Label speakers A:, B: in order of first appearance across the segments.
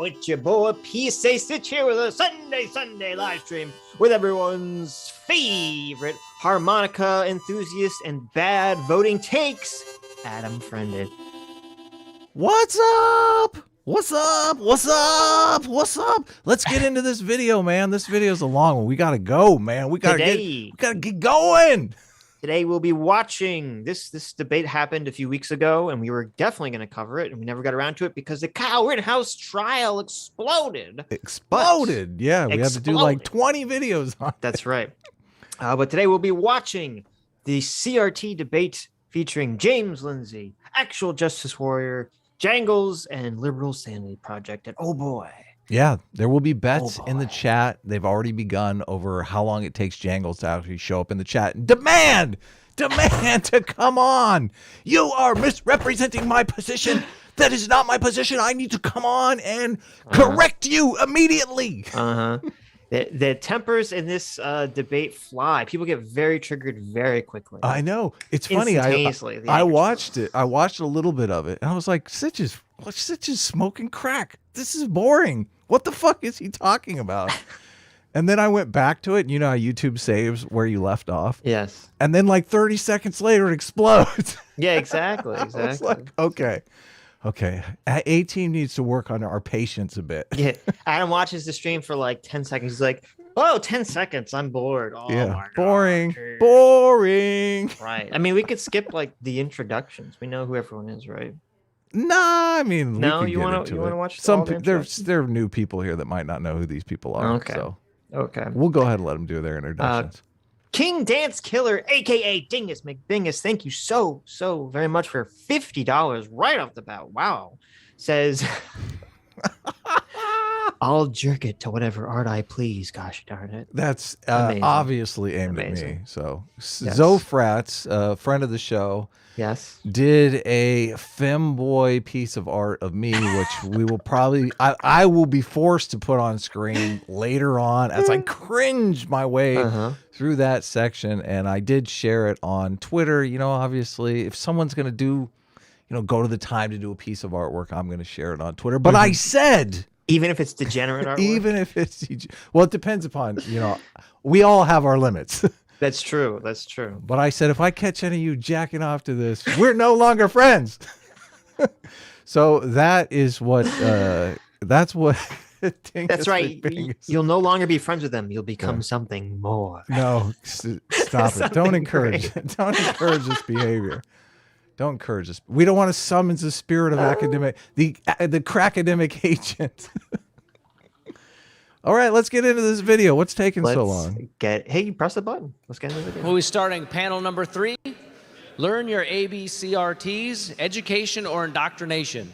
A: it's your boy PSA Sitch here with a Sunday live stream with everyone's favorite harmonica enthusiast and bad voting takes, Adam Friended.
B: What's up? What's up? What's up? What's up? Let's get into this video, man. This video's a long one. We gotta go, man. We gotta get going.
A: Today we'll be watching this debate happened a few weeks ago, and we were definitely going to cover it, and we never got around to it because the Kyle Rittenhouse trial exploded.
B: Yeah, we had to do like 20 videos on it.
A: That's right. But today we'll be watching the CRT debate featuring James Lindsay, actual justice warrior, Jangles, and liberal Sanity Project. And oh boy.
B: Yeah, there will be bets in the chat. They've already begun over how long it takes Jangles to actually show up in the chat and demand to come on. You are misrepresenting my position. That is not my position. I need to come on and correct you immediately.
A: The tempers in this debate fly. People get very triggered very quickly.
B: I know. It's funny. I watched it. I watched a little bit of it, and I was like, Sitch is smoking crack. This is boring. What the fuck is he talking about? And then I went back to it, and you know how YouTube saves where you left off?
A: Yes.
B: And then like 30 seconds later, it explodes.
A: Yeah, exactly.
B: I was like, okay. A-Team needs to work on our patience a bit.
A: Yeah. Adam watches the stream for like 10 seconds. He's like, oh, 10 seconds. I'm bored. Oh,
B: yeah.
A: my
B: Boring.
A: God.
B: Boring.
A: Right. I mean, we could skip like the introductions. We know who everyone is, right?
B: Nah, I mean,
A: no, you want to watch
B: some? There are new people here that might not know who these people are.
A: Okay.
B: So
A: okay,
B: we'll go ahead and let them do their introductions.
A: King Dance Killer, aka Dingus McBingus, thank you so very much for $50 right off the bat. Wow, says I'll jerk it to whatever art I please. Gosh darn it.
B: That's obviously aimed at me. So yes. Zofrats, friend of the show.
A: Yes.
B: Did a femboy piece of art of me, which we will probably, I will be forced to put on screen later on as I cringe my way through that section. And I did share it on Twitter. You know, obviously, if someone's going to do, you know, go to the time to do a piece of artwork, I'm going to share it on Twitter. But I said,
A: even if it's degenerate artwork?
B: Even if it's, well, it depends upon, you know, we all have our limits.
A: That's true. That's true.
B: But I said, if I catch any of you jacking off to this, we're no longer friends. So that is what, that's what.
A: That's right. You'll no longer be friends with them. You'll become something more.
B: No, stop it. Don't encourage it. Don't encourage this behavior. Don't encourage this. We don't want to summon the spirit of academic, the crackademic agent. All right, let's get into this video. What's taking so long?
A: Hey, press the button. Let's get into the video.
C: We'll be starting panel number 3. Learn your ABCRTs, education or indoctrination.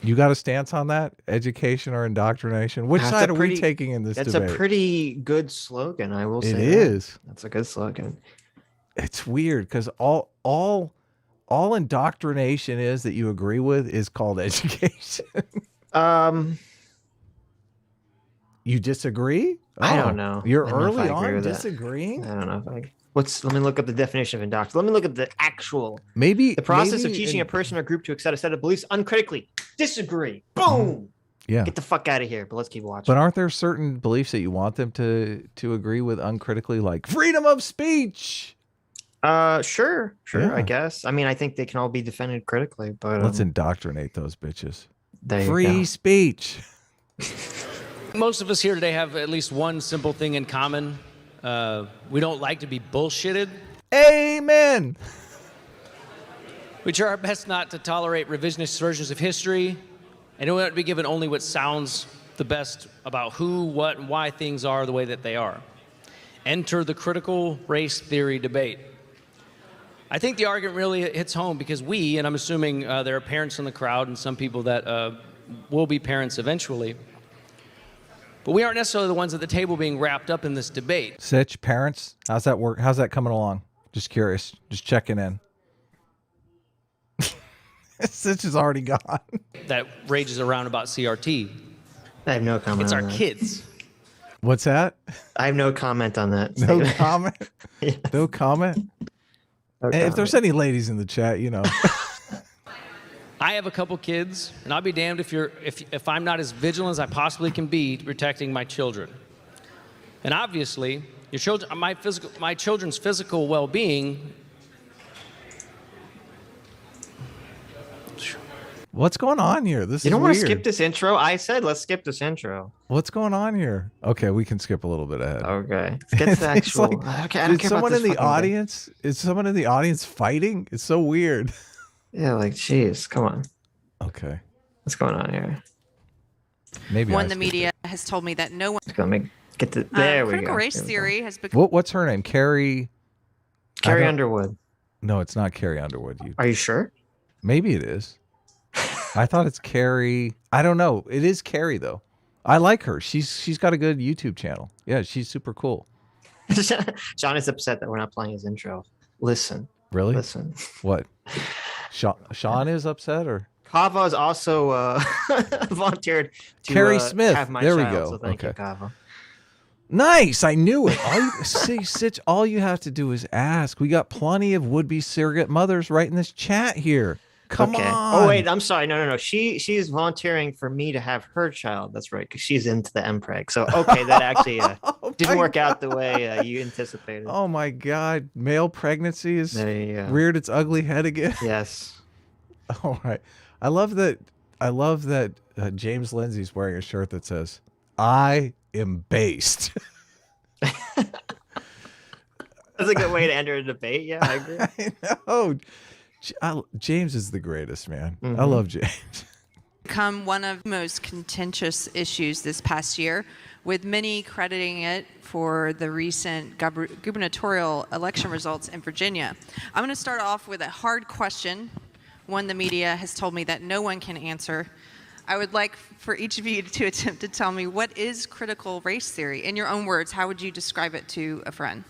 B: You got a stance on that? Education or indoctrination? Which side are we taking in this debate?
A: That's a pretty good slogan, I will say.
B: It is.
A: That's a good slogan.
B: It's weird because all indoctrination is that you agree with is called education. You disagree?
A: I don't know.
B: You're early on disagreeing?
A: I don't know. Let me look up the definition of indoctrination. Let me look up the actual.
B: The
A: process of teaching a person or group to accept a set of beliefs uncritically. Disagree. Boom.
B: Yeah.
A: Get the fuck out of here. But let's keep watching.
B: But aren't there certain beliefs that you want them to agree with uncritically, like freedom of speech?
A: Sure.
B: Yeah.
A: I guess. I mean, I think they can all be defended critically, but
B: let's indoctrinate those bitches.
A: Free
B: speech.
C: Most of us here today have at least one simple thing in common. We don't like to be bullshitted.
B: Amen.
C: We try our best not to tolerate revisionist versions of history, and we want to be given only what sounds the best about who, what, and why things are the way that they are. Enter the critical race theory debate. I think the argument really hits home because we, and I'm assuming there are parents in the crowd and some people that will be parents eventually, but we aren't necessarily the ones at the table being wrapped up in this debate.
B: Sitch, parents, how's that work? How's that coming along? Just curious. Just checking in. Sitch is already gone.
C: That rages around about CRT.
A: I have no comment.
C: It's
A: on
C: our
A: that.
C: kids.
B: What's that?
A: I have no comment on that.
B: No comment?
A: Yes.
B: No comment?
A: No
B: And if there's any ladies in the chat, you know.
C: I have a couple kids, and I'll be damned if I'm not as vigilant as I possibly can be protecting my children. And obviously, my children's physical well-being.
B: What's going on here? This
A: You
B: is
A: don't want to
B: weird.
A: skip this intro? I said let's skip this intro.
B: What's going on here? Okay, we can skip a little bit ahead.
A: Okay. Let's get to the
B: It's
A: actual.
B: like,
A: okay, I don't
B: is
A: care
B: someone
A: about
B: in
A: this
B: the
A: fucking thing.
B: audience? Is someone in the audience fighting? It's so weird.
A: Yeah, like, jeez, come on.
B: Okay,
A: What's going on here?
B: maybe
D: One,
B: I
D: the
B: skipped
D: media
B: it.
D: has told me that no one.
A: Let's go get to there. We
D: Critical
A: go.
D: race
A: Here we go.
D: theory has become.
B: What's her name? Carrie.
A: Carrie
B: I don't-
A: Underwood.
B: No, it's not Carrie Underwood.
A: Are you sure?
B: Maybe it is. I thought it's Carrie. I don't know. It is Carrie though. I like her. She's got a good YouTube channel. Yeah, she's super cool.
A: Sean is upset that we're not playing his intro. Listen.
B: Really?
A: Listen.
B: What? Sean is upset or
A: Kava is also volunteered to
B: Carrie Smith.
A: have my
B: There we
A: child,
B: go.
A: So thank you,
B: Okay.
A: Kava.
B: nice? I knew it. Sitch, all you have to do is ask. We got plenty of would-be surrogate mothers right in this chat here. Come
A: Okay.
B: on.
A: Oh wait, I'm sorry. No. She's volunteering for me to have her child. That's right, because she's into the MPreg. So okay, that actually
B: Oh
A: didn't
B: my
A: work out the way you anticipated.
B: Oh my God! Male pregnancy is
A: There you go.
B: reared its ugly head again.
A: Yes.
B: All right. I love that. James Lindsay's wearing a shirt that says, "I am based."
A: That's a good way to enter a debate. Yeah, I agree.
B: I know. James is the greatest, man. I
A: Mhm.
B: love James.
D: Become one of the most contentious issues this past year, with many crediting it for the recent gubernatorial election results in Virginia. I'm going to start off with a hard question, one the media has told me that no one can answer. I would like for each of you to attempt to tell me, what is critical race theory? In your own words, how would you describe it to a friend?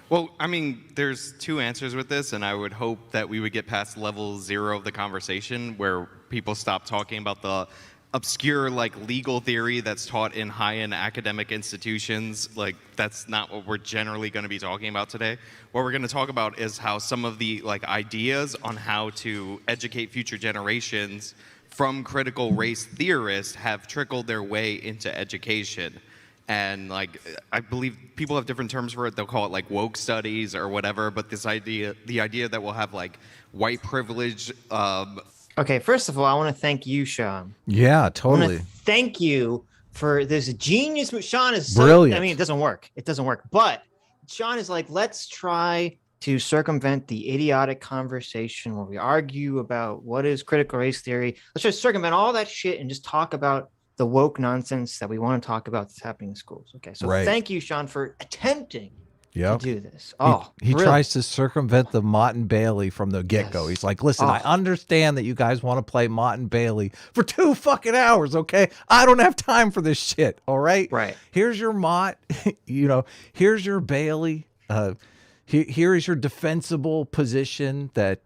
E: Well, I mean, there's two answers with this, and I would hope that we would get past level 0 of the conversation where people stop talking about the obscure, like, legal theory that's taught in high-end academic institutions. Like, that's not what we're generally going to be talking about today. What we're going to talk about is how some of the, like, ideas on how to educate future generations from critical race theorists have trickled their way into education. And like, I believe people have different terms for it. They'll call it like woke studies or whatever. But this idea, the idea that we'll have like white privilege.
A: Okay, first of all, I want to thank you, Sean.
B: Yeah,
A: I want
B: totally.
A: to thank you for this genius. Sean is so,
B: Brilliant.
A: I mean, it doesn't work. But Sean is like, let's try to circumvent the idiotic conversation where we argue about what is critical race theory. Let's just circumvent all that shit and just talk about the woke nonsense that we want to talk about that's happening in schools. Okay, so
B: Right.
A: Thank you, Sean, for attempting
B: Yep.
A: to do this. Oh,
B: He
A: really?
B: tries to circumvent the Mott and Bailey from the get-go.
A: Yes.
B: He's like, listen,
A: Oh.
B: I understand that you guys want to play Mott and Bailey for 2 fucking hours, okay? I don't have time for this shit, all right?
A: Right.
B: Here's your Mott, here's your Bailey. Here is your defensible position that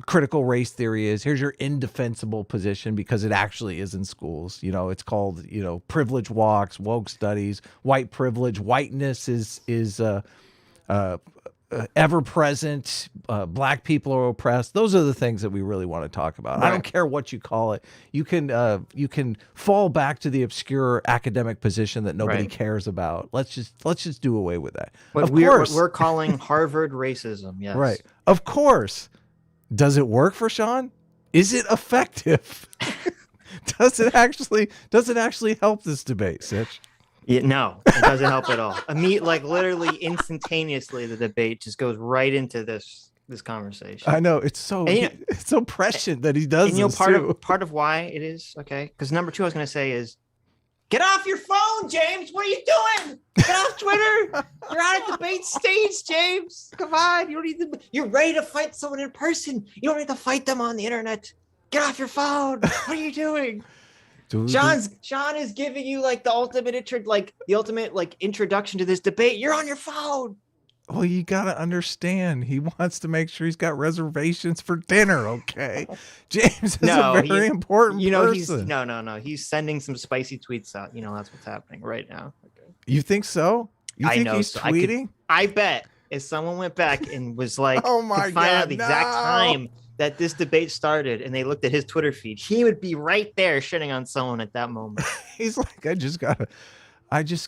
B: critical race theory is. Here's your indefensible position because it actually is in schools. It's called, privilege walks, woke studies, white privilege. Whiteness is ever present. Black people are oppressed. Those are the things that we really want to talk about. I
A: Right.
B: don't care what you call it. You can fall back to the obscure academic position that nobody
A: Right.
B: cares about. Let's just do away with that.
A: What
B: Of
A: we're,
B: course.
A: what we're calling Harvard racism. Yes.
B: Right. Of course. Does it work for Sean? Is it effective? Does it actually help this debate, Sitch?
A: Yeah, no, it doesn't help at all. Like literally instantaneously, the debate just goes right into this conversation.
B: I know it's so
A: And,
B: it's so prescient that he does
A: And
B: this
A: part
B: too.
A: of why it is okay. Because number two, I was going to say is, get off your phone, James. What are you doing? Get off Twitter. You're on a debate stage, James. Come on, you don't need to. You're ready to fight someone in person. You don't need to fight them on the internet. Get off your phone. What are you doing? Sean is giving you like the ultimate introduction to this debate. You're on your phone.
B: Well, you gotta understand. He wants to make sure he's got reservations for dinner. Okay, James is
A: No,
B: a very important person.
A: He's no. He's sending some spicy tweets out. That's what's happening right now. Okay.
B: You think so? You
A: I
B: think
A: know,
B: he's
A: so I could-
B: tweeting?
A: I bet if someone went back and was like,
B: Oh my
A: could find out
B: God,
A: the exact
B: no.
A: time that this debate started and they looked at his Twitter feed, he would be right there shitting on someone at that moment.
B: He's like, I just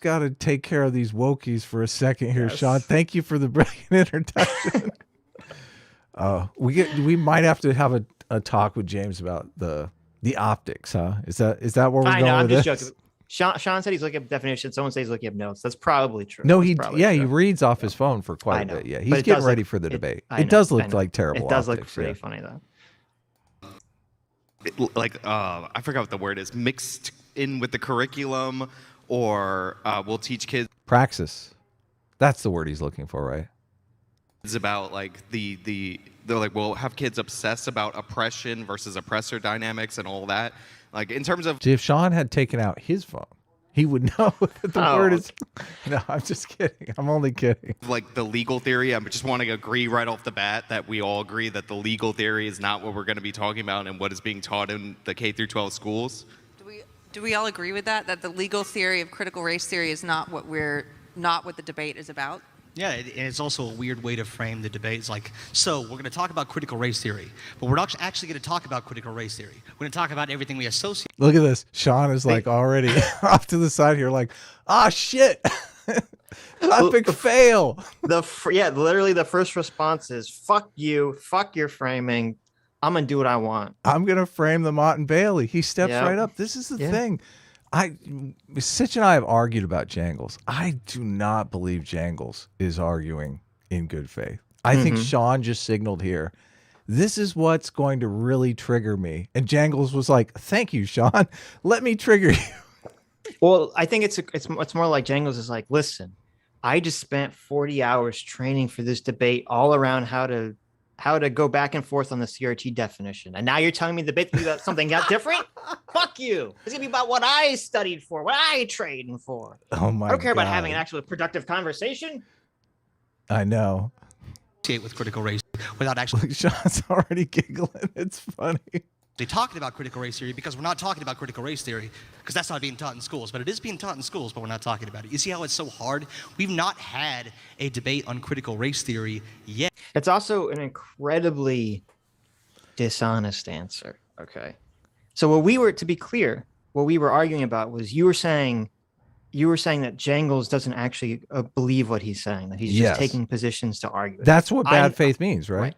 B: gotta take care of these wokies for a second here,
A: Yes.
B: Sean. Thank you for the brilliant introduction. We might have to have a talk with James about the optics, huh? Is that where we're going
A: I'm
B: with
A: just
B: this?
A: joking. Sean said he's looking up definitions. Someone says he's looking up notes. That's probably true.
B: No,
A: That's probably
B: he
A: true.
B: reads off his phone for quite
A: I
B: a
A: know.
B: bit. Yeah,
A: But
B: he's
A: it
B: getting
A: does
B: ready
A: look-
B: for the
A: it-
B: debate.
A: I
B: It
A: know,
B: does
A: I
B: look
A: know.
B: like terrible.
A: It does look
B: optics,
A: pretty
B: yeah.
A: funny though.
E: I forgot what the word is, mixed in with the curriculum, or we'll teach kids
B: Praxis. That's the word he's looking for, right?
E: about like they're like, we'll have kids obsess about oppression versus oppressor dynamics and all that. Like in terms of
B: See, if Sean had taken out his phone, he would know that the
A: Oh.
B: word is. No, I'm just kidding. I'm only kidding.
E: like the legal theory, I just want to agree right off the bat that we all agree that the legal theory is not what we're going to be talking about and what is being taught in the K through 12 schools.
D: Do we all agree with that? That the legal theory of critical race theory is not what the debate is about?
F: Yeah, and it's also a weird way to frame the debate. It's like, so we're going to talk about critical race theory, but we're not actually going to talk about critical race theory. We're going to talk about everything we associate.
B: Look at this. Sean is like already off to the side here, like, ah, shit. Epic fail.
A: Literally the first response is "fuck you, fuck your framing. I'm gonna do what I want."
B: I'm gonna frame the Mott and Bailey. He steps
A: Yep.
B: right up. This is the
A: Yeah.
B: thing. Sitch and I have argued about Jangles. I do not believe Jangles is arguing in good faith. I think Sean just signaled here, this is what's going to really trigger me. And Jangles was like, thank you, Sean. Let me trigger you.
A: Well, I think it's more like Jangles is like, listen, I just spent 40 hours training for this debate all around how to go back and forth on the CRT definition. And now you're telling me the debate is about something different? Fuck you. It's going to be about what I studied for, what I trained for.
B: Oh my God.
A: I don't care about having an actual productive conversation.
B: I know.
F: With critical race without actually
B: Sean's already giggling. It's funny.
F: talking about critical race theory, because we're not talking about critical race theory because that's not being taught in schools, but it is being taught in schools, but we're not talking about it. You see how it's so hard? We've not had a debate on critical race theory yet.
A: It's also an incredibly dishonest answer. Okay. So to be clear, what we were arguing about was you were saying that Jangles doesn't actually believe what he's saying, that he's just taking positions to argue it.
B: That's what bad faith means, right?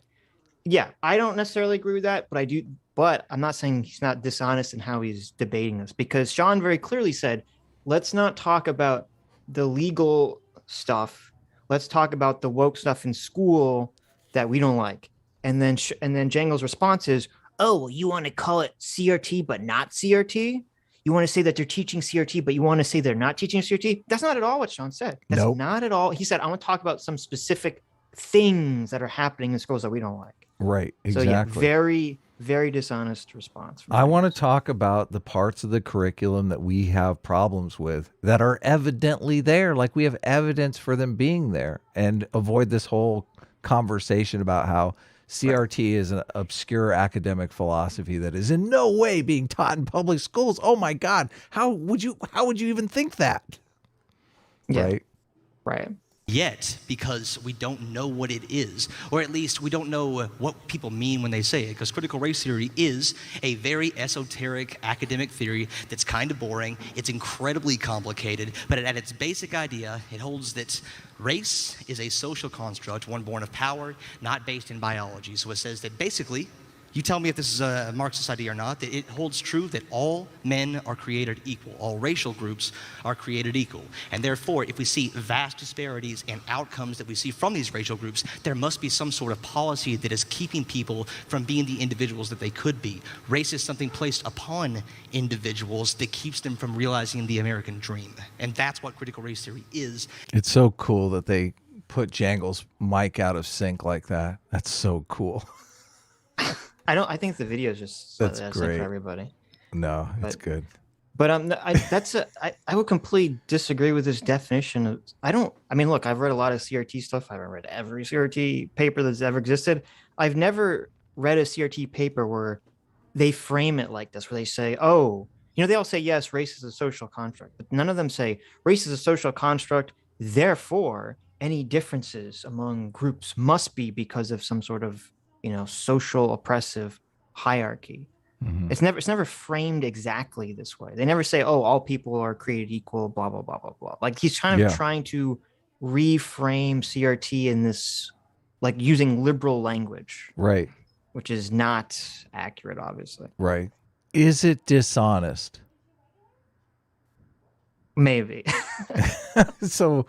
A: Yeah, I don't necessarily agree with that, but I'm not saying he's not dishonest in how he's debating this, because Sean very clearly said, let's not talk about the legal stuff. Let's talk about the woke stuff in school that we don't like. And then Jangles' response is, oh, well, you want to call it CRT, but not CRT? You want to say that they're teaching CRT, but you want to say they're not teaching CRT? That's not at all what Sean said. That's not at all. He said, I want to talk about some specific things that are happening in schools that we don't like.
B: Right, exactly.
A: So yeah, very, very dishonest response.
B: I want to talk about the parts of the curriculum that we have problems with that are evidently there, like we have evidence for them being there, and avoid this whole conversation about how CRT is an obscure academic philosophy that is in no way being taught in public schools. Oh my God, how would you even think that?
A: Yeah. Right.
F: Yet, because we don't know what it is, or at least we don't know what people mean when they say it, because critical race theory is a very esoteric academic theory that's kind of boring. It's incredibly complicated, but at its basic idea, it holds that race is a social construct, one born of power, not based in biology. So it says that basically, you tell me if this is a Marxist idea or not, that it holds true that all men are created equal, all racial groups are created equal. And therefore, if we see vast disparities and outcomes that we see from these racial groups, there must be some sort of policy that is keeping people from being the individuals that they could be. Race is something placed upon individuals that keeps them from realizing the American dream. And that's what critical race theory is.
B: It's so cool that they put Jangles' mic out of sync like that. That's so cool.
A: I think the video is just
B: That's
A: like
B: great
A: for everybody.
B: No, it's good.
A: But I would completely disagree with this definition. Look, I've read a lot of CRT stuff. I haven't read every CRT paper that's ever existed. I've never read a CRT paper where they frame it like this, where they say, oh, they all say, yes, race is a social construct, but none of them say race is a social construct. Therefore, any differences among groups must be because of some sort of social oppressive hierarchy. It's never framed exactly this way. They never say, oh, all people are created equal, blah, blah, blah, blah, blah. Like he's kind of trying to reframe CRT in this, like using liberal language.
B: Right.
A: Which is not accurate, obviously.
B: Right. Is it dishonest?
A: Maybe.
B: So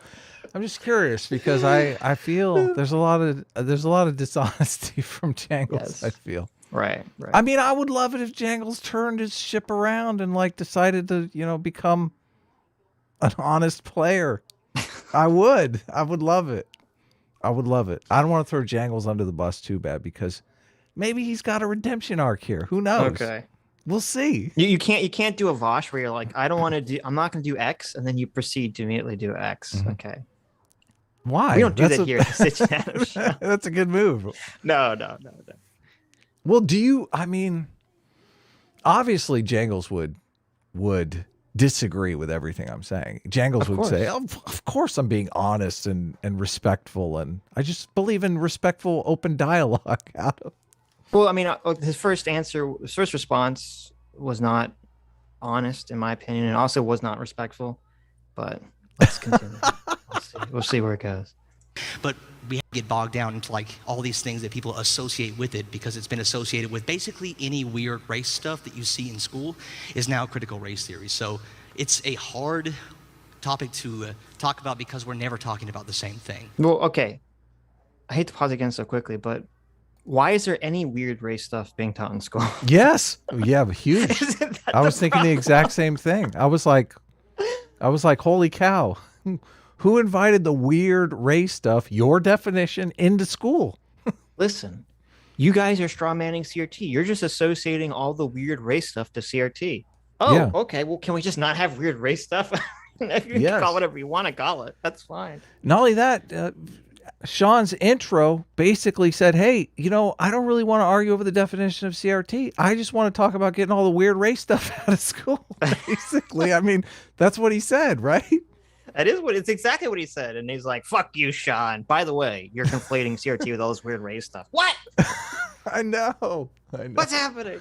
B: I'm just curious because I feel there's a lot of dishonesty from Jangles, I feel.
A: Right.
B: I mean, I would love it if Jangles turned his ship around and like decided to, become an honest player. I would love it. I would love it. I don't want to throw Jangles under the bus too bad because maybe he's got a redemption arc here. Who knows?
A: Okay.
B: We'll see.
A: You can't do a Vosh where you're like, I'm not going to do X, and then you proceed to immediately do X. Okay.
B: Why?
A: We don't do that here at the Sitch Adam Show.
B: That's a good move.
A: No.
B: Well, obviously Jangles would disagree with everything I'm saying. Jangles would say, of course I'm being honest and respectful, and I just believe in respectful, open dialogue.
A: Well, I mean, his first response was not honest, in my opinion, and also was not respectful. But let's continue. We'll see where it goes.
F: But we have to get bogged down into like all these things that people associate with it because it's been associated with basically any weird race stuff that you see in school is now critical race theory. So it's a hard topic to talk about because we're never talking about the same thing.
A: Well, okay. I hate to pause again so quickly, but why is there any weird race stuff being taught in school?
B: Yes. Yeah, huge. I was thinking the exact same thing. I was like, holy cow. Who invited the weird race stuff, your definition, into school?
A: Listen, you guys are straw manning CRT. You're just associating all the weird race stuff to CRT. Oh, yeah. Okay. Well, can we just not have weird race stuff? You can call it whatever you want to call it. That's fine.
B: Not only that, Sean's intro basically said, hey, I don't really want to argue over the definition of CRT. I just want to talk about getting all the weird race stuff out of school. Basically, I mean, that's what he said, right?
A: It's exactly what he said. And he's like, fuck you, Sean. By the way, you're conflating CRT with all this weird race stuff. What?
B: I know.
A: What's happening?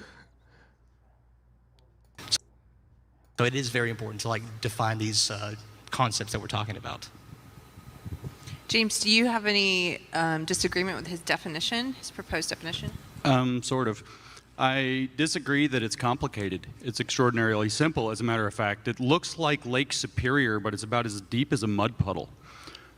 F: So it is very important to like define these concepts that we're talking about.
D: James, do you have any disagreement with his definition, his proposed definition?
G: Sort of. I disagree that it's complicated. It's extraordinarily simple, as a matter of fact. It looks like Lake Superior, but it's about as deep as a mud puddle.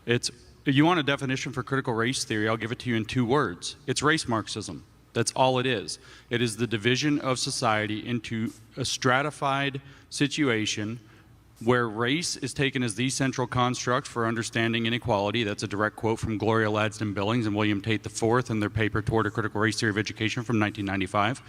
G: If you want a definition for critical race theory, I'll give it to you in 2 words. It's race Marxism. That's all it is. It is the division of society into a stratified situation where race is taken as the central construct for understanding inequality. That's a direct quote from Gloria Ladstone-Billings and William Tate IV in their paper Toward a Critical Race Theory of Education from 1995.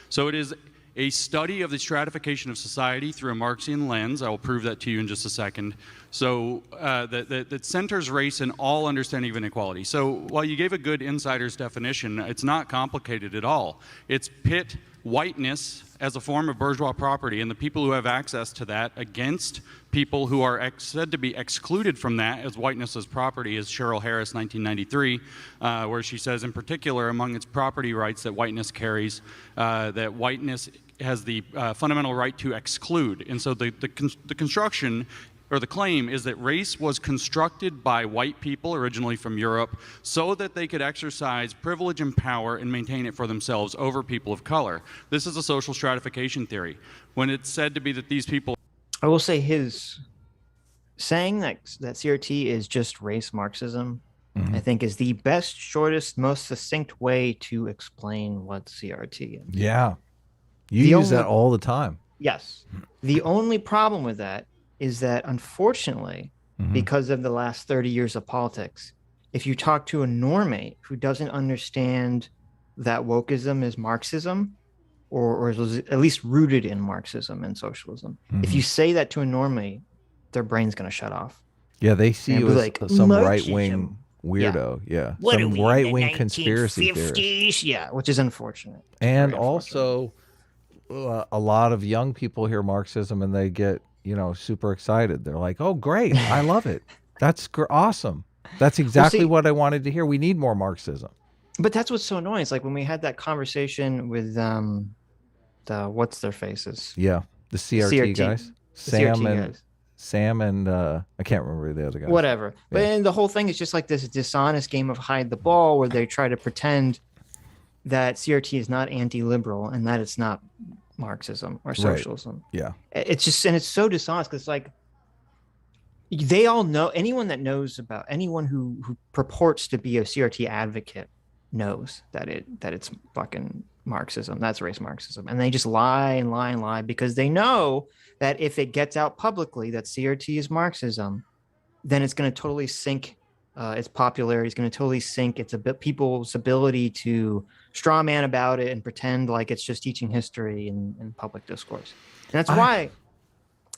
G: So it is a study of the stratification of society through a Marxian lens. I will prove that to you in just a second. So that centers race in all understanding of inequality. So while you gave a good insider's definition, it's not complicated at all. It's pit whiteness as a form of bourgeois property and the people who have access to that against people who are said to be excluded from that as whiteness as property, as Cheryl Harris, 1993, where she says in particular among its property rights that whiteness carries, that whiteness has the fundamental right to exclude. And so the construction or the claim is that race was constructed by white people, originally from Europe, so that they could exercise privilege and power and maintain it for themselves over people of color. This is a social stratification theory. When it's said to be that these people...
A: I will say his saying that CRT is just race Marxism, I think is the best, shortest, most succinct way to explain what CRT is.
B: Yeah. You use that all the time.
A: Yes. The only problem with that is that, unfortunately, because of the last 30 years of politics, if you talk to a normate who doesn't understand that wokeism is Marxism, or is at least rooted in Marxism and socialism, if you say that to a normate, their brain's going to shut off.
B: Yeah, they see you as
A: like,
B: some right-wing weirdo. Yeah. Some right-wing conspiracy theorist.
A: Yeah, which is unfortunate.
B: And also, a lot of young people hear Marxism and they get super excited. They're like, oh, great. I love it. That's awesome. That's exactly what I wanted to hear. We need more Marxism.
A: But that's what's so annoying. It's like when we had that conversation with the what's their faces?
B: Yeah, the CRT guys, Sam and I can't remember the other guys.
A: Whatever.
B: Yeah.
A: But then the whole thing is just like this dishonest game of hide the ball where they try to pretend that CRT is not anti-liberal and that it's not Marxism or socialism.
B: Right. Yeah.
A: It's just, and it's so dishonest because like they all know, anyone that knows about, anyone who purports to be a CRT advocate knows that it's fucking Marxism. That's race Marxism. And they just lie and lie and lie because they know that if it gets out publicly that CRT is Marxism, then it's going to totally sink its popularity. It's going to totally sink people's ability to straw man about it and pretend like it's just teaching history in public discourse. And that's why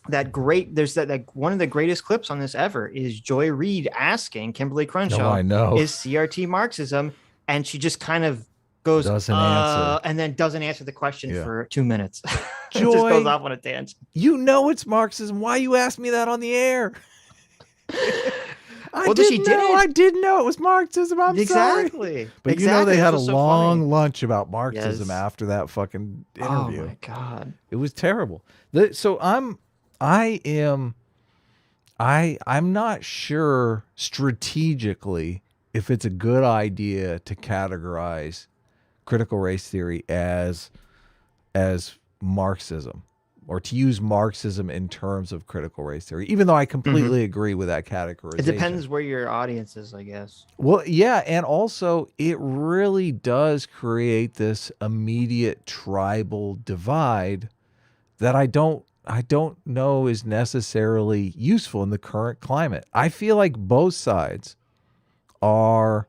A: there's that one of the greatest clips on this ever is Joy Reid asking Kimberly Crenshaw, is CRT Marxism? And she just kind of goes,
B: doesn't answer,
A: and then doesn't answer the question for 2 minutes.
B: Joy,
A: just goes off on a tangent.
B: You know it's Marxism. Why you asked me that on the air? I didn't know it was Marxism. I'm
A: sorry.
B: But you know they had a long lunch about Marxism after that fucking interview.
A: Oh my God.
B: It was terrible. So I'm not sure strategically if it's a good idea to categorize critical race theory as Marxism, or to use Marxism in terms of critical race theory, even though I completely agree with that categorization.
A: It depends where your audience is, I guess.
B: Well, yeah, and also it really does create this immediate tribal divide that I don't know is necessarily useful in the current climate. I feel like both sides don't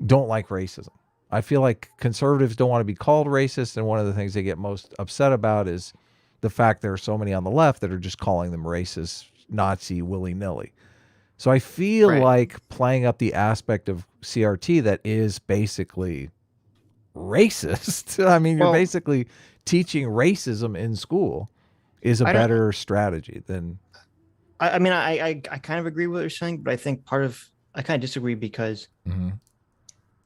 B: like racism. I feel like conservatives don't want to be called racist, and one of the things they get most upset about is the fact there are so many on the left that are just calling them racist, Nazi, willy-nilly. So I feel like playing up the aspect of CRT that is basically racist. I mean, you're basically teaching racism in school is a better strategy than...
A: I mean, I kind of agree with what you're saying, but I think I kind of disagree because...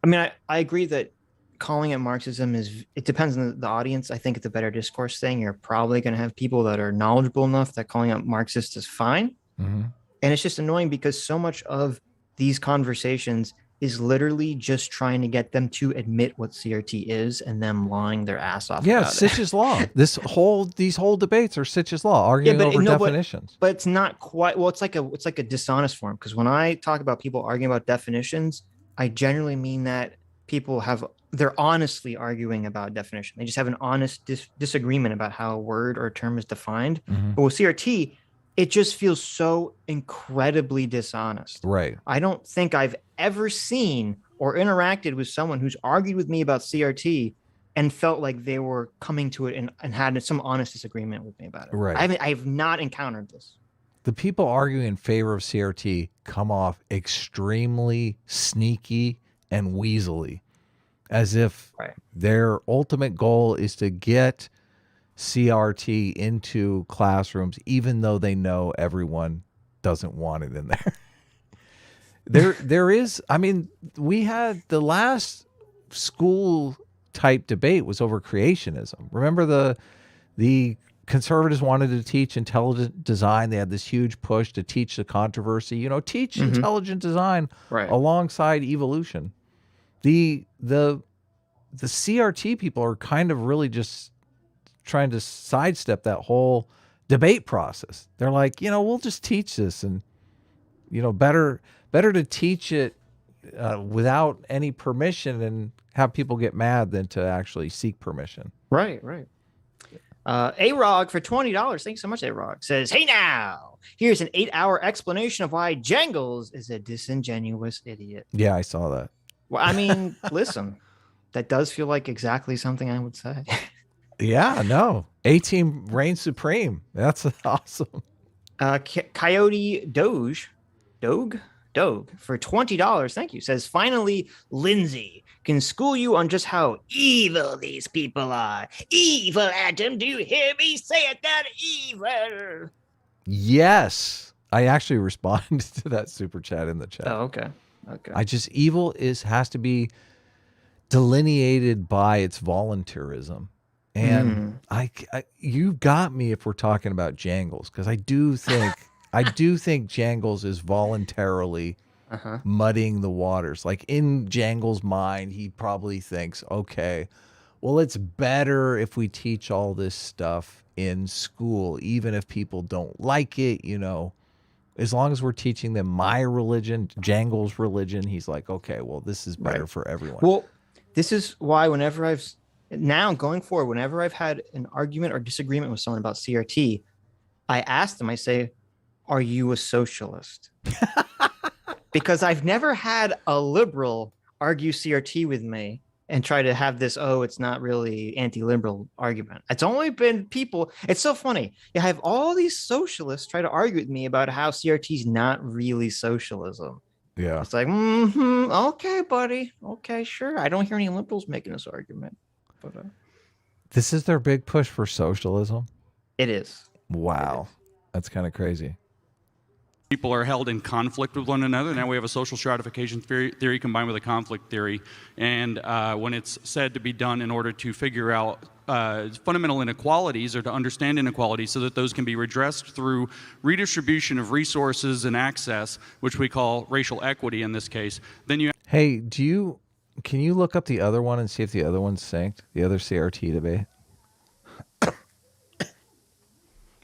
A: I mean, I agree that calling it Marxism it depends on the audience. I think it's a Better Discourse thing. You're probably going to have people that are knowledgeable enough that calling it Marxist is fine. And it's just annoying because so much of these conversations is literally just trying to get them to admit what CRT is and them lying their ass off.
B: Yeah, Sitch's law. These whole debates are Sitch's law, arguing over definitions.
A: But it's not quite. Well, it's like a dishonest form, because when I talk about people arguing about definitions, I generally mean that they're honestly arguing about definition. They just have an honest disagreement about how a word or a term is defined. But with CRT, it just feels so incredibly dishonest.
B: Right.
A: I don't think I've ever seen or interacted with someone who's argued with me about CRT and felt like they were coming to it and had some honest disagreement with me about it.
B: Right.
A: I've not encountered this.
B: The people arguing in favor of CRT come off extremely sneaky and weaselly, as if their ultimate goal is to get CRT into classrooms, even though they know everyone doesn't want it in there. There is, I mean, we had the last school type debate was over creationism. Remember the conservatives wanted to teach intelligent design. They had this huge push to teach the controversy, teach intelligent design alongside evolution. The CRT people are kind of really just trying to sidestep that whole debate process. They're like, we'll just teach this, and better to teach it without any permission and have people get mad than to actually seek permission.
A: Right. A-Rog for $20. Thanks so much, A-Rog. Says, hey now, here's an 8-hour explanation of why Jangles is a disingenuous idiot.
B: Yeah, I saw that.
A: Well, I mean, listen, that does feel like exactly something I would say.
B: Yeah, no. A-Team reigns supreme. That's awesome.
A: Coyote Doge for $20. Thank you. Says, finally, Lindsay can school you on just how evil these people are. Evil, Adam. Do you hear me say it? That evil.
B: Yes. I actually responded to that super chat in the chat.
A: Oh, okay.
B: Evil has to be delineated by its voluntarism. And you got me if we're talking about Jangles, because I do think Jangles is voluntarily muddying the waters. Like in Jangles' mind, he probably thinks, okay, well, it's better if we teach all this stuff in school, even if people don't like it, you know. As long as we're teaching them my religion, Jangles' religion, he's like, okay, well, this is better for everyone.
A: Well, this is why now going forward, whenever I've had an argument or disagreement with someone about CRT, I ask them, I say, are you a socialist? Because I've never had a liberal argue CRT with me and try to have this, oh, it's not really anti-liberal argument. It's only been people. It's so funny. You have all these socialists try to argue with me about how CRT is not really socialism.
B: Yeah.
A: It's like, okay, buddy. Okay, sure. I don't hear any liberals making this argument. But,
B: this is their big push for socialism?
A: it is.
B: Wow. That's kind of crazy.
G: People are held in conflict with one another. Now we have a social stratification theory combined with a conflict theory. And when it's said to be done in order to figure out fundamental inequalities or to understand inequalities so that those can be redressed through redistribution of resources and access, which we call racial equity in this case, then you...
B: Hey, can you look up the other one and see if the other one's synced? The other CRT debate?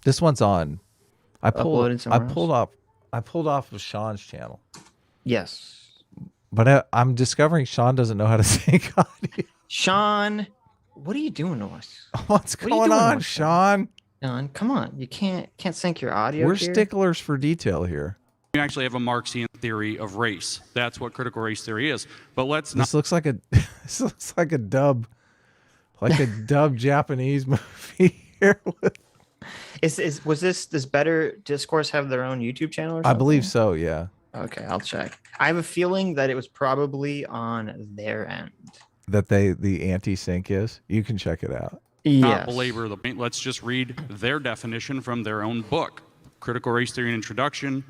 B: This one's on. I pulled off of Sean's channel.
A: Yes.
B: But I'm discovering Sean doesn't know how to sync audio.
A: Sean, what are you doing to us?
B: What's going on, Sean?
A: Sean, come on. You can't sync your audio.
B: We're sticklers for detail here.
G: You actually have a Marxian theory of race. That's what critical race theory is. But let's not...
B: This looks like a dub Japanese movie here.
A: Does Better Discourse have their own YouTube channel or something?
B: I believe so, yeah.
A: Okay, I'll check. I have a feeling that it was probably on their end.
B: That the anti-sync is? You can check it out.
G: Not belabor the point. Let's just read their definition from their own book, Critical Race Theory and Introduction,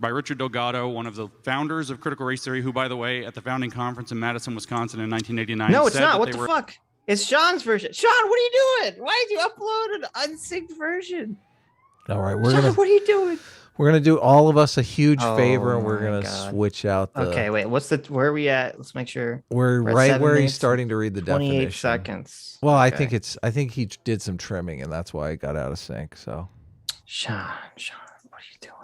G: by Richard Delgado, one of the founders of critical race theory, who, by the way, at the founding conference in Madison, Wisconsin in 1989...
A: No, it's not. What the fuck? It's Sean's version. Sean, what are you doing? Why did you upload an unsynced version?
B: All right,
A: what are you doing?
B: We're gonna do all of us a huge favor, and we're gonna switch out the...
A: Okay, wait. Where are we at? Let's make sure.
B: We're right where he's starting to read the
A: 28
B: definition.
A: seconds.
B: Well, I think he did some trimming, and that's why it got out of sync. So,
A: Sean, what are you doing?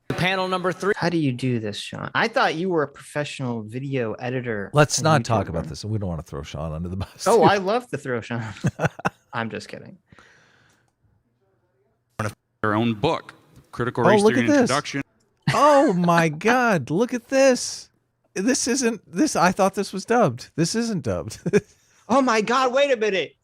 C: Panel number 3.
A: How do you do this, Sean? I thought you were a professional video editor.
B: Let's not talk about this. We don't want to throw Sean under the bus.
A: Oh, I love to throw Sean. I'm just kidding.
G: Their own book, Critical Race Theory and Introduction.
B: Oh my God! Look at this. This isn't this. I thought this was dubbed. This isn't dubbed.
A: Oh my God! Wait a minute.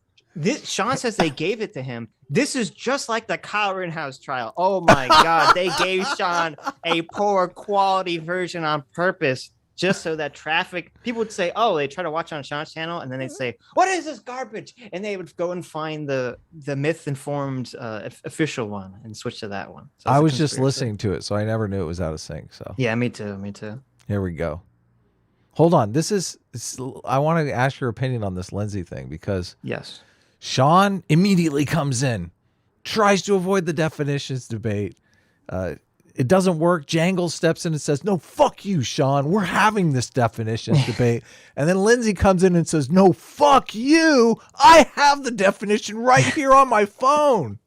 A: Sean says they gave it to him. This is just like the Kyle Rittenhouse trial. Oh my God. They gave Sean a poor quality version on purpose just so that people would say, oh, they try to watch on Sean's channel. And then they'd say, what is this garbage? And they would go and find the myth-informed official one and switch to that one. So
B: I was just listening to it, so I never knew it was out of sync. So
A: yeah, me too.
B: Here we go. Hold on. I want to ask your opinion on this Lindsay thing because
A: yes.
B: Sean immediately comes in, tries to avoid the definitions debate. It doesn't work. Jangles steps in and says, no, fuck you, Sean. We're having this definitions debate. And then Lindsay comes in and says, no, fuck you. I have the definition right here on my phone.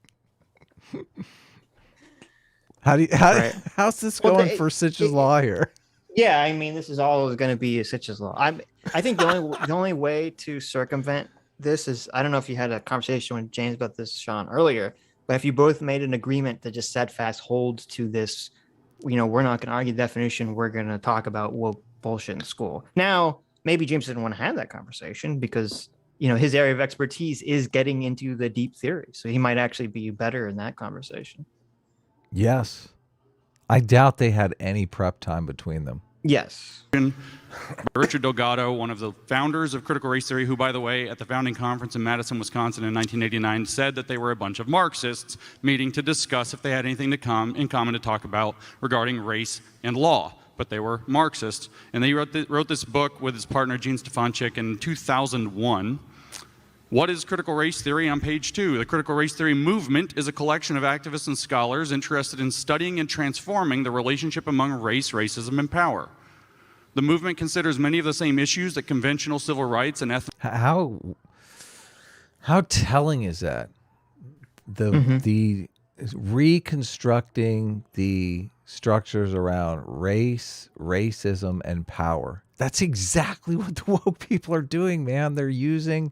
B: How's this going for Sitch's law here?
A: Yeah, I mean, this is all going to be a Sitch's law. I think the only way to circumvent this is, I don't know if you had a conversation with James about this, Sean, earlier, but if you both made an agreement that just steadfast holds to this, we're not going to argue the definition, we're going to talk about woke bullshit in school. Now, maybe James didn't want to have that conversation because, his area of expertise is getting into the deep theory. So he might actually be better in that conversation.
B: Yes. I doubt they had any prep time between them.
A: Yes.
G: Richard Delgado, one of the founders of critical race theory, who, by the way, at the founding conference in Madison, Wisconsin in 1989, said that they were a bunch of Marxists meeting to discuss if they had anything in common to talk about regarding race and law. but they were Marxists. And they wrote this book with his partner, Gene Stefanchik, in 2001. What is critical race theory? On page 2, the critical race theory movement is a collection of activists and scholars interested in studying and transforming the relationship among race, racism, and power. The movement considers many of the same issues that conventional civil rights and ethnic...
B: How telling is that? The reconstructing the structures around race, racism, and power. That's exactly what the woke people are doing, man. They're using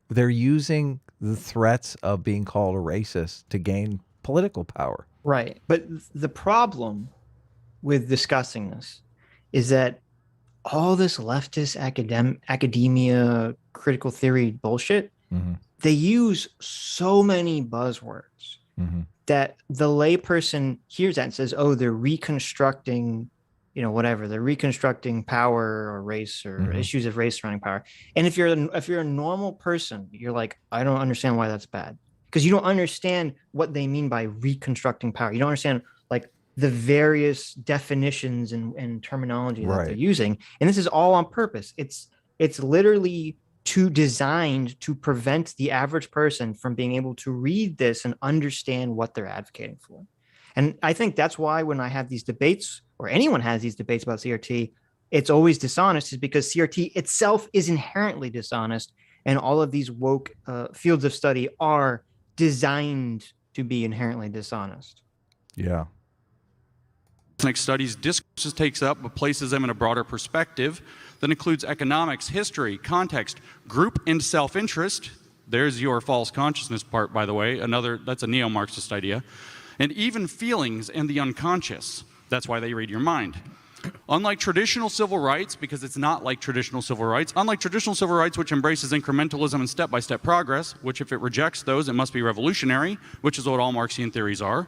B: the threats of being called a racist to gain political power.
A: Right. But the problem with discussing this is that all this leftist academia critical theory bullshit, they use so many buzzwords that the layperson hears that and says, oh, they're reconstructing, whatever, they're reconstructing power or race or issues of race surrounding power. And if you're a normal person, you're like, I don't understand why that's bad, because you don't understand what they mean by reconstructing power. You don't understand like the various definitions and terminology that they're using. And this is all on purpose. It's literally designed to prevent the average person from being able to read this and understand what they're advocating for. And I think that's why when I have these debates, or anyone has these debates about CRT, it's always dishonest, is because CRT itself is inherently dishonest. And all of these woke fields of study are designed to be inherently dishonest.
B: Yeah.
G: Ethnic studies discourses takes up, but places them in a broader perspective that includes economics, history, context, group and self-interest. There's your false consciousness part, by the way. That's a neo-Marxist idea. And even feelings and the unconscious. That's why they read your mind. Unlike traditional civil rights, because it's not like traditional civil rights, unlike traditional civil rights, which embraces incrementalism and step-by-step progress, which if it rejects those, it must be revolutionary, which is what all Marxian theories are.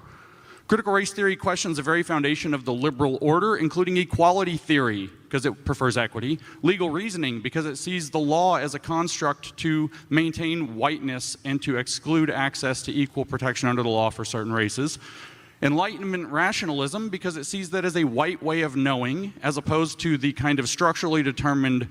G: Critical race theory questions the very foundation of the liberal order, including equality theory, because it prefers equity, legal reasoning, because it sees the law as a construct to maintain whiteness and to exclude access to equal protection under the law for certain races. Enlightenment rationalism, because it sees that as a white way of knowing, as opposed to the kind of structurally determined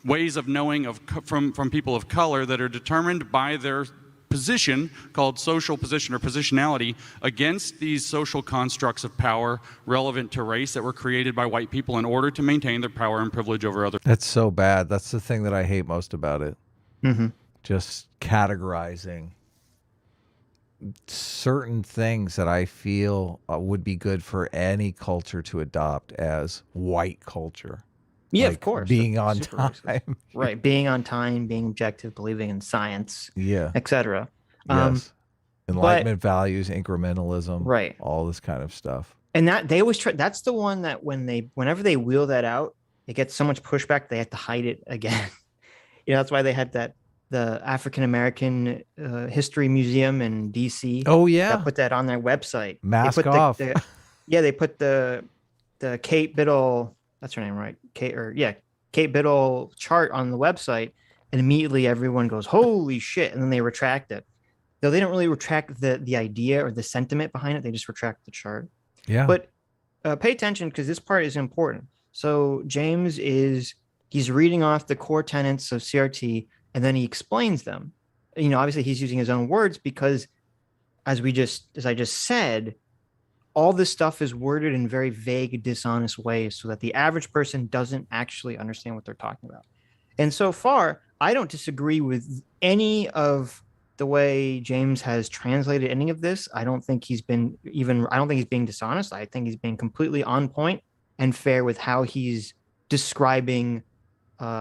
G: ways of knowing from people of color that are determined by their position, called social position or positionality, against these social constructs of power relevant to race that were created by white people in order to maintain their power and privilege over others.
B: That's so bad. That's the thing that I hate most about it. Just categorizing certain things that I feel would be good for any culture to adopt as white culture.
A: Yeah,
B: like
A: of course.
B: Being on time.
A: Right. Being on time, being objective, believing in science, etc.
B: Yes. Enlightenment values, incrementalism,
A: right.
B: All this kind of stuff.
A: And that they always try, that's the one that whenever they wheel that out, it gets so much pushback, they have to hide it again. That's why they had the African American History Museum in DC.
B: Oh yeah.
A: That put that on their website.
B: Mask off.
A: They put the Kate Biddle, that's her name, right? Kate Biddle chart on the website, and immediately everyone goes, holy shit, and then they retract it. Though they don't really retract the idea or the sentiment behind it, they just retract the chart.
B: Yeah.
A: But pay attention, because this part is important. So James he's reading off the core tenets of CRT, and then he explains them. Obviously he's using his own words because, as I just said, all this stuff is worded in very vague, dishonest ways so that the average person doesn't actually understand what they're talking about. And so far, I don't disagree with any of the way James has translated any of this. I don't think he's being dishonest. I think he's being completely on point and fair with how he's describing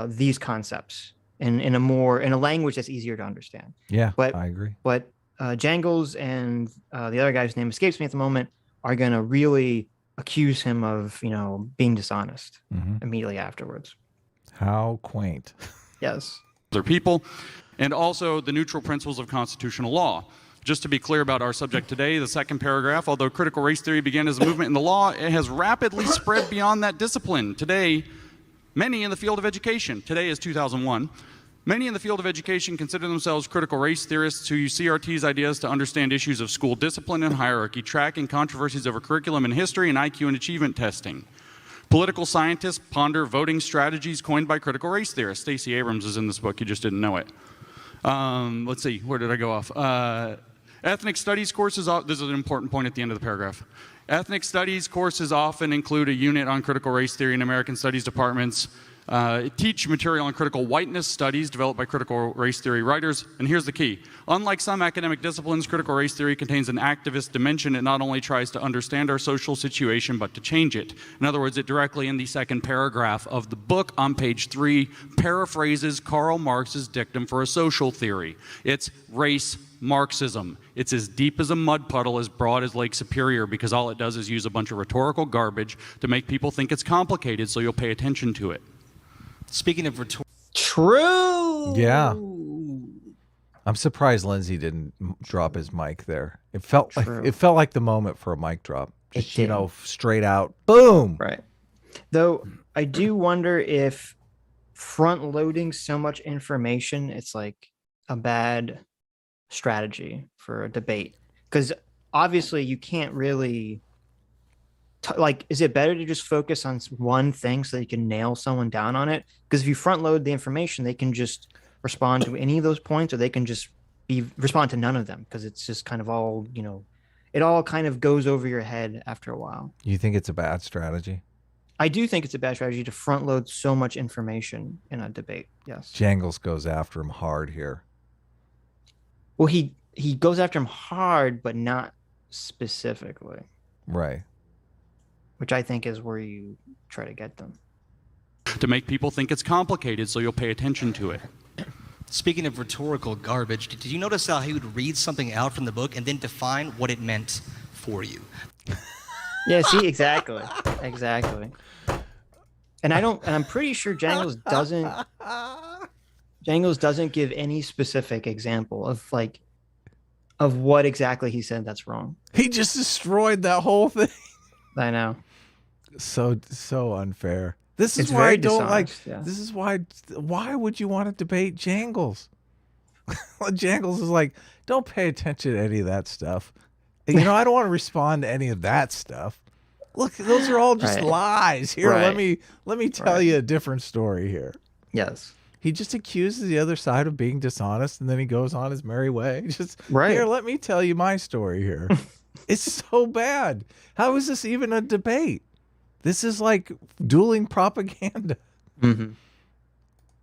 A: these concepts in a language that's easier to understand.
B: Yeah, but I agree.
A: But Jangles and the other guy's name escapes me at the moment are going to really accuse him of, being dishonest immediately afterwards.
B: How quaint.
A: Yes.
G: Other people, and also the neutral principles of constitutional law. Just to be clear about our subject today, the second paragraph, although critical race theory began as a movement in the law, it has rapidly spread beyond that discipline. Today, many in the field of education, today is 2001, many in the field of education consider themselves critical race theorists who use CRT's ideas to understand issues of school discipline and hierarchy, tracking controversies over curriculum and history, and IQ and achievement testing. Political scientists ponder voting strategies coined by critical race theorists. Stacey Abrams is in this book. You just didn't know it. Let's see. Where did I go off? Ethnic studies courses. This is an important point at the end of the paragraph. Ethnic studies courses often include a unit on critical race theory in American studies departments. Teach material on critical whiteness studies developed by critical race theory writers. And here's the key. Unlike some academic disciplines, critical race theory contains an activist dimension. It not only tries to understand our social situation, but to change it. In other words, it directly in the second paragraph of the book on page 3 paraphrases Karl Marx's dictum for a social theory. It's race Marxism. It's as deep as a mud puddle, as broad as Lake Superior, because all it does is use a bunch of rhetorical garbage to make people think it's complicated, so you'll pay attention to it.
F: Speaking of rhetorical...
A: True.
B: Yeah. I'm surprised Lindsay didn't drop his mic there. It felt like the moment for a mic drop. Just, you know, straight out, boom.
A: Right. Though I do wonder if front loading so much information, it's like a bad strategy for a debate, because obviously you can't really like, is it better to just focus on one thing so that you can nail someone down on it? Because if you front load the information, they can just respond to any of those points, or they can just respond to none of them, because it's just kind of all, you know, it all kind of goes over your head after a while.
B: You think it's a bad strategy?
A: I do think it's a bad strategy to front load so much information in a debate. Yes.
B: Jangles goes after him hard here.
A: Well, he goes after him hard, but not specifically.
B: Right.
A: Which I think is where you try to get them.
G: To make people think it's complicated, so you'll pay attention to it.
F: Speaking of rhetorical garbage, did you notice how he would read something out from the book and then define what it meant for you?
A: Yeah, see, exactly. Exactly. And I'm pretty sure Jangles doesn't give any specific example of what exactly he said that's wrong.
B: He just destroyed that whole thing.
A: I know.
B: So unfair. This is
A: It's
B: why
A: very
B: I don't like.
A: dishonest, yeah.
B: This is why would you want to debate Jangles? Jangles is like, don't pay attention to any of that stuff. You know, I don't want to respond to any of that stuff. Look, those are all just lies. Here,
A: Right.
B: let me tell you a different story here.
A: Yes.
B: He just accuses the other side of being dishonest, and then he goes on his merry way. Just
A: Right.
B: here, let me tell you my story here. It's so bad. How is this even a debate? This is like dueling propaganda.
A: Mm-hmm.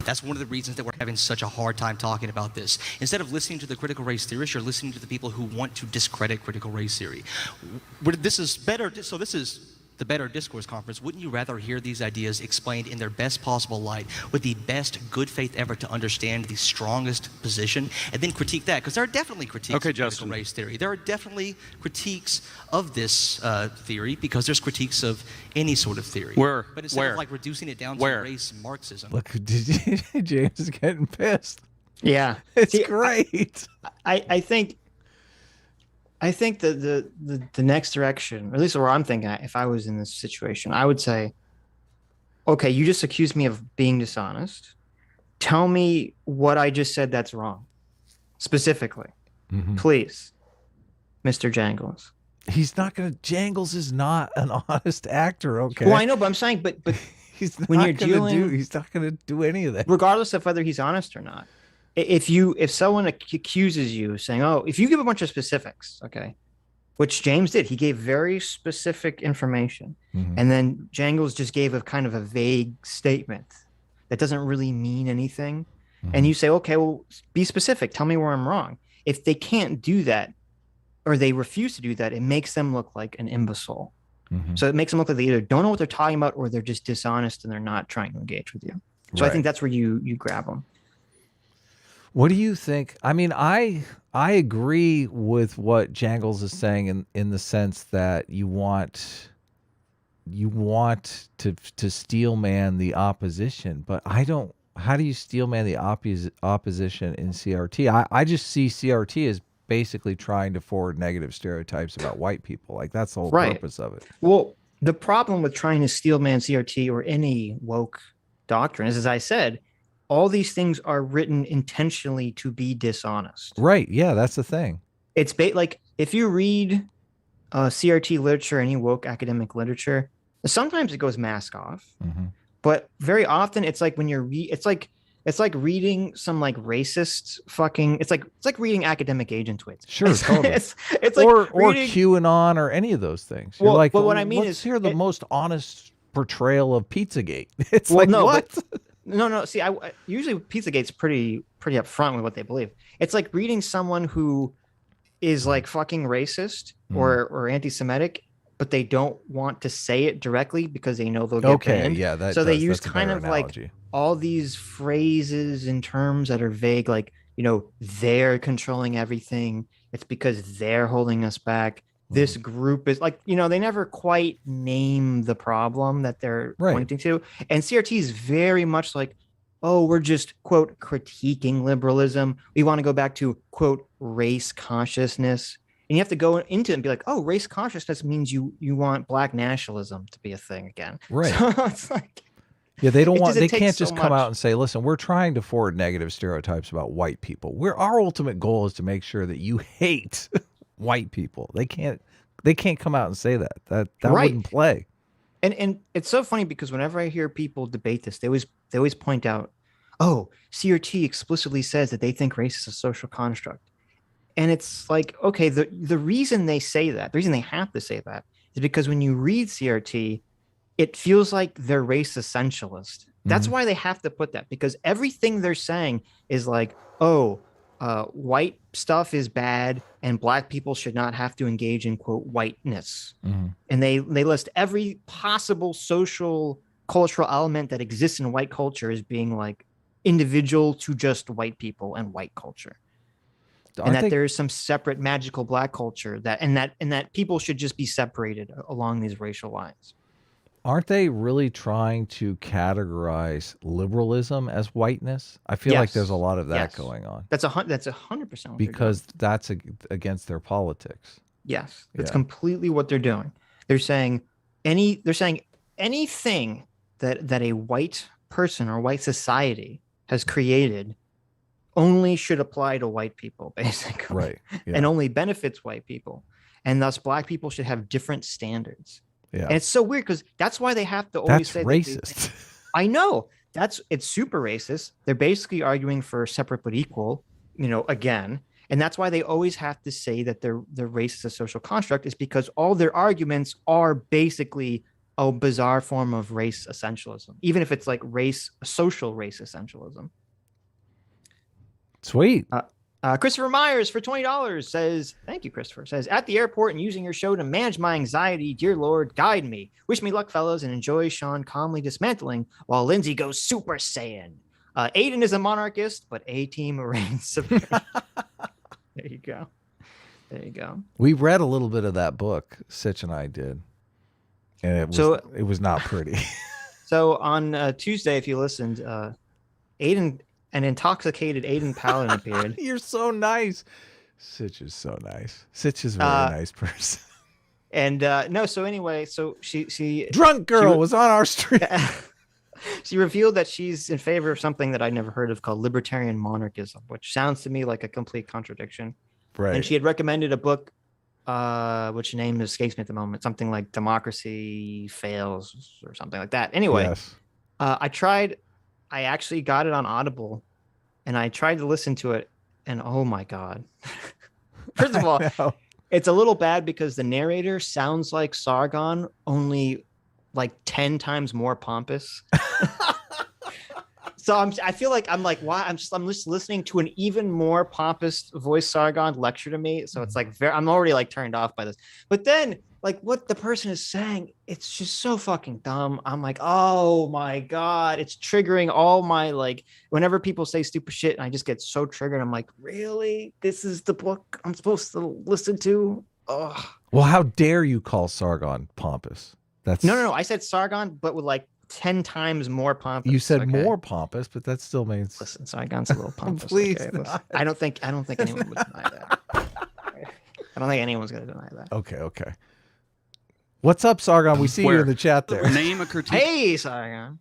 F: That's one of the reasons that we're having such a hard time talking about this. Instead of listening to the critical race theorists, you're listening to the people who want to discredit critical race theory. This is the Better Discourse Conference. Wouldn't you rather hear these ideas explained in their best possible light, with the best good faith effort to understand the strongest position, and then critique that? Because there are definitely critiques of critical race theory. There are definitely critiques of this theory, because there's critiques of any sort of theory. But instead of like reducing it down to race Marxism.
B: Look, James is getting pissed.
A: Yeah.
B: It's great.
A: I think that the next direction, or at least where I'm thinking, if I was in this situation, I would say, okay, you just accused me of being dishonest. Tell me what I just said that's wrong, specifically, please, Mr. Jangles.
B: He's not going to. Jangles is not an honest actor. Okay.
A: Well, I know, but I'm saying, but
B: he's not
A: when you're
B: he's not going to do any of that,
A: regardless of whether he's honest or not. If someone accuses you, saying, oh, if you give a bunch of specifics, okay, which James did, he gave very specific information, and then Jangles just gave a kind of a vague statement that doesn't really mean anything, and you say, okay, well, be specific, tell me where I'm wrong. If they can't do that, or they refuse to do that, it makes them look like an imbecile. So it makes them look like they either don't know what they're talking about, or they're just dishonest and they're not trying to engage with you. So I think that's where you grab them.
B: What do you think? I mean, I agree with what Jangles is saying in the sense that you want to steelman the opposition, but I don't. How do you steelman the opposition in CRT? I just see CRT as basically trying to forward negative stereotypes about white people. Like, that's the whole purpose of it.
A: Well, the problem with trying to steelman CRT or any woke doctrine is, as I said, all these things are written intentionally to be dishonest.
B: Right. Yeah, that's the thing.
A: It's like if you read CRT literature, any woke academic literature, Sometimes it goes mask off, but very often it's like when you're it's like reading some like racist fucking. It's like reading academic agent tweets.
B: Sure, totally.
A: It's like
B: or
A: reading,
B: QAnon or any of those things. You're
A: well,
B: like,
A: but what I mean
B: let's
A: is
B: hear the most honest portrayal of Pizzagate. It's like,
A: no,
B: what?
A: But, no. See, I usually Pizzagate's pretty upfront with what they believe. It's like reading someone who is like fucking racist or anti-Semitic, but they don't want to say it directly because they know they'll get banned.
B: Yeah,
A: so they use kind of like all these phrases and terms that are vague, like, you know, they're controlling everything. It's because they're holding us back. This group is like, you know, they never quite name the problem that they're pointing to. And CRT is very much like, oh, we're just, quote, critiquing liberalism. We want to go back to, quote, race consciousness. And you have to go into it and be like, oh, race consciousness means you want black nationalism to be a thing again.
B: Right.
A: So it's like,
B: yeah, they don't want, they can't
A: so
B: just come out and say, listen, we're trying to forward negative stereotypes about white people. Our ultimate goal is to make sure that you hate white people. They can't come out and say that. That wouldn't play.
A: And it's so funny because whenever I hear people debate this, they always point out, oh, CRT explicitly says that they think race is a social construct. And it's like, okay, the reason they say that, the reason they have to say that is because when you read CRT, it feels like they're race essentialist. That's why they have to put that, because everything they're saying is like, oh, white stuff is bad and black people should not have to engage in, quote, whiteness. And they list every possible social cultural element that exists in white culture as being like individual to just white people and white culture. And that there is some separate magical black culture that people should just be separated along these racial lines.
B: Aren't they really trying to categorize liberalism as whiteness? I feel like there's a lot of that going on.
A: That's 100%
B: because that's against their politics.
A: Yes, that's completely what they're doing. They're saying anything that a white person or white society has created only should apply to white people, basically,
B: right? Yeah.
A: And only benefits white people, and thus black people should have different standards.
B: Yeah.
A: And it's so weird because that's why they have to always say
B: racist.
A: I know it's super racist. They're basically arguing for separate but equal, you know, again. And that's why they always have to say that the race is a social construct, is because all their arguments are basically a bizarre form of race essentialism, even if it's like social race essentialism.
B: Sweet.
A: Christopher Myers for $20 says, thank you, Christopher, says, at the airport and using your show to manage my anxiety, dear Lord, guide me. Wish me luck, fellows, and enjoy Sean calmly dismantling while Lindsay goes Super Saiyan. Aiden is a monarchist, but A-Team reigns supreme. There you go. There you go.
B: We read a little bit of that book, Sitch and I did. And it was not pretty.
A: So on Tuesday, if you listened, Aiden... An intoxicated Aiden Paladin appeared.
B: You're so nice. Sitch is so nice. Sitch is a very nice person.
A: And so anyway, so she
B: drunk girl was on our street.
A: She revealed that she's in favor of something that I'd never heard of called libertarian monarchism, which sounds to me like a complete contradiction.
B: Right.
A: And she had recommended a book, which name escapes me at the moment, something like Democracy Fails or something like that. Anyway,
B: yes.
A: I actually got it on Audible, and I tried to listen to it, and oh my God. First of all, it's a little bad because the narrator sounds like Sargon, only like 10 times more pompous. So I feel like why I'm just listening to an even more pompous voice Sargon lecture to me. So it's like I'm already like turned off by this. But then like what the person is saying, it's just so fucking dumb. I'm like, oh my God, it's triggering all my, like, whenever people say stupid shit and I just get so triggered. I'm like, really? This is the book I'm supposed to listen to? Ugh.
B: Well, how dare you call Sargon pompous? That's
A: No. I said Sargon, but with like 10 times more pompous.
B: You said more pompous, but that still means.
A: Listen, Sargon's a little pompous.
B: Please,
A: okay? I don't think anyone would deny that. I don't think anyone's going to deny that.
B: Okay. What's up, Sargon? We see you in the chat there.
G: Name a critique.
A: Hey, Sargon.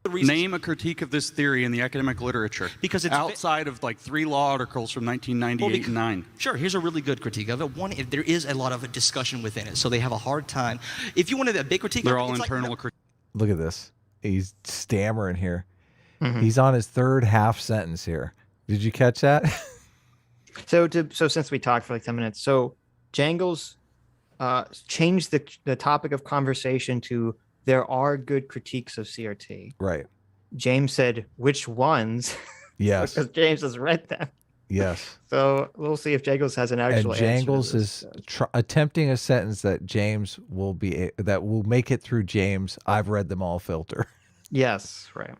G: Name a critique of this theory in the academic literature.
F: Because it's
G: outside of like 3 law articles from 1998 and 9.
F: Sure, here's a really good critique of it. One, there is a lot of discussion within it, so they have a hard time. If you wanted a big critique,
G: they're all internal critiques.
B: Look at this. He's stammering here. He's on his third half sentence here. Did you catch that?
A: So since we talked for like 10 minutes, so Jangles changed the topic of conversation to there are good critiques of CRT.
B: Right.
A: James said, which ones?
B: Yes.
A: Because James has read them.
B: Yes.
A: So we'll see if Jangles has an actual
B: answer. And Jangles
A: is
B: attempting a sentence that James that will make it through James. I've read them all filter.
A: Yes, right.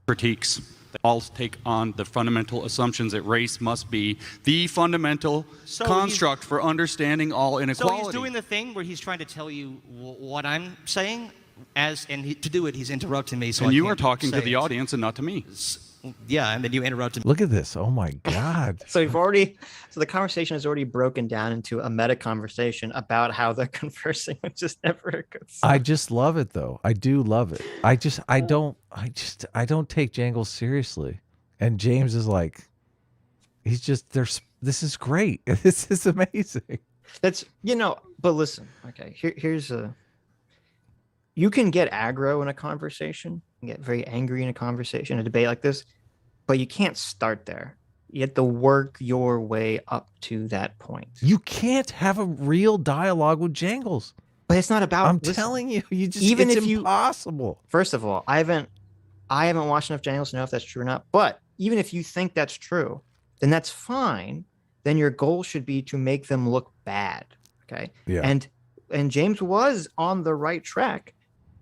G: Critiques. They all take on the fundamental assumptions that race must be the fundamental construct for understanding all inequality.
F: So he's doing the thing where he's trying to tell you what I'm saying, to do it, he's interrupting me. So
G: and you are talking to the audience and not to me.
F: Yeah, and then you interrupted me.
B: Look at this. Oh my God.
A: So the conversation has already broken down into a meta conversation about how they're conversing, which is never a good sign.
B: I just love it though. I do love it. I don't take Jangles seriously. And James is like, this is great. This is amazing.
A: That's, but listen, okay, you can get aggro in a conversation, and get very angry in a conversation, a debate like this, but you can't start there. You have to work your way up to that point.
B: You can't have a real dialogue with Jangles.
A: But it's not about.
B: I'm telling you, it's impossible.
A: First of all, I haven't watched enough Jangles to know if that's true or not. But even if you think that's true, then that's fine. Then your goal should be to make them look bad. Okay.
B: Yeah.
A: And James was on the right track,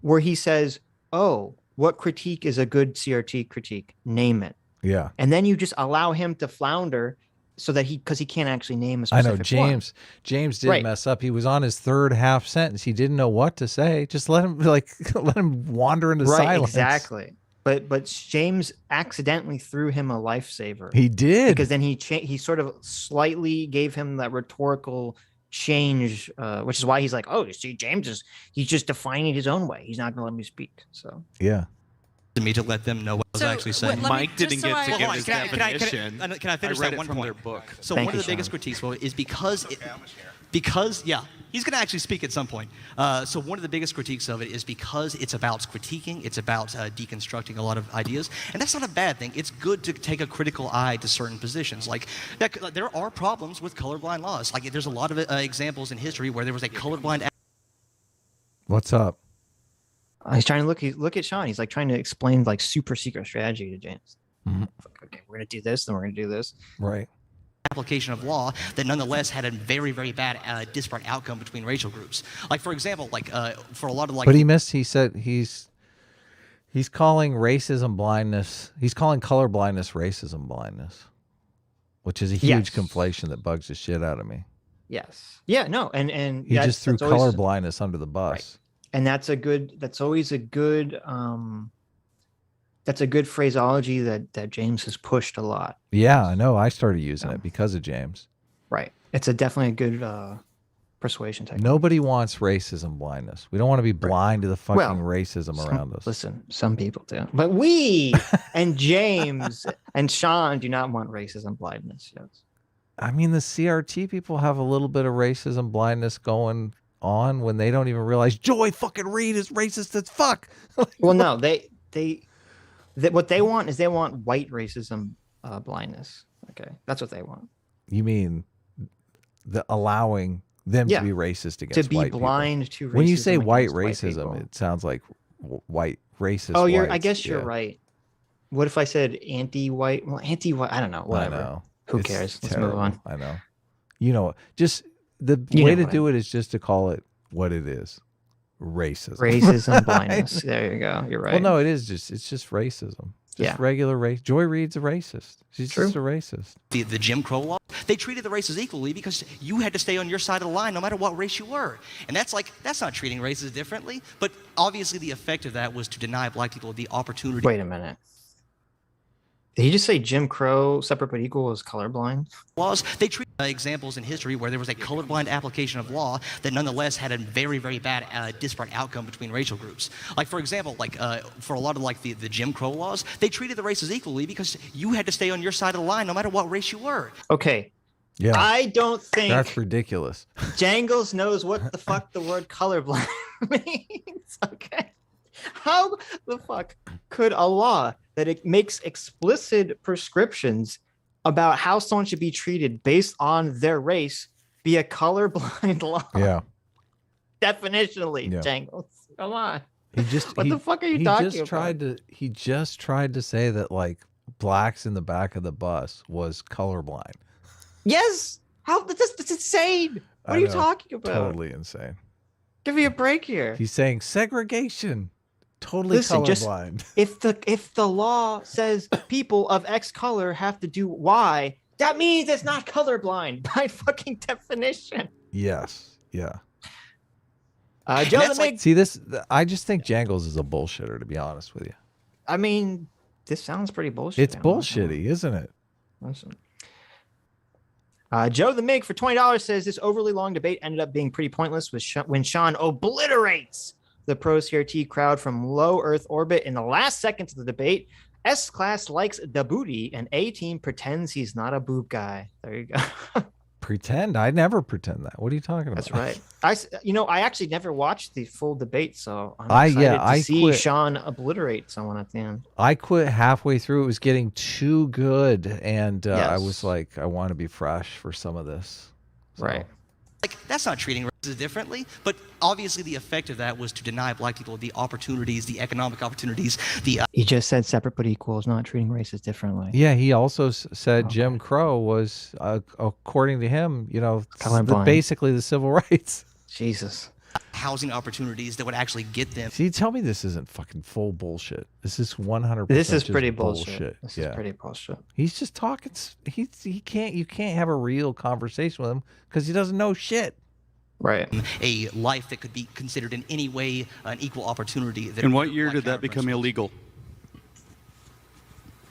A: where he says, "Oh, what critique is a good CRT critique? Name it."
B: Yeah.
A: And then you just allow him to flounder so that because he can't actually name a specific one.
B: James did mess up. He was on his third half sentence. He didn't know what to say. Just let him wander into silence.
A: Exactly. But James accidentally threw him a lifesaver.
B: He did.
A: Because then he sort of slightly gave him that rhetorical change, which is why he's like, oh, you see, he's just defining his own way. He's not going to let me speak. So
B: yeah.
F: Me to let them know what I was actually saying.
E: Mike didn't get to give his definition.
F: Can I finish that one point?
G: Their book.
F: So one of the biggest critiques is because he's going to actually speak at some point. So one of the biggest critiques of it is because it's about critiquing, it's about deconstructing a lot of ideas, and that's not a bad thing. It's good to take a critical eye to certain positions. Like there are problems with colorblind laws. Like there's a lot of examples in history where there was a colorblind.
B: What's up?
A: He's trying to look at Sean. He's like trying to explain like super secret strategy to James.
B: Mm-hmm.
A: Okay, we're gonna do this, then we're gonna do this.
B: Right.
F: Application of law that nonetheless had a very, very bad disparate outcome between racial groups. Like for example, for a lot of
B: But he missed. He said he's calling racism blindness. He's calling color blindness racism blindness, which is a huge conflation that bugs the shit out of me.
A: Yes. Yeah. No. And
B: he just threw color blindness under the bus.
A: Right. And that's always a good phraseology that James has pushed a lot.
B: Yeah, I know. I started using it because of James.
A: Right. It's definitely a good persuasion technique.
B: Nobody wants racism blindness. We don't want to be blind to the fucking racism around us.
A: Listen, some people do. But we and James and Sean do not want racism blindness. Yes.
B: I mean, the CRT people have a little bit of racism blindness going on when they don't even realize Joy fucking Reed is racist as fuck.
A: Well, no, they what they want is white racism blindness. Okay, that's what they want.
B: You mean allowing them to be racist against
A: to be
B: white
A: blind
B: people.
A: to racism.
B: When you say white racism, it sounds like white racist.
A: Oh,
B: whites.
A: I guess you're right. What if I said anti-white? Well, anti-white. I don't know. Whatever.
B: I know.
A: Who cares? Let's move on.
B: I know. Just the way to do it is just to call it what it is. Racism.
A: Racism blindness. There you go. You're right.
B: Well, no, it's just racism. Just regular race. Joy Reid's a racist. She's just a racist.
F: The Jim Crow law, they treated the races equally because you had to stay on your side of the line no matter what race you were. And that's not treating races differently. But obviously the effect of that was to deny black people the opportunity.
A: Wait a minute. Did he just say Jim Crow, separate but equal, is colorblind?
F: Laws, they treat examples in history where there was a colorblind application of law that nonetheless had a very, very bad disparate outcome between racial groups. Like, for example, for a lot of the Jim Crow laws, they treated the races equally because you had to stay on your side of the line no matter what race you were.
A: Okay.
B: Yeah.
A: I don't think
B: That's ridiculous.
A: Jangles knows what the fuck the word colorblind means. Okay. How the fuck could a law that it makes explicit prescriptions about how someone should be treated based on their race be a colorblind law?
B: Yeah.
A: Definitionally,
B: Yeah.
A: Jangles. Come on.
B: What
A: the fuck are you talking about?
B: He just tried to say that like blacks in the back of the bus was colorblind.
A: Yes. How that's insane. What are you talking about?
B: Totally insane.
A: Give me a break here.
B: He's saying segregation. Totally colorblind.
A: If the law says people of X color have to do Y, that means it's not colorblind by fucking definition.
B: Yes. Yeah.
A: Joe,
B: see this. I just think Jangles is a bullshitter, to be honest with you.
A: I mean, this sounds pretty bullshit.
B: It's bullshitty, isn't it?
A: Listen. Joe the Mig for $20 says this overly long debate ended up being pretty pointless when Sean obliterates the pro-CRT crowd from low Earth orbit in the last seconds of the debate. S-Class likes the booty, and A-Team pretends he's not a boob guy. There you go.
B: Pretend? I never pretend that. What are you talking about?
A: That's right. I actually never watched the full debate, so I'm excited to see Sean obliterate someone at the end.
B: I quit halfway through. It was getting too good, and
A: yes.
B: I was like, I want to be fresh for some of this. So.
A: Right.
F: Like, that's not treating races differently, but obviously the effect of that was to deny black people the opportunities, the economic opportunities,
A: He just said separate but equal is not treating races differently.
B: Yeah, he also said Jim Crow was, according to him, basically the civil rights.
A: Jesus.
F: Housing opportunities that would actually get them.
B: See, tell me this isn't fucking full bullshit. This is 100%.
A: This is pretty bullshit. This is pretty bullshit.
B: He's just talking. You can't have a real conversation with him because he doesn't know shit.
A: Right.
F: A life that could be considered in any way an equal opportunity.
G: In what year did that become illegal?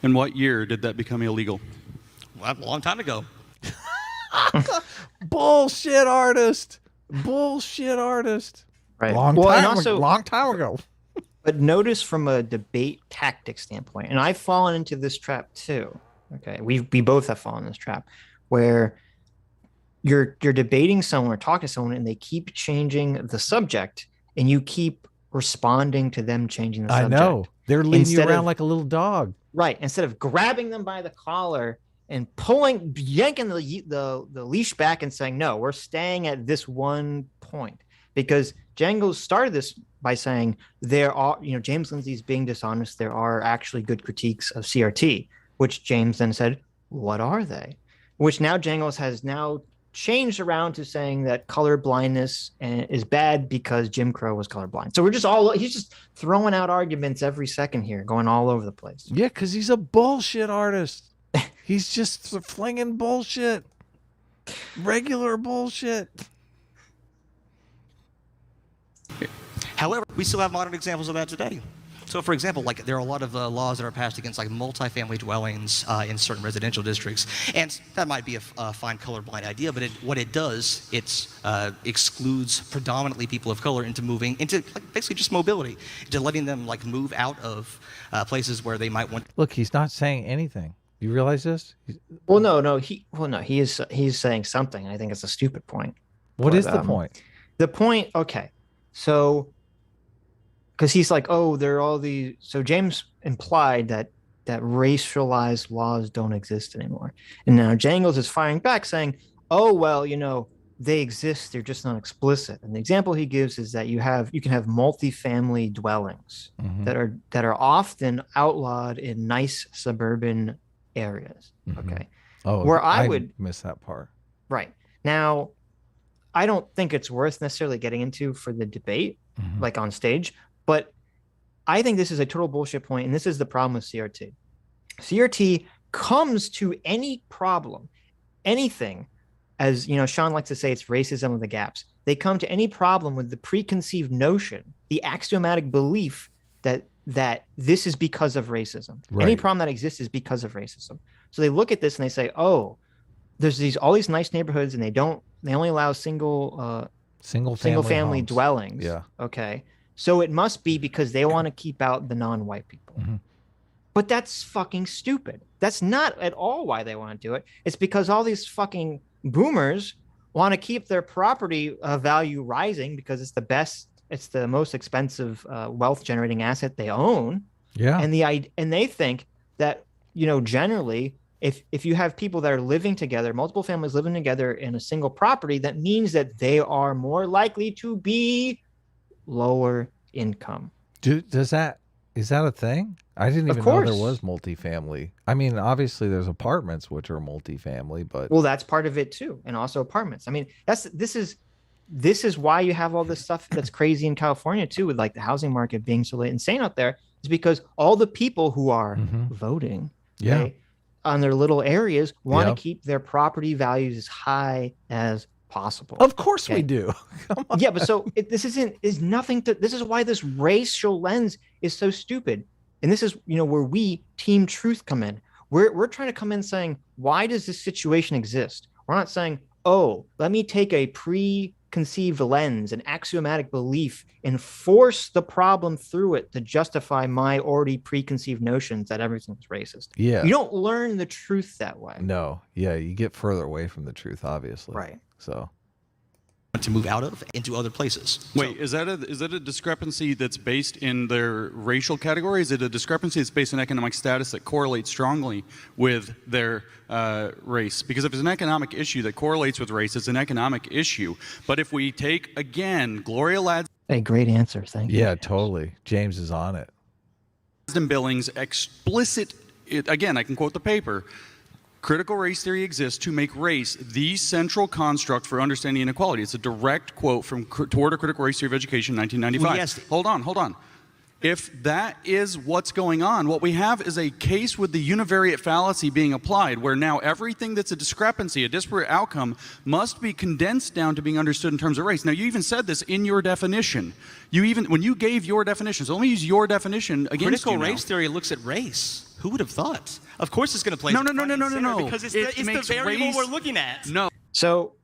G: In what year did that become illegal?
F: Well, a long time ago.
B: Bullshit artist. Bullshit artist.
A: Right.
B: Long time ago.
A: But notice from a debate tactic standpoint, and I've fallen into this trap too. Okay, we both have fallen in this trap where you're debating someone or talking to someone, and they keep changing the subject, and you keep responding to them changing the subject.
B: I know they're leading you around like a little dog.
A: Right. Instead of grabbing them by the collar and yanking the leash back and saying, no, we're staying at this one point. Because Jangles started this by saying there are, James Lindsay's being dishonest. There are actually good critiques of CRT, which James then said, what are they? Which now Jangles has now changed around to saying that colorblindness is bad because Jim Crow was colorblind. So he's just throwing out arguments every second here, going all over the place.
B: Yeah, because he's a bullshit artist. He's just flinging bullshit. Regular bullshit.
F: However, we still have modern examples of that today. So, for example, there are a lot of laws that are passed against multifamily dwellings in certain residential districts, and that might be a fine colorblind idea. But what it does, it excludes predominantly people of color into moving into basically just mobility, into letting them move out of places where they might want.
B: Look, he's not saying anything. You realize this?
A: He's saying something. I think it's a stupid point.
B: What is the point?
A: The point. Okay, so. Because he's like, oh, there are all these. So James implied that racialized laws don't exist anymore. And now Jangles is firing back saying, oh, well, they exist. They're just not explicit. And the example he gives is that you can have multifamily dwellings that are often outlawed in nice suburban areas. Mm-hmm. Okay.
B: Oh, where I would miss that part.
A: Right. Now, I don't think it's worth necessarily getting into for the debate, on stage. But I think this is a total bullshit point, and this is the problem with CRT. CRT comes to any problem, anything, as Sean likes to say, it's racism of the gaps. They come to any problem with the preconceived notion, the axiomatic belief that this is because of racism. Right. Any problem that exists is because of racism. So they look at this and they say, oh, there's all these nice neighborhoods, and they only allow single family
B: homes.
A: dwellings.
B: Yeah.
A: Okay. So it must be because they want to keep out the non-white people.
B: Mm-hmm.
A: But that's fucking stupid. That's not at all why they want to do it. It's because all these fucking boomers want to keep their property value rising because it's the most expensive wealth generating asset they own.
B: Yeah.
A: And they think that, generally, if you have people that are living together, multiple families living together in a single property, that means that they are more likely to be lower income.
B: Is that a thing? I didn't even know there was multifamily. I mean, obviously there's apartments which are multifamily, but
A: well, that's part of it too, and also apartments. I mean, this is why you have all this stuff that's crazy in California too, with like the housing market being so insane out there, is because all the people who are voting, on their little areas want to keep their property values as high as possible.
B: Of course we do.
A: Yeah, but so this is why this racial lens is so stupid. And this is, where we Team Truth come in. We're trying to come in saying, why does this situation exist? We're not saying, oh, let me take a preconceived lens, an axiomatic belief, and force the problem through it to justify my already preconceived notions that everything's racist.
B: Yeah.
A: You don't learn the truth that way.
B: No. Yeah, you get further away from the truth, obviously.
A: Right.
B: So
F: to move out of into other places.
G: Wait, is that a discrepancy that's based in their racial category? Is it a discrepancy that's based on economic status that correlates strongly with their race? Because if it's an economic issue that correlates with race, it's an economic issue. But if we take, again, Gloria Ladd's
A: a great answer, thank you.
B: Yeah, totally. James is on it.
G: Billings explicit, again, I can quote the paper, critical race theory exists to make race the central construct for understanding inequality. It's a direct quote from Toward a Critical Race Theory of Education, 1995.
F: Well, yes.
G: Hold on. If that is what's going on, what we have is a case with the univariate fallacy being applied, where now everything that's a discrepancy, a disparate outcome, must be condensed down to being understood in terms of race. Now, you even said this in your definition. When you gave your definition, so let me use your definition against
F: critical
G: you now.
F: race theory looks at race. Who would have thought? Of course it's going to play.
G: No.
F: Because it's the variable we're looking at.
G: No.
A: So,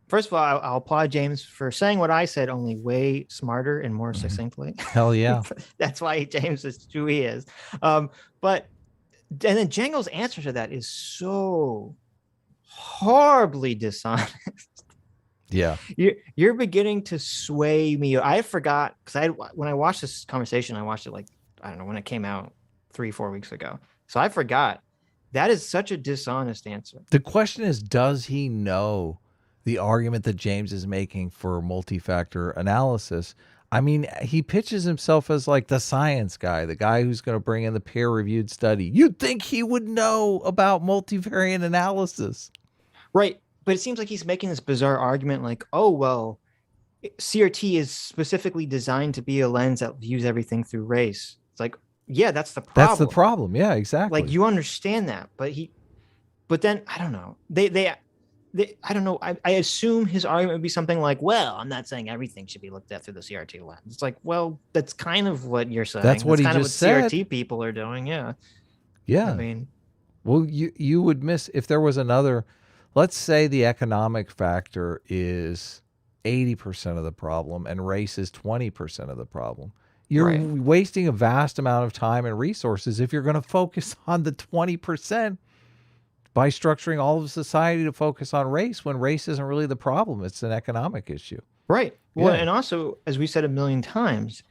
A: first of all, I'll applaud James for saying what I said, only way smarter and more succinctly.
B: Hell yeah.
A: That's why James is who he is. And then Jangles' answer to that is so horribly dishonest.
B: Yeah.
A: You're beginning to sway me. I forgot, because when I watched this conversation, I watched it when it came out 3-4 weeks ago. So I forgot. That is such a dishonest answer.
B: The question is, does he know the argument that James is making for multi-factor analysis? I mean, he pitches himself as like the science guy, the guy who's going to bring in the peer-reviewed study. You'd think he would know about multivariate analysis.
A: Right. But it seems like he's making this bizarre argument like, oh, well, CRT is specifically designed to be a lens that views everything through race. It's like, yeah, that's the problem.
B: That's the problem. Yeah, exactly.
A: Like, you understand that, but then I don't know. I don't know. I assume his argument would be something like, well, I'm not saying everything should be looked at through the CRT lens. It's like, well, that's kind of what you're saying.
B: That's what he
A: kind
B: just
A: of what
B: said.
A: CRT people are doing. Yeah.
B: Yeah.
A: I mean,
B: well, you would miss if there was another. Let's say the economic factor is 80% of the problem and race is 20% of the problem. You're wasting a vast amount of time and resources if you're going to focus on the 20% by structuring all of society to focus on race when race isn't really the problem. It's an economic issue.
A: Right. Well,
B: Yeah.
A: and also, as we said a million times,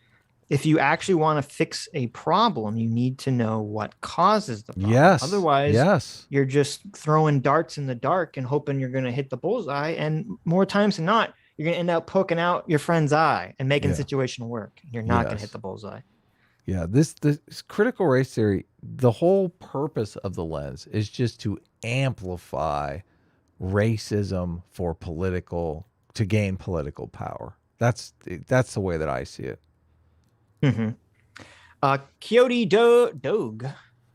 A: if you actually want to fix a problem, you need to know what causes the problem.
B: Yes.
A: Otherwise, you're just throwing darts in the dark and hoping you're going to hit the bullseye. And more times than not, you're going to end up poking out your friend's eye and making the situation work. You're not going to hit the bullseye.
B: Yeah, this critical race theory, the whole purpose of the lens is just to amplify racism to gain political power. That's the way that I see it.
A: Mm-hmm. Coyote Dogue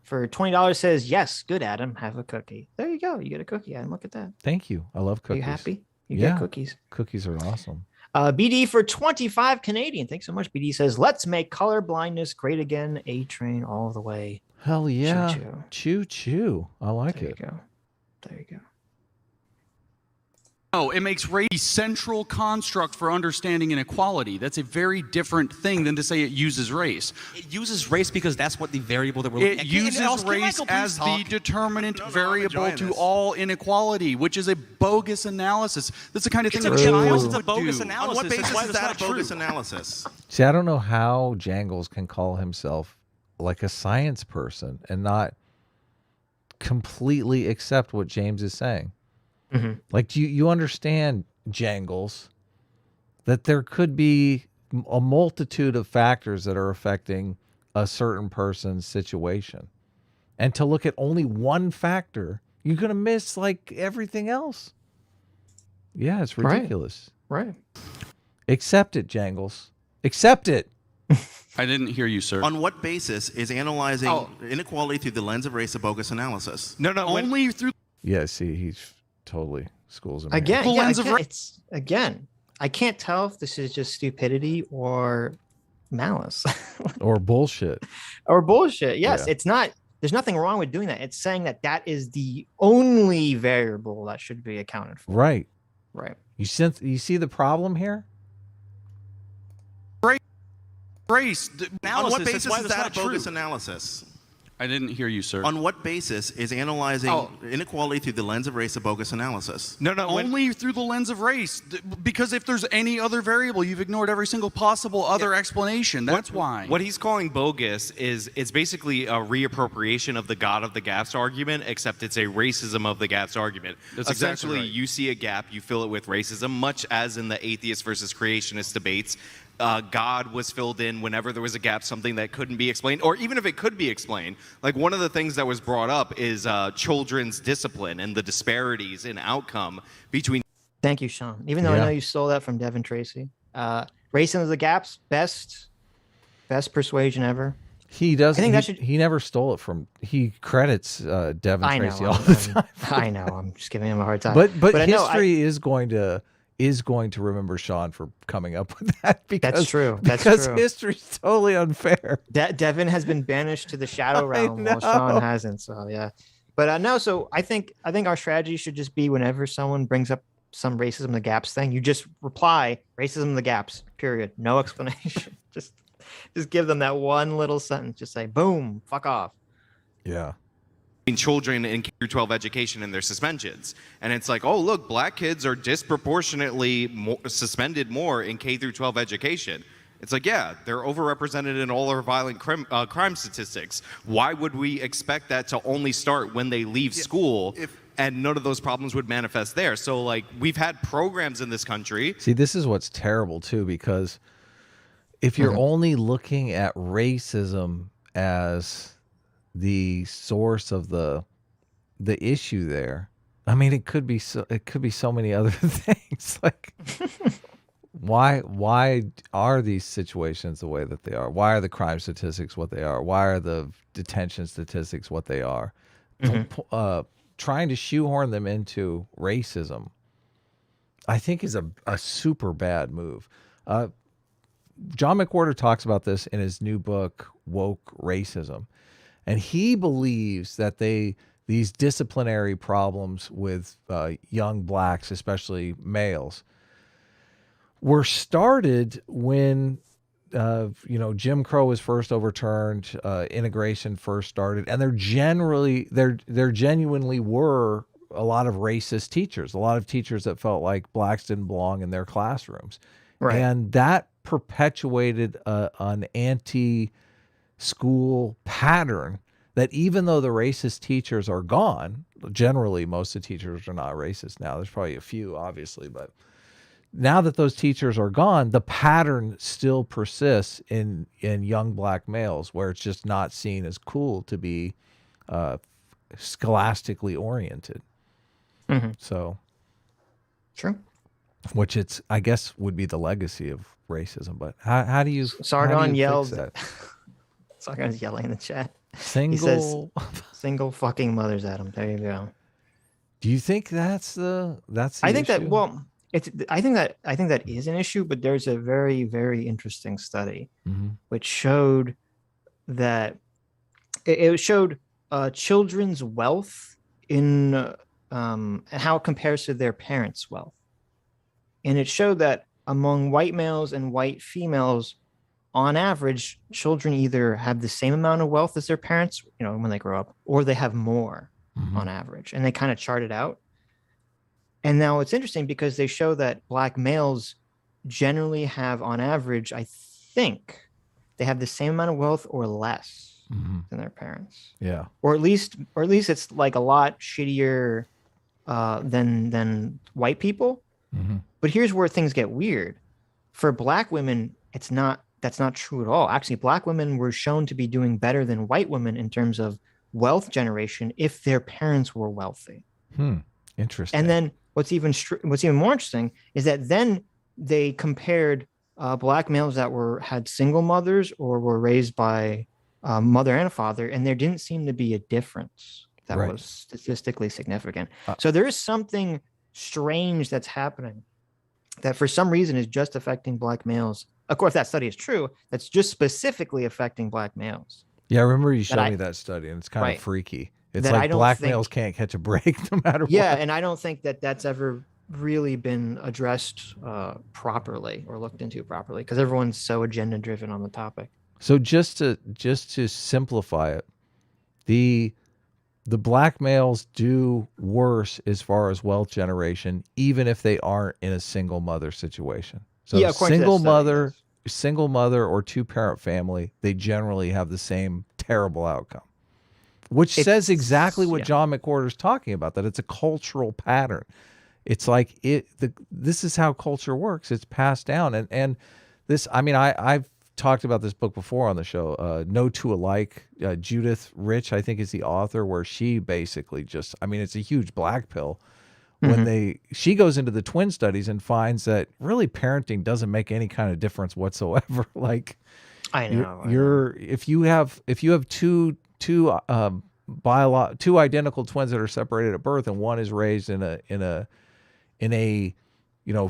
A: for $20 says, yes, good, Adam, have a cookie. There you go. You get a cookie, Adam. Look at that.
B: Thank you. I love
A: Are
B: cookies.
A: you happy? You get cookies.
B: Cookies are awesome.
A: BD for 25 Canadian. Thanks so much. BD says, let's make colorblindness great again. A train all the way.
B: Hell yeah.
A: Choo-choo.
B: Choo choo. I like
A: There
B: it.
A: you go. There you go.
G: No, it makes race a central construct for understanding inequality. That's a very different thing than to say it uses race.
F: It uses race because that's what the variable that we're looking at.
G: It uses race as the determinant variable to all inequality, which is a bogus analysis. That's the kind of thing that
F: It's
G: child
F: a
G: would
F: bogus
G: do.
F: analysis.
H: On what basis
F: That's why
H: is
F: that's
H: that
F: not
H: a bogus
F: true.
H: analysis?
B: See, I don't know how Jangles can call himself like a science person and not completely accept what James is saying. Like, do you understand, Jangles, that there could be a multitude of factors that are affecting a certain person's situation, and to look at only one factor, you're gonna miss like everything else. Yeah, it's ridiculous.
A: Right.
B: Accept it, Jangles. Accept it.
G: I didn't hear you, sir.
H: On what basis is analyzing inequality through the lens of race a bogus analysis?
E: No,
G: Only through
B: Yeah, see, he's totally schools him here.
A: Again,
G: The
A: yeah,
G: lens of
A: again, it's again. I can't tell if this is just stupidity or malice
B: Or bullshit.
A: or bullshit. Yes,
B: Yeah.
A: it's not. There's nothing wrong with doing that. It's saying that that is the only variable that should be accounted for.
B: Right.
A: Right.
B: You see the problem here?
G: race.
H: On what
F: Analysis, that's
H: basis
F: why
H: is
F: that's
H: that a
F: not true.
H: bogus analysis?
G: I didn't hear you, sir.
H: On what basis is analyzing inequality through the lens of race a bogus analysis?
G: Only through the lens of race. Because if there's any other variable, you've ignored every single possible other explanation. That's why.
E: What he's calling bogus is it's basically a reappropriation of the God of the gaps argument, except it's a racism of the gaps argument.
G: That's exactly
E: Essentially,
G: right.
E: you see a gap, you fill it with racism, much as in the atheist versus creationist debates. God was filled in whenever there was a gap, something that couldn't be explained, or even if it could be explained. Like one of the things that was brought up is children's discipline and the disparities in outcome between.
A: Thank you, Sean. Even though I know you stole that from Devin Tracy. Racing of the gaps, best persuasion ever.
B: He does.
A: I think that should.
B: He never stole it from. He credits Devin
A: I know.
B: Tracy all the time.
A: I know. I'm just giving him a hard time.
B: But
A: I know,
B: history is going to remember Sean for coming up with that, because
A: That's true. That's
B: because
A: true.
B: history's totally unfair.
A: Devin has been banished to the shadow realm while Sean hasn't. So yeah, but no. So I think our strategy should just be whenever someone brings up some racism the gaps thing, you just reply racism the gaps. Period. No explanation. just give them that one little sentence. Just say boom, fuck off.
B: Yeah.
E: Children in K through 12 education and their suspensions, and it's like, oh look, black kids are disproportionately suspended more in K through 12 education. It's like, yeah, they're overrepresented in all our violent crime statistics. Why would we expect that to only start when they leave school? And none of those problems would manifest there. So like, we've had programs in this country.
B: See, this is what's terrible too, because if you're only looking at racism as the source of the issue there, I mean, it could be so many other things. Like, why are these situations the way that they are? Why are the crime statistics what they are? Why are the detention statistics what they are? Trying to shoehorn them into racism, I think, is a super bad move. John McWhorter talks about this in his new book, Woke Racism. And he believes that these disciplinary problems with young blacks, especially males, were started when Jim Crow was first overturned, integration first started, and there genuinely were a lot of racist teachers, a lot of teachers that felt like blacks didn't belong in their classrooms,
A: Right.
B: and that perpetuated an anti-school pattern that, even though the racist teachers are gone, generally most of the teachers are not racist now. There's probably a few, obviously, but now that those teachers are gone, the pattern still persists in young black males, where it's just not seen as cool to be scholastically oriented. So,
A: True.
B: which I guess would be the legacy of racism. But how do you?
A: Sargon yelled.
B: That?
A: Sargon's yelling in the chat.
B: Single.
A: He says, "Single fucking mothers at him." There you go.
B: Do you think that's the
A: I think that
B: issue?
A: I think that is an issue, but there's a very, very interesting study which showed that it showed children's wealth in and how it compares to their parents' wealth. and it showed that among white males and white females, on average, children either have the same amount of wealth as their parents, when they grow up, or they have more on average. And they kind of chart it out. And now it's interesting because they show that black males generally have, on average, I think they have the same amount of wealth or less than their parents.
B: Yeah.
A: Or at least it's like a lot shittier than white people. But here's where things get weird. For black women, that's not true at all. Actually, black women were shown to be doing better than white women in terms of wealth generation if their parents were wealthy.
B: Interesting.
A: And then what's even more interesting is that then they compared black males that had single mothers or were raised by a mother and a father, and there didn't seem to be a difference that was statistically significant. So there is something strange that's happening that for some reason is just affecting black males. Of course, that study is true. That's just specifically affecting black males.
B: Yeah, I remember you showed me that study, and it's kind of freaky. It's like black males can't catch a break no matter what.
A: Yeah, and I don't think that that's ever really been addressed properly or looked into properly because everyone's so agenda driven on the topic.
B: So just to simplify it, the black males do worse as far as wealth generation, even if they aren't in a single mother situation. So single mother or two-parent family, they generally have the same terrible outcome, which says exactly what John McWhorter's talking about, that it's a cultural pattern. It's like this is how culture works. It's passed down. And this, I mean, I've talked about this book before on the show, No Two Alike. Judith Rich, I think, is the author, where she basically just, I mean, it's a huge black pill. When she goes into the twin studies and finds that really parenting doesn't make any kind of difference whatsoever. Like,
A: I know.
B: If you have two identical twins that are separated at birth, and one is raised in a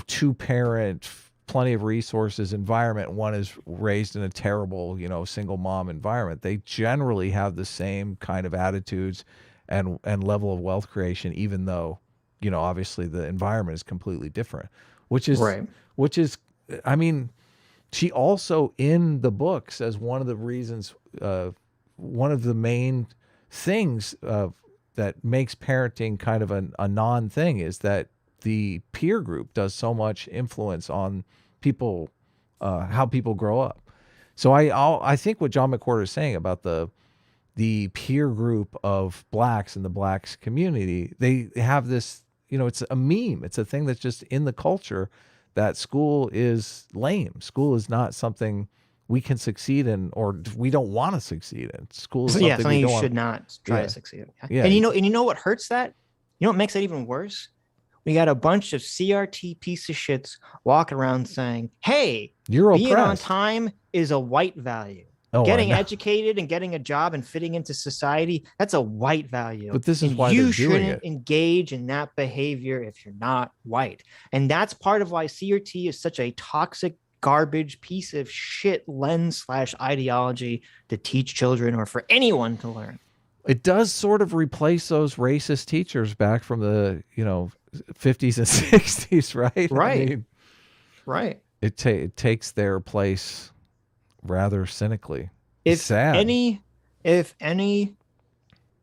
B: two-parent, plenty of resources environment, and one is raised in a terrible, single mom environment, they generally have the same kind of attitudes and level of wealth creation, even though, obviously the environment is completely different, which is, I mean, she also in the book says one of the reasons, one of the main things that makes parenting kind of a non-thing is that the peer group does so much influence on people, how people grow up. So I think what John McWhorter is saying about the peer group of blacks in the blacks community, they have this, it's a meme. It's a thing that's just in the culture that school is lame. School is not something we can succeed in, or we don't want to succeed in. School is something
A: you should not try to succeed in. Yeah. And you know what hurts that? You know what makes it even worse? We got a bunch of CRT piece of shits walking around saying, hey, being on time is a white value. Getting educated and getting a job and fitting into society, that's a white value.
B: But this is why
A: you shouldn't engage in that behavior if you're not white. And that's part of why CRT is such a toxic, garbage piece of shit lens/ideology to teach children or for anyone to learn.
B: It does sort of replace those racist teachers back from the, 50s and 60s, right?
A: Right.
B: I mean,
A: right.
B: It takes their place rather cynically.
A: If any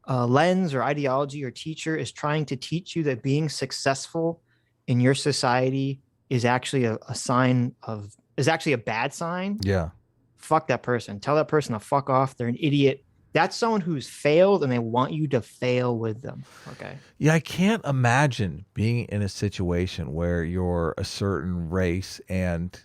A: lens or ideology or teacher is trying to teach you that being successful in your society is actually a bad sign, fuck that person. Tell that person to fuck off. They're an idiot. That's someone who's failed and they want you to fail with them. Okay.
B: Yeah, I can't imagine being in a situation where you're a certain race and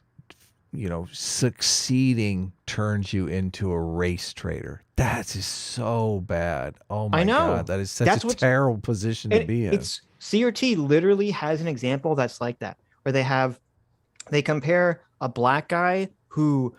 B: succeeding turns you into a race traitor. That is so bad. Oh my God. That is such a terrible position to be in.
A: It's CRT literally has an example that's like that, where they compare a black guy who,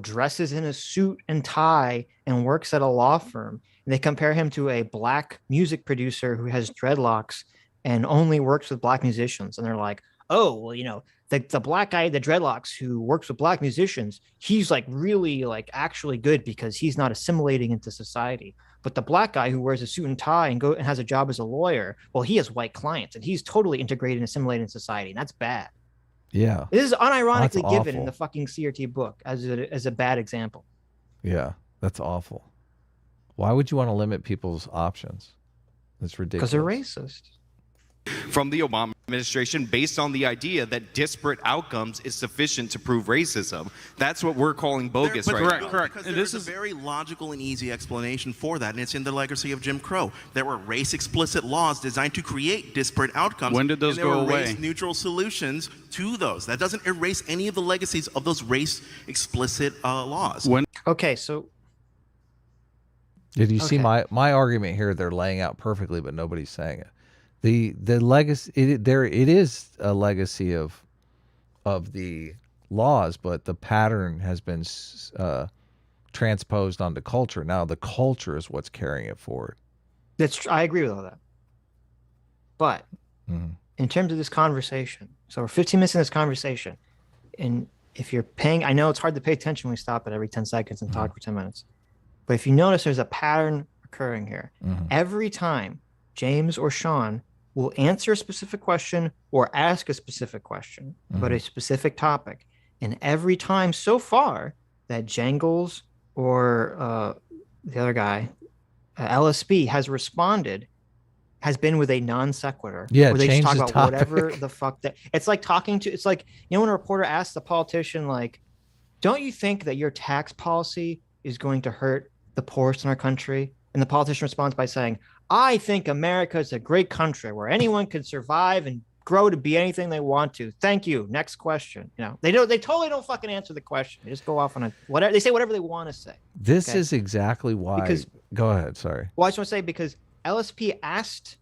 A: dresses in a suit and tie and works at a law firm. And they compare him to a black music producer who has dreadlocks and only works with black musicians. And they're like, oh, well, the black guy, the dreadlocks who works with black musicians, he's like really like actually good because he's not assimilating into society. But the black guy who wears a suit and tie and has a job as a lawyer, well, he has white clients and he's totally integrated and assimilated in society. And that's bad.
B: Yeah.
A: This is unironically
B: That's
A: given in
B: awful.
A: the fucking CRT book as a bad example.
B: Yeah, that's awful. Why would you want to limit people's options? That's ridiculous.
A: Because they're racist.
E: From the Obama administration based on the idea that disparate outcomes is sufficient to prove racism. That's what we're calling bogus right now.
G: Correct.
H: Because there's a very logical and easy explanation for that, and it's in the legacy of Jim Crow. There were race-explicit laws designed to create disparate outcomes.
G: When did those
H: and there
G: go
H: were
G: away?
H: race-neutral solutions to those. That doesn't erase any of the legacies of those race-explicit laws.
A: Okay, so
B: Did you see
A: Okay.
B: my argument here? They're laying out perfectly, but nobody's saying it. The legacy it is a legacy of the laws, but the pattern has been transposed onto culture. Now the culture is what's carrying it forward.
A: I agree with all that. But
B: Mhm.
A: in terms of this conversation, so we're 15 minutes in this conversation, and if you're paying, I know it's hard to pay attention when we stop it every 10 seconds and talk for 10 minutes. But if you notice, there's a pattern occurring here. Every time James or Sean will answer a specific question or ask a specific question about a specific topic, and every time so far that Jangles or the other guy, LSP, has responded, has been with a non sequitur.
B: Yeah,
A: where they just
B: change
A: talk
B: the
A: about whatever
B: topic.
A: the fuck that. It's like talking to. It's like, you know, when a reporter asks the politician, like, "Don't you think that your tax policy is going to hurt the poorest in our country?" And the politician responds by saying, "I think America is a great country where anyone can survive and grow to be anything they want to. Thank you. Next question." You know, they totally don't fucking answer the question. They just go off on a whatever. They say whatever they want to say.
B: This
A: Okay.
B: is exactly why.
A: Because-
B: Go ahead. Sorry.
A: Well, I just want to say, because LSP asked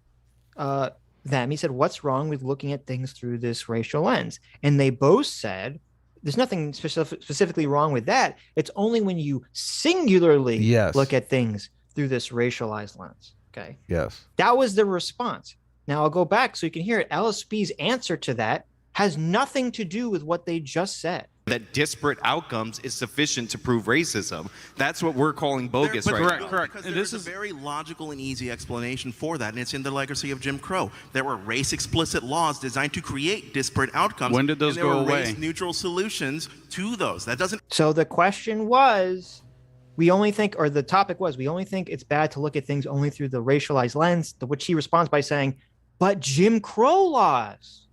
A: them, he said, "What's wrong with looking at things through this racial lens?" And they both said, there's nothing specifically wrong with that. It's only when you singularly
B: Yes.
A: look at things through this racialized lens. Okay.
B: Yes.
A: That was the response. Now I'll go back so you can hear it. LSP's answer to that has nothing to do with what they just said.
E: That disparate outcomes is sufficient to prove racism. That's what we're calling bogus right now.
G: Correct.
H: Because
G: And
H: there's
G: this
H: a
G: is
H: very logical and easy explanation for that, and it's in the legacy of Jim Crow. There were race-explicit laws designed to create disparate outcomes.
G: When did those
H: and there
G: go
H: were
G: away?
H: race-neutral solutions to those. That doesn't
A: So the question was, we only think, or the topic was, we only think it's bad to look at things only through the racialized lens, to which he responds by saying, "But Jim Crow laws."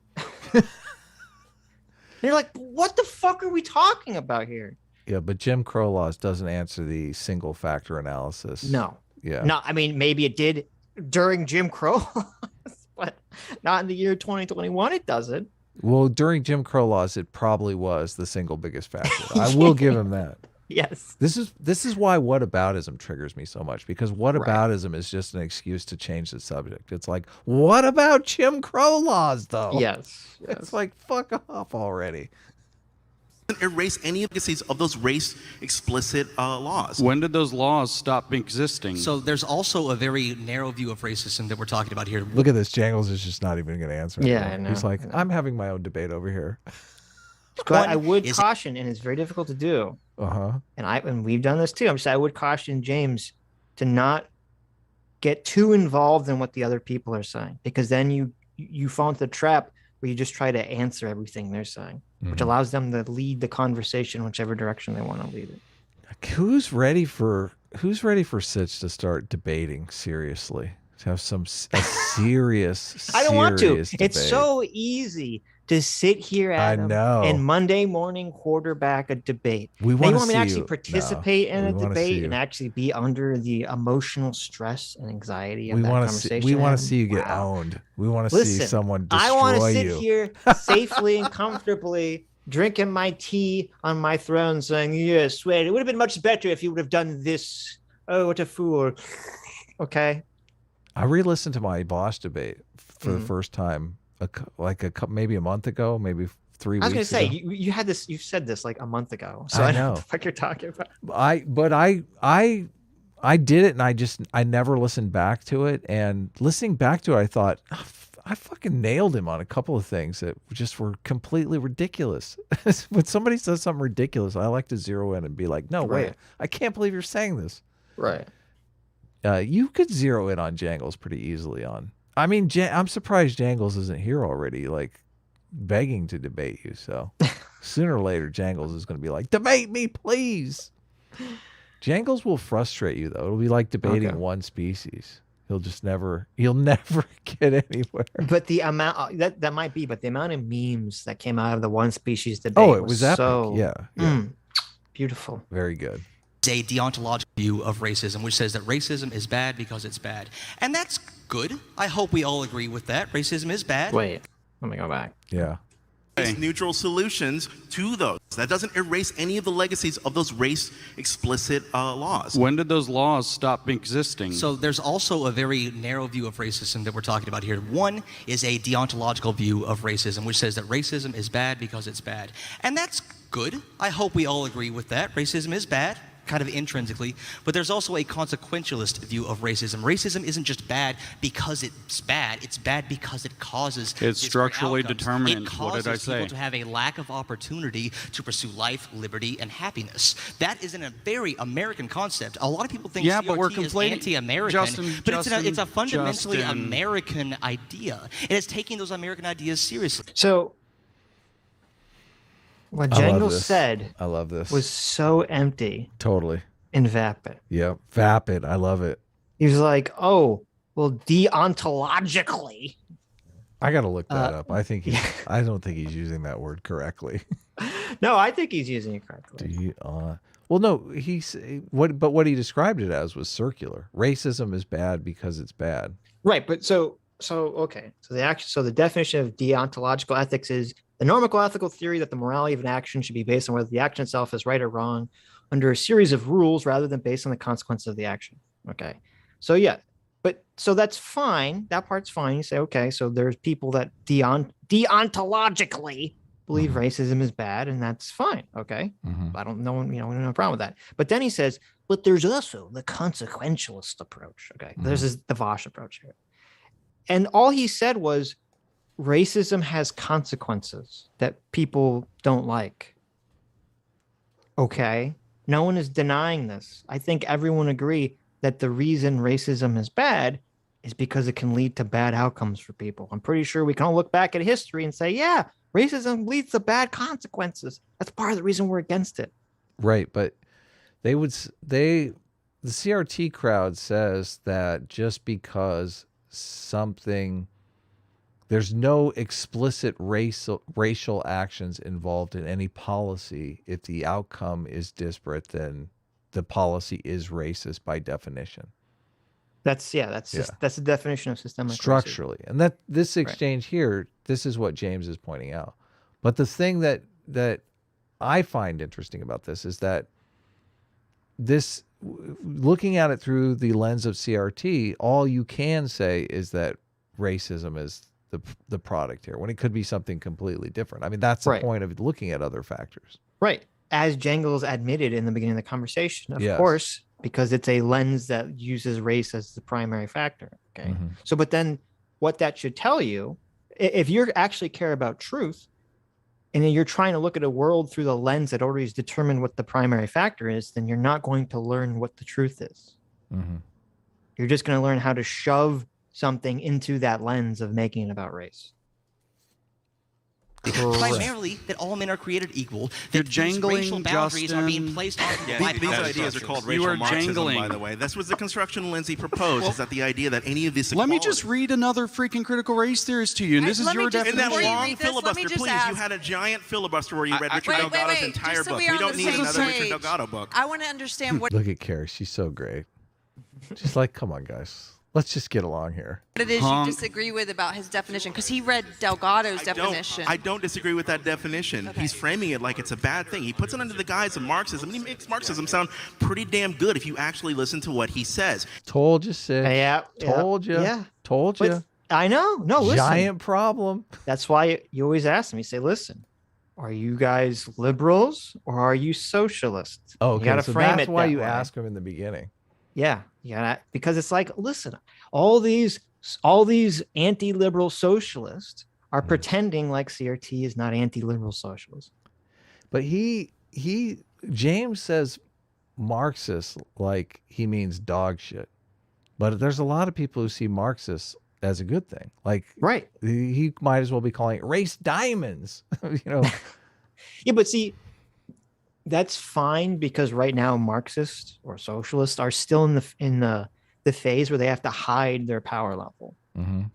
A: And you're like, what the fuck are we talking about here?
B: Yeah, but Jim Crow laws doesn't answer the single factor analysis.
A: No.
B: Yeah.
A: No, I mean, maybe it did during Jim Crow laws, but not in the year 2021. It doesn't.
B: Well, during Jim Crow laws, it probably was the single biggest factor. I will give him that.
A: Yes.
B: This is why whataboutism triggers me so much, because whataboutism is just an excuse to change the subject. It's like, what about Jim Crow laws, though?
A: Yes.
B: It's like, fuck off already.
H: erase any legacies of those race-explicit laws.
G: when did those laws stop existing?
F: So there's also a very narrow view of racism that we're talking about here.
B: Look at this. Jangles is just not even going to answer.
A: Yeah,
B: anything.
A: I know,
B: He's like,
A: I know.
B: I'm having my own debate over here.
A: But I would
F: is-
A: caution, and it's very difficult to do,
B: Uh-huh.
A: and we've done this too. I would caution James to not get too involved in what the other people are saying, because then you fall into the trap where you just try to answer everything they're saying, which allows them to lead the conversation whichever direction they want to lead it.
B: Who's ready for Sitch to start debating seriously? To have a serious
A: I don't want to.
B: serious
A: It's
B: debate.
A: so easy to sit here,
B: I
A: Adam,
B: know.
A: and Monday morning quarterback a debate.
B: We
A: Now,
B: wanna
A: you want me to
B: see
A: actually
B: you-
A: participate
B: no,
A: in
B: we
A: a
B: wanna see
A: debate
B: you.
A: and actually be under the emotional stress and anxiety of
B: We
A: that
B: want to
A: conversation?
B: see. We want
A: Adam?
B: to see you get
A: Wow.
B: owned. We want to see
A: Listen,
B: someone destroy
A: I want to sit
B: you.
A: here safely and comfortably drinking my tea on my throne saying, yes, wait, it would have been much better if you would have done this. Oh, what a fool. Okay.
B: I re-listened to my Bosch debate for the first time, maybe a month ago, maybe 3 weeks.
A: I was going to say,
B: ago.
A: you had this, you said this like a month ago. So
B: I
A: I don't know
B: know.
A: what the fuck you're talking about.
B: I did it, and I never listened back to it. And listening back to it, I thought, "Oh, I fucking nailed him on a couple of things that just were completely ridiculous. When somebody says something ridiculous, I like to zero in and be like, no, wait,
A: Right.
B: I can't believe you're saying this.
A: Right.
B: You could zero in on Jangles pretty easily. I'm surprised Jangles isn't here already. Like, begging to debate you. So sooner or later, Jangles is going to be like, debate me, please. Jangles will frustrate you, though. It'll be like debating one species. He'll never get anywhere.
A: But the amount that might be, but the amount of memes that came out of the one species debate.
B: Oh, it was epic.
A: So,
B: yeah.
A: Beautiful.
B: Very good.
F: A deontological view of racism, which says that racism is bad because it's bad. And that's good. I hope we all agree with that. Racism is bad.
A: Wait, let me go back.
B: Yeah.
H: Neutral solutions to those. That doesn't erase any of the legacies of those race explicit laws.
G: When did those laws stop existing?
F: So there's also a very narrow view of racism that we're talking about here. One is a deontological view of racism, which says that racism is bad because it's bad. And that's good. I hope we all agree with that. Racism is bad, kind of intrinsically, but there's also a consequentialist view of racism. Racism isn't just bad because it's bad because it causes
G: it's structurally determined.
F: It
G: what did I
F: causes
G: say?
F: people to have a lack of opportunity to pursue life, liberty, and happiness. That is a very American concept. A lot of people think
G: but we're
F: CRT is
G: conflating
F: anti-American, but it's a fundamentally American idea, and it's taking those American ideas seriously.
A: So what Jangles said,
B: I love this,
A: was so empty.
B: Totally.
A: And vapid.
B: Yep, vapid. I love it.
A: He was like, "Oh, well, deontologically."
B: I got to look that up. I don't think he's using that word correctly.
A: No, I think he's using it correctly.
B: Well, no, what he described it as was circular. Racism is bad because it's bad.
A: Right, but so the definition of deontological ethics is the normative ethical theory that the morality of an action should be based on whether the action itself is right or wrong under a series of rules rather than based on the consequences of the action. Okay. So yeah, but so that's fine. That part's fine. You say, okay, so there's people that deontologically believe racism is bad, and that's fine. Okay. I don't know, we don't have a problem with that. But then he says, but there's also the consequentialist approach. Okay. There's the Vosh approach here. And all he said was, racism has consequences that people don't like. Okay. No one is denying this. I think everyone agree that the reason racism is bad is because it can lead to bad outcomes for people. I'm pretty sure we can all look back at history and say, yeah, racism leads to bad consequences. That's part of the reason we're against it.
B: Right. But the CRT crowd says that just because there's no explicit racial actions involved in any policy. If the outcome is disparate, then the policy is racist by definition. That's the definition of systemic structurally.
A: racism.
B: And that this exchange here, this is what James is pointing out. But the thing that I find interesting about this is that looking at it through the lens of CRT, all you can say is that racism is the product here, when it could be something completely different. I mean, that's the point of looking at other factors.
A: Right. As Jangles admitted in the beginning of the conversation, of course, because it's a lens that uses race as the primary factor. Okay. So, but then what that should tell you, if you actually care about truth, and you're trying to look at a world through the lens that already has determined what the primary factor is, then you're not going to learn what the truth is. You're just going to learn how to shove something into that lens of making it about race.
F: Primarily that all men are created equal.
G: You're
F: that
G: jangling,
F: racial boundaries
G: Justin.
F: are being placed on people by
H: These ideas are called racial Marxism, by the way. This was the construction Lindsay proposed, is that the idea that any of this
G: Let me just read another freaking critical race theorist to you, and this is your definition.
H: In that long filibuster, please, you had a giant filibuster where you read Richard Delgado's entire book. We don't need another Richard Delgado book.
D: I want to understand what
B: Look at Carrie. She's so great. She's like, come on, guys. Let's just get along here.
D: it is you disagree with about his definition, because he read Delgado's definition.
H: I don't disagree with that definition.
D: Okay.
H: He's framing it like it's a bad thing. He puts it under the guise of Marxism, and he makes Marxism sound pretty damn good if you actually listen to what he says.
B: Told you, Sitch. Told you.
A: Yeah.
B: Told you.
A: I know. No, listen.
B: Giant problem.
A: That's why you always ask them. You say, listen, are you guys liberals or are you socialists?
B: Oh,
A: okay. You gotta
B: so
A: frame
B: that's
A: it
B: why
A: that
B: you
A: way.
B: ask them in the beginning.
A: Yeah. Yeah. Because it's like, listen, all these anti-liberal socialists are pretending like CRT is not anti-liberal socialism.
B: But James says Marxist like he means dog shit. But there's a lot of people who see Marxists as a good thing. Like,
A: Right.
B: he might as well be calling it race diamonds, you know?
A: Yeah, but see, that's fine because right now Marxists or socialists are still in the phase where they have to hide their power level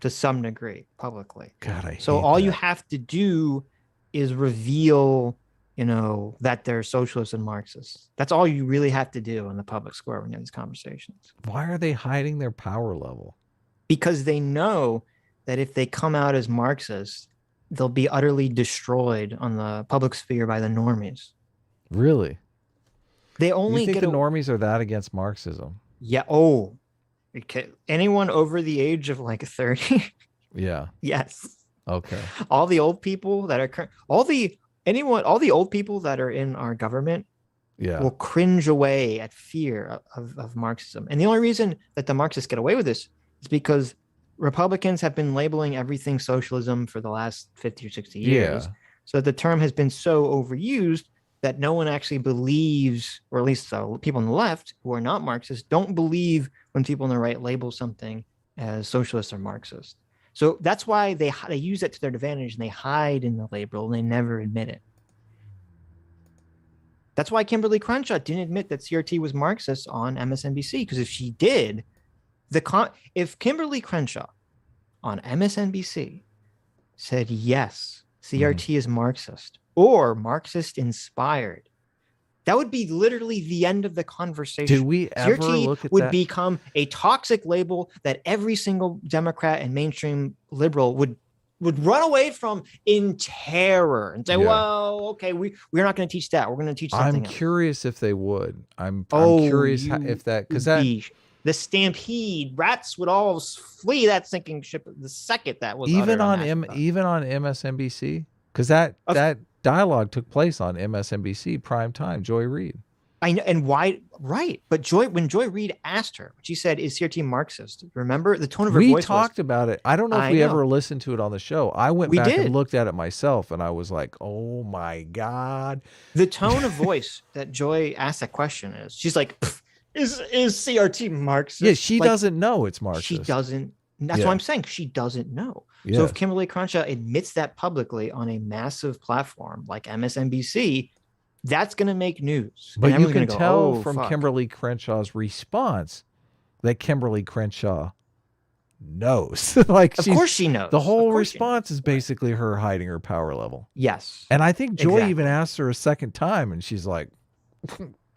A: to some degree publicly.
B: God, I
A: So
B: hate
A: all
B: that.
A: you have to do is reveal, you know, that they're socialists and Marxists. That's all you really have to do in the public square when you have these conversations.
B: Why are they hiding their power level?
A: Because they know that if they come out as Marxists, they'll be utterly destroyed on the public sphere by the normies.
B: Really?
A: They
B: You
A: only
B: think
A: get
B: the normies are that against Marxism?
A: Yeah. Oh, okay. Anyone over the age of like 30?
B: Yeah.
A: Yes.
B: Okay.
A: All the old people that are all the old people that are in our government
B: Yeah.
A: will cringe away at fear of Marxism. And the only reason that the Marxists get away with this is because Republicans have been labeling everything socialism for the last 50 or 60 years.
B: Yeah.
A: So the term has been so overused that no one actually believes, or at least the people on the left who are not Marxists don't believe when people on the right label something as socialist or Marxist. So that's why they use it to their advantage and they hide in the label and they never admit it. That's why Kimberly Crenshaw didn't admit that CRT was Marxist on MSNBC, because if she did, if Kimberly Crenshaw on MSNBC said yes, CRT is Marxist or Marxist inspired, that would be literally the end of the conversation.
B: Did we ever
A: CRT
B: look at
A: would
B: that?
A: become a toxic label that every single Democrat and mainstream liberal would run away from in terror and say,
B: Yeah.
A: well, okay, we're not going to teach that. We're going to teach something
B: I'm
A: else.
B: curious if they would. I'm
A: Oh,
B: curious
A: you
B: if that, because
A: would
B: that,
A: be- the stampede, rats would all flee that sinking ship the second that was
B: even
A: uttered
B: on
A: that stuff.
B: even on MSNBC, because that dialogue took place on MSNBC prime time. Joy Reid.
A: I know, and why? Right, but when Joy Reid asked her, she said, "Is CRT Marxist?" Remember the tone of her
B: We
A: voice.
B: talked about it. I don't know if
A: I
B: we
A: know.
B: ever listened to it on the show. I went
A: We
B: back
A: did.
B: and looked at it myself, and I was like, "Oh my god!"
A: The tone of voice that Joy asked that question she's like, "Is CRT Marxist?"
B: Yeah, she
A: Like,
B: doesn't know it's Marxist.
A: She doesn't. That's
B: Yeah.
A: what I'm saying. She doesn't know.
B: Yeah.
A: So if Kimberly Crenshaw admits that publicly on a massive platform like MSNBC, that's going to make news.
B: But
A: And
B: you
A: everyone's
B: can
A: gonna go,
B: tell
A: "Oh,
B: from
A: fuck."
B: Kimberly Crenshaw's response that Kimberly Crenshaw knows. Like,
A: Of course she knows.
B: The
A: Of
B: whole
A: course she knows.
B: response is basically her hiding her power level.
A: Yes.
B: And I think Joy
A: Exactly.
B: even asked her a second time, and she's like,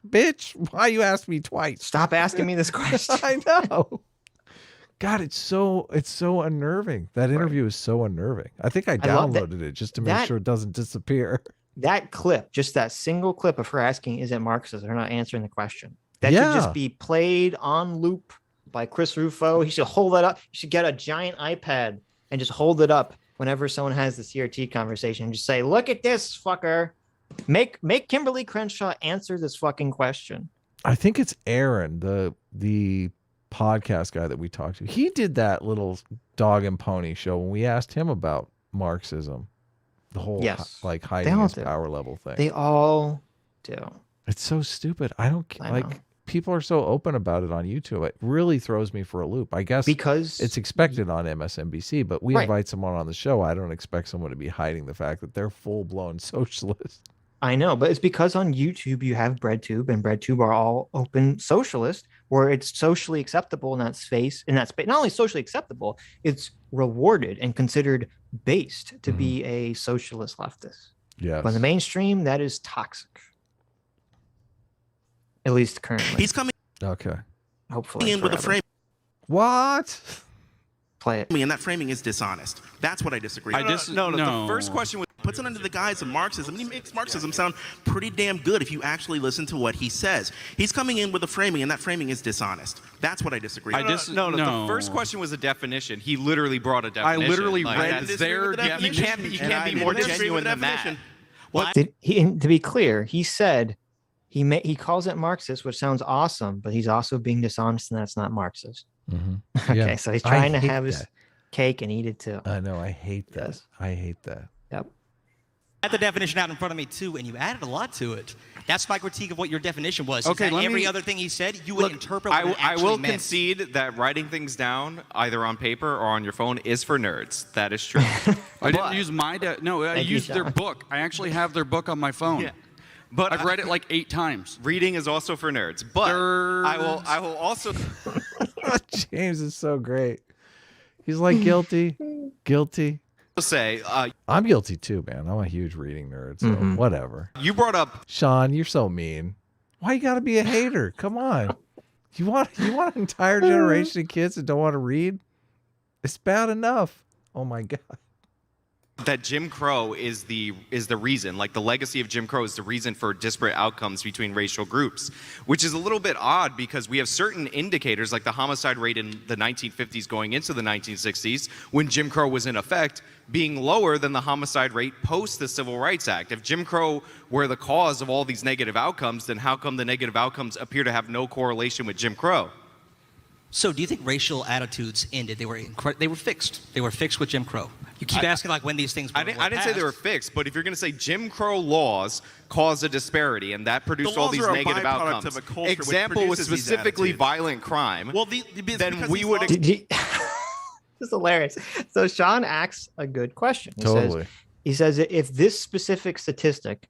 B: "Bitch, why you asked me twice?
A: Stop asking me this question.
B: I know. God, it's so unnerving. That interview is so unnerving. I think I
A: love that-
B: downloaded it just to make sure it doesn't disappear.
A: That clip, just that single clip of her asking, "Is it Marxist?" Her not answering the question. That
B: Yeah.
A: should just be played on loop by Chris Rufo. He should hold that up. He should get a giant iPad and just hold it up whenever someone has the CRT conversation and just say, "Look at this fucker. Make Kimberly Crenshaw answer this fucking question."
B: I think it's Aaron, the podcast guy that we talked to. He did that little dog and pony show when we asked him about Marxism. The whole
A: Yes.
B: like
A: They
B: hiding
A: all
B: his
A: do.
B: power level thing.
A: They all do.
B: It's so stupid. I don't
A: I
B: like
A: know.
B: people are so open about it on YouTube. It really throws me for a loop. I guess
A: Because
B: it's expected on MSNBC, but we
A: Right.
B: invite someone on the show. I don't expect someone to be hiding the fact that they're full-blown socialists.
A: I know, but it's because on YouTube you have BreadTube, and BreadTube are all open socialist, where it's socially acceptable in that space. Not only socially acceptable, it's rewarded and considered based to be a socialist leftist.
B: Yes.
A: But in the mainstream, that is toxic. At least currently.
H: He's coming
B: Okay.
A: Hopefully.
H: in with a
A: forever.
H: frame.
B: What?
A: Play it.
H: And that framing is dishonest. That's what I disagree with.
G: No.
H: The first question puts it under the guise of Marxism, and he makes Marxism sound pretty damn good if you actually listen to what he says. He's coming in with a framing, and that framing is dishonest. That's what I disagree with.
E: No, the first question was a definition. He literally brought a definition.
G: I literally
E: Like,
G: read
E: that's-
G: their
H: You can't
G: definition.
E: You can't be more genuine than that.
A: And to be clear, he said he calls it Marxist, which sounds awesome, but he's also being dishonest, and that's not Marxist.
B: Mm-hmm.
A: Okay,
B: Yeah.
A: so he's
B: I
A: trying to
B: hate
A: have his
B: that.
A: cake and eat it too.
B: I know. I hate that.
A: Yes.
B: I hate that.
A: Yep.
F: had the definition out in front of me too, and you added a lot to it. That's my critique of what your definition was.
E: Okay,
F: every other thing he said, you would interpret what it
E: I
F: actually
E: will
F: meant.
E: concede that writing things down, either on paper or on your phone, is for nerds. That is true.
G: I didn't use my I used their book. I actually have their book on my phone.
E: Yeah. But
G: I've read it like 8 times.
E: Reading is also for nerds. But I will also
B: James is so great. He's like guilty.
E: say
B: I'm guilty too, man. I'm a huge reading nerd, so whatever.
E: you brought up
B: Sean, you're so mean. Why you gotta be a hater? Come on. You want an entire generation of kids that don't want to read? It's bad enough. Oh my God.
E: that Jim Crow is the reason, like the legacy of Jim Crow is the reason for disparate outcomes between racial groups, which is a little bit odd because we have certain indicators like the homicide rate in the 1950s going into the 1960s when Jim Crow was in effect being lower than the homicide rate post the Civil Rights Act. If Jim Crow were the cause of all these negative outcomes, then how come the negative outcomes appear to have no correlation with Jim Crow?
F: So do you think racial attitudes ended? They were fixed. They were fixed with Jim Crow. You keep asking like when these things were
E: I didn't say they were fixed, but if you're going to say Jim Crow laws caused a disparity and that produced all these negative outcomes, example was specifically violent crime,
H: well,
E: then we would...
A: This is hilarious. So Sean asks a good question. He says, if this specific statistic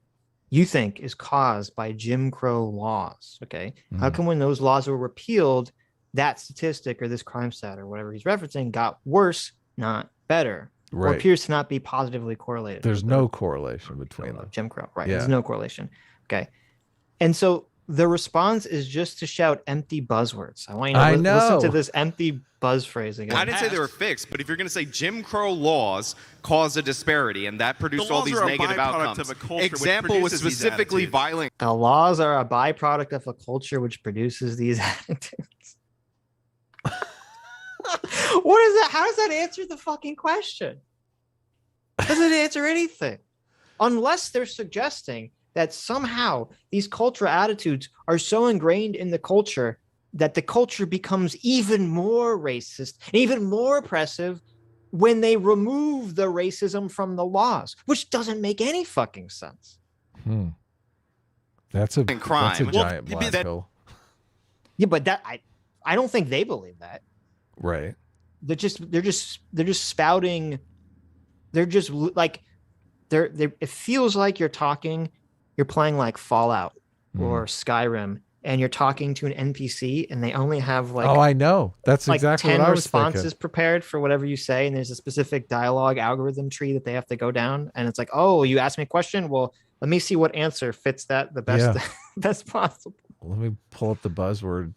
A: you think is caused by Jim Crow laws, okay, how come when those laws were repealed, that statistic or this crime stat or whatever he's referencing got worse, not better, or appears to not be positively correlated?
B: There's no correlation between them.
A: Jim Crow, right? Yeah. There's no correlation. Okay. And so the response is just to shout empty buzzwords. I want you to listen to this empty buzz phrase again.
E: I didn't say they were fixed, but if you're going to say Jim Crow laws cause a disparity and that produced all these negative outcomes, example was specifically violent.
A: The laws are a byproduct of a culture which produces these attitudes. What is that? How does that answer the fucking question? Doesn't answer anything. Unless they're suggesting that somehow these cultural attitudes are so ingrained in the culture that the culture becomes even more racist, even more oppressive when they remove the racism from the laws, which doesn't make any fucking sense.
B: That's a
E: crime.
B: That's a giant black hole.
A: Yeah, but that I don't think they believe that.
B: Right.
A: They're just spouting. They're just like it feels like you're playing like Fallout or Skyrim, and you're talking to an NPC, and they only have like
B: I know that's
A: like
B: exactly
A: 10
B: what I was
A: responses
B: thinking.
A: Prepared for whatever you say, and there's a specific dialogue algorithm tree that they have to go down, and it's like, oh, you asked me a question, well, let me see what answer fits that the best best possible.
B: Let me pull up the buzzword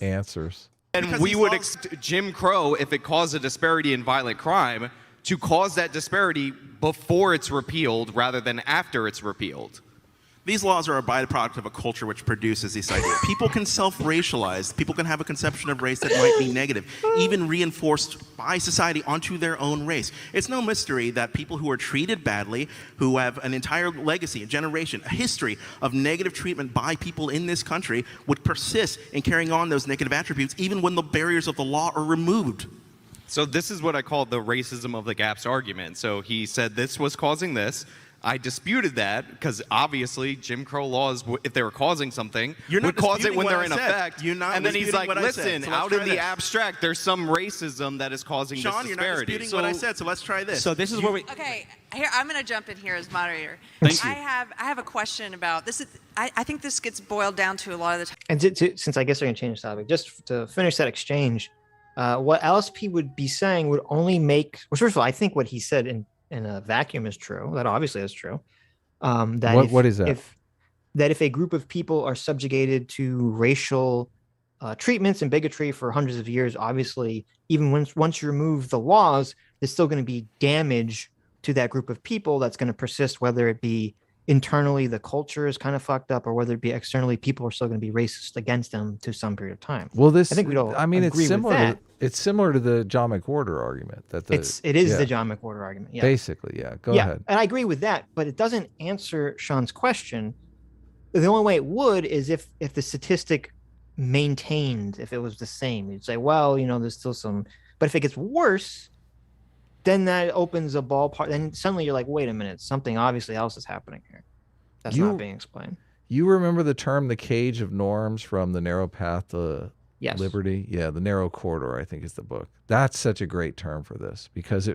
B: answers.
E: And we would expect Jim Crow, if it caused a disparity in violent crime, to cause that disparity before it's repealed rather than after it's repealed.
H: These laws are a byproduct of a culture which produces this idea. People can self-racialize. People can have a conception of race that might be negative, even reinforced by society onto their own race. It's no mystery that people who are treated badly, who have an entire legacy, a generation, a history of negative treatment by people in this country would persist in carrying on those negative attributes even when the barriers of the law are removed.
E: So this is what I call the racism of the gaps argument. So he said this was causing this. I disputed that because obviously Jim Crow laws, if they were causing something, would cause it when they're in effect. And then he's like, listen, out in the abstract, there's some racism that is causing this disparity.
H: Sean, you're not disputing what I said, so let's try this.
F: So this is where we...
D: Okay, here, I'm going to jump in here as moderator.
G: Thank you.
D: I have a question about this. I think this gets boiled down to a lot of the time.
A: And since I guess they're going to change the topic, just to finish that exchange, what LSP would be saying would only make, well, first of all, I think what he said in a vacuum is true. That obviously is true.
B: What is that?
A: If a group of people are subjugated to racial treatments and bigotry for hundreds of years, obviously, even once you remove the laws, there's still going to be damage to that group of people that's going to persist, whether it be internally the culture is kind of fucked up, or whether it be externally people are still going to be racist against them to some period of time.
B: Well, I
A: think we'd all
B: it's similar. It's similar to the John McWhorter argument.
A: It is the John McWhorter argument. Yeah.
B: Basically, yeah. Go ahead.
A: And I agree with that, but it doesn't answer Sean's question. The only way it would is if the statistic maintained, if it was the same. You'd say, well, there's still some, but if it gets worse, then that opens a ballpark. Then suddenly you're like, wait a minute, something obviously else is happening here. That's not being explained.
B: You remember the term, the cage of norms from The Narrow Path to Liberty? Yeah, The Narrow Corridor, I think is the book. That's such a great term for this, because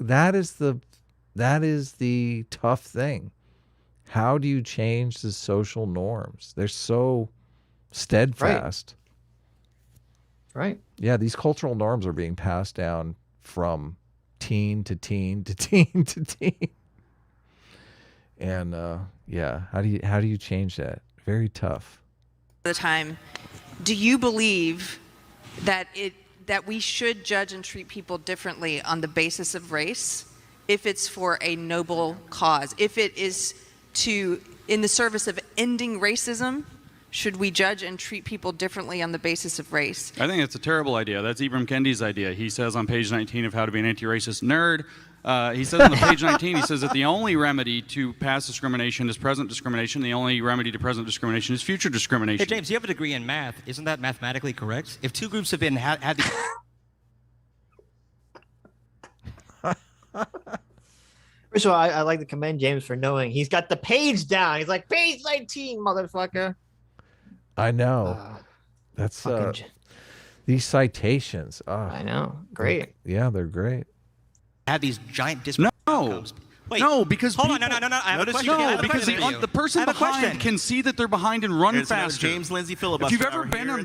B: that is the tough thing. How do you change the social norms? They're so steadfast.
A: Right.
B: Yeah, these cultural norms are being passed down from teen to teen to teen to teen. And how do you change that? Very tough.
D: The time, do you believe that we should judge and treat people differently on the basis of race if it's for a noble cause? If it is in the service of ending racism, should we judge and treat people differently on the basis of race?
G: I think it's a terrible idea. That's Ibram Kendi's idea. He says on page 19 of How to Be an Anti-Racist Nerd, he says on the page 19, he says that the only remedy to past discrimination is present discrimination. The only remedy to present discrimination is future discrimination.
F: Hey, James, you have a degree in math. Isn't that mathematically correct? If two groups have been had the...
A: First of all, I like to commend James for knowing he's got the page down. He's like, page 19, motherfucker.
B: I know. That's these citations.
A: I know. Great.
B: Yeah, they're great.
F: Have these giant
G: outcomes.
F: Wait,
G: no, because
F: hold on, no. I have a question.
G: No, because the person behind can see that they're behind and run faster.
H: James Lindsay filibuster.
G: If you've ever been on a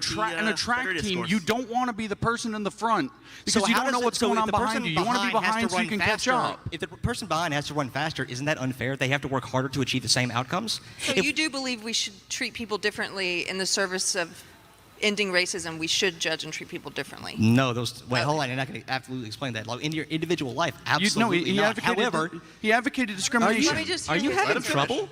G: track team, you don't want to be the person in the front because you don't know what's going on behind you. You want to be behind so you can catch up.
F: If the person behind has to run faster, isn't that unfair? They have to work harder to achieve the same outcomes.
D: So you do believe we should treat people differently in the service of ending racism? We should judge and treat people differently.
F: No, wait, hold on. You're not going to absolutely explain that. Like, in your individual life, absolutely not. However,
G: he advocated discrimination.
F: Are you having trouble?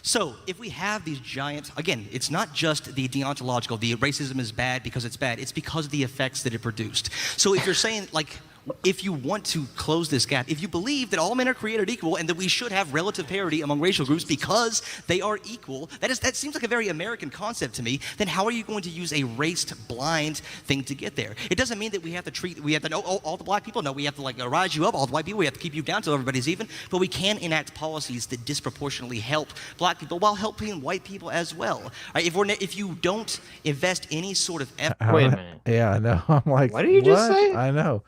F: So if we have these giant, again, it's not just the deontological, the racism is bad because it's bad. It's because of the effects that it produced. So if you're saying, like, if you want to close this gap, if you believe that all men are created equal and that we should have relative parity among racial groups because they are equal, that seems like a very American concept to me, then how are you going to use a race-blind thing to get there? It doesn't mean that we have to know all the black people. No, we have to like rise you up, all the white people. We have to keep you down till everybody's even. But we can enact policies that disproportionately help black people while helping white people as well. Right? If you don't invest any sort of effort.
A: Wait a minute.
B: Yeah, I know. I'm like,
A: what did you just say?
B: I know.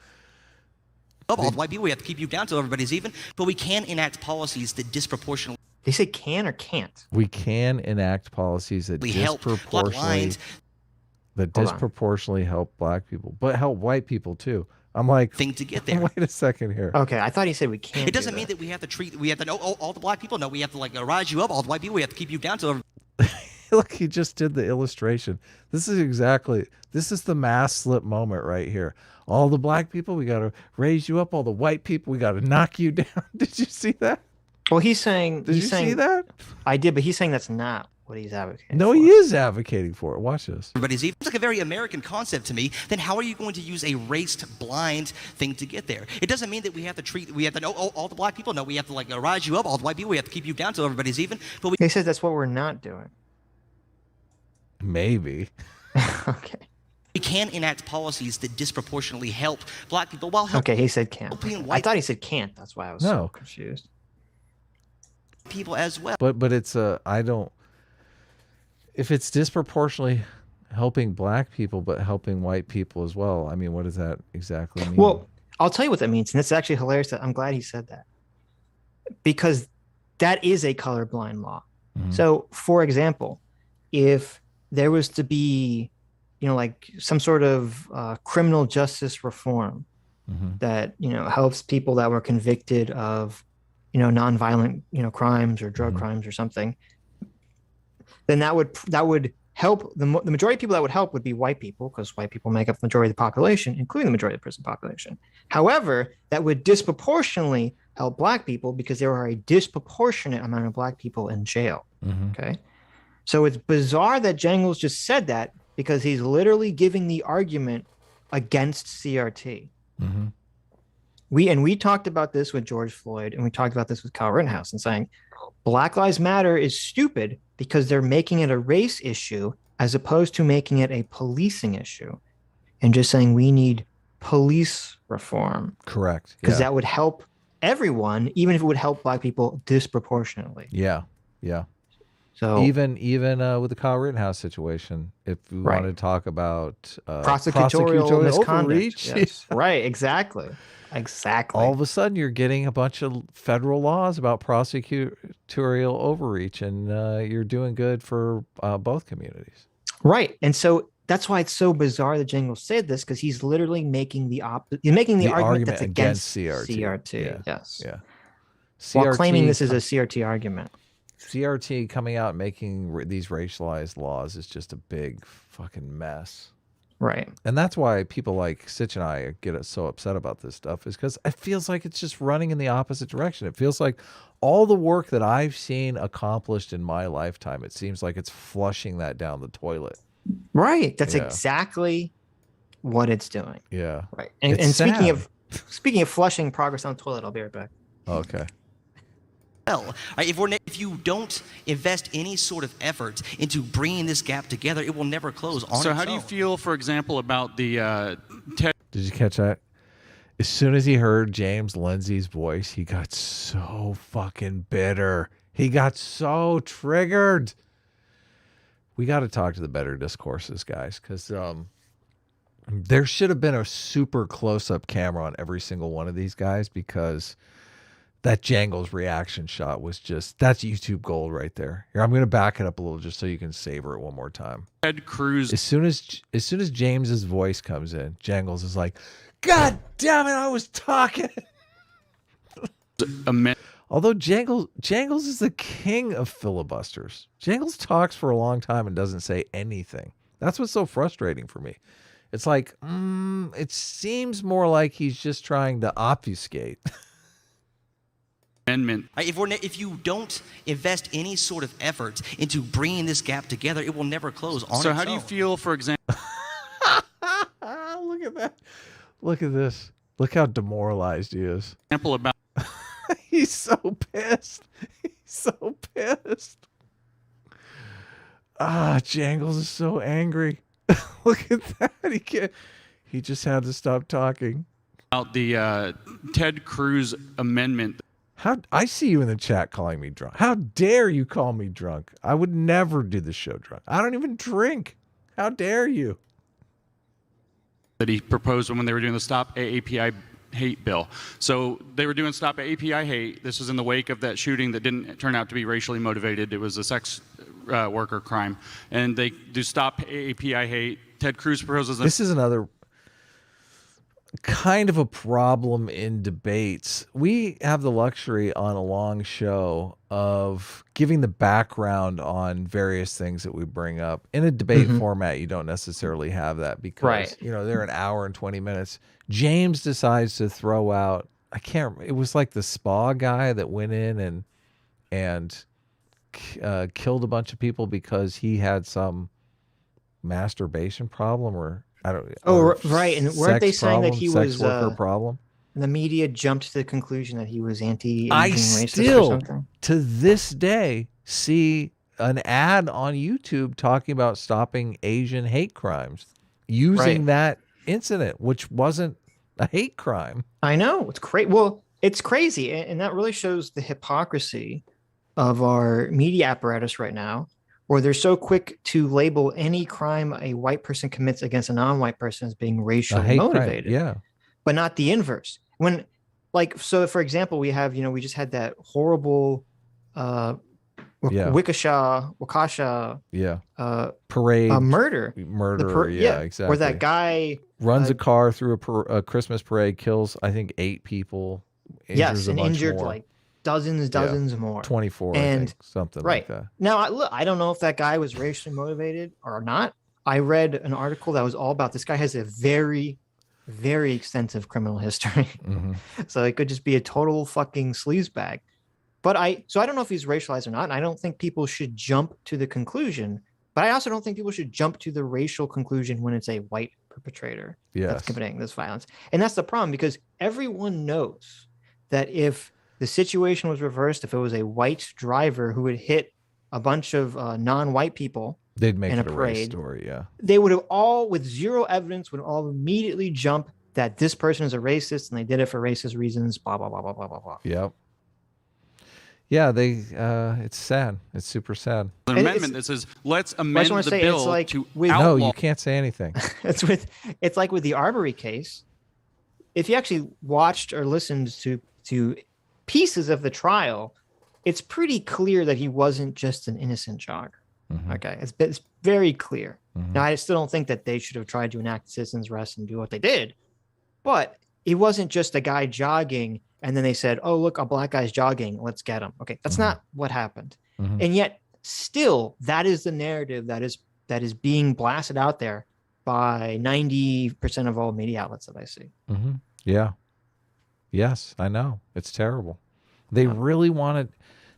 F: All the white people, we have to keep you down till everybody's even, but we can enact policies that disproportionately.
A: They say can or can't?
B: We can enact policies that disproportionately help black people, but help white people too. I'm like,
F: thing to get there.
B: Wait a second here.
A: Okay, I thought he said we can't.
F: It doesn't mean that we have to know all the black people. No, we have to like rise you up. All the white people, we have to keep you down till.
B: Look, he just did the illustration. This is the mass slip moment right here. All the black people, we got to raise you up. All the white people, we got to knock you down. Did you see that?
A: Well, he's saying.
B: Did you see that?
A: I did, but he's saying that's not what he's advocating.
B: No, he is advocating for it. Watch this.
F: Everybody's even. It's like a very American concept to me. Then how are you going to use a race-blind thing to get there? It doesn't mean that we have to know all the black people. No, we have to like rise you up. All the white people, we have to keep you down till everybody's even. But
A: he says that's what we're not doing.
B: Maybe.
A: Okay.
F: We can enact policies that disproportionately help black people while helping.
A: Okay, he said can't. I thought he said can't. That's why I was so confused.
F: People as well.
B: But it's if it's disproportionately helping black people but helping white people as well, I mean, what does that exactly mean?
A: Well, I'll tell you what that means, and it's actually hilarious. I'm glad he said that, because that is a colorblind law. Mm-hmm. So, for example, if there was to be, like some sort of criminal justice reform that, helps people that were convicted of, nonviolent, crimes or drug crimes or something, then that would help. The majority of people that would help would be white people, because white people make up the majority of the population, including the majority of the prison population. However, that would disproportionately help black people because there are a disproportionate amount of black people in jail. Okay. So it's bizarre that Jangles just said that, because he's literally giving the argument against CRT. We talked about this with George Floyd, and we talked about this with Kyle Rittenhouse, and saying Black Lives Matter is stupid because they're making it a race issue as opposed to making it a policing issue, and just saying we need police reform.
B: Correct.
A: Because that would help everyone, even if it would help black people disproportionately.
B: Yeah. Yeah.
A: So
B: even with the Kyle Rittenhouse situation, if we wanted to talk about
A: prosecutorial misconduct,
B: overreach,
A: yes. Right, exactly.
B: All of a sudden, you're getting a bunch of federal laws about prosecutorial overreach, and you're doing good for both communities.
A: Right, and so that's why it's so bizarre that Jangles said this, because he's literally making the He's making the argument that's against CRT.
B: Yeah.
A: Yes.
B: Yeah.
A: While claiming this is a CRT argument.
B: CRT coming out and making these racialized laws is just a big fucking mess.
A: Right.
B: And that's why people like Sitch and I get so upset about this stuff, is because it feels like it's just running in the opposite direction. It feels like all the work that I've seen accomplished in my lifetime, it seems like it's flushing that down the toilet.
A: Right. That's exactly what it's doing.
B: Yeah.
A: Right. And speaking of flushing progress down the toilet, I'll be right back.
B: Okay.
F: If you don't invest any sort of effort into bringing this gap together, it will never close on its own.
G: So how do you feel, for example, about the
B: Did you catch that? As soon as he heard James Lindsay's voice, he got so fucking bitter. He got so triggered. We got to talk to the Better Discourses guys, because there should have been a super close-up camera on every single one of these guys, because that Jangles reaction shot was that's YouTube gold right there. Here, I'm going to back it up a little just so you can savor it one more time.
G: Ted Cruz.
B: As soon as James's voice comes in, Jangles is like, "God damn it, I was talking." Although Jangles is the king of filibusters. Jangles talks for a long time and doesn't say anything. That's what's so frustrating for me. It's like, it seems more like he's just trying to obfuscate.
F: Amendment. If you don't invest any sort of effort into bringing this gap together, it will never close on its own.
G: So how do you feel, for example?
B: Look at that. Look at this. Look how demoralized he is.
G: Example about.
B: He's so pissed. He's so pissed. Jangles is so angry. Look at that. He just had to stop talking.
G: About the Ted Cruz amendment.
B: I see you in the chat calling me drunk. How dare you call me drunk? I would never do the show drunk. I don't even drink. How dare you?
G: That he proposed when they were doing the Stop AAPI Hate bill. So they were doing Stop AAPI Hate. This was in the wake of that shooting that didn't turn out to be racially motivated. It was a sex worker crime. And they do Stop AAPI Hate. Ted Cruz proposes.
B: This is another kind of a problem in debates. We have the luxury on a long show of giving the background on various things that we bring up. In a debate format, you don't necessarily have that, because they're an hour and 20 minutes. James decides to throw out, I can't remember, it was like the spa guy that went in and killed a bunch of people because he had some masturbation problem, or I don't know.
A: Oh, right. And weren't they saying that he was
B: worker problem?
A: The media jumped to the conclusion that he was anti-Asian
B: I
A: racist
B: still,
A: or something.
B: to this day, see an ad on YouTube talking about stopping Asian hate crimes using that incident, which wasn't a hate crime.
A: I know. It's crazy. Well, it's crazy. And that really shows the hypocrisy of our media apparatus right now, where they're so quick to label any crime a white person commits against a non-white person as being racially motivated.
B: Crime, yeah.
A: But not the inverse. When, so for example, we have, we just had that horrible Waukesha
B: parade
A: murder.
B: Exactly.
A: Where that guy
B: runs a car through a Christmas parade, kills, I think, 8 people.
A: Injured
B: more.
A: Like dozens more.
B: 24,
A: and
B: I think, something like that.
A: Now, I don't know if that guy was racially motivated or not. I read an article that was all about this guy has a very, very extensive criminal history. So it could just be a total fucking sleazebag. But I don't know if he's racialized or not. And I don't think people should jump to the conclusion. But I also don't think people should jump to the racial conclusion when it's a white perpetrator that's committing this violence. And that's the problem, because everyone knows that if the situation was reversed, if it was a white driver who would hit a bunch of non-white people,
B: they'd make
A: in
B: it
A: a
B: a
A: parade,
B: race story. Yeah,
A: they would have all, with zero evidence, would all immediately jump that this person is a racist and they did it for racist reasons, blah, blah, blah, blah, blah, blah, blah.
B: Yep. Yeah, it's sad. It's super sad.
G: An amendment that says, let's amend the bill to outlaw.
B: No, you can't say anything.
A: It's like with the Arbery case. If you actually watched or listened to pieces of the trial, it's pretty clear that he wasn't just an innocent jogger.
B: Mm-hmm.
A: Okay, it's very clear.
B: Mm-hmm.
A: Now, I still don't think that they should have tried to enact citizens' arrest and do what they did, but it wasn't just a guy jogging and then they said, "Oh, look, a black guy's jogging. Let's get him." Okay, that's not what happened. Mm-hmm. And yet, still, that is the narrative that is being blasted out there by 90% of all media outlets that I see.
B: Mm-hmm. Yeah. Yes, I know. It's terrible. They really wanted.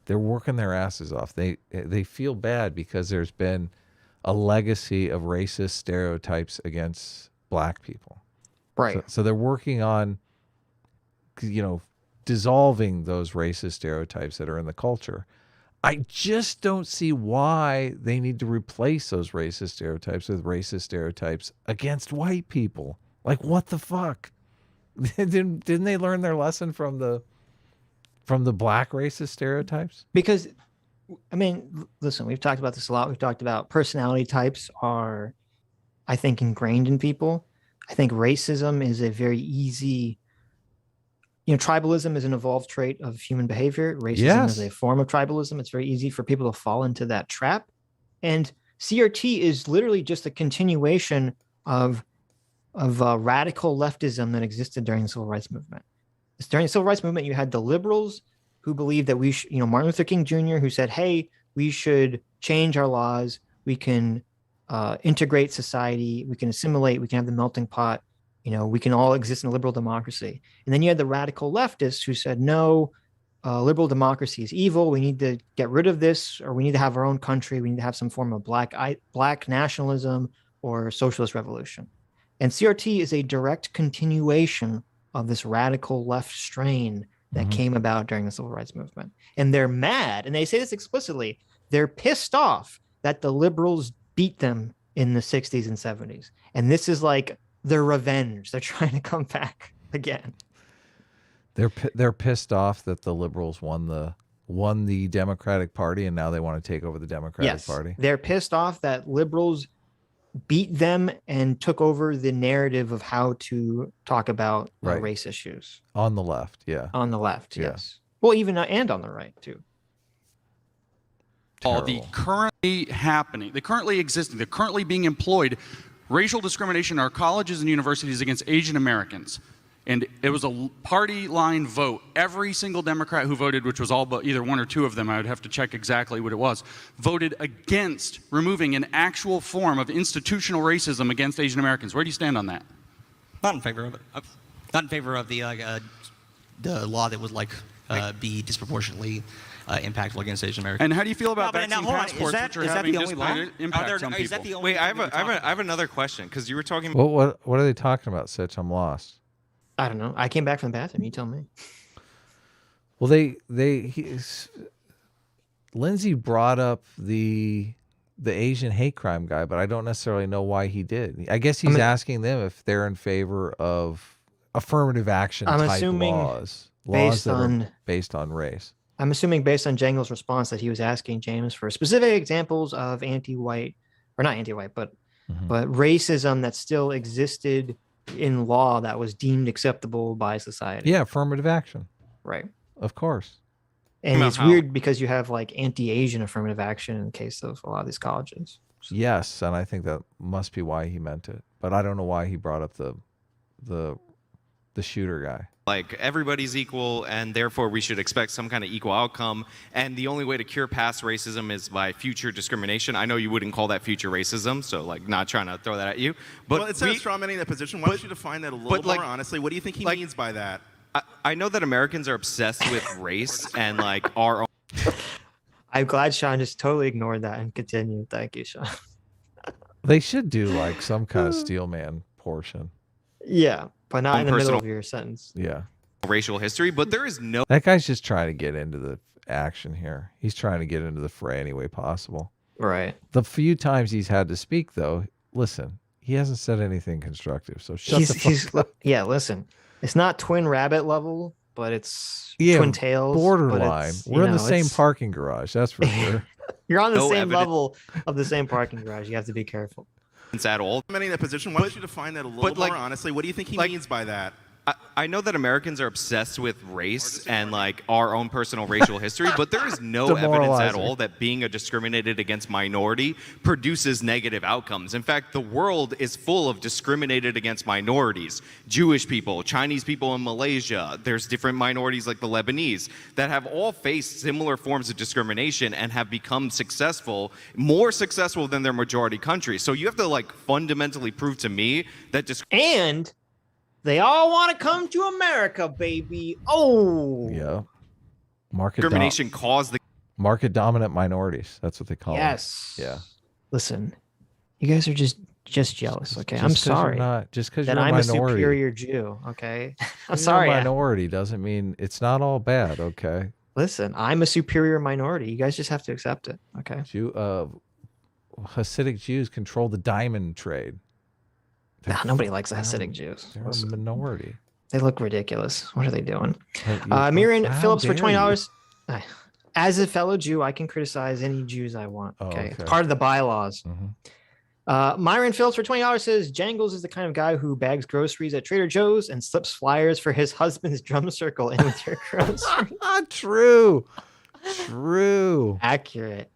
B: They're working their asses off. They feel bad because there's been a legacy of racist stereotypes against black people.
A: Right.
B: So they're working on, dissolving those racist stereotypes that are in the culture. I just don't see why they need to replace those racist stereotypes with racist stereotypes against white people. Like, what the fuck? Didn't they learn their lesson from the black racist stereotypes?
A: Because, I mean, listen, we've talked about this a lot. We've talked about personality types are, I think, ingrained in people. I think racism is a very easy, tribalism is an evolved trait of human behavior. Racism is a form of tribalism. It's very easy for people to fall into that trap. And CRT is literally just a continuation of radical leftism that existed during the Civil Rights Movement. During the Civil Rights Movement, you had the liberals who believed that we should, Martin Luther King Jr., who said, hey, we should change our laws. We can integrate society. We can assimilate. We can have the melting pot. We can all exist in a liberal democracy. And then you had the radical leftists who said, no, liberal democracy is evil. We need to get rid of this, or we need to have our own country. We need to have some form of black nationalism or socialist revolution. And CRT is a direct continuation of this radical left strain that came about during the Civil Rights Movement. And they're mad, and they say this explicitly, they're pissed off that the liberals beat them in the 60s and 70s. And this is like their revenge. They're trying to come back again.
B: They're pissed off that the liberals won the Democratic Party, and now they want to take over the Democratic Party.
A: They're pissed off that liberals beat them and took over the narrative of how to talk about race issues.
B: On the left, yeah.
A: On the left, yes. Well, even and on the right, too.
G: All the currently happening, the currently existing, the currently being employed racial discrimination in our colleges and universities against Asian Americans. And it was a party line vote. Every single Democrat who voted, which was all but either one or two of them, I would have to check exactly what it was, voted against removing an actual form of institutional racism against Asian Americans. Where do you stand on that?
F: Not in favor of it. Not in favor of the law that would be disproportionately impactful against Asian Americans.
G: And how do you feel about vaccine passports, which are having disparate impacts on people?
E: Wait, I have another question, because you were talking.
B: What are they talking about, Sitch? I'm lost.
A: I don't know. I came back from the bathroom. You tell me.
B: Well, Lindsay brought up the Asian hate crime guy, but I don't necessarily know why he did. I guess he's asking them if they're in favor of affirmative action type laws that are based on race.
A: I'm assuming based on Jangles' response that he was asking James for specific examples of anti-white, or not anti-white, but racism that still existed in law that was deemed acceptable by society.
B: Yeah, affirmative action.
A: Right.
B: Of course.
A: And it's weird because you have like anti-Asian affirmative action in the case of a lot of these colleges. So.
B: Yes, and I think that must be why he meant it. But I don't know why he brought up the shooter guy.
E: Like, everybody's equal, and therefore we should expect some kind of equal outcome. And the only way to cure past racism is by future discrimination. I know you wouldn't call that future racism, so like not trying to throw that at you. But
H: well, it's not straw manning that position. Why don't you define that a little more honestly? What do you think he means by that?
E: I know that Americans are obsessed with race and like our own.
A: I'm glad Sean just totally ignored that and continued. Thank you, Sean.
B: They should do like some kind of Steelman portion.
A: Yeah, but not in the middle of your sentence.
B: Yeah.
E: Racial history, but there is no.
B: That guy's just trying to get into the action here. He's trying to get into the fray any way possible.
A: Right.
B: The few times he's had to speak, though, listen, He hasn't said anything constructive, so shut the fuck up.
A: Yeah, listen. It's not Twin Rabbit level, but it's
B: Yeah,
A: Twin Tails.
B: borderline. We're in the same parking garage, that's for sure.
A: You're on the
E: No
A: same
E: evidence.
A: level of the same parking garage. You have to be careful.
E: At all.
H: I'm in that position. Why don't you define that a little more honestly? What do you think he means by that?
E: I know that Americans are obsessed with race and like our own personal racial history, but there is no evidence at all that being a discriminated against minority produces negative outcomes. In fact, the world is full of discriminated against minorities. Jewish people, Chinese people in Malaysia, there's different minorities like the Lebanese that have all faced similar forms of discrimination and have become successful, more successful than their majority countries. So you have to like fundamentally prove to me that
A: And they all want to come to America, baby. Oh.
B: Yeah.
E: discrimination caused the
B: market dominant minorities. That's what they call
A: Yes.
B: them. Yeah.
A: Listen, you guys are just jealous, okay? I'm
B: Just 'cause you're
A: sorry
B: not, just because you're
A: that
B: a
A: I'm a
B: minority.
A: superior Jew, okay? I'm
B: You're
A: sorry.
B: a minority doesn't mean it's not all bad, okay?
A: Listen, I'm a superior minority. You guys just have to accept it, okay?
B: Hasidic Jews control the diamond trade.
A: Nah, nobody likes the Hasidic Jews.
B: They're a minority.
A: They look ridiculous. What are they doing?
B: How
A: Myrian Phillips for
B: dare
A: $20. As a fellow Jew, I can criticize any Jews I want. Okay,
B: okay.
A: It's part of the bylaws. Myron Phillips for $20 says Jangles is the kind of guy who bags groceries at Trader Joe's and slips flyers for his husband's drum circle in with your groceries.
B: True.
A: Accurate.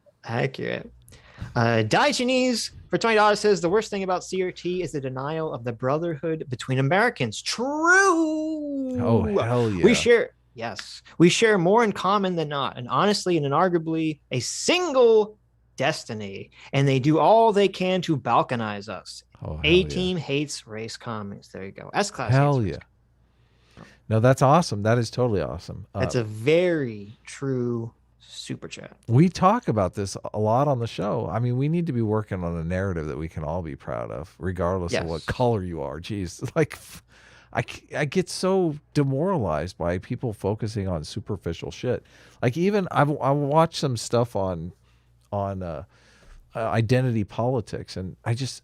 A: Diogenes for $20 says the worst thing about CRT is the denial of the brotherhood between Americans. True.
B: Oh, hell yeah.
A: We share more in common than not, and honestly and inarguably a single destiny, and they do all they can to balkanize us. A-Team hates race comments. There you go. S-Class.
B: Hell yeah. No, that's awesome. That is totally awesome.
A: That's a very true super chat.
B: We talk about this a lot on the show. I mean, we need to be working on a narrative that we can all be proud of, regardless of what color you are. Jeez, like I get so demoralized by people focusing on superficial shit. Like even I watched some stuff on identity politics, and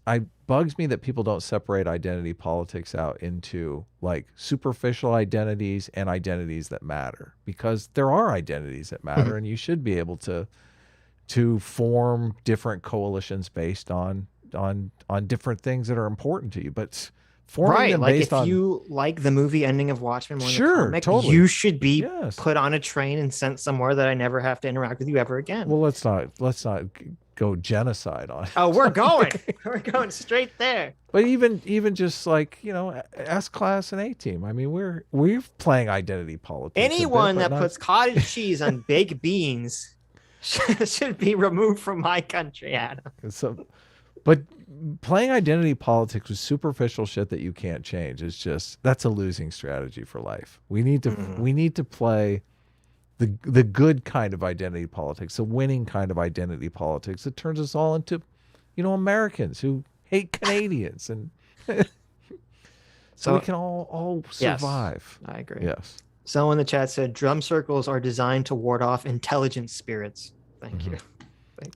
B: I bugs me that people don't separate identity politics out into like superficial identities and identities that matter, because there are identities that matter, and you should be able to form different coalitions based on different things that are important to you, but forming them
A: like
B: based
A: if you like the movie ending of Watchmen more than the comic,
B: totally.
A: you should be put on a train and sent somewhere that I never have to interact with you ever again.
B: Well, let's not go genocide on it.
A: Oh, we're going straight there.
B: But even just like, S-Class and A-Team. I mean, we're playing identity politics.
A: Anyone that puts cottage cheese on baked beans should be removed from my country, Adam.
B: But playing identity politics with superficial shit that you can't change is that's a losing strategy for life. We need to play the good kind of identity politics, the winning kind of identity politics that turns us all into, Americans who hate Canadians, and so we can all survive.
A: Yes, I agree.
B: Yes.
A: Someone in the chat said drum circles are designed to ward off intelligent spirits. Thank you.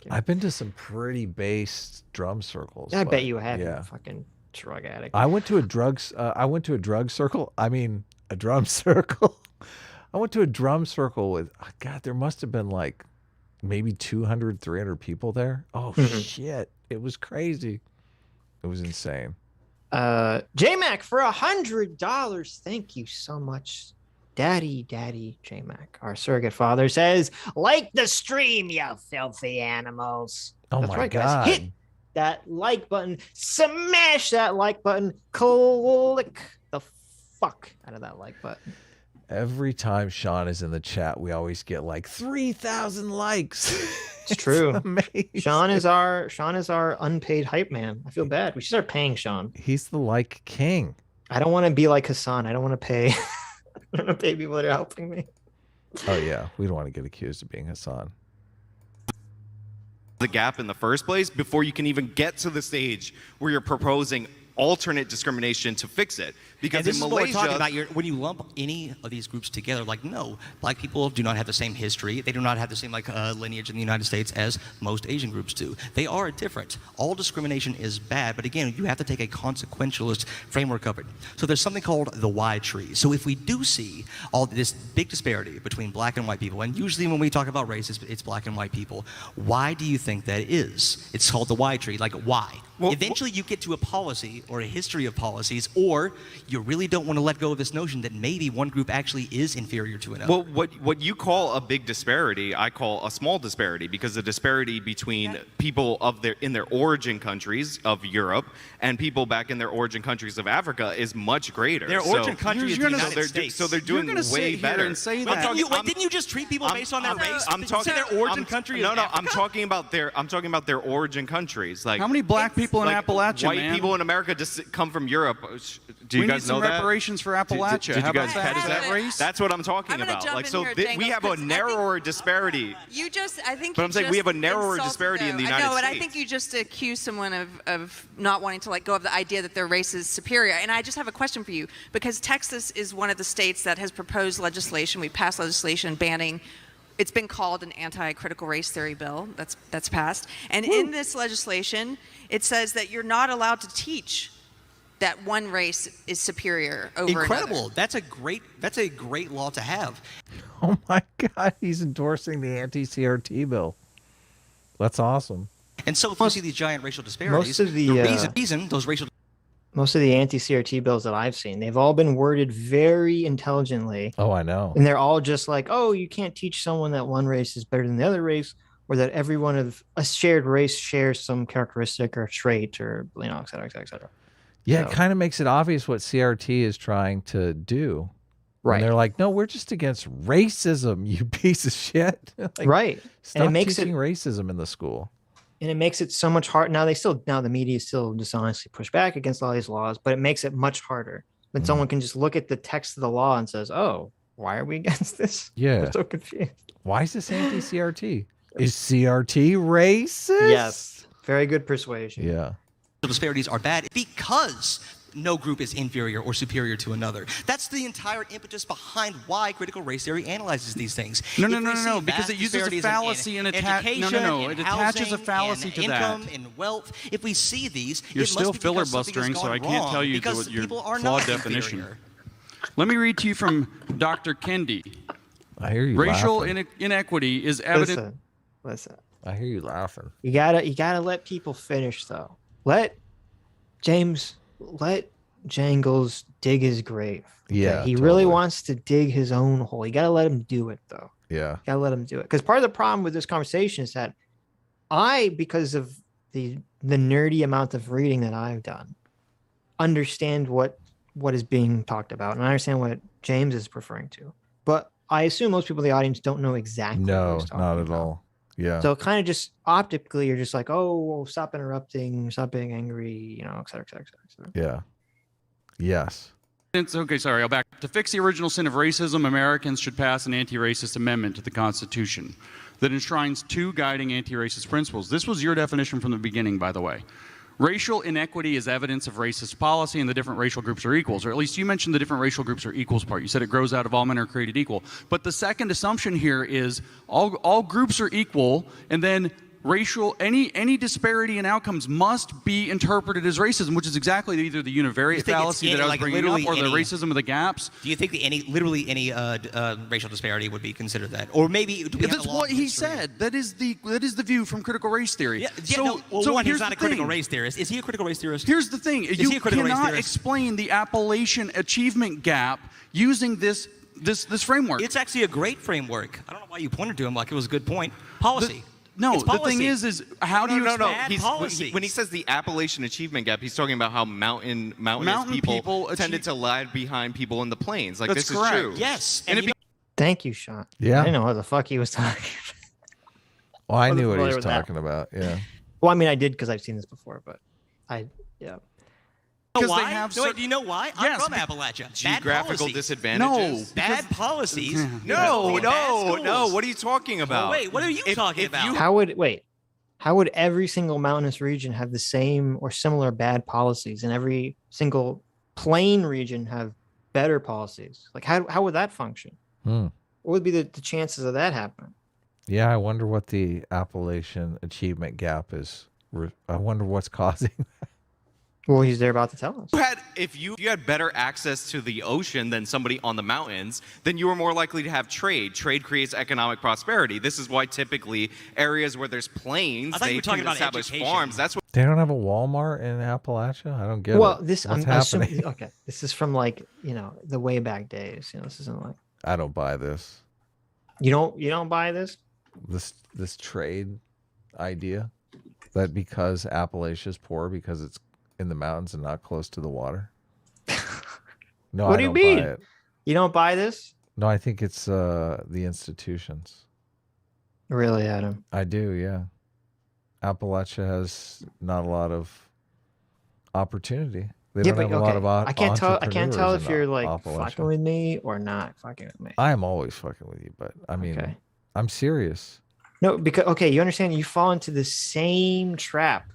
B: I've been to some pretty base drum circles.
A: I bet you have.
B: Yeah.
A: You fucking drug addict.
B: I went to a drug circle. I mean, a drum circle. I went to a drum circle with, God, there must have been like maybe 200, 300 people there. Oh, shit. It was crazy. It was insane.
A: J-Mac for $100. Thank you so much. Daddy J-Mac, our surrogate father, says, like the stream, you filthy animals.
B: Oh,
A: That's
B: my
A: right,
B: God.
A: guys. Hit that like button. Smash that like button. Click the fuck out of that like button.
B: Every time Sean is in the chat, we always get like 3,000 likes.
A: It's true.
B: Amazing.
A: Sean is our unpaid hype man. I feel bad. We should start paying Sean.
B: He's the like king.
A: I don't want to be like Hassan. I don't want to pay. I don't want to pay people that are helping me.
B: Oh yeah, we don't want to get accused of being Hassan.
E: The gap in the first place before you can even get to the stage where you're proposing alternate discrimination to fix it. Because
F: and this
E: in
F: is what we're
E: Malaysia,
F: talking about. When you lump any of these groups together, like, no, black people do not have the same history. They do not have the same lineage in the United States as most Asian groups do. They are different. All discrimination is bad, but again, you have to take a consequentialist framework of it. So there's something called the Y tree. So if we do see all this big disparity between black and white people, and usually when we talk about race, it's black and white people, why do you think that is? It's called the Y tree. Like, why? Well, eventually you get to a policy or a history of policies, or you really don't want to let go of this notion that maybe one group actually is inferior to another.
E: Well, what you call a big disparity, I call a small disparity, because the disparity between people in their origin countries of Europe and people back in their origin countries of Africa is much greater.
F: Their origin country is the United States.
E: So they're doing way better.
G: And say
F: that. Didn't you just treat people based on their race?
E: I'm talking
F: their origin country.
E: No, I'm talking about their origin countries. Like,
G: how many black people in Appalachia?
E: White people in America just come from Europe. Do you guys know that?
G: We need some reparations for Appalachia.
E: Did
G: How
E: you guys
G: about that?
E: catch
G: Is that race?
E: That's what I'm talking about. Like, so we have a narrower disparity. But I'm saying we have a narrower disparity in the United States.
D: But I think you just accuse someone of not wanting to let go of the idea that their race is superior. And I just have a question for you, because Texas is one of the states that has proposed legislation. We passed legislation banning. It's been called an anti-critical race theory bill that's passed. And in this legislation, it says that you're not allowed to teach that one race is superior over
F: Incredible.
D: another.
F: That's a great law to have.
B: Oh my God, he's endorsing the anti-CRT bill. That's awesome.
F: And so if you see these giant racial disparities,
A: most of the
F: reason those racial
A: most of the anti-CRT bills that I've seen, they've all been worded very intelligently.
B: Oh, I know.
A: And they're all just like, oh, you can't teach someone that one race is better than the other race, or that every one of a shared race shares some characteristic or trait, or, you know, et cetera, et cetera, et cetera.
B: Yeah, so it kind of makes it obvious what CRT is trying to do.
A: Right.
B: And they're like, no, we're just against racism, you piece of shit. Like,
A: right.
B: Stop
A: and it makes
B: teaching racism in the school.
A: And it makes it so much hard. Now the media still dishonestly push back against all these laws, but it makes it much harder when someone can just look at the text of the law and says, oh, why are we against this?
B: Yeah.
A: I'm so confused.
B: Why is this anti-CRT? Is CRT racist?
A: Yes. Very good persuasion.
B: Yeah.
F: disparities are bad because no group is inferior or superior to another. That's the entire impetus behind why critical race theory analyzes these things.
G: No, because it uses a fallacy and it attaches a fallacy to
F: income
G: that.
F: and wealth. If we see these,
G: you're still filibustering, so I can't tell you what your flawed definition. Let me read to you from Dr. Kendi.
B: I hear you.
G: Racial inequity is evident.
A: Listen.
B: I hear you laughing.
A: You gotta let people finish though. Let Jangles dig his grave. Okay?
B: Yeah,
A: he really wants to dig his own hole. You gotta let him do it though.
B: Yeah,
A: you gotta let him do it. Because part of the problem with this conversation is that because of the nerdy amount of reading that I've done, understand what is being talked about, and I understand what James is referring to. But I assume most people in the audience don't know exactly.
B: No,
A: what he's
B: not at
A: about.
B: all. Yeah.
A: So kind of just optically, you're just like, oh, stop interrupting, stop being angry, you know, et cetera, et cetera, et cetera.
B: Yeah. Yes.
G: Okay, sorry, I'll back. To fix the original sin of racism, Americans should pass an anti-racist amendment to the Constitution that enshrines two guiding anti-racist principles. This was your definition from the beginning, by the way. Racial inequity is evidence of racist policy, and the different racial groups are equals. Or at least you mentioned the different racial groups are equals part. You said it grows out of all men are created equal. But the second assumption here is all groups are equal, and then any disparity in outcomes must be interpreted as racism, which is exactly either the univariate fallacy that I was bringing up, or the racism of the gaps.
F: Do you think that any racial disparity would be considered that, or maybe
G: that's what he said? That is the view from critical race theory.
F: Yeah, so he's not a critical race theorist. Is he a critical race theorist?
G: Here's the thing: you cannot explain the Appalachian achievement gap using this framework.
F: It's actually a great framework. I don't know why you pointed to him like it was a good point. Policy.
G: No, the thing is how do you
F: policy?
E: When he says the Appalachian achievement gap, he's talking about how mountainous people tended to lag behind people in the plains. Like,
G: that's
E: this
G: correct.
E: is true.
F: Yes.
A: Thank you, Sean.
B: Yeah.
A: I didn't know what the fuck he was talking about.
B: Well, I knew what he was talking about. Yeah.
A: Well, I mean, I did because I've seen this before, but yeah.
F: Because they have do you know why? I'm from Appalachia.
E: Geographical disadvantages.
F: Bad policies.
E: No. What are you talking about?
F: Wait, what are you talking about?
A: How would every single mountainous region have the same or similar bad policies in every single plain region have better policies? Like, how would that function? What would be the chances of that happening?
B: Yeah, I wonder what the Appalachian achievement gap is. I wonder what's causing that.
A: Well, he's there about to tell us.
E: If you had better access to the ocean than somebody on the mountains, then you are more likely to have trade. Trade creates economic prosperity. This is why typically areas where there's plains, they can establish farms. That's what
B: They don't have a Walmart in Appalachia? I don't get
A: well,
B: it.
A: this
B: What's
A: I'm
B: happening?
A: assuming. Okay, this is from like the way back days. This isn't like
B: I don't buy this.
A: you don't buy this.
B: This trade idea that because Appalachia is poor because it's in the mountains and not close to the water. No,
A: What
B: I
A: do you
B: don't
A: mean?
B: buy it.
A: You don't buy this?
B: No, I think it's the institutions.
A: Really, Adam?
B: I do, yeah. Appalachia has not a lot of opportunity. They don't have a lot of
A: I can't tell. I can't tell
B: entrepreneurs
A: if
B: in
A: you're like
B: Appalachia.
A: fucking with me or not fucking with me.
B: I am always fucking with you, but I mean,
A: Okay.
B: I'm serious.
A: No, because you understand you fall into the same trap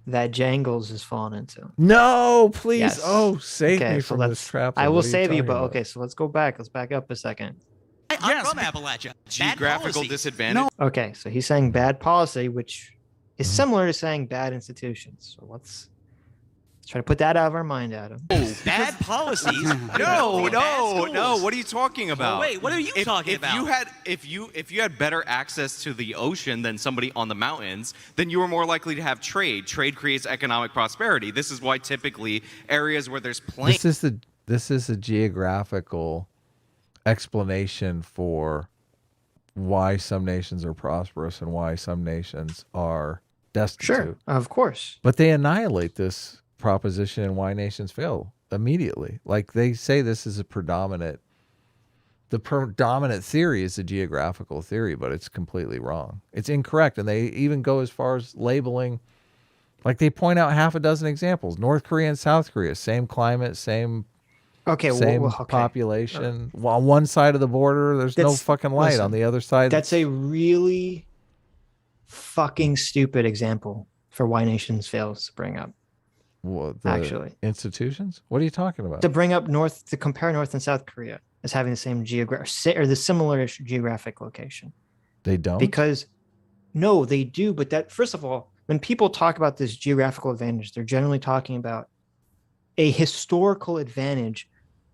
A: that Jangles has fallen into.
B: No, please.
A: Yes.
B: Oh, save
A: Okay,
B: me
A: so
B: from this trap.
A: I will
B: What are
A: save you,
B: talking
A: but
B: about?
A: okay, so let's go back. Let's back up a second.
F: I'm from Appalachia.
E: geographical disadvantage.
A: Okay, so he's saying bad policy, which is similar to saying bad institutions. So let's try to put that out of our mind, Adam.
F: Bad policies.
E: No.
F: Bad schools.
E: What are you talking about?
F: Oh, wait, what are you talking about?
E: If you had better access to the ocean than somebody on the mountains, then you are more likely to have trade. Trade creates economic prosperity. This is why typically areas where there's plains.
B: This is a geographical explanation for why some nations are prosperous and why some nations are destitute.
A: Sure, of course.
B: But they annihilate this proposition and why nations fail immediately. Like they say this is the predominant theory is a geographical theory, but it's completely wrong. It's incorrect. And they even go as far as labeling, like they point out half a dozen examples. North Korea and South Korea, same climate, same population. Well, on one side of the border, there's no fucking light.
A: Listen,
B: on the other side,
A: that's a really fucking stupid example for why nations fail to bring up. Actually,
B: institutions. What are you talking about?
A: To bring up to compare North and South Korea as having the same the similar geographic location.
B: They don't?
A: Because no, they do. But that, first of all, when people talk about this geographical advantage, they're generally talking about a historical advantage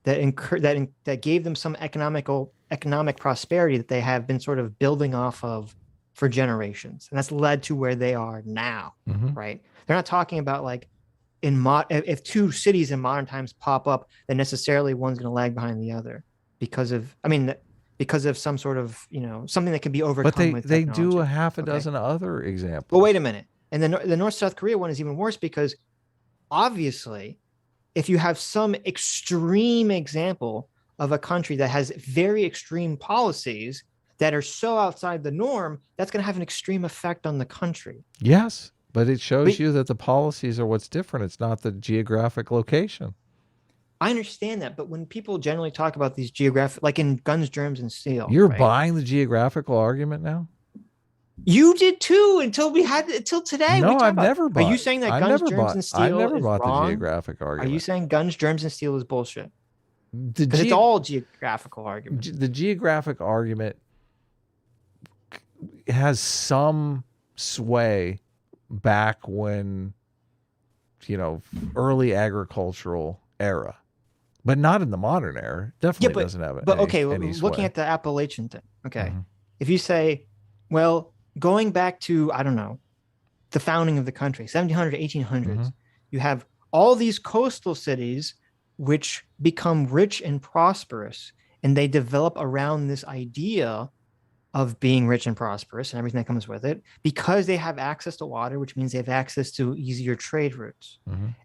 A: that gave them some economic prosperity that they have been sort of building off of for generations, and that's led to where they are now. Right? They're not talking about like if two cities in modern times pop up, then necessarily one's going to lag behind the other because of some sort of something that can be overcome.
B: But they do a half a dozen other examples.
A: But wait a minute, and the North South Korea one is even worse because obviously, if you have some extreme example of a country that has very extreme policies that are so outside the norm, that's going to have an extreme effect on the country.
B: Yes, but it shows you that the policies are what's different. It's not the geographic location.
A: I understand that, but when people generally talk about these geographic, like in Guns, Germs, and Steel,
B: you're buying the geographical argument now?
A: You did too until today.
B: No, I've never bought.
A: Are you saying that Guns, Germs, and Steel
B: I never
A: is
B: bought
A: wrong?
B: the geographic argument.
A: Are you saying Guns, Germs, and Steel is bullshit? Because it's all geographical argument.
B: The geographic argument has some sway back when, early agricultural era, but not in the modern era. Definitely doesn't have it.
A: But looking at the Appalachian thing, if you say, well, going back to, I don't know, the founding of the country, 1700, 1800s, you have all these coastal cities which become rich and prosperous, and they develop around this idea of being rich and prosperous and everything that comes with it because they have access to water, which means they have access to easier trade routes.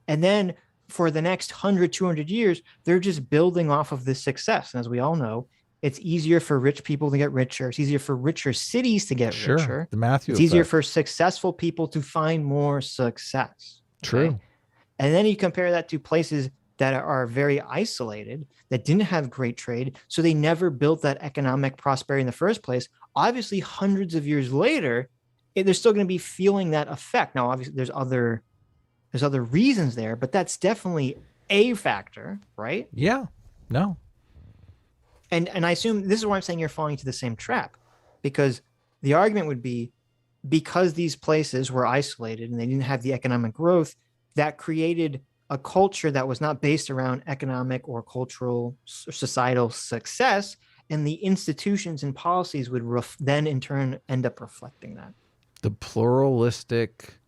A: And then for the next 100, 200 years, they're just building off of this success. And as we all know, it's easier for rich people to get richer. It's easier for richer cities to get richer.
B: The Matthew
A: It's easier for successful people to find more success.
B: True.
A: And then you compare that to places that are very isolated, that didn't have great trade, so they never built that economic prosperity in the first place. Obviously, hundreds of years later, they're still going to be feeling that effect. Now, obviously, there's other reasons there, but that's definitely a factor, right?
B: Yeah. No.
A: And I assume this is why I'm saying you're falling into the same trap, because the argument would be because these places were isolated and they didn't have the economic growth, that created a culture that was not based around economic or cultural or societal success, and the institutions and policies would then in turn end up reflecting that.
B: The pluralistic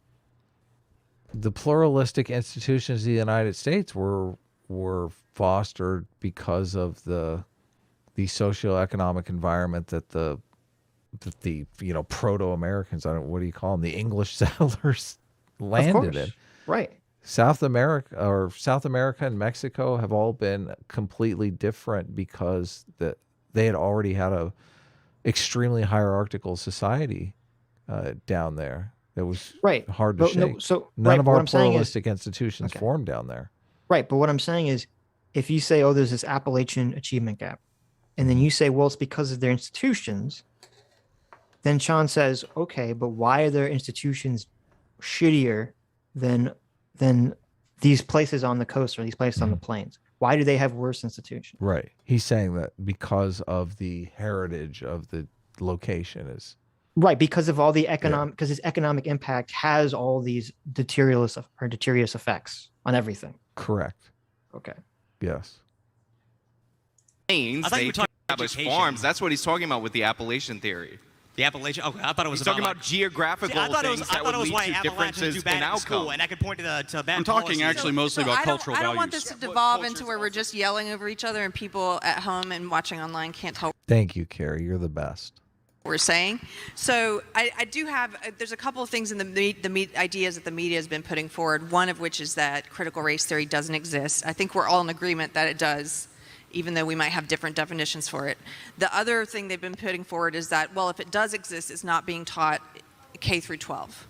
B: institutions of the United States were fostered because of the socioeconomic environment that the proto-Americans, what do you call them, the English settlers landed in.
A: Right.
B: South America and Mexico have all been completely different because they had already had a extremely hierarchical society down there. It was hard to shake. None of our pluralistic institutions formed down there.
A: Right. But what I'm saying is, if you say, oh, there's this Appalachian achievement gap, and then you say, well, it's because of their institutions, then Sean says, okay, but why are their institutions shittier than these places on the coast or these places on the plains? Why do they have worse institutions?
B: Right. He's saying that because of the heritage of the location is
A: right, because of all the economic, because its economic impact has all these deleterious effects on everything.
B: correct.
A: Okay.
B: Yes.
E: They establish farms. That's what he's talking about with the Appalachian theory.
F: The Appalachian. Okay, I thought it was
E: talking about geographical things that would lead to differences in outcome.
F: And I could point to bad
G: I'm talking actually mostly about cultural values.
D: I don't want this to devolve into where we're just yelling over each other and people at home and watching online can't tell.
B: Thank you, Carrie. You're the best.
D: We're saying. So I do have, there's a couple of things in the ideas that the media has been putting forward, one of which is that critical race theory doesn't exist. I think we're all in agreement that it does, even though we might have different definitions for it. The other thing they've been putting forward is that, well, if it does exist, it's not being taught K through 12.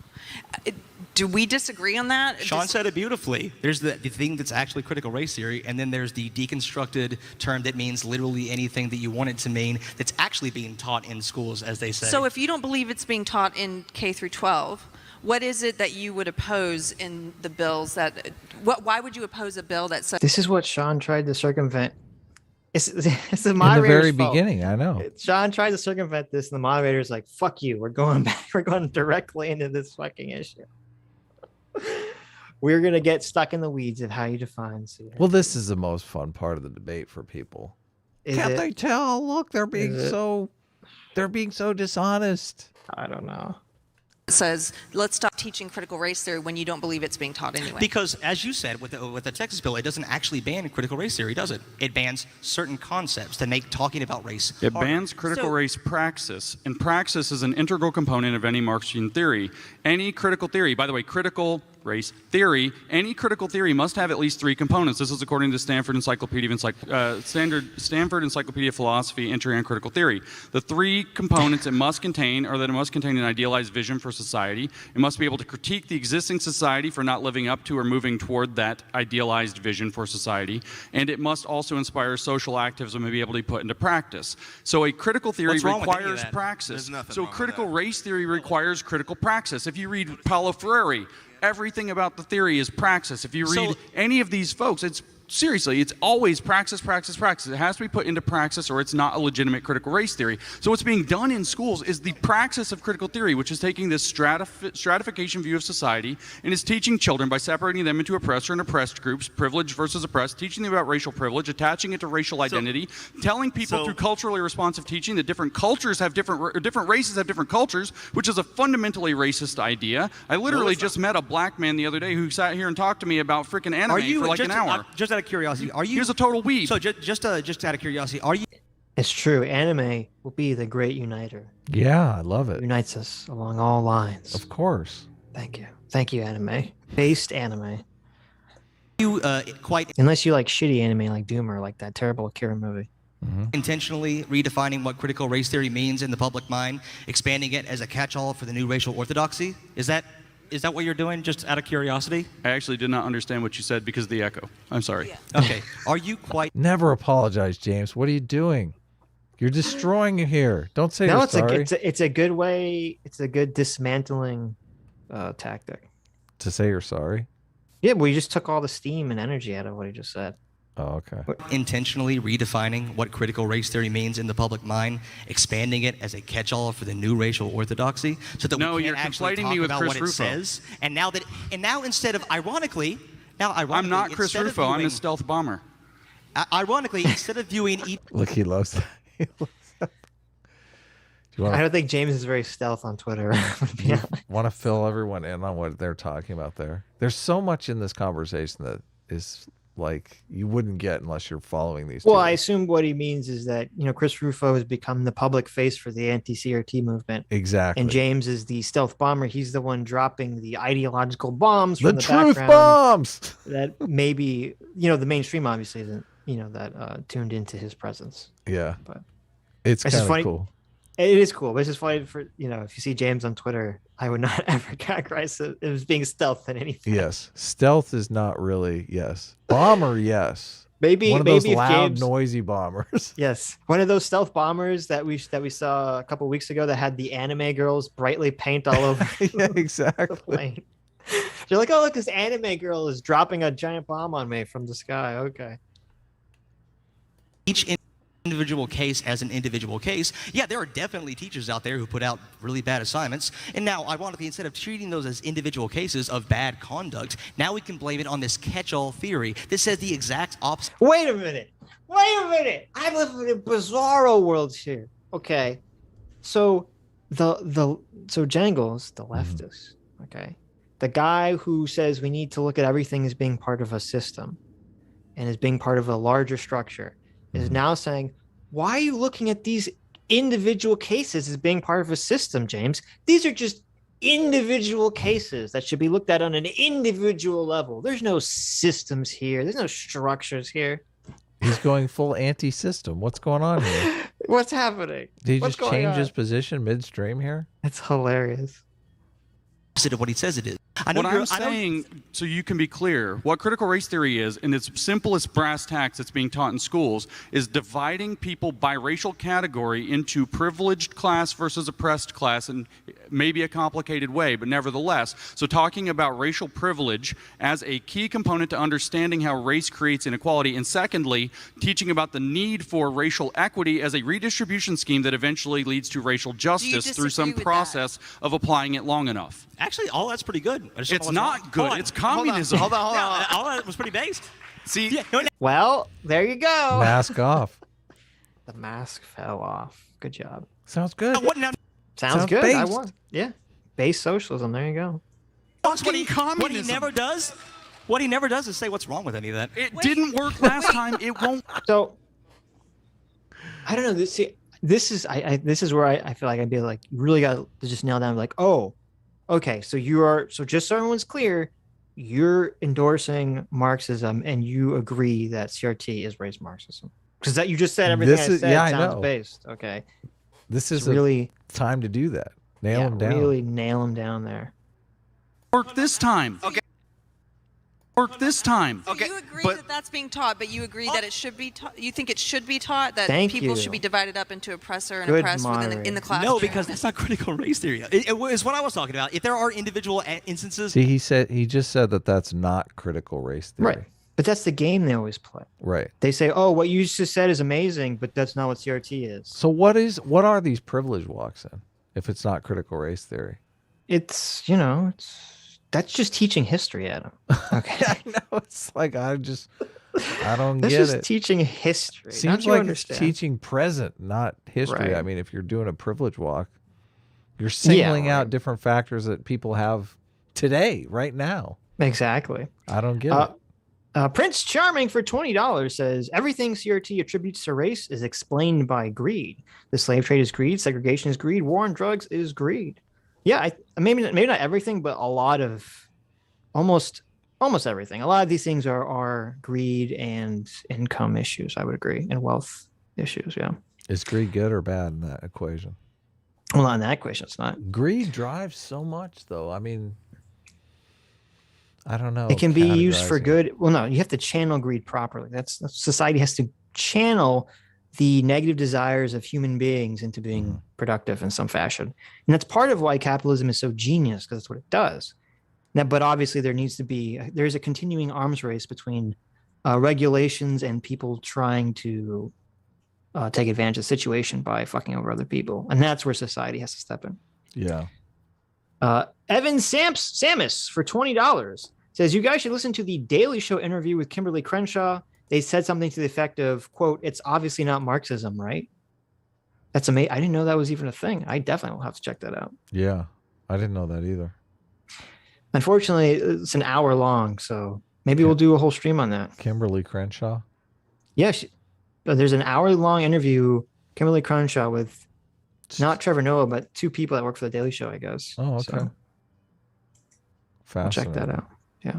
D: Do we disagree on that?
F: Sean said it beautifully. There's the thing that's actually critical race theory, and then there's the deconstructed term that means literally anything that you want it to mean that's actually being taught in schools, as they say.
D: So if you don't believe it's being taught in K through 12, what is it that you would oppose in the bills that, why would you oppose a bill that says...
A: This is what Sean tried to circumvent. It's the moderator's
B: in the very
A: fault.
B: beginning, I know.
A: Sean tried to circumvent this, and the moderator's like, fuck you, we're going back, we're going directly into this fucking issue. We're going to get stuck in the weeds of how you define CRT.
B: Well, this is the most fun part of the debate for people. Can't they tell? Look, they're being so dishonest.
A: I don't know.
D: Says, let's stop teaching critical race theory when you don't believe it's being taught anyway.
F: Because, as you said, with the Texas bill, it doesn't actually ban critical race theory, does it? It bans certain concepts that make talking about race
G: It
F: harder.
G: bans critical race praxis, and praxis is an integral component of any Marxian theory. Any critical theory, by the way, critical race theory, any critical theory must have at least 3 components. This is according to Stanford Encyclopedia of Philosophy, Entry on Critical Theory. The 3 components it must contain are that it must contain an idealized vision for society. It must be able to critique the existing society for not living up to or moving toward that idealized vision for society. And it must also inspire social activism and be able to be put into practice. So a critical theory requires praxis. So critical race theory requires critical praxis. If you read Paulo Freire, everything about the theory is praxis. If you read any of these folks, it's always praxis, praxis, praxis. It has to be put into praxis or it's not a legitimate critical race theory. So what's being done in schools is the praxis of critical theory, which is taking this stratification view of society and is teaching children by separating them into oppressor and oppressed groups, privileged versus oppressed, teaching them about racial privilege, attaching it to racial identity, telling people through culturally responsive teaching that different cultures have different races have different cultures, which is a fundamentally racist idea. I literally just met a black man the other day who sat here and talked to me about freaking anime for like an hour.
F: Just out of curiosity, are you?
G: Here's a total weeb.
F: So just out of curiosity, are you?
A: It's true. Anime will be the great uniter.
B: Yeah, I love it.
A: Unites us along all lines.
B: Of course.
A: Thank you. Thank you, anime. Based anime.
F: You quite
A: Unless you like shitty anime like Doomer, like that terrible Akira movie.
F: intentionally redefining what critical race theory means in the public mind, expanding it as a catch-all for the new racial orthodoxy? Is that what you're doing, just out of curiosity?
G: I actually did not understand what you said because of the echo. I'm sorry.
D: Yeah.
F: Okay. Are you quite...
B: Never apologize, James. What are you doing? You're destroying it here. Don't say
A: No,
B: you're
A: it's
B: sorry.
A: it's a good way. It's a good dismantling tactic.
B: To say you're sorry?
A: Yeah, well, you just took all the steam and energy out of what he just said.
B: Oh, okay.
F: Intentionally redefining what critical race theory means in the public mind, expanding it as a catch-all for the new racial orthodoxy, so that
G: No,
F: we
G: you're
F: can't actually
G: conflating
F: talk
G: me with
F: about
G: Chris
F: what it
G: Rufo.
F: says. And now instead of ironically,
G: I'm not Chris
F: instead of
G: Rufo. I'm
F: viewing-
G: a stealth bomber.
F: Ironically, instead of viewing
B: Look, he loves that. He loves that. Do you want
A: I
B: to
A: don't think James is very stealth on Twitter.
B: want to fill everyone in on what they're talking about there? There's so much in this conversation that is like you wouldn't get unless you're following these.
A: Well,
B: two.
A: I assume what he means is that, Chris Rufo has become the public face for the anti-CRT movement.
B: Exactly.
A: And James is the stealth bomber. He's the one dropping the ideological bombs from the
B: truth
A: background
B: bombs.
A: that maybe, the mainstream obviously isn't, that tuned into his presence.
B: Yeah.
A: But
B: It's
A: just
B: kind of
A: funny.
B: cool.
A: It is cool, but it's just funny for, if you see James on Twitter, I would not ever categorize it as being stealth in anything.
B: Yes. Stealth is not really, yes. Bomber, yes.
A: Maybe
B: one of those
A: if
B: loud,
A: James,
B: noisy bombers.
A: yes, one of those stealth bombers that we saw a couple weeks ago that had the anime girls brightly paint all over
B: Yeah,
A: the
B: exactly.
A: plane. You're like, oh look, this anime girl is dropping a giant bomb on me from the sky. Okay.
F: each individual case as an individual case, yeah, there are definitely teachers out there who put out really bad assignments. And now, ironically, instead of treating those as individual cases of bad conduct, now we can blame it on this catch-all theory that says the exact opposite.
A: Wait a minute. I live in a bizarro world here. Okay. So so Jangles, the leftist, okay, the guy who says we need to look at everything as being part of a system and as being part of a larger structure, is now saying, why are you looking at these individual cases as being part of a system, James? These are just individual cases that should be looked at on an individual level. There's no systems here. There's no structures here.
B: He's going full anti-system. What's going on here?
A: What's happening?
B: Did he
A: What's
B: just
A: going
B: change his
A: on?
B: position midstream here?
A: It's hilarious.
F: Of what he says it is. I know
G: What I'm saying, so you can be clear, what critical race theory is, in its simplest brass tacks that's being taught in schools, is dividing people by racial category into privileged class versus oppressed class, in maybe a complicated way, but nevertheless. So talking about racial privilege as a key component to understanding how race creates inequality, and secondly, teaching about the need for racial equity as a redistribution scheme that eventually leads to racial justice through some
D: disagree with
G: process of applying it long enough.
F: Actually, all that's pretty good. I just don't know
G: It's
F: what's
G: not
F: wrong.
G: good.
F: Hold on.
G: It's communism.
F: Hold on. Yeah, all that was pretty based.
G: See,
F: Yeah, no,
A: Well, there you go.
B: Mask off.
A: The mask fell off. Good job.
B: Sounds good.
F: what now?
A: Sounds good. I
B: based.
A: won. Yeah. Base socialism. There you go.
F: What he
G: communism.
F: never does. What he never does is say what's wrong with any of that.
G: it didn't work last time. It won't.
A: So I don't know. This is where I feel like I'd be like, you really got to just nail down like, oh, okay. So just so everyone's clear, you're endorsing Marxism and you agree that CRT is race Marxism. Because that you just said everything I said
B: I
A: sounds
B: know.
A: based. Okay.
B: This
A: It's
B: is
A: really
B: time to do that. Nail him down.
A: Really nail him down there.
G: Work this time. Okay. Work this time.
D: So you agree that that's being taught, but you agree that it should be taught. You think it should be taught that
A: Thank
D: people
A: you.
D: should be divided up into oppressor and
A: Good
D: oppressed in the classroom.
F: No, because that's not critical race theory. It was what I was talking about. If there are individual instances,
B: See, he just said that that's not critical race theory.
A: Right. But that's the game they always play.
B: Right.
A: They say, oh, what you just said is amazing, but that's not what CRT is.
B: So what are these privilege walks then? If it's not critical race theory.
A: It's, that's just teaching history, Adam. Okay.
B: I know. It's like I don't
A: That's
B: get
A: just
B: it.
A: teaching history.
B: Seems
A: Don't you
B: like
A: understand?
B: it's teaching present, not history.
A: Right.
B: I mean, if you're doing a privilege walk, you're singling out
A: right.
B: different factors that people have today, right now.
A: Exactly.
B: I don't get it.
A: Prince Charming for $20 says everything CRT attributes to race is explained by greed. The slave trade is greed, segregation is greed, war on drugs is greed. Yeah, maybe not everything, but a lot of almost everything. A lot of these things are greed and income issues. I would agree, and wealth issues. Yeah.
B: Is greed good or bad in that equation?
A: Well, not in that equation, it's not.
B: Greed drives so much, though. I mean, I don't know.
A: It can be used for
B: categorizing.
A: good. Well, no, you have to channel greed properly. That's society has to channel the negative desires of human beings into being productive in some fashion. And that's part of why capitalism is so genius, because that's what it does. Now, but obviously there's a continuing arms race between regulations and people trying to take advantage of the situation by fucking over other people. And that's where society has to step in.
B: Yeah.
A: Evan Samus for $20 says, you guys should listen to the Daily Show interview with Kimberly Crenshaw. They said something to the effect of, quote, it's obviously not Marxism, right? That's amazing. I didn't know that was even a thing. I definitely will have to check that out.
B: Yeah. I didn't know that either.
A: Unfortunately, it's an hour long, so maybe we'll do a whole stream on that.
B: Kimberly Crenshaw?
A: Yeah, there's an hour-long interview, Kimberly Crenshaw, with not Trevor Noah, but two people that work for the Daily Show, I guess.
B: Oh, okay.
A: So I'll check that out. Yeah.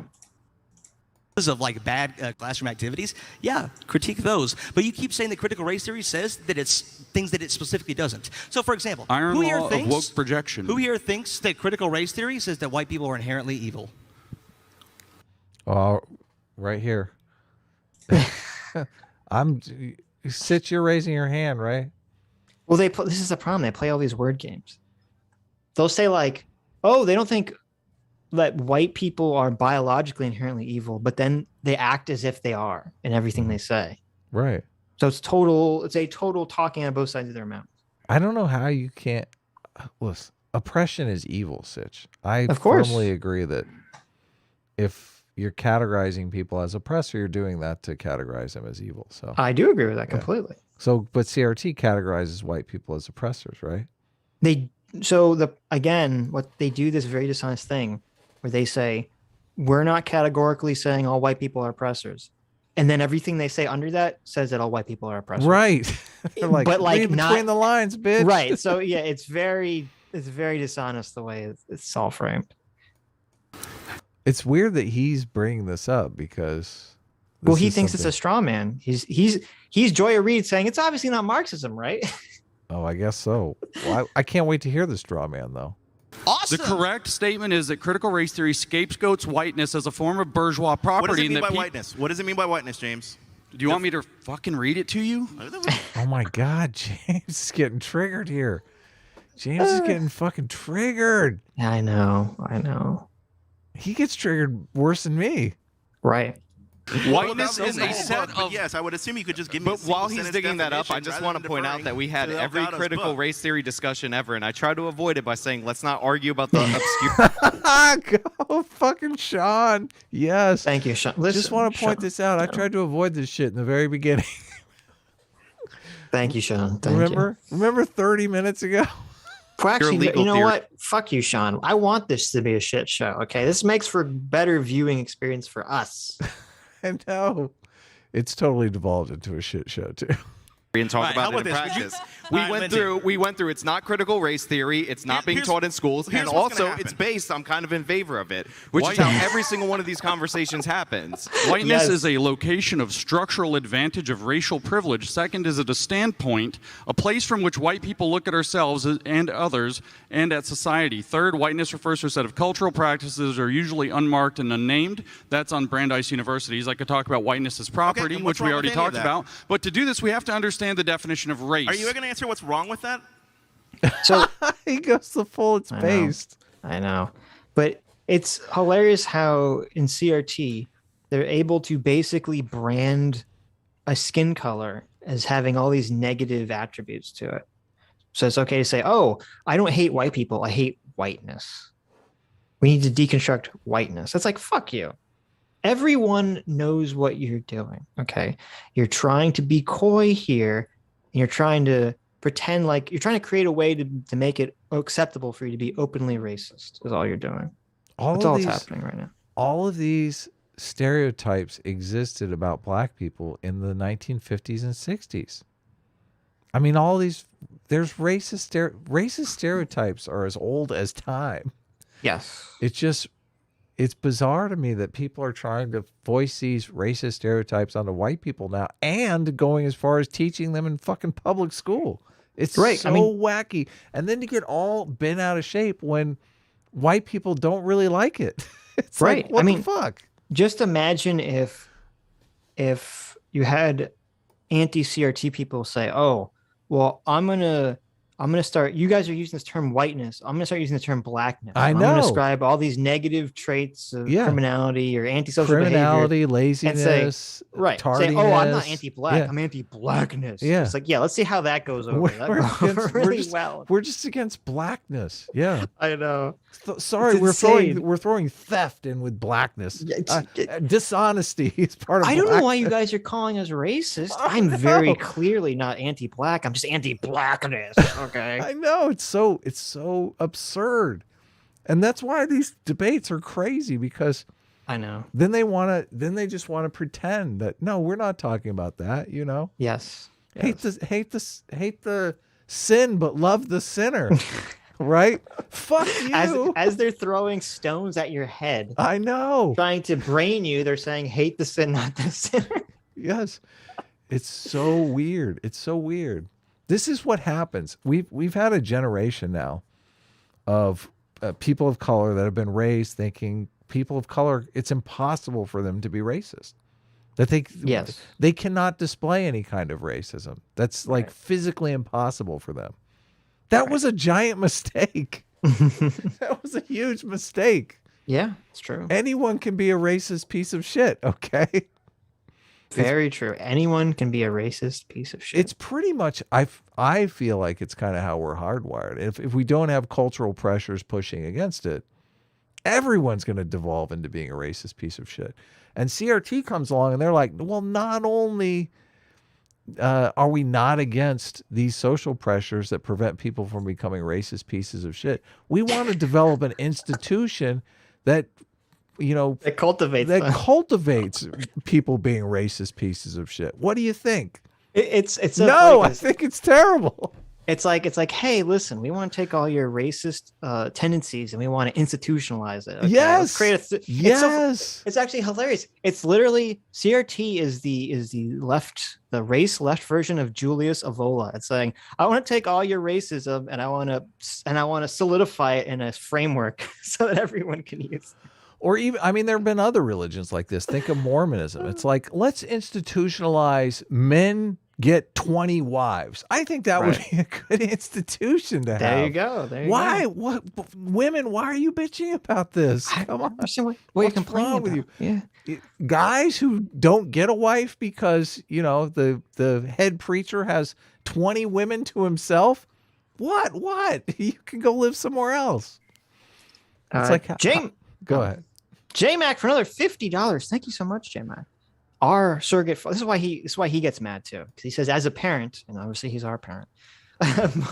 F: Of like bad classroom activities, yeah, critique those. But you keep saying that critical race theory says that it's things that it specifically doesn't. So, for example,
G: Iron
F: who here
G: law
F: thinks,
G: of woke projection.
F: Who here thinks that critical race theory says that white people are inherently evil?
B: Right here. Sitch, you're raising your hand, right?
A: Well, this is the problem. They play all these word games. They'll say like, "Oh, they don't think that white people are biologically inherently evil," but then they act as if they are in everything they say.
B: Right.
A: So it's a total talking on both sides of their mouth.
B: I don't know how you can't. Listen, oppression is evil, Sitch. I
A: of course
B: firmly agree that if you're categorizing people as oppressor, you're doing that to categorize them as evil. So
A: I do agree with that completely.
B: So, but CRT categorizes white people as oppressors, right?
A: What they do, this very dishonest thing where they say, we're not categorically saying all white people are oppressors. And then everything they say under that says that all white people are oppressors.
B: Right. Like,
A: but like
B: read
A: not
B: between the lines, bitch.
A: Right. So yeah, it's very dishonest the way it's all framed.
B: It's weird that he's bringing this up because
A: he thinks it's a straw man. He's Joya Reid saying it's obviously not Marxism, right?
B: Oh, I guess so. Well, I can't wait to hear the straw man though.
F: Awesome.
G: The correct statement is that critical race theory scapegoats whiteness as a form of bourgeois property.
H: What does it mean by whiteness? What does it mean by whiteness, James?
G: Do you want me to fucking read it to you?
B: Oh my God, James is getting triggered here. James is getting fucking triggered.
A: I know.
B: He gets triggered worse than me.
A: Right.
G: Whiteness is a set of...
H: yes, I would assume you could just give me.
E: But while he's digging that up, I just want to point out that we had every critical race theory discussion ever, and I tried to avoid it by saying, let's not argue about the obscure.
B: Go fucking Sean. Yes.
A: Thank you, Sean. Listen,
B: just want to point this out. I tried to avoid this shit in the very beginning.
A: Thank you, Sean.
B: Remember 30 minutes ago?
A: Well, actually, you know what? Fuck you, Sean. I want this to be a shit show. Okay, this makes for better viewing experience for us.
B: I know. It's totally devolved into a shit show too.
E: And talk about it in practice. We went through. It's not critical race theory. It's not being taught in schools, and also it's based. I'm kind of in favor of it, which is how every single one of these conversations happens.
G: Whiteness is a location of structural advantage of racial privilege. Second, is it a standpoint, a place from which white people look at ourselves and others, and at society. Third, whiteness refers to a set of cultural practices that are usually unmarked and unnamed. That's on Brandeis Universities. I could talk about whiteness as property, which we already talked about. But to do this, we have to understand the definition of race.
H: Are you going to answer what's wrong with that?
A: So
B: he goes the full. It's based.
A: I know, but it's hilarious how in CRT they're able to basically brand a skin color as having all these negative attributes to it. So it's okay to say, "Oh, I don't hate white people. I hate whiteness." We need to deconstruct whiteness. It's like, fuck you. Everyone knows what you're doing, okay? You're trying to be coy here, and you're trying to pretend like you're trying to create a way to make it acceptable for you to be openly racist is all you're doing. That's all that's happening right now.
B: All of these stereotypes existed about black people in the 1950s and 60s. I mean, all these, there's racist stereotypes are as old as time.
A: Yes.
B: It's bizarre to me that people are trying to voice these racist stereotypes onto white people now and going as far as teaching them in fucking public school. It's so wacky. And then to get all bent out of shape when white people don't really like it. It's
A: right.
B: Like, what the fuck?
A: Just imagine if you had anti-CRT people say, "Oh, well, I'm going to I'm going to start, you guys are using this term whiteness. I'm going to start using the term blackness.
B: I
A: I'm
B: know.
A: going to describe all these negative traits of criminality or antisocial
B: criminality,
A: behavior.
B: laziness,
A: Say, right.
B: tardiness.
A: Say, oh, I'm not anti-black.
B: Yeah.
A: I'm anti-blackness.
B: Yeah.
A: It's like, yeah, let's see how that goes over.
B: We're just against blackness. Yeah.
A: I know.
B: Sorry, we're throwing theft in with blackness. Dishonesty is part of
A: I don't
B: blackness.
A: know why you guys are calling us racist. I'm very clearly not anti-black. I'm just anti-blackness. Okay.
B: I know, it's so absurd. And that's why these debates are crazy, because
A: I know.
B: Then they just want to pretend that no, we're not talking about that, you know?
A: Yes.
B: Hate the sin but love the sinner. Right? Fuck you.
A: As they're throwing stones at your head.
B: I know.
A: Trying to brain you, they're saying hate the sin, not the sinner.
B: Yes. It's so weird. It's so weird. This is what happens. We've had a generation now of people of color that have been raised thinking people of color, it's impossible for them to be racist. That they cannot display any kind of racism. That's like physically impossible for them. That was a giant mistake. That was a huge mistake.
A: Yeah, it's true.
B: Anyone can be a racist piece of shit, okay?
A: Very true. Anyone can be a racist piece of shit.
B: It's pretty much, I feel like it's kind of how we're hardwired. If we don't have cultural pressures pushing against it, everyone's going to devolve into being a racist piece of shit. And CRT comes along and they're like, well, not only are we not against these social pressures that prevent people from becoming racist pieces of shit, we want to develop an institution that, you know,
A: that cultivates
B: people being racist pieces of shit. What do you think?
A: It's so
B: no,
A: funny,
B: I think it's terrible.
A: It's like, hey, listen, we want to take all your racist tendencies and we want to institutionalize it. Okay?
B: Yes.
A: Let's create
B: yes.
A: It's actually hilarious. It's literally CRT is the race left version of Julius Evola. It's saying, I want to take all your racism and I want to solidify it in a framework so that everyone can use it.
B: Or even, I mean, there have been other religions like this. Think of Mormonism. It's like, let's institutionalize men get 20 wives. I think that would be a good institution to have.
A: There you go.
B: Why? What women? Why are you bitching about this? Come on.
A: What are you complaining about?
B: With you? Yeah. Guys who don't get a wife because, you know, the head preacher has 20 women to himself. What? You can go live somewhere else. It's like go ahead.
A: J-Mac for another $50. Thank you so much, J-Mac. Our surrogate. This is why he gets mad too, because he says, as a parent, and obviously he's our parent,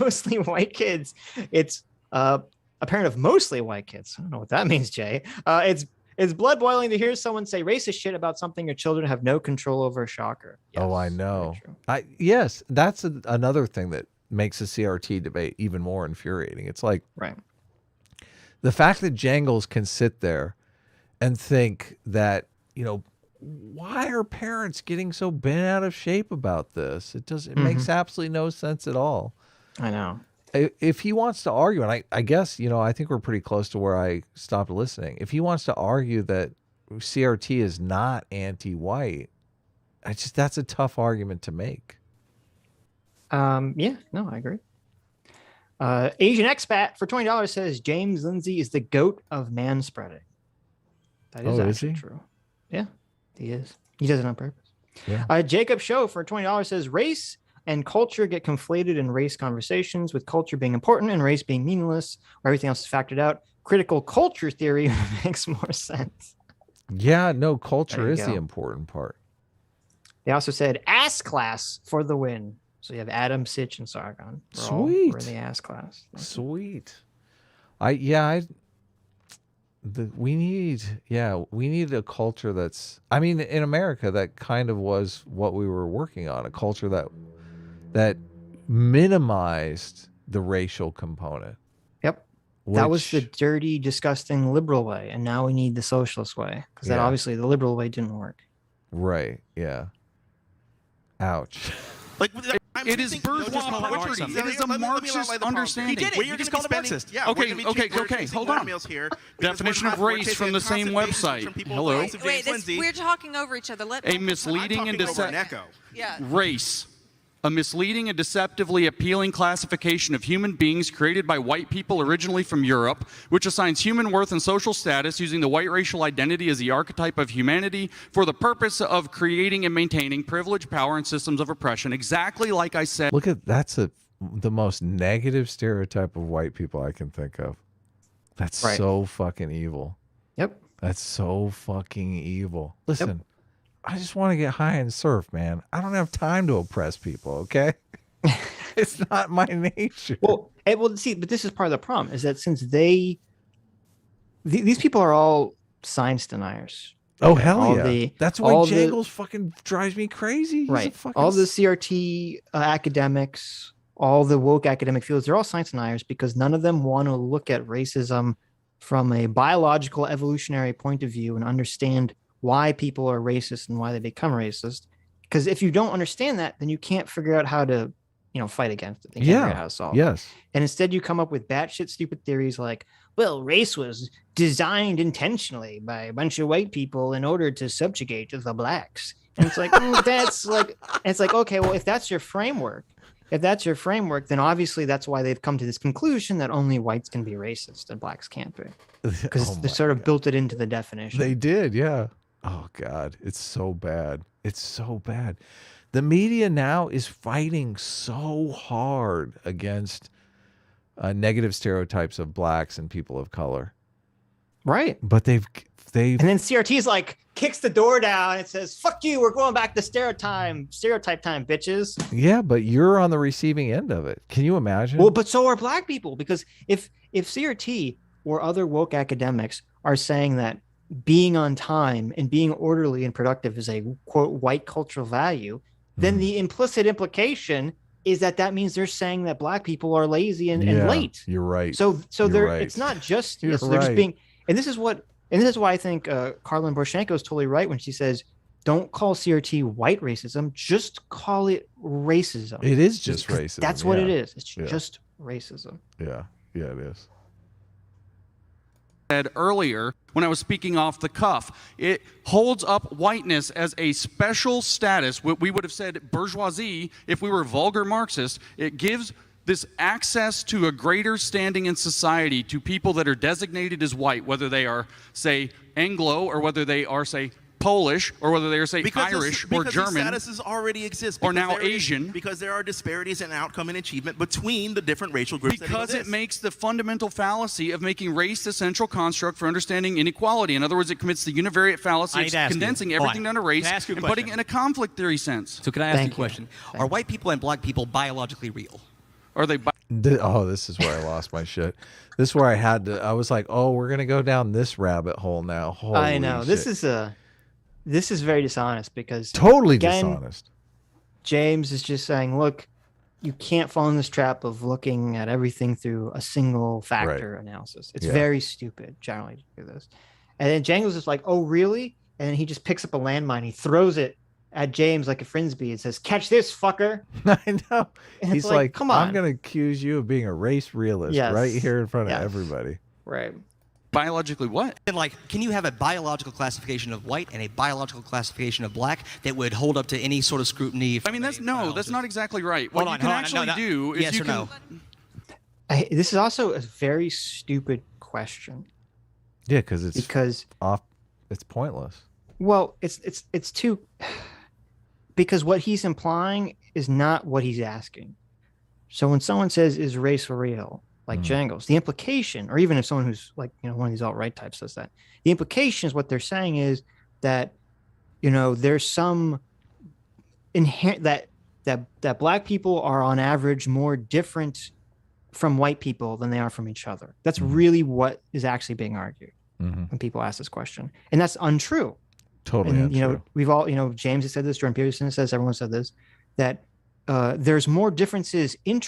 A: mostly white kids. It's a parent of mostly white kids. I don't know what that means, Jay. It's blood boiling to hear someone say racist shit about something your children have no control over. Shocker. Yes,
B: oh, I know. Yes, that's another thing that makes the CRT debate even more infuriating. It's like the fact that Jangles can sit there and think that, you know, why are parents getting so bent out of shape about this? It makes absolutely no sense at all.
A: I know.
B: If he wants to argue, and I guess, you know, I think we're pretty close to where I stopped listening. If he wants to argue that CRT is not anti-white, that's a tough argument to make.
A: Yeah, no, I agree. Asian expat for $20 says James Lindsay is the goat of manspreading. That is actually true. Yeah, he is. He does it on purpose. Yeah. Jacob Show for $20 says race and culture get conflated in race conversations, with culture being important and race being meaningless, where everything else is factored out. Critical culture theory makes more sense.
B: Yeah, no, culture is the important part.
A: They also said ass class for the win. So you have Adam, Sitch, and Sargon.
B: Sweet.
A: We're in the ass class.
B: Sweet. We need a culture that's, I mean, in America, that kind of was what we were working on, a culture that minimized the racial component.
A: Yep. That was the dirty, disgusting liberal way. And now we need the socialist way, because that obviously the liberal way didn't work.
B: Right. Yeah. Ouch.
G: Like, it is bourgeois poetry. It is a Marxist understanding.
F: He did it. You just called it Marxist.
G: Yeah, okay. Hold on. Definition of race from the same website. Hello.
D: Wait, we're talking over each other.
G: A misleading and deceptive race. a misleading and deceptively appealing classification of human beings created by white people originally from Europe, which assigns human worth and social status using the white racial identity as the archetype of humanity for the purpose of creating and maintaining privilege, power, and systems of oppression. Exactly like I said.
B: Look at the most negative stereotype of white people I can think of. That's so fucking evil.
A: Yep.
B: That's so fucking evil. Listen, I just want to get high and surf, man. I don't have time to oppress people, okay? It's not my nature.
A: Well, see, but this is part of the problem, is that since these people are all science deniers.
B: Oh, hell yeah. That's why Jangles fucking drives me crazy.
A: Right. All the CRT academics, all the woke academic fields, they're all science deniers because none of them want to look at racism from a biological evolutionary point of view and understand why people are racist and why they become racist. Because if you don't understand that, then you can't figure out how to, fight against it. You can't figure out how to solve it. And instead you come up with batshit stupid theories like, well, race was designed intentionally by a bunch of white people in order to subjugate the blacks. And it's like, okay, well, if that's your framework, then obviously that's why they've come to this conclusion that only whites can be racist and blacks can't be. Because they sort of built it into the definition.
B: They did, yeah. Oh, God. It's so bad. It's so bad. The media now is fighting so hard against negative stereotypes of blacks and people of color.
A: Right.
B: But they've
A: and then CRT's like kicks the door down and says, fuck you, we're going back to stereotype time, bitches.
B: Yeah, but you're on the receiving end of it. Can you imagine?
A: Well, but so are black people, because if CRT or other woke academics are saying that being on time and being orderly and productive is a quote white cultural value, then the implicit implication is that means they're saying that black people are lazy and late.
B: You're right.
A: So they're right. It's not just they're just being, and this is why I think Carlin Borshenko is totally right when she says, don't call CRT white racism, just call it racism.
B: It is just racism.
A: That's what it is. It's just racism.
B: Yeah, it is.
G: Said earlier when I was speaking off the cuff, it holds up whiteness as a special status. What we would have said bourgeoisie if we were vulgar Marxists. It gives this access to a greater standing in society to people that are designated as white, whether they are, say, Anglo, or whether they are, say, Polish, or whether they are, say, Irish or German,
H: statuses already exist,
G: or now Asian.
H: Because there are disparities in outcome and achievement between the different racial groups.
G: Because it makes the fundamental fallacy of making race the central construct for understanding inequality. In other words, it commits the univariate fallacy of condensing everything down to race and putting it in a conflict theory sense.
F: So can I ask you a question? Are white people and black people biologically real?
G: Are they?
B: This is where I lost my shit. This is where I was like, oh, we're gonna go down this rabbit hole now. Holy
A: I know.
B: shit.
A: This is very dishonest because
B: totally dishonest.
A: James is just saying, look, you can't fall in this trap of looking at everything through a single factor analysis. It's very stupid generally to do this. And then Jangles is like, oh, really? And then he just picks up a landmine. He throws it at James like a frisbee and says, catch this, fucker.
B: I know.
A: And
B: He's like,
A: come on.
B: I'm going to accuse you of being a race realist right here in front of everybody.
A: Right.
G: Biologically what?
F: And can you have a biological classification of white and a biological classification of black that would hold up to any sort of scrutiny?
G: I mean, that's not exactly right. What you can actually do is
F: yes or no.
A: This is also a very stupid question.
B: Yeah, because it's pointless.
A: Well, it's too, because what he's implying is not what he's asking. So when someone says, is race real? Like Jangles, the implication, or even if someone who's like, one of these alt-right types says that, the implication is what they're saying is that, there's some inherent that black people are on average more different from white people than they are from each other. That's really what is actually being argued when people ask this question. And that's untrue.
B: Totally untrue.
A: We've all, James has said this, Jordan Peterson says, everyone said this, that there's more differences in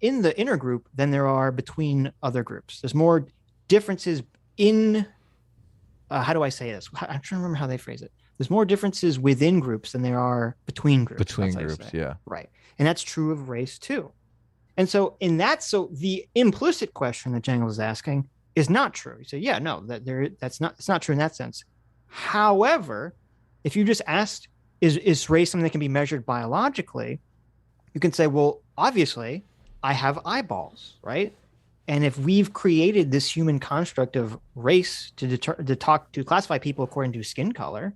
A: the inner group than there are between other groups. There's more differences in, how do I say this? I'm trying to remember how they phrase it. There's more differences within groups than there are between groups.
B: Between groups, yeah.
A: Right. And that's true of race too. And so the implicit question that Jangles is asking is not true. You say, yeah, no, it's not true in that sense. However, if you just asked, is race something that can be measured biologically? you can say, well, obviously, I have eyeballs, right? And if we've created this human construct of race to classify people according to skin color,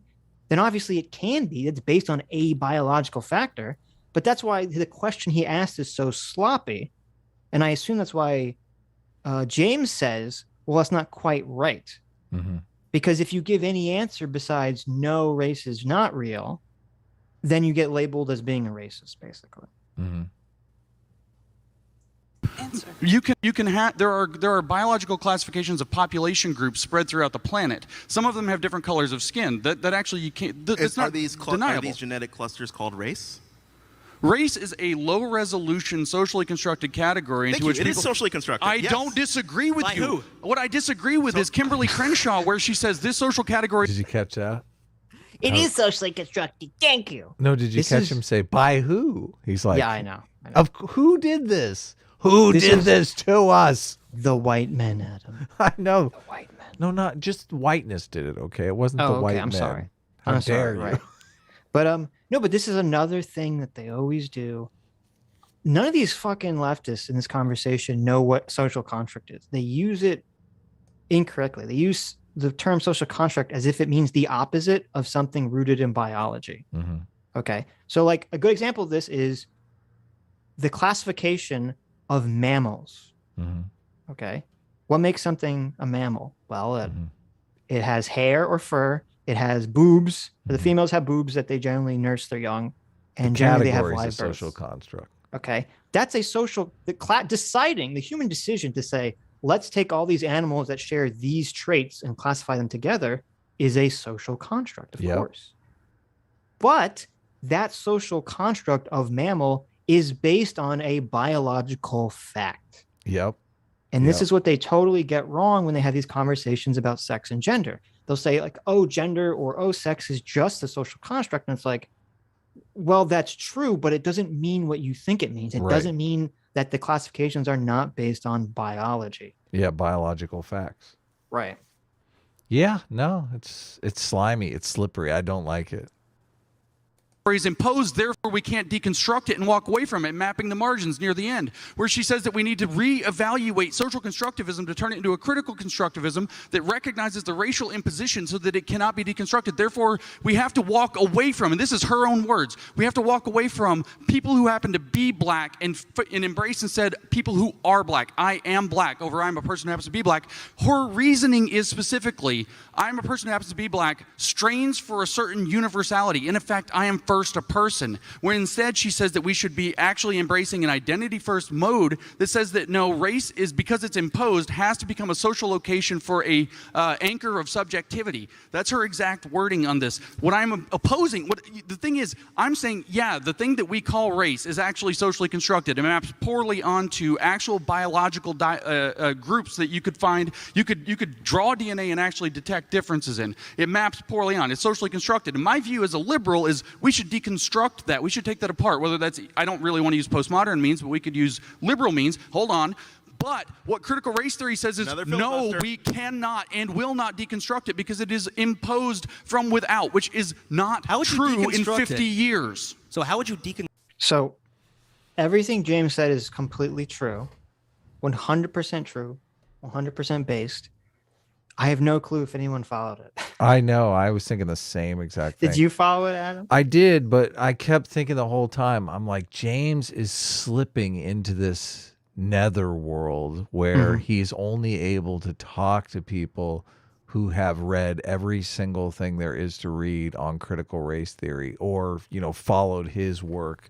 A: then obviously it can be. It's based on a biological factor. But that's why the question he asked is so sloppy. And I assume that's why James says, well, that's not quite right.
B: Mm-hmm.
A: Because if you give any answer besides no, race is not real, then you get labeled as being a racist, basically.
B: Mm-hmm.
D: Answer.
G: You can have there are biological classifications of population groups spread throughout the planet. Some of them have different colors of skin. That actually you can't. It's not deniable.
H: Are these genetic clusters called race?
G: Race is a low-resolution, socially constructed category into which
H: it is socially constructed.
G: I
H: yes.
G: don't disagree with
F: By
G: you.
F: who?
G: What I disagree with is Kimberly Crenshaw, where she says this social category.
B: Did you catch that?
A: It is socially constructed. Thank you.
B: No, did you catch him say, by who? He's like,
A: Yeah, I know.
B: Who did this? Who did this to us?
A: The white men, Adam.
B: I know.
A: The white men.
B: No, not just whiteness did it, okay? It wasn't the white
A: I'm
B: men.
A: sorry.
B: How
A: I'm
B: dare
A: sorry,
B: you?
A: right. But no, but this is another thing that they always do. None of these fucking leftists in this conversation know what social construct is. They use it incorrectly. They use the term social construct as if it means the opposite of something rooted in biology.
B: Mm-hmm.
A: Okay. So like a good example of this is the classification of mammals.
B: Mm-hmm.
A: Okay. What makes something a mammal? Well, it has hair or fur. It has boobs. The females have boobs that they generally nurse their young, and generally they have live births.
B: Social construct.
A: Okay, that's a social deciding the human decision to say, let's take all these animals that share these traits and classify them together is a social construct, of course. But that social construct of mammal is based on a biological fact.
B: Yep.
A: And this is what they totally get wrong when they have these conversations about sex and gender. They'll say like, oh, gender or oh, sex is just a social construct. And it's like, well, that's true, but it doesn't mean what you think it means. It doesn't mean that the classifications are not based on biology.
B: Yeah, biological facts.
A: Right.
B: Yeah, no, it's slimy. It's slippery. I don't like it.
G: Is imposed, therefore we can't deconstruct it and walk away from it, mapping the margins near the end, where she says that we need to reevaluate social constructivism to turn it into a critical constructivism that recognizes the racial imposition so that it cannot be deconstructed. Therefore, we have to walk away from, and this is her own words, we have to walk away from people who happen to be black and embrace instead people who are black. I am black over I'm a person who happens to be black. Her reasoning is specifically, I'm a person who happens to be black, strains for a certain universality. In effect, I am first a person, where instead she says that we should be actually embracing an identity first mode that says that no, race is, because it's imposed, has to become a social location for a anchor of subjectivity. That's her exact wording on this. What I'm opposing, the thing is, I'm saying, yeah, the thing that we call race is actually socially constructed. It maps poorly onto actual biological groups that you could find, you could draw DNA and actually detect differences in. It maps poorly on. It's socially constructed. And my view as a liberal is we should deconstruct that. We should take that apart. Whether that's, I don't really want to use postmodern means, but we could use liberal means. Hold on. But what critical race theory says is, no, we cannot and will not deconstruct it because it is imposed from without, which is not true in 50 years.
F: So how would you deconstruct?
A: So everything James said is completely true, 100% true, 100% based. I have no clue if anyone followed it.
B: I know. I was thinking the same exact thing.
A: Did you follow it, Adam?
B: I did, but I kept thinking the whole time, I'm like, James is slipping into this nether world where he's only able to talk to people who have read every single thing there is to read on critical race theory, or, followed his work,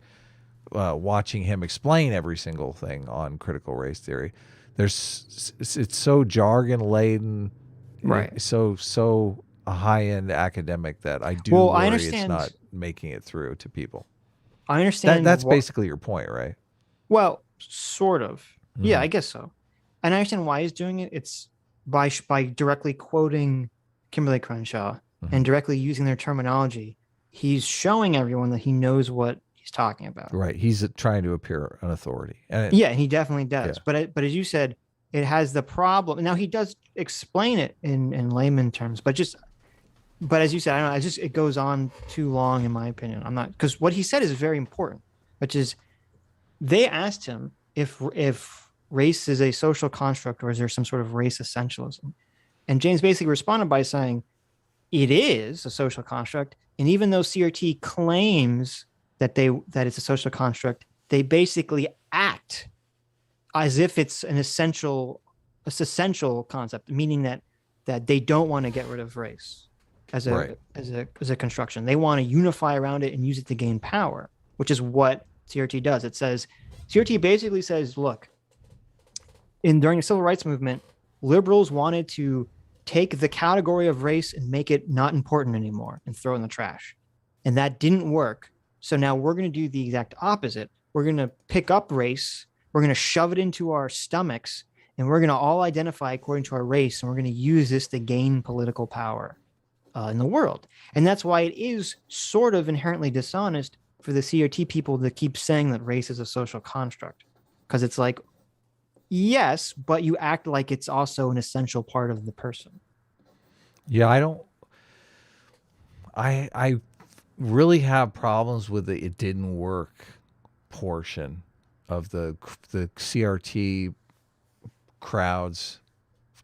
B: watching him explain every single thing on critical race theory. It's so jargon laden.
A: Right.
B: So a high-end academic that I do worry it's not making it through to people.
A: I understand.
B: That's basically your point, right?
A: Well, sort of. Yeah, I guess so. And I understand why he's doing it. It's by directly quoting Kimberly Crenshaw and directly using their terminology. He's showing everyone that he knows what he's talking about.
B: Right. He's trying to appear an authority. And
A: he definitely does. Yeah. But as you said, it has the problem. Now he does explain it in layman terms, but as you said, I don't know, it goes on too long in my opinion. I'm not, because what he said is very important, which is they asked him if race is a social construct or is there some sort of race essentialism, and James basically responded by saying it is a social construct, and even though CRT claims that it's a social construct, they basically act as if it's an essential concept, meaning that they don't want to get rid of race as a construction. They want to unify around it and use it to gain power, which is what CRT does. It says CRT basically says, look, during the civil rights movement, liberals wanted to take the category of race and make it not important anymore and throw it in the trash. And that didn't work. So now we're going to do the exact opposite. We're going to pick up race. We're going to shove it into our stomachs, and we're going to all identify according to our race. And we're going to use this to gain political power in the world. And that's why it is sort of inherently dishonest for the CRT people to keep saying that race is a social construct. Because it's like, yes, but you act like it's also an essential part of the person.
B: Yeah, I really have problems with the "it didn't work" portion of the CRT crowd's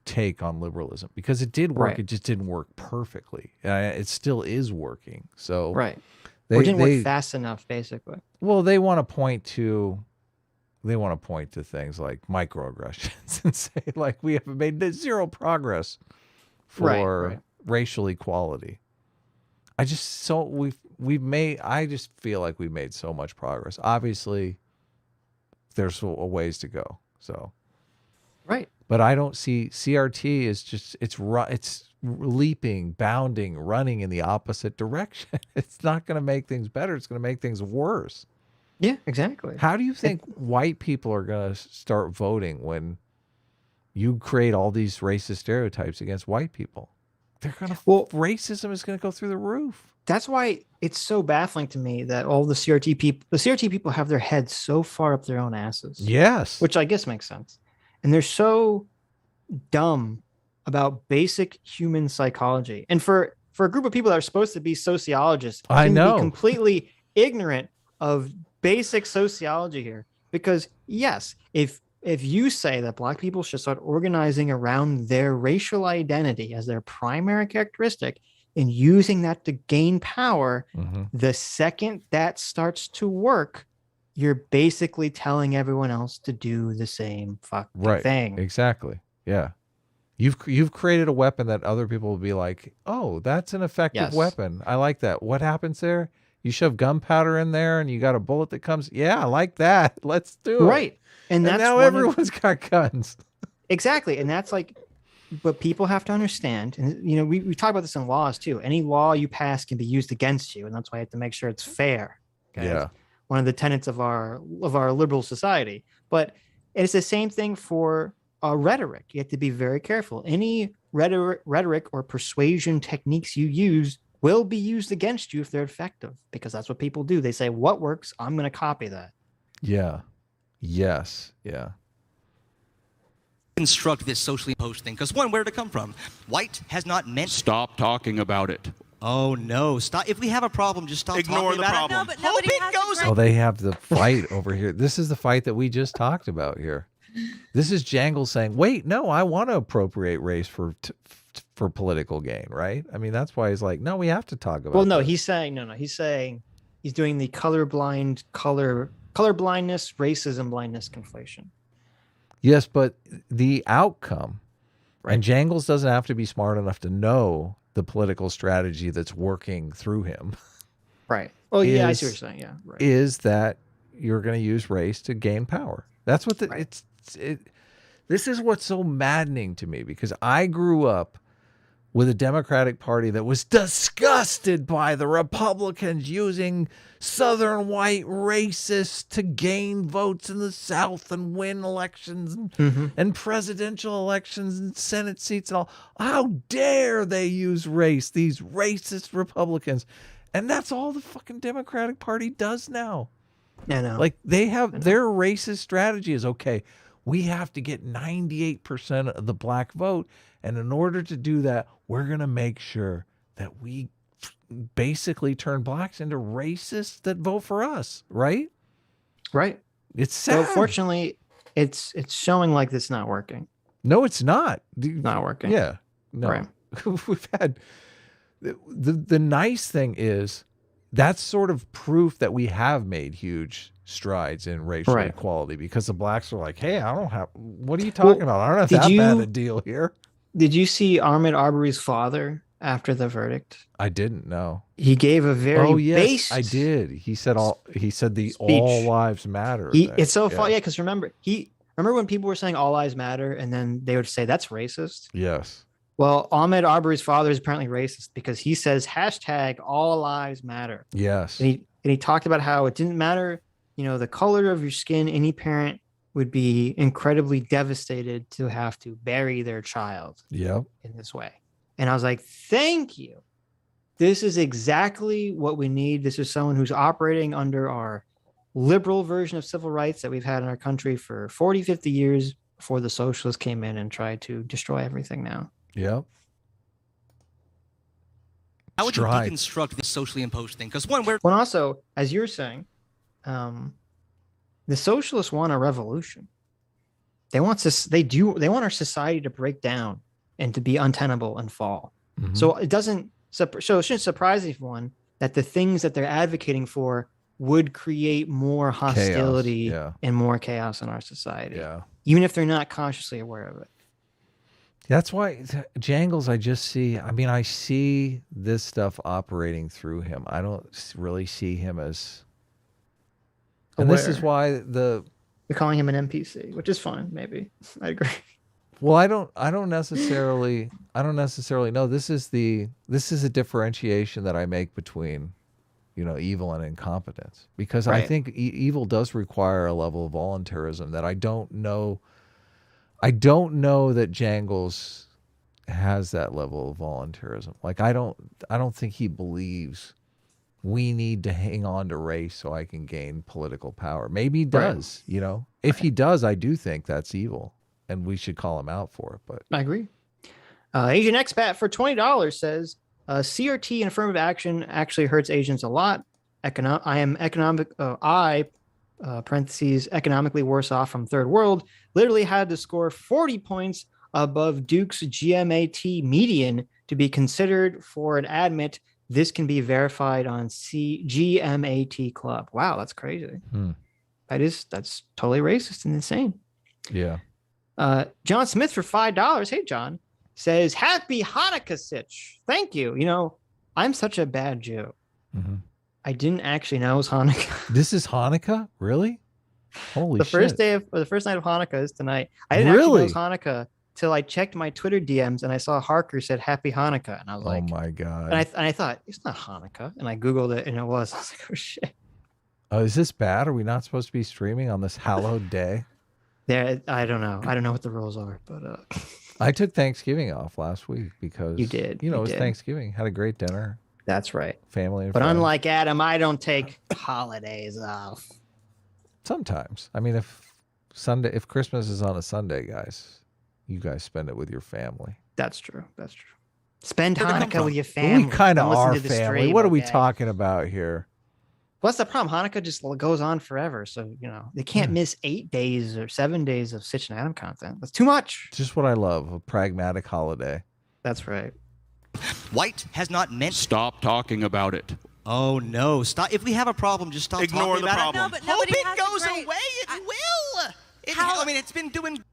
B: take on liberalism, because it did work. Right. It just didn't work perfectly. It still is working. So
A: It didn't work fast enough, basically.
B: Well, they want to point to things like microaggressions and say, like, we have made zero progress for racial equality. I just feel like we've made so much progress. Obviously, there's a ways to go. So, but I don't see CRT is just it's leaping, bounding, running in the opposite direction. It's not going to make things better. It's going to make things worse.
A: Yeah, exactly.
B: How do you think white people are going to start voting when you create all these racist stereotypes against white people? They're going to racism is going to go through the roof.
A: That's why it's so baffling to me that all the CRT people have their heads so far up their own asses.
B: Yes.
A: Which I guess makes sense. And they're so dumb about basic human psychology. And for a group of people that are supposed to be sociologists,
B: I know,
A: be completely ignorant of basic sociology here. Because yes, if you say that Black people should start organizing around their racial identity as their primary characteristic and using that to gain power, the second that starts to work, you're basically telling everyone else to do the same fucking thing.
B: Exactly. Yeah. You've created a weapon that other people will be like, oh, that's an effective weapon. I like that. What happens there? You shove gunpowder in there and you got a bullet that comes. Yeah, I like that. Let's do it.
A: Right. And
B: now everyone's got guns.
A: Exactly. And that's like, but people have to understand, and we talk about this in laws too. Any law you pass can be used against you, and that's why you have to make sure it's fair. Okay?
B: Yeah.
A: It's one of the tenets of our liberal society. But it's the same thing for rhetoric. You have to be very careful. Any rhetoric or persuasion techniques you use will be used against you if they're effective, because that's what people do. They say, what works? I'm going to copy that.
B: Yeah. Yes. Yeah.
F: Construct this socially imposed thing, because where did it come from? White has not meant.
G: Stop talking about it.
F: Oh no! Stop. If we have a problem, just stop
H: Ignore
F: talking
H: the
F: about
H: problem.
F: it.
D: No, but nobody has
B: Oh, they have the fight over here. This is the fight that we just talked about here. This is Jangles saying, "Wait, no, I want to appropriate race for political gain." Right? I mean, that's why he's like, "No, we have to talk about."
A: Well, no,
B: this.
A: he's saying he's saying he's doing the colorblindness, racism blindness conflation.
B: Yes, but the outcome, and Jangles doesn't have to be smart enough to know the political strategy that's working through him.
A: Right. Oh, yeah, I see what you're saying. Yeah. Right.
B: Is that you're going to use race to gain power? That's what this is what's so maddening to me, because I grew up with a Democratic Party that was disgusted by the Republicans using Southern white racists to gain votes in the South and win elections and presidential elections and Senate seats and all. How dare they use race, these racist Republicans? And that's all the fucking Democratic Party does now.
A: I know.
B: Like, they have their racist strategy is, okay, we have to get 98% of the black vote. And in order to do that, we're going to make sure that we basically turn blacks into racists that vote for us, right?
A: Right.
B: It's sad.
A: So fortunately, it's showing like it's not working.
B: No, it's not.
A: Not working.
B: Yeah. No.
A: Right.
B: We've had the nice thing is that's sort of proof that we have made huge strides in racial equality, because the blacks are like, hey, I don't have, what are you talking about? I don't have that bad a deal here.
A: Did you see Ahmaud Arbery's father after the verdict?
B: I didn't know.
A: He gave a very based
B: I did. He said the
A: speech.
B: all lives matter.
A: It's so funny, because remember when people were saying all lives matter, and then they would say that's racist.
B: Yes.
A: Well, Ahmaud Arbery's father is apparently racist because he says hashtag all lives matter.
B: Yes.
A: And he talked about how it didn't matter, the color of your skin. Any parent would be incredibly devastated to have to bury their child in this way. And I was like, thank you. This is exactly what we need. This is someone who's operating under our liberal version of civil rights that we've had in our country for 40, 50 years before the socialists came in and tried to destroy everything now.
B: Yep.
F: How would you deconstruct this socially imposed thing? Because well,
A: also, as you're saying, the socialists want a revolution. They want our society to break down and to be untenable and fall.
B: Mm-hmm.
A: So it shouldn't surprise anyone that the things that they're advocating for would create more hostility and more chaos in our society, even if they're not consciously aware of it.
B: That's why Jangles, I see this stuff operating through him. I don't really see him as, and this is why they're
A: calling him an NPC, which is fine. Maybe I agree.
B: Well, I don't necessarily know. This is a differentiation that I make between, evil and incompetence, because I think evil does require a level of voluntarism that I don't know that Jangles has that level of voluntarism. Like I don't think he believes we need to hang on to race so I can gain political power. Maybe he does, If he does, I do think that's evil, and we should call him out for it. But
A: I agree. Asian expat for $20 says CRT and affirmative action actually hurts Asians a lot. Economically worse off from third world, literally had to score 40 points above Duke's GMAT median to be considered for an admit. This can be verified on GMAT Club. Wow, that's crazy. That's totally racist and insane.
B: Yeah.
A: John Smith for $5. Hey, John, says, Happy Hanukkah, Sitch. Thank you. I'm such a bad Jew.
B: Mm-hmm.
A: I didn't actually know it was Hanukkah.
B: This is Hanukkah? Really? Holy shit.
A: The first night of Hanukkah is tonight. I didn't actually know it was Hanukkah till I checked my Twitter DMs and I saw Harker said Happy Hanukkah. And I was like,
B: oh my God.
A: And I thought, it's not Hanukkah. And I Googled it and it was. I was like, oh shit.
B: Oh, is this bad? Are we not supposed to be streaming on this hallowed day?
A: I don't know. I don't know what the rules are, but
B: I took Thanksgiving off last week because
A: you did.
B: It was Thanksgiving. Had a great dinner.
A: That's right.
B: Family and
A: But
B: friends.
A: unlike Adam, I don't take holidays off.
B: Sometimes. I mean, if Christmas is on a Sunday, guys, you guys spend it with your family.
A: That's true. Spend Hanukkah with your family.
B: We kind of are family. What are we talking about here?
A: What's the problem? Hanukkah just goes on forever. So, they can't miss 8 days or 7 days of Sitch and Adam content. That's too much.
B: Just what I love, a pragmatic holiday.
A: That's right.
F: White has not meant.
G: Stop talking about it.
F: Oh, no. Stop. If we have a problem, just stop
H: Ignore
F: talking
H: the
F: about
H: problem.
F: it.
D: No, but
F: Hope
D: nobody
F: it
D: has
F: goes
D: a great-
F: away. It will. It's been doing.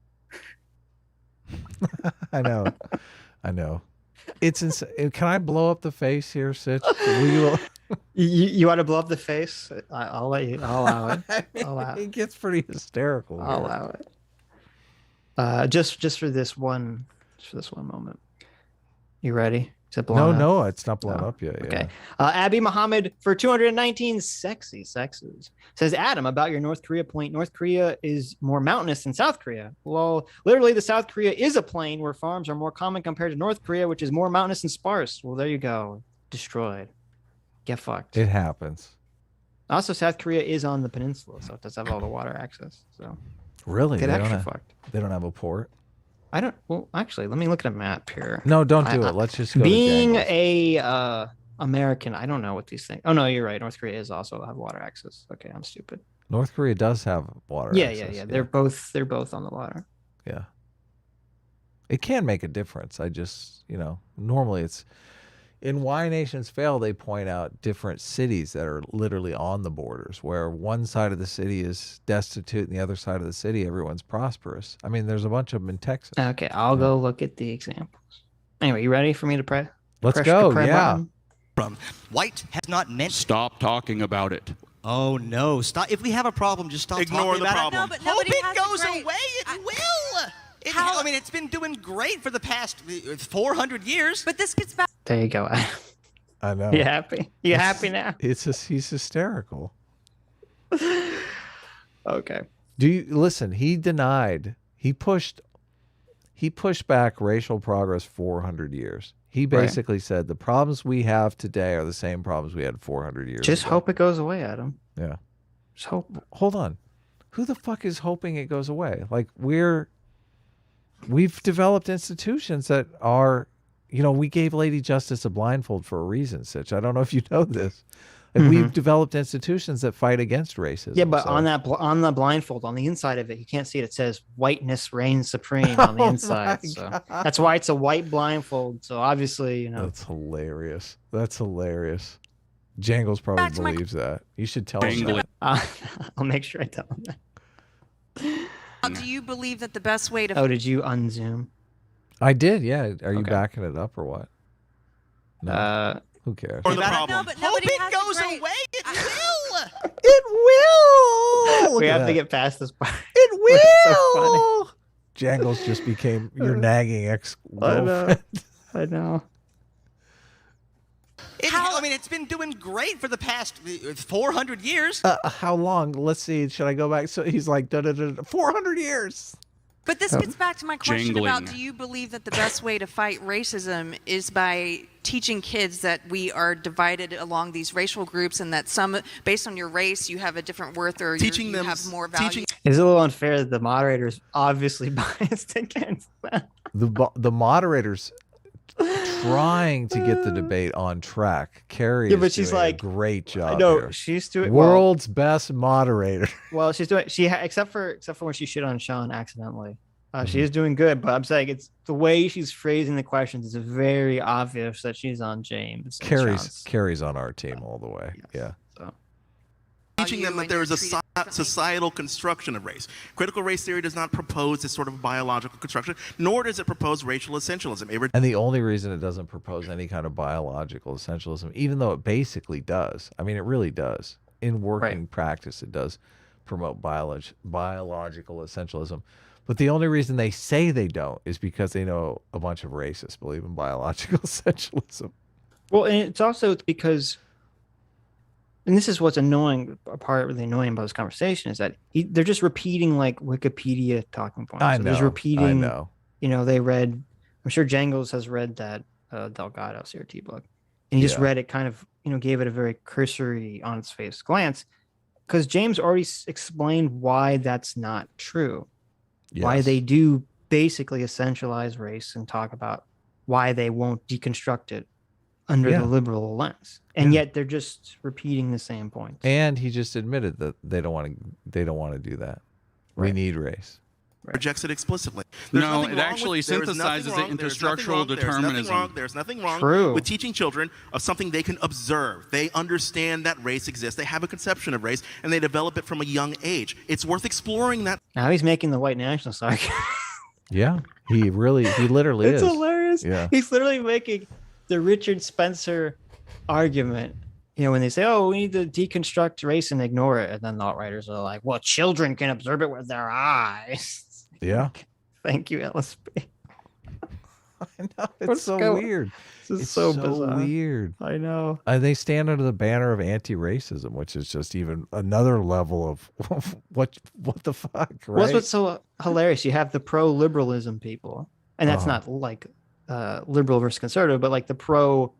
B: I know. It's insane. Can I blow up the face here, Sitch? Will you?
A: You want to blow up the face? I'll let you. I'll allow it. I'll allow it.
B: It gets pretty hysterical.
A: I'll allow it. Just for this one moment. You ready? Is it blown up?
B: No, it's not blown up yet.
A: Okay. Abby Muhammad for 219 sexy sexes says, Adam, about your North Korea point. North Korea is more mountainous than South Korea. Well, literally, the South Korea is a plain where farms are more common compared to North Korea, which is more mountainous and sparse. Well, there you go. Destroyed. Get fucked.
B: It happens.
A: Also, South Korea is on the peninsula, so it does have all the water access. So
B: really,
A: get extra fucked.
B: They don't have a port.
A: I don't. Well, actually, let me look at a map here.
B: No, don't do it. Let's just go.
A: Being
B: to
A: a American, I don't know what these things. Oh no, you're right. North Korea is also have water access. Okay, I'm stupid.
B: North Korea does have water.
A: Yeah,
B: access,
A: yeah. They're both on the water.
B: Yeah. It can make a difference. I just, normally it's in Why Nations Fail, they point out different cities that are literally on the borders where one side of the city is destitute and the other side of the city, everyone's prosperous. I mean, there's a bunch of them in Texas.
A: Okay, I'll go look at the examples. Anyway, you ready for me to pray?
B: Let's go. Yeah.
F: From white has not meant.
G: Stop talking about it.
F: Oh no! Stop. If we have a problem, just stop
H: Ignore
F: talking
H: the
F: about
H: problem.
F: it.
D: No, but
F: Hope
D: nobody
F: it
D: has
F: goes
D: a great-
F: away. It will.
D: How-
F: I mean, it's been doing great for the past 400 years.
D: But this gets back.
A: There you go.
B: I know.
A: You happy? You happy now?
B: He's hysterical.
A: Okay.
B: Do you listen? He pushed back racial progress 400 years. He basically said the problems we have today are the same problems we had 400 years
A: Just
B: ago.
A: hope it goes away, Adam.
B: Yeah.
A: Just hope.
B: Hold on. Who the fuck is hoping it goes away? Like we've developed institutions that are, we gave Lady Justice a blindfold for a reason, Sitch. I don't know if you know this. Like we've developed institutions that fight against racism.
A: Yeah, but
B: so.
A: on the blindfold, on the inside of it, you can't see it. It says whiteness reigns supreme on the inside. So that's why it's a white blindfold. So obviously,
B: That's hilarious. That's hilarious. Jangles probably believes that. You should tell him that.
A: I'll make sure I tell him that.
D: Do you believe that the best way to?
A: Oh, did you unzoom?
B: I did, yeah. Are you
A: Okay.
B: backing it up or what? No. Who cares?
H: Or the
F: No,
H: problem.
D: but
F: Hope
D: nobody
F: it
D: has a
F: goes
D: great-
F: away. It will.
B: It will. Look
A: We
B: at
A: have
B: that.
A: to get past this part.
B: It will.
A: It's so funny.
B: Jangles just became your nagging
A: I
B: ex-girlfriend.
A: know. I know.
F: I mean, it's been doing great for the past 400 years.
B: How long? Let's see. Should I go back? So he's like, 400 years.
D: But this gets back to my question about:
G: Jangling.
D: do you believe that the best way to fight racism is by teaching kids that we are divided along these racial groups, and that some, based on your race, you have a different worth, or
H: Teaching
D: you
H: them-
D: have more value?
H: teaching-
A: It's a little unfair that the moderator's obviously biased against that.
B: The moderators trying to get the debate on track. Carrie
A: Yeah,
B: is
A: but she's
B: doing
A: like,
B: a great job.
A: I know
B: here.
A: she's doing
B: World's best moderator.
A: Well, she's doing except for when she shit on Sean accidentally.
B: Mm-hmm.
A: She is doing good, but I'm saying it's the way she's phrasing the questions is very obvious that she's on James. and Sean's.
B: Carrie's on our team all the way. Yeah.
A: So
H: Teaching them that
D: when
H: there
D: you're
H: is a
D: treated differently?
H: societal construction of race. Critical race theory does not propose this sort of biological construction, nor does it propose racial essentialism.
B: And the only reason it doesn't propose any kind of biological essentialism, even though it basically does, I mean, it really does. In working practice, it does promote biological essentialism. But the only reason they say they don't is because they know a bunch of racists believe in biological essentialism.
A: well, and it's also because, and this is what's annoying. A part really annoying about this conversation is that they're just repeating like Wikipedia talking points.
B: I
A: So
B: know.
A: Just repeating.
B: I know.
A: They read. I'm sure Jangles has read that Delgado CRT book, and he just
B: Yeah.
A: read it kind of, gave it a very cursory, on its face glance, because James already explained why that's not true. Why
B: Yes.
A: they do basically essentialize race and talk about why they won't deconstruct it under
B: Yeah.
A: the liberal lens, and yet they're just repeating the same points.
B: And he just admitted that they don't want to do that. We need race.
H: Rejects it explicitly.
G: No,
H: nothing
G: it
H: wrong
G: actually
H: there is nothing
G: synthesizes it
H: wrong-
G: into
H: there's nothing
G: structural
H: wrong-
G: determinism.
H: There's nothing wrong
A: True.
H: with teaching children of something they can observe. They understand that race exists. They have a conception of race, and they develop it from a young age. It's worth exploring that.
A: Now he's making the white nationalist argument.
B: Yeah, he literally
A: It's
B: is.
A: hilarious.
B: Yeah.
A: He's literally making the Richard Spencer argument. When they say, "Oh, we need to deconstruct race and ignore it," and then the alt-righters are like, "Well, children can observe it with their eyes."
B: Yeah.
A: Thank you, LSP.
B: I know. It's
A: What's
B: so
A: going-
B: weird.
A: This is
B: It's
A: so bizarre.
B: weird.
A: I know.
B: They stand under the banner of anti-racism, which is just even another level of what the fuck, right?
A: What's so hilarious? You have the pro-liberalism people, and that's
B: Uh-huh.
A: not like liberal versus conservative, but like the pro,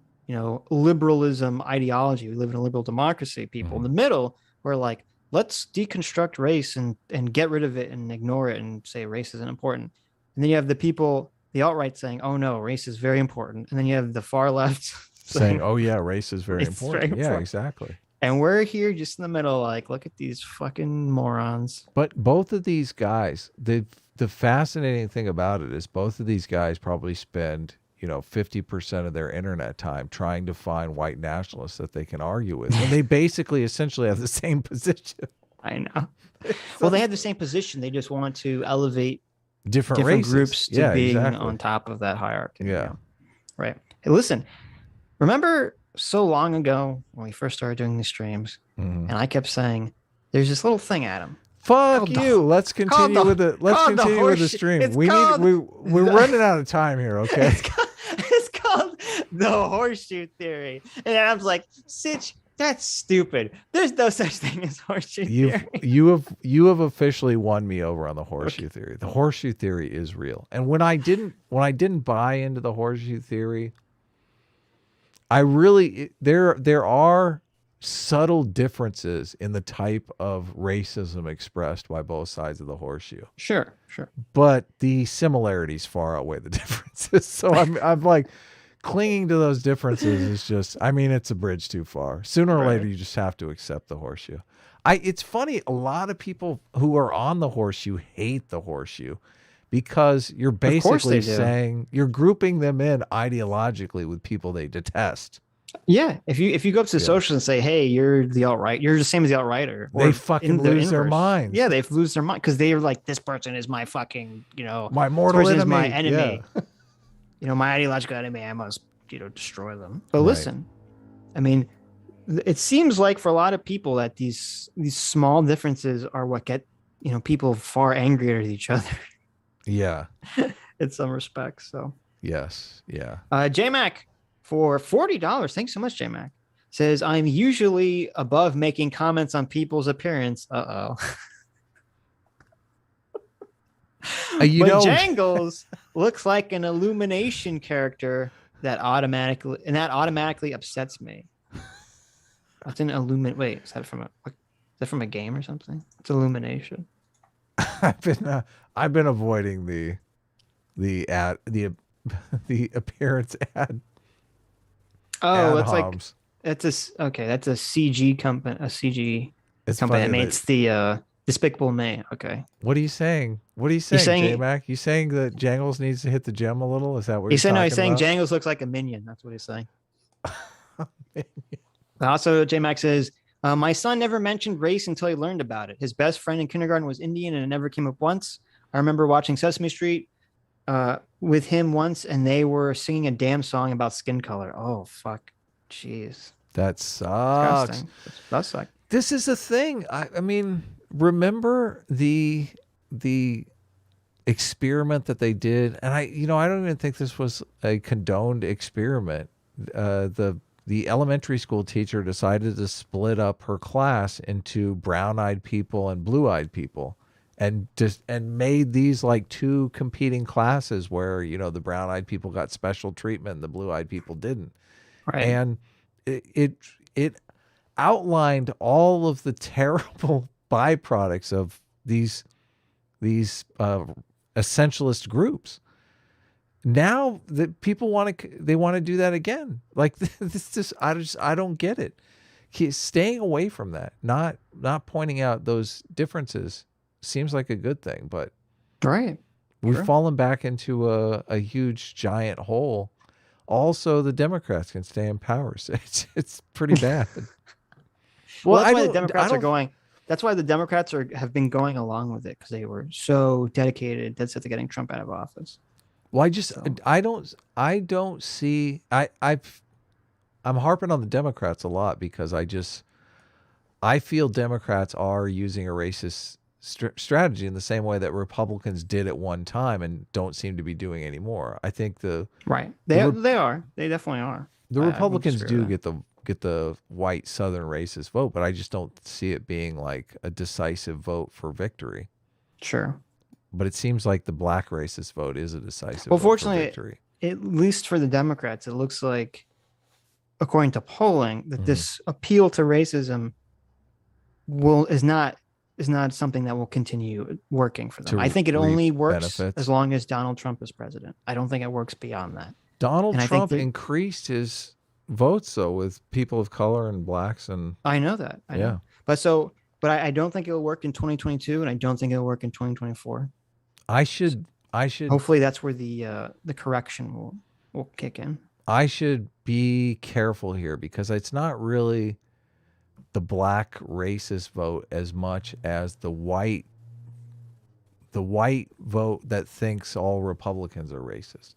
A: liberalism ideology. We live in a liberal democracy. People in the middle who are like, let's deconstruct race and get rid of it and ignore it and say race isn't important. And then you have the people, the alt-right, saying, "Oh no, race is very important." And then you have the far left
B: saying, "Oh yeah, race is very
A: It's
B: important."
A: very
B: Yeah,
A: important.
B: exactly.
A: And we're here just in the middle, like, look at these fucking morons.
B: But both of these guys, the fascinating thing about it is both of these guys probably spend, 50% of their internet time trying to find white nationalists that they can argue with. And they basically essentially have the same position.
A: I know. Well, they have the same position. They just want to elevate
B: different
A: groups to being on top of that hierarchy.
B: Yeah.
A: Right. Hey, listen, remember so long ago when we first started doing these streams, and I kept saying, there's this little thing, Adam.
B: Fuck you. Let's continue with the stream. We're running out of time here, okay?
A: It's called the horseshoe theory. And Adam's like, Sitch, that's stupid. There's no such thing as horseshoe theory.
B: You have officially won me over on the horseshoe theory. The horseshoe theory is real. And when I didn't buy into the horseshoe theory, there are subtle differences in the type of racism expressed by both sides of the horseshoe.
A: Sure.
B: But the similarities far outweigh the differences. So I'm like, clinging to those differences is just, it's a bridge too far. Sooner or later, you just have to accept the horseshoe. It's funny, a lot of people who are on the horseshoe hate the horseshoe because you're basically saying you're grouping them in ideologically with people they detest.
A: Yeah, if you go up to the socialists and say, "Hey, you're the alt-right. You're the same as the alt-righter,"
B: they fucking lose their minds.
A: Yeah, they lose their mind because they're like, "This person is my fucking,
B: my mortal enemy,
A: my enemy." Yeah. My ideological enemy. I must, destroy them. But listen, it seems like for a lot of people that these small differences are what get people far angrier at each other.
B: Yeah,
A: in some respects. So
B: yes, yeah.
A: J-Mac. For $40, thanks so much, J-Mac, says, I'm usually above making comments on people's appearance. Jangles looks like an Illumination character that automatically upsets me. What's an Wait, is that from a game or something? It's Illumination.
B: I've been avoiding the ad, the appearance ad.
A: Oh, it's homs. That's a CG company. A CG company that makes the Despicable Me. Okay.
B: What are you saying? J-Mac? You saying that Jangles needs to hit the gym a little? Is that what he's saying? No, he's saying
A: Jangles looks like a minion. That's what he's saying. Also, J-Mac says, my son never mentioned race until he learned about it. His best friend in kindergarten was Indian and it never came up once. I remember watching Sesame Street with him once, and they were singing a damn song about skin color. Oh, fuck. Jeez.
B: That sucks.
A: That sucks.
B: This is a thing. I mean, remember the experiment that they did? And I don't even think this was a condoned experiment. The elementary school teacher decided to split up her class into brown-eyed people and blue-eyed people. And made these like two competing classes where, the brown-eyed people got special treatment and the blue-eyed people didn't.
A: Right.
B: And it outlined all of the terrible byproducts of these essentialist groups. Now that people want to do that again. Like this I don't get it. Staying away from that, not pointing out those differences seems like a good thing, but we've fallen back into a huge giant hole. Also, the Democrats can stay in power. So it's pretty bad.
A: Well, that's why the Democrats are going. That's why the Democrats have been going along with it, because they were so dedicated, dead set to getting Trump out of office.
B: Well, I don't see. I'm harping on the Democrats a lot because I feel Democrats are using a racist strategy in the same way that Republicans did at one time and don't seem to be doing anymore. I think they definitely are. The Republicans do get the white Southern racist vote, but I just don't see it being like a decisive vote for victory.
A: Sure.
B: But it seems like the black racist vote is a decisive vote
A: fortunately,
B: for victory.
A: At least for the Democrats, it looks like, according to polling, that this appeal to racism is not something that will continue working for them. I think it only works as long as Donald Trump is president. I don't think it works beyond that.
B: Donald Trump increased his votes though with people of color and blacks and
A: I know that. I know. But I don't think it'll work in 2022, and I don't think it'll work in 2024.
B: I should
A: Hopefully that's where the correction will kick in.
B: I should be careful here because it's not really the black racist vote as much as the white vote that thinks all Republicans are racist.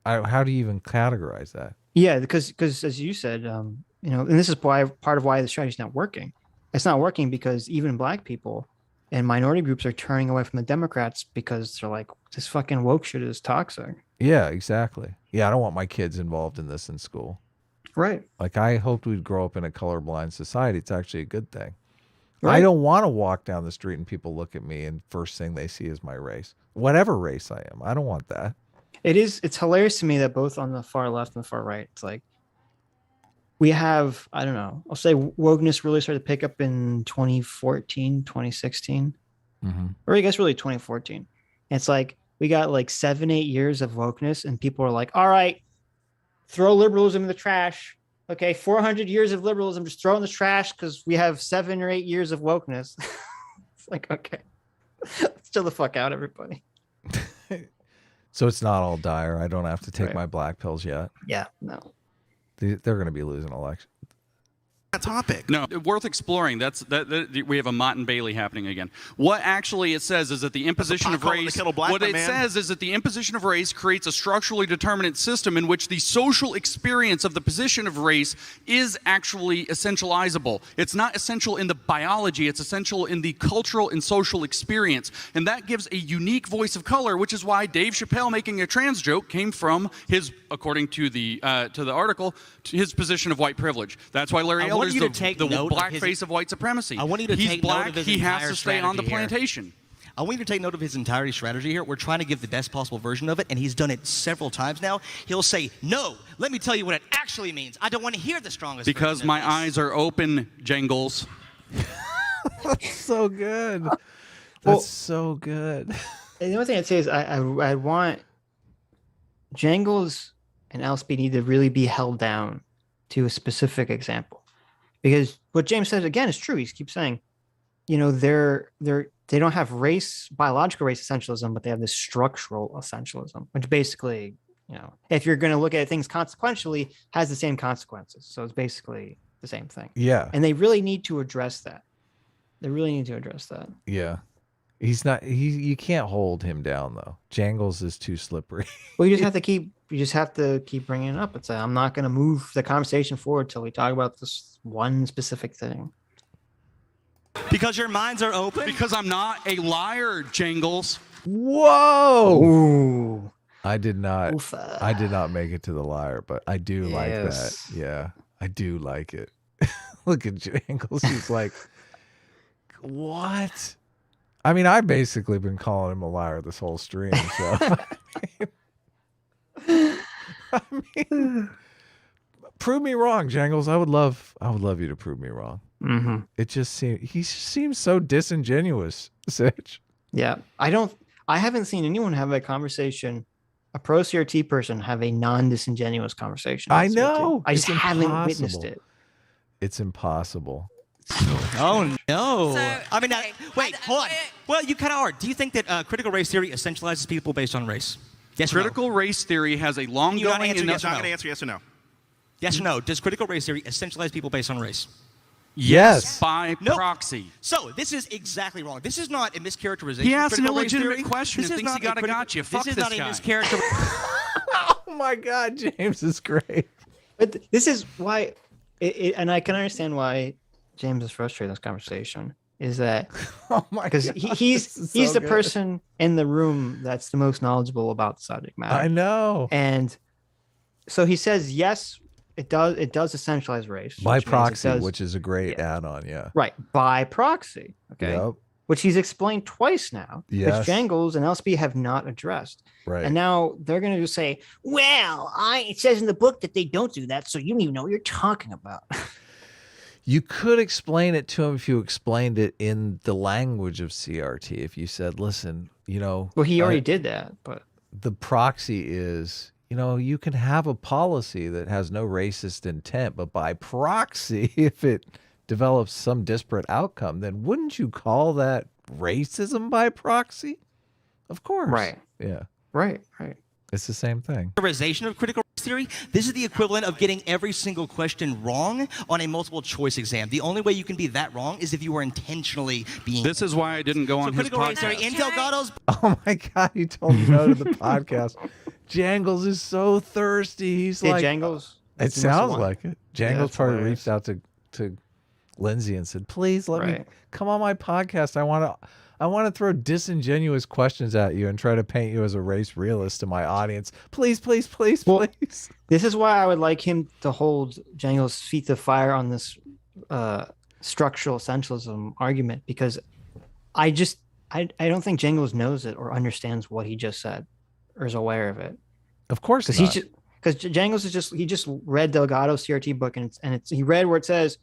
B: How do you even categorize that?
A: Yeah, because as you said, and this is part of why the strategy's not working. It's not working because even black people and minority groups are turning away from the Democrats because they're like, this fucking woke shit is toxic.
B: Yeah, exactly. Yeah, I don't want my kids involved in this in school.
A: Right.
B: Like, I hoped we'd grow up in a colorblind society. It's actually a good thing.
A: Right.
B: I don't want to walk down the street and people look at me and first thing they see is my race. Whatever race I am. I don't want that.
A: It's hilarious to me that both on the far left and the far right, it's like we have, I don't know, I'll say wokeness really started to pick up in 2014, 2016, or I guess really 2014. And it's like we got like 7-8 years of wokeness and people are like, all right, throw liberalism in the trash. Okay, 400 years of liberalism, just throw in the trash because we have 7 or 8 years of wokeness. It's like, okay, let's chill the fuck out, everybody.
B: So it's not all dire. I don't have to take my black pills yet.
A: Yeah, no.
B: They're going to be losing election.
H: Topic.
G: No, worth exploring. That we have a Mott and Bailey happening again. What actually it says is that the imposition of race. What it says is that the imposition of race creates a structurally determinate system in which the social experience of the position of race is actually essentializable. It's not essential in the biology. It's essential in the cultural and social experience, and that gives a unique voice of color, which is why Dave Chappelle making a trans joke came from his, according to the article, his position of white privilege. That's why Larry Elder's the black face of white supremacy.
F: I want you to take note of his
G: he has
F: entire
G: to stay on the
F: strategy here.
G: plantation.
F: I want you to take note of his entire strategy here. We're trying to give the best possible version of it, and he's done it several times now. He'll say, no, let me tell you what it actually means. I don't want to hear the strongest
G: Because
F: version
G: my
F: of this.
G: eyes are open, Jangles.
B: That's so good. That's so good.
A: And the only thing I'd say is I want Jangles and Elspie need to really be held down to a specific example. Because what James says again is true. He keeps saying, they don't have biological race essentialism, but they have this structural essentialism, which basically, if you're going to look at things consequentially, has the same consequences. So it's basically the same thing.
B: Yeah.
A: And they really need to address that.
B: Yeah. He's not. You can't hold him down though. Jangles is too slippery.
A: Well, you just have to keep bringing it up and say, I'm not going to move the conversation forward till we talk about this one specific thing.
F: Because your minds are open?
G: Because I'm not a liar, Jangles.
B: Whoa!
A: Ooh.
B: I did not.
A: Oofa.
B: I did not make it to the liar, but I do like that.
A: Yes.
B: Yeah, I do like it. Look at Jangles. He's like, what? I mean, I've basically been calling him a liar this whole stream. So, I mean, prove me wrong, Jangles. I would love you to prove me wrong.
A: Mm-hmm.
B: It just seems so disingenuous, Sitch.
A: Yeah, I haven't seen anyone have a conversation, a pro CRT person have a non-disingenuous conversation.
B: I know.
A: I just
B: It's
A: haven't
B: impossible.
A: witnessed it.
B: It's impossible.
F: Oh, no.
D: So,
F: I mean,
D: okay.
F: wait, hold on. Well, you kind of are. Do you think that critical race theory essentializes people based on race? Yes or no?
G: Critical race theory has a
F: You gotta
G: long-going
F: answer yes or
H: I'm
F: no.
H: going to answer yes or no.
F: Yes or no? Does critical race theory essentialize people based on race?
B: Yes.
G: by
F: Nope.
G: proxy.
F: So this is exactly wrong. This is not a mischaracterization.
G: He
F: of
G: asked an
F: critical race
G: illegitimate
F: theory.
G: question
F: This
G: and
F: is
G: thinks he
F: not
G: got a gotcha. Fuck
F: this is
G: this
F: not a
G: guy.
F: mischaracterization.
B: Oh my God, James is great.
A: But this is why, and I can understand why James is frustrated in this conversation. Is that
B: Oh my
A: because
B: God,
A: he's
B: this is so
A: the
B: good.
A: person in the room that's the most knowledgeable about the subject matter.
B: I know.
A: And so he says, yes, it does essentialize race.
B: By
A: which means it
B: proxy,
A: does-
B: which is a great add-on. Yeah.
A: right, by proxy. Okay.
B: Yep.
A: Which he's explained twice now,
B: Yes.
A: which Jangles and Elspie have not addressed.
B: Right.
A: And now they're going to just say, well, it says in the book that they don't do that, so you don't even know what you're talking about.
B: You could explain it to him if you explained it in the language of CRT. If you said, listen,
A: Well, he already did that, but
B: the proxy is, you know, you can have a policy that has no racist intent, but by proxy, if it develops some disparate outcome, then wouldn't you call that racism by proxy? Of course.
A: Right.
B: Yeah.
A: Right.
B: It's the same thing.
F: Characterization of critical race theory, this is the equivalent of getting every single question wrong on a multiple choice exam. The only way you can be that wrong is if you were intentionally being.
G: This is why I didn't go on his
F: critical race theory,
G: podcast.
F: in Delgado's.
B: Oh my God, he told me no to the podcast. Jangles is so thirsty. He's like,
A: Jangles.
B: it sounds like it. Jangles
A: that's
B: probably
A: hilarious.
B: reached out to Lindsay and said, please let me
A: Right.
B: come on my podcast. I want to throw disingenuous questions at you and try to paint you as a race realist to my audience. Please, please, please,
A: Well,
B: please.
A: This is why I would like him to hold Jangles' feet to fire on this structural essentialism argument, because I don't think Jangles knows it or understands what he just said or is aware of it.
B: Of course
A: Because
B: not.
A: because Jangles is he just read Delgado's CRT book, and he read where it says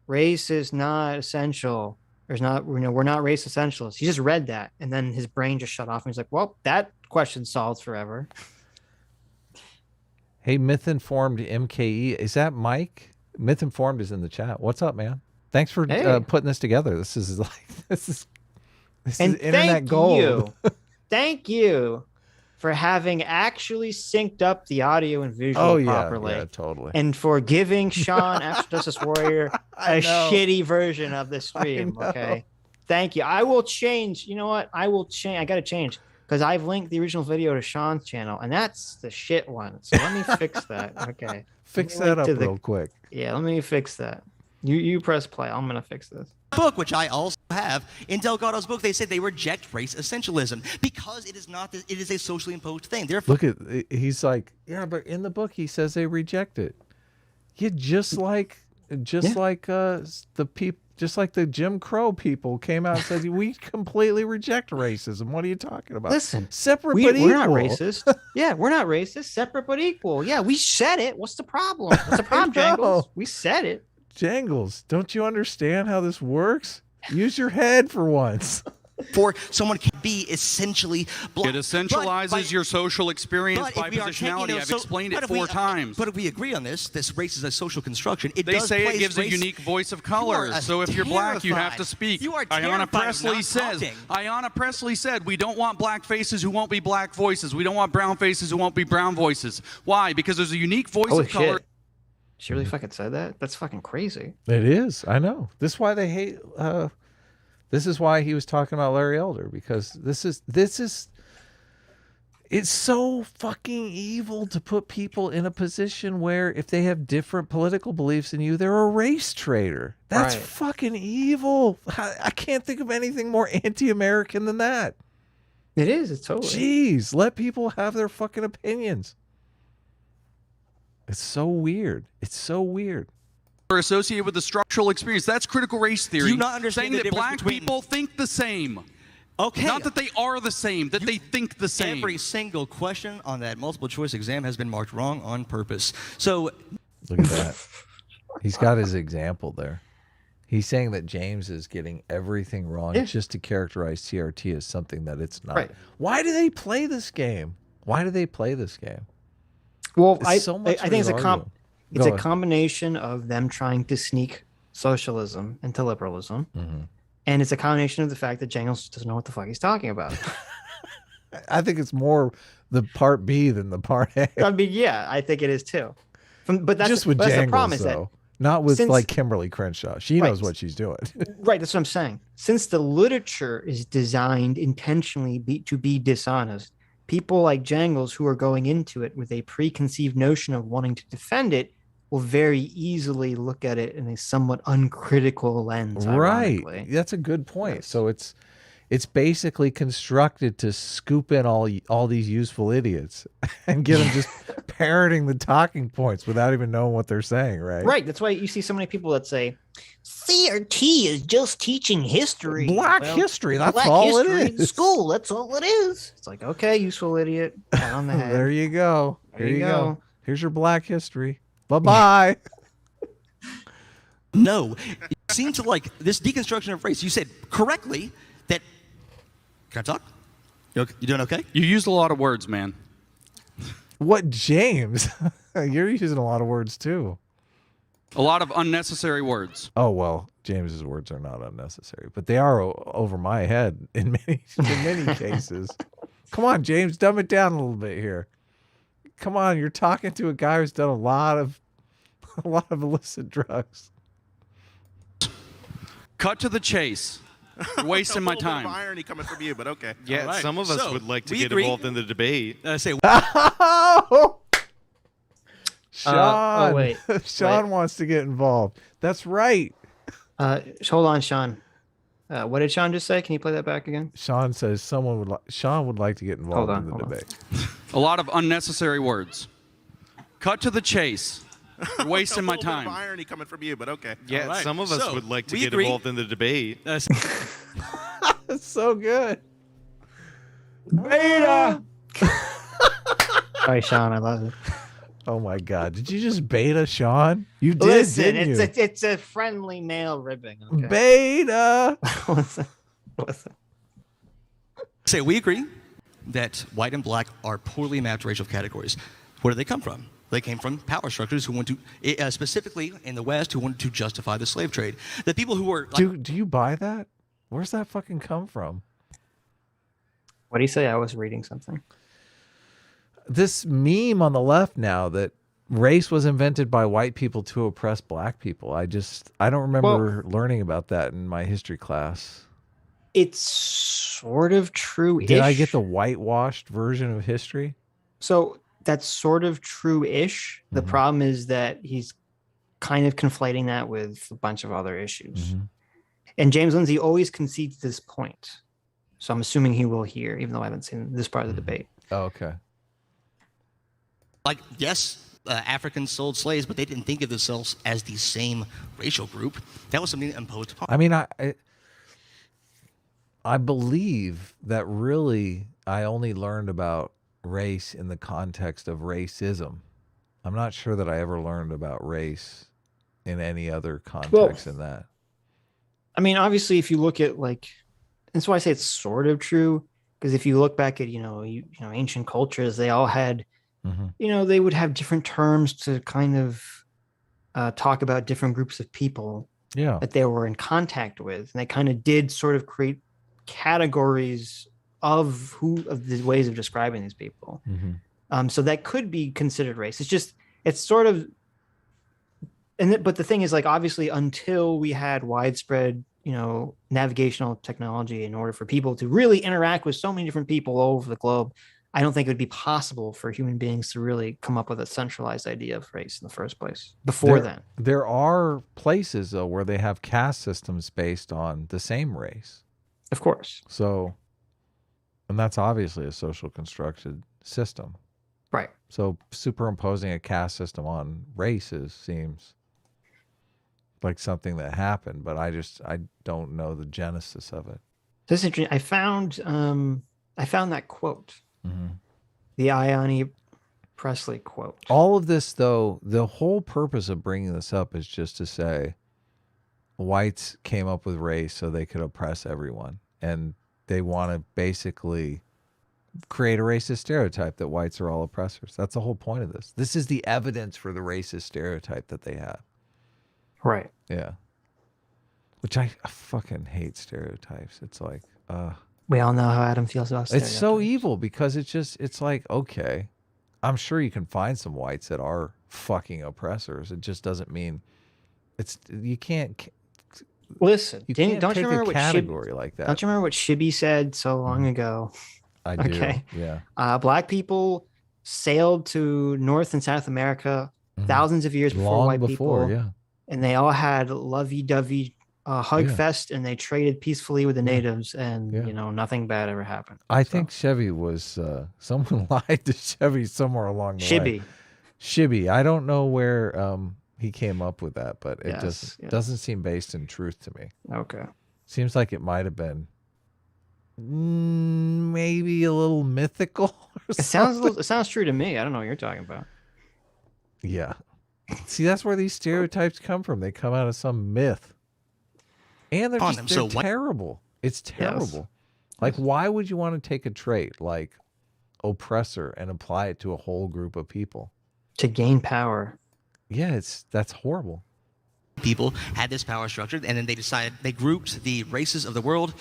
A: race is not essential. There's not, we're not race essentialists. He just read that, and then his brain just shut off, and he's like, well, that question's solved forever.
B: Hey, Myth-Informed MKE, is that Mike? Myth-Informed is in the chat. What's up, man? Thanks for putting this together. This is internet gold.
A: Thank you for having actually synced up the audio and visual properly.
B: Yeah, totally.
A: And for giving Sean, After Justice Warrior, a shitty version of the stream. Okay. Thank you. I will change. You know what? I will change. I got to change, because I've linked the original video to Sean's channel, and that's the shit one. So let me fix that. Okay.
B: Fix that up real quick.
A: Yeah, let me fix that. You press play. I'm going to fix this.
F: Book, which I also have. In Delgado's book, they said they reject race essentialism because it is not. It is a socially imposed thing. Therefore,
B: Look at, he's like, yeah, but in the book he says they reject it. Yeah, just like the Jim Crow people came out and said we completely reject racism. What are you talking about?
A: Listen,
B: separate but equal.
A: We're not racist. Yeah, we're not racist. Separate but equal. Yeah, we said it. What's the problem? What's the problem, Jangles? We said it.
B: Jangles, don't you understand how this works? Use your head for once.
F: For someone can be essentially
G: It essentializes your social experience by positionality. I've explained it 4 times.
F: But if we agree on this race is a social construction.
G: They say it gives a unique voice of color. So if you're black, you have to speak.
F: You are
G: Ayanna Presley said, we don't want black faces who won't be black voices. We don't want brown faces who won't be brown voices. Why? Because there's a unique voice of color.
A: Shit. She really fucking said that? That's fucking crazy.
B: It is. I know. This is why they hate. This is why he was talking about Larry Elder, because this is. It's so fucking evil to put people in a position where if they have different political beliefs than you, they're a race traitor. That's fucking evil. I can't think of anything more anti-American than that.
A: It is. It's totally.
B: Jeez, let people have their fucking opinions. It's so weird. It's so weird.
G: Are associated with the structural experience. That's critical race theory.
F: Do you not understand
G: saying
F: the
G: that black
F: difference between...
G: people think the same.
F: Okay.
G: Not that they are the same, that they think the same.
F: Every single question on that multiple choice exam has been marked wrong on purpose. So
B: look at that. He's got his example there. He's saying that James is getting everything wrong just to characterize CRT as something that it's not.
A: Right.
B: Why do they play this game? Why do they play this game?
A: Well, I
B: think
A: it's a combination of them trying to sneak socialism into liberalism, and it's a combination of the fact that Jangles doesn't know what the fuck he's talking about.
B: I think it's more the part B than the part A.
A: I mean, yeah, I think it is too. But that's
B: just with
A: that's
B: Jangles,
A: the problem is
B: though.
A: that
B: Not with like Kimberly Crenshaw. She knows what she's doing.
A: Right, that's what I'm saying. Since the literature is designed intentionally to be dishonest, people like Jangles who are going into it with a preconceived notion of wanting to defend it will very easily look at it in a somewhat uncritical lens.
B: Right. That's a good point. Yes. So it's basically constructed to scoop in all these useful idiots and get them just parroting the talking points without even knowing what they're saying, right?
A: Right. That's why you see so many people that say, CRT is just teaching history.
B: Black history. That's all it is.
A: In school. That's all it is. It's like, okay, useful idiot. Pat on the head.
B: There you go. Here you go. Here's your black history. Bye-bye.
F: No. It seems to like this deconstruction of race. You said correctly that... Can I talk? You doing okay?
G: You used a lot of words, man.
B: What, James? You're using a lot of words too.
G: A lot of unnecessary words.
B: Oh, well, James's words are not unnecessary, but they are over my head in many cases. Come on, James, dumb it down a little bit here. Come on, you're talking to a guy who's done a lot of illicit drugs.
G: Cut to the chase. You're wasting my
H: A little bit
G: time.
H: of irony coming from you, but okay.
E: Yeah,
H: All right.
E: some of us
F: So,
E: would like to
F: we
E: get
F: agree.
E: involved in the debate.
B: Sean,
A: wait.
B: Sean wants to get involved. That's right.
A: Hold on, Sean. What did Sean just say? Can you play that back again?
B: Sean says Sean would like to get involved in the debate.
G: A lot of unnecessary words. Cut to the chase. You're wasting my
H: A little bit
G: time.
H: of irony coming from you, but okay.
E: Yeah,
H: All right.
E: some of us
H: So,
E: would like to
H: we
E: get
H: agree.
E: involved in the debate.
B: That's so good.
A: Beta. Sorry, Sean. I love it.
B: Oh my God! Did you just beta Sean? You did,
A: Listen,
B: didn't you?
A: it's a friendly male ribbing. Okay?
B: Beta.
A: Listen.
F: Say we agree that white and black are poorly mapped racial categories. Where do they come from? They came from power structures who want to, specifically in the West, who wanted to justify the slave trade. The people who were like,
B: Do you buy that? Where's that fucking come from?
A: What do you say? I was reading something.
B: This meme on the left now that race was invented by white people to oppress black people. I don't remember learning about that in my history class.
A: It's sort of true-ish.
B: Did I get the whitewashed version of history?
A: So that's sort of true-ish. The problem is that he's kind of conflating that with a bunch of other issues. And James Lindsay always concedes this point. So I'm assuming he will hear, even though I haven't seen this part of the debate.
B: Oh, okay.
F: like, yes, Africans sold slaves, but they didn't think of themselves as the same racial group. That was something imposed upon.
B: I mean, I believe that really I only learned about race in the context of racism. I'm not sure that I ever learned about race in any other context than that.
A: I mean, obviously, if you look at that's why I say it's sort of true. Because if you look back at ancient cultures, they all had, they would have different terms to kind of talk about different groups of people that they were in contact with, and they kind of did sort of create categories of the ways of describing these people. So that could be considered race. It's sort of, but the thing is, obviously, until we had widespread, navigational technology in order for people to really interact with so many different people all over the globe, I don't think it would be possible for human beings to really come up with a centralized idea of race in the first place then.
B: There are places, though, where they have caste systems based on the same race.
A: Of course.
B: So, and that's obviously a social constructed system.
A: Right. So
B: superimposing a caste system on races seems like something that happened, but I don't know the genesis of it.
A: This is interesting. I found that quote, the Ione Presley quote.
B: All of this, though, the whole purpose of bringing this up is just to say whites came up with race so they could oppress everyone, and they want to basically create a racist stereotype that whites are all oppressors. That's the whole point of this. This is the evidence for the racist stereotype that they have.
A: Right.
B: Yeah. Which I fucking hate stereotypes. It's like,
A: we all know how Adam feels about stereotypes.
B: it's so evil because it's like, okay, I'm sure you can find some whites that are fucking oppressors. It just doesn't mean you can't.
A: Listen,
B: Don't
A: you remember
B: a category like that?
A: Don't you remember what Shibby said so long ago?
B: I do.
A: Okay.
B: Yeah.
A: Black people sailed to North and South America thousands of years before
B: Long
A: white
B: before,
A: people.
B: yeah.
A: And they all had lovey-dovey hug fest, and they traded peacefully with the natives, and nothing bad ever happened.
B: I think Chevy was someone lied to Chevy somewhere along the way. Shibby. I don't know where he came up with that, but it doesn't seem based in truth to me.
A: Okay.
B: Seems like it might have been maybe a little mythical. It
A: sounds true to me. I don't know what you're talking about.
B: Yeah. See, that's where these stereotypes come from. They come out of some myth. And they're terrible. It's terrible. Like, why would you want to take a trait like oppressor and apply it to a whole group of people.
A: To gain power.
B: Yeah, that's horrible.
F: People had this power structure, and then they grouped the races of the world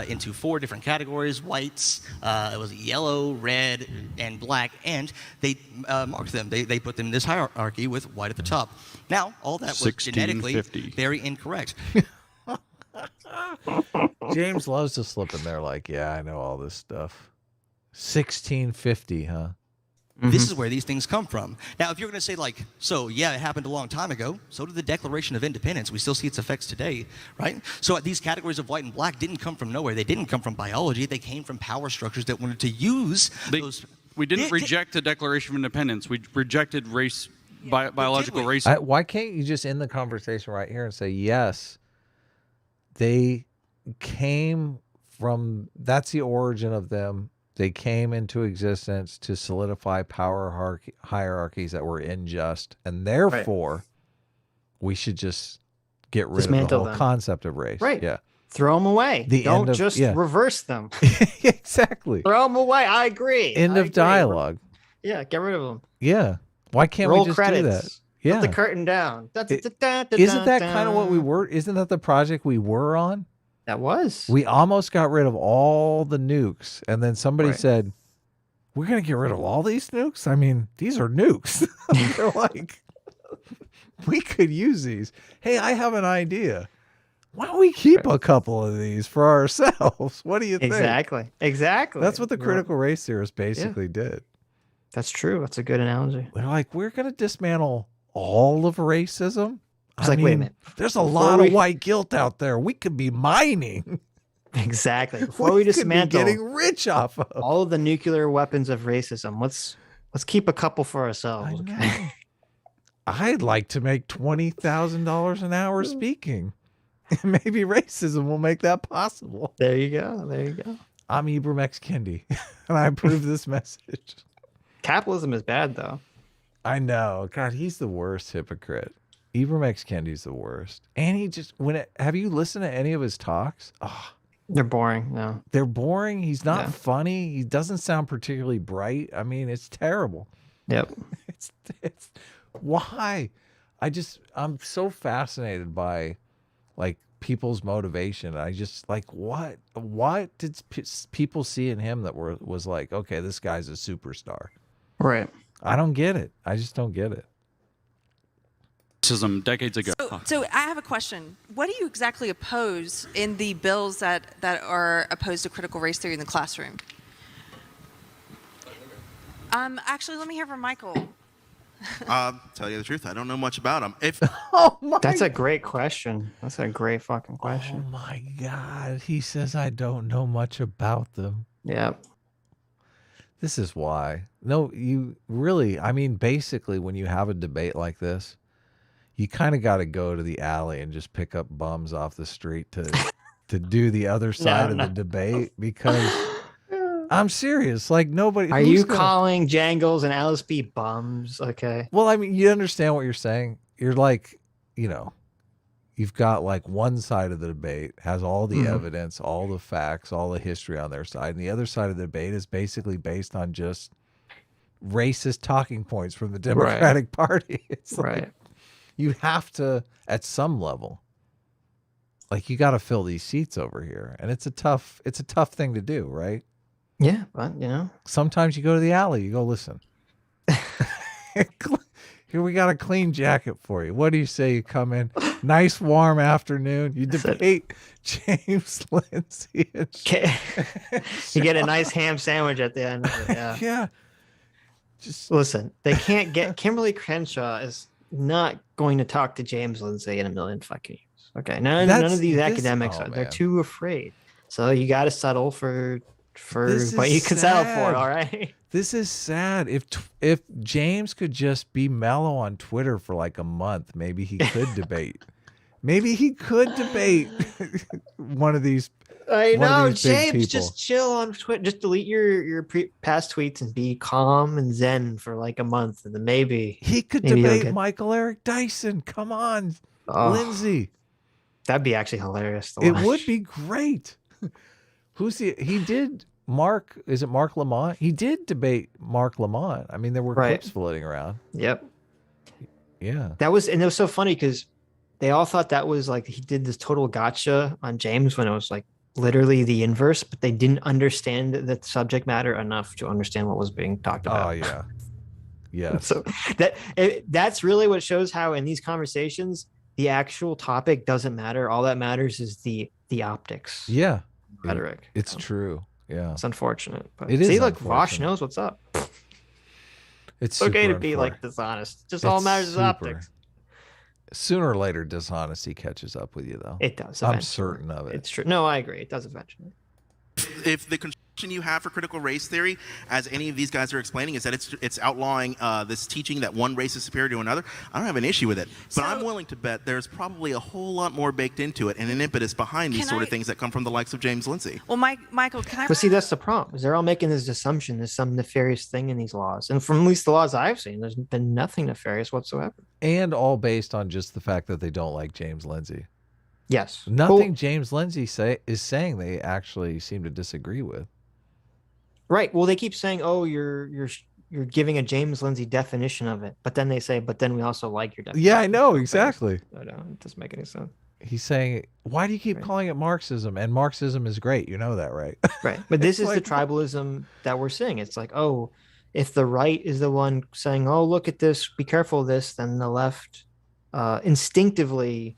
F: into 4 different categories: whites, it was yellow, red, and black, and they marked them. They put them in this hierarchy with white at the top. Now, all that was genetically very incorrect.
B: James loves to slip in there like, yeah, I know all this stuff. 1650, huh?
F: This is where these things come from. Now, if you're going to say, like, so, yeah, it happened a long time ago, so did the Declaration of Independence. We still see its effects today, right? So these categories of white and black didn't come from nowhere. They didn't come from biology. They came from power structures that wanted to use those.
G: We didn't reject the Declaration of Independence. We rejected race, biological racism.
B: Why can't you just end the conversation right here and say, yes, they came from, that's the origin of them. They came into existence to solidify power hierarchies that were unjust, and therefore we should just get rid of the whole concept of race.
A: Right.
B: Yeah.
A: Throw them away. Don't just reverse them.
B: Exactly.
A: Throw them away. I agree.
B: End of dialogue.
A: Yeah, get rid of them.
B: Yeah. Why can't we just do that? Yeah.
A: Put the curtain down.
B: Isn't that kind of what we were? Isn't that the project we were on?
A: That was.
B: We almost got rid of all the nukes, and then somebody said, we're going to get rid of all these nukes? I mean, these are nukes. They're like, we could use these. Hey, I have an idea. Why don't we keep a couple of these for ourselves? What do you think?
A: Exactly.
B: That's what the critical race theorists basically did.
A: That's true. That's a good analogy.
B: They're like, we're going to dismantle all of racism?
A: I was like, wait a minute.
B: There's a lot of white guilt out there. We could be mining.
A: Exactly. Before we dismantle,
B: could be getting rich off of
A: all of the nuclear weapons of racism. Let's keep a couple for ourselves. Okay?
B: I'd like to make $20,000 an hour speaking. Maybe racism will make that possible.
A: There you go. There you go.
B: I'm Ibram X. Kendi, and I approve this message.
A: Capitalism is bad, though.
B: I know. God, he's the worst hypocrite. Ibram X. Kendi's the worst. And he just, have you listened to any of his talks? Oh,
A: they're boring. No,
B: they're boring. He's not funny. He doesn't sound particularly bright. I mean, it's terrible.
A: Yep.
B: It's why? I'm so fascinated by like people's motivation. I just like, what did people see in him that was like, okay, this guy's a superstar.
A: Right.
B: I don't get it. I just don't get it.
G: Decades ago.
D: So I have a question. What do you exactly oppose in the bills that are opposed to critical race theory in the classroom? Actually, let me hear from Michael.
H: Tell you the truth, I don't know much about them.
A: That's a great question. That's a great fucking question.
B: Oh my God. He says I don't know much about them.
A: Yeah.
B: This is why. No, you really, I mean, basically when you have a debate like this, you kind of got to go to the alley and just pick up bums off the street to do the other side of the debate, because I'm serious. Like nobody.
A: Are you calling Jangles and Alice B bums? Okay.
B: Well, I mean, you understand what you're saying. You're like, you've got like one side of the debate has all the evidence, all the facts, all the history on their side. And the other side of the debate is basically based on just racist talking points from the Democratic Party. It's like, you have to, at some level, like you got to fill these seats over here. And it's a tough thing to do, right?
A: Yeah, but
B: sometimes you go to the alley, you go, listen, here we got a clean jacket for you. What do you say? You come in, nice warm afternoon. You debate James, Lindsay, and
A: you get a nice ham sandwich at the end of it. Yeah.
B: Yeah.
A: Just listen. They can't get Kimberly Crenshaw is not going to talk to James Lindsay in a million fucking years. Okay, none of these academics are. They're too afraid. So you got to settle for what you can settle for. All right.
B: This is sad. If James could just be mellow on Twitter for like a month, maybe he could debate. Maybe he could debate one of these.
A: I know, James. Just chill on Twitter. Just delete your past tweets and be calm and zen for like a month, and then maybe
B: he could debate Michael Eric Dyson. Come on, Lindsay.
A: That'd be actually hilarious.
B: It would be great. He did is it Mark Lamont? He did debate Mark Lamont. I mean, there were clips floating around.
A: Yep.
B: Yeah.
A: And it was so funny because they all thought that was like he did this total gotcha on James when it was like literally the inverse, but they didn't understand the subject matter enough to understand what was being talked about.
B: Oh yeah. Yeah.
A: So that's really what shows how in these conversations the actual topic doesn't matter. All that matters is the optics.
B: Yeah.
A: Rhetoric.
B: It's true. Yeah.
A: It's unfortunate. But
B: It is
A: see, look,
B: unfortunate.
A: Vosh knows what's up.
B: It's
A: okay
B: super
A: to be
B: unfortunate.
A: like dishonest. Just all matters is optics.
B: Sooner or later, dishonesty catches up with you, though.
A: It does.
B: I'm
A: eventually.
B: certain of it.
A: It's true. No, I agree. It does eventually.
H: If the conception you have for critical race theory, as any of these guys are explaining, is that it's outlawing this teaching that one race is superior to another, I don't have an issue with it. But I'm willing to bet there's probably a whole lot more baked into it and an impetus behind these sort of things that come from the likes of James Lindsay.
D: Well, Michael, can I?
A: But see, that's the problem. Is they're all making this assumption there's some nefarious thing in these laws, and from at least the laws I've seen, there's been nothing nefarious whatsoever.
B: And all based on just the fact that they don't like James Lindsay.
A: Yes.
B: Nothing James Lindsay is saying they actually seem to disagree with.
A: Right. Well, they keep saying, "Oh, you're giving a James Lindsay definition of it," but then they say, "But then we also like your definition."
B: Yeah, I know exactly.
A: I don't. It doesn't make any sense.
B: He's saying, "Why do you keep calling it Marxism? And Marxism is great. You know that, right?"
A: Right. But this is the tribalism that we're seeing. It's like, oh, if the right is the one saying, "Oh, look at this, be careful of this," then the left instinctively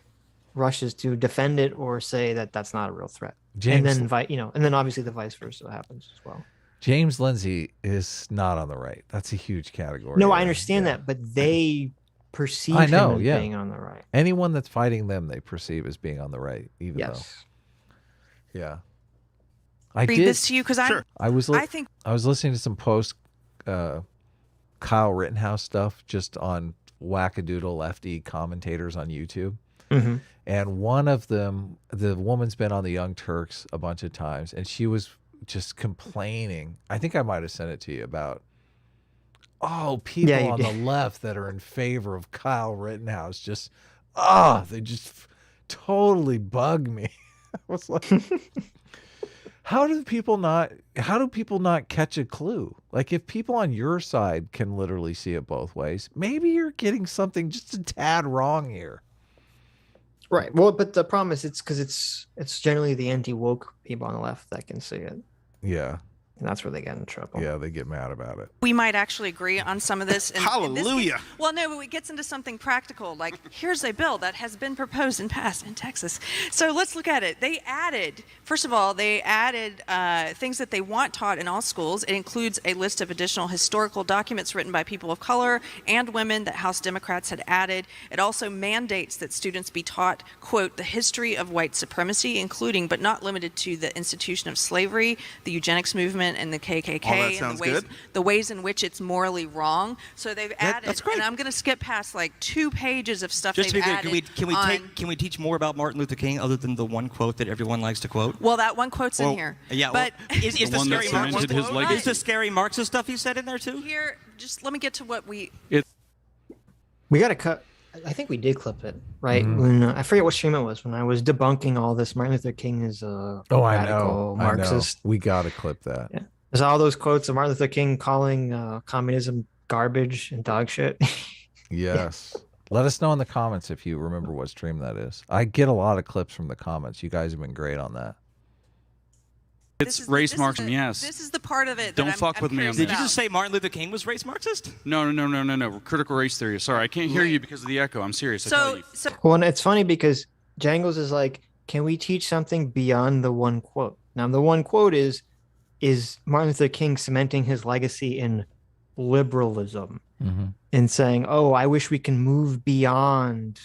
A: rushes to defend it or say that that's not a real threat. And then and then obviously the vice versa happens as well.
B: James Lindsay is not on the right. That's a huge category.
A: No, I understand that, but they perceive him as being on the right.
B: Anyone that's fighting them, they perceive as being on the right, even though. Yeah. I
D: read
B: did
D: this to you because
B: I was listening to some post Kyle Rittenhouse stuff just on wackadoodle lefty commentators on YouTube.
A: Mm-hmm.
B: And one of them, the woman's been on the Young Turks a bunch of times, and she was just complaining. I think I might have sent it to you about, people on the left that are in favor of Kyle Rittenhouse just, they just totally bug me. I was like, how do people not catch a clue? Like, if people on your side can literally see it both ways, maybe you're getting something just a tad wrong here.
A: Right. Well, but the problem is it's because it's generally the anti-woke people on the left that can see it.
B: Yeah.
A: And that's where they get in trouble.
B: Yeah, they get mad about it.
D: We might actually agree on some of this.
H: Hallelujah.
D: Well, no, but it gets into something practical. Like, here's a bill that has been proposed and passed in Texas. So let's look at it. First of all, they added things that they want taught in all schools. It includes a list of additional historical documents written by people of color and women that House Democrats had added. It also mandates that students be taught, quote, the history of white supremacy, including but not limited to the institution of slavery, the eugenics movement, and the KKK,
H: all that sounds
D: and the ways in which it's morally wrong. So they've added,
F: that's great.
D: and I'm going to skip past like 2 pages of stuff
F: Just to
D: they've
F: be
D: added.
F: clear, can we teach more about Martin Luther King other than the one quote that everyone likes to quote?
D: Well, that one quote's in here.
F: Yeah,
D: but
F: is the
G: one that
F: scary
G: cemented his
F: Marxist
G: legacy.
F: is the scary Marxist stuff he said in there too?
D: Here, just let me get to what we.
A: We got to cut. I think we did clip it, right?
B: Mm-hmm.
A: When I forget what stream it was, when I was debunking all this Martin Luther King is a radical Marxist.
B: We got to clip that.
A: Yeah. There's all those quotes of Martin Luther King calling communism garbage and dog shit.
B: Yes. Let us know in the comments if you remember what stream that is. I get a lot of clips from the comments. You guys have been great on that.
G: It's race Marxism, yes.
D: This is the part of it.
G: Don't
D: that
G: fuck
D: I'm
G: with me on
D: curious
G: that.
F: Did you
D: about.
F: just say Martin Luther King was race Marxist?
G: No. Critical race theory. Sorry, I can't hear you because of the echo. I'm serious. I tell you.
A: Well, and it's funny because Jangles is like, can we teach something beyond the one quote? Now, the one quote is Martin Luther King cementing his legacy in liberalism and saying, oh, I wish we can move beyond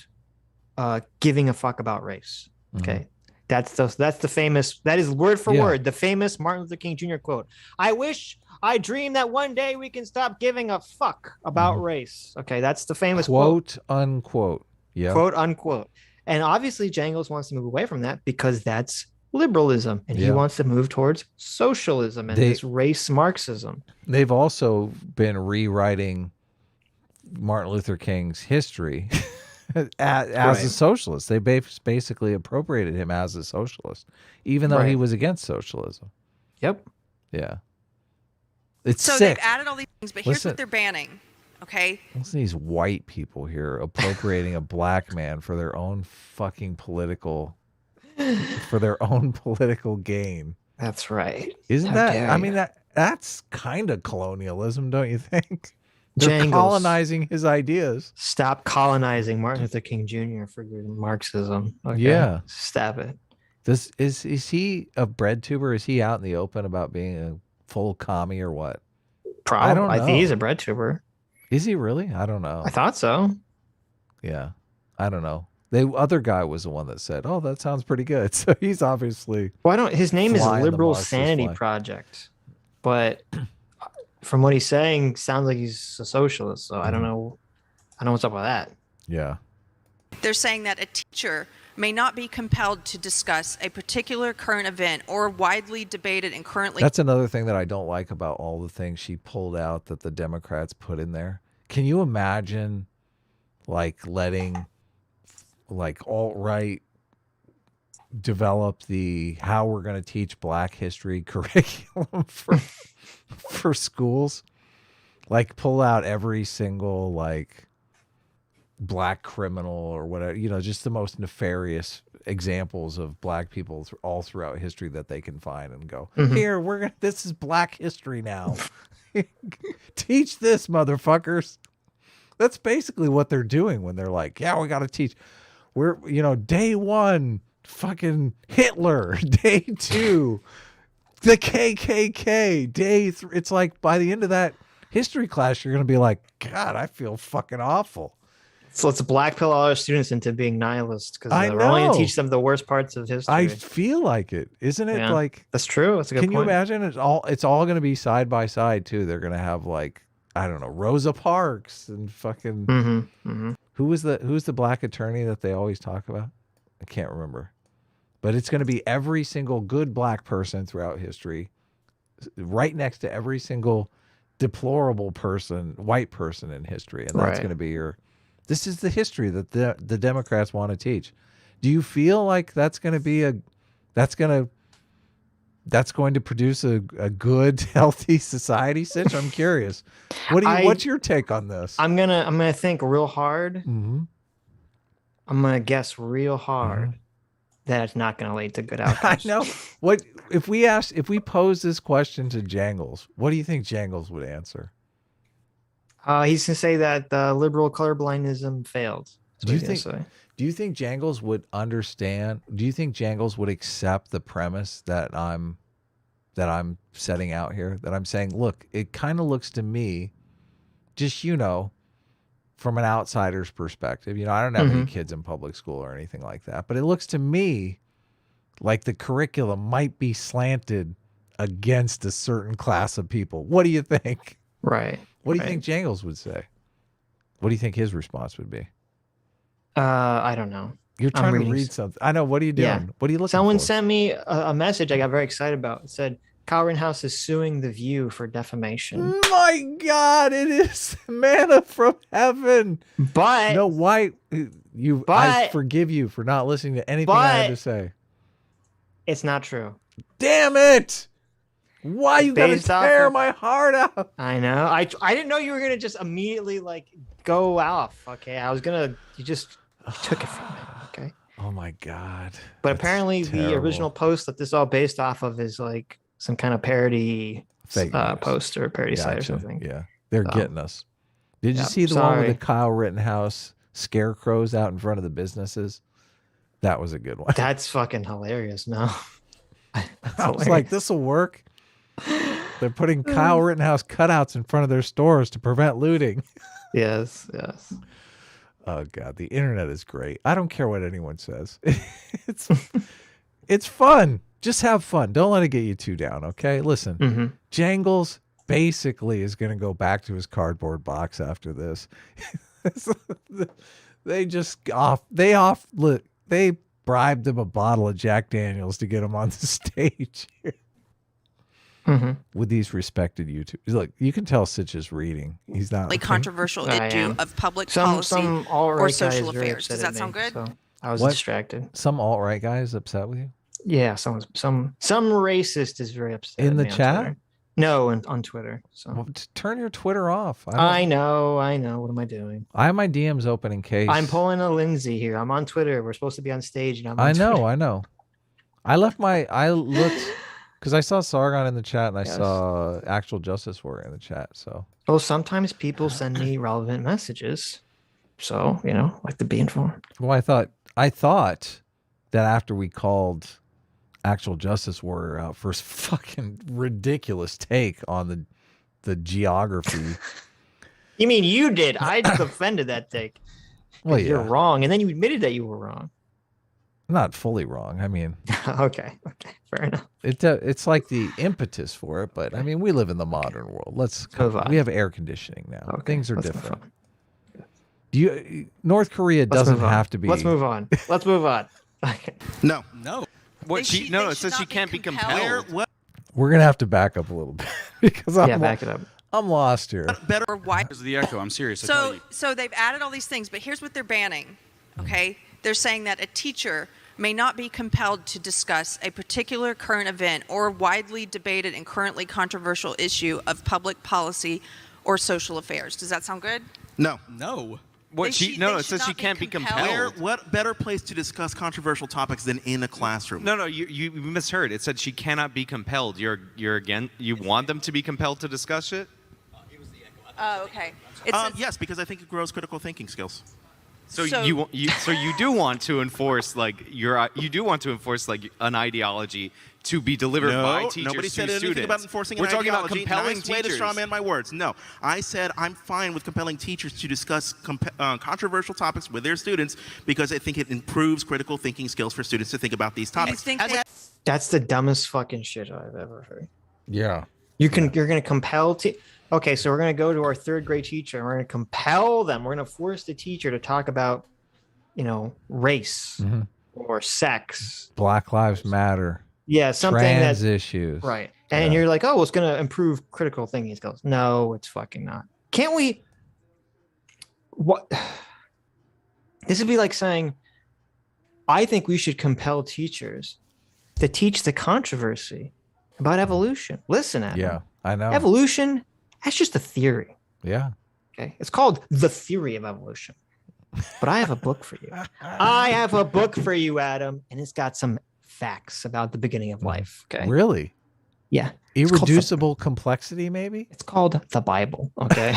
A: giving a fuck about race. Okay. That's the famous, that is word for word, the famous Martin Luther King Jr. quote. I dream that one day we can stop giving a fuck about race. Okay. That's the famous quote.
B: Unquote. Yeah.
A: Quote unquote. And obviously Jangles wants to move away from that because that's liberalism, and he wants to move towards socialism and this race Marxism.
B: They've also been rewriting Martin Luther King's history as a socialist. They basically appropriated him as a socialist, even though he was against socialism.
A: Yep.
B: Yeah. It's
D: So
B: sick.
D: they've added all these things, but here's
B: Listen.
D: what they're banning. Okay.
B: Listen to these white people here appropriating a black man for their own fucking political gain.
A: That's right.
B: Isn't
A: How
B: that?
A: dare
B: I
A: you.
B: mean, that's kind of colonialism, don't you think? They're
A: Jangles.
B: colonizing his ideas.
A: Stop colonizing Martin Luther King Jr. for your Marxism. Okay?
B: Yeah.
A: Stop it.
B: Is he a bread tuber? Is he out in the open about being a full commie or what?
A: Probably.
B: I don't
A: I
B: know.
A: think he's a bread tuber.
B: Is he really? I don't know.
A: I thought so.
B: Yeah. I don't know. The other guy was the one that said, "Oh, that sounds pretty good." So he's obviously
A: Why don't his name is
B: flying the
A: Liberal
B: Marxist
A: Sanity
B: flag.
A: Project, but from what he's saying, sounds like he's a socialist. So I don't know. I don't know what's up with that.
B: Yeah.
D: They're saying that a teacher may not be compelled to discuss a particular current event or widely debated and currently.
B: That's another thing that I don't like about all the things she pulled out that the Democrats put in there. Can you imagine like letting like alt-right develop the how we're going to teach black history curriculum for schools? Like pull out every single like black criminal or whatever, you know, just the most nefarious examples of black people all throughout history that they can find and go, here, this is black history now. Teach this, motherfuckers. That's basically what they're doing when they're like, yeah, we got to teach. We're, you know, day one, fucking Hitler. Day two, the KKK. Day three. It's like by the end of that history class, you're going to be like, God, I feel fucking awful.
A: So let's blackpill all our students into being nihilists because
B: I
A: we're only going
B: know.
A: to teach them the worst parts of history.
B: I feel like it. Isn't it
A: Yeah.
B: like,
A: That's true. That's a good
B: can you
A: point.
B: imagine it's all going to be side by side too. They're going to have like, I don't know, Rosa Parks and fucking who's the black attorney that they always talk about? I can't remember. But it's going to be every single good black person throughout history right next to every single deplorable person, white person in history. And that's
A: Right.
B: going to be this is the history that the Democrats want to teach. Do you feel like that's going to produce a good, healthy society, Sitch? I'm curious. What's your take on this?
A: I'm gonna think real hard.
B: Mm-hmm.
A: I'm gonna guess real hard that it's not gonna lead to good outcomes.
B: I know. What if we pose this question to Jangles? What do you think Jangles would answer?
A: He's gonna say that liberal colorblindism failed.
B: Do you think Jangles would understand? Do you think Jangles would accept the premise that I'm setting out here? That I'm saying, look, it kind of looks to me, just from an outsider's perspective. I don't have any kids in public school or anything like that, but it looks to me like the curriculum might be slanted against a certain class of people. What do you think?
A: Right.
B: What do you think Jangles would say? What do you think his response would be?
A: I don't know.
B: You're
A: I'm
B: trying to
A: reading
B: read something. I know. What are you doing?
A: Yeah.
B: What are you looking
A: Someone
B: for?
A: sent me a message I got very excited about. It said, Kyle Rittenhouse is suing The View for defamation.
B: My God, it is manna from heaven.
A: But
B: No, why I
A: But-
B: forgive you for not listening to anything I had
A: but-
B: to say.
A: it's not true.
B: Damn it! Why you gotta
A: Based off
B: tear
A: of-
B: my heart out?
A: I know. I didn't know you were gonna just immediately go off. Okay, you just took it from me. Okay,
B: Oh my God.
A: but
B: That's
A: apparently the
B: terrible.
A: original post that this is all based off of is some kind of parody
B: Fake news.
A: post or parody site or
B: Gotcha.
A: something.
B: Yeah, they're
A: So-
B: getting us. Did you
A: Yeah,
B: see the one
A: sorry.
B: with the Kyle Rittenhouse scarecrows out in front of the businesses? That was a good one.
A: That's fucking hilarious. No, That's
B: I was
A: hilarious.
B: like, this will work. They're putting Kyle Rittenhouse cutouts in front of their stores to prevent looting.
A: yes.
B: Oh God, the internet is great. I don't care what anyone says. It's fun. Just have fun. Don't let it get you too down. Okay, listen. Jangles basically is going to go back to his cardboard box after this. They bribed him a bottle of Jack Daniels to get him on the stage with these respected YouTubers. Look, you can tell Sitch is reading. He's not
D: controversial
A: I
D: issue
A: am.
D: of public
A: Some
D: policy
A: alt-right
D: or
A: guy
D: social
A: is very
D: affairs. Does
A: upset
D: that
A: at
D: sound
A: me,
D: good?
A: so I was
B: What?
A: distracted.
B: Some alt-right guy is upset with you.
A: Yeah, some racist is very upset
B: In
A: at
B: the
A: me on
B: chat?
A: Twitter. No, on Twitter. So
B: Well, turn your Twitter off.
A: I know. What am I doing?
B: I have my DMs open in case.
A: I'm pulling a Lindsay here. I'm on Twitter. We're supposed to be on stage, and I'm on
B: I
A: Twitter.
B: know. I looked because I saw Sargon in the chat and I saw Actual Justice Warrior in the chat. So
A: Well, sometimes people send me relevant messages, so like to be informed.
B: well, I thought that after we called Actual Justice Warrior out for his fucking ridiculous take on the geography.
A: You mean you did? I defended that take.
B: Well,
A: You're
B: yeah,
A: wrong, and then you admitted that you were wrong.
B: not fully wrong. I mean,
A: Okay, fair enough.
B: it's like the impetus for it, but I mean, we live in the modern world.
A: move on.
B: We have air conditioning now.
A: Okay,
B: Things are
A: let's move
B: different.
A: on.
B: North Korea doesn't have to be.
A: Let's move on. Let's move on. Okay.
H: No.
E: What
D: They
E: it says
D: should
E: she
D: not
E: can't be
D: be compelled.
E: compelled.
B: We're gonna have to back up a little bit because
A: Back it up.
B: I'm lost here.
D: Or why?
G: There's the echo. I'm serious. I tell you.
D: So they've added all these things, but here's what they're banning. Okay, they're saying that a teacher may not be compelled to discuss a particular current event or widely debated and currently controversial issue of public policy or social affairs. Does that sound good?
H: No.
E: What
D: They
E: she
D: should-
E: no,
D: they
E: it
D: should
E: says she
D: not be
E: can't be
D: compelled.
E: compelled.
H: What better place to discuss controversial topics than in a classroom?
E: No, you misheard. It said she cannot be compelled. You're again. You want them to be compelled to discuss it?
D: Oh, okay. It says,
H: Yes, because I think it grows critical thinking skills.
E: So,
D: So-
E: you do want to enforce like an ideology to be delivered by teachers
H: nobody
E: to
H: said anything
E: students.
H: about enforcing
E: We're
H: an
E: talking about
H: ideology.
E: compelling
H: Nice way to
E: teachers.
H: strawman my words. No, I said I'm fine with compelling teachers to discuss controversial topics with their students because I think it improves critical thinking skills for students to think about these
D: you
H: topics.
D: think they-
A: That's the dumbest fucking shit I've ever heard.
B: Yeah.
A: You're gonna compel Okay, so we're gonna go to our third grade teacher and we're gonna compel them. We're gonna force the teacher to talk about, race or sex.
B: Black Lives Matter.
A: Yeah, something
B: Trans
A: that's
B: issues.
A: right. And you're like, oh, it's gonna improve critical thinking skills. No, it's fucking not. Can't we? What? This would be like saying, I think we should compel teachers to teach the controversy about evolution. Listen at
B: Yeah, I know.
A: evolution. That's just a theory.
B: Yeah.
A: Okay, it's called The Theory of Evolution. But I have a book for you. I have a book for you, Adam, and it's got some facts about the beginning of life. Okay.
B: Really?
A: Yeah. It's called
B: Irreducible complexity, maybe?
A: It's called the Bible. Okay.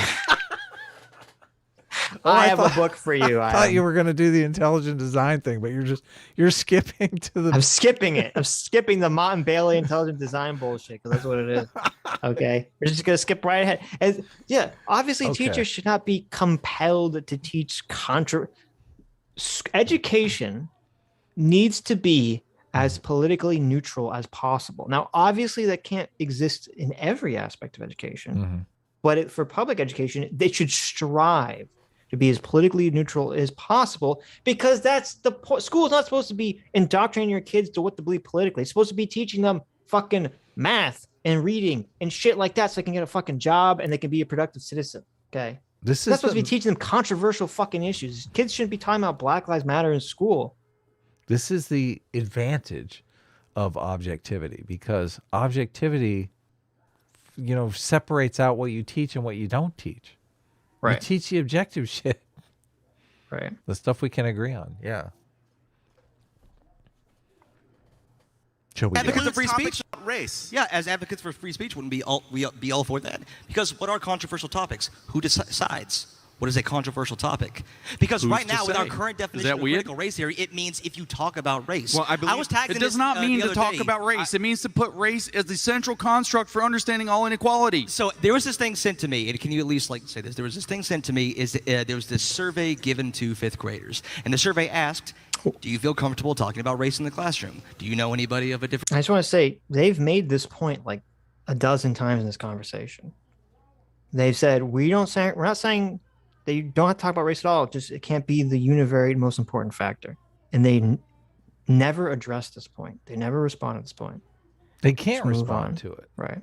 A: I have a book for you.
B: I thought you were going to do the intelligent design thing, but you're skipping to the.
A: I'm skipping it. I'm skipping the Mott and Bailey intelligent design bullshit because that's what it is. Okay. We're just going to skip right ahead. And yeah, obviously
B: Okay.
A: teachers should not be compelled to teach education needs to be as politically neutral as possible. Now, obviously that can't exist in every aspect of education,
B: Mhm.
A: but for public education, they should strive to be as politically neutral as possible because that's the point. School is not supposed to be indoctrinating your kids to what to believe politically. It's supposed to be teaching them fucking math and reading and shit like that so they can get a fucking job and they can be a productive citizen. Okay.
B: This
A: That's
B: is
A: supposed to be teaching them controversial fucking issues. Kids shouldn't be talking about Black Lives Matter in school.
B: This is the advantage of objectivity because objectivity, separates out what you teach and what you don't teach. You teach the objective shit.
A: Right.
B: The stuff we can agree on. Yeah. Shall we go?
F: Advocates of free
H: Topics
F: speech?
H: about race.
F: Yeah, as advocates for free speech, wouldn't we be all for that? Because what are controversial topics? Who decides? What is a controversial topic? Because
G: Who's
F: right
G: to
F: now, with our
G: say?
F: current
G: Is
F: definition
G: that
F: of
G: weird?
F: critical race theory, it means if you talk about race.
E: Well, I believe-
F: was tagged
G: It
F: in
G: does
F: this,
G: not mean
F: the
G: to
F: other
G: talk
F: day.
G: about race. It means to put race as the central construct for understanding all inequality.
F: So there was this thing sent to me, and can you at least say this? There was this thing sent to me. There was this survey given to fifth graders, and the survey asked, "Do you feel comfortable talking about race in the classroom? Do you know anybody of a different?"
A: I just want to say they've made this point like a dozen times in this conversation. They've said we're not saying that you don't have to talk about race at all. Just it can't be the univariate most important factor. And they never addressed this point. They never responded to this point.
B: They can't
A: Let's move
B: respond
A: on.
B: to it.
A: Right.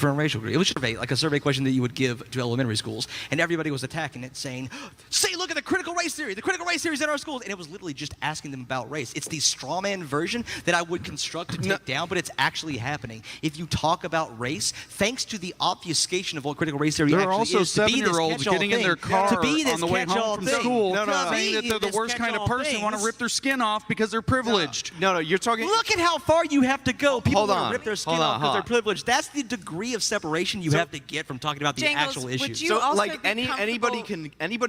F: confirm racial group. It was a survey, like a survey question that you would give to elementary schools, and everybody was attacking it, saying, "See, look at the critical race theory. The critical race theory is in our schools," and it was literally just asking them about race. It's the straw man version that I would construct to take down, but it's actually happening. If you talk about race, thanks to the obfuscation of what critical race theory
G: There are
F: actually
G: also
F: is, to be this
G: 7-year-olds
F: catch-all
G: getting in their
F: thing,
G: car
F: to be this
G: on the way
F: catch-all
G: home from
F: thing,
G: school
F: to
G: saying
F: be
G: that they're the
F: this
G: worst kind of
F: catch-all
G: person,
F: thing.
G: want to rip their skin off because they're privileged.
E: No, you're talking.
F: Look at how far you have to go. People
E: Hold
F: want
E: on.
F: to rip their skin
E: Hold on,
F: off because
E: hold
F: they're
E: on.
F: privileged. That's the degree of separation you have to get from talking about the
D: Jangles,
F: actual
D: would
F: issues.
D: you
E: So
D: also
E: like
D: be
E: anybody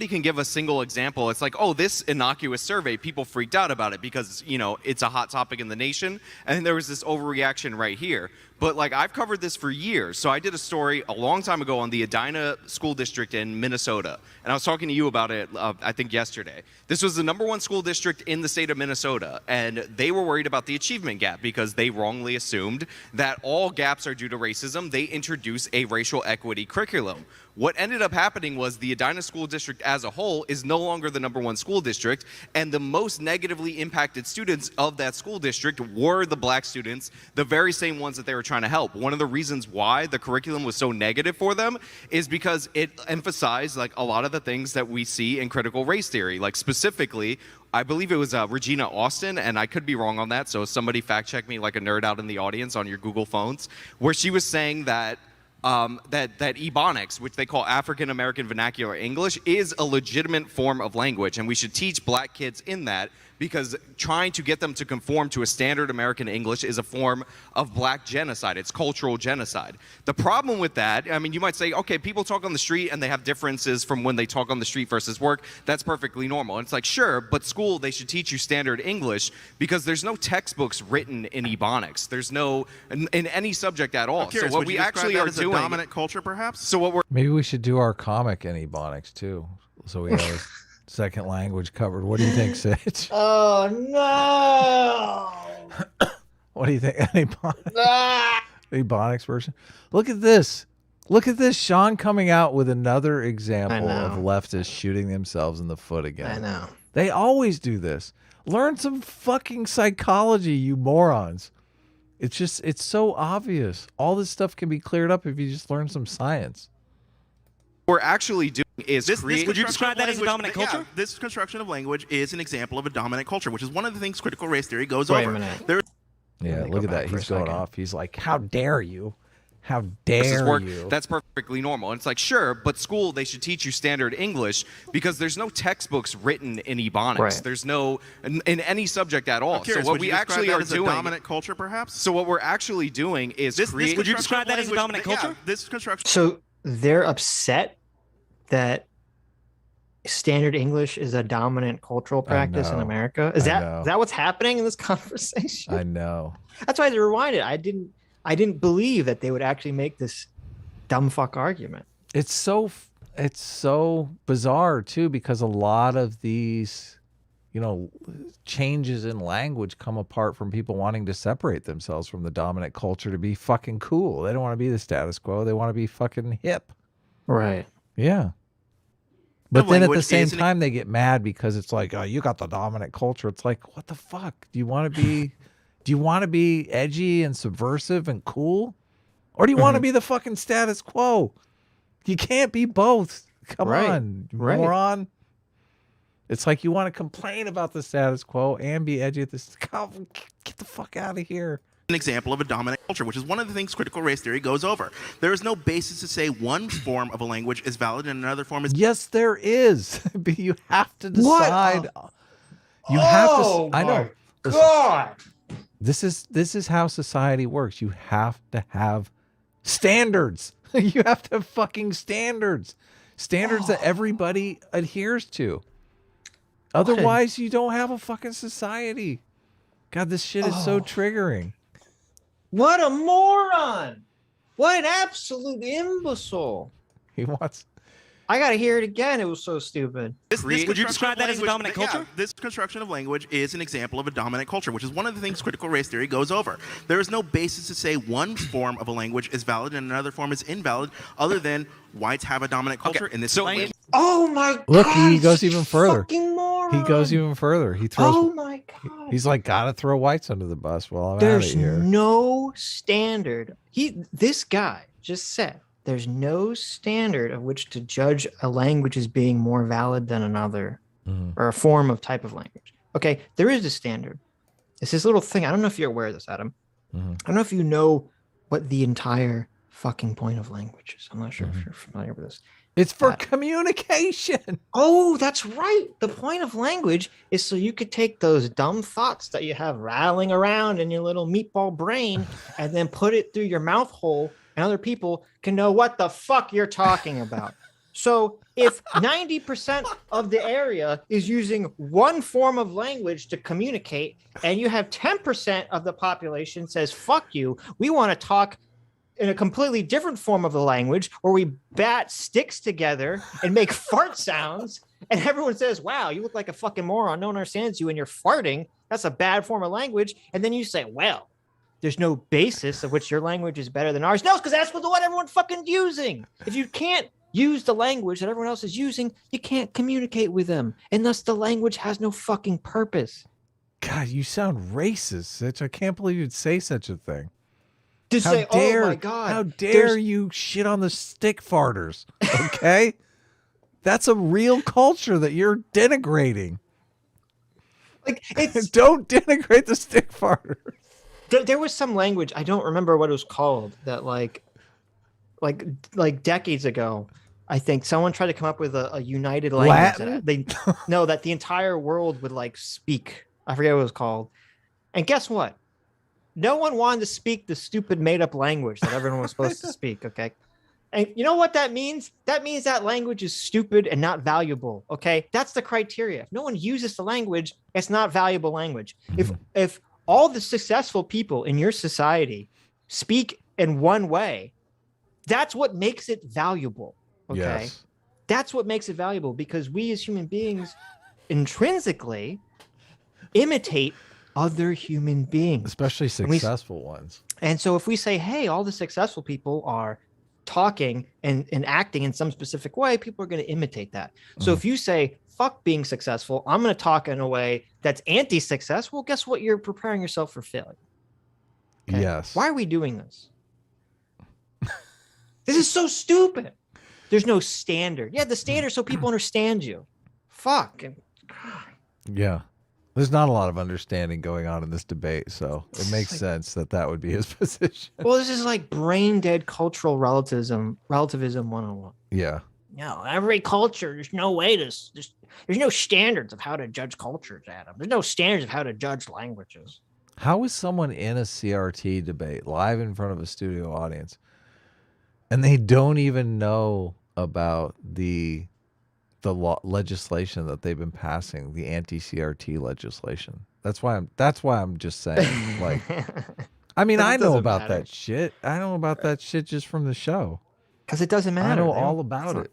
E: can give a single example. It's like, oh, this innocuous survey, people freaked out about it because it's a hot topic in the nation, and there was this overreaction right here. But like I've covered this for years. So I did a story a long time ago on the Edina School District in Minnesota, and I was talking to you about it I think yesterday. This was the #1 school district in the state of Minnesota, and they were worried about the achievement gap because they wrongly assumed that all gaps are due to racism. They introduced a racial equity curriculum. What ended up happening was the Edina School District as a whole is no longer the #1 school district, and the most negatively impacted students of that school district were the black students, the very same ones that they were trying to help. One of the reasons why the curriculum was so negative for them is because it emphasized like a lot of the things that we see in critical race theory, like specifically, I believe it was Regina Austin, and I could be wrong on that, so somebody fact check me like a nerd out in the audience on your Google phones, where she was saying that that Ebonics, which they call African American Vernacular English, is a legitimate form of language, and we should teach black kids in that because trying to get them to conform to a standard American English is a form of black genocide. It's cultural genocide. The problem with that, I mean, you might say, okay, people talk on the street and they have differences from when they talk on the street versus work. That's perfectly normal. And it's like, sure, but school, they should teach you standard English because there's no textbooks written in Ebonics. There's no, in any subject at all.
H: Curious,
E: So what
H: would
E: we
H: you describe
E: actually
H: that
E: are
H: as
E: doing.
H: a dominant culture, perhaps?
E: So what we're
B: Maybe we should do our comic in Ebonics too, so we have a second language covered. What do you think, Sitch?
A: Oh no!
B: What do you think? Ebonics version. Look at this. Look at this. Sean coming out with another example of leftists shooting themselves in the foot again.
A: I know.
B: They always do this. Learn some fucking psychology, you morons. It's so obvious. All this stuff can be cleared up if you just learn some science.
E: we're actually doing is create.
F: Would you describe that as a dominant culture?
H: Yeah, this construction of language is an example of a dominant culture, which is one of the things critical race theory goes
A: Wait a
H: over.
A: minute.
H: There,
B: Yeah,
A: me
B: look
A: go
B: at that.
A: back for a
B: He's going
A: second.
B: off. He's like, how dare you? How
E: versus
B: dare
E: work,
B: you?
E: that's perfectly normal. And it's like, sure, but school, they should teach you standard English because there's no textbooks written in Ebonics.
A: Right.
E: There's no, in any subject at all.
H: I'm curious,
E: So what
H: would
E: we
H: you describe
E: actually
H: that
E: are
H: as a
E: doing,
H: dominant culture, perhaps?
E: so what we're actually doing is create.
F: Would you
H: construction
F: describe that as a
H: language-
F: dominant culture?
H: Yeah, this construction.
A: So they're upset that standard English is a dominant cultural practice in
B: know.
A: America. Is
B: I
A: that
B: know.
A: is that what's happening in this conversation?
B: I know.
A: That's why I had to rewind it. I didn't believe that they would actually make this dumb fuck argument.
B: It's so bizarre too, because a lot of these, changes in language come apart from people wanting to separate themselves from the dominant culture to be fucking cool. They don't want to be the status quo. They want to be fucking hip.
A: Right.
B: Yeah. But then at the
H: language
B: same
H: is an-
B: time, they get mad because it's like, oh, you got the dominant culture. It's like, what the fuck? Do you want to be edgy and subversive and cool? Or do you want to be the fucking status quo? You can't be both. Come
A: Right.
B: on, you
A: Right.
B: moron. It's like you want to complain about the status quo and be edgy at this. Get the fuck out of here.
H: An example of a dominant culture, which is one of the things critical race theory goes over. There is no basis to say one form of a language is valid and another form is.
B: Yes, there is. But you have to decide. You have to. I know. Listen,
A: God.
B: This is how society works. You have to have standards. You have to have fucking standards. Standards that everybody adheres to. Otherwise, you don't have a fucking society. God, this shit is so triggering.
A: What a moron. What an absolute imbecile.
B: He wants.
A: I gotta hear it again. It was so stupid.
F: Would you describe that as a dominant culture?
H: This construction of language is an example of a dominant culture, which is one of the things critical race theory goes over. There is no basis to say one form of a language is valid and another form is invalid, other than whites have a dominant culture in this
E: so
H: language.
A: Oh my
B: Look,
A: god.
B: he goes even further.
A: Fucking moron.
B: He goes even further. He throws.
A: Oh my god.
B: He's like, gotta throw whites under the bus while I'm out
A: There's
B: of here.
A: no standard. This guy, just said there's no standard of which to judge a language as being more valid than another, or a form of type of language. Okay, there is a standard. It's this little thing. I don't know if you're aware of this, Adam. I don't know if you know what the entire fucking point of language is. I'm not sure if you're familiar with this.
B: It's for communication.
A: Oh, that's right. The point of language is so you could take those dumb thoughts that you have rattling around in your little meatball brain and then put it through your mouth hole, and other people can know what the fuck you're talking about. So if 90% of the area is using one form of language to communicate, and you have 10% of the population says, fuck you, we want to talk in a completely different form of the language where we bat sticks together and make fart sounds, and everyone says, wow, you look like a fucking moron, no one understands you and you're farting, that's a bad form of language. And then you say, well, there's no basis of which your language is better than ours. No, because that's what everyone's fucking using. If you can't use the language that everyone else is using, you can't communicate with them, and thus the language has no fucking purpose.
B: God, you sound racist. I can't believe you'd say such a thing.
A: To say, oh my God,
B: how dare you shit on the stick farters? Okay, that's a real culture that you're denigrating.
A: Like, it's
B: don't denigrate the stick farters.
A: There was some language, I don't remember what it was called, that like decades ago, I think someone tried to come up with a united language that the entire world would like speak. I forget what it was called. And guess what? No one wanted to speak the stupid made-up language that everyone was supposed to speak, okay? And you know what that means? That means that language is stupid and not valuable, okay? That's the criteria. If no one uses the language, it's not valuable language. If all the successful people in your society speak in one way, that's what makes it valuable, okay?
B: Yes.
A: That's what makes it valuable, because we as human beings intrinsically imitate other human beings,
B: especially successful ones.
A: And so if we say, hey, all the successful people are talking and acting in some specific way, people are going to imitate that. So if you say, fuck being successful, I'm going to talk in a way that's anti-success, well, guess what? You're preparing yourself for failure. Okay?
B: Yes.
A: Why are we doing this? This is so stupid. There's no standard. Yeah, the standard so people understand you. Fuck.
B: Yeah. There's not a lot of understanding going on in this debate, so it makes sense that would be his position.
A: Well, this is like brain dead cultural relativism 101.
B: Yeah.
A: No, every culture, there's no way there's no standards of how to judge cultures, Adam. There's no standards of how to judge languages.
B: How is someone in a CRT debate live in front of a studio audience and they don't even know about the legislation that they've been passing, the anti-CRT legislation? That's why I'm just saying, like, I mean, I know about that shit. I know about that shit just from the show.
A: Because it doesn't matter.
B: I know all about it.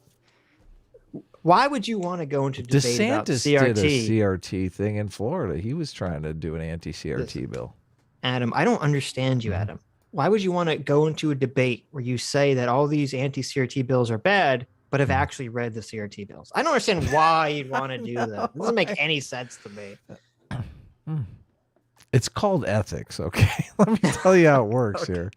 A: Why would you want to go into debate about
B: DeSantis
A: CRT?
B: did a CRT thing in Florida. He was trying to do an anti-CRT bill.
A: Adam, I don't understand you, Adam. Why would you want to go into a debate where you say that all these anti-CRT bills are bad, but have actually read the CRT bills? I don't understand why you'd want to do that. It doesn't make any sense to me.
B: It's called ethics, okay? Let me tell you how it works here.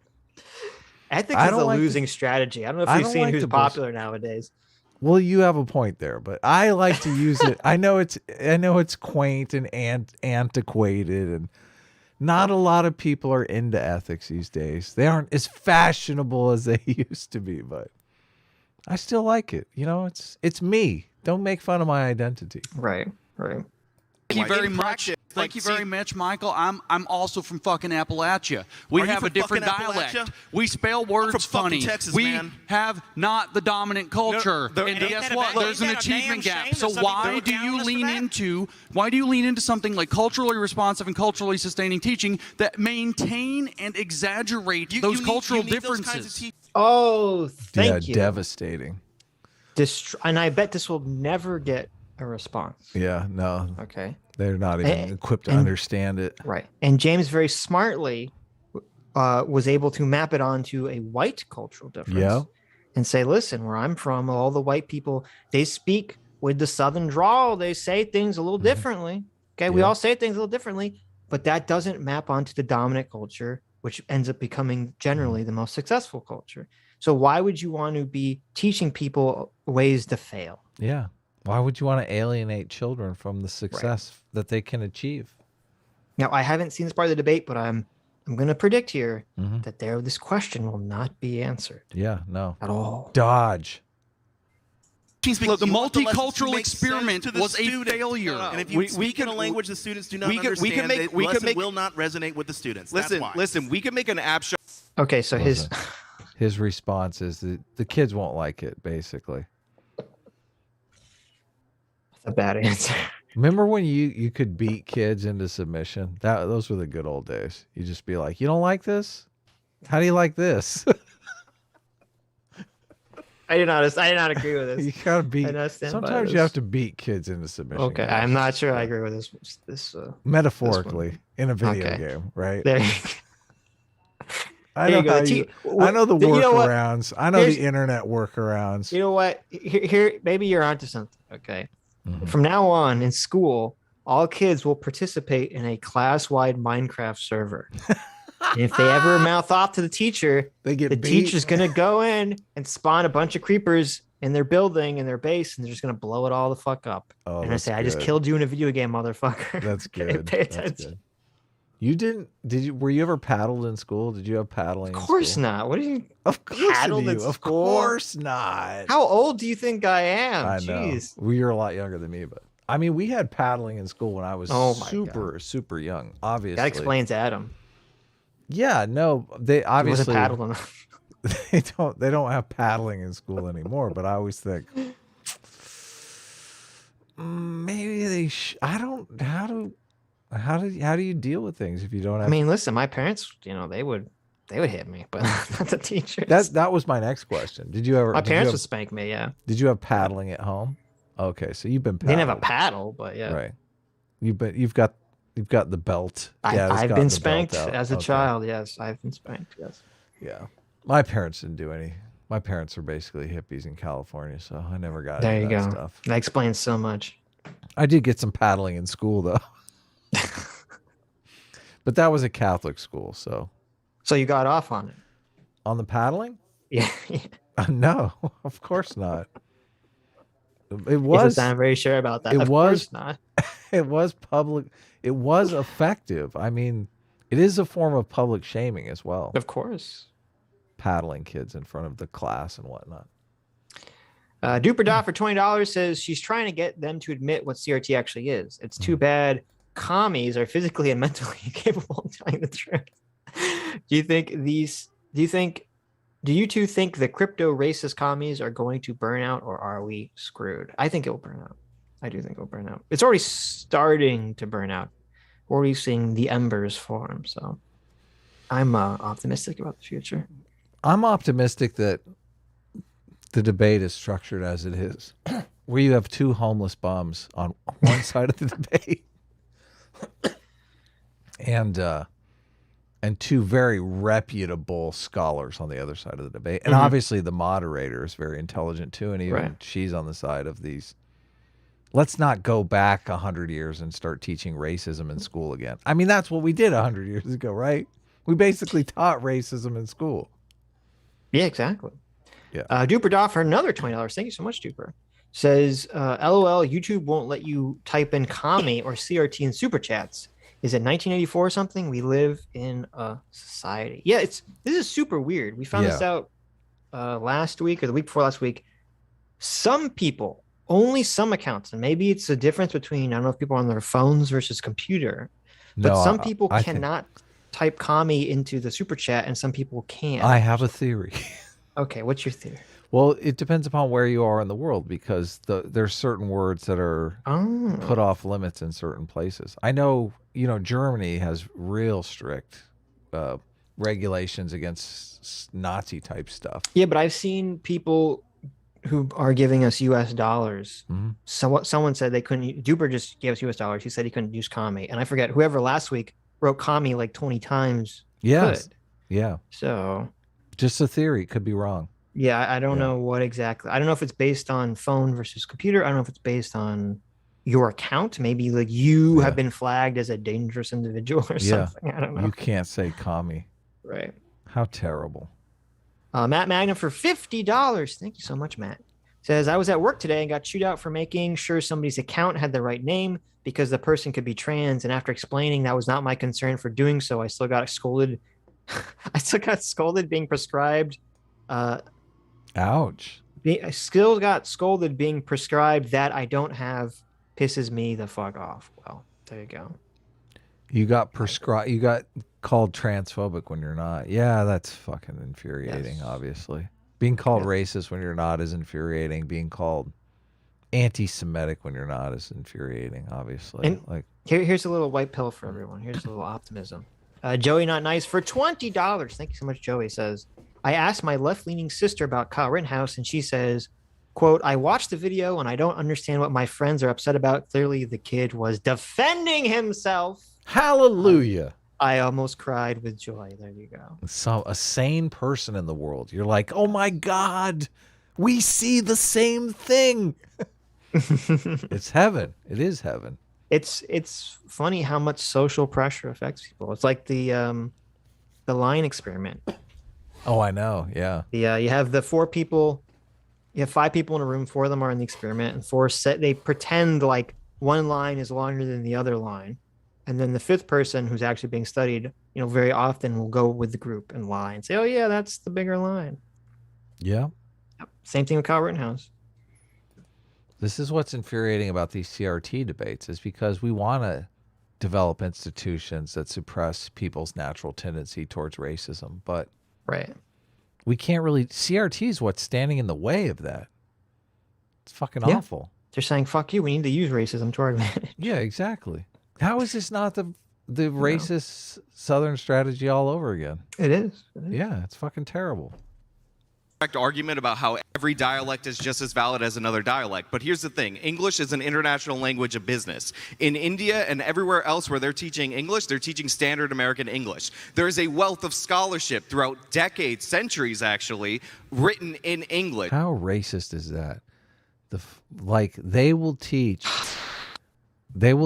A: Ethics is a losing strategy. I don't know if you've seen who's popular nowadays.
B: Well, you have a point there, but I like to use it. I know it's quaint and antiquated, and not a lot of people are into ethics these days. They aren't as fashionable as they used to be, but I still like it. You know, it's me. Don't make fun of my identity.
A: Right.
I: Thank you very much. Thank you very much, Michael. I'm also from fucking Appalachia. We have a different dialect. We spell words funny.
H: Texas,
I: we
H: man.
I: have not the dominant culture. And guess what? There's an achievement gap. So why do you lean into something like culturally responsive and culturally sustaining teaching that maintain and exaggerate those cultural differences?
A: Oh, thank you.
B: Devastating.
A: And I bet this will never get a response.
B: Yeah, no.
A: Okay.
B: They're not even equipped to understand it.
A: Right. And James very smartly was able to map it onto a white cultural difference and say, listen, where I'm from, all the white people, they speak with the Southern drawl. They say things a little differently. Okay. We all say things a little differently, but that doesn't map onto the dominant culture, which ends up becoming generally the most successful culture. So why would you want to be teaching people ways to fail?
B: Yeah. Why would you want to alienate children from the success that they can achieve?
A: Now, I haven't seen this part of the debate, but I'm going to predict here
B: Mm-hmm.
A: that this question will not be answered.
B: Yeah, no.
A: At all.
B: Dodge.
I: Look, the multicultural experiment was a failure.
H: And if you speak in a language the students do not understand, the lesson will not resonate with the students.
E: Listen, we can make an app show.
A: Okay, so
B: his response is that the kids won't like it, basically.
A: That's a bad answer.
B: Remember when you could beat kids into submission? Those were the good old days. You just be like, you don't like this? How do you like this?
A: I did not agree with this.
B: You gotta beat. Sometimes you have to beat kids into submission.
A: Okay,
B: games.
A: I'm not sure I agree with this.
B: Metaphorically, in a video game, right?
A: There.
B: I know how I know the workarounds. I know the internet workarounds.
A: You know what? Here, maybe you're onto something. Okay.
B: Mm-hmm.
A: From now on in school, all kids will participate in a class-wide Minecraft server. And if they ever mouth off to the teacher,
B: the
A: teacher's gonna go in and spawn a bunch of creepers in their building, in their base, and they're just gonna blow it all the fuck up.
B: Oh,
A: and I say, I just killed you in a video game, motherfucker.
B: That's good.
A: Pay attention.
B: That's good. You didn't? Did you? Were you ever paddled in school? Did you have paddling?
A: Of course not. What did you?
B: Of course
A: paddled in school?
B: Of course not.
A: How old do you think I am?
B: I know.
A: Jeez.
B: Well, you're a lot younger than me, but I mean, we had paddling in school when I was super young. Obviously,
A: that explains Adam.
B: Yeah, no, they obviously
A: he wasn't paddling.
B: They don't have paddling in school anymore. But I always think maybe they. I don't. How do you deal with things if you don't have?
A: I mean, listen, my parents, they would hit me, but not the teachers.
B: That was my next question. Did you ever?
A: My parents would spank me. Yeah.
B: Did you have paddling at home? Okay, so you've been.
A: They didn't have a paddle, but yeah.
B: Right. You've got the belt.
A: I've been spanked as a child. Yes, I've been spanked. Yes.
B: Yeah. My parents didn't do any. My parents are basically hippies in California, so I never got
A: there.
B: Any
A: You
B: of that
A: go.
B: Stuff.
A: That explains so much.
B: I did get some paddling in school though. But that was a Catholic school, so.
A: So you got off on it?
B: On the paddling?
A: Yeah.
B: No, of course not. It
A: was.
B: was.
A: I'm very sure about that.
B: Of
A: course not.
B: It was public. It was effective. I mean, it is a form of public shaming as well.
A: Of course.
B: Paddling kids in front of the class and whatnot.
A: Duperdot for $20 says she's trying to get them to admit what CRT actually is. It's too bad commies are physically and mentally incapable of telling the truth. Do you two think the crypto racist commies are going to burn out, or are we screwed? I think it will burn out. I do think it will burn out. It's already starting to burn out. We're already seeing the embers form. So I'm optimistic about the future.
B: I'm optimistic that the debate is structured as it is, where you have two homeless bums on one side of the debate and two very reputable scholars on the other side of the debate. And obviously the moderator is very intelligent too, and even she's on the side of these. Let's not go back 100 years and start teaching racism in school again. I mean, that's what we did 100 years ago, right? We basically taught racism in school.
A: Yeah, exactly.
B: Yeah.
A: Duper Dot for another $20. Thank you so much, Duper. Says, LOL, YouTube won't let you type in commie or CRT in super chats. Is it 1984 or something? We live in a society. Yeah, this is super weird. We found this out last week or the week before last week. Some people, only some accounts, and maybe it's a difference between, I don't know if people are on their phones versus computer, but some people cannot type commie into the super chat and some people can.
B: I have a theory.
A: Okay, what's your theory?
B: Well, it depends upon where you are in the world, because there's certain words that are put off limits in certain places. I know, Germany has real strict regulations against Nazi type stuff.
A: Yeah, but I've seen people who are giving us US dollars. Someone said they couldn't. Duper just gave us US dollars. He said he couldn't use commie. And I forget, whoever last week wrote commie like 20 times.
B: Yes.
A: Could.
B: Yeah.
A: So.
B: Just a theory. Could be wrong.
A: Yeah, I don't know what exactly. I don't know if it's based on phone versus computer. I don't know if it's based on your account. Maybe like you have been flagged as a dangerous individual or something. I don't know.
B: You can't say commie.
A: Right.
B: How terrible.
A: Matt Magnum for $50. Thank you so much, Matt. Says, I was at work today and got chewed out for making sure somebody's account had the right name because the person could be trans. And after explaining that was not my concern for doing so, I still got scolded. I still got scolded being prescribed.
B: Ouch.
A: I still got scolded being prescribed that I don't have. Pisses me the fuck off. Well, there you go.
B: You got prescribed. You got called transphobic when you're not. Yeah, that's fucking infuriating. Yes. Obviously, being called racist when you're not is infuriating. Being called anti-Semitic when you're not is infuriating. Obviously,
A: and like here's a little white pill for everyone. Here's a little optimism. Joey Not Nice for $20. Thank you so much, Joey. Says, I asked my left-leaning sister about Kyle Rittenhouse, and she says, quote, I watched the video and I don't understand what my friends are upset about. Clearly, the kid was defending himself.
B: Hallelujah.
A: I almost cried with joy. There you go.
B: So a sane person in the world. You're like, oh my God, we see the same thing. It's heaven. It is heaven.
A: It's funny how much social pressure affects people. It's like the line experiment.
B: Oh, I know. Yeah.
A: You have the 4 people. You have 5 people in a room. 4 of them are in the experiment, and 4 they pretend like one line is longer than the other line. And then the 5th person who's actually being studied, very often will go with the group and lie and say, oh yeah, that's the bigger line.
B: Yeah.
A: Same thing with Kyle Rittenhouse.
B: This is what's infuriating about these CRT debates, is because we want to develop institutions that suppress people's natural tendency towards racism, but
A: right.
B: We can't really. CRT is what's standing in the way of that. It's fucking awful.
A: They're saying, fuck you, we need to use racism to our advantage.
B: Yeah, exactly. How is this not the racist Southern strategy all over again?
A: It is.
B: Yeah, it's fucking terrible.
E: Argument about how every dialect is just as valid as another dialect. But here's the thing. English is an international language of business. In India and everywhere else where they're teaching English, they're teaching standard American English. There is a wealth of scholarship throughout decades, centuries actually, written in English.
B: How racist is that? They will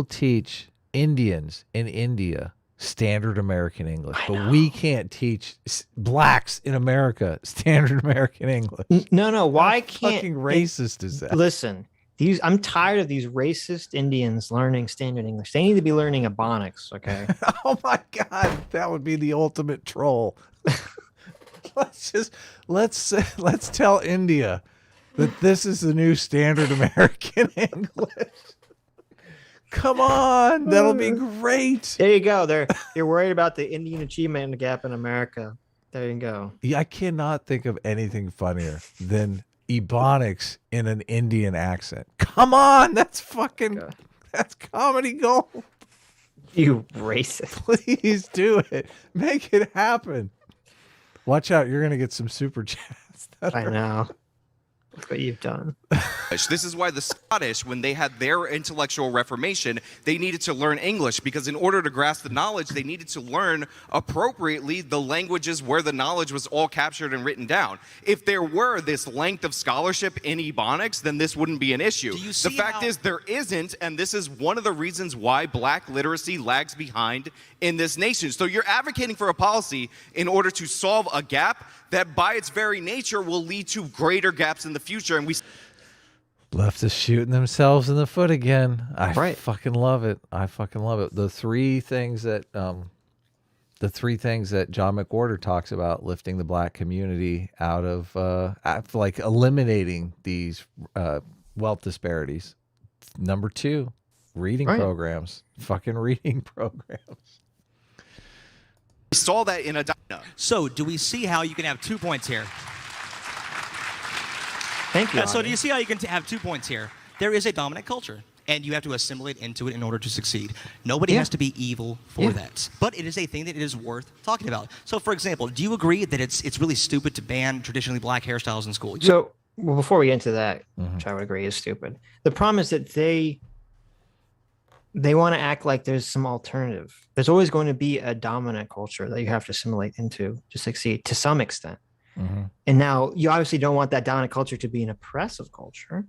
B: teach Indians in India standard American English, but we can't teach blacks in America standard American English.
A: No. Why
B: can't fucking racist is that?
A: Listen, I'm tired of these racist Indians learning standard English. They need to be learning Ebonics, okay?
B: Oh my God, that would be the ultimate troll. Let's tell India that this is the new standard American English. Come on, that'll be great.
A: There you go. You're worried about the Indian achievement gap in America. There you go.
B: Yeah, I cannot think of anything funnier than Ebonics in an Indian accent. Come on, that's comedy gold.
A: You racist.
B: Please do it. Make it happen. Watch out, you're gonna get some super chats.
A: I know. Look what you've done.
E: This is why the Scottish, when they had their intellectual reformation, they needed to learn English, because in order to grasp the knowledge, they needed to learn appropriately the languages where the knowledge was all captured and written down. If there were this length of scholarship in Ebonics, then this wouldn't be an issue. The fact is there isn't, and this is one of the reasons why black literacy lags behind in this nation. So you're advocating for a policy in order to solve a gap that by its very nature will lead to greater gaps in the future. And we
B: leftists shooting themselves in the foot again. I fucking love it. The three things that John McWhorter talks about, lifting the black community out of eliminating these wealth disparities. Number 2, reading programs. Fucking reading programs.
E: We saw that in a.
F: So, do we see how you can have 2 points here?
A: Thank you.
F: So, do you see how you can have 2 points here? There is a dominant culture, and you have to assimilate into it in order to succeed. Nobody has to be evil for that, but it is a thing that is worth talking about. So, for example, do you agree that it's really stupid to ban traditionally black hairstyles in school?
A: So, before we get into that, which I would agree is stupid, the problem is that they want to act like there's some alternative. There's always going to be a dominant culture that you have to assimilate into to succeed to some extent. And now you obviously don't want that dominant culture to be an oppressive culture.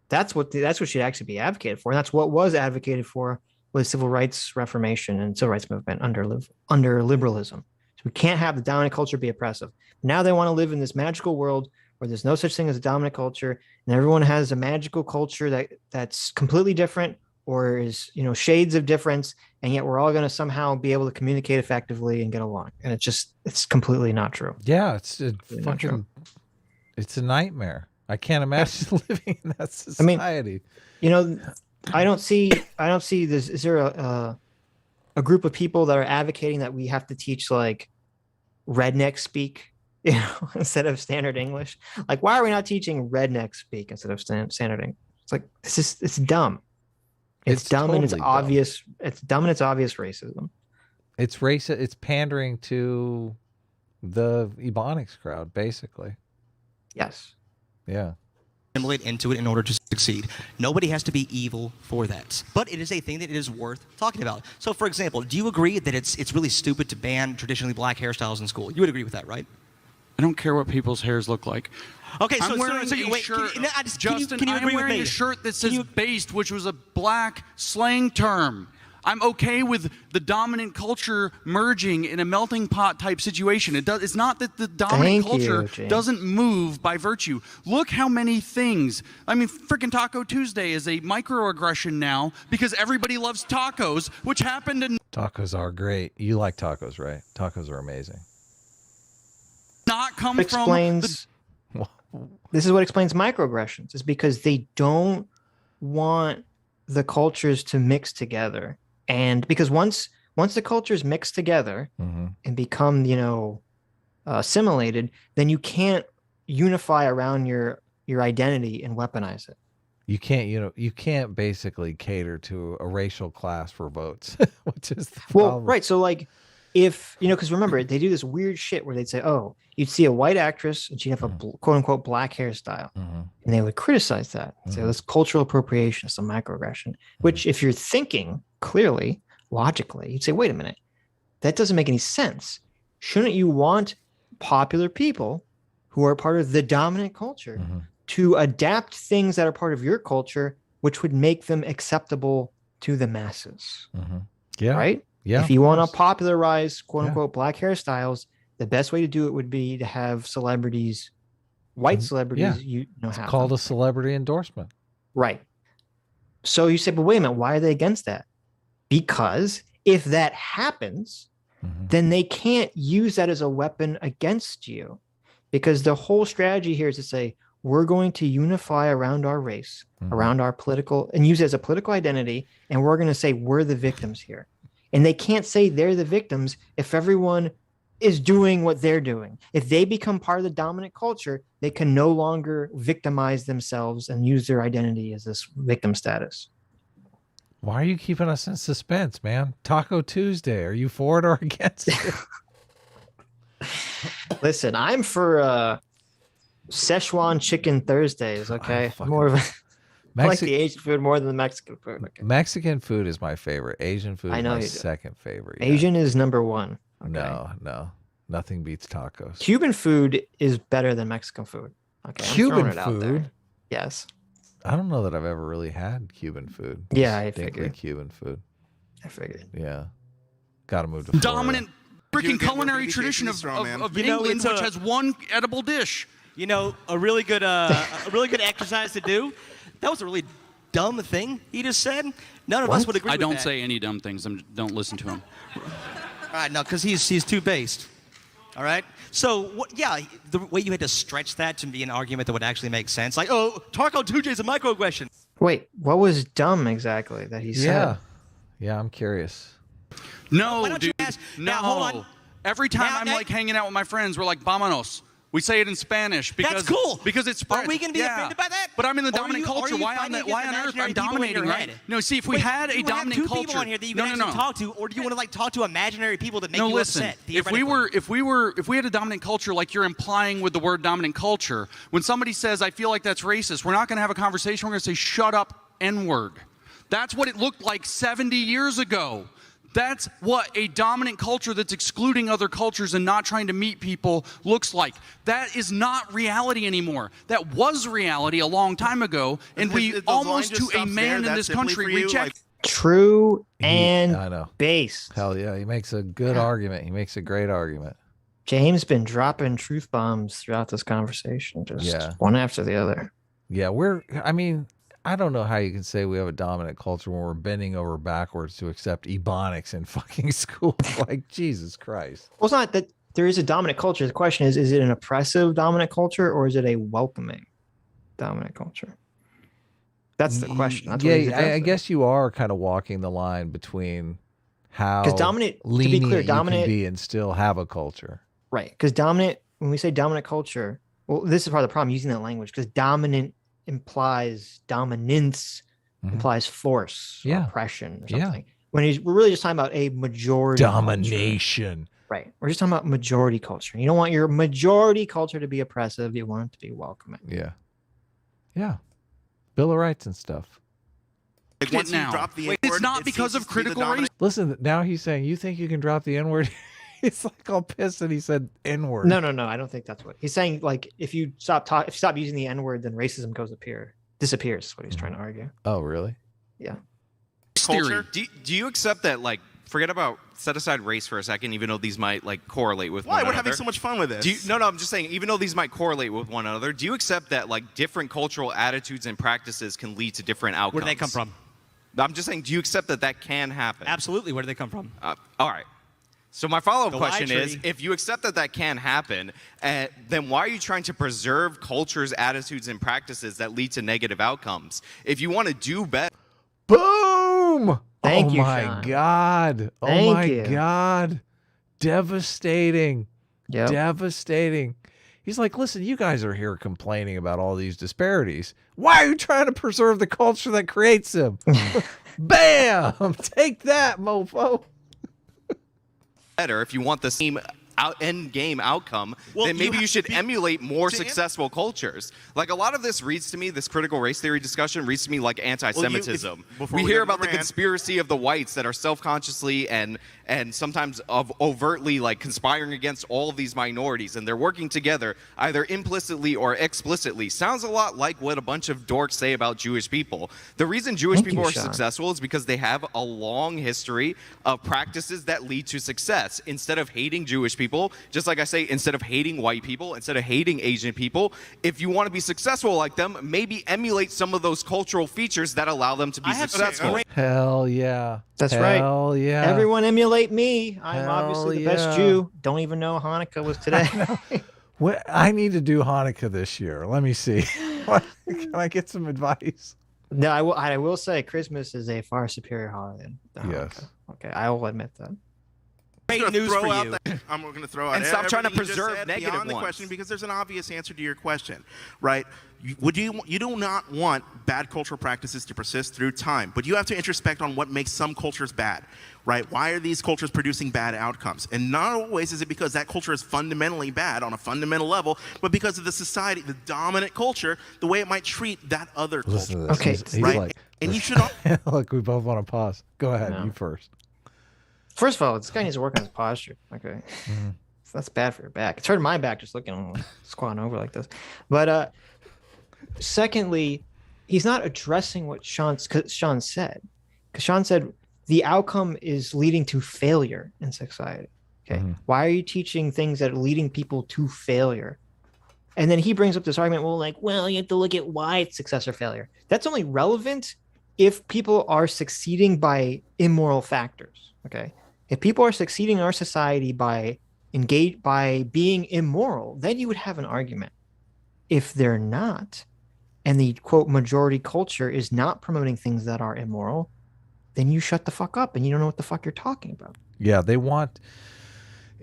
A: That's what should actually be advocated for. And that's what was advocated for with civil rights reformation and civil rights movement under liberalism, to We can't have the dominant culture be oppressive. Now they want to live in this magical world where there's no such thing as a dominant culture, and everyone has a magical culture that's completely different or is, shades of difference, and yet we're all going to somehow be able to communicate effectively and get along. And it's completely not true.
B: Yeah, it's a nightmare. I can't imagine living in that society.
A: I don't see this. Is there a group of people that are advocating that we have to teach like redneck speak, instead of standard English? Like, why are we not teaching redneck speak instead of standard English? It's like, it's dumb. It's dumb totally and it's obvious. It's dumb and it's obvious racism.
B: It's racist. It's pandering to the Ebonics crowd, basically.
A: Yes.
B: Yeah.
F: Assimilate into it in order to succeed. Nobody has to be evil for that. But it is a thing that it is worth talking about. So, for example, do you agree that it's really stupid to ban traditionally black hairstyles in school? You would agree with that, right?
G: I don't care what people's hairs look like.
F: Okay,
G: I'm wearing a shirt. Justin, I'm wearing a shirt that says based, which was a black slang term. I'm okay with the dominant culture merging in a melting pot type situation. It's not that the dominant culture doesn't move by virtue. Look how many things. I mean, freaking Taco Tuesday is a microaggression now because everybody loves tacos, which happened in...
B: Tacos are great. You like tacos, right? Tacos are amazing.
G: Not come
A: explains, from... This is what explains microaggressions, is because they don't want the cultures to mix together. And because once the cultures mix together and become, assimilated, then you can't unify around your identity and weaponize it.
B: You can't, you can't basically cater to a racial class for votes, which is the problem.
A: Right. So like if, because remember, they do this weird shit where they'd say, oh, you'd see a white actress and she'd have a quote unquote black hairstyle. And they would criticize that. Say, that's cultural appropriation, some microaggression, which if you're thinking clearly, logically, you'd say, wait a minute, that doesn't make any sense. Shouldn't you want popular people who are part of the dominant culture to adapt things that are part of your culture, which would make them acceptable to the masses?
B: Yeah.
A: Right?
B: Yeah.
A: If you want to popularize quote unquote black hairstyles, the best way to do it would be to have celebrities, white celebrities,
B: it's called a celebrity endorsement.
A: Right. So you say, but wait a minute, why are they against that? Because if that happens, then they can't use that as a weapon against you. Because the whole strategy here is to say, we're going to unify around our race, around our political, and use it as a political identity, and we're going to say we're the victims here. And they can't say they're the victims if everyone is doing what they're doing. If they become part of the dominant culture, they can no longer victimize themselves and use their identity as this victim status.
B: Why are you keeping us in suspense, man? Taco Tuesday. Are you for it or against it?
A: Listen, I'm for Szechuan chicken Thursdays, okay? More of a... I like the Asian food more than the Mexican food. Okay.
B: Mexican food is my favorite. Asian food is my second favorite. Yeah.
A: Asian is number one. Okay.
B: No. Nothing beats tacos.
A: Cuban food is better than Mexican food. Okay.
B: Cuban food?
A: Yes.
B: I don't know that I've ever really had Cuban food.
A: Yeah, I figured.
B: Cuban food.
A: I figured.
B: Yeah. Got to move to Florida.
I: Dominant freaking culinary tradition of England, which has one edible dish.
F: A really good exercise to do. That was a really dumb thing he just said. None of us would agree with that.
G: I don't say any dumb things. Don't listen to him.
F: All right, no, because he's too based. All right? So, the way you had to stretch that to be an argument that would actually make sense. Like, oh, Taco Tuesday is a microaggression.
A: Wait, what was dumb exactly that he said?
B: Yeah, I'm curious.
G: No, dude. No.
F: Now, hold on.
G: Every time I'm like hanging out with my friends, we're like, vámonos. We say it in Spanish because
F: that's cool.
G: Because it's spread.
F: Are we going to be offended by that?
G: But I'm in the dominant culture. Why on earth I'm dominating, right? No, see, if we had a dominant culture,
F: two people on here that you can actually talk to, or do you want to talk to imaginary people that make you upset?
G: If we had a dominant culture, like you're implying with the word dominant culture, when somebody says, "I feel like that's racist," we're not going to have a conversation. We're going to say, "Shut up, N-word." That's what it looked like 70 years ago. That's what a dominant culture that's excluding other cultures and not trying to meet people looks like. That is not reality anymore. That was reality a long time ago, and we almost to a man in this country reject.
A: True and
B: I know.
A: based.
B: Hell yeah, he makes a good argument. He makes a great argument.
A: James been dropping truth bombs throughout this conversation, just one after the other.
B: Yeah, I mean, I don't know how you can say we have a dominant culture when we're bending over backwards to accept ebonics in fucking school. Like, Jesus Christ.
A: Well, it's not that there is a dominant culture. The question is it an oppressive dominant culture or is it a welcoming dominant culture? That's the question. That's
B: I guess you are kind of walking the line between how
A: dominant, to
B: lenient
A: be clear, dominant,
B: you can be and still have a culture.
A: Right. Because dominant, when we say dominant culture, well, this is part of the problem using that language because dominant implies dominance, implies force, or oppression, or something. When we're really just talking about a majority
B: domination.
A: Culture. Right. We're just talking about majority culture. You don't want your majority culture to be oppressive. You want it to be welcoming.
B: Yeah. Yeah. Bill of Rights and stuff.
H: Like once you drop the N-word,
I: it's not because of critical race.
B: Listen, now he's saying, you think you can drop the N-word? He's like all pissed that he said N-word.
A: No. I don't think that's what he's saying. Like, if you stop using the N-word, then racism disappears. Is what he's trying to argue.
B: Oh, really?
A: Yeah.
E: Culture. Do you accept that? Like, set aside race for a second, even though these might like correlate with one another.
H: Why? We're having so much fun with this.
E: No, I'm just saying, even though these might correlate with one another, do you accept that like different cultural attitudes and practices can lead to different outcomes?
F: Where do they come from?
E: I'm just saying, do you accept that can happen?
F: Absolutely. Where do they come from?
E: All right. So my follow-up question is, if you accept that can happen, then why are you trying to preserve cultures, attitudes, and practices that lead to negative outcomes? If you want to do better...
B: Boom!
A: Thank you,
B: my
A: Sean.
B: God.
A: Thank
B: oh, my
A: you.
B: God. Devastating.
A: Yep.
B: Devastating. He's like, listen, you guys are here complaining about all these disparities. Why are you trying to preserve the culture that creates them? Bam! Take that, mofo.
E: Better, if you want the same end game outcome, then maybe you should emulate more successful cultures. Like, a lot of this reads to me, this critical race theory discussion reads to me like anti-Semitism. We hear about the conspiracy of the whites that are self-consciously and sometimes overtly like conspiring against all of these minorities, and they're working together either implicitly or explicitly. Sounds a lot like what a bunch of dorks say about Jewish people. The reason Jewish people are successful is because they have a long history of practices that lead to success. Instead of hating Jewish people, just like I say, instead of hating white people, instead of hating Asian people, if you want to be successful like them, maybe emulate some of those cultural features that allow them to be successful.
B: Hell yeah.
A: That's right.
B: Hell yeah.
A: Everyone emulate me. I'm obviously the best Jew. Don't even know Hanukkah was today.
B: I need to do Hanukkah this year. Let me see. Can I get some advice?
A: No, I will say Christmas is a far superior holiday than Hanukkah. Yes. Okay, I will admit that.
H: Great news for you. I'm going to throw out
E: and stop trying to preserve negative
H: beyond the
E: ones.
H: question, because there's an obvious answer to your question, right? You do not want bad cultural practices to persist through time, but you have to introspect on what makes some cultures bad, right? Why are these cultures producing bad outcomes? And not always is it because that culture is fundamentally bad on a fundamental level, but because of the society, the dominant culture, the way it might treat that other culture.
A: Okay,
B: he's
H: right?
B: Like,
H: and you should.
B: Look, we both want to pause. Go ahead, you first.
A: First of all, this guy needs to work on his posture. Okay. So that's bad for your back. It's hurting my back just looking, squatting over like this. But secondly, he's not addressing what Sean said. Because Sean said the outcome is leading to failure in society. Okay. Why are you teaching things that are leading people to failure? And then he brings up this argument, you have to look at why it's success or failure. That's only relevant if people are succeeding by immoral factors. Okay. If people are succeeding in our society by being immoral, then you would have an argument. If they're not, and the quote majority culture is not promoting things that are immoral, then you shut the fuck up and you don't know what the fuck you're talking about.
B: Yeah, they want.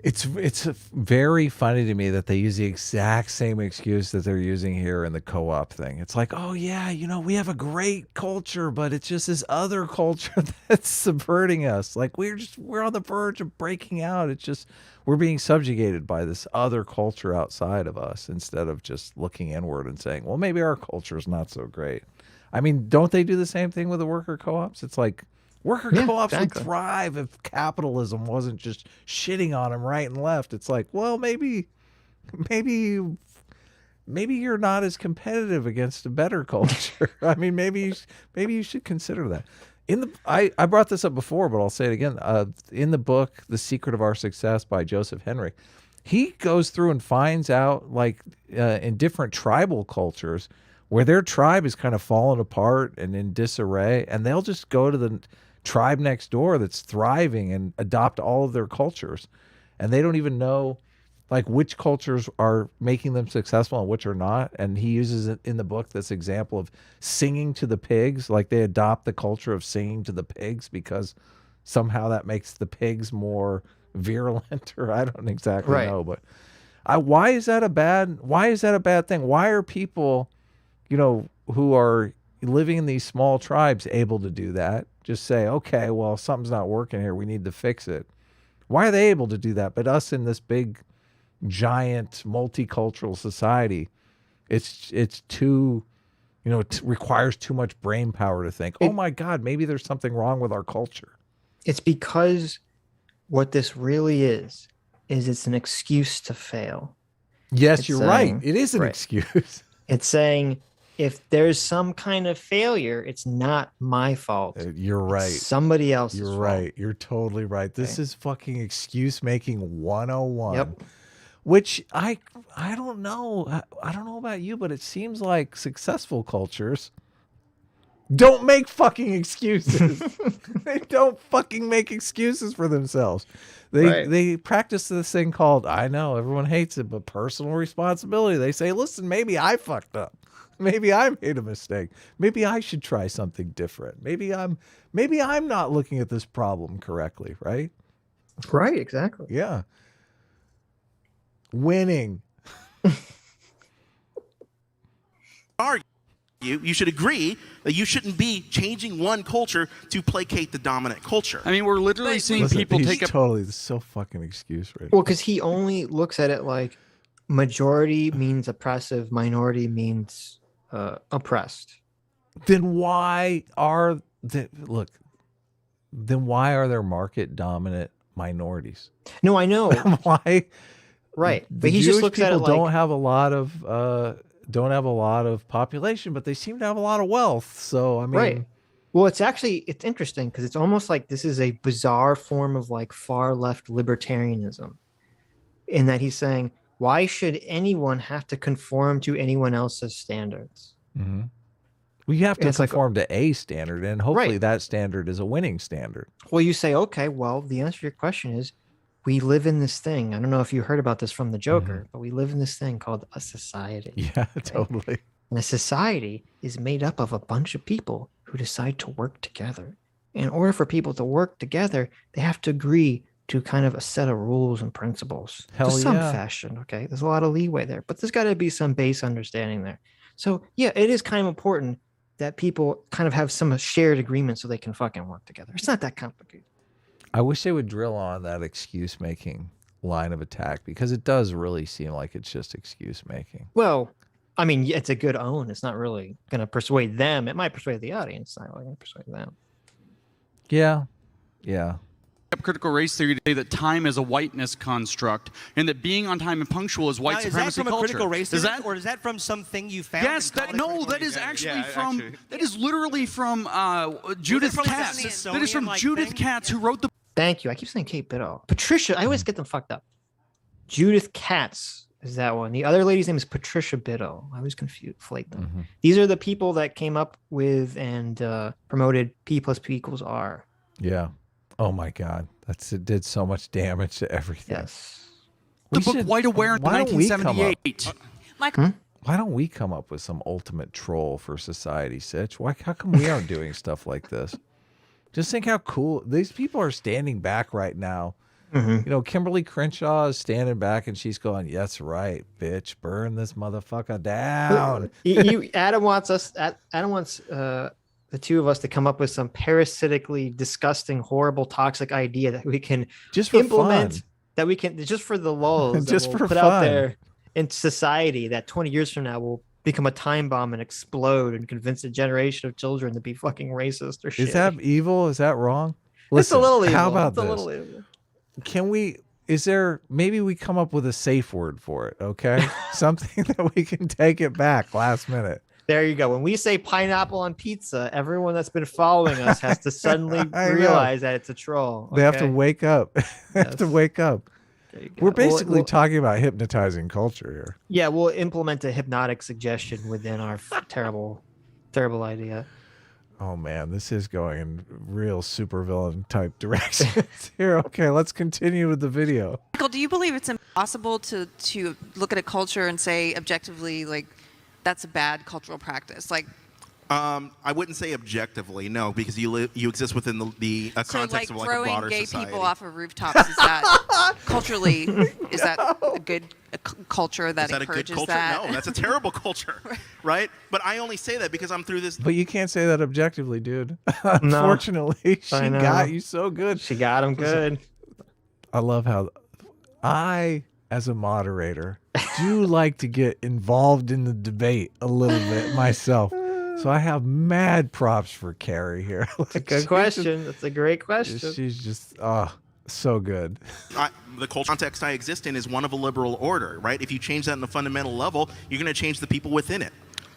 B: It's very funny to me that they use the exact same excuse that they're using here in the co-op thing. It's like, oh yeah, we have a great culture, but it's just this other culture that's subverting us. Like we're on the verge of breaking out. It's just we're being subjugated by this other culture outside of us instead of just looking inward and saying, well, maybe our culture is not so great. I mean, don't they do the same thing with the worker co-ops? It's like, worker co-ops would thrive if capitalism wasn't just shitting on them right and left. It's like, well, maybe you're not as competitive against a better culture. I mean, maybe you should consider that. I brought this up before, but I'll say it again. In the book, The Secret of Our Success by Joseph Henry, he goes through and finds out, like, in different tribal cultures where their tribe is kind of fallen apart and in disarray, and they'll just go to the tribe next door that's thriving and adopt all of their cultures. And they don't even know, like, which cultures are making them successful and which are not. And he uses it in the book, this example of singing to the pigs. Like, they adopt the culture of singing to the pigs because somehow that makes the pigs more virulent, or I don't exactly know. But why is that a bad thing? Why are people, you know, who are living in these small tribes able to do that? Just say, okay, well, something's not working here, we need to fix it. Why are they able to do that? But us in this big, giant, multicultural society, it's too, you know, it requires too much brain power to think, oh my God, maybe there's something wrong with our culture.
A: It's because what this really is it's an excuse to fail.
B: Yes, you're right. It is an excuse.
A: It's saying, if there's some kind of failure, it's not my fault.
B: You're right.
A: It's somebody else's fault.
B: You're right. You're totally right. This is fucking excuse making 101.
A: Yep.
B: Which I don't know. I don't know about you, but it seems like successful cultures don't make fucking excuses. They don't fucking make excuses for themselves. They practice this thing called, I know everyone hates it, but personal responsibility. They say, listen, maybe I fucked up. Maybe I made a mistake. Maybe I should try something different. Maybe I'm not looking at this problem correctly, right?
A: Right, exactly.
B: Yeah. Winning.
H: You should agree that you shouldn't be changing one culture to placate the dominant culture.
I: I mean, we're literally seeing people take up.
B: Totally, this is so fucking excuse right
A: Well, because he only looks at it like majority means oppressive, minority means oppressed.
B: Then why are there market dominant minorities?
A: No, I know.
B: Why?
A: Right,
B: The
A: but he just looks at it like
B: don't have a lot of population, but they seem to have a lot of wealth. So I mean,
A: right. Well, it's interesting because it's almost like this is a bizarre form of like far left libertarianism, in that he's saying, why should anyone have to conform to anyone else's standards?
B: Mm-hmm. We have to conform to a standard, and hopefully that standard is a winning standard.
A: Well, you say, okay, well, the answer to your question is, we live in this thing. I don't know if you heard about this from the Joker, but we live in this thing called a society.
B: Yeah, totally.
A: And a society is made up of a bunch of people who decide to work together. In order for people to work together, they have to agree to kind of a set of rules and principles. To some fashion, okay? There's a lot of leeway there, but there's got to be some base understanding there. So, yeah, it is kind of important that people kind of have some shared agreement so they can fucking work together. It's not that complicated.
B: I wish they would drill on that excuse making line of attack, because it does really seem like it's just excuse making.
A: Well, I mean, it's a good own. It's not really going to persuade them. It might persuade the audience. It's not really going to persuade them.
B: Yeah. Yeah.
I: Critical race theory to say that time is a whiteness construct, and that being on time and punctual is white supremacy
F: is that from
I: culture.
F: A critical race theory, or is that from something you found?
I: Yes, that is actually from. That is literally from Judith Katz. That is from Judith Katz, who wrote the.
A: Thank you. I keep saying Kate Biddle. Patricia. I always get them fucked up. Judith Katz is that one. The other lady's name is Patricia Biddle. I always conflate them. Mm-hmm. These are the people that came up with and promoted P plus P equals R.
B: Yeah. Oh my God, it did so much damage to everything.
A: Yes.
I: The book White Aware in 1978.
B: Why don't we come up with some ultimate troll for society, Sitch? How come we aren't doing stuff like this? Just think how cool these people are standing back right now. Mm-hmm. You know, Kimberly Crenshaw is standing back and she's going, "Yes, right, bitch, burn this motherfucker down."
A: Adam wants the two of us to come up with some parasitically disgusting, horrible, toxic idea that we can
B: just
A: implement,
B: fun.
A: That we can just for the lulz,
B: just
A: we'll
B: for
A: put
B: fun.
A: out there in society that 20 years from now will become a time bomb and explode and convince a generation of children to be fucking racist or shit.
B: Is that evil? Is that wrong?
A: Listen, it's a little evil.
B: How about
A: it's
B: this?
A: A little evil.
B: Maybe we come up with a safe word for it, okay? Something that we can take it back last minute.
A: There you go. When we say pineapple on pizza, everyone that's been following us has to suddenly realize that it's a troll.
B: They have to wake up. They have to wake up. We're basically talking about hypnotizing culture here.
A: Yeah, we'll implement a hypnotic suggestion within our terrible idea.
B: Oh man, this is going in real supervillain type directions here. Okay, let's continue with the video.
D: Michael, do you believe it's impossible to look at a culture and say objectively, like, that's a bad cultural practice? Like,
H: I wouldn't say objectively, no, because you exist within the context of like a broader
D: gay
H: society.
D: people off of rooftops, is that culturally, is that a good culture that encourages that?
H: No, that's a terrible culture, right? But I only say that because I'm through this.
B: But you can't say that objectively, dude. Unfortunately, she got you so good.
A: She got him good.
B: I love how I, as a moderator, do like to get involved in the debate a little bit myself. So I have mad props for Carrie here.
A: That's a good question. That's a great question.
B: She's just so good.
H: The cultural context I exist in is one of a liberal order, right? If you change that on a fundamental level, you're going to change the people within it.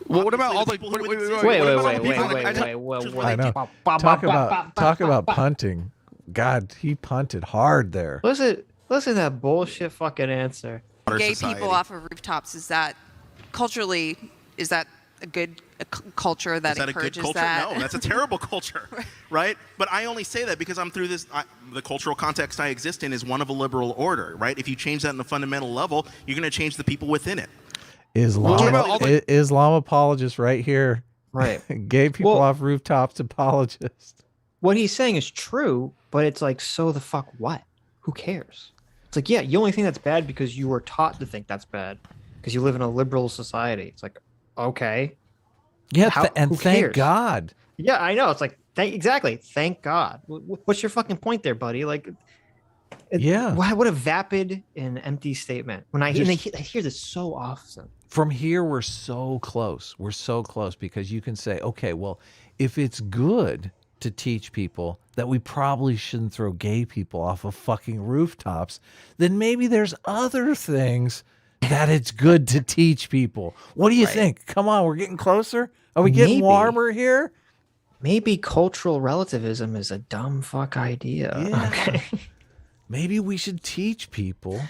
I: Well, what about all the
H: people who would exist?
A: Wait.
B: I know. Talk about punting. God, he punted hard there.
A: Listen to that bullshit fucking answer.
D: Gay people off of rooftops, is that culturally, is that a good culture that encourages that?
H: No, that's a terrible culture, right? But I only say that because I'm through this. The cultural context I exist in is one of a liberal order, right? If you change that on a fundamental level, you're going to change the people within it.
B: Islam apologist right here.
A: Right.
B: Gay people off rooftops apologist.
A: What he's saying is true, but it's like, so the fuck what? Who cares? It's like, yeah, you only think that's bad because you were taught to think that's bad because you live in a liberal society. It's like, okay.
B: Yeah, thank God.
A: Yeah, I know. It's like, exactly. Thank God. What's your fucking point there, buddy? Like, what a vapid and empty statement. When I hear this so often.
B: From here, we're so close. We're so close because you can say, okay, well, if it's good to teach people that we probably shouldn't throw gay people off of fucking rooftops, then maybe there's other things that it's good to teach people. What do you think? Come on, we're getting closer. Are we getting warmer here?
A: Maybe cultural relativism is a dumb fuck idea.
B: Yeah.
A: Okay.
B: Maybe we should teach people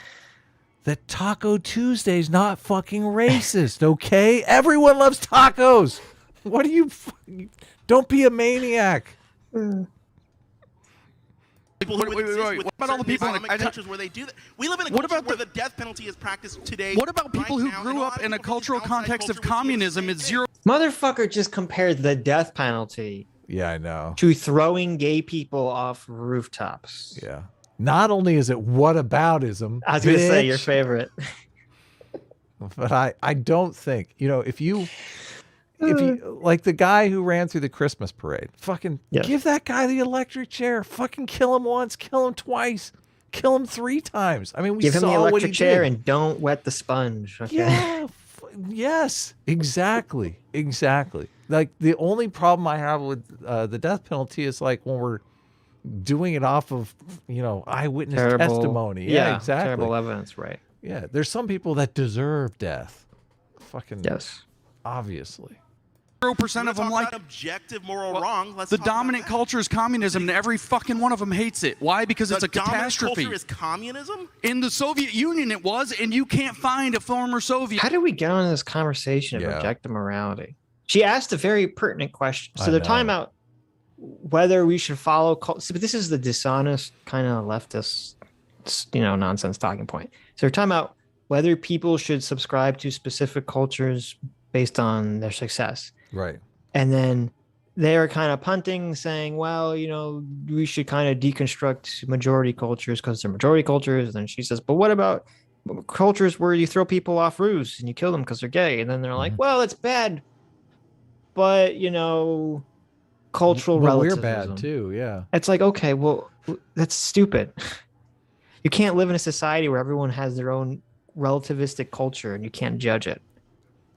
B: that Taco Tuesday's not fucking racist, okay? Everyone loves tacos. What do you... Don't be a maniac.
H: People what about all the people in cultures where they do that? We live in a culture where the death penalty is practiced today.
I: What about people who grew up in a cultural context of communism? It's zero.
A: Motherfucker just compared the death penalty.
B: Yeah, I know.
A: To throwing gay people off rooftops.
B: Yeah. Not only is it whataboutism.
A: I was going to say your favorite.
B: But I don't think, if you like the guy who ran through the Christmas parade, fucking give that guy the electric chair, fucking kill him once, kill him twice, kill him 3 times. I mean, we
A: give him
B: saw
A: the electric
B: what he
A: chair
B: did.
A: And don't wet the sponge. Okay?
B: Yeah. Yes, exactly. Like the only problem I have with the death penalty is like when we're doing it off of, eyewitness testimony. Yeah, exactly.
A: Terrible evidence, right.
B: Yeah, there's some people that deserve death. Fucking
A: yes.
B: Obviously.
I: 0% of them like
H: objective moral wrong.
I: The dominant culture is communism, and every fucking one of them hates it. Why? Because it's a catastrophe.
H: The dominant culture is communism?
I: In the Soviet Union, it was, and you can't find a former Soviet.
A: How did we get on this conversation of objective morality? She asked a very pertinent question. So they're talking about whether we should follow. But this is the dishonest kind of leftist, nonsense talking point. So they're talking about whether people should subscribe to specific cultures based on their success.
B: Right.
A: And then they're kind of punting, saying, well, we should kind of deconstruct majority cultures because they're majority cultures. And then she says, but what about cultures where you throw people off roofs and you kill them because they're gay? And then they're like, well, it's bad. But, cultural relativism.
B: We're bad too, yeah.
A: It's like, okay, well, that's stupid. You can't live in a society where everyone has their own relativistic culture and you can't judge it.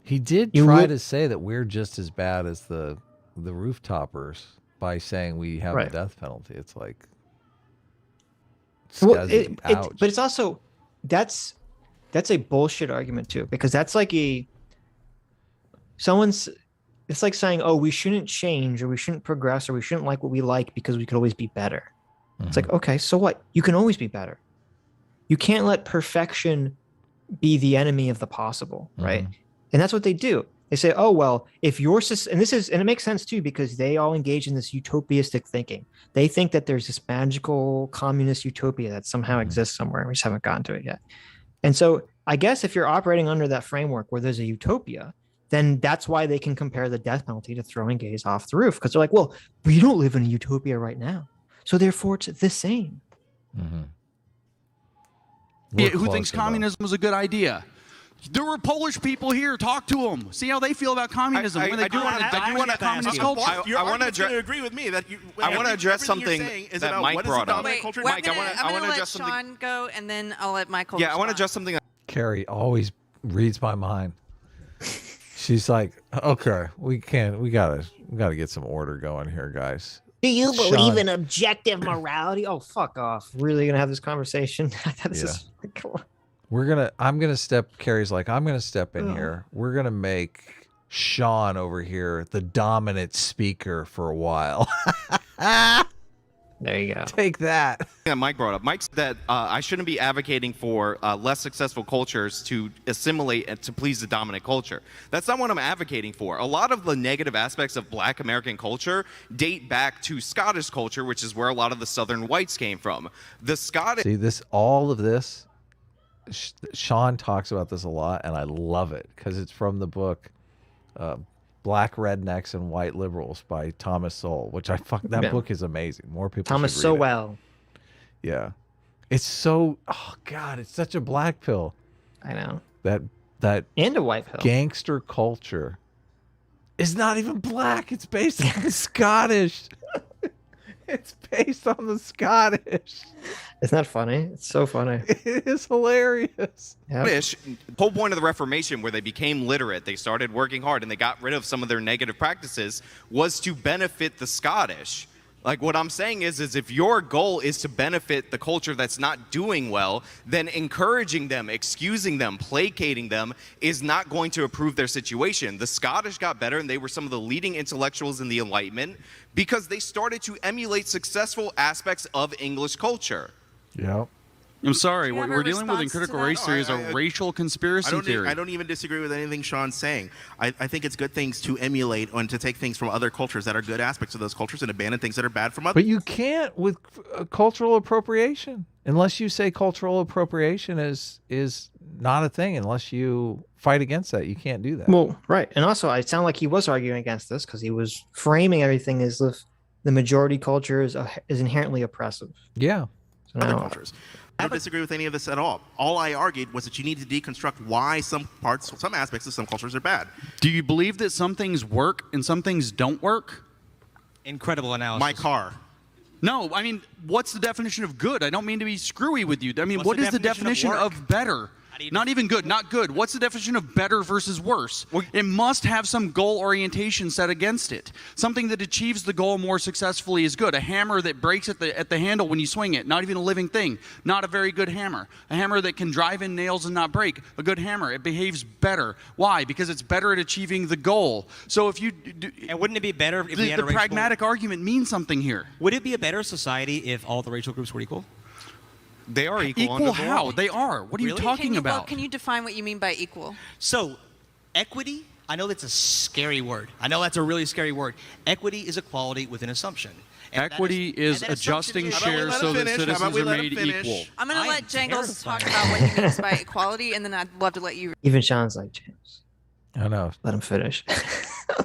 B: He did try to say that we're just as bad as the rooftoppers by saying we have a death penalty. It's like,
A: but it's also that's a bullshit argument too, because that's like someone's it's like saying, oh, we shouldn't change or we shouldn't progress or we shouldn't like what we like because we could always be better. It's like, okay, so what? You can always be better. You can't let perfection be the enemy of the possible, right? And that's what they do. They say, oh, well, if your system, and it makes sense too, because they all engage in this utopiastic thinking. They think that there's this magical communist utopia that somehow exists somewhere. We just haven't gotten to it yet. And so I guess if you're operating under that framework where there's a utopia, then that's why they can compare the death penalty to throwing gays off the roof. Because they're like, well, we don't live in a utopia right now. So therefore it's the same.
I: Who thinks communism was a good idea? There were Polish people here. Talk to them. See how they feel about communism.
E: I do want to
I: communist culture.
H: I want to agree with me that
E: I want to address something that Mike brought up.
D: Wait,
E: Mike,
D: I'm
E: I
D: going
E: want
D: to
E: to
D: let
E: address something.
D: Sean go, and then I'll let Michael
E: Yeah,
D: respond.
E: I want to address something.
B: Carrie always reads my mind. She's like, okay, we gotta get some order going here, guys.
A: Do you believe
B: Sean.
A: in objective morality? Oh, fuck off. Really gonna have this conversation?
B: I'm gonna step in here. We're gonna make Sean over here the dominant speaker for a while.
A: There you go.
B: Take that.
E: Yeah, Mike brought up. Mike said that I shouldn't be advocating for less successful cultures to assimilate and to please the dominant culture. That's not what I'm advocating for. A lot of the negative aspects of Black American culture date back to Scottish culture, which is where a lot of the Southern whites came from. The Scottish.
B: See all of this. Sean talks about this a lot, and I love it because it's from the book Black Rednecks and White Liberals by Thomas Sowell, which that book is amazing. More people
A: Thomas
B: should read
A: Sowell.
B: Yeah. It's so, oh God, it's such a black pill.
A: I know.
B: That
A: and a white pill.
B: Gangster culture is not even black. It's based on the Scottish. It's based on the Scottish.
A: Isn't that funny? It's so funny.
B: It is hilarious.
A: Yep.
E: The whole point of the Reformation, where they became literate, they started working hard, and they got rid of some of their negative practices, was to benefit the Scottish. Like, what I'm saying is if your goal is to benefit the culture that's not doing well, then encouraging them, excusing them, placating them is not going to improve their situation. The Scottish got better, and they were some of the leading intellectuals in the Enlightenment because they started to emulate successful aspects of English culture.
B: Yep.
I: I'm sorry.
D: Do you
I: What
D: have a
I: we're dealing with in
D: response to
I: critical
D: that?
I: race theory is a racial conspiracy theory.
H: I don't even disagree with anything Sean's saying. I think it's good things to emulate and to take things from other cultures that are good aspects of those cultures and abandon things that are bad from others.
B: But you can't with cultural appropriation unless you say cultural appropriation is not a thing. Unless you fight against that, you can't do that.
A: Well, right. And also, I sound like he was arguing against this because he was framing everything as if the majority culture is inherently oppressive.
B: Yeah.
A: So
H: Other
A: now,
H: cultures. I don't disagree with any of this at all. All I argued was that you need to deconstruct why some aspects of some cultures are bad.
I: Do you believe that some things work and some things don't work?
F: Incredible analysis.
H: My car.
I: No, I mean, what's the definition of good? I don't mean to be screwy with you. I mean,
F: What's
I: what
F: the
I: is the
F: definition
I: definition
F: of work?
I: of better?
F: do you
I: Not even good, not good. What's the definition of better versus worse? It must have some goal orientation set against it. Something that achieves the goal more successfully is good. A hammer that breaks at the handle when you swing it, not even a living thing, not a very good hammer. A hammer that can drive in nails and not break, a good hammer. It behaves better. Why? Because it's better at achieving the goal. So if you do,
F: and wouldn't it be better if we had a racial...
I: pragmatic argument means something here.
F: Would it be a better society if all the racial groups were equal?
E: They are equal.
I: Equal how? They are. What are you talking about?
D: Well, can you define what you mean by equal?
F: So, equity, I know that's a scary word. I know that's a really scary word. Equity is equality with an assumption. And
I: equity is adjusting shares so that citizens are made equal.
D: I'm going to let Jangles talk about what he means by equality, and then I'd love to let you...
A: Even Sean's like, James.
B: I know.
A: Let him finish.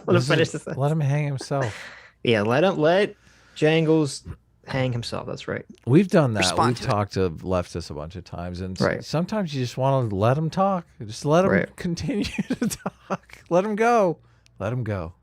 A: Let him finish this.
B: Let him hang himself.
A: Yeah, let Jangles hang himself. That's right.
B: We've done that.
A: Respond
B: We've
A: to
B: talked to leftists a bunch of times, and
A: Right.
B: sometimes you just want to let them talk. Just let them
A: Right.
B: continue to talk. Let them go. Let them go.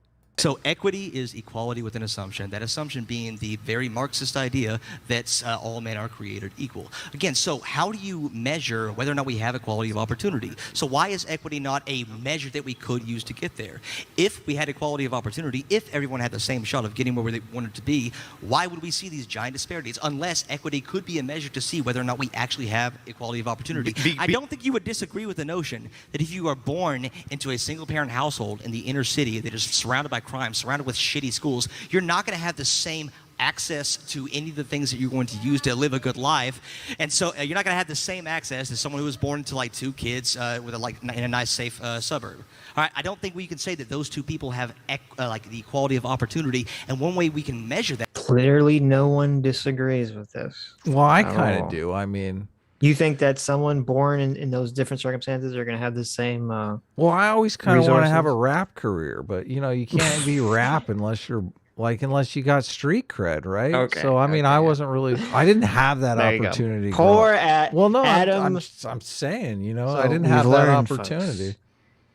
F: So equity is equality with an assumption, that assumption being the very Marxist idea that all men are created equal. Again, so how do you measure whether or not we have equality of opportunity? So why is equity not a measure that we could use to get there? If we had equality of opportunity, if everyone had the same shot of getting where they wanted to be, why would we see these giant disparities? Unless equity could be a measure to see whether or not we actually have equality of opportunity. I don't think you would disagree with the notion that if you are born into a single-parent household in the inner city that is surrounded by crime, surrounded with shitty schools, you're not going to have the same access to any of the things that you're going to use to live a good life. And so you're not going to have the same access as someone who was born to like 2 kids with in a nice, safe suburb. All right, I don't think we can say that those two people have like the equality of opportunity. And one way we can measure that.
A: Clearly, no one disagrees with this.
B: Well, I kind of do. I mean,
A: you think that someone born in those different circumstances are going to have the same?
B: Well, I always kind of want to have a rap career, but you know, you can't be rap unless you're unless you got street cred, right?
A: Okay.
B: So I mean, I wasn't really. I didn't have that opportunity.
A: Poor at
B: well, no,
A: Adam.
B: I'm saying, you know,
A: So
B: I didn't have that opportunity.
A: Folks,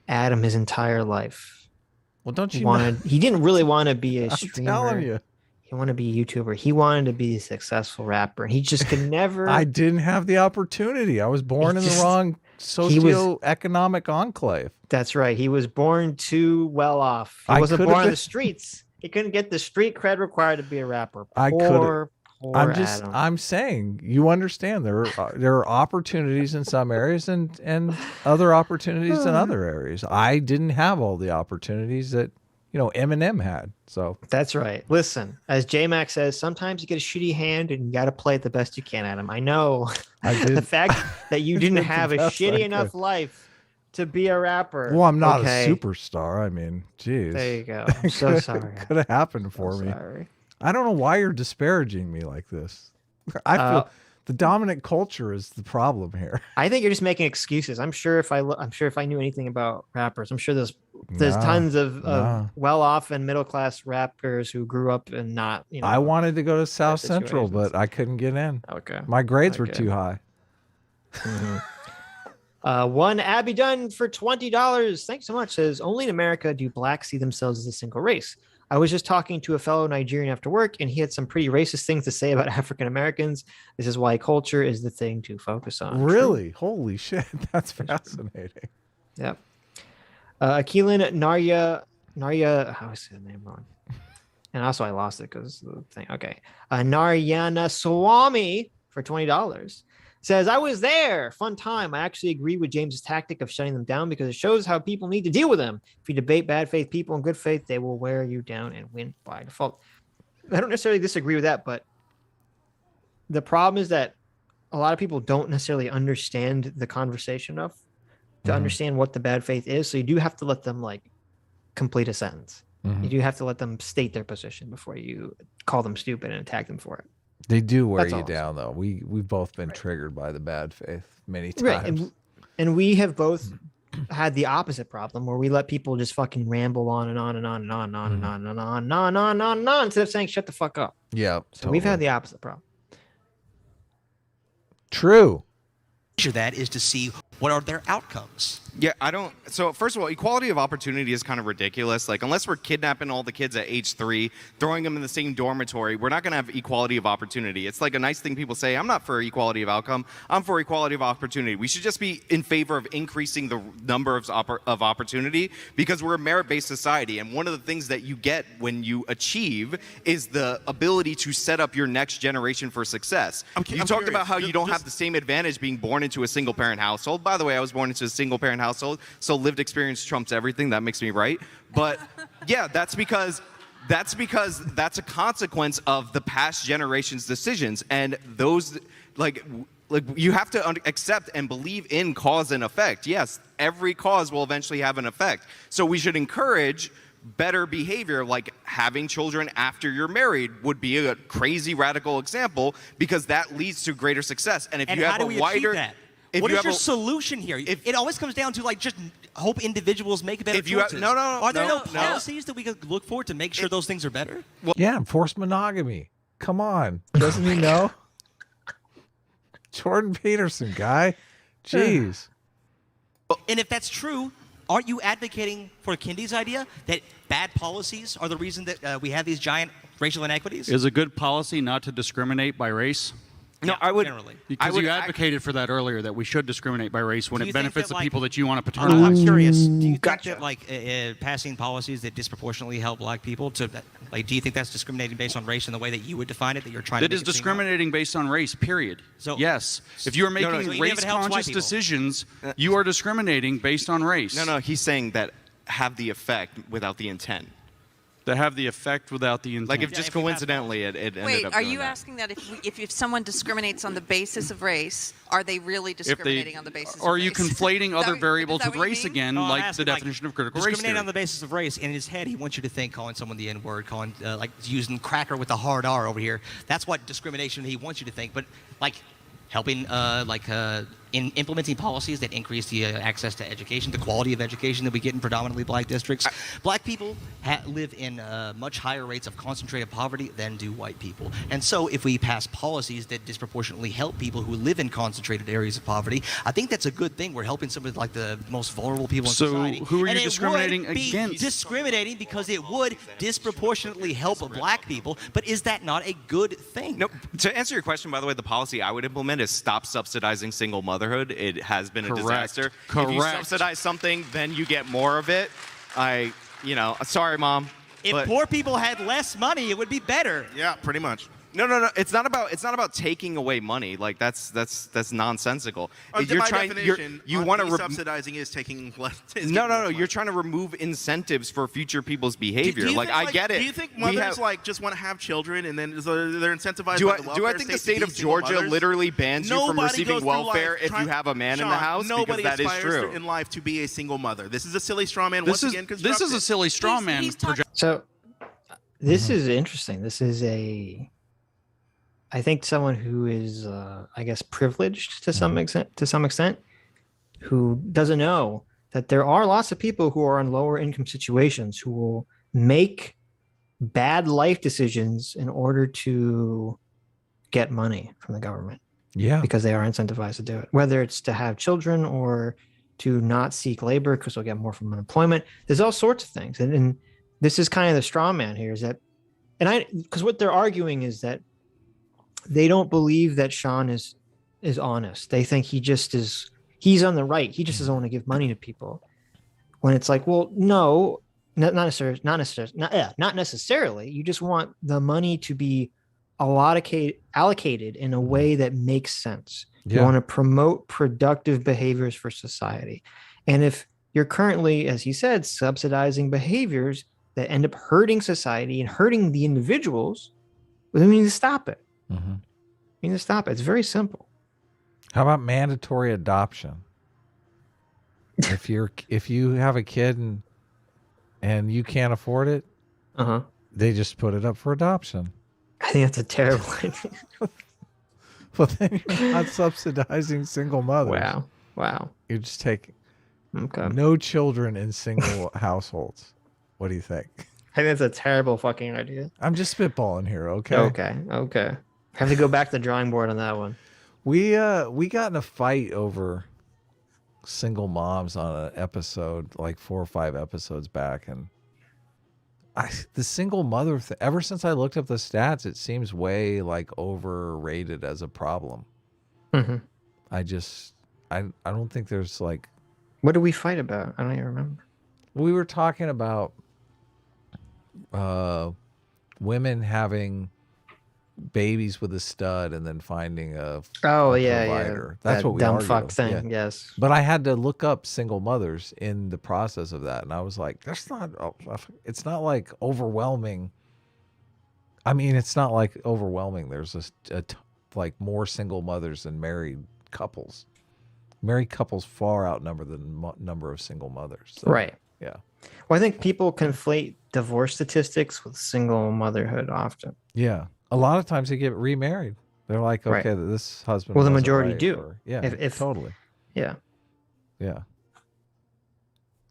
A: Adam, his entire life.
B: Well, don't you
A: wanted? He didn't really want to be a streamer.
B: I'm telling you.
A: He wanted to be a YouTuber. He wanted to be a successful rapper. And he just could never.
B: I didn't have the opportunity. I was born in the wrong socioeconomic enclave.
A: That's right. He was born too well off. He wasn't born on the streets. He couldn't get the street cred required to be a rapper. Poor Adam.
B: I'm saying, you understand there are opportunities in some areas and other opportunities in other areas. I didn't have all the opportunities that Eminem had. So
A: that's right. Listen, as J-Mac says, sometimes you get a shitty hand and you got to play it the best you can, Adam. I know the fact that you didn't have a shitty enough life to be a rapper.
B: Well, I'm not a superstar. I mean, geez.
A: There you go. I'm so sorry.
B: Could have happened for me.
A: Sorry.
B: I don't know why you're disparaging me like this. I feel the dominant culture is the problem here.
A: I think you're just making excuses. I'm sure if I knew anything about rappers, I'm sure there's tons of well-off and middle-class rappers who grew up and not.
B: I wanted to go to South Central, but I couldn't get in.
A: Okay,
B: my grades were too high.
A: One Abby Dunn for $20. Thanks so much. Says, only in America do blacks see themselves as a single race. I was just talking to a fellow Nigerian after work, and he had some pretty racist things to say about African Americans. This is why culture is the thing to focus on.
B: Really? True. Holy shit. That's fascinating.
A: Yep. Akeelan Narya, how is the name wrong? And also I lost it because the thing. Okay. Naryana Swami for $20. Says, I was there. Fun time. I actually agree with James's tactic of shutting them down because it shows how people need to deal with them. If you debate bad faith people in good faith, they will wear you down and win by default. I don't necessarily disagree with that, but the problem is that a lot of people don't necessarily understand the conversation enough to understand what the bad faith is. So you do have to let them complete a sentence. You do have to let them state their position before you call them stupid and attack them for it.
B: They do wear you down, though. We've both been triggered by the bad faith many times.
A: Right. And we have both had the opposite problem where we let people just fucking ramble on and on and on and on and on and on and on and on and on and on instead of saying shut the fuck up.
B: Yeah.
A: So we've had the opposite problem.
B: True.
F: That is to see what are their outcomes.
E: Yeah, so first of all, equality of opportunity is kind of ridiculous. Unless we're kidnapping all the kids at age 3, throwing them in the same dormitory, we're not going to have equality of opportunity. It's like a nice thing people say, I'm not for equality of outcome, I'm for equality of opportunity. We should just be in favor of increasing the number of opportunity because we're a merit-based society. And one of the things that you get when you achieve is the ability to set up your next generation for success. You talked about how you don't have the same advantage being born into a single-parent household. By the way, I was born into a single-parent household, so lived experience trumps everything. That makes me right. But yeah, that's because that's a consequence of the past generation's decisions, and those you have to accept and believe in cause and effect. Yes, every cause will eventually have an effect. So we should encourage better behavior, like having children after you're married would be a crazy radical example because that leads to greater success. And if you have a wider
F: what is your solution here? It always comes down to just hope individuals make better choices. Are there no policies that we could look for to make sure those things are better?
B: Well, yeah, enforce monogamy. Come on. Doesn't he know? Jordan Peterson, guy. Jeez.
F: And if that's true, aren't you advocating for Kindy's idea that bad policies are the reason that we have these giant racial inequities?
G: Is a good policy not to discriminate by race?
E: No,
F: Yeah,
E: I would.
F: generally.
G: Because you advocated for that earlier, that we should discriminate by race when
F: Do
G: it
F: you think
G: benefits
F: that,
G: the
F: like-
G: people that you want to
F: I'm
G: paternalize.
F: curious. Do you
A: Gotcha.
F: think that passing policies that disproportionately help black people do you think that's discriminating based on race in the way that you would define it? That you're trying
G: That
F: to
G: is
F: make it seem like?
G: discriminating based on race, period.
F: So-
G: yes. If you are making
F: so even if it helps white
G: race-conscious
F: people.
G: decisions, you are discriminating based on race.
E: No, he's saying that have the effect without the intent.
G: That have the effect without the intent.
E: Like if
F: Yeah,
E: just
F: if we pass
E: coincidentally it ended
D: Wait,
E: up
D: are
E: doing
D: you
E: that.
D: asking that if someone discriminates on the basis of race, are they really discriminating on the basis of race?
G: Or are you conflating other
D: Is
G: variables
D: that
G: with
D: what you
G: race
D: mean?
G: again,
F: No, I'm
G: like the
F: asking,
G: definition of critical race
F: discriminating
G: theory?
F: on the basis of race. In his head, he wants you to think calling someone the N-word, calling like using cracker with the hard R over here. That's what discrimination he wants you to think. But like helping in implementing policies that increase the access to education, the quality of education that we get in predominantly black districts. Black people live in much higher rates of concentrated poverty than do white people. And so if we pass policies that disproportionately help people who live in concentrated areas of poverty, I think that's a good thing. We're helping some of like the most vulnerable people in
G: So
F: society.
G: who are you
F: And it
G: discriminating
F: would be
G: against?
F: Discriminating because it would disproportionately help black people. But is that not a good thing?
E: No, to answer your question, by the way, the policy I would implement is stop subsidizing single motherhood. It has been a
G: Correct.
E: disaster. If you
G: Correct.
E: subsidize something, then you get more of it. Sorry, Mom.
F: If
E: but-
F: poor people had less money, it would be better.
H: Yeah, pretty much.
E: No. It's not about taking away money. Like that's nonsensical.
H: By definition,
E: you want to
H: subsidizing is taking less.
E: No. You're trying to remove incentives for future people's behavior. I get it.
H: Do you think
E: We
H: mothers
E: have-
H: just want to have children and then they're incentivized?
E: Do
H: by
E: I,
H: the
E: do I
H: welfare
E: think the
H: state
E: state
H: to
E: of
H: be single
E: Georgia
H: mothers?
E: literally bans you from
H: Nobody
E: receiving
H: goes through
E: welfare
H: life
E: if you have a man in the
H: Sean,
E: house? Because
H: nobody
E: that is
H: aspires
E: true.
H: in life to be a single mother. This is a silly straw man.
G: This
H: Once
G: is
H: again,
G: this is a silly straw man.
A: So this is interesting. This is I think someone who is, I guess, privileged to some extent, who doesn't know that there are lots of people who are in lower income situations who will make bad life decisions in order to get money from the government.
B: Yeah.
A: Because they are incentivized to do it, whether it's to have children or to not seek labor because they'll get more from unemployment. There's all sorts of things. And this is kind of the straw man here, is that, because what they're arguing is that they don't believe that Sean is honest. They think he's on the right. He just doesn't want to give money to people. When it's like, well, no, not necessarily. You just want the money to be allocated in a way that makes sense. You want to promote productive behaviors for society. And if you're currently, as he said, subsidizing behaviors that end up hurting society and hurting the individuals, well, then we need to stop it.
B: Mm-hmm.
A: We need to stop it. It's very simple.
B: How about mandatory adoption? If you have a kid and you can't afford it, they just put it up for adoption.
A: I think that's a terrible idea.
B: But then you're not subsidizing single mothers.
A: Wow.
B: You're just taking no children in single households. What do you think?
A: I think that's a terrible fucking idea.
B: I'm just spitballing here, okay?
A: Okay. Have to go back to the drawing board on that one.
B: We got in a fight over single moms on an episode like 4 or 5 episodes back, and the single mother ever since I looked up the stats, it seems way like overrated as a problem.
A: Mm-hmm.
B: I don't think there's like.
A: What did we fight about? I don't even remember.
B: We were talking about women having babies with a stud and then finding a provider. That's
A: that
B: what we
A: dumb
B: argued
A: fuck
B: over.
A: thing.
B: Yeah.
A: Yes,
B: but I had to look up single mothers in the process of that, and I was like, "That's not. It's not like overwhelming. I mean, it's not like overwhelming. There's like more single mothers than married couples. Married couples far outnumber the number of single mothers. So,
A: right.
B: Yeah.
A: Well, I think people conflate divorce statistics with single motherhood often.
B: Yeah. A lot of times they get remarried. They're like, okay, this husband.
A: Well, the
B: wasn't
A: majority
B: right,
A: do.
B: Or, yeah.
A: If
B: totally.
A: Yeah.
B: Yeah.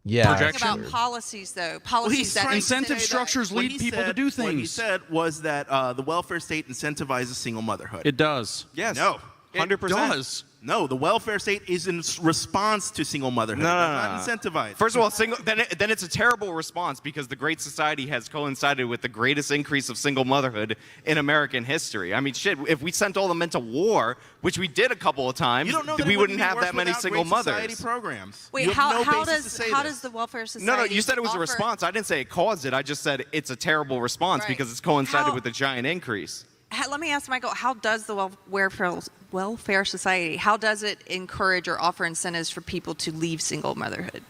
B: Yeah.
D: Talking about policies, though. Policies that
G: incentive structures lead people to do things.
H: What he said was that the welfare state incentivizes single motherhood.
G: It does.
E: Yes.
H: No.
E: 100%.
G: It does.
H: No, the welfare state is in response to single motherhood.
E: No.
H: Not incentivized.
E: First of all, then it's a terrible response because the Great Society has coincided with the greatest increase of single motherhood in American history. I mean, shit, if we sent all the men to war, which we did a couple of times, we wouldn't have that many single mothers.
H: Programs.
D: Wait, how does the welfare society?
E: No, you said it was a response. I didn't say it caused it. I just said it's a terrible response because it's coincided with a giant increase.
D: Let me ask Michael, how does the welfare society, how does it encourage or offer incentives for people to leave single motherhood?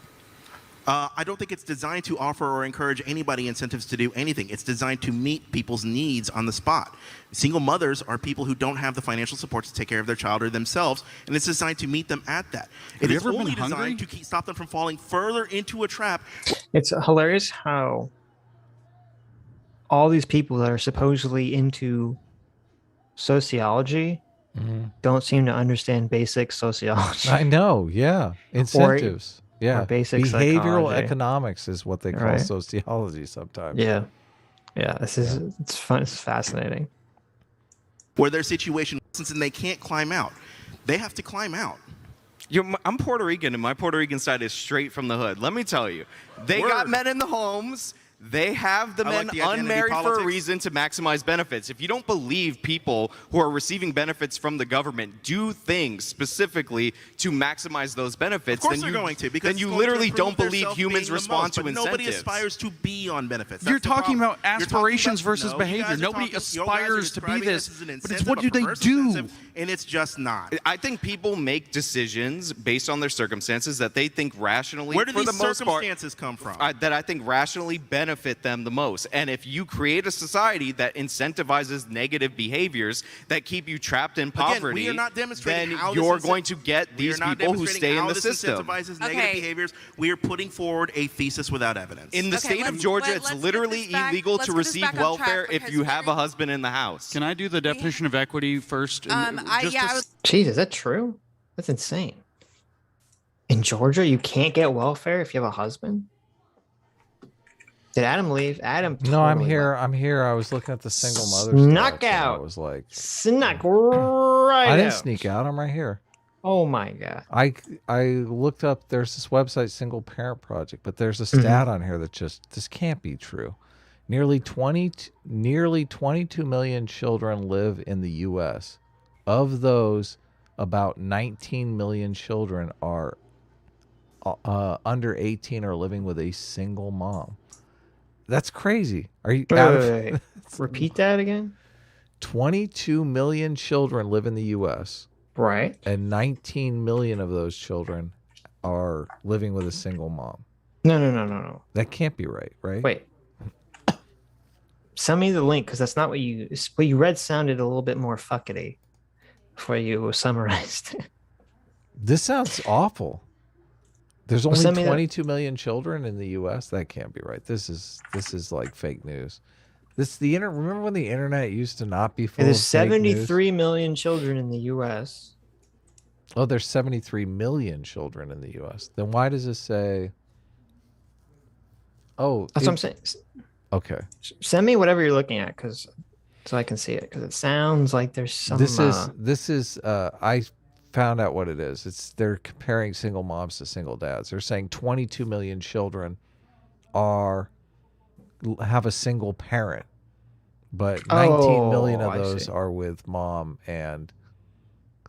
H: I don't think it's designed to offer or encourage anybody incentives to do anything. It's designed to meet people's needs on the spot. Single mothers are people who don't have the financial support to take care of their child or themselves, and it's designed to meet them at that. It is only designed to stop them from falling further into a trap.
A: It's hilarious how all these people that are supposedly into sociology don't seem to understand basic sociology.
B: I know, yeah. Incentives.
A: Or basic
B: behavioral
A: psychology.
B: Economics is what they call sociology sometimes.
A: Yeah. It's fun. It's fascinating.
H: Where their situation, and they can't climb out. They have to climb out.
E: I'm Puerto Rican, and my Puerto Rican side is straight from the hood. Let me tell you, they got men in the homes. They have the men unmarried for a reason to maximize benefits. If you don't believe people who are receiving benefits from the government do things specifically to maximize those benefits,
H: of course they're going to, because
E: then you literally don't believe humans respond to incentives.
H: Nobody aspires to be on benefits.
I: You're talking about aspirations versus behavior. Nobody aspires to be this, but it's what do they do?
H: And it's just not.
E: I think people make decisions based on their circumstances that they think rationally.
H: Where do
E: for
H: these
E: the most part,
H: circumstances come from?
E: That I think rationally benefit them the most. And if you create a society that incentivizes negative behaviors that keep you trapped in poverty,
H: we are not demonstrating
E: then
H: how
E: you're going to get these people who stay in the system.
H: Incentivizes negative behaviors. We are putting forward a thesis without evidence.
E: In the state of Georgia, it's literally illegal to receive welfare if you have a husband in the house.
G: Can I do the definition of equity first?
A: Jeez, is that true? That's insane. In Georgia, you can't get welfare if you have a husband? Did Adam leave? Adam.
B: No, I'm here. I'm here. I was looking at the single mother.
A: Knockout.
B: I was like,
A: snuck right
B: I didn't
A: out.
B: sneak out. I'm right here.
A: Oh my god.
B: I looked up. There's this website, Single Parent Project, but there's a stat on here that this can't be true. Nearly 22 million children live in the U.S. Of those, about 19 million children are under 18 or living with a single mom. That's crazy. Are you
A: wait. Repeat that again?
B: 22 million children live in the U.S.
A: Right.
B: And 19 million of those children are living with a single mom.
A: No.
B: That can't be right, right?
A: Wait. Send me the link, because that's not what you read. Sounded a little bit more fuckety before you summarized.
B: This sounds awful. There's only 22 million children in the U.S. That can't be right. This is like fake news. Remember when the internet used to not be full of fake news?
A: There's 73 million children in the U.S.
B: Oh, there's 73 million children in the U.S. Then why does it say? Oh,
A: that's what I'm saying.
B: Okay.
A: Send me whatever you're looking at, so I can see it, because it sounds like there's some.
B: This is. I found out what it is. They're comparing single moms to single dads. They're saying 22 million children have a single parent, but 19 million of those are with mom, and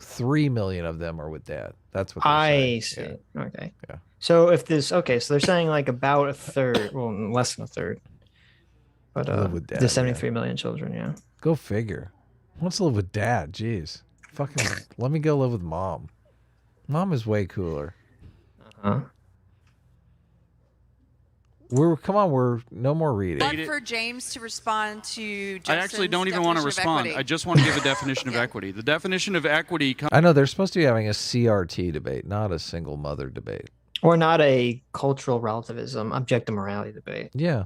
B: 3 million of them are with dad. That's what
A: I see. Yeah. Okay. Yeah. So if this, so they're saying like about a third, well, less than a third, but with dad, the 73 million children. Yeah.
B: Go figure. Who wants to live with dad? Jeez. Fucking let me go live with mom. Mom is way cooler. We're no more reading.
D: But for James to respond to Justin's
G: I actually don't even want to respond. I just want to give a definition of equity. The definition of equity
B: I know they're supposed to be having a CRT debate, not a single mother debate.
A: Or not a cultural relativism, objective morality debate.
B: Yeah.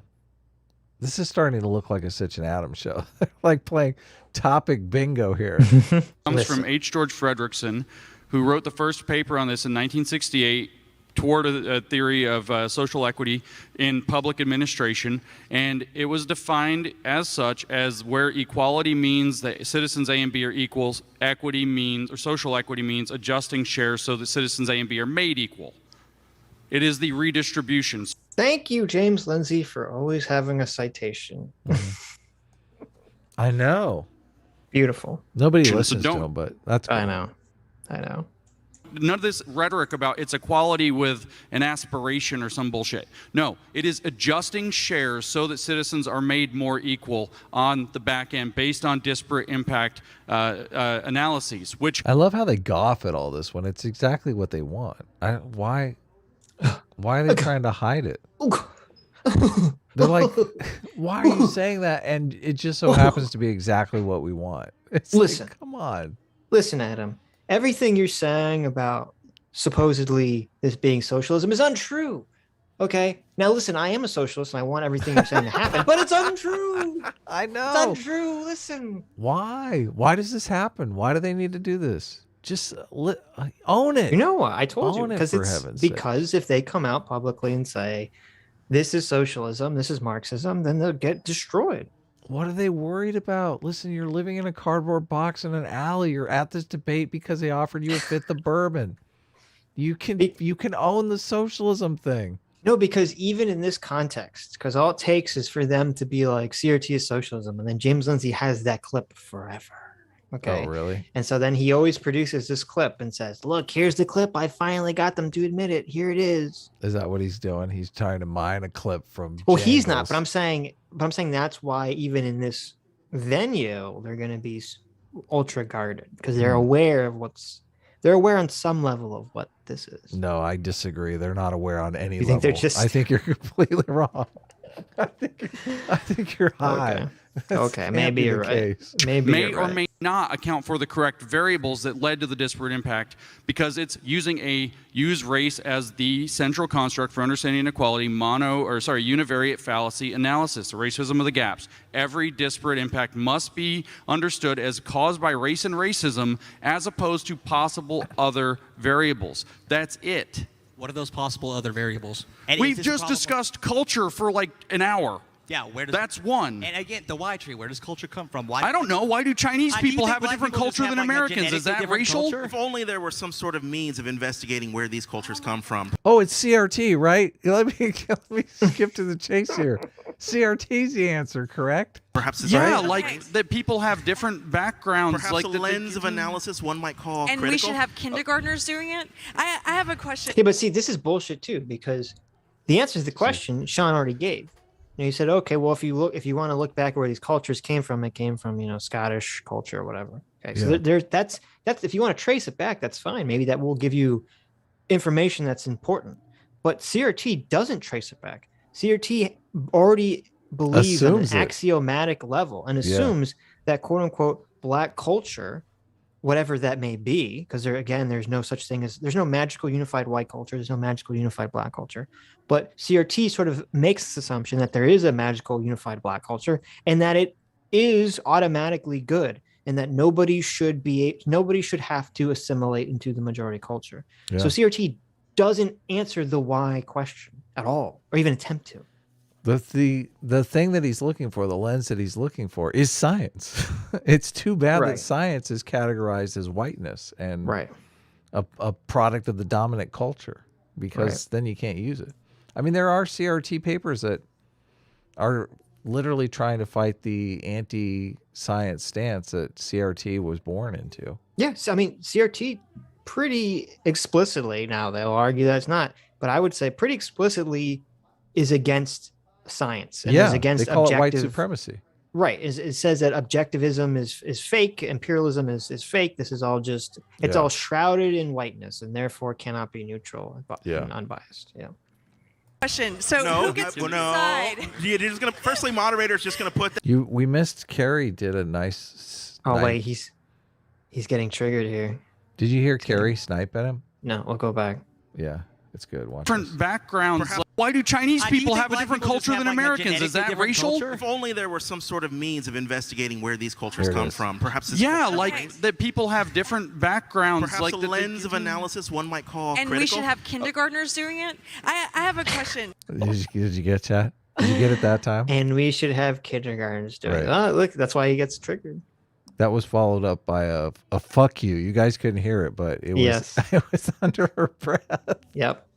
B: This is starting to look like a Sitch and Adam show. Like playing topic bingo here.
G: Comes from H. George Fredrickson, who wrote the first paper on this in 1968, toward a theory of social equity in public administration, and it was defined as such as where equality means that citizens A and B are equals, equity means, or social equity means adjusting shares so that citizens A and B are made equal. It is the redistribution.
A: Thank you, James Lindsay, for always having a citation.
B: I know.
A: Beautiful.
B: Nobody listens to him, but that's cool.
A: I know.
G: None of this rhetoric about it's equality with an aspiration or some bullshit. No, it is adjusting shares so that citizens are made more equal on the back end based on disparate impact analyses, which...
B: I love how they gawk at all this when it's exactly what they want. Why are they trying to hide it? They're like, why are you saying that? And it just so happens to be exactly what we want. It's
A: Listen.
B: like, come on.
A: Listen, Adam. Everything you're saying about supposedly this being socialism is untrue. Okay? Now, listen, I am a socialist and I want everything you're saying to happen, but it's untrue.
B: I know.
A: It's untrue. Listen.
B: Why? Why does this happen? Why do they need to do this? Just own it.
A: You know what? I told you.
B: Own it,
A: Because
B: for
A: it's
B: heaven's sake.
A: because if they come out publicly and say, this is socialism, this is Marxism, then they'll get destroyed.
B: What are they worried about? Listen, you're living in a cardboard box in an alley. You're at this debate because they offered you a fifth of bourbon. You can own the socialism thing.
A: No, because even in this context, because all it takes is for them to be like, CRT is socialism, and then James Lindsay has that clip forever. Okay.
B: Oh, really?
A: And so then he always produces this clip and says, look, here's the clip. I finally got them to admit it. Here it is.
B: Is that what he's doing? He's trying to mine a clip from
A: Well, he's not,
B: Jangles.
A: but I'm saying that's why even in this venue, they're going to be ultra guarded because they're aware of they're aware on some level of what this is.
B: No, I disagree. They're not aware on any
A: You think
B: level.
A: they're just...
B: I think you're completely wrong. I think you're high.
A: Okay. Okay, maybe you're right. Maybe
G: may
A: you're right.
G: or may not account for the correct variables that led to the disparate impact because it's using a use race as the central construct for understanding inequality, univariate fallacy analysis, the racism of the gaps. Every disparate impact must be understood as caused by race and racism as opposed to possible other variables. That's it.
F: What are those possible other variables? And
G: We've just discussed culture for like an hour.
F: Yeah, where does
G: that's one.
F: And again, the why tree. Where does culture come from? Why?
G: I don't know. Why do Chinese people have a different culture than Americans? Is that racial?
H: Culture? If only there were some sort of means of investigating where these cultures come from.
B: Oh, it's CRT, right? Let me skip to the chase here. CRT's the answer, correct?
H: Perhaps it's
G: yeah,
H: right.
G: like that people have different backgrounds.
H: Perhaps
G: like
H: a lens of analysis one might call
D: And
H: critical.
D: we should have kindergartners doing it. I have a question.
A: Yeah, but see, this is bullshit too because the answer to the question Sean already gave. You know, he said, okay, well, if you want to look back at where these cultures came from, it came from, Scottish culture or whatever. Okay, so that's if you want to trace it back, that's fine. Maybe that will give you information that's important. But CRT doesn't trace it back. CRT already believes on an axiomatic level and assumes that quote unquote black culture, whatever that may be, because there's no such thing as there's no magical unified white culture, there's no magical unified black culture. But CRT sort of makes this assumption that there is a magical unified black culture and that it is automatically good and that nobody should have to assimilate into the majority culture. Yeah. So CRT doesn't answer the why question at all, or even attempt to.
B: The thing that he's looking for, the lens that he's looking for, is science. It's too bad that science is categorized as whiteness and a product of the dominant culture, because then you can't use it. I mean, there are CRT papers that are literally trying to fight the anti-science stance that CRT was born into.
A: Yes, I mean, CRT pretty explicitly, now they'll argue that it's not, but I would say pretty explicitly is against science and is against
B: they call it white supremacy.
A: Right. It says that objectivism is fake, imperialism is fake. This is all just, it's all shrouded in whiteness and therefore cannot be neutral and unbiased. Yeah.
D: Question. So who gets to decide?
H: You're just gonna, firstly, moderator's just gonna put
B: we missed Carrie did a nice
A: wait, he's getting triggered here.
B: Did you hear Carrie snipe at him?
A: No, we'll go back.
B: Yeah, it's good. Watch
G: different backgrounds.
I: Why do Chinese
F: Do you
I: people
F: think
I: have a
F: black
I: different
F: people just
I: culture
F: have,
I: than
F: like, a
I: Americans? Is
F: genetically
I: that
F: different
I: racial?
F: culture?
H: If only there were some sort of means of investigating where these cultures
B: There it
H: come
B: is.
H: from. Perhaps it's
I: Yeah,
H: cultural
I: like
H: race.
I: that people have different backgrounds.
H: Perhaps
I: like
H: a
I: that they
H: lens of
I: can-
H: analysis one might call
D: And
H: critical.
D: we should have kindergartners doing it. I have a question.
B: Did you get that? Did you get it that time?
A: And we should have kindergartens doing it.
B: Right.
A: Oh, look, that's why he gets triggered.
B: That was followed up by a fuck you. You guys couldn't hear it, but it was
A: Yes.
B: it was under her breath.
A: Yep.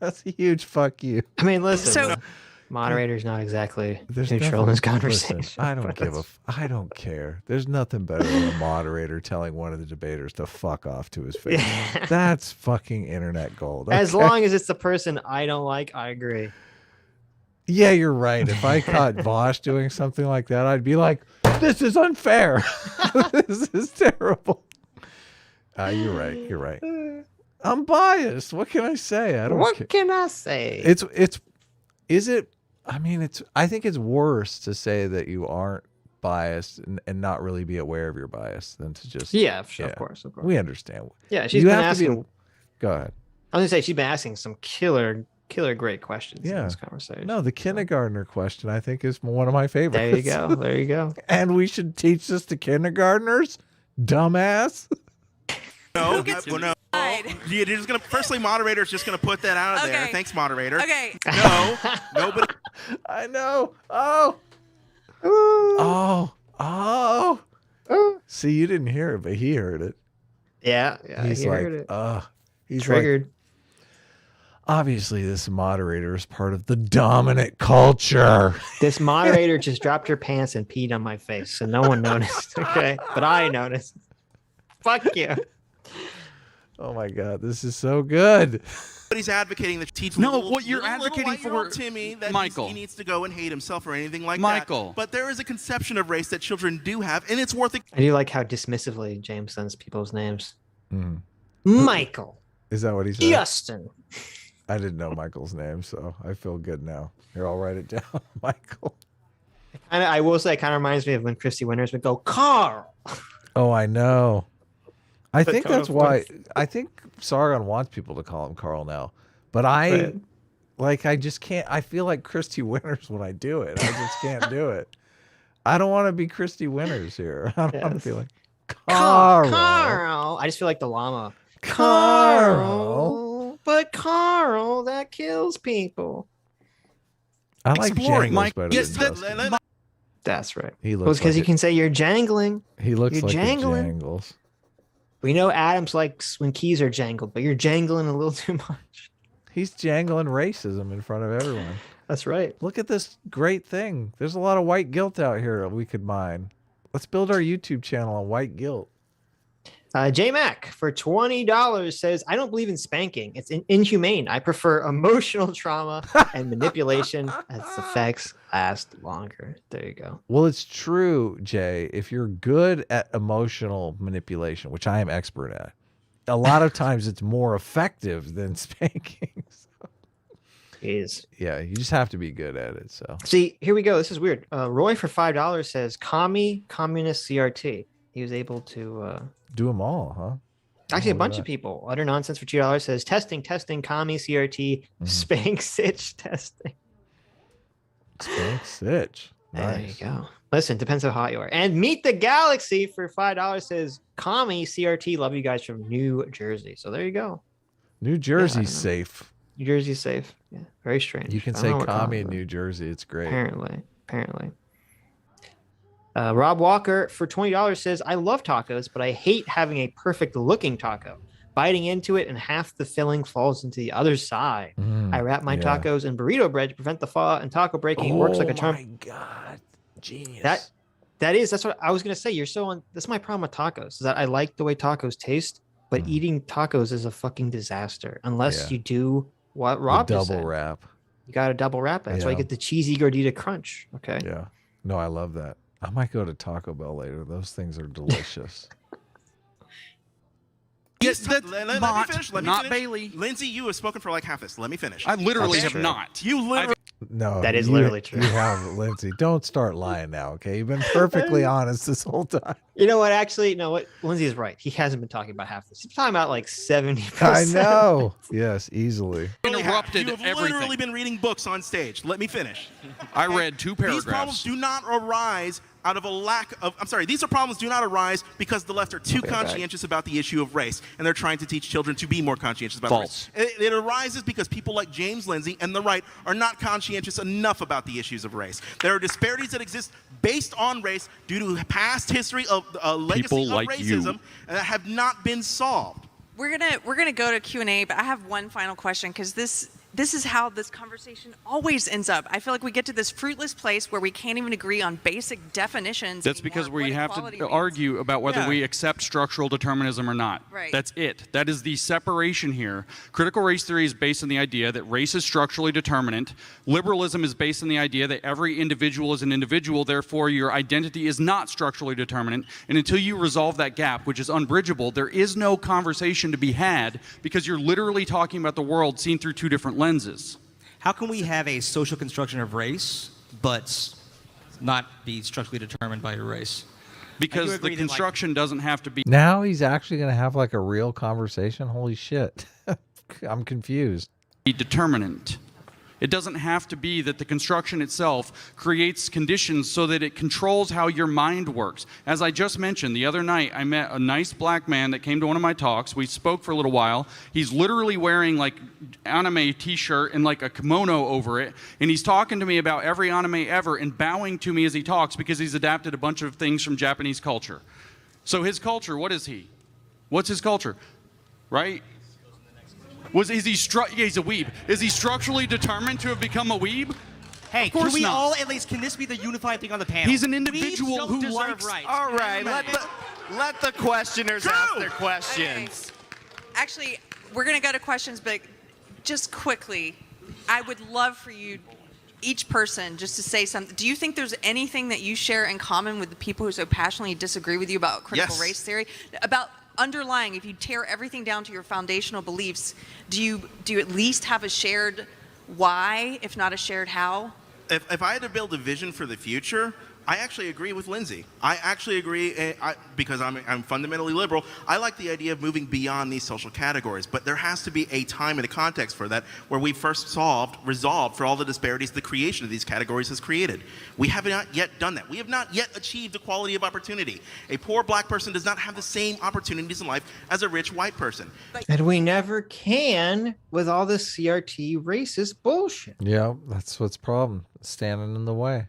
B: That's a huge fuck you.
A: I mean, listen,
D: So-
A: the moderator's not exactly
B: There's
A: neutral in this
B: nothing-
A: conversation.
B: listen, I don't give a. I don't care. There's nothing better than a moderator telling one of the debaters to fuck off to his face.
A: Yeah.
B: That's fucking internet gold.
A: As
B: okay?
A: long as it's the person I don't like, I agree.
B: Yeah, you're right. If I caught Vosh doing something like that, I'd be like, "This is unfair. This is terrible." You're right. You're right. I'm biased. What can I say? I don't.
A: What
B: care.
A: can I say?
B: Is it? I mean, I think it's worse to say that you aren't biased and not really be aware of your bias than to just.
A: Yeah, sure, of course.
B: We understand.
A: Yeah, she's
B: You
A: been
B: have to be-
A: asking.
B: Go ahead.
A: I was gonna say she's been asking some killer great questions in
B: Yeah.
A: this conversation.
B: No, the kindergartner question I think is one of my favorites.
A: There you go. There you go.
B: And we should teach this to kindergartners, dumbass.
H: No, no. You're just gonna. Firstly, moderator's just gonna put that out there.
D: Okay.
H: Thanks, moderator.
D: Okay.
H: No, nobody.
B: I know. Oh. See, you didn't hear it, but he heard it.
A: Yeah,
B: He's
A: he
B: like,
A: heard it.
B: He's
A: Triggered.
B: Like, obviously, this moderator is part of the dominant culture.
A: This moderator just dropped her pants and peed on my face, so no one noticed. Okay, but I noticed. Fuck you.
B: Oh my God, this is so good.
H: But he's advocating that teach
I: No,
H: little,
I: what you're
H: little
I: advocating
H: white-year-old
I: for-
H: Timmy that
I: Michael.
H: he needs to go and hate himself or anything like
I: Michael.
H: that. But there is a conception of race that children do have, and it's worth it.
A: I do like how dismissively James sends people's names.
B: Mm.
A: Michael.
B: Is that what he said?
A: Justin.
B: I didn't know Michael's name, so I feel good now. Here, I'll write it down. Michael.
A: I will say, it kind of reminds me of when Christy Winters would go, Carl.
B: Oh, I know. I
A: The
B: think
A: tone
B: that's
A: of
B: why.
A: voice.
B: I think Sargon wants people to call him Carl now, but I just can't. I feel like Christy Winters when I do it. I just can't do it. I don't want to be Christy Winters here. I don't want to
A: Yes.
B: be like Carl.
A: Carl. I just feel like the llama.
B: Carl.
A: But Carl, that kills people.
B: I like
H: Exploring,
B: Jangles
I: Mike.
B: better
I: Yes,
B: than
I: that-
B: Justin.
A: That's right.
B: He
A: Well,
B: looks
A: it's because
B: like
A: you can say you're jangling.
B: He looks
A: you're
B: like
A: jangling.
B: a Jangles.
A: We know Adams likes when keys are jangled, but you're jangling a little too much.
B: He's jangling racism in front of everyone.
A: That's right.
B: Look at this great thing. There's a lot of white guilt out here that we could mine. Let's build our YouTube channel on white guilt.
A: J Mac for $20 says, I don't believe in spanking. It's inhumane. I prefer emotional trauma and manipulation as effects last longer. There you go.
B: Well, it's true, Jay. If you're good at emotional manipulation, which I am expert at, a lot of times it's more effective than spanking.
A: Jeez.
B: Yeah, you just have to be good at it. So
A: See, here we go. This is weird. Roy for $5 says, communist CRT. He was able to...
B: do them all, huh?
A: Actually, a
B: Look at
A: bunch
B: that.
A: of people. Utter nonsense for $2 says testing, commie CRT, spank Sitch testing.
B: Spank Sitch.
A: There you
B: Nice.
A: go. Listen, depends how hot you are. And Meet the Galaxy for $5 says commie CRT. Love you guys from New Jersey. So there you go.
B: New Jersey's
A: know.
B: safe.
A: New Jersey's safe. Yeah, very strange.
B: You can
A: I
B: say
A: don't know what
B: commie in
A: commie-
B: New Jersey. It's great.
A: Apparently. Rob Walker for $20 says, I love tacos, but I hate having a perfect looking taco. Biting into it and half the filling falls into the other side. I wrap my
B: yeah.
A: tacos in burrito bread to prevent the fall and taco breaking. It works like a charm.
B: Oh my God. Genius.
A: That's what I was going to say. You're so on. That's my problem with tacos is that I like the way tacos taste, but eating tacos is a fucking disaster unless
B: Yeah.
A: you do what
B: The
A: Rob just
B: double
A: said.
B: wrap.
A: You got to double wrap it. That's why you
B: Yeah.
A: get the cheesy gordita crunch. Okay.
B: Yeah. No, I love that. I might go to Taco Bell later. Those things are delicious.
I: Yes, that's
H: Let me
I: Mott,
H: finish. Let me
I: not
H: finish.
I: Bailey.
H: Lindsay, you have spoken for like half this. Let me finish.
I: I literally
A: That's
I: have
A: true.
I: not.
H: You literally.
B: No,
A: That is literally true.
B: You have, Lindsay. Don't start lying now, okay? You've been perfectly honest this whole time.
A: You know what? Actually, no. What Lindsay is right. He hasn't been talking about half this. He's talking about like 70%.
B: I know. Yes, easily.
I: Interrupted
H: You have
I: everything.
H: literally been reading books on stage. Let me finish.
I: I read 2 paragraphs.
H: These problems do not arise out of a lack of, these are problems do not arise because the left are too conscientious about the issue of race, and they're trying to teach children to be more conscientious about
I: False.
H: race. It arises because people like James Lindsay and the right are not conscientious enough about the issues of race. There are disparities that exist based on race due to past history of legacy
I: People
H: of
I: like
H: racism that have not been solved.
D: We're gonna go to Q&A, but I have one final question because this is how this conversation always ends up. I feel like we get to this fruitless place where we can't even agree on basic definitions.
I: That's because we have to argue about whether we accept structural determinism or not.
D: Right.
I: That's it. That is the separation here. Critical race theory is based on the idea that race is structurally determinant. Liberalism is based on the idea that every individual is an individual, therefore your identity is not structurally determinant. And until you resolve that gap, which is unbridgeable, there is no conversation to be had because you're literally talking about the world seen through 2 different lenses.
F: How can we have a social construction of race, but not be structurally determined by your race?
I: Because the construction doesn't have to be.
B: Now he's actually going to have like a real conversation. Holy shit. I'm confused.
I: Determinant. It doesn't have to be that the construction itself creates conditions so that it controls how your mind works. As I just mentioned, the other night I met a nice black man that came to one of my talks. We spoke for a little while. He's literally wearing like anime t-shirt and like a kimono over it. And he's talking to me about every anime ever and bowing to me as he talks because he's adapted a bunch of things from Japanese culture. So his culture, what is he? What's his culture? Right? He's a weeb. Is he structurally determined to have become a weeb?
F: Hey,
I: Of course
F: can we
I: not.
F: all at least, can this be the unified thing on the panel?
I: He's an individual
F: Weebs don't
I: who
F: deserve
I: likes-
F: rights.
E: All right, let the questioners ask their questions.
D: Actually, we're going to go to questions, but just quickly, I would love for you, each person, just to say something. Do you think there's anything that you share in common with the people who so passionately disagree with you about critical
H: Yes.
D: race theory? About underlying, if you tear everything down to your foundational beliefs, do you at least have a shared why, if not a shared how?
H: If I had to build a vision for the future, I actually agree with Lindsay. I actually agree because I'm fundamentally liberal. I like the idea of moving beyond these social categories, but there has to be a time and a context for that where we first resolved for all the disparities the creation of these categories has created. We have not yet done that. We have not yet achieved equality of opportunity. A poor black person does not have the same opportunities in life as a rich white person.
A: And we never can with all this CRT racist bullshit.
B: Yeah, that's what's problem. Standing in the way.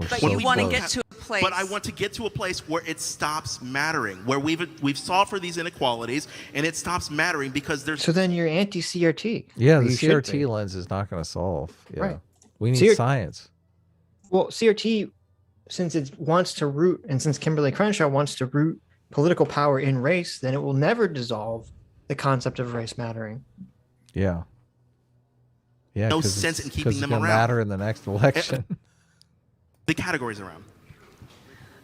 D: But you want to get to a place.
H: But I want to get to a place where it stops mattering, where we've solved for these inequalities, and it stops mattering because there's.
A: So then you're anti-CRT.
B: Yeah,
A: Or
B: the
A: you should be.
B: CRT lens is not going to solve. Yeah.
A: Right.
B: We need science.
A: Well, CRT, since it wants to root, and since Kimberly Crenshaw wants to root political power in race, then it will never dissolve the concept of race mattering.
B: Yeah. Yeah.
H: No
B: 'cause
H: sense
B: it's-
H: in keeping
B: 'cause
H: them
B: it's gonna
H: around.
B: matter in the next election.
H: The categories around.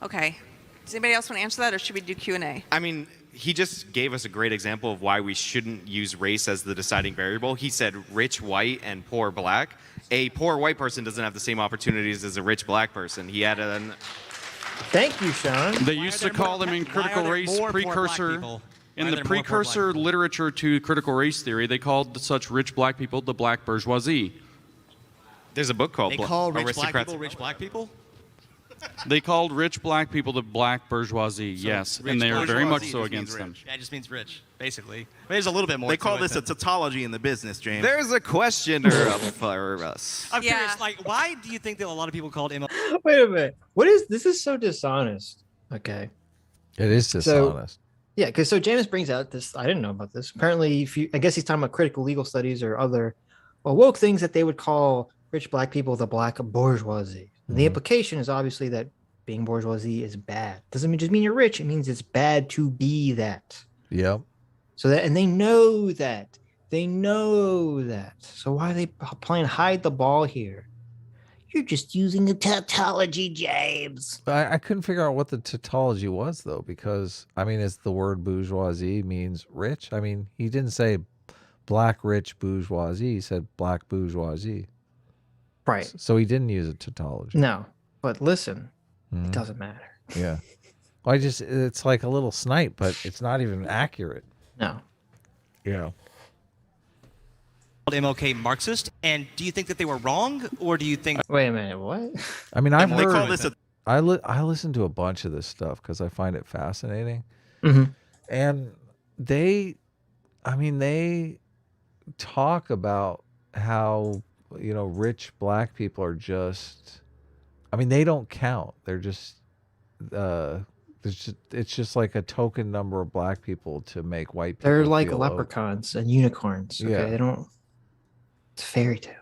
D: Okay. Does anybody else want to answer that, or should we do Q&A?
E: I mean, he just gave us a great example of why we shouldn't use race as the deciding variable. He said rich white and poor black. A poor white person doesn't have the same opportunities as a rich black person. He had an.
A: Thank you, Sean.
I: They used to call them in critical race precursor. In the precursor literature to critical race theory, they called such rich black people the black bourgeoisie.
E: There's a book called
F: They call rich black
E: Aristocrats.
F: people rich black people?
I: They called rich black people the black bourgeoisie, yes, and they are very much so against them.
F: Yeah, it just means rich, basically. There's a little bit more.
H: They call
F: to it
H: this a
F: than-
H: tautology in the business, James.
E: There's a questioner up for us.
F: I'm
D: Yeah.
F: curious, like, why do you think that a lot of people called ML?
A: Wait a minute. This is so dishonest. Okay.
B: It is dishonest.
A: Yeah, because so James brings out this. I didn't know about this. Apparently, I guess he's talking about critical legal studies or other woke things that they would call rich black people the black bourgeoisie. And the implication is obviously that being bourgeoisie is bad. Doesn't just mean you're rich. It means it's bad to be that.
B: Yep.
A: So that, and they know that. They know that. So why are they playing hide the ball here? You're just using a tautology, James.
B: I couldn't figure out what the tautology was, though, because, I mean, it's the word bourgeoisie means rich. I mean, he didn't say black rich bourgeoisie. He said black bourgeoisie.
A: Right.
B: So he didn't use a tautology.
A: No, but listen, it doesn't matter.
B: Yeah. Well, it's like a little snipe, but it's not even accurate.
A: No.
B: Yeah.
F: MLK Marxist, and do you think that they were wrong, or do you think?
A: Wait a minute, what?
B: I mean, I've
H: They
B: heard.
H: call this a
B: I listen to a bunch of this stuff because I find it fascinating, and they talk about how rich black people are just. I mean, they don't count. They're just. It's just like a token number of black people to make white people.
A: They're like
B: feel
A: leprechauns and unicorns. Okay,
B: Yeah.
A: they don't. It's a fairy tale.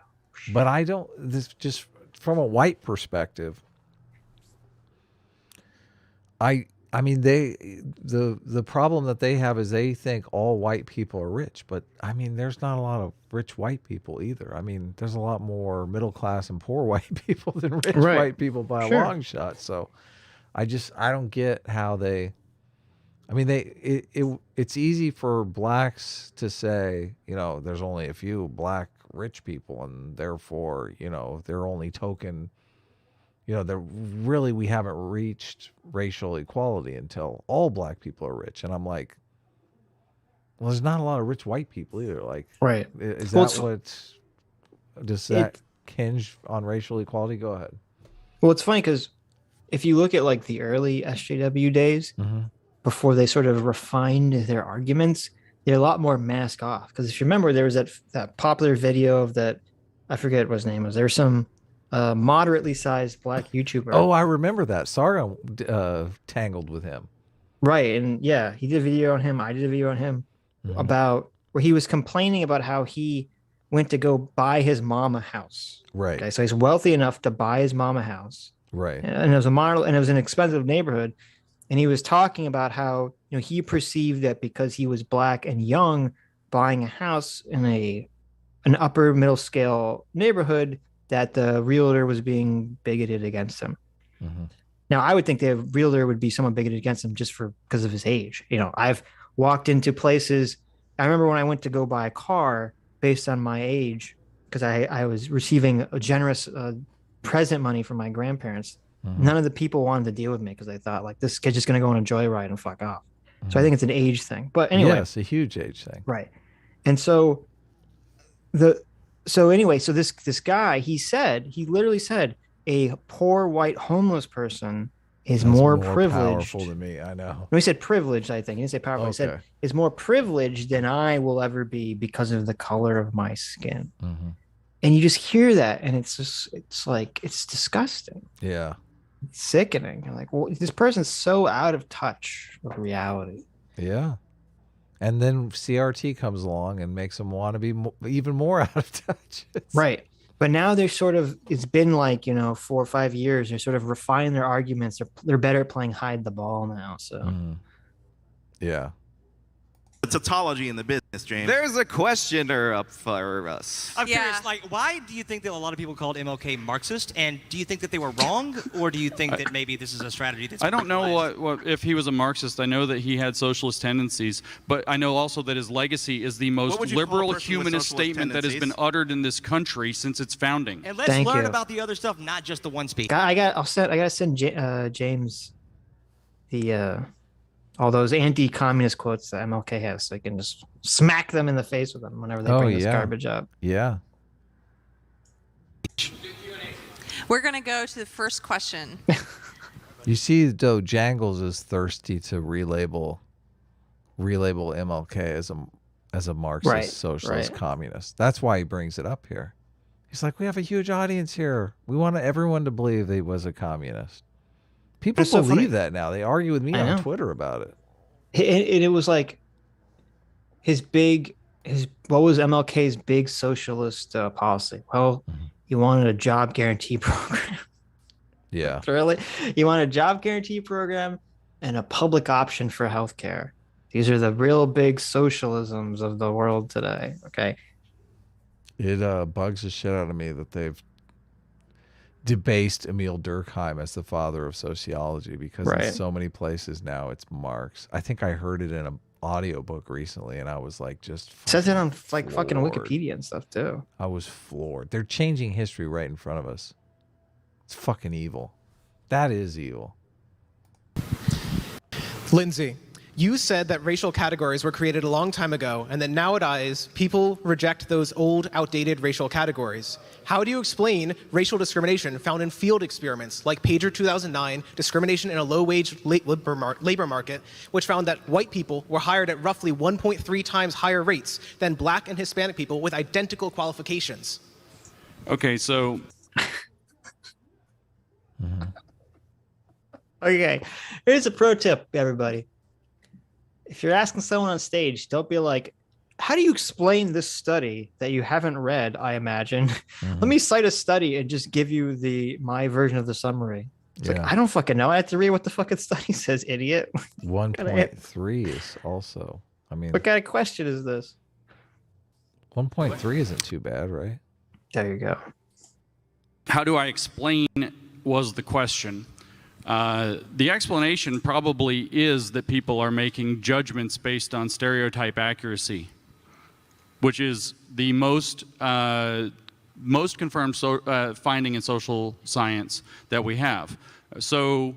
B: But I don't. This just from a white perspective. I mean the problem that they have is they think all white people are rich, but I mean there's not a lot of rich white people either. I mean there's a lot more middle class and poor white people than rich white people by a long shot. So I don't get how they. I mean it's easy for blacks to say there's only a few black rich people and therefore they're only token. We haven't reached racial equality until all black people are rich. And I'm like, well, there's not a lot of rich white people either. Like,
A: Right.
B: Is
A: Well,
B: does that hinge on racial equality? Go ahead.
A: Well, it's funny because if you look at like the early SJW days, before they sort of refined their arguments, they're a lot more mask off. Because if you remember, there was that popular video of that, I forget what his name was. There's some moderately sized black YouTuber.
B: Oh, I remember that. Sargon tangled with him.
A: Right. And yeah, he did a video on him. I did a video on him about where he was complaining about how he went to go buy his mom a house.
B: Right.
A: Okay. So he's wealthy enough to buy his mom a house.
B: Right.
A: And it was a model, and it was an expensive neighborhood. And he was talking about how, he perceived that because he was black and young, buying a house in an upper middle scale neighborhood, that the realtor was being bigoted against him. Now, I would think the realtor would be someone bigoted against him just because of his age. I've walked into places. I remember when I went to go buy a car based on my age, because I was receiving a generous present money from my grandparents. None of the people wanted to deal with me because they thought like this kid's just going to go on a joyride and fuck off. So I think it's an age thing. But anyway,
B: yeah, it's a huge age thing.
A: Right. And so so this guy, he literally said a poor white homeless person is more privileged.
B: Powerful than me, I know.
A: No, he said privileged, I think. He didn't say powerful. He said is more privileged than I will ever be because of the color of my skin. And you just hear that, and it's disgusting.
B: Yeah.
A: It's sickening. You're like, well, this person's so out of touch with reality.
B: Yeah. And then CRT comes along and makes them want to be even more out of touch.
A: Right. But now they're it's been like, 4 or 5 years. They're sort of refining their arguments. They're better at playing hide the ball now. So,
B: yeah.
H: The tautology in the business, James.
E: There's a questioner up for us.
F: I'm curious, why do you think that a lot of people called MLK Marxist, and do you think that they were wrong, or do you think that maybe this is a strategy that's...
G: I don't know what if he was a Marxist. I know that he had socialist tendencies, but I know also that his legacy is the most liberal humanist statement that has been uttered in this country since its founding.
F: And let's learn about the other stuff, not just the one speech.
A: I gotta send James all those anti-communist quotes that MLK has, so I can just smack them in the face with them whenever they bring this garbage up.
B: Yeah.
D: We're going to go to the first question.
B: You see, though, Jangles is thirsty to relabel MLK as a Marxist, socialist, communist. That's why he brings it up here. He's like, we have a huge audience here. We want everyone to believe that he was a communist. People believe that now. They argue with me on Twitter about it.
A: And it was like what was MLK's big socialist policy? Well, he wanted a job guarantee program.
B: Yeah.
A: Really? He wanted a job guarantee program and a public option for healthcare. These are the real big socialisms of the world today. Okay.
B: It bugs the shit out of me that they've debased Emil Durkheim as the father of sociology, because in so many places now it's Marx. I think I heard it in an audiobook recently, and I was like, just
A: it says it on like fucking Wikipedia and stuff too.
B: I was floored. They're changing history right in front of us. It's fucking evil. That is evil.
J: Lindsay, you said that racial categories were created a long time ago and that nowadays people reject those old, outdated racial categories. How do you explain racial discrimination found in field experiments like Pager 2009, discrimination in a low-wage labor market, which found that white people were hired at roughly 1.3 times higher rates than black and Hispanic people with identical qualifications?
G: Okay, so...
A: Okay, here's a pro tip, everybody. If you're asking someone on stage, don't be like, how do you explain this study that you haven't read, I imagine? Let me cite a study and just give you my version of the summary. It's like, I don't fucking know. I have to read what the fucking study says, idiot.
B: 1.3 is also, I mean.
A: What kind of question is this?
B: 1.3 isn't too bad, right?
A: There you go.
G: How do I explain was the question. The explanation probably is that people are making judgments based on stereotype accuracy, which is the most confirmed finding in social science that we have. So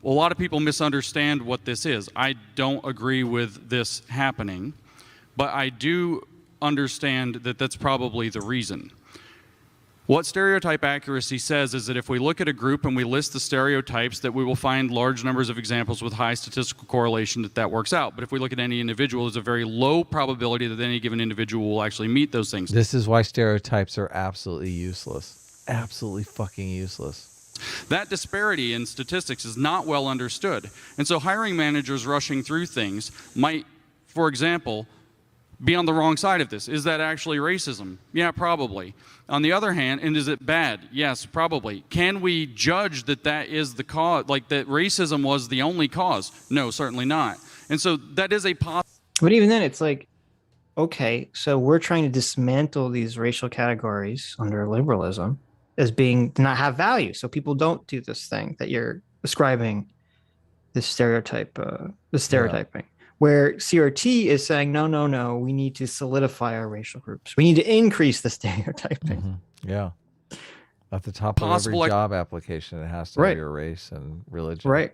G: a lot of people misunderstand what this is. I don't agree with this happening, but I do understand that that's probably the reason. What stereotype accuracy says is that if we look at a group and we list the stereotypes, that we will find large numbers of examples with high statistical correlation that works out. But if we look at any individual, there's a very low probability that any given individual will actually meet those things.
B: This is why stereotypes are absolutely useless. Absolutely fucking useless.
G: That disparity in statistics is not well understood. And so hiring managers rushing through things might, for example, be on the wrong side of this. Is that actually racism? Yeah, probably. On the other hand, and is it bad? Yes, probably. Can we judge that that is the cause, like that racism was the only cause? No, certainly not. And so that is a possible.
A: But even then, it's like, okay, so we're trying to dismantle these racial categories under liberalism as being to not have value. So people don't do this thing that you're describing, this stereotype, the stereotyping. Yeah. Where CRT is saying, no, we need to solidify our racial groups. We need to increase the stereotyping.
B: Yeah. At the top of every job application, it has to be your race and religion.
A: Right.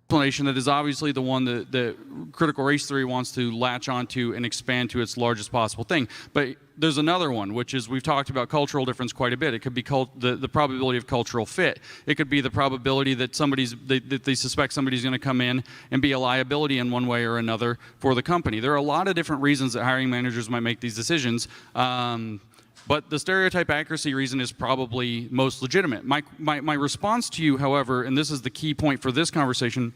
G: Explanation that is obviously the one that critical race theory wants to latch onto and expand to its largest possible thing. But there's another one, which is we've talked about cultural difference quite a bit. It could be the probability of cultural fit. It could be the probability that they suspect somebody's going to come in and be a liability in one way or another for the company. There are a lot of different reasons that hiring managers might make these decisions. But the stereotype accuracy reason is probably most legitimate. My response to you, however, and this is the key point for this conversation,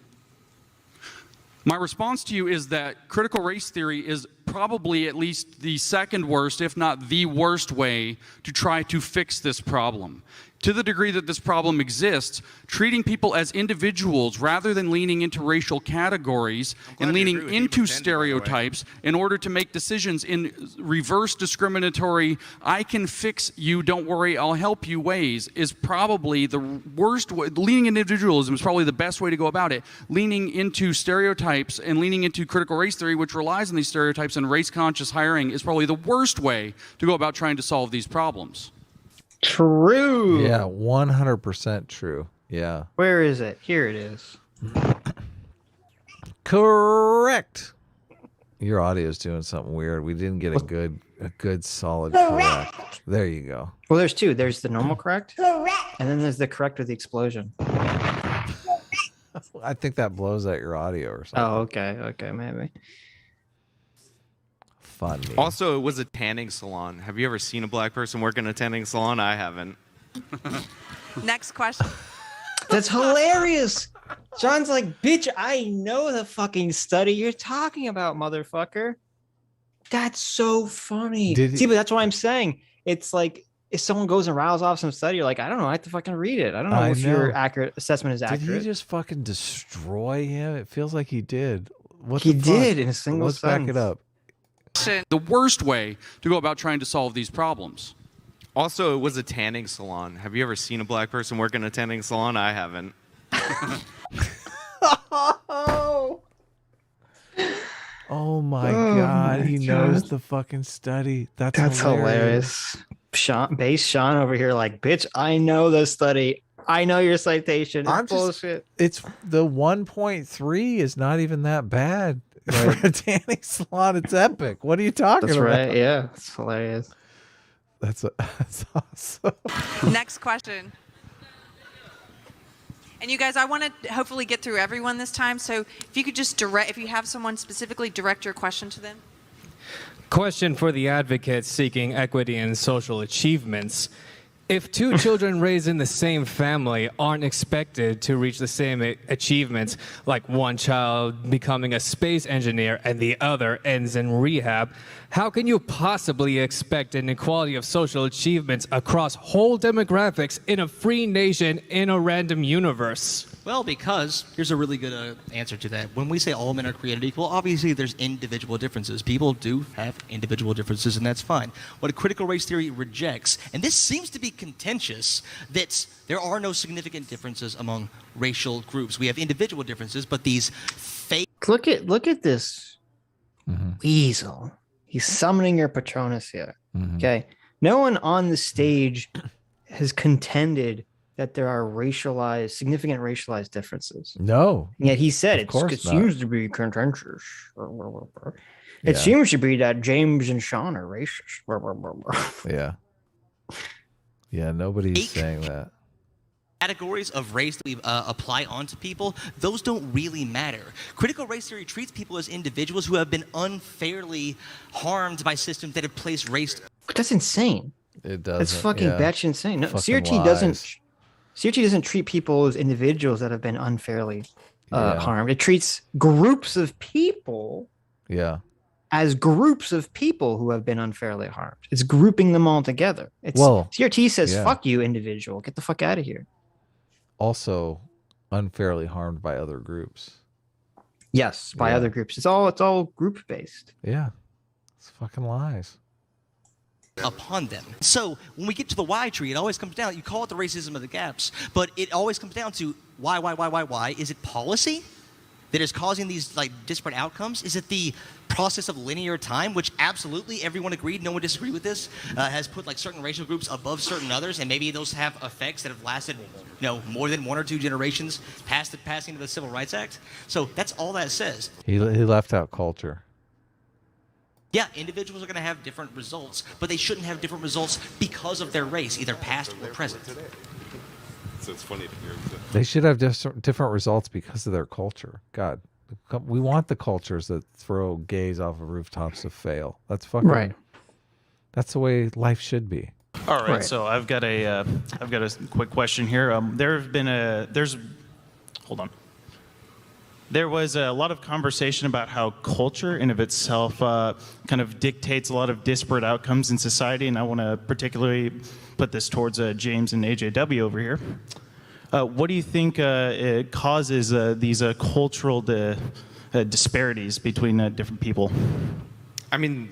G: my response to you is that critical race theory is probably at least the second worst, if not the worst way to try to fix this problem. To the degree that this problem exists, treating people as individuals rather than leaning into racial categories and leaning into stereotypes in order to make decisions in reverse discriminatory, I can fix you, don't worry, I'll help you ways is probably the worst way. Leaning into individualism is probably the best way to go about it. Leaning into stereotypes and leaning into critical race theory, which relies on these stereotypes and race-conscious hiring, is probably the worst way to go about trying to solve these problems.
A: True.
B: Yeah, 100% true. Yeah.
A: Where is it? Here it is.
B: Correct. Your audio is doing something weird. We didn't get a good solid correct. There you go.
A: Well, there's two. There's the normal correct. And then there's the correct with the explosion.
B: I think that blows out your audio or something.
A: Oh, okay. Okay, maybe.
B: Funny.
E: Also, it was a tanning salon. Have you ever seen a black person work in a tanning salon? I haven't.
D: Next question.
A: That's hilarious. John's like, bitch, I know the fucking study you're talking about, motherfucker. That's so funny. See, but that's what I'm saying. It's like, if someone goes and riles off some study, you're like, I don't know, I have to fucking read it. I don't know if your assessment is accurate.
B: Did he just fucking destroy him? It feels like he did. What
A: he did in a single sentence.
B: Let's back it up.
G: The worst way to go about trying to solve these problems.
E: Also, it was a tanning salon. Have you ever seen a black person work in a tanning salon? I haven't.
B: Oh my God, he knows the fucking study. That's hilarious.
A: Sean over here like, bitch, I know the study. I know your citation. It's
B: I'm
A: bullshit.
B: It's the 1.3 is not even that bad. For a Danny slot, it's epic. What are you talking
A: That's
B: about?
A: right. Yeah, it's hilarious.
B: That's awesome.
D: Next question. And you guys, I want to hopefully get through everyone this time. So if you could just if you have someone specifically, direct your question to them.
K: Question for the advocates seeking equity and social achievements. If two children raised in the same family aren't expected to reach the same achievements, like one child becoming a space engineer and the other ends in rehab, how can you possibly expect an equality of social achievements across whole demographics in a free nation in a random universe?
F: Well, because here's a really good answer to that. When we say all men are created equal, obviously there's individual differences. People do have individual differences, and that's fine. What a critical race theory rejects, and this seems to be contentious, that there are no significant differences among racial groups. We have individual differences, but these fake...
A: Look at this weasel. He's summoning your Patronus here. Okay. No one on the stage has contended that there are significant racialized differences.
B: No.
A: And yet he said it seems to be contentious. It seems to be that James and Sean are racist.
B: Yeah. Yeah, nobody's saying that.
F: Categories of race that we apply onto people, those don't really matter. Critical race theory treats people as individuals who have been unfairly harmed by systems that have placed race...
A: But that's insane.
B: It does.
A: That's fucking batshit insane. No,
B: Fucking
A: CRT doesn't treat people as individuals that have been unfairly harmed. It treats groups of people as groups of people who have been unfairly harmed. It's grouping them all together. CRT says, fuck you, individual. Get the fuck out of here.
B: Also unfairly harmed by other groups.
A: Yes, by other groups. It's all group based.
B: Yeah. It's fucking lies.
F: Upon them. So when we get to the why tree, it always comes down, you call it the racism of the gaps, but it always comes down to why? Is it policy that is causing these like disparate outcomes? Is it the process of linear time, which absolutely everyone agreed, no one disagreed with this, has put like certain racial groups above certain others, and maybe those have effects that have lasted, more than 1 or 2 generations past the passing of the Civil Rights Act? So that's all that says.
B: He left out culture.
F: Yeah, individuals are going to have different results, but they shouldn't have different results because of their race, either past or present.
L: So it's funny to hear.
B: They should have different results because of their culture. God, we want the cultures that throw gays off of rooftops to fail. That's fucking right. That's the way life should be.
M: All right, so I've got a quick question here. There was a lot of conversation about how culture in of itself kind of dictates a lot of disparate outcomes in society, and I want to particularly put this towards James and AJW over here. What do you think it causes these cultural disparities between different people?
E: I mean,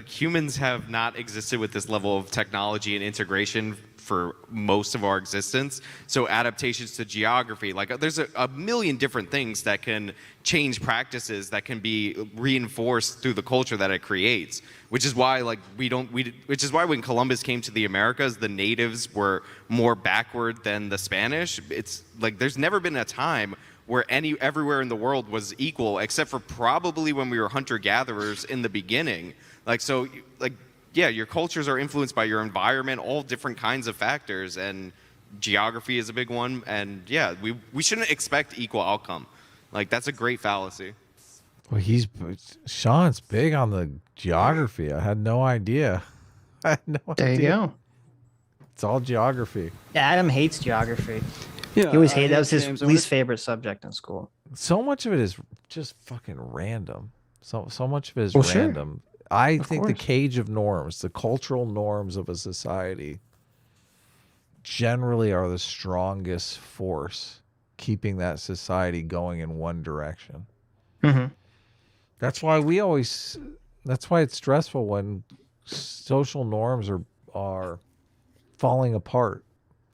E: humans have not existed with this level of technology and integration for most of our existence. So adaptations to geography, there's a million different things that can change practices that can be reinforced through the culture that it creates. Which is why when Columbus came to the Americas, the natives were more backward than the Spanish. It's like there's never been a time where everywhere in the world was equal, except for probably when we were hunter-gatherers in the beginning. Your cultures are influenced by your environment, all different kinds of factors, and geography is a big one. And we shouldn't expect equal outcome. That's a great fallacy.
B: Well, Sean's big on the geography. I had no idea.
A: There you go.
B: It's all geography.
A: Adam hates geography.
N: Yeah,
A: he always hated. That was his least favorite subject in school.
B: So much of it is just fucking random. So much of it is random. Sure. I think the cage of norms, the cultural norms of a society, generally are the strongest force keeping that society going in one direction.
A: Mm-hmm.
B: That's why it's stressful when social norms are falling apart.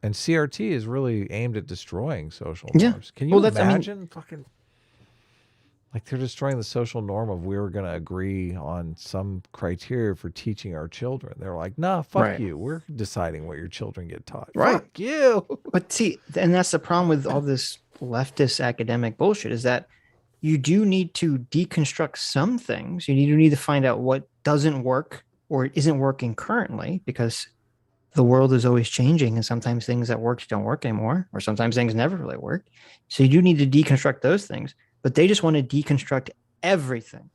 B: And CRT is really aimed at destroying social norms. Can you imagine fucking Like they're destroying the social norm of we were going to agree on some criteria for teaching our children. They're like, nah, fuck you. We're deciding what your children get taught.
A: Right.
B: Fuck you.
A: But see, and that's the problem with all this leftist academic bullshit is that you do need to deconstruct some things. You need to find out what doesn't work or isn't working currently, because the world is always changing, and sometimes things that worked don't work anymore, or sometimes things never really worked. So you do need to deconstruct those things, but they just want to deconstruct everything.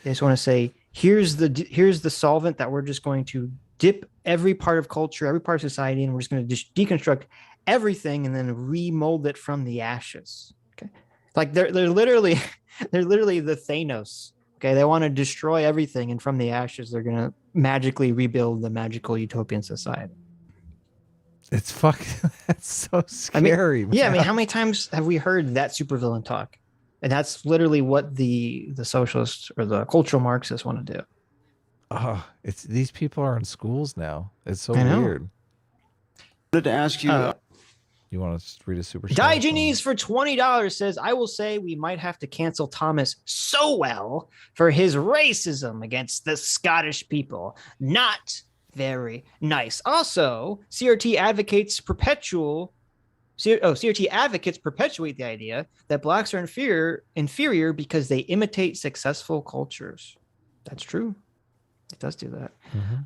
A: They just want to say, here's the solvent that we're just going to dip every part of culture, every part of society, and we're just going to just deconstruct everything and then remold it from the ashes. Okay, like they're literally the Thanos. Okay, they want to destroy everything, and from the ashes, they're going to magically rebuild the magical utopian society.
B: It's fucking, that's so scary.
A: Yeah, I mean, how many times have we heard that supervillain talk? And that's literally what the socialists or the cultural Marxists want to do.
B: Oh, it's these people are in schools now. It's so
A: I know.
B: weird.
N: I wanted to ask you.
B: You want to read a super chat?
A: Diogenes for $20 says, I will say we might have to cancel Thomas Sowell for his racism against the Scottish people. Not very nice. Also, CRT advocates perpetuate the idea that blacks are inferior because they imitate successful cultures. That's true. It does do that.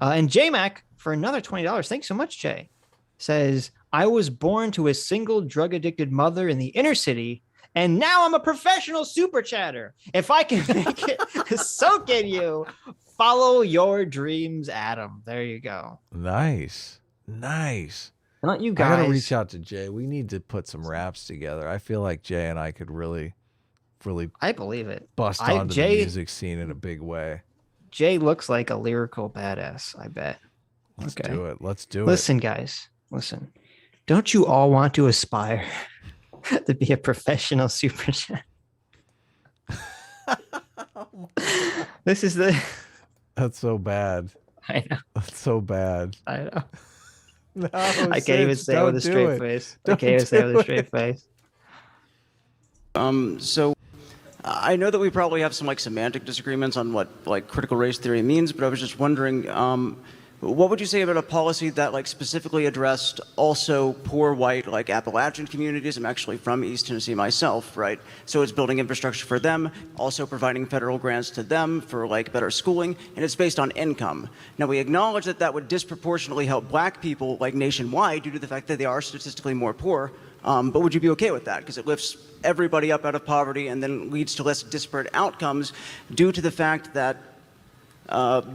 A: And JMac for another $20. Thanks so much, Jay. Says, I was born to a single drug-addicted mother in the inner city, and now I'm a professional super chatter. If I can make it soak in you, follow your dreams, Adam. There you go.
B: Nice.
A: Not you
B: I
A: guys.
B: gotta reach out to Jay. We need to put some raps together. I feel like Jay and I could really
A: I believe it.
B: Bust onto the music scene in a big way.
A: Jay looks like a lyrical badass, I bet.
B: Let's do it.
A: Listen, guys. Listen. Don't you all want to aspire to be a professional super chat? This is the...
B: That's so bad.
A: I know.
B: That's so bad.
A: I know.
B: No,
A: I can't even say it with a straight face. I can't even say it with a straight face.
N: So I know that we probably have some like semantic disagreements on what like critical race theory means, but I was just wondering, what would you say about a policy that like specifically addressed also poor white like Appalachian communities? I'm actually from East Tennessee myself, right? So it's building infrastructure for them, also providing federal grants to them for like better schooling, and it's based on income. Now we acknowledge that that would disproportionately help black people like nationwide due to the fact that they are statistically more poor. But would you be okay with that? Because it lifts everybody up out of poverty and then leads to less disparate outcomes due to the fact that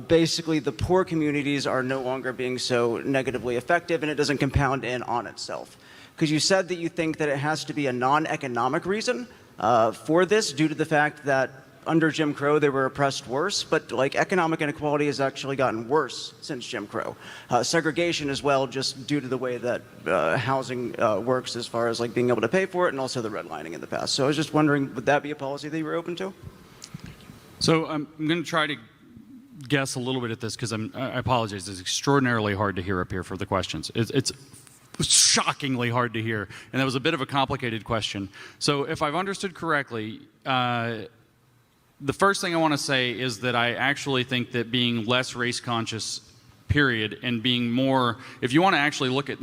N: basically the poor communities are no longer being so negatively effective and it doesn't compound in on itself. Because you said that you think that it has to be a non-economic reason for this due to the fact that under Jim Crow they were oppressed worse, but like economic inequality has actually gotten worse since Jim Crow. Segregation as well, just due to the way that housing works as far as like being able to pay for it and also the redlining in the past. So I was just wondering, would that be a policy that you were open to?
G: So I'm going to try to guess a little bit at this because I apologize. It's extraordinarily hard to hear up here for the questions. It's shockingly hard to hear, and that was a bit of a complicated question. So if I've understood correctly, the first thing I want to say is that I actually think that being less race conscious, period, and being more, if you want to actually look at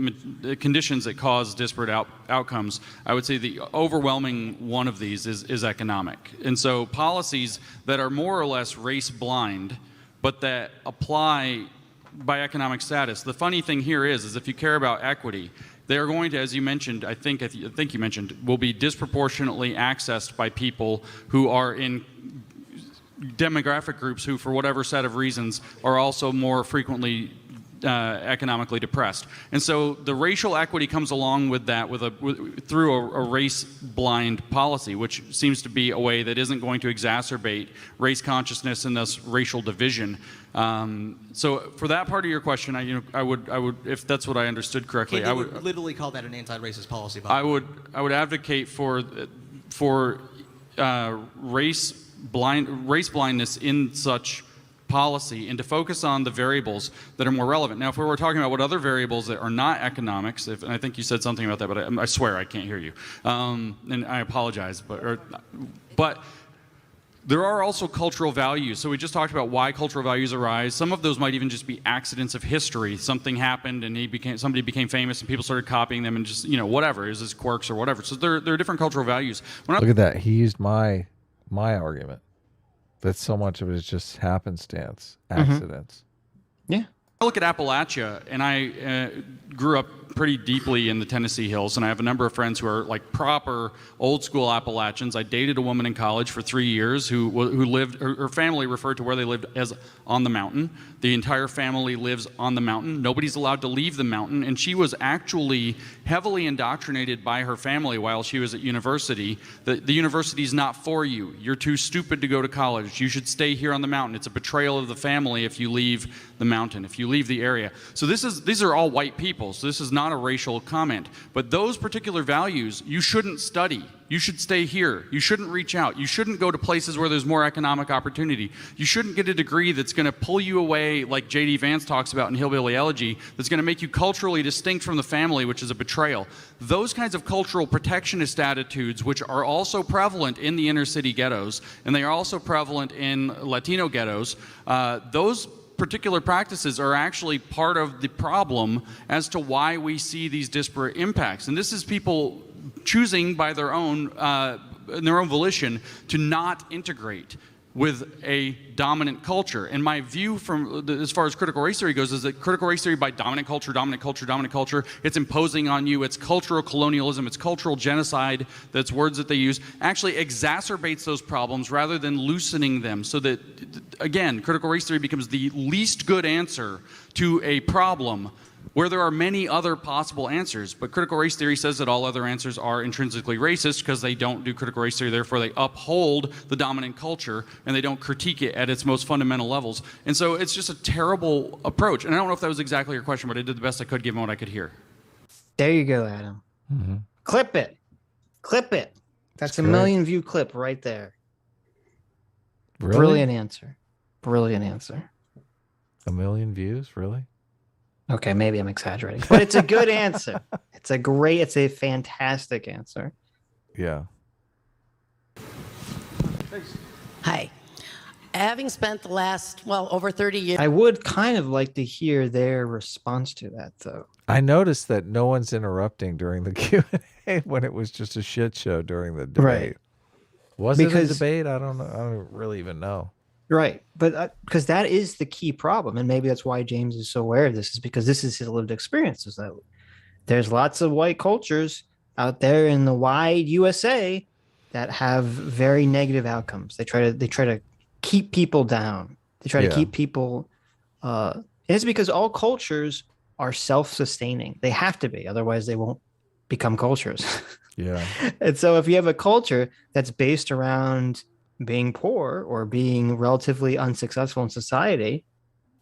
G: conditions that cause disparate outcomes, I would say the overwhelming one of these is economic. And so policies that are more or less race blind, but that apply by economic status. The funny thing here is if you care about equity, they are going to, as you mentioned, I think you mentioned, will be disproportionately accessed by people who are in demographic groups who, for whatever set of reasons, are also more frequently economically depressed. And so the racial equity comes along with that through a race-blind policy, which seems to be a way that isn't going to exacerbate race consciousness and thus racial division. So for that part of your question, I would, if that's what I understood correctly,
F: I would literally call that an anti-racist policy.
G: I would advocate for race blindness in such policy and to focus on the variables that are more relevant. Now, if we were talking about what other variables that are not economics, and I think you said something about that, but I swear I can't hear you, and I apologize, but There are also cultural values. So we just talked about why cultural values arise. Some of those might even just be accidents of history. Something happened and somebody became famous and people started copying them and just, you know, whatever. Is this quirks or whatever. So there are different cultural values.
B: Look at that. He used my argument that so much of it is just happenstance, accidents.
A: Yeah.
G: I look at Appalachia, and I grew up pretty deeply in the Tennessee Hills, and I have a number of friends who are like proper old school Appalachians. I dated a woman in college for 3 years who lived, her family referred to where they lived as on the mountain. The entire family lives on the mountain. Nobody's allowed to leave the mountain, and she was actually heavily indoctrinated by her family while she was at university. The university's not for you. You're too stupid to go to college. You should stay here on the mountain. It's a betrayal of the family if you leave the mountain, if you leave the area. So these are all white people, so this is not a racial comment. But those particular values, you shouldn't study. You should stay here. You shouldn't reach out. You shouldn't go to places where there's more economic opportunity. You shouldn't get a degree that's going to pull you away, like J.D. Vance talks about in Hillbilly Elegy, that's going to make you culturally distinct from the family, which is a betrayal. Those kinds of cultural protectionist attitudes, which are also prevalent in the inner city ghettos, and they are also prevalent in Latino ghettos, those particular practices are actually part of the problem as to why we see these disparate impacts. And this is people choosing by their own volition to not integrate with a dominant culture. And my view from as far as critical race theory goes is that critical race theory by dominant culture, it's imposing on you, it's cultural colonialism, it's cultural genocide, that's words that they use, actually exacerbates those problems rather than loosening them. So that, again, critical race theory becomes the least good answer to a problem where there are many other possible answers. But critical race theory says that all other answers are intrinsically racist because they don't do critical race theory, therefore they uphold the dominant culture and they don't critique it at its most fundamental levels. And so it's just a terrible approach. And I don't know if that was exactly your question, but I did the best I could given what I could hear.
A: There you go, Adam.
B: Mm-hmm.
A: Clip it. Clip it. That's a
B: great.
A: 1,000,000 view clip right there.
B: Really?
A: Brilliant answer. Brilliant answer.
B: 1,000,000 views? Really?
A: Okay, maybe I'm exaggerating, but it's a good answer. It's a fantastic answer.
B: Yeah.
O: Hi. Having spent the last, over 30 years.
A: I would kind of like to hear their response to that, though.
B: I noticed that no one's interrupting during the Q&A when it was just a shit show during the debate.
A: Right.
B: Was it a debate? I don't know. I don't really even know.
A: Right. But because that is the key problem. And maybe that's why James is so aware of this, is because this is his lived experience. Is that there's lots of white cultures out there in the wide USA that have very negative outcomes. They try to keep people down. They try to keep people. It's because all cultures are self-sustaining. They have to be, otherwise they won't become cultures.
B: Yeah.
A: And so if you have a culture that's based around being poor or being relatively unsuccessful in society,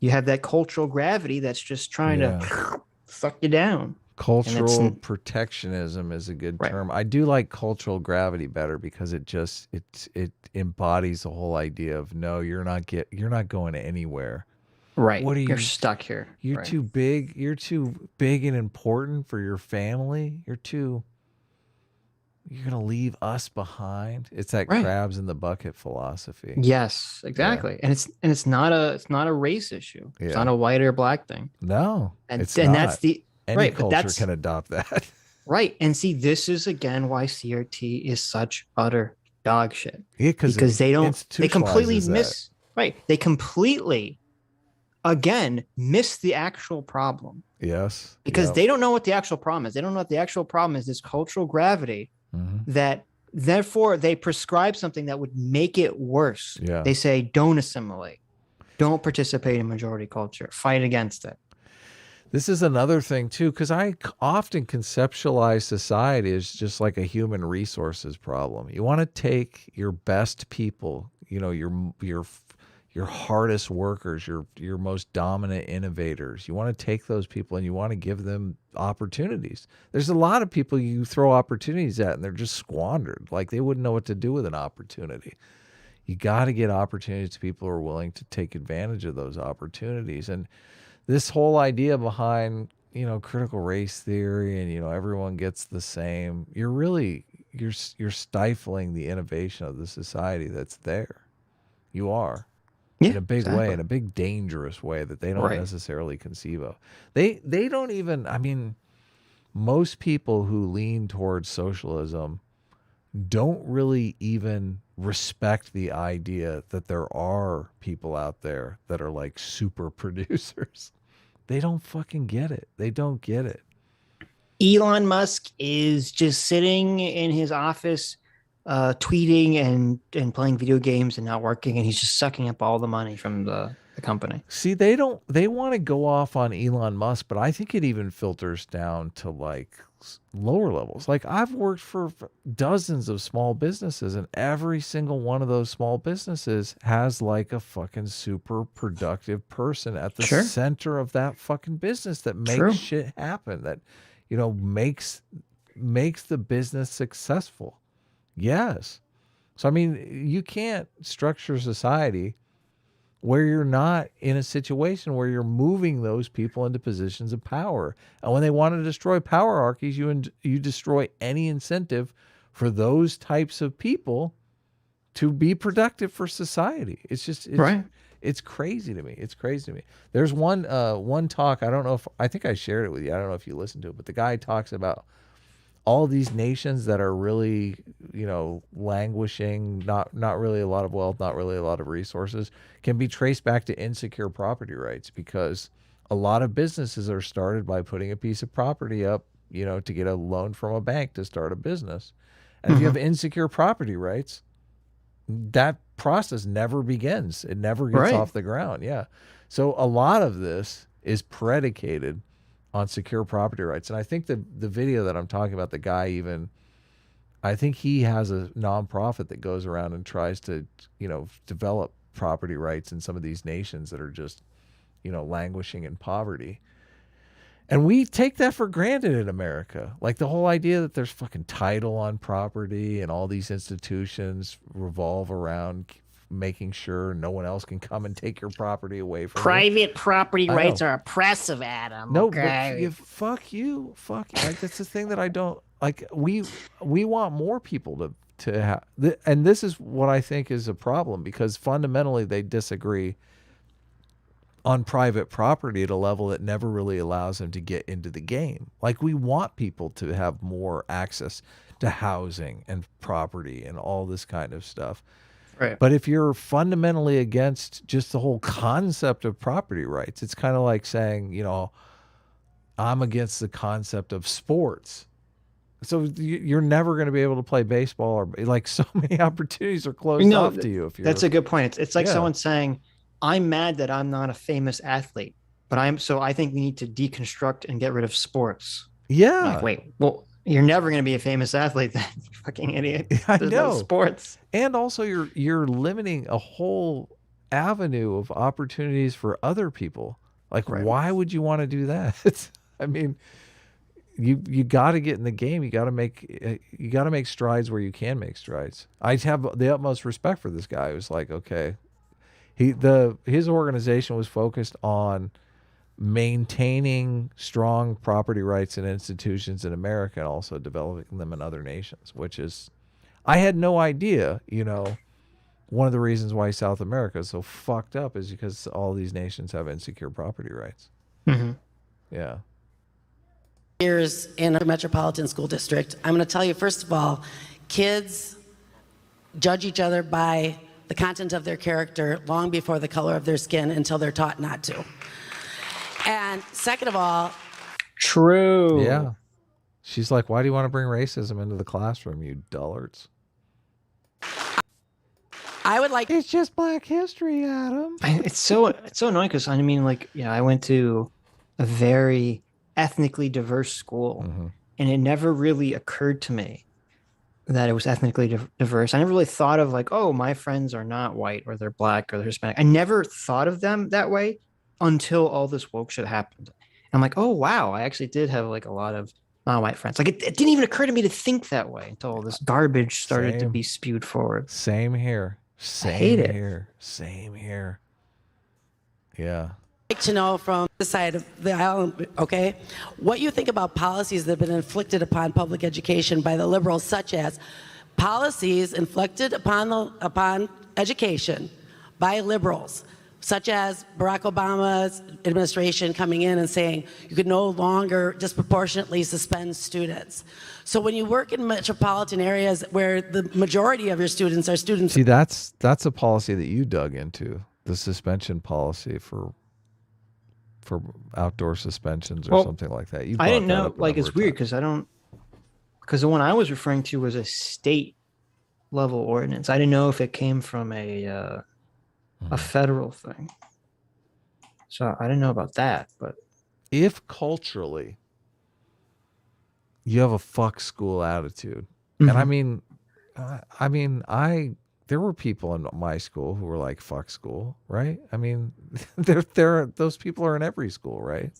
A: you have that cultural gravity that's just trying to suck you down.
B: Cultural protectionism is a good term. I do like cultural gravity better because it embodies the whole idea of no, you're not going anywhere.
A: Right.
B: What are
A: you're stuck here.
B: You're too big. You're too big and important for your family. You're gonna leave us behind. It's that crabs in the bucket philosophy.
A: Yes, exactly. Yeah. And it's not a race issue. It's not a white or black thing.
B: No,
A: and
B: it's
A: and
B: not.
A: That's the
B: Any culture can adopt that.
A: Right. And see, this is again why CRT is such utter dog shit.
B: Yeah,
A: because they completely miss. Right. They completely again miss the actual problem.
B: Yes.
A: Because they don't know what the actual problem is. They don't know what the actual problem is, this cultural gravity. That therefore they prescribe something that would make it worse.
B: Yeah.
A: They say, don't assimilate, don't participate in majority culture, fight against it.
B: This is another thing too, because I often conceptualize society as just like a human resources problem. You want to take your best people, your hardest workers, your most dominant innovators. You want to take those people and you want to give them opportunities. There's a lot of people you throw opportunities at and they're just squandered. Like they wouldn't know what to do with an opportunity. You got to get opportunities to people who are willing to take advantage of those opportunities. And this whole idea behind, critical race theory and, everyone gets the same, you're stifling the innovation of the society that's there. You are.
A: Yeah,
B: in a big
A: exactly.
B: way, in a big dangerous way that they don't necessarily conceive of. They don't even, I mean, most people who lean towards socialism don't really even respect the idea that there are people out there that are like super producers. They don't fucking get it. They don't get it.
A: Elon Musk is just sitting in his office, tweeting and playing video games and not working, and he's just sucking up all the money from the company.
B: See, they want to go off on Elon Musk, but I think it even filters down to like lower levels. Like I've worked for dozens of small businesses, and every single one of those small businesses has like a fucking super productive person at the center of that fucking business that makes shit happen, that, you know, makes the business successful. Yes. So, I mean, you can't structure society where you're not in a situation where you're moving those people into positions of power. And when they want to destroy power hierarchies, you destroy any incentive for those types of people to be productive for society. It's just, it's crazy to me. It's crazy to me. There's one talk, I don't know if, I think I shared it with you. I don't know if you listened to it, but the guy talks about all these nations that are really, you know, languishing, not really a lot of wealth, not really a lot of resources, can be traced back to insecure property rights, because a lot of businesses are started by putting a piece of property up, you know, to get a loan from a bank to start a business. And if you have insecure property rights, that process never begins. It never gets off the ground. Yeah. So a lot of this is predicated on secure property rights. And I think the video that I'm talking about, the guy even, I think he has a nonprofit that goes around and tries to, you know, develop property rights in some of these nations that are just, you know, languishing in poverty. And we take that for granted in America. Like the whole idea that there's fucking title on property and all these institutions revolve around making sure no one else can come and take your property away from you.
A: Private property rights are oppressive, Adam.
B: No,
A: okay?
B: but fuck you. Like, that's the thing that I don't like. We want more people to have, and this is what I think is a problem, because fundamentally they disagree on private property at a level that never really allows them to get into the game. Like, we want people to have more access to housing and property and all this kind of stuff.
A: Right.
B: But if you're fundamentally against just the whole concept of property rights, it's kind of like saying, you know, I'm against the concept of sports. So you're never going to be able to play baseball, or like so many opportunities are closed off to you. If you're,
A: that's a good point. It's like someone saying, I'm mad that I'm not a famous athlete, but I think we need to deconstruct and get rid of sports.
B: Yeah.
A: Like, wait, well, you're never going to be a famous athlete then, you fucking idiot.
B: I
A: There's
B: know.
A: no sports.
B: And also you're limiting a whole avenue of opportunities for other people. Like, why would you want to do that? I mean, you got to get in the game. You got to make strides where you can make strides. I have the utmost respect for this guy who's like, okay, his organization was focused on maintaining strong property rights and institutions in America and also developing them in other nations, which is, I had no idea, you know, one of the reasons why South America is so fucked up is because all these nations have insecure property rights.
A: Mm-hmm.
B: Yeah.
O: Years in a metropolitan school district, I'm going to tell you, first of all, kids judge each other by the content of their character long before the color of their skin until they're taught not to. And second of all,
A: true.
B: Yeah. She's like, why do you want to bring racism into the classroom, you dullards?
O: I would like.
B: It's just Black History, Adam.
A: It's so annoying because I mean, like, you know, I went to a very ethnically diverse school, and it never really occurred to me that it was ethnically diverse. I never really thought of like, oh, my friends are not white or they're black or they're Hispanic. I never thought of them that way until all this woke shit happened. And I'm like, oh, wow, I actually did have like a lot of non-white friends. Like it didn't even occur to me to think that way until all this garbage started to be spewed forward.
B: Same here.
A: I hate it.
B: Same here. Yeah.
O: Like to know from the side of the aisle, okay, what you think about policies that have been inflicted upon public education by the liberals, such as policies inflicted upon education by liberals, such as Barack Obama's administration coming in and saying you could no longer disproportionately suspend students. So when you work in metropolitan areas where the majority of your students are students...
B: See, that's a policy that you dug into, the suspension policy for outdoor suspensions or something like that. You
A: I didn't
B: brought that
A: know,
B: up a
A: like,
B: number
A: it's
B: of
A: weird
B: times.
A: because the one I was referring to was a state level ordinance. I didn't know if it came from a federal thing. So I didn't know about that, but
B: if culturally you have a fuck school attitude, and I mean, there were people in my school who were like fuck school, right? I mean, those people are in every school, right?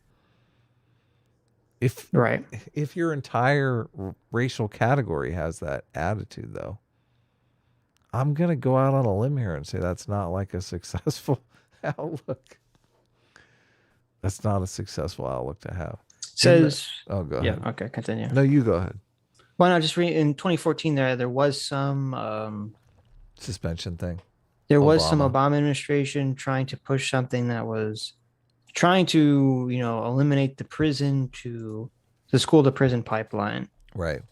B: If your entire racial category has that attitude, though, I'm going to go out on a limb here and say that's not like a successful outlook. That's not a successful outlook to have.
A: Says,
B: oh, go ahead.
A: Yeah, okay, continue.
B: No, you go ahead.
A: Why not just read in 2014 there was some
B: suspension thing.
A: There was some Obama administration trying to push something that was trying to, eliminate the school to prison pipeline.
B: Right.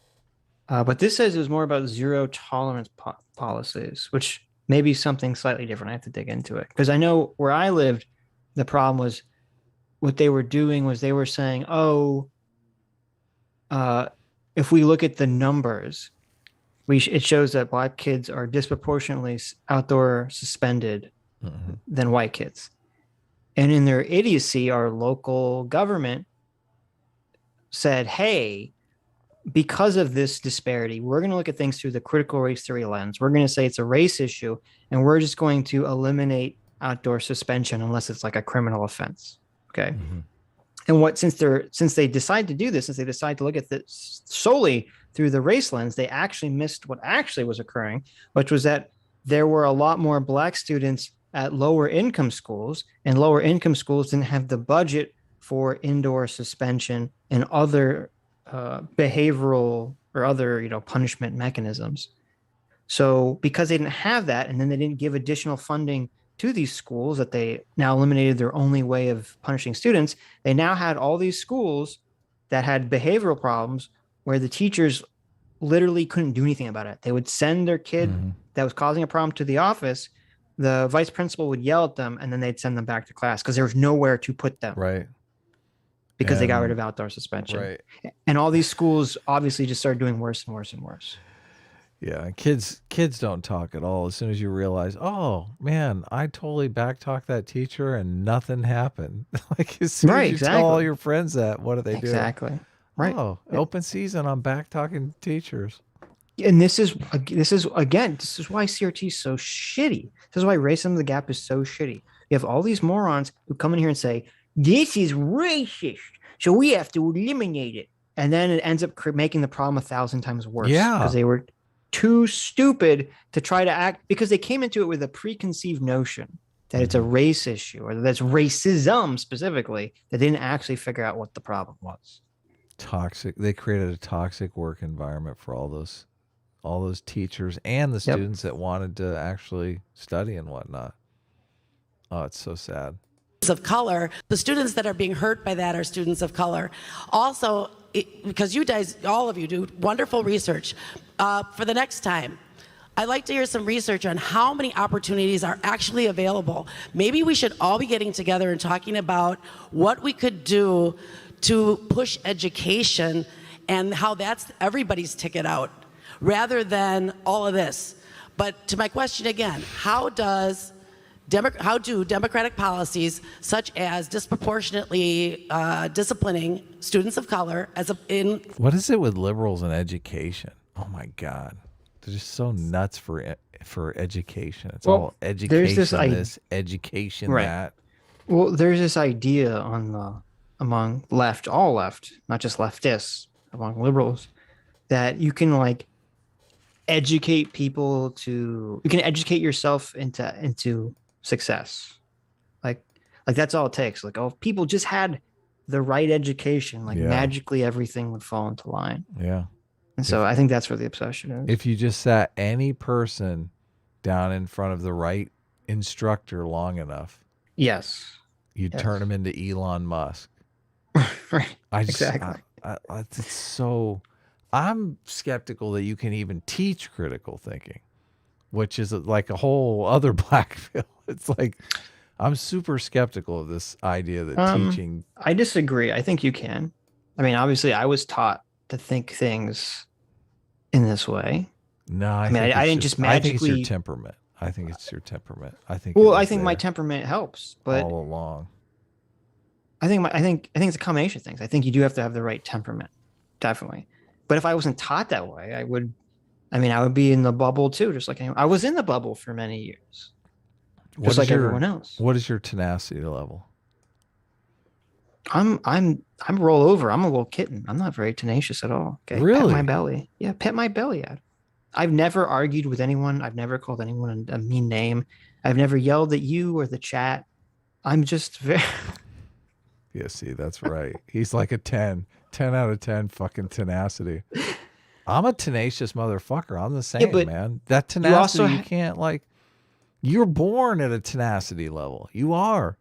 A: But this says it was more about zero tolerance policies, which may be something slightly different. I have to dig into it because I know where I lived, the problem was what they were doing was they were saying, if we look at the numbers, it shows that black kids are disproportionately outdoor suspended than white kids. And in their idiocy, our local government said, hey, because of this disparity, we're going to look at things through the critical race theory lens. We're going to say it's a race issue, and we're just going to eliminate outdoor suspension unless it's like a criminal offense. Okay. And since they decide to do this, since they decide to look at this solely through the race lens, they actually missed what actually was occurring, which was that there were a lot more black students at lower income schools, and lower income schools didn't have the budget for indoor suspension and other behavioral or other, punishment mechanisms. So because they didn't have that, and then they didn't give additional funding to these schools that they now eliminated their only way of punishing students, they now had all these schools that had behavioral problems where the teachers literally couldn't do anything about it. They would send their kid that was causing a problem to the office. The vice principal would yell at them, and then they'd send them back to class because there was nowhere to put them.
B: Right.
A: Because they got rid of outdoor suspension.
B: Right.
A: And all these schools obviously just started doing worse and worse and worse.
B: Yeah, kids don't talk at all. As soon as you realize, oh man, I totally backtalked that teacher and nothing happened. Like as soon as you tell all your friends that, what do they do?
A: Exactly. Right.
B: Oh, open season on backtalking teachers.
A: And this is why CRT is so shitty. This is why racism in the gap is so shitty. You have all these morons who come in here and say, this is racist, so we have to eliminate it. And then it ends up making the problem 1,000 times worse.
B: Yeah.
A: Because they were too stupid to try to act, because they came into it with a preconceived notion that it's a race issue, or that's racism specifically, that didn't actually figure out what the problem was.
B: Toxic. They created a toxic work environment for all those teachers and the students that wanted to actually study and whatnot. Oh, it's so sad.
O: Of color, the students that are being hurt by that are students of color. Also, because you guys, all of you, do wonderful research. For the next time, I'd like to hear some research on how many opportunities are actually available. Maybe we should all be getting together and talking about what we could do to push education and how that's everybody's ticket out, rather than all of this. But to my question again, how do democratic policies such as disproportionately disciplining students of color
B: what is it with liberals and education? Oh my God, they're just so nuts for education. It's all education this, education that.
A: Well, there's this idea among all left, not just leftists, among liberals, that you can educate people you can educate yourself into success. Like that's all it takes. If people just had the right education, magically everything would fall into line.
B: Yeah.
A: And so I think that's where the obsession is.
B: If you just sat any person down in front of the right instructor long enough,
A: Yes.
B: you turn him into Elon Musk.
A: Right.
B: Exactly. It's so. I'm skeptical that you can even teach critical thinking, which is like a whole other black pill. It's like I'm super skeptical of this idea that teaching.
A: I disagree. I think you can. I mean, obviously, I was taught to think things in this way.
B: No,
A: I didn't just magically.
B: I think it's your temperament. I think it's your temperament. I think.
A: Well, I think my temperament helps, but
B: all along.
A: I think it's a combination of things. I think you do have to have the right temperament, definitely. But if I wasn't taught that way, I would be in the bubble too, just like anyone. I was in the bubble for many years, just like everyone else.
B: What is your tenacity level?
A: I'm roll over. I'm a little kitten. I'm not very tenacious at all. Okay,
B: really?
A: Pet my belly. Yeah, pet my belly out. I've never argued with anyone. I've never called anyone a mean name. I've never yelled at you or the chat. I'm just very.
B: Yeah, see, that's right. He's like a 10 out of 10 fucking tenacity. I'm a tenacious motherfucker. I'm the same, man. That tenacity, you can't you're born at a tenacity level. You are.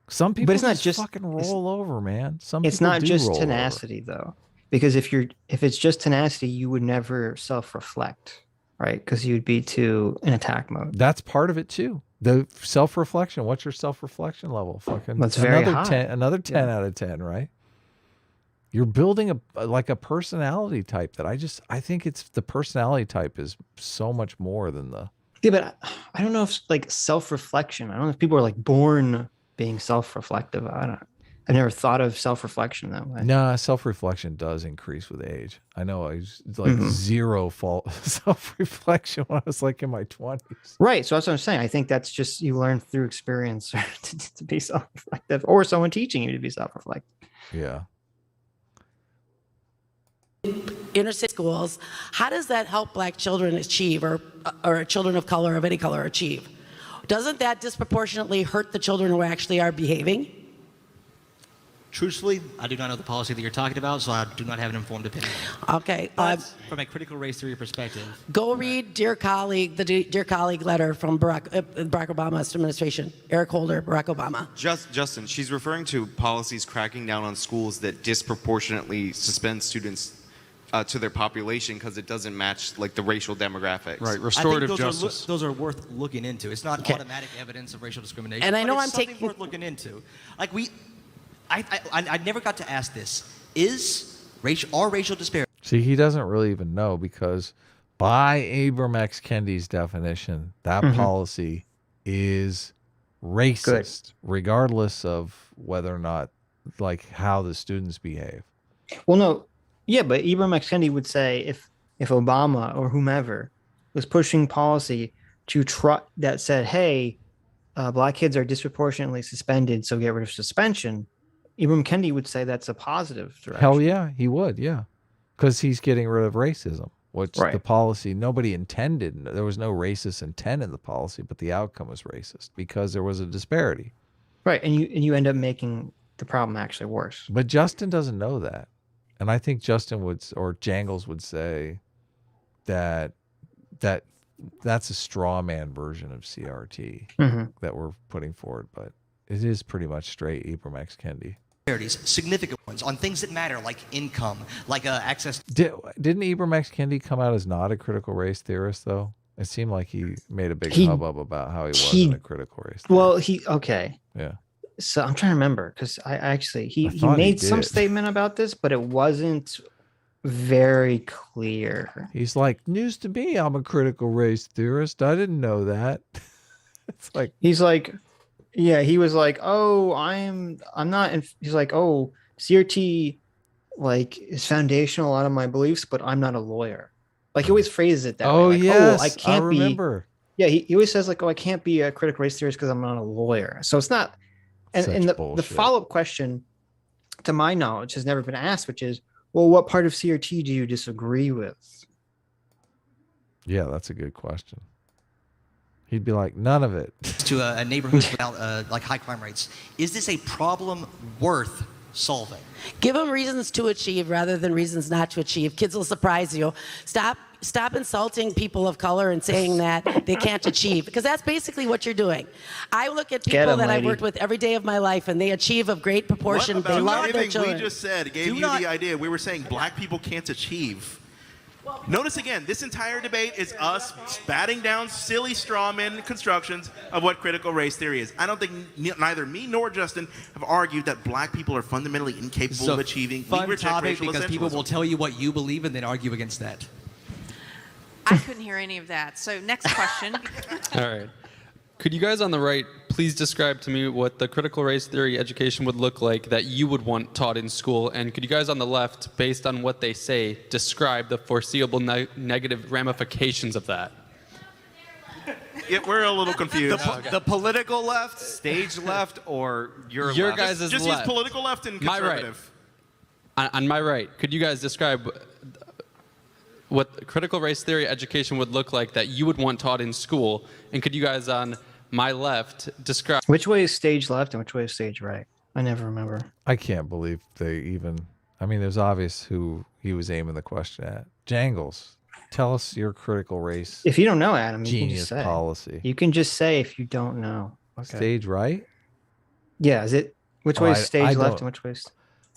B: Some people just fucking roll over, man.
A: It's not just tenacity though. Because if it's just tenacity, you would never self-reflect, right? Because you'd be in attack mode.
B: That's part of it too. The self-reflection. What's your self-reflection level? Fucking
A: that's very high.
B: Another 10 out of 10, right? You're building a personality type that I think it's the personality type is so much more than the.
A: Yeah, but I don't know if self-reflection. I don't know if people are born being self-reflective. I've never thought of self-reflection that way.
B: No, self-reflection does increase with age. I know I was zero fault self-reflection when I was in my 20s.
A: Right. So that's what I'm saying. I think that's just you learn through experience to be self-reflective, or someone teaching you to be self-reflective.
B: Yeah.
O: Inner city schools, how does that help black children achieve or children of color of any color achieve? Doesn't that disproportionately hurt the children who actually are behaving?
F: Truthfully, I do not know the policy that you're talking about, so I do not have an informed opinion.
O: Okay.
F: But from a critical race theory perspective,
O: go read the Dear Colleague letter from Barack Obama's administration. Eric Holder, Barack Obama.
E: Justin, she's referring to policies cracking down on schools that disproportionately suspend students to their population because it doesn't match the racial demographics.
I: Right, restorative
F: justice. Those are worth looking into. It's not automatic evidence of racial discrimination.
O: And I know
F: it's something worth looking into. I never got to ask this. Are racial disparities?
B: See, he doesn't really even know because by Ibram X. Kendi's definition, that policy is racist, regardless of whether or not, how the students behave.
A: Well, no. Yeah, but Ibram X. Kendi would say if Obama or whomever was pushing policy that said, hey, black kids are disproportionately suspended, so get rid of suspension, Ibram Kendi would say that's a positive direction.
B: Hell yeah, he would, yeah. Because he's getting rid of racism, which the policy, nobody intended. There was no racist intent in the policy, but the outcome was racist because there was a disparity.
A: Right, and you end up making the problem actually worse.
B: But Justin doesn't know that. And I think Justin or Jangles would say that that's a straw man version of CRT that we're putting forward, but it is pretty much straight Ibram X. Kendi.
F: Significant ones on things that matter, like income, like access.
B: Didn't Ibram X. Kendi come out as not a critical race theorist, though? It seemed like he made a big hubbub about how he wasn't a critical race theorist.
A: Well, okay.
B: Yeah.
A: So I'm trying to remember because he made some statement about this, but it wasn't very clear.
B: He's like, news to me, I'm a critical race theorist. I didn't know that. It's like
A: he's like, yeah, he was like, oh, I'm not. He's like, oh, CRT is foundational a lot of my beliefs, but I'm not a lawyer. He always phrases it that way.
B: Oh yes,
A: I can't
B: remember.
A: Yeah, he always says I can't be a critical race theorist because I'm not a lawyer. So it's not. And the follow-up question, to my knowledge, has never been asked, which is, well, what part of CRT do you disagree with?
B: Yeah, that's a good question. He'd be like, none of it.
F: To a neighborhood without high crime rates. Is this a problem worth solving?
O: Give them reasons to achieve rather than reasons not to achieve. Kids will surprise you. Stop insulting people of color and saying that they can't achieve, because that's basically what you're doing. I look at people that I've worked with every day of my life, and they achieve a great proportion.
H: What about
O: they love their
H: everything
O: children.
H: we just said gave you the idea? We were saying black people can't achieve. Notice again, this entire debate is us batting down silly strawman constructions of what critical race theory is. I don't think neither me nor Justin have argued that black people are fundamentally incapable of achieving.
F: Fun topic because people will tell you what you believe and then argue against that.
D: I couldn't hear any of that. So next question.
P: All right. Could you guys on the right please describe to me what the critical race theory education would look like that you would want taught in school? And could you guys on the left, based on what they say, describe the foreseeable negative ramifications of that?
H: Yeah, we're a little confused.
E: The political left, stage left, or your left?
P: guys'
H: Just
P: left.
H: use political left and
P: My
H: conservative.
P: right. On my right, could you guys describe what critical race theory education would look like that you would want taught in school? And could you guys on my left describe...
A: Which way is stage left and which way is stage right? I never remember.
B: I can't believe they even... I mean, there's obvious who he was aiming the question at. Jangles, tell us your critical race.
A: If you don't know, Adam, you can
B: genius
A: just say.
B: policy.
A: You can just say if you don't know. Okay.
B: Stage right?
A: Yeah, is it... Which way is stage left and which way is...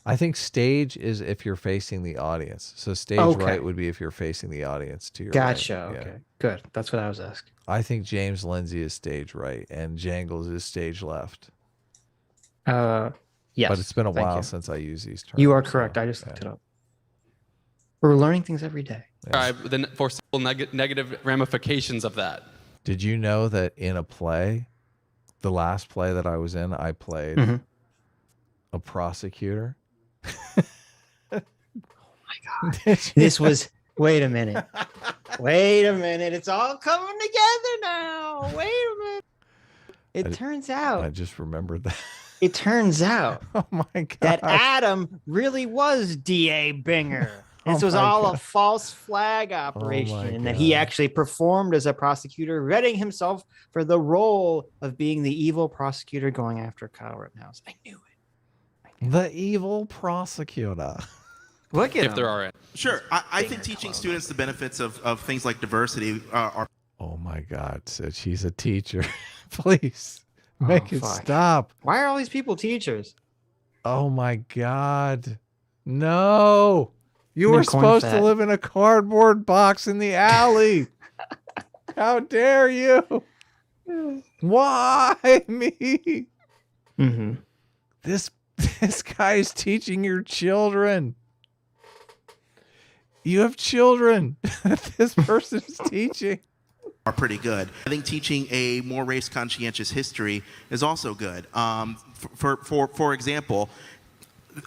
B: I think stage is if you're facing the audience. So stage right would be if you're facing the audience to your
A: Gotcha.
B: right.
A: Okay.
B: Yeah.
A: Good. That's what I was asking.
B: I think James Lindsay is stage right and Jangles is stage left.
A: Yes.
B: But it's been a
A: Thank
B: while
A: you.
B: since I use these terms.
A: You are correct. I just looked it up. We're learning things every day.
P: Describe the foreseeable negative ramifications of that.
B: Did you know that in a play, the last play that I was in, I played a prosecutor?
A: Oh my God. This was... Wait a minute. Wait a minute. It's all coming together now. Wait a minute. It turns out.
B: I just remembered that.
A: It turns out
B: oh my God.
A: that Adam really was D.A. Binger. This
B: Oh
A: was
B: my
A: all
B: God.
A: a false flag operation,
B: my
A: and that he
B: God.
A: actually performed as a prosecutor, readying himself for the role of being the evil prosecutor going after Kyle Rittenhouse. I knew it.
B: The evil prosecutor.
A: Look at
P: if there are any.
H: Sure. I think teaching students the benefits of things like diversity are...
B: Oh my God, Sitch, he's a teacher. Please make it
A: fuck.
B: stop.
A: Why are all these people teachers?
B: Oh my God. No. You
A: I'm
B: were
A: in corn
B: supposed
A: fat.
B: to live in a cardboard box in the alley. How dare you? Why me?
A: Mm-hmm.
B: This guy is teaching your children. You have children that this person is teaching.
H: Are pretty good. I think teaching a more race conscientious history is also good. For example,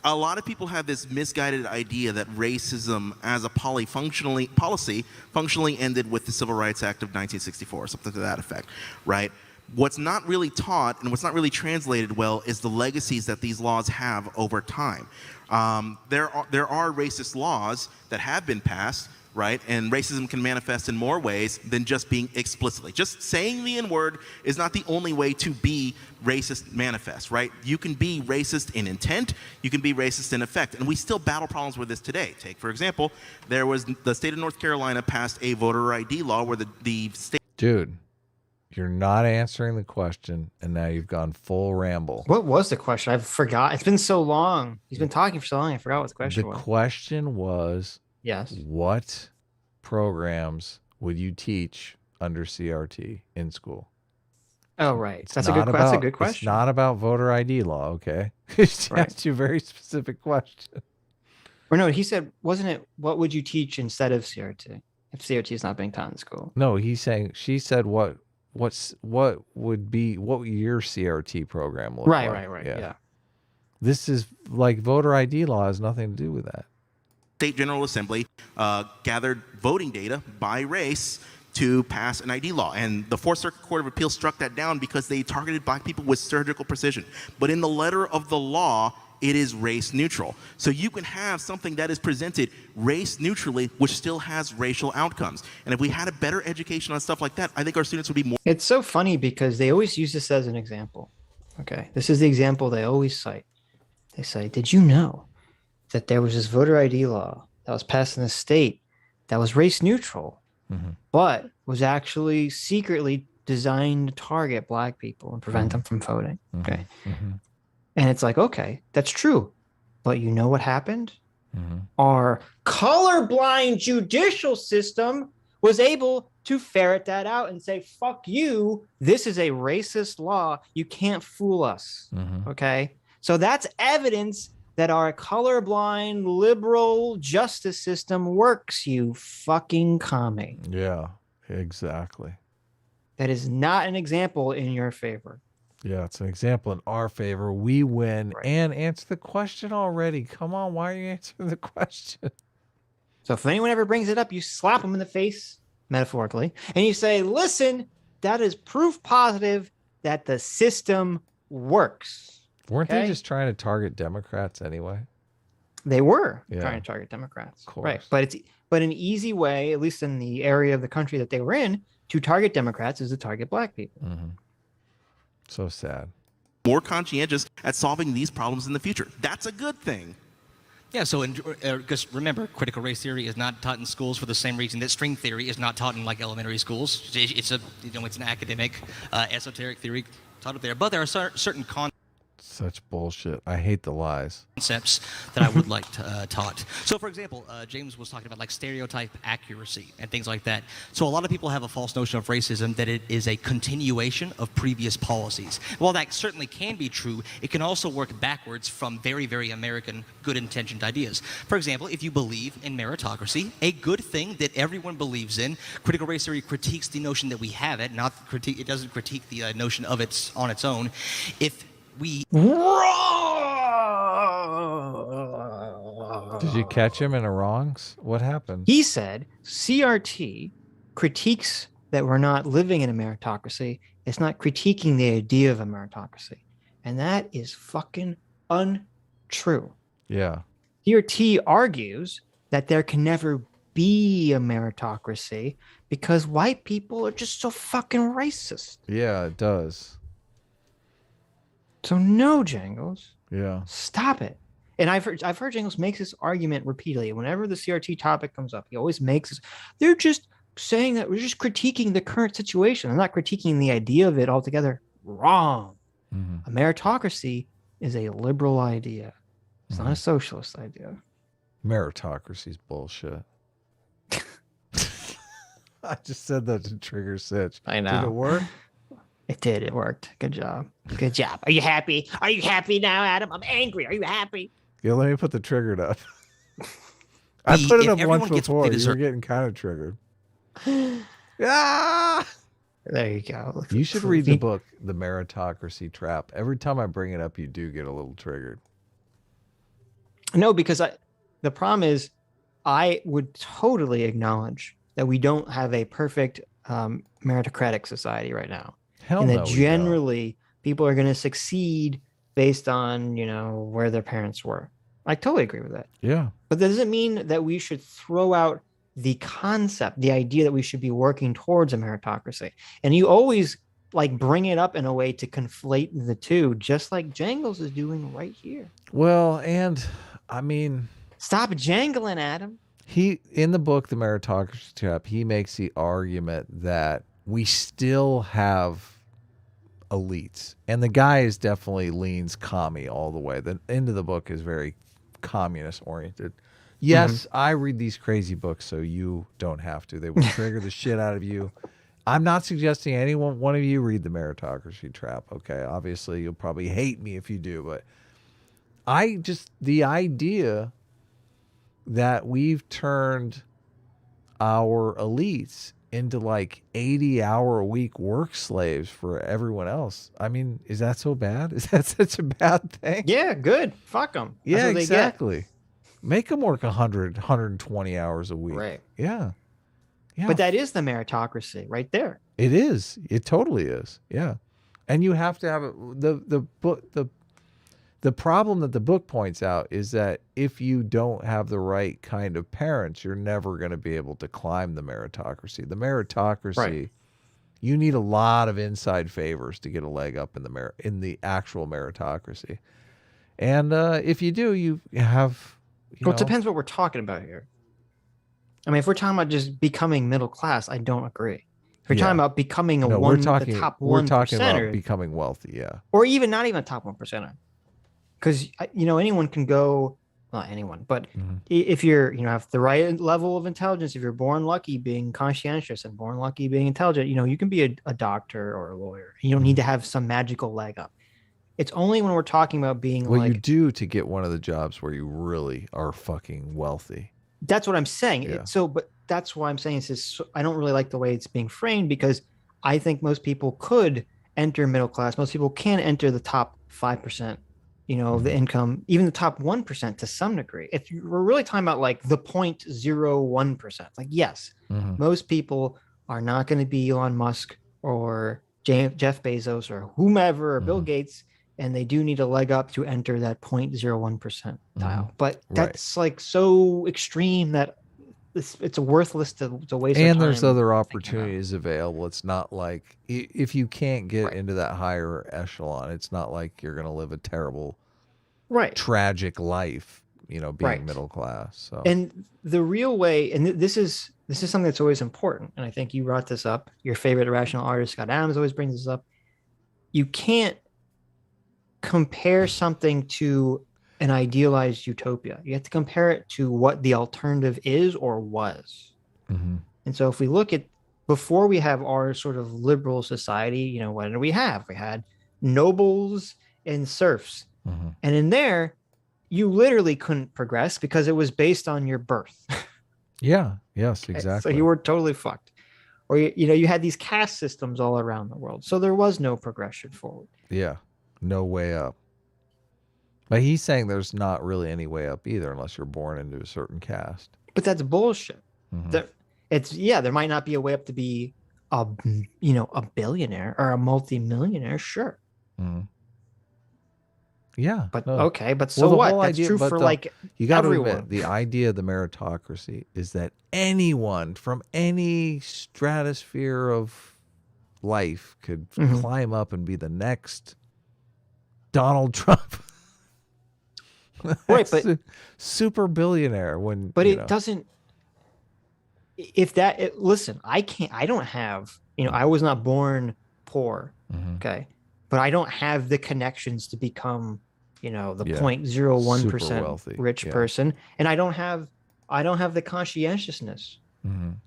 H: a lot of people have this misguided idea that racism as a policy functionally ended with the Civil Rights Act of 1964, something to that effect, right? What's not really taught and what's not really translated well is the legacies that these laws have over time. There are racist laws that have been passed, right? And racism can manifest in more ways than just being explicitly. Just saying the N-word is not the only way to be racist manifest, right? You can be racist in intent, you can be racist in effect, and we still battle problems with this today. Take, for example, the state of North Carolina passed a voter ID law where the state...
B: Dude, you're not answering the question, and now you've gone full ramble.
A: What was the question? I forgot. It's been so long. He's been talking for so long. I forgot what the question was.
B: The question was...
A: Yes.
B: What programs would you teach under CRT in school?
A: Oh, right. That's a
B: not
A: good
B: It's
A: question.
B: not about voter ID law, okay? Just asked you a very specific question.
A: Or no, he said, wasn't it, what would you teach instead of CRT? If CRT is not being taught in school.
B: No, she said what would your CRT program look like?
A: Right. Yeah.
B: This is like voter ID law has nothing to do with that.
H: State General Assembly gathered voting data by race to pass an ID law. And the Fourth Circuit Court of Appeals struck that down because they targeted black people with surgical precision. But in the letter of the law, it is race neutral. So you can have something that is presented race neutrally, which still has racial outcomes. And if we had a better education on stuff like that, I think our students would be more...
A: It's so funny because they always use this as an example. Okay. This is the example they always cite. They say, did you know that there was this voter ID law that was passed in the state that was race neutral, but was actually secretly designed to target black people and prevent them from voting? Okay. And it's like, okay, that's true. But you know what happened? Our colorblind judicial system was able to ferret that out and say, fuck you. This is a racist law. You can't fool us. Okay. So that's evidence that our colorblind liberal justice system works, you fucking commie.
B: Yeah, exactly.
A: That is not an example in your favor.
B: Yeah, it's an example in our favor. We win and answer the question already. Come on, why are you answering the question?
A: So if anyone ever brings it up, you slap them in the face, metaphorically, and you say, listen, that is proof positive that the system works.
B: Weren't they just trying to target Democrats anyway?
A: They were trying to target Democrats.
B: Of course.
A: Right. But an easy way, at least in the area of the country that they were in, to target Democrats is to target black people.
B: So sad.
H: More conscientious at solving these problems in the future. That's a good thing.
F: Yeah, so because remember, critical race theory is not taught in schools for the same reason that string theory is not taught in like elementary schools. It's an academic, esoteric theory taught up there. But there are certain
B: Such bullshit. I hate the lies.
F: concepts that I would like taught. So, for example, James was talking about like stereotype accuracy and things like that. So a lot of people have a false notion of racism that it is a continuation of previous policies. While that certainly can be true, it can also work backwards from very, very American good-intentioned ideas. For example, if you believe in meritocracy, a good thing that everyone believes in, critical race theory critiques the notion that we have it, it doesn't critique the notion of it's on its own. If we
B: Did you catch him in a wrongs? What happened?
A: He said CRT critiques that we're not living in a meritocracy. It's not critiquing the idea of a meritocracy. And that is fucking untrue.
B: Yeah.
A: CRT argues that there can never be a meritocracy because white people are just so fucking racist.
B: Yeah, it does.
A: So no, Jangles.
B: Yeah.
A: Stop it. And I've heard Jangles makes this argument repeatedly. Whenever the CRT topic comes up, he always makes this. They're just saying that we're just critiquing the current situation. I'm not critiquing the idea of it altogether. Wrong. A meritocracy is a liberal idea. It's not a socialist idea.
B: Meritocracy's bullshit. I just said that to trigger Sitch.
A: I know.
B: Did it work?
A: It did. It worked. Good job. Good job. Are you happy? Are you happy now, Adam? I'm angry. Are you happy?
B: Yeah, let me put the trigger up. I put it up once before. You were getting kind of triggered. Ah!
A: There you go.
B: You should read the book, The Meritocracy Trap. Every time I bring it up, you do get a little triggered.
A: No, because the problem is I would totally acknowledge that we don't have a perfect meritocratic society right now.
B: Hell
A: and
B: no,
A: that generally people are going to succeed based on, where their parents were. I totally agree with that.
B: Yeah.
A: But that doesn't mean that we should throw out the concept, the idea that we should be working towards a meritocracy. And you always bring it up in a way to conflate the two, just like Jangles is doing right here.
B: Well, and I mean,
A: stop jangling, Adam.
B: He, in the book, The Meritocracy Trap, he makes the argument that we still have elites. And the guy definitely leans commie all the way. The end of the book is very communist oriented. Yes, I read these crazy books, so you don't have to. They will trigger the shit out of you. I'm not suggesting one of you read The Meritocracy Trap, okay? Obviously, you'll probably hate me if you do, but the idea that we've turned our elites into 80-hour-a-week work slaves for everyone else. I mean, is that so bad? Is that such a bad thing?
A: Yeah, good. Fuck them.
B: Yeah, exactly. Make them work 100, 120 hours a week.
A: Right.
B: Yeah.
A: But that is the meritocracy right there.
B: It is. It totally is. Yeah. And you have to have the problem that the book points out is that if you don't have the right kind of parents, you're never going to be able to climb the meritocracy. The meritocracy, you need a lot of inside favors to get a leg up in the actual meritocracy. And if you do, you have.
A: Well, it depends what we're talking about here. I mean, if we're talking about just becoming middle class, I don't agree. If we're talking about becoming the top 1%,
B: we're talking about becoming wealthy, yeah.
A: Or even not even a top 1%. Because, anyone can go, not anyone, but if you're, have the right level of intelligence, if you're born lucky being conscientious and born lucky being intelligent, you can be a doctor or a lawyer. You don't need to have some magical leg up. It's only when we're talking about being
B: you do to get one of the jobs where you really are fucking wealthy.
A: That's what I'm saying.
B: Yeah.
A: But that's why I'm saying I don't really like the way it's being framed, because I think most people could enter middle class. Most people can enter the top 5%, of the income, even the top 1% to some degree. If we're really talking about like the 0.01%, like, yes, most people are not going to be Elon Musk or Jeff Bezos or whomever or Bill Gates. And they do need a leg up to enter that 0.01 percentile. But that's like so extreme that it's worthless to waste our time.
B: And there's other opportunities available. It's not like if you can't get into that higher echelon, it's not like you're going to live a terrible, tragic life, being middle class. So.
A: And the real way, and this is something that's always important. And I think you brought this up. Your favorite irrational artist, Scott Adams, always brings this up. You can't compare something to an idealized utopia. You have to compare it to what the alternative is or was. And so if we look at before we have our sort of liberal society, what did we have? We had nobles and serfs. And in there, you literally couldn't progress because it was based on your birth.
B: Yes, exactly.
A: So you were totally fucked. Or, you had these caste systems all around the world. So there was no progression forward.
B: Yeah. No way up. But he's saying there's not really any way up either unless you're born into a certain caste.
A: But that's bullshit. There might not be a way up to be a billionaire or a multimillionaire, sure.
B: Yeah.
A: But okay, but so what? That's true for
B: you got to
A: everyone.
B: admit, the idea of the meritocracy is that anyone from any stratosphere of life could climb up and be the next Donald Trump.
A: Right, but
B: super billionaire
A: it doesn't. Listen, I don't have, I was not born poor. Okay. But I don't have the connections to become, the 0.01% rich person. And I don't have the conscientiousness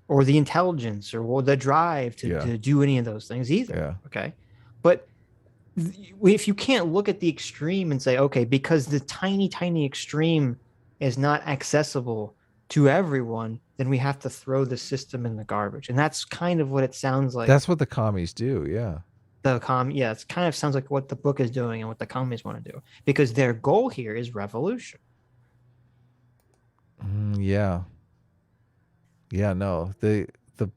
A: or the intelligence or the drive to do any of those things either.
B: Yeah.
A: Okay. But if you can't look at the extreme and say, okay, because the tiny, tiny extreme is not accessible to everyone, then we have to throw the system in the garbage. And that's kind of what it sounds like.
B: That's what the commies do. Yeah.
A: It kind of sounds like what the book is doing and what the commies want to do, because their goal here is revolution.
B: Yeah. No, the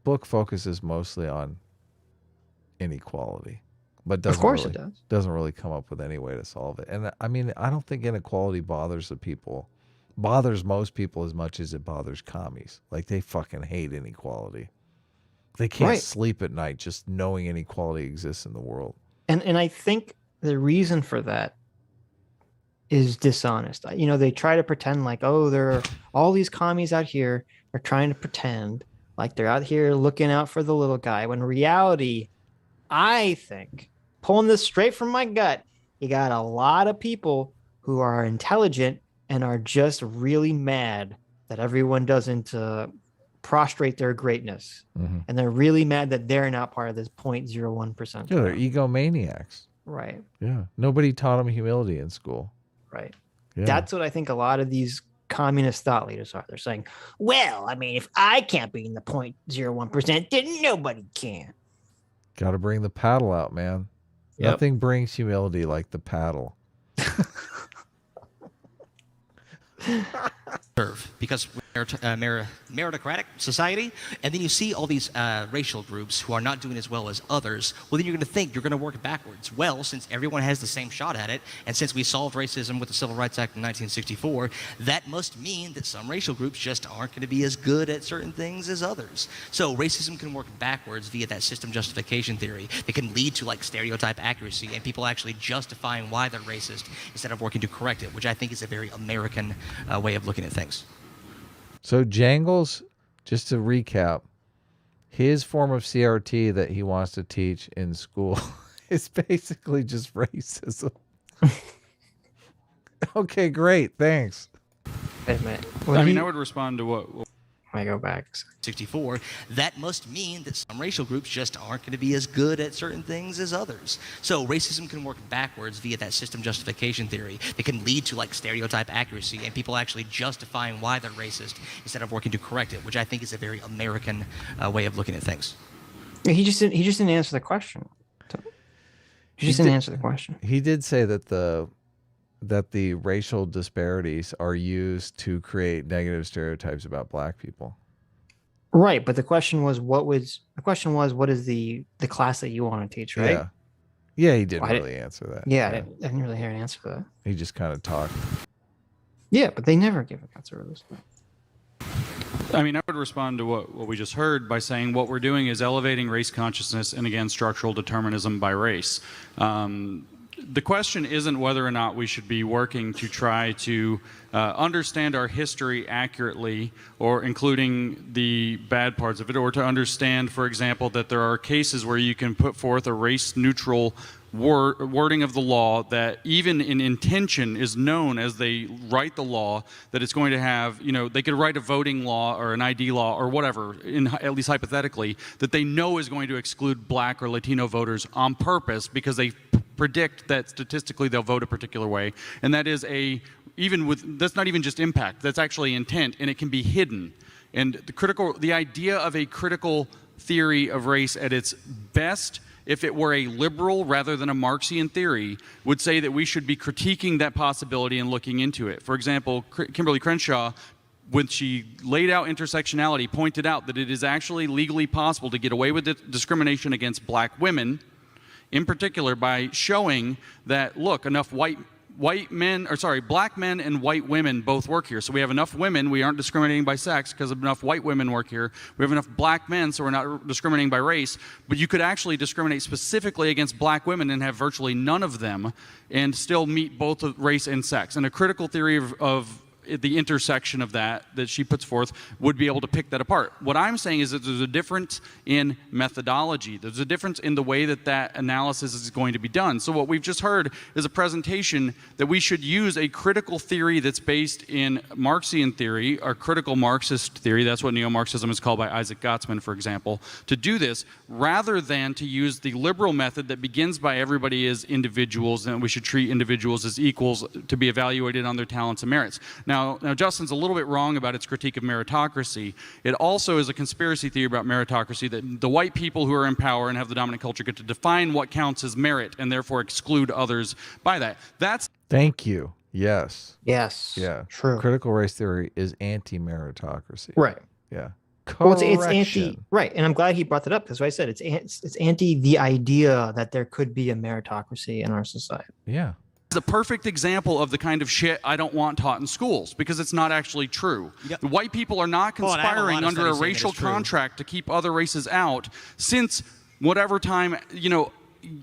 B: book focuses mostly on inequality. But
A: of course it does.
B: Doesn't really come up with any way to solve it. And I mean, I don't think inequality bothers most people as much as it bothers commies. Like, they fucking hate inequality. They can't sleep at night just knowing inequality exists in the world.
A: And I think the reason for that is dishonest. They try to pretend like, there are all these commies out here are trying to pretend like they're out here looking out for the little guy, when in reality, I think, pulling this straight from my gut, you got a lot of people who are intelligent and are just really mad that everyone doesn't prostrate their greatness. And they're really mad that they're not part of this 0.01%.
B: Yeah, they're egomaniacs.
A: Right.
B: Yeah. Nobody taught them humility in school.
A: Right.
B: Yeah.
A: That's what I think a lot of these communist thought leaders are. They're saying, well, I mean, if I can't be in the 0.01%, then nobody can.
B: Got to bring the paddle out, man.
A: Yep.
B: Nothing brings humility like the paddle.
F: Because we're a meritocratic society, and then you see all these racial groups who are not doing as well as others, well, then you're going to think you're going to work backwards. Well, since everyone has the same shot at it, and since we solved racism with the Civil Rights Act in 1964, that must mean that some racial groups just aren't going to be as good at certain things as others. So racism can work backwards via that system justification theory that can lead to like stereotype accuracy and people actually justifying why they're racist instead of working to correct it, which I think is a very American way of looking at things.
B: So Jangles, just to recap, his form of CRT that he wants to teach in school is basically just racism. Okay, great. Thanks.
A: Wait a minute.
G: I would respond to what
A: I go back.
F: 64, that must mean that some racial groups just aren't going to be as good at certain things as others. So racism can work backwards via that system justification theory that can lead to like stereotype accuracy and people actually justifying why they're racist instead of working to correct it, which I think is a very American way of looking at things.
A: He just didn't answer the question. He just didn't answer the question.
B: He did say that the racial disparities are used to create negative stereotypes about black people.
A: Right, but the question was what is the class that you want to teach, right?
B: Yeah, he didn't really answer that.
A: Yeah, I didn't really hear an answer for that.
B: He just kind of talked.
A: Yeah, but they never give an answer to this.
G: I would respond to what we just heard by saying what we're doing is elevating race consciousness and, again, structural determinism by race. The question isn't whether or not we should be working to try to understand our history accurately, or including the bad parts of it, or to understand, for example, that there are cases where you can put forth a race-neutral wording of the law that even in intention is known as they write the law that it's going to have, they could write a voting law or an ID law or whatever, at least hypothetically, that they know is going to exclude black or Latino voters on purpose because they predict that statistically they'll vote a particular way. And that is that's not even just impact, that's actually intent, and it can be hidden. And the idea of a critical theory of race at its best, if it were a liberal rather than a Marxian theory, would say that we should be critiquing that possibility and looking into it. For example, Kimberly Crenshaw, when she laid out intersectionality, pointed out that it is actually legally possible to get away with discrimination against black women, in particular by showing that, look, enough black men and white women both work here. So we have enough women, we aren't discriminating by sex because enough white women work here. We have enough black men, so we're not discriminating by race. But you could actually discriminate specifically against black women and have virtually none of them and still meet both race and sex. And a critical theory of the intersection of that she puts forth would be able to pick that apart. What I'm saying is that there's a difference in methodology. There's a difference in the way that analysis is going to be done. So what we've just heard is a presentation that we should use a critical theory that's based in Marxian theory, or critical Marxist theory, that's what neo-Marxism is called by Isaac Gottsman, for example, to do this, rather than to use the liberal method that begins by everybody as individuals, and we should treat individuals as equals to be evaluated on their talents and merits. Now, Justin's a little bit wrong about its critique of meritocracy. It also is a conspiracy theory about meritocracy, that the white people who are in power and have the dominant culture get to define what counts as merit and therefore exclude others by that.
B: Thank you. Yes.
A: Yes.
B: Yeah.
A: True.
B: Critical race theory is anti-meritocracy.
A: Right.
B: Yeah.
A: Well, it's anti, right, and I'm glad he brought that up because I said it's anti the idea that there could be a meritocracy in our society.
B: Yeah.
G: The perfect example of the kind of shit I don't want taught in schools, because it's not actually true. Yep. The white people are not conspiring under a racial contract to keep other races out since whatever time,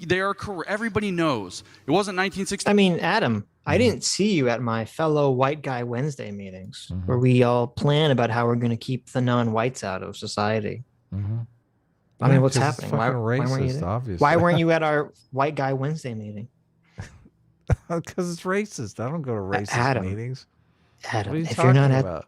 G: they are everybody knows. It wasn't 1960.
A: Adam, I didn't see you at my fellow white guy Wednesday meetings where we all plan about how we're going to keep the non-whites out of society. What's happening? Why weren't you there?
B: Obviously.
A: Why weren't you at our white guy Wednesday meeting?
B: Because it's racist. I don't go to racist meetings.
A: Adam,
B: what are you
A: if
B: talking
A: you're not
B: about?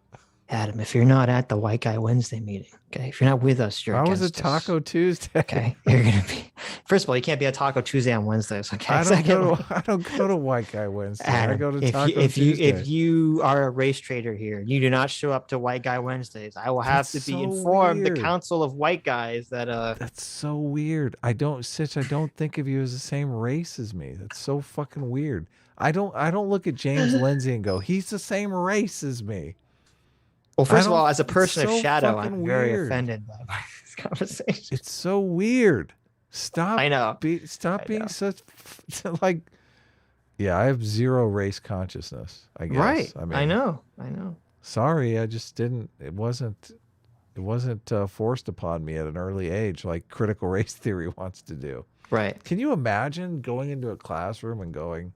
A: Adam, if you're not at the white guy Wednesday meeting, okay, if you're not with us, you're
B: How was
A: against
B: it Taco Tuesday?
A: Okay, you're gonna be. First of all, you can't be at Taco Tuesday on Wednesdays. Okay,
B: I don't go to white guy Wednesday.
A: Adam,
B: I go to Taco
A: Tuesday. If
B: Tuesday.
A: you are a race trader here, you do not show up to white guy Wednesdays. I will have to be informed.
B: weird.
A: The Council of White Guys that
B: That's so weird. I don't think of you as the same race as me. That's so fucking weird. I don't look at James Lindsay and go, he's the same race as me.
A: Well, first of all, as a person
B: so
A: of shadow,
B: fucking
A: I'm very
B: weird.
A: offended by this conversation.
B: It's so weird. Stop.
A: I know.
B: Stop being such like. Yeah, I have zero race consciousness. I guess.
A: Right.
B: I mean,
A: I know.
B: Sorry, I just didn't. It wasn't forced upon me at an early age like critical race theory wants to do.
A: Right.
B: Can you imagine going into a classroom and going,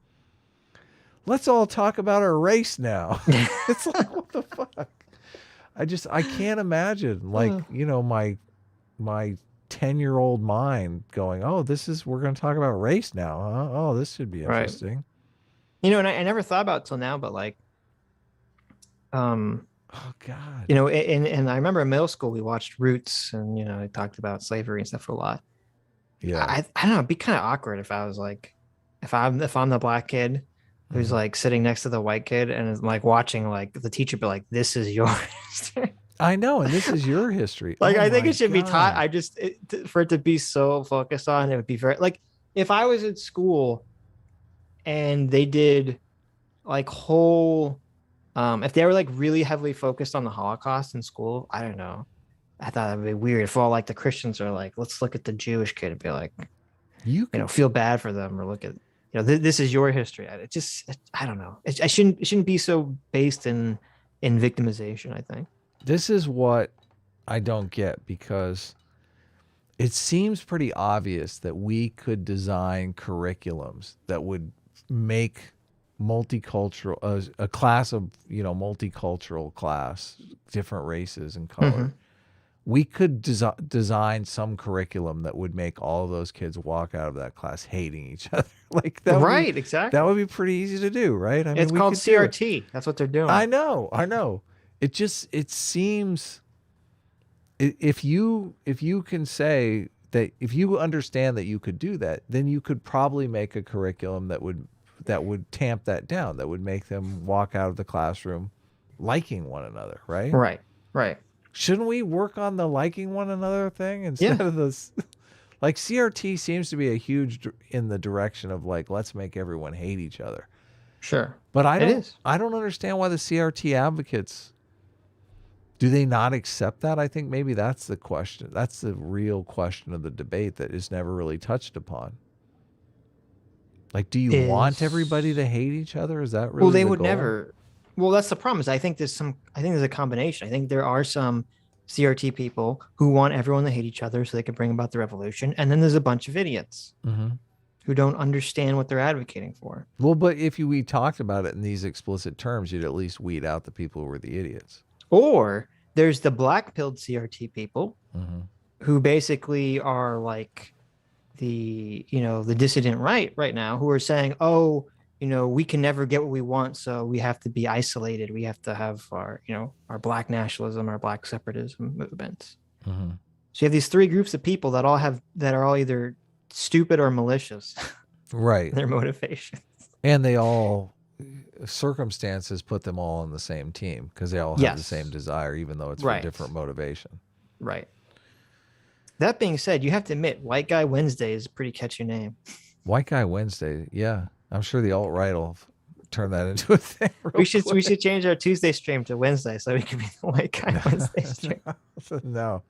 B: "Let's all talk about our race now"? It's like, what the fuck? I can't imagine like, my 10-year-old mind going, "Oh, we're going to talk about race now. Huh? Oh, this should be interesting."
A: Right. And I never thought about it till now, but like,
B: oh God.
A: And I remember in middle school we watched Roots, and they talked about slavery and stuff a lot.
B: Yeah.
A: I don't know. It'd be kind of awkward if I was like, if I'm the black kid who's like sitting next to the white kid and is like watching like the teacher be like, "This is yours."
B: I know, and this is your history.
A: Like,
B: Oh
A: I think
B: my
A: it should be taught.
B: God.
A: For it to be so focused on, it would be very like if I was at school and they did like whole, if they were like really heavily focused on the Holocaust in school, I don't know. I thought that'd be weird if all like the Christians are like, let's look at the Jewish kid and be like, feel bad for them, or look at, this is your history. I don't know. It shouldn't be so based in victimization, I think.
B: This is what I don't get, because it seems pretty obvious that we could design curriculums that would make multicultural, a class of, multicultural class, different races and color.
A: Mm-hmm.
B: We could design some curriculum that would make all of those kids walk out of that class hating each other. Like that.
A: Right, exactly.
B: That would be pretty easy to do, right? I mean,
A: It's called CRT. That's what they're doing.
B: I know. It seems, if you can say that, if you understand that you could do that, then you could probably make a curriculum that would tamp that down, that would make them walk out of the classroom liking one another, right?
A: Right.
B: Shouldn't we work on the liking one another thing instead of this? Like CRT seems to be a huge in the direction of like, let's make everyone hate each other.
A: Sure.
B: But I don't understand why the CRT advocates, do they not accept that? I think maybe that's the question. That's the real question of the debate that is never really touched upon. Like, do you want everybody to hate each other? Is that really
A: well? They
B: the
A: would
B: goal?
A: never. Well, that's the problem. Is I think there's a combination. I think there are some CRT people who want everyone to hate each other so they can bring about the revolution, and then there's a bunch of idiots who don't understand what they're advocating for.
B: Well, but if we talked about it in these explicit terms, you'd at least weed out the people who were the idiots.
A: Or there's the black-pilled CRT people who basically are like the dissident right now, who are saying, oh, we can never get what we want, so we have to be isolated. We have to have our black nationalism, our black separatism movements. So you have these three groups of people that are all either stupid or malicious,
B: right?
A: Their motivations,
B: and they all, circumstances put them all on the same team because they all have the same desire, even though it's for different motivation.
A: Right. That being said, you have to admit, White Guy Wednesday is a pretty catchy name.
B: White Guy Wednesday, yeah. I'm sure the alt-right will turn that into a thing.
A: We should change our Tuesday stream to Wednesday so we can be the White Guy Wednesday stream.
B: No,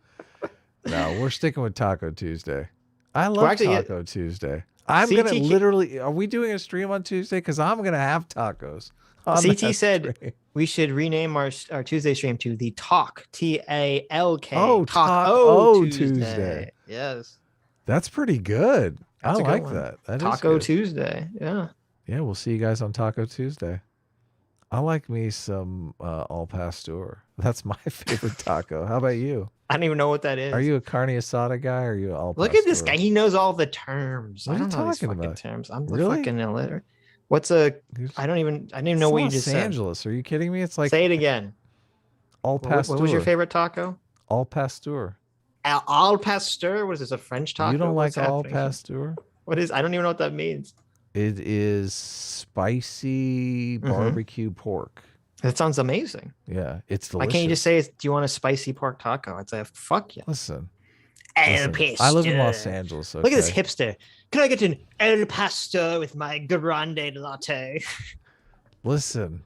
B: we're sticking with Taco Tuesday. I love Taco Tuesday. I'm gonna literally. Are we doing a stream on Tuesday? Because I'm gonna have tacos.
A: CT said we should rename our Tuesday stream to the Talk TALK.
B: Oh, Taco Tuesday.
A: Yes,
B: that's pretty good.
A: That's
B: I like
A: one.
B: that. That
A: Taco
B: is good.
A: Tuesday. Yeah.
B: Yeah, we'll see you guys on Taco Tuesday. I like me some al pastor. That's my favorite taco. How about you?
A: I don't even know what that is.
B: Are you a carne asada guy or are you al pastor?
A: Look at this guy. He knows all the terms.
B: What
A: I
B: are you
A: don't know these
B: talking
A: fucking
B: about?
A: terms. I'm
B: Really?
A: fucking illiterate. What's a? I didn't even know what you just
B: Los
A: said.
B: Angeles. Are you kidding me? It's like
A: Say it again.
B: Al pastor.
A: What was your favorite taco?
B: Al pastor.
A: Al pastor. What is this? A French taco?
B: You don't
A: What's
B: like al
A: happening?
B: pastor?
A: What is? I don't even know what that means.
B: It is spicy barbecue pork.
A: That sounds amazing.
B: Yeah, it's delicious.
A: Why can't you just say, "Do you want a spicy pork taco?" I'd say, "Fuck yeah."
B: Listen,
A: El pastor.
B: I live in Los Angeles. Okay?
A: Look at this hipster. Can I get an El pastor with my grande latte?
B: Listen.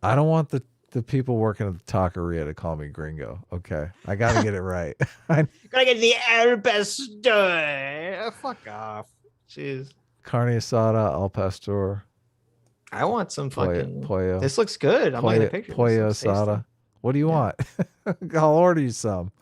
B: I don't want the the people working at the taqueria to call me gringo. Okay, I got to get it right.
A: Gotta get the al pastor. Fuck off. Jeez.
B: Carne asada, al pastor.
A: I want some fucking
B: pollo.
A: This looks good. I'm looking at pictures.
B: Pollo asada. What do you want? I'll order you some.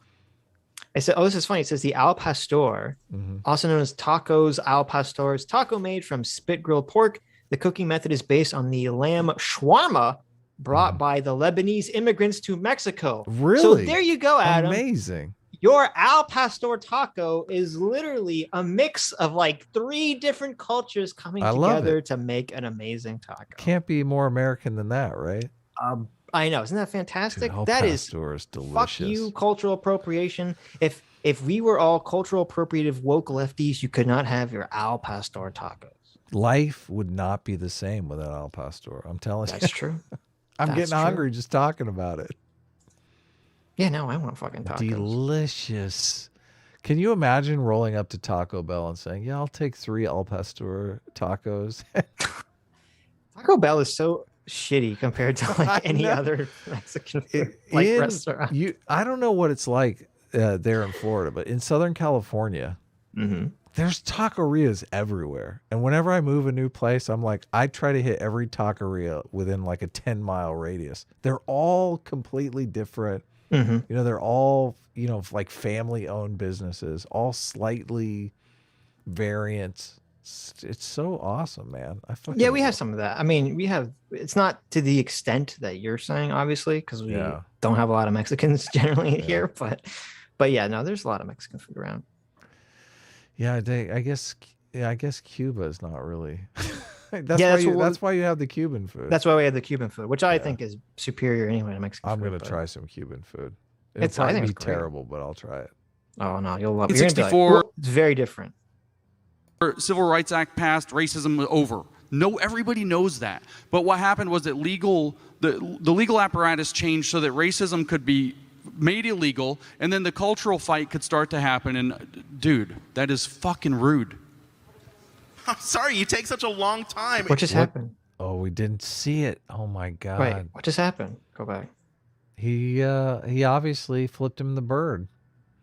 A: I said, oh, this is funny. It says the al pastor, also known as tacos al pastor, is taco made from spit grilled pork. The cooking method is based on the lamb shawarma brought by the Lebanese immigrants to Mexico.
B: Really?
A: So there you go, Adam.
B: Amazing.
A: Your al pastor taco is literally a mix of like 3 different cultures coming together to make an amazing taco.
B: Can't be more American than that, right?
A: I know. Isn't that fantastic?
B: Dude,
A: That is
B: delicious.
A: Fuck you, cultural appropriation. If we were all cultural appropriative woke lefties, you could not have your al pastor tacos.
B: Life would not be the same without al pastor. I'm telling you.
A: That's true.
B: I'm
A: That's
B: getting hungry just talking about it.
A: Yeah, no, I want fucking tacos.
B: Delicious. Can you imagine rolling up to Taco Bell and saying, "Yeah, I'll take 3 al pastor tacos"?
A: Taco Bell is so shitty compared to like any other Mexican food, restaurant.
B: I don't know what it's like there in Florida, but in Southern California, there's taquerias everywhere. And whenever I move a new place, I'm like, I try to hit every taqueria within like a 10-mile radius. They're all completely different. You know, they're all, you know, like family-owned businesses, all slightly variant. It's so awesome, man.
A: Yeah, we have some of that. I mean, it's not to the extent that you're saying, obviously, because we don't have a lot of Mexicans generally here, but yeah, no, there's a lot of Mexican food around.
B: Yeah, I guess Cuba is not really. That's why you have the Cuban food.
A: That's why we have the Cuban food, which I think is superior anyway to Mexican food.
B: I'm gonna try some Cuban food.
A: I think it's
B: terrible, but I'll try it.
A: Oh no, you'll love it.
I: In 1964,
A: it's very different.
I: Civil Rights Act passed, racism was over. No, everybody knows that. But what happened was that the legal apparatus changed so that racism could be made illegal, and then the cultural fight could start to happen. And dude, that is fucking rude.
H: I'm sorry, you take such a long time.
A: What just happened?
B: Oh, we didn't see it. Oh my god.
A: Wait, what just happened? Go back.
B: He obviously flipped him the bird.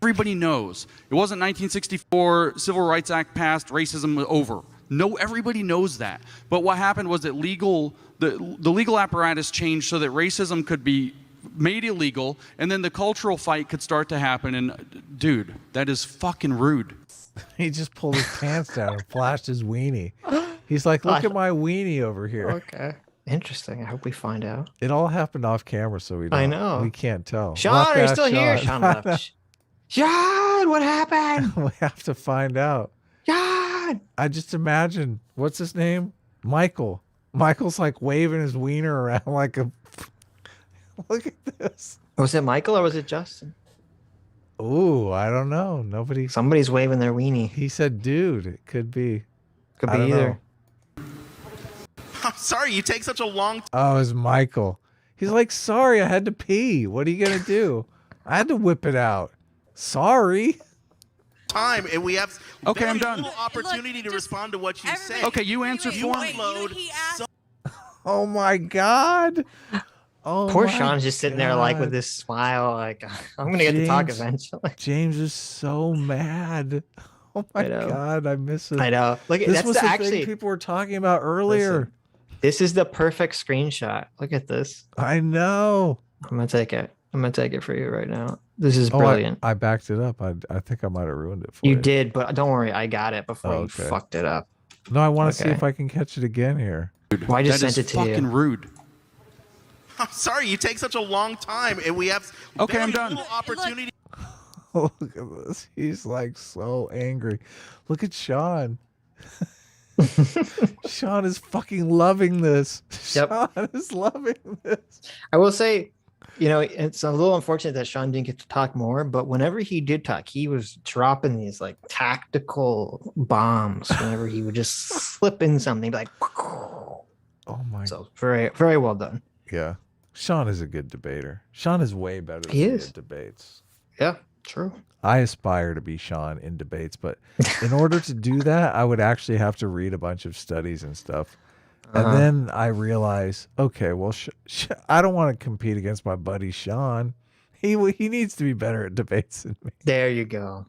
I: Everybody knows. It wasn't 1964, Civil Rights Act passed, racism was over. No, everybody knows that. But what happened was that the legal apparatus changed so that racism could be made illegal, and then the cultural fight could start to happen. And dude, that is fucking rude.
B: He just pulled his pants down and flashed his weenie. He's like, look at my weenie over here.
A: Okay. Interesting. I hope we find out.
B: It all happened off camera, so we can't tell.
A: Sean, are you still here? Sean left. Sean, what happened?
B: We have to find out.
A: Sean!
B: I just imagine, what's his name? Michael. Michael's like waving his wiener around like a... Look at this.
A: Was it Michael or was it Justin?
B: Ooh, I don't know.
A: Somebody's waving their weenie.
B: He said, dude, it could be.
A: Could be either.
H: I'm sorry, you take such a long time.
B: Oh, it's Michael. He's like, sorry, I had to pee. What are you going to do? I had to whip it out. Sorry.
H: Time, and we have
I: I'm done.
H: little opportunity to respond to what you say.
I: Okay, you answered for me.
B: Oh my god. Oh,
A: poor Sean's just sitting there like with this smile, like I'm gonna get to talk eventually.
B: James is so mad. Oh my god, I miss it.
A: I know. Look,
B: this
A: that's
B: was the
A: actually
B: thing people were talking about earlier.
A: Listen, this is the perfect screenshot. Look at this.
B: I know.
A: I'm gonna take it. I'm gonna take it for you right now. This is brilliant.
B: I backed it up. I think I might have ruined it for you.
A: You did, but don't worry, I got it before you fucked it up.
B: No, I want to see if I can catch it again here.
A: Well, I just sent it to you.
I: Fucking rude.
H: I'm sorry, you take such a long time, and we have
I: I'm done.
H: little opportunity.
B: Look at this. He's like so angry. Look at Sean. Sean is fucking loving this.
A: Yep.
B: Sean is loving this.
A: I will say, you know, it's a little unfortunate that Sean didn't get to talk more, but whenever he did talk, he was dropping these like tactical bombs whenever he would just slip in something like,
B: oh my.
A: So very, very well done.
B: Yeah. Sean is a good debater. Sean is way better than me in debates.
A: Yeah, true.
B: I aspire to be Sean in debates, but in order to do that, I would actually have to read a bunch of studies and stuff. And then I realize, okay, well, I don't want to compete against my buddy Sean. He needs to be better at debates than me.
A: There you go.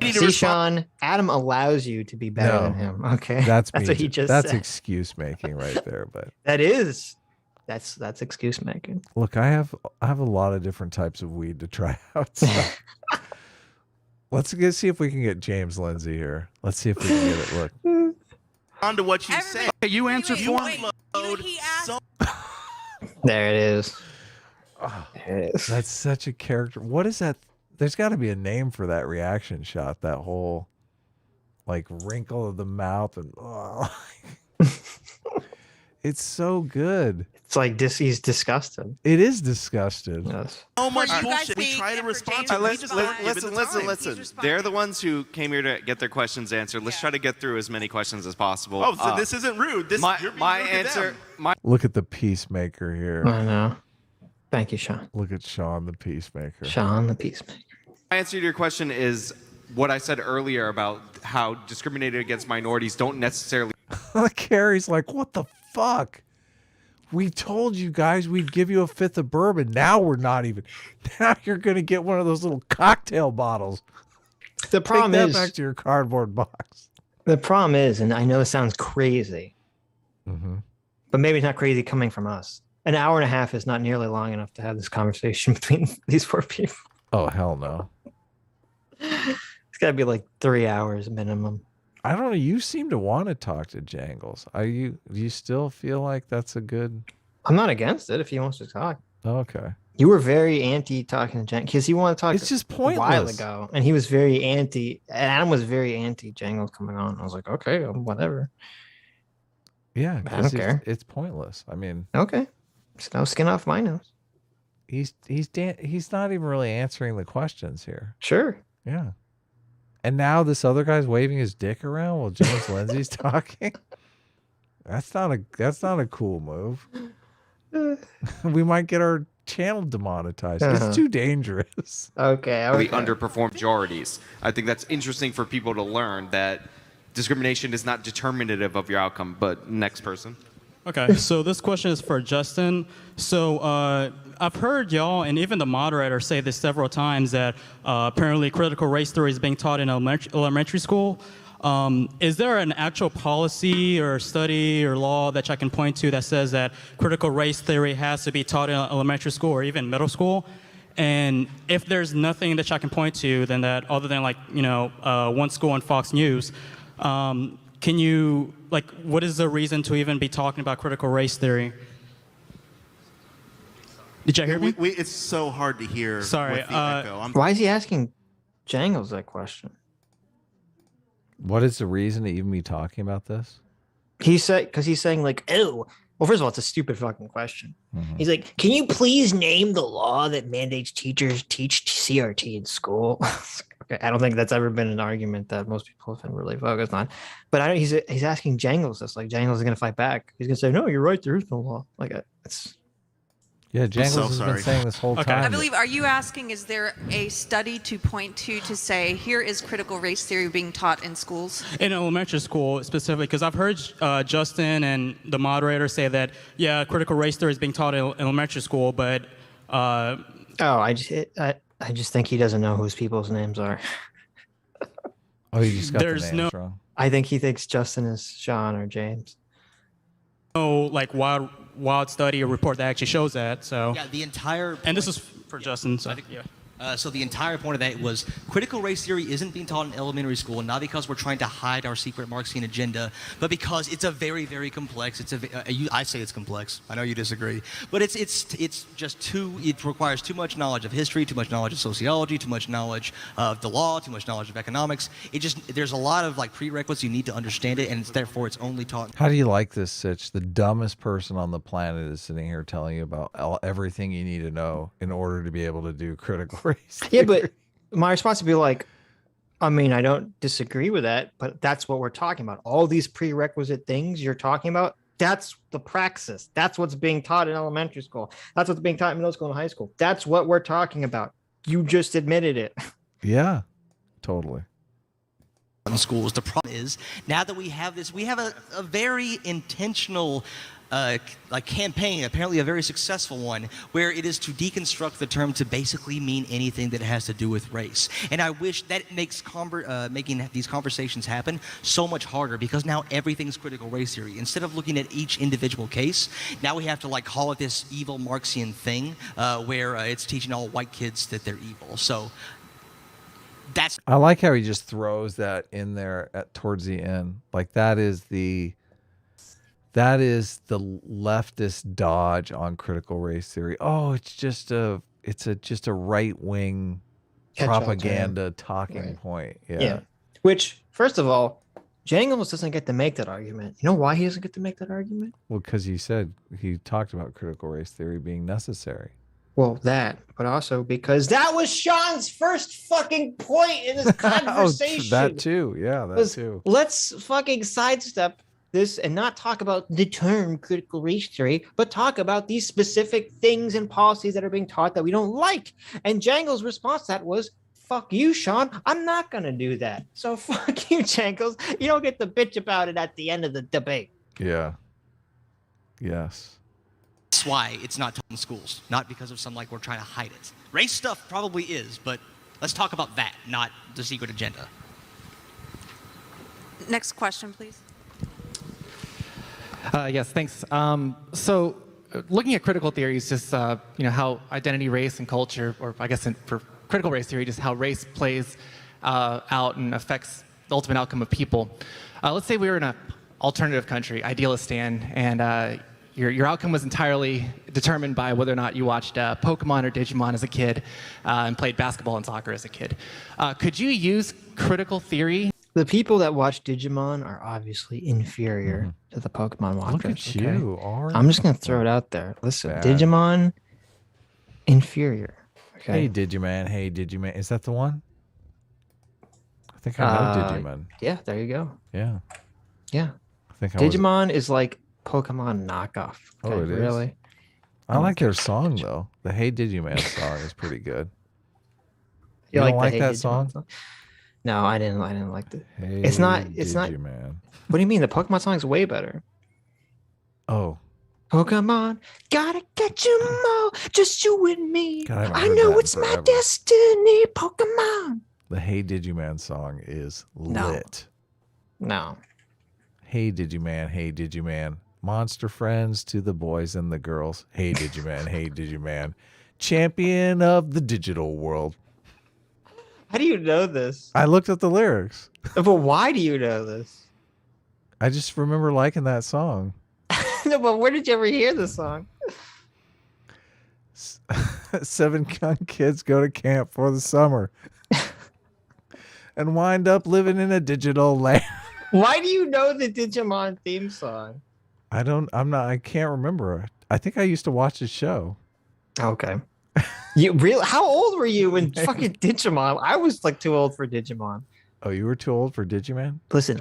A: See, Sean, Adam allows you to be better than him. Okay,
B: that's
A: what he just
B: That's
A: said.
B: excuse making right there. But
A: that's excuse making.
B: Look, I have a lot of different types of weed to try out. So. Let's see if we can get James Lindsay here. Let's see if we can get it. Look.
H: On to what you say.
I: You answered for me.
A: There it is.
B: Oh, that's such a character. What is that? There's got to be a name for that reaction shot. That whole like wrinkle of the mouth and it's so good.
A: It's like he's disgusted.
B: It is disgusted.
A: Yes.
H: So much bullshit. We try to respond to it.
E: Listen. They're the ones who came here to get their questions answered. Let's try to get through as many questions as possible.
H: Oh, so this isn't rude.
E: My answer.
B: Look at the peacemaker here.
A: I know. Thank you, Sean.
B: Look at Sean the peacemaker.
A: Sean the peacemaker.
E: My answer to your question is what I said earlier about how discriminating against minorities don't necessarily.
B: Carrie's like, what the fuck? We told you guys we'd give you a fifth of bourbon. Now we're not even. Now you're going to get one of those little cocktail bottles.
A: The problem
B: Take that
A: is
B: back to your cardboard box.
A: The problem is, and I know it sounds crazy, but maybe it's not crazy coming from us. An hour and a half is not nearly long enough to have this conversation between these four people.
B: Oh, hell no.
A: It's got to be like 3 hours minimum.
B: I don't know. You seem to want to talk to Jangles. Do you still feel like that's a good?
A: I'm not against it if he wants to talk.
B: Okay.
A: You were very anti talking to Jangles because he wanted to talk.
B: It's just pointless.
A: A while ago, and he was very anti. Adam was very anti Jangles coming on. I was like, okay, whatever.
B: Yeah,
A: I don't care.
B: It's pointless. I mean,
A: okay, it's no skin off my nose.
B: He's not even really answering the questions here.
A: Sure.
B: Yeah. And now this other guy's waving his dick around while James Lindsay's talking. That's not a cool move. We might get our channel demonetized. It's too dangerous.
A: Okay.
E: We underperform majorities. I think that's interesting for people to learn that discrimination is not determinative of your outcome. But next person.
Q: Okay, so this question is for Justin. So I've heard y'all and even the moderator say this several times that apparently critical race theory is being taught in elementary school. Is there an actual policy or study or law that I can point to that says that critical race theory has to be taught in elementary school or even middle school? And if there's nothing that I can point to, then that other than one school on Fox News, can you, what is the reason to even be talking about critical race theory? Did you hear me?
H: It's so hard to hear.
Q: Sorry.
H: With the echo.
A: Why is he asking Jangles that question?
B: What is the reason to even be talking about this?
A: He said, because he's saying oh, well, first of all, it's a stupid fucking question. He's like, can you please name the law that mandates teachers teach CRT in school? Okay, I don't think that's ever been an argument that most people have been really focused on. But he's asking Jangles this. Like, Jangles is going to fight back. He's going to say, no, you're right. There is no law. It's.
B: Yeah, Jangles has been saying this whole time.
D: I believe, are you asking, is there a study to point to say, here is critical race theory being taught in schools?
Q: In elementary school specifically, because I've heard Justin and the moderator say that, yeah, critical race theory is being taught in elementary school, but...
A: I just think he doesn't know whose people's names are.
B: Oh, you just got the names wrong.
A: I think he thinks Justin is Sean or James.
Q: No, wild study or report that actually shows that. So
F: yeah, the entire
Q: and this is for Justin. So yeah.
F: So the entire point of that was critical race theory isn't being taught in elementary school, not because we're trying to hide our secret Marxian agenda, but because it's a very, very complex. I say it's complex. I know you disagree, but it's just too. It requires too much knowledge of history, too much knowledge of sociology, too much knowledge of the law, too much knowledge of economics. There's a lot of prerequisites you need to understand it, and therefore it's only taught.
B: How do you like this, Sitch? The dumbest person on the planet is sitting here telling you about everything you need to know in order to be able to do critical race.
A: Yeah, but my response would be I don't disagree with that, but that's what we're talking about. All these prerequisite things you're talking about, that's the praxis. That's what's being taught in elementary school. That's what's being taught in middle school and high school. That's what we're talking about. You just admitted it.
B: Yeah, totally.
F: in schools. The problem is, now that we have this, we have a very intentional like campaign, apparently a very successful one, where it is to deconstruct the term to basically mean anything that has to do with race. And I wish that makes making these conversations happen so much harder, because now everything's critical race theory. Instead of looking at each individual case, now we have to like call it this evil Marxian thing where it's teaching all white kids that they're evil. So
B: I like how he just throws that in there towards the end. Like that is the leftist dodge on critical race theory. Oh, it's just a right wing propaganda talking point. Yeah.
A: Which, first of all, Jangles doesn't get to make that argument. You know why he doesn't get to make that argument?
B: Well, because he talked about critical race theory being necessary.
A: Well, but also because that was Sean's first fucking point in this conversation.
B: That too. Yeah, that too.
A: Let's fucking sidestep this and not talk about the term critical race theory, but talk about these specific things and policies that are being taught that we don't like. And Jangles' response to that was, fuck you, Sean. I'm not going to do that. So fuck you, Jangles. You don't get to bitch about it at the end of the debate.
B: Yeah. Yes.
F: That's why it's not taught in schools, not because of some like we're trying to hide it. Race stuff probably is, but let's talk about that, not the secret agenda.
D: Next question, please.
R: Yes, thanks. So looking at critical theories, just how identity, race, and culture, or I guess for critical race theory, just how race plays out and affects the ultimate outcome of people. Let's say we were in an alternative country, Idealistan, and your outcome was entirely determined by whether or not you watched Pokemon or Digimon as a kid and played basketball and soccer as a kid. Could you use critical theory?
A: The people that watch Digimon are obviously inferior to the Pokemon watchers.
B: Look at you, Ari.
A: I'm just going to throw it out there. Listen, Digimon, inferior. Okay.
B: Hey, Digiman. Hey, Digiman. Is that the one? I think I know Digimon.
A: Yeah, there you go.
B: Yeah.
A: Yeah.
B: I think
A: Digimon is like Pokemon knockoff. Okay,
B: oh, it is?
A: Really?
B: I like their song, though. The Hey Digiman song is pretty good.
A: You
B: don't
A: like
B: like
A: the
B: that
A: Hey
B: song?
A: Digimon song? No, I didn't like it.
B: Hey,
A: It's not.
B: Digiman.
A: What do you mean? The Pokemon song is way better.
B: Oh.
A: Pokemon, gotta get you more, just you and me.
B: God,
A: I know it's my destiny, Pokemon.
B: The Hey Digiman song is lit.
A: No.
B: Hey Digiman, hey Digiman. Monster friends to the boys and the girls. Hey Digiman, hey Digiman. Champion of the digital world.
A: How do you know this?
B: I looked at the lyrics.
A: But why do you know this?
B: I just remember liking that song.
A: No, but where did you ever hear this song?
B: 7 young kids go to camp for the summer and wind up living in a digital land.
A: Why do you know the Digimon theme song?
B: I can't remember. I think I used to watch the show.
A: Okay. How old were you when fucking Digimon? I was like too old for Digimon.
B: Oh, you were too old for Digimon?
A: Listen,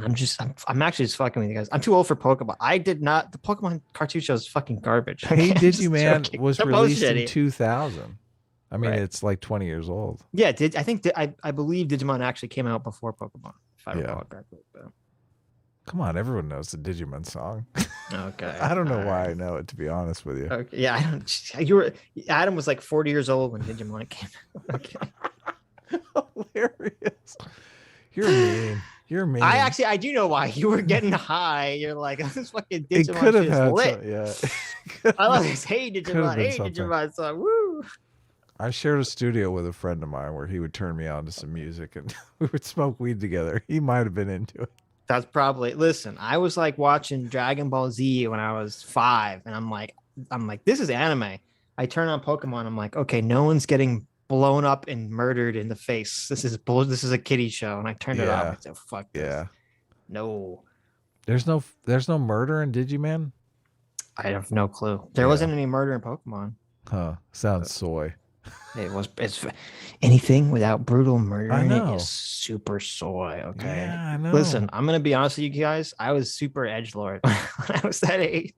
A: I'm actually just fucking with you guys. I'm too old for Pokemon. The Pokemon cartoon show is fucking garbage.
B: Hey Digimon was
A: They're
B: released
A: both
B: in
A: shitty.
B: 2000. I mean,
A: Right.
B: it's like 20 years old.
A: Yeah, I believe Digimon actually came out before Pokemon, if I recall correctly. But...
B: Come on, everyone knows the Digimon song.
A: Okay.
B: I don't know why I know it, to be honest with you.
A: Okay. Yeah, Adam was like 40 years old when Digimon came out. Okay.
B: Hilarious. You're mean. You're mean.
A: I do know why. You were getting high. You're like, this fucking
B: It
A: Digimon
B: could have
A: shit is
B: had
A: lit.
B: yeah.
A: I love this. Hey
B: Could have
A: Digimon,
B: been
A: hey
B: something.
A: Digimon song. Woo!
B: I shared a studio with a friend of mine where he would turn me on to some music and we would smoke weed together. He might have been into it.
A: That's probably. Listen, I was like watching Dragon Ball Z when I was 5, and I'm like, this is anime. I turn on Pokemon. I'm like, okay, no one's getting blown up and murdered in the face. This is a kiddie show, and I turned it off. I said, fuck this.
B: Yeah.
A: No.
B: There's no murder in Digimon?
A: I have no clue. There wasn't any murder in Pokemon.
B: Huh. Sounds soy.
A: It's anything without brutal murder
B: I
A: in it
B: know.
A: is super soy. Okay.
B: Yeah, I know.
A: Listen, I'm gonna be honest with you guys. I was super edgelord when I was that age.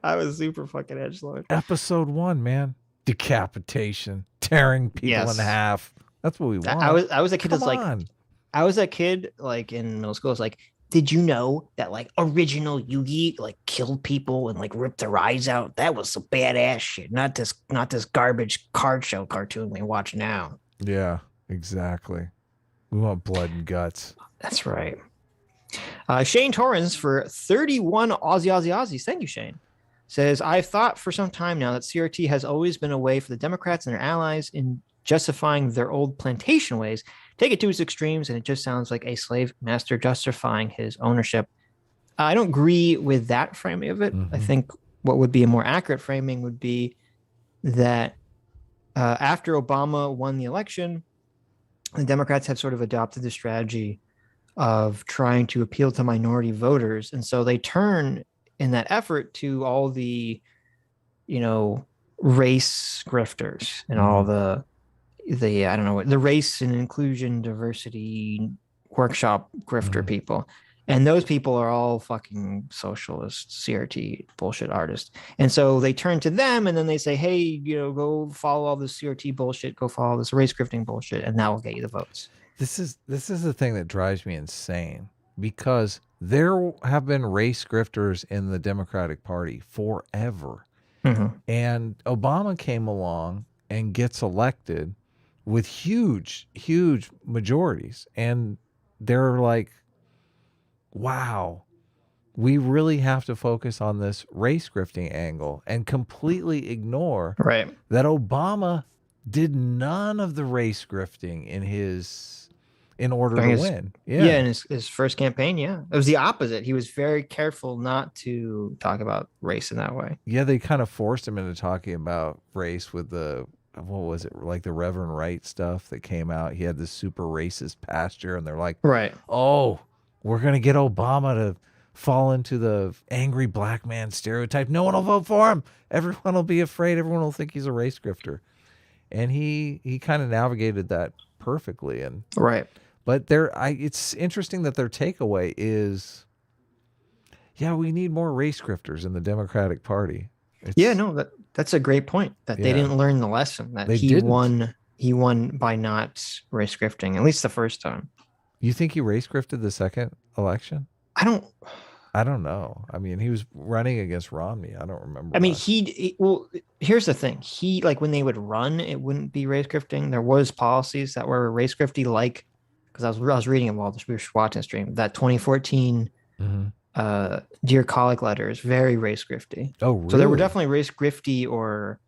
A: I was super fucking edgelord.
B: Episode 1, man. Decapitation. Tearing people in half. That's what we want.
A: I was a kid
B: Come
A: that's like,
B: on.
A: I was that kid like in middle school. It's like, did you know that like original Yugi like killed people and like ripped their eyes out? That was some badass shit. Not this garbage card show cartoon we watch now.
B: Yeah, exactly. We want blood and guts.
A: That's right. Shane Torrens for 31 Aussies. Thank you, Shane. Says, I've thought for some time now that CRT has always been a way for the Democrats and their allies in justifying their old plantation ways. Take it to its extremes, and it just sounds like a slave master justifying his ownership. I don't agree with that framing of it. I think what would be a more accurate framing would be that after Obama won the election, the Democrats have sort of adopted the strategy of trying to appeal to minority voters. And so they turn in that effort to all the, race grifters and all the I don't know, the race and inclusion diversity workshop grifter people. And those people are all fucking socialist CRT bullshit artists. And so they turn to them and then they say, hey, go follow all this CRT bullshit, go follow this race grifting bullshit, and that will get you the votes.
B: This is the thing that drives me insane, because there have been race grifters in the Democratic Party forever. And Obama came along and gets elected with huge, huge majorities. And they're like, wow, we really have to focus on this race grifting angle and completely ignore that Obama did none of the race grifting in order to win.
A: Yeah, in his first campaign, it was the opposite. He was very careful not to talk about race in that way.
B: Yeah, they kind of forced him into talking about race with what was it, like the Reverend Wright stuff that came out. He had this super racist pastor, and they're like, oh, we're going to get Obama to fall into the angry black man stereotype. No one will vote for him. Everyone will be afraid. Everyone will think he's a race grifter. And he kind of navigated that perfectly. And but it's interesting that their takeaway is, we need more race grifters in the Democratic Party.
A: That's a great point, that they didn't learn the lesson, that he won by not race grifting, at least the first time.
B: You think he race grifted the second election?
A: I don't
B: know. I mean, he was running against Romney. I don't remember.
A: I mean, here's the thing. When they would run, it wouldn't be race grifting. There was policies that were race grifty, because I was reading them while we were watching the stream, that 2014 Dear Colleague letter is very race grifty.
B: Oh, really?
A: So there were definitely race grifty or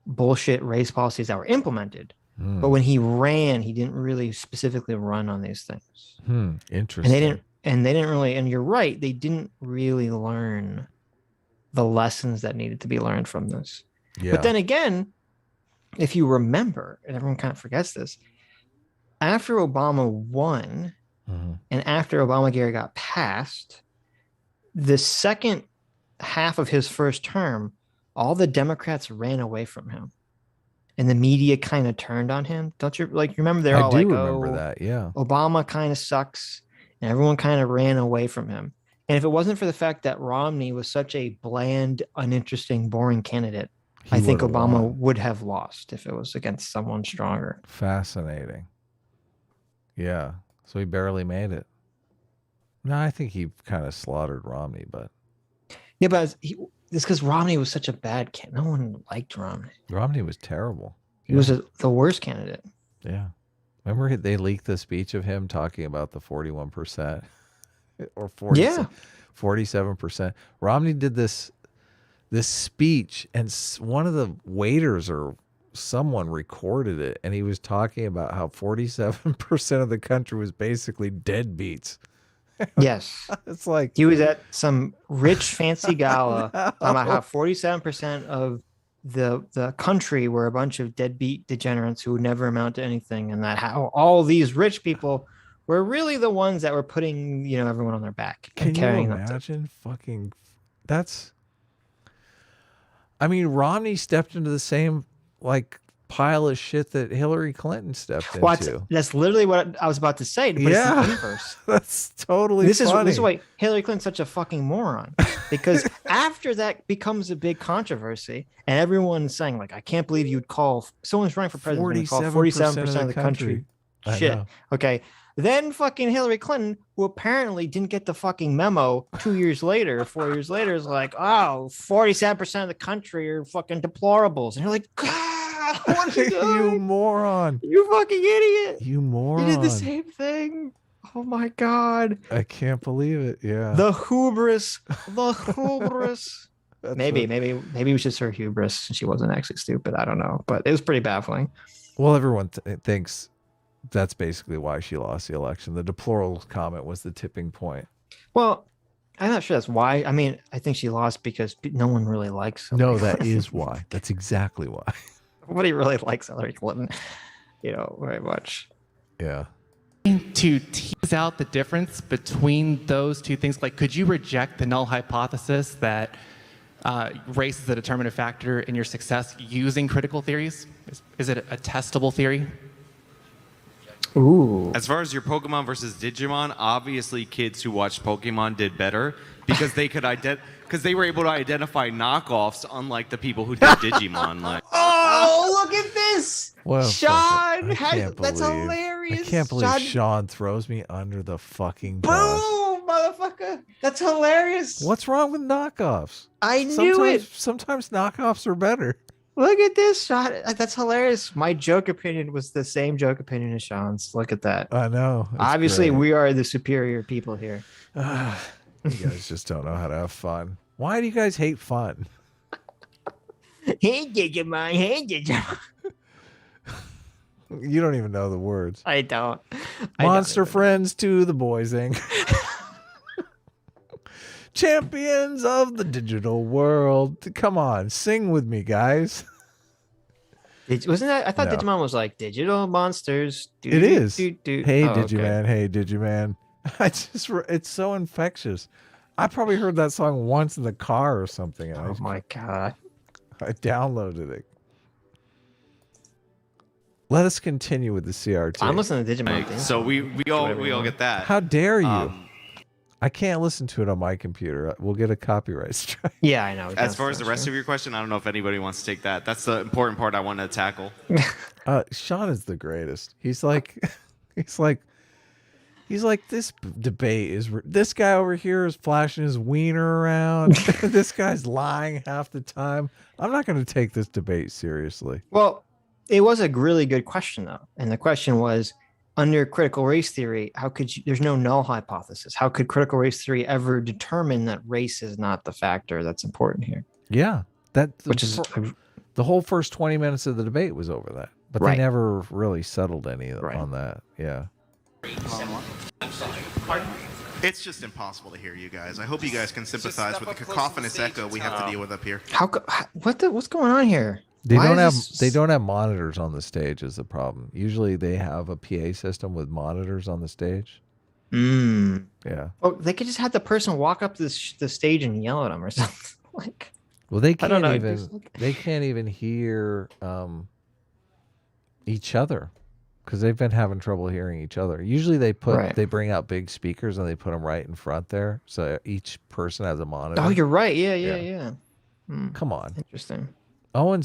A: bullshit race policies that were implemented. But when he ran, he didn't really specifically run on these things.
B: Interesting.
A: And they didn't really, and you're right, they didn't really learn the lessons that needed to be learned from this. But then again, if you remember, and everyone kind of forgets this, after Obama won and after Obamacare got passed, the second half of his first term, all the Democrats ran away from him. And the media kind of turned on him. Don't you remember? They're all
B: remember that. Yeah.
A: Obama kind of sucks. And everyone kind of ran away from him. And if it wasn't for the fact that Romney was such a bland, uninteresting, boring candidate, I think Obama would have lost if it was against someone stronger.
B: Fascinating. Yeah. So he barely made it. No, I think he kind of slaughtered Romney, but.
A: Yeah, but it's because Romney was such a bad candidate. No one liked Romney.
B: Romney was terrible.
A: He was the worst candidate.
B: Yeah. Remember they leaked the speech of him talking about the 41% or 47%. Romney did this speech, and one of the waiters or someone recorded it, and he was talking about how 47% of the country was basically deadbeats.
A: Yes.
B: It's like
A: he was at some rich fancy gala talking about how 47% of the country were a bunch of deadbeat degenerates who would never amount to anything, and that how all these rich people were really the ones that were putting everyone on their back and carrying them.
B: Can you imagine fucking that's I mean, Romney stepped into the same pile of shit that Hillary Clinton stepped into.
A: That's literally what I was about to say. To put it in the universe.
B: That's totally funny.
A: This is why Hillary Clinton's such a fucking moron. Because after that becomes a big controversy, and everyone's saying, I can't believe you'd call someone's running for president 47% of the country. Shit. Okay. Then fucking Hillary Clinton, who apparently didn't get the fucking memo 2 years later, 4 years later, is like, oh, 47% of the country are fucking deplorables. And you're like, God, what are you doing?
B: You moron.
A: You fucking idiot.
B: You moron.
A: You did the same thing. Oh my God.
B: I can't believe it. Yeah.
A: The hubris. The hubris.
B: That's
A: maybe
B: what-
A: it was just her hubris. She wasn't actually stupid. I don't know. But it was pretty baffling.
B: Well, everyone thinks that's basically why she lost the election. The deplorable comment was the tipping point.
A: Well, I'm not sure that's why. I mean, I think she lost because no one really likes her.
B: No, that is why. That's exactly why.
A: Nobody really likes Hillary Clinton, very much.
B: Yeah.
R: To tease out the difference between those two things, like, could you reject the null hypothesis that race is a determinative factor in your success using critical theories? Is it a testable theory?
A: Ooh.
E: As far as your Pokemon versus Digimon, obviously kids who watched Pokemon did better because they could because they were able to identify knockoffs, unlike the people who did Digimon. Like,
A: oh, look at this,
B: Well,
A: Sean.
B: believe-
A: That's hilarious.
B: I can't believe
A: Sean.
B: Sean throws me under the fucking bus.
A: Boom, motherfucker. That's hilarious.
B: What's wrong with knockoffs?
A: I knew it.
B: Sometimes knockoffs are better.
A: Look at this, Sean. That's hilarious. My joke opinion was the same joke opinion as Sean's. Look at that.
B: I know. It's
A: Obviously,
B: great.
A: we are the superior people here.
B: You guys just don't know how to have fun. Why do you guys hate fun?
A: Hey, Digimon. Hey, Digimon.
B: You don't even know the words.
A: I don't.
B: Monster friends to the boys, Inc. Champions of the digital world. Come on, sing with me, guys.
A: Wasn't that? I thought
B: No.
A: Digimon was like digital monsters.
B: It is.
A: Hey,
B: Hey, Digiman. Hey, Digiman. It's so infectious. I probably heard that song once in the car or something.
A: Oh my God.
B: I downloaded it. Let us continue with the CRT.
A: I'm listening to Digimon. theme
E: so
A: song.
E: we all get that.
B: How dare you? I can't listen to it on my computer. We'll get a copyright strike.
A: Yeah, I know.
E: As far as the rest of your question, I don't know if anybody wants to take that. That's the important part I want to tackle.
B: Sean is the greatest. He's like, this debate is. This guy over here is flashing his wiener around. This guy's lying half the time. I'm not going to take this debate seriously.
A: Well, it was a really good question though, and the question was, under critical race theory, how could you? There's no null hypothesis. How could critical race theory ever determine that race is not the factor that's important here?
B: Yeah, the whole first 20 minutes of the debate was over that, but
A: Right.
B: they never really settled any on that. Yeah.
H: It's just impossible to hear you guys. I hope you guys can sympathize with the cacophonous echo we have to deal with up here.
A: What's going on here?
B: They
A: Why
B: don't
A: is
B: have
A: this-
B: they don't have monitors on the stage is the problem. Usually they have a PA system with monitors on the stage. Yeah.
A: Oh, they could just have the person walk up to the stage and yell at them or something. Like,
B: Well, they
A: I don't
B: can't
A: know,
B: even
A: just like-
B: they can't even hear each other because they've been having trouble hearing each other. Usually they bring out big speakers and they put them right in front there, so each person has a monitor.
A: oh, you're right. Yeah.
B: Come on.
A: Interesting.
B: Owen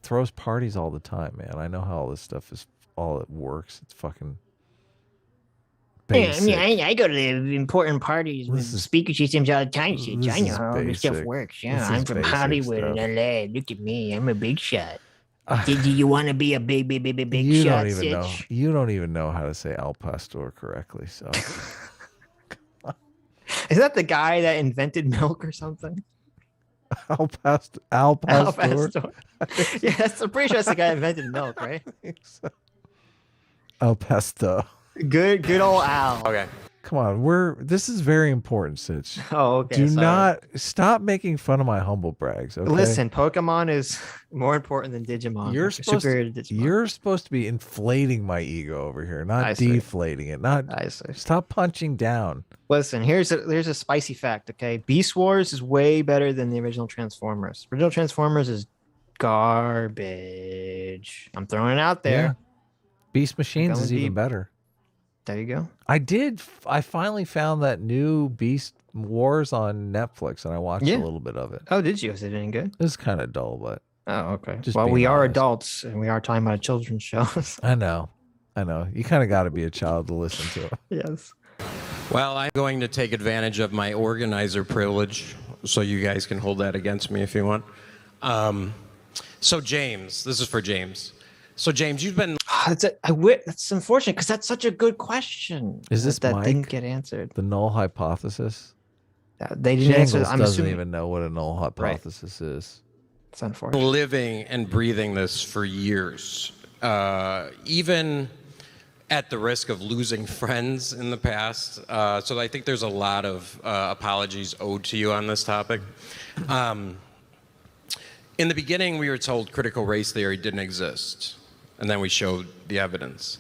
B: throws parties all the time, man. I know how all this stuff is. All it works. It's fucking basic.
A: I go to the important parties with speaker systems all the time.
B: this
A: I know
B: is
A: how all this stuff
B: basic.
A: works.
B: This
A: Yeah,
B: is
A: I'm from
B: basic
A: Hollywood
B: stuff.
A: in LA. Look at me. I'm a big shot. Do you want to be a big
B: You
A: shot?
B: don't even know.
A: Sitch?
B: You don't even know how to say al pastor correctly. So
A: Is that the guy that invented milk or something?
B: al pastor.
A: Al pastor. Yeah, I'm pretty sure that's the guy that invented milk, right?
B: Al pastor.
A: Good old Al.
B: Okay. Come on, this is very important, Sitch.
A: Oh, okay.
B: Do
A: sorry.
B: not stop making fun of my humble brags. Okay?
A: Listen, Pokemon is more important than Digimon.
B: You're supposed
A: superior to Digimon.
B: You're supposed to be inflating my ego over here,
A: I
B: not
A: see.
B: deflating it. Not stop punching down.
A: Listen, here's a spicy fact, okay? Beast Wars is way better than the original Transformers. Original Transformers is garbage. I'm throwing it out there.
B: Yeah. Beast Machines
A: Going
B: is even
A: deep.
B: better.
A: There you go.
B: I finally found that new Beast Wars on Netflix and I watched
A: Yeah.
B: a little bit of it.
A: Oh, did you? Is it any good?
B: It was kind of dull, but
A: Oh, okay.
B: Just
A: Well,
B: being
A: we are
B: honest.
A: adults and we are talking about children's shows.
B: I know. I know. You kind of got to be a child to listen to it.
A: Yes.
S: Well, I'm going to take advantage of my organizer privilege, so you guys can hold that against me if you want. So James, this is for James. So James, you've been...
A: That's unfortunate because that's such a good question.
B: Is this
A: that
B: Mike?
A: didn't get answered?
B: The null hypothesis?
A: They didn't answer.
B: Jangles
A: I'm
B: doesn't
A: assuming,
B: even know what a null hypothesis is.
A: It's unfortunate.
S: living and breathing this for years, even at the risk of losing friends in the past. So I think there's a lot of apologies owed to you on this topic. In the beginning, we were told critical race theory didn't exist, and then we showed the evidence.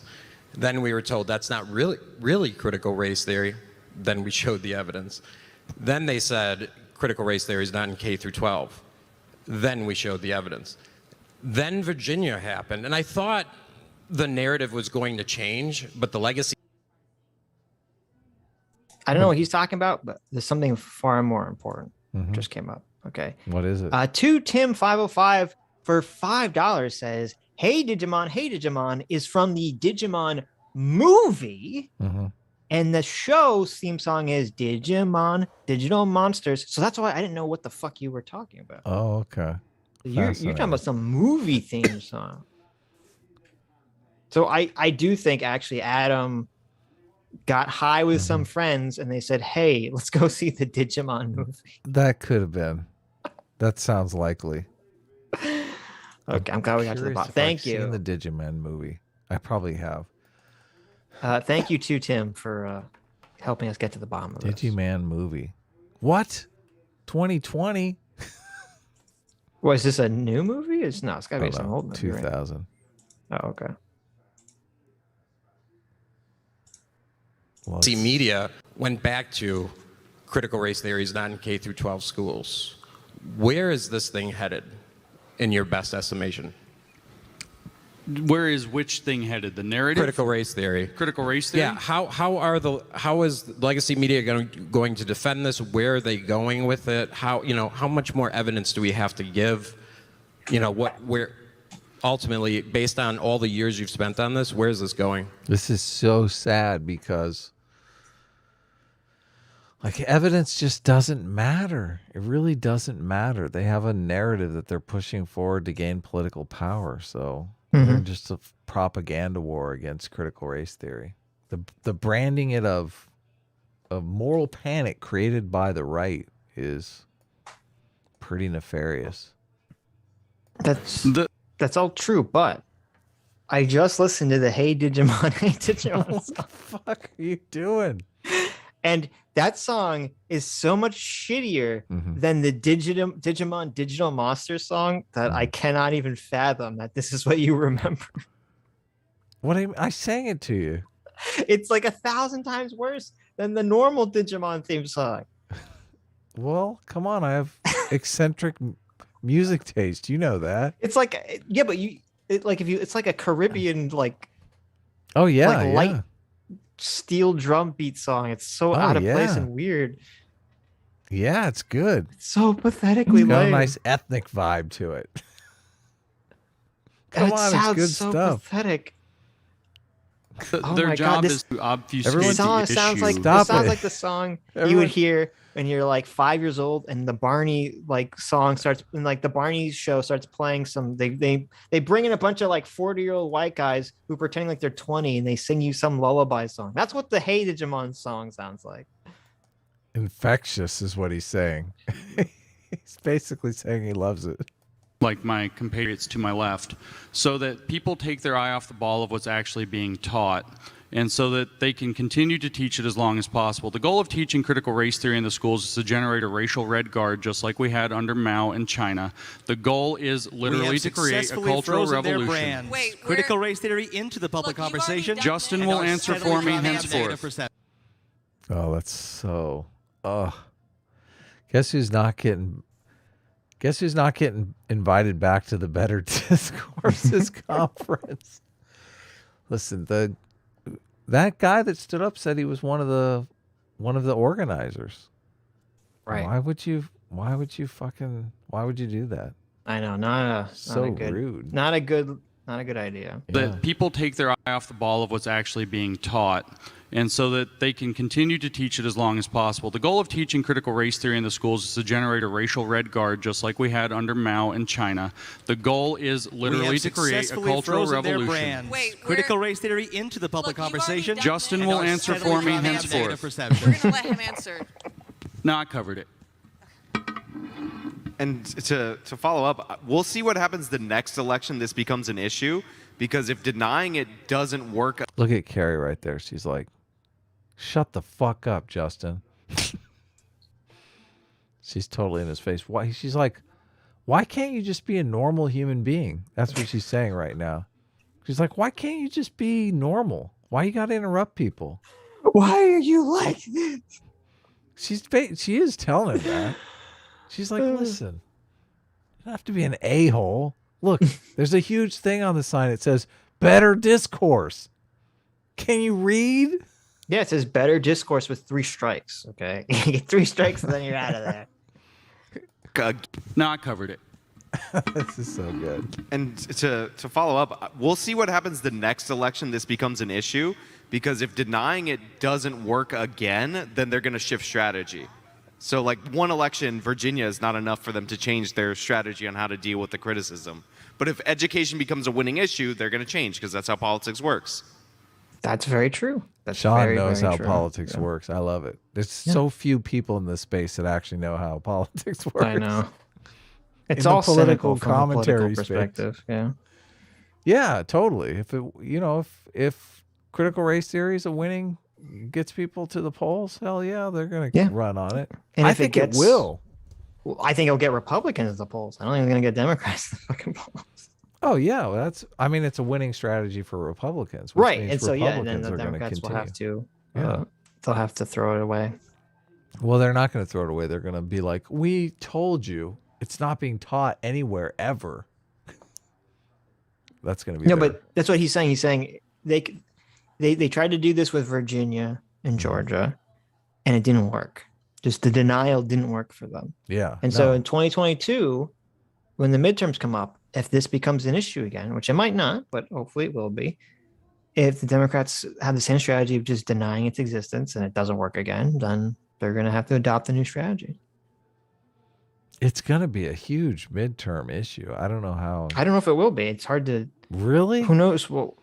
S: Then we were told that's not really critical race theory. Then we showed the evidence. Then they said critical race theory is not in K through 12. Then we showed the evidence. Then Virginia happened, and I thought the narrative was going to change, but the legacy...
A: I don't know what he's talking about, but there's something far more important just came up. Okay.
B: What is it?
A: To Tim505 for $5 says, Hey Digimon is from the Digimon movie. And the show's theme song is Digimon, Digital Monsters. So that's why I didn't know what the fuck you were talking about.
B: Oh, okay.
A: You're talking about some movie theme song. So I do think actually Adam got high with some friends and they said, hey, let's go see the Digimon movie.
B: That could have been. That sounds likely.
A: Okay, I'm glad we got to the bottom. Thank you.
B: Seen the Digimon movie. I probably have.
A: Thank you to Tim for helping us get to the bottom of this.
B: Digimon movie. What? 2020?
A: Was this a new movie? It's got to be some old movie.
B: 2000.
A: Right? Oh, okay.
S: See, media went back to critical race theory is not in K through 12 schools. Where is this thing headed, in your best estimation?
G: Where is which thing headed? The narrative?
S: Critical race theory.
G: Critical race theory?
S: Yeah. How is legacy media going to defend this? Where are they going with it? How much more evidence do we have to give? Where ultimately, based on all the years you've spent on this, where is this going?
B: This is so sad because evidence just doesn't matter. It really doesn't matter. They have a narrative that they're pushing forward to gain political power. So they're just a propaganda war against critical race theory. The branding it of a moral panic created by the right is pretty nefarious.
A: That's all true, but I just listened to the Hey Digimon, Hey Digimon
B: What the fuck are you doing?
A: And that song is so much shittier than the Digimon Digital Monster song that I cannot even fathom that this is what you remember.
B: What I sang it to you.
A: It's like 1,000 times worse than the normal Digimon theme song.
B: Well, come on, I have eccentric music taste. You know that.
A: It's like, yeah, but it's like a Caribbean
B: Oh yeah,
A: light steel drum beat song. It's so out of place and weird.
B: Yeah, it's good.
A: It's so pathetically
B: It's got
A: lame.
B: a nice ethnic vibe to it. Come on, it's good
A: so
B: stuff.
A: Pathetic.
G: Their job is to obfuscate the issue.
A: Sounds like the song you would hear when you're like 5 years old and the Barney song starts, and the Barney show starts playing some. They bring in a bunch of 40-year-old white guys who pretend like they're 20 and they sing you some lullaby song. That's what the Hey Digimon song sounds like.
B: Infectious is what he's saying. He's basically saying he loves it.
G: Like my compatriots to my left, so that people take their eye off the ball of what's actually being taught, and so that they can continue to teach it as long as possible. The goal of teaching critical race theory in the schools is to generate a racial red guard, just like we had under Mao in China. The goal is literally to create a cultural revolution.
F: Wait, critical race theory into the public conversation.
G: Justin will answer for me henceforth.
B: Oh, that's so... Guess who's not getting invited back to the Better Discourses conference? Listen, that guy that stood up said he was one of the organizers.
A: Right.
B: Why would you do that?
A: I know, not a
B: So
A: good,
B: rude.
A: not a good Not a good idea.
G: That people take their eye off the ball of what's actually being taught, and so that they can continue to teach it as long as possible. The goal of teaching critical race theory in the schools is to generate a racial red guard, just like we had under Mao in China. The goal is literally to create a cultural revolution.
F: Critical race theory into the public conversation.
G: Justin will answer for me henceforth.
D: We're going to let him answer.
G: No, I covered it.
E: And to follow up, we'll see what happens the next election this becomes an issue, because if denying it doesn't work.
B: Look at Carrie right there. She's like, shut the fuck up, Justin. She's totally in his face. Why? She's like, why can't you just be a normal human being? That's what she's saying right now. She's like, why can't you just be normal? Why you got to interrupt people?
A: Why are you like this?
B: She is telling him that. She's like, listen, you don't have to be an a-hole. Look, there's a huge thing on the sign. It says, Better Discourse. Can you read?
A: Yeah, it says Better Discourse with 3 strikes. Okay. You get 3 strikes and then you're out of there.
G: No, I covered it.
B: This is so good.
E: And to follow up, we'll see what happens the next election this becomes an issue, because if denying it doesn't work again, then they're going to shift strategy. So like one election, Virginia is not enough for them to change their strategy on how to deal with the criticism. But if education becomes a winning issue, they're going to change, because that's how politics works.
A: That's very true. That's
B: Sean
A: very,
B: knows
A: very
B: how
A: true.
B: politics works. I love it. There's so few people in this space that actually know how politics works.
A: I know. It's
B: In the
A: all
B: political
A: cynical from a
B: commentary
A: political perspective. Yeah.
B: Yeah, totally. If it, if critical race theory is a winning, gets people to the polls, hell yeah, they're gonna run on it.
A: And
B: I
A: if
B: think
A: it gets,
B: it will.
A: Well, I think it'll get Republicans to the polls. I don't think it's gonna get Democrats to the fucking polls.
B: Oh yeah, well, it's a winning strategy for Republicans, which
A: Right,
B: means
A: and so
B: Republicans
A: then the
B: are gonna
A: Democrats will
B: continue.
A: have to. They'll have to throw it away.
B: Well, they're not going to throw it away. They're going to be like, "We told you, it's not being taught anywhere ever." That's going to be
A: but that's what he's saying. He's saying they tried to do this with Virginia and Georgia, and it didn't work. Just the denial didn't work for them.
B: Yeah.
A: And so in 2022, when the midterms come up, if this becomes an issue again, which it might not, but hopefully it will be, if the Democrats have the same strategy of just denying its existence and it doesn't work again, then they're going to have to adopt a new strategy.
B: It's going to be a huge midterm issue. I don't know how.
A: I don't know if it will be. It's hard to.
B: Really?
A: Who knows? Well,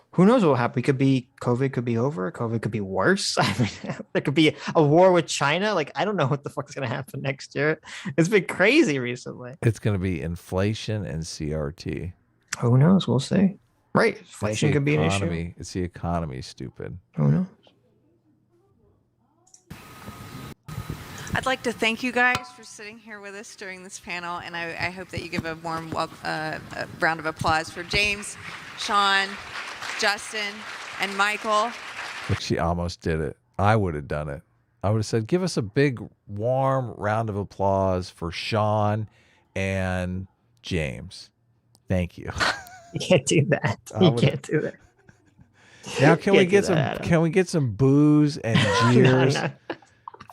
A: who knows what will happen? COVID could be over. COVID could be worse. I mean, there could be a war with China. Like, I don't know what the fuck's going to happen next year. It's been crazy recently.
B: It's going to be inflation and CRT.
A: Who knows? We'll see. Right. Inflation could be an issue.
B: It's the economy, stupid.
A: Who knows?
D: I'd like to thank you guys for sitting here with us during this panel, and I hope that you give a warm round of applause for James, Sean, Justin, and Michael.
B: Look, she almost did it. I would have done it. I would have said, give us a big, warm round of applause for Sean and James. Thank you.
A: You can't do that. You can't do that.
B: Now, can we get some boos and jeers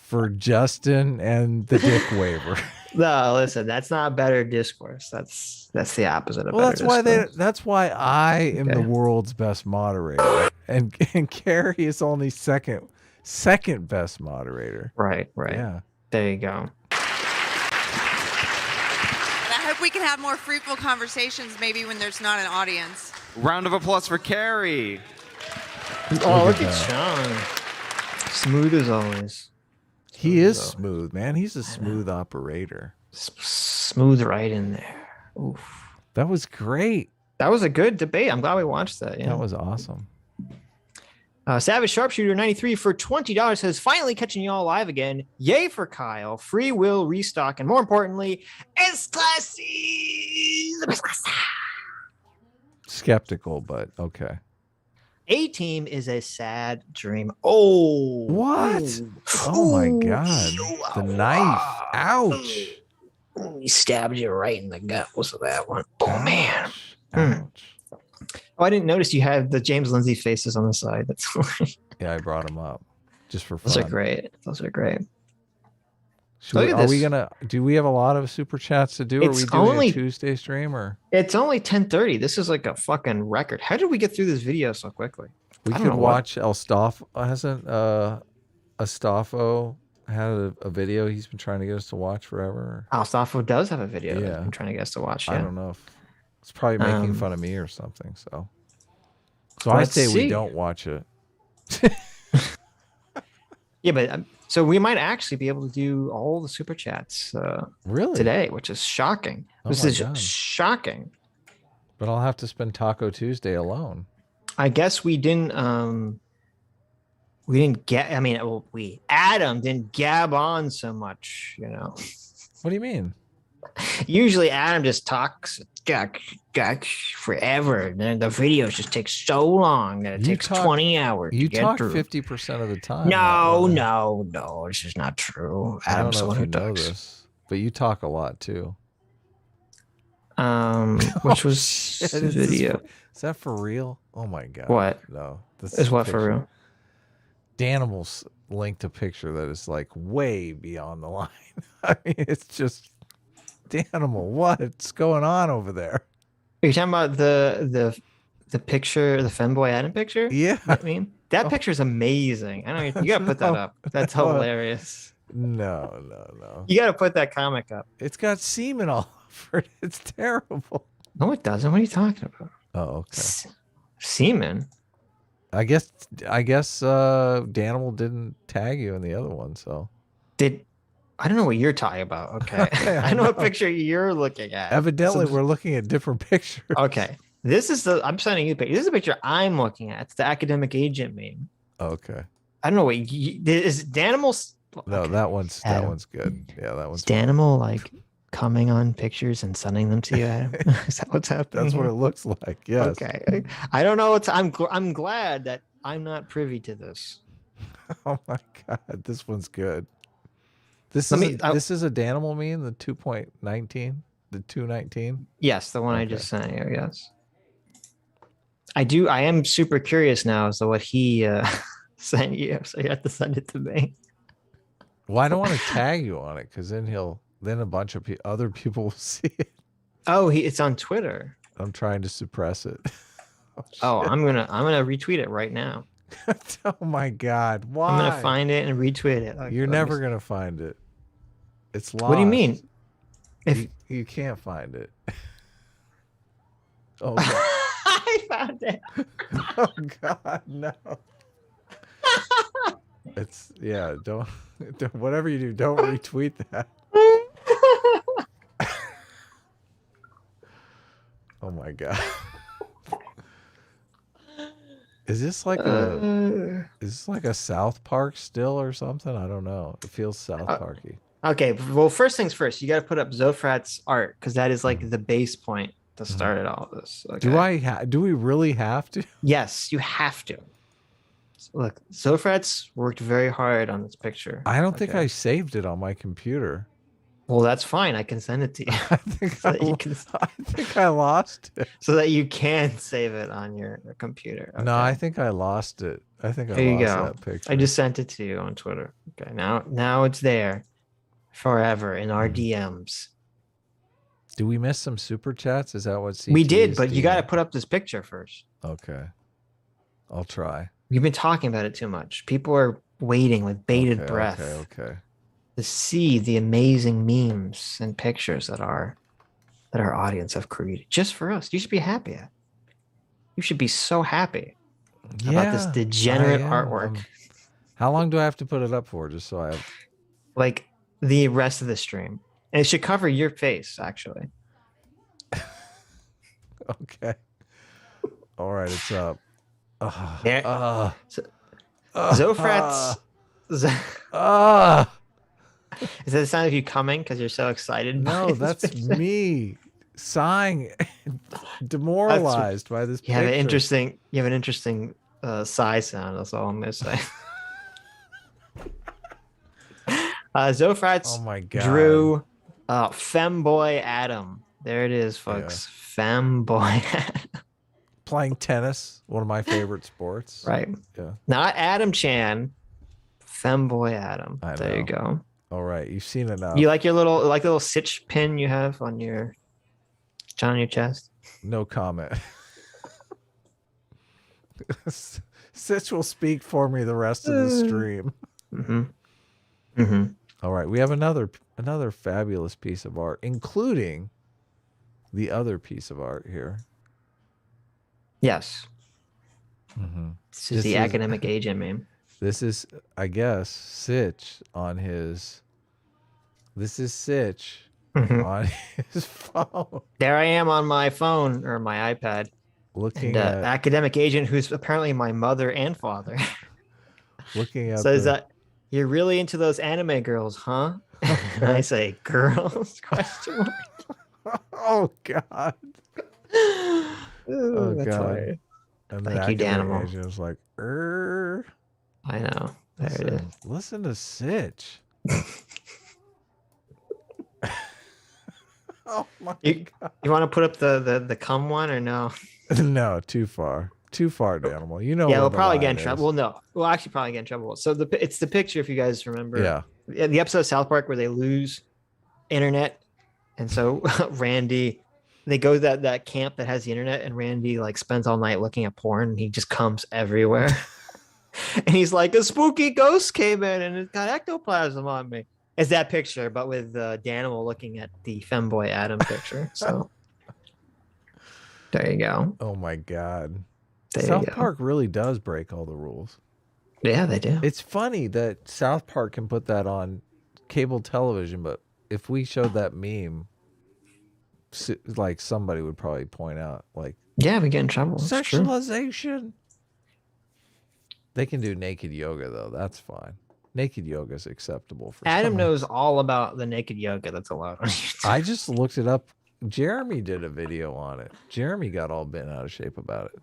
B: for Justin and the dick waiver?
A: No, listen, that's not better discourse. That's the opposite of
B: Well,
A: better discourse.
B: that's why I am the world's best moderator, and Carrie is only second best moderator.
A: Right.
B: Yeah.
A: There you go.
D: And I hope we can have more fruitful conversations maybe when there's not an audience.
E: Round of applause for Carrie.
A: Oh, look at Sean. Smooth as always.
B: He is smooth, man. He's a smooth operator.
A: Smooth right in there. Oof.
B: That was great.
A: That was a good debate. I'm glad we watched that. Yeah.
B: That was awesome.
A: Savage Sharpshooter 93 for $20 says, finally catching y'all live again. Yay for Kyle. Free will restock. And more importantly, es classy. The best class.
B: Skeptical, but okay.
A: A-Team is a sad dream. Oh.
B: What? Oh my God. The knife. Ouch.
A: He stabbed you right in the gut. Was that one? Oh, man.
B: Ouch.
A: Oh, I didn't notice you had the James Lindsay faces on the side. That's
B: Yeah, I brought him up just for fun.
A: Those are great. Those are great.
B: Do we have a lot of super chats to do? Are we doing a Tuesday stream or?
A: It's only 10:30. This is like a fucking record. How did we get through this video so quickly?
B: We could watch Astafo had a video he's been trying to get us to watch forever.
A: Astafo does have a video that he's been trying to get us to watch. Yeah.
B: I don't know if it's probably making fun of me or something. So I say we don't watch it.
A: Yeah, but so we might actually be able to do all the super chats today, which is shocking. This is shocking.
B: But I'll have to spend Taco Tuesday alone.
A: I guess we didn't get. I mean, Adam didn't gab on so much.
B: What do you mean?
A: Usually Adam just talks forever, and then the videos just take so long that it takes 20 hours.
B: You talk 50% of the time.
A: No, this is not true. Adam's the one who talks.
B: This, but you talk a lot too.
A: Which was the video.
B: Is that for real? Oh my god!
A: What?
B: No,
A: this is what for real?
B: Danimals linked a picture that is like way beyond the line. I mean, it's just Danimal. What's going on over there?
A: Are you talking about the picture, the femboy Adam picture?
B: Yeah.
A: I mean, that picture is amazing. I don't. You gotta put that up. That's hilarious.
B: No.
A: You gotta put that comic up.
B: It's got semen all over it. It's terrible.
A: No, it doesn't. What are you talking about?
B: Oh, okay.
A: Semen.
B: I guess Danimal didn't tag you in the other one, so
A: I don't know what you're talking about. Okay. I know what picture you're looking at.
B: Evidently, we're looking at different pictures.
A: Okay. I'm sending you the picture. This is a picture I'm looking at. It's the academic agent meme.
B: Okay.
A: I don't know what is Danimal.
B: No, that one's good. Yeah, that one's
A: Danimal like coming on pictures and sending them to you, Adam? Is that what's happening?
B: That's what it looks like. Yes.
A: Okay. I don't know. I'm glad that I'm not privy to this.
B: Oh my god, this one's good. This is a Danimal meme, the 2.19, the 219.
A: Yes, the one I just sent you. Yes. I am super curious now as to what he sent you, so you have to send it to me.
B: Well, I don't want to tag you on it because then a bunch of other people will see it.
A: Oh, it's on Twitter.
B: I'm trying to suppress it.
A: I'm gonna retweet it right now.
B: Oh my god! Why?
A: I'm gonna find it and retweet it.
B: You're never gonna find it. It's lost.
A: What do you mean?
B: You can't find it. Oh god.
A: I found it.
B: Oh god, no. It's don't whatever you do, don't retweet that. Oh my god. Is this like a South Park still or something? I don't know. It feels South Parky.
A: Okay, well, first things first, you got to put up Zofrat's art because that is like the base point to start it all this. Okay?
B: Do we really have to?
A: Yes, you have to. Look, Zofrat's worked very hard on this picture.
B: I don't think I saved it on my computer.
A: Well, that's fine. I can send it to you.
B: I think I lost it.
A: So that you can save it on your computer. Okay.
B: No, I think I lost it. I think
A: there
B: I lost that picture.
A: I just sent it to you on Twitter. Okay, now it's there forever in our DMs.
B: Do we miss some super chats? Is that what
A: we did? But you got to put up this picture first.
B: Okay, I'll try.
A: We've been talking about it too much. People are waiting with bated breath.
B: Okay.
A: To see the amazing memes and pictures that our audience have created just for us. You should be happy. You should be so happy about this degenerate artwork.
B: How long do I have to put it up for? Just so I have
A: like the rest of the stream. And it should cover your face, actually.
B: Okay. All right, it's up.
A: Zofrat's Is that the sound of you coming because you're so excited?
B: No, that's me sighing, demoralized by this picture.
A: You have an interesting sigh sound. That's all I'm gonna say. Zofrat's drew femboy Adam. There it is, folks. Femboy Adam.
B: Playing tennis, one of my favorite sports.
A: Right.
B: Yeah.
A: Not Adam Chan. Femboy Adam. There you go.
B: All right, you've seen enough.
A: You like the little Sitch pin you have on your chest?
B: No comment. Sitch will speak for me the rest of the stream. All right, we have another fabulous piece of art, including the other piece of art here.
A: Yes. This is the academic agent meme.
B: This is, I guess, Sitch on his. This is Sitch on his phone.
A: There I am on my phone or my iPad.
B: Looking
A: and,
B: at
A: academic agent, who's apparently my mother and father.
B: Looking at
A: says that you're really into those anime girls, huh? And I say, girls? Question mark.
B: Oh God.
A: Ooh,
B: Oh
A: that's
B: God.
A: hilarious.
B: And
A: Thank you, Danimal.
B: Agent was like,
A: I know. There it is.
B: Listen to Sitch. Oh my God.
A: You want to put up the cum one or no?
B: No, too far. Too far, Danimal. You know.
A: Yeah,
B: where
A: we'll
B: the
A: probably get
B: line
A: in
B: is.
A: trouble. Well, no, we'll actually probably get in trouble. So it's the picture, if you guys remember.
B: Yeah.
A: The episode of South Park where they lose internet, and so Randy, they go to that camp that has the internet, and Randy like spends all night looking at porn, and he just comes everywhere. And he's like, a spooky ghost came in and it got ectoplasm on me. It's that picture, but with Danimal looking at the femboy Adam picture. So there you go.
B: Oh my God.
A: There
B: South
A: you go.
B: Park really does break all the rules.
A: Yeah, they do.
B: It's funny that South Park can put that on cable television, but if we showed that meme, like somebody would probably point out, like,
A: yeah, we get in trouble. It's true.
B: Sexualization. They can do naked yoga though. That's fine. Naked yoga is acceptable for
A: Adam
B: some.
A: knows all about the naked yoga that's allowed on YouTube.
B: I just looked it up. Jeremy did a video on it. Jeremy got all bent out of shape about it.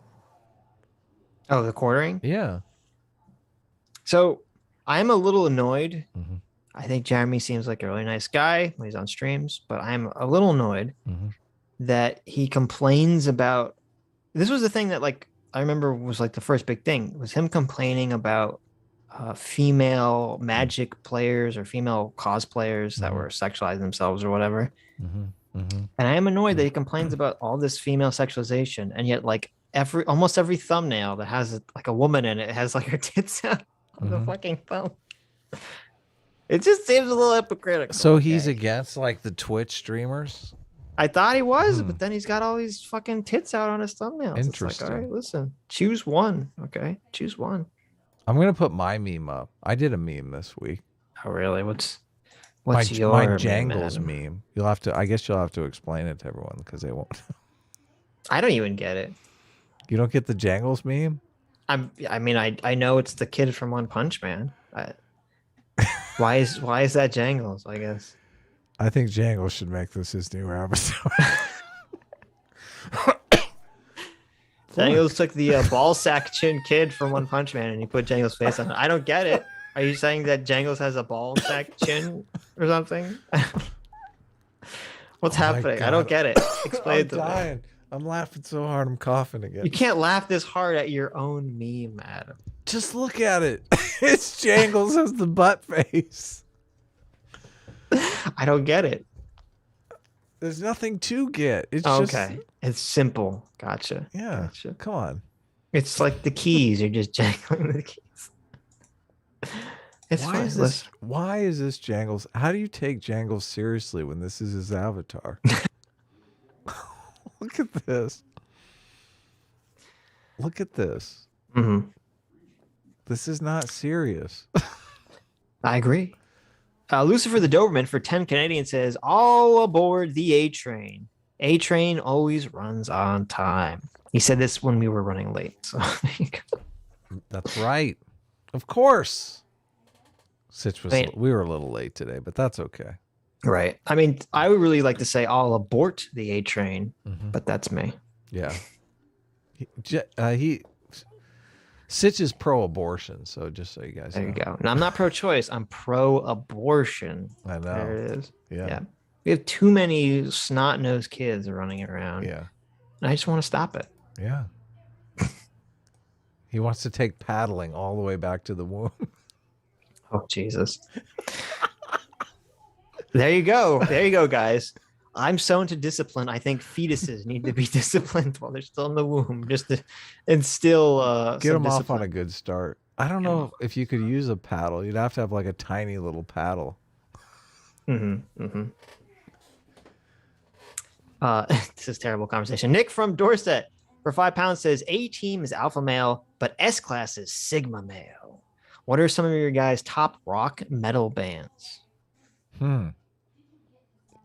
A: Oh, the quartering?
B: Yeah.
A: So I'm a little annoyed. I think Jeremy seems like a really nice guy when he's on streams, but I'm a little annoyed that he complains about. This was the thing that, like, I remember was like the first big thing was him complaining about female magic players or female cosplayers that were sexualizing themselves or whatever. And I am annoyed that he complains about all this female sexualization, and yet like almost every thumbnail that has like a woman in it has like her tits out on the fucking thumb. It just seems a little hypocritical.
B: So he's against like the Twitch streamers?
A: I thought he was, but then he's got all these fucking tits out on his thumbnails.
B: Interesting.
A: It's like, all right, listen, choose one. Okay, choose one.
B: I'm gonna put my meme up. I did a meme this week.
A: Oh, really? What's
B: my
A: your
B: Jangles
A: meme,
B: meme? You'll have to. I guess you'll have to explain it to everyone because they won't.
A: I don't even get it.
B: You don't get the Jangles meme?
A: I mean, I know it's the kid from One Punch Man. Why is that Jangles? I guess.
B: I think Jangles should make this his new episode.
A: Jangles took the ball sack chin kid from One Punch Man and he put Jangles' face on it. I don't get it. Are you saying that Jangles has a ball sack chin or something? What's happening? I don't get it. Explain it to me.
B: I'm laughing so hard I'm coughing again.
A: You can't laugh this hard at your own meme, Adam.
B: Just look at it. It's Jangles as the butt face.
A: I don't get it.
B: There's nothing to get. It's
A: okay.
B: just...
A: It's simple. Gotcha.
B: Yeah.
A: Gotcha.
B: Come on.
A: It's like the keys. You're just jangling the keys. It's fine.
B: Why is this Jangles? How do you take Jangles seriously when this is his avatar? Look at this. Look at this. This is not serious.
A: I agree. Lucifer the Doberman for 10 Canadian says, all aboard the A train. A train always runs on time. He said this when we were running late. So there you go.
B: That's right. Of course. Sitch was, we were a little late today, but that's okay.
A: Right. I mean, I would really like to say all abort the A train, but that's me.
B: Yeah. Sitch is pro-abortion, so just so you guys know.
A: There you go. Now, I'm not pro-choice. I'm pro-abortion.
B: I know.
A: There it is.
B: Yeah.
A: We have too many snot-nosed kids running around.
B: Yeah.
A: And I just want to stop it.
B: Yeah. He wants to take paddling all the way back to the womb.
A: Oh, Jesus. There you go. There you go, guys. I'm so into discipline. I think fetuses need to be disciplined while they're still in the womb, just to instill
B: Get
A: some
B: them off
A: discipline.
B: on a good start. I don't know if you could use a paddle. You'd have to have like a tiny little paddle.
A: This is terrible conversation. Nick from Dorset for £5 says A team is alpha male, but S class is sigma male. What are some of your guys' top rock metal bands?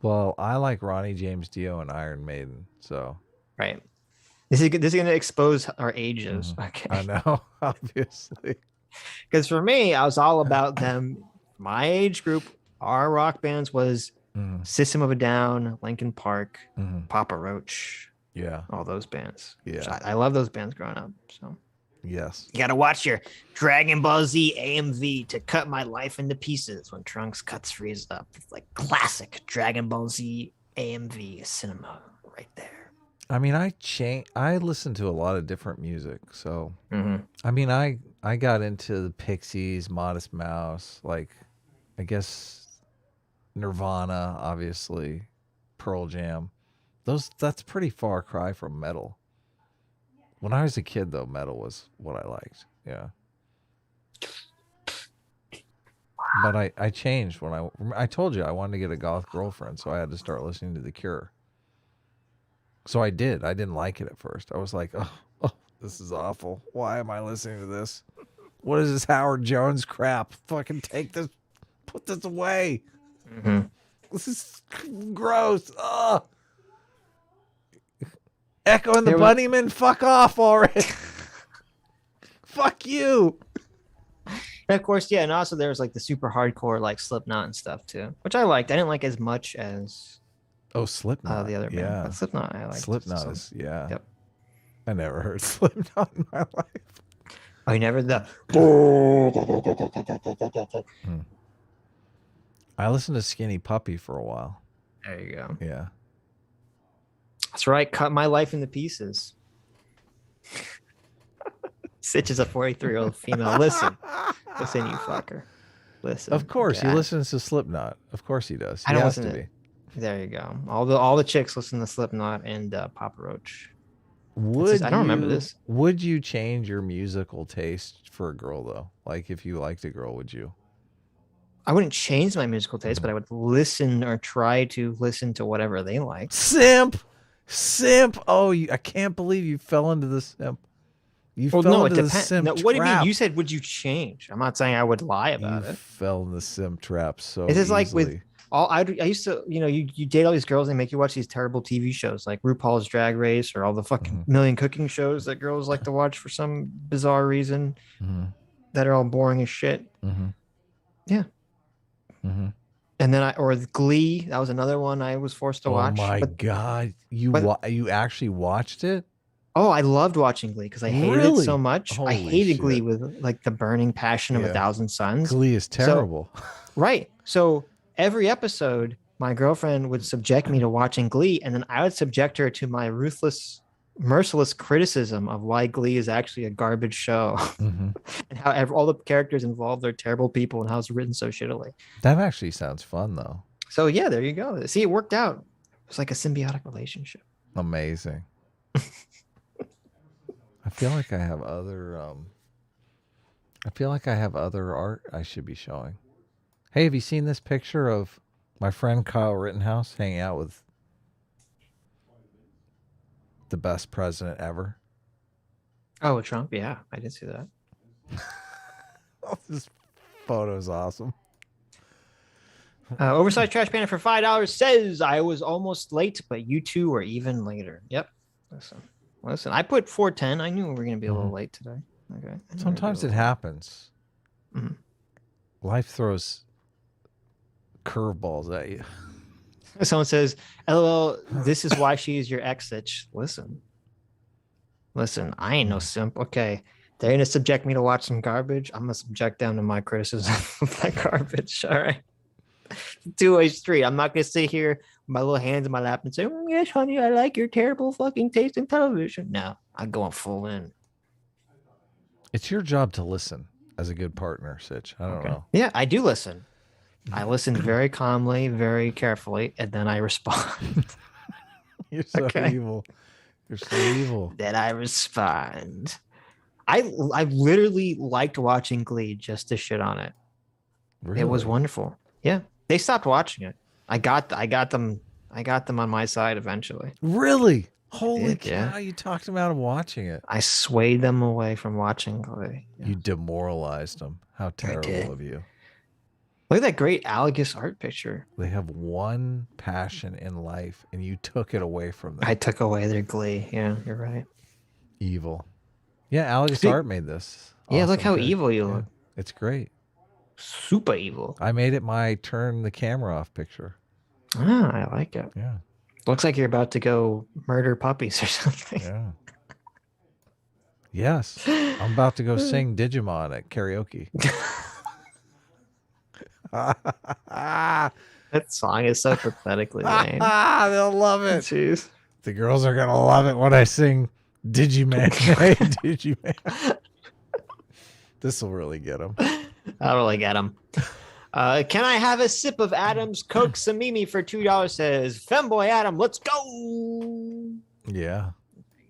B: Well, I like Ronnie James Dio and Iron Maiden. So
A: right. This is going to expose our ages. Okay.
B: I know, obviously.
A: Because for me, I was all about them. My age group, our rock bands was System of a Down, Linkin Park, Papa Roach.
B: Yeah.
A: All those bands.
B: Yeah.
A: So I love those bands growing up. So
B: yes.
A: You got to watch your Dragon Ball Z AMV to cut my life into pieces when Trunks cuts Frieza up. It's like classic Dragon Ball Z AMV cinema right there.
B: I mean, I listen to a lot of different music. So, I mean, I got into the Pixies, Modest Mouse, like, I guess Nirvana, obviously, Pearl Jam. That's pretty far cry from metal. When I was a kid, though, metal was what I liked. Yeah. But I changed when I told you I wanted to get a goth girlfriend, so I had to start listening to The Cure. So I did. I didn't like it at first. I was like, oh, this is awful. Why am I listening to this? What is this Howard Jones crap? Fucking take this, put this away. This is gross. Ugh. Echo and the Bunnymen, fuck off already. Fuck you.
A: And of course, yeah, and also there's like the super hardcore like Slipknot and stuff too, which I liked. I didn't like as much as
B: Slipknot.
A: the other band.
B: Yeah.
A: But Slipknot, I liked.
B: Slipknot is, yeah.
A: Yep.
B: I never heard Slipknot in my life.
A: Oh, you never the.
B: I listened to Skinny Puppy for a while.
A: There you go.
B: Yeah.
A: That's right. Cut my life into pieces. Sitch is a 43-year-old female. Listen, you fucker. Listen.
B: Of course,
A: yeah.
B: he listens to Slipknot. Of course he does.
A: I don't
B: has
A: listen
B: to
A: to.
B: be.
A: There you go. All the chicks listen to Slipknot and Papa Roach.
B: I
A: don't remember this.
B: Would you change your musical taste for a girl though? Like if you liked a girl, would you?
A: I wouldn't change my musical taste, but I would listen or try to listen to whatever they like.
B: Simp. Oh, I can't believe you fell into the simp. You fell into the simp
A: No, what do you mean?
B: trap.
A: You said, would you change? I'm not saying I would lie about it.
B: Fell in the simp trap so
A: It's just like
B: easily.
A: with all I used to, you date all these girls, they make you watch these terrible TV shows like RuPaul's Drag Race or all the fucking million cooking shows that girls like to watch for some bizarre reason that are all boring as shit. Yeah. And then or Glee, that was another one I was forced to watch.
B: Oh my God. You actually watched it?
A: Oh, I loved watching Glee because I hated it
B: Really?
A: so much. I
B: Holy
A: hated
B: shit.
A: Glee with like the burning passion of
B: Yeah.
A: 1,000 suns.
B: Glee is terrible.
A: Right. So every episode, my girlfriend would subject me to watching Glee, and then I would subject her to my ruthless, merciless criticism of why Glee is actually a garbage show and how all the characters involved are terrible people and how it's written so shittily.
B: That actually sounds fun though.
A: So yeah, there you go. See, it worked out. It was like a symbiotic relationship.
B: Amazing. I feel like I have other art I should be showing. Hey, have you seen this picture of my friend Kyle Rittenhouse hanging out with the best president ever?
A: Oh, Trump? Yeah, I did see that.
B: This photo's awesome.
A: Oversized Trash Panda for $5 says, I was almost late, but you two were even later. Yep. Listen, I put 4:10. I knew we were going to be a little late today. Okay.
B: Sometimes it happens. Life throws curveballs at you.
A: Someone says, LOL, this is why she is your ex, Sitch. Listen, I ain't no simp. Okay. They're going to subject me to watch some garbage. I'm going to subject them to my criticism of that garbage. All right. Two-way street. I'm not going to sit here with my little hands in my lap and say, yes, honey, I like your terrible fucking taste in television. No, I'm going full in.
B: It's your job to listen as a good partner, Sitch. I don't know.
A: Yeah, I do listen. I listen very calmly, very carefully, and then I respond.
B: You're so evil. You're so evil.
A: Then I respond. I literally liked watching Glee just to shit on it.
B: Really?
A: It was wonderful. Yeah, they stopped watching it. I got them on my side eventually.
B: Really? Holy cow!
A: Yeah.
B: You talked about watching it.
A: I swayed them away from watching Glee. Yeah.
B: You demoralized them. How terrible of you.
A: Look at that great Alagus art picture.
B: They have one passion in life, and you took it away from them.
A: I took away their Glee. Yeah, you're right.
B: Evil. Yeah, Alagus art made this.
A: Yeah, look
B: Awesome
A: how
B: pic.
A: evil you look.
B: It's great.
A: Super evil.
B: I made it my turn the camera off picture.
A: Ah, I like it.
B: Yeah.
A: Looks like you're about to go murder puppies or something.
B: Yeah. Yes. I'm about to go sing Digimon at karaoke.
A: That song is so pathetically lame.
B: They'll love it.
A: Jeez.
B: The girls are gonna love it when I sing Digiman. Hey, Digiman. This will really get them.
A: I'll really get them. Can I have a sip of Adam's Coke Samimi for $2? Says Femboy Adam. Let's go.
B: Yeah.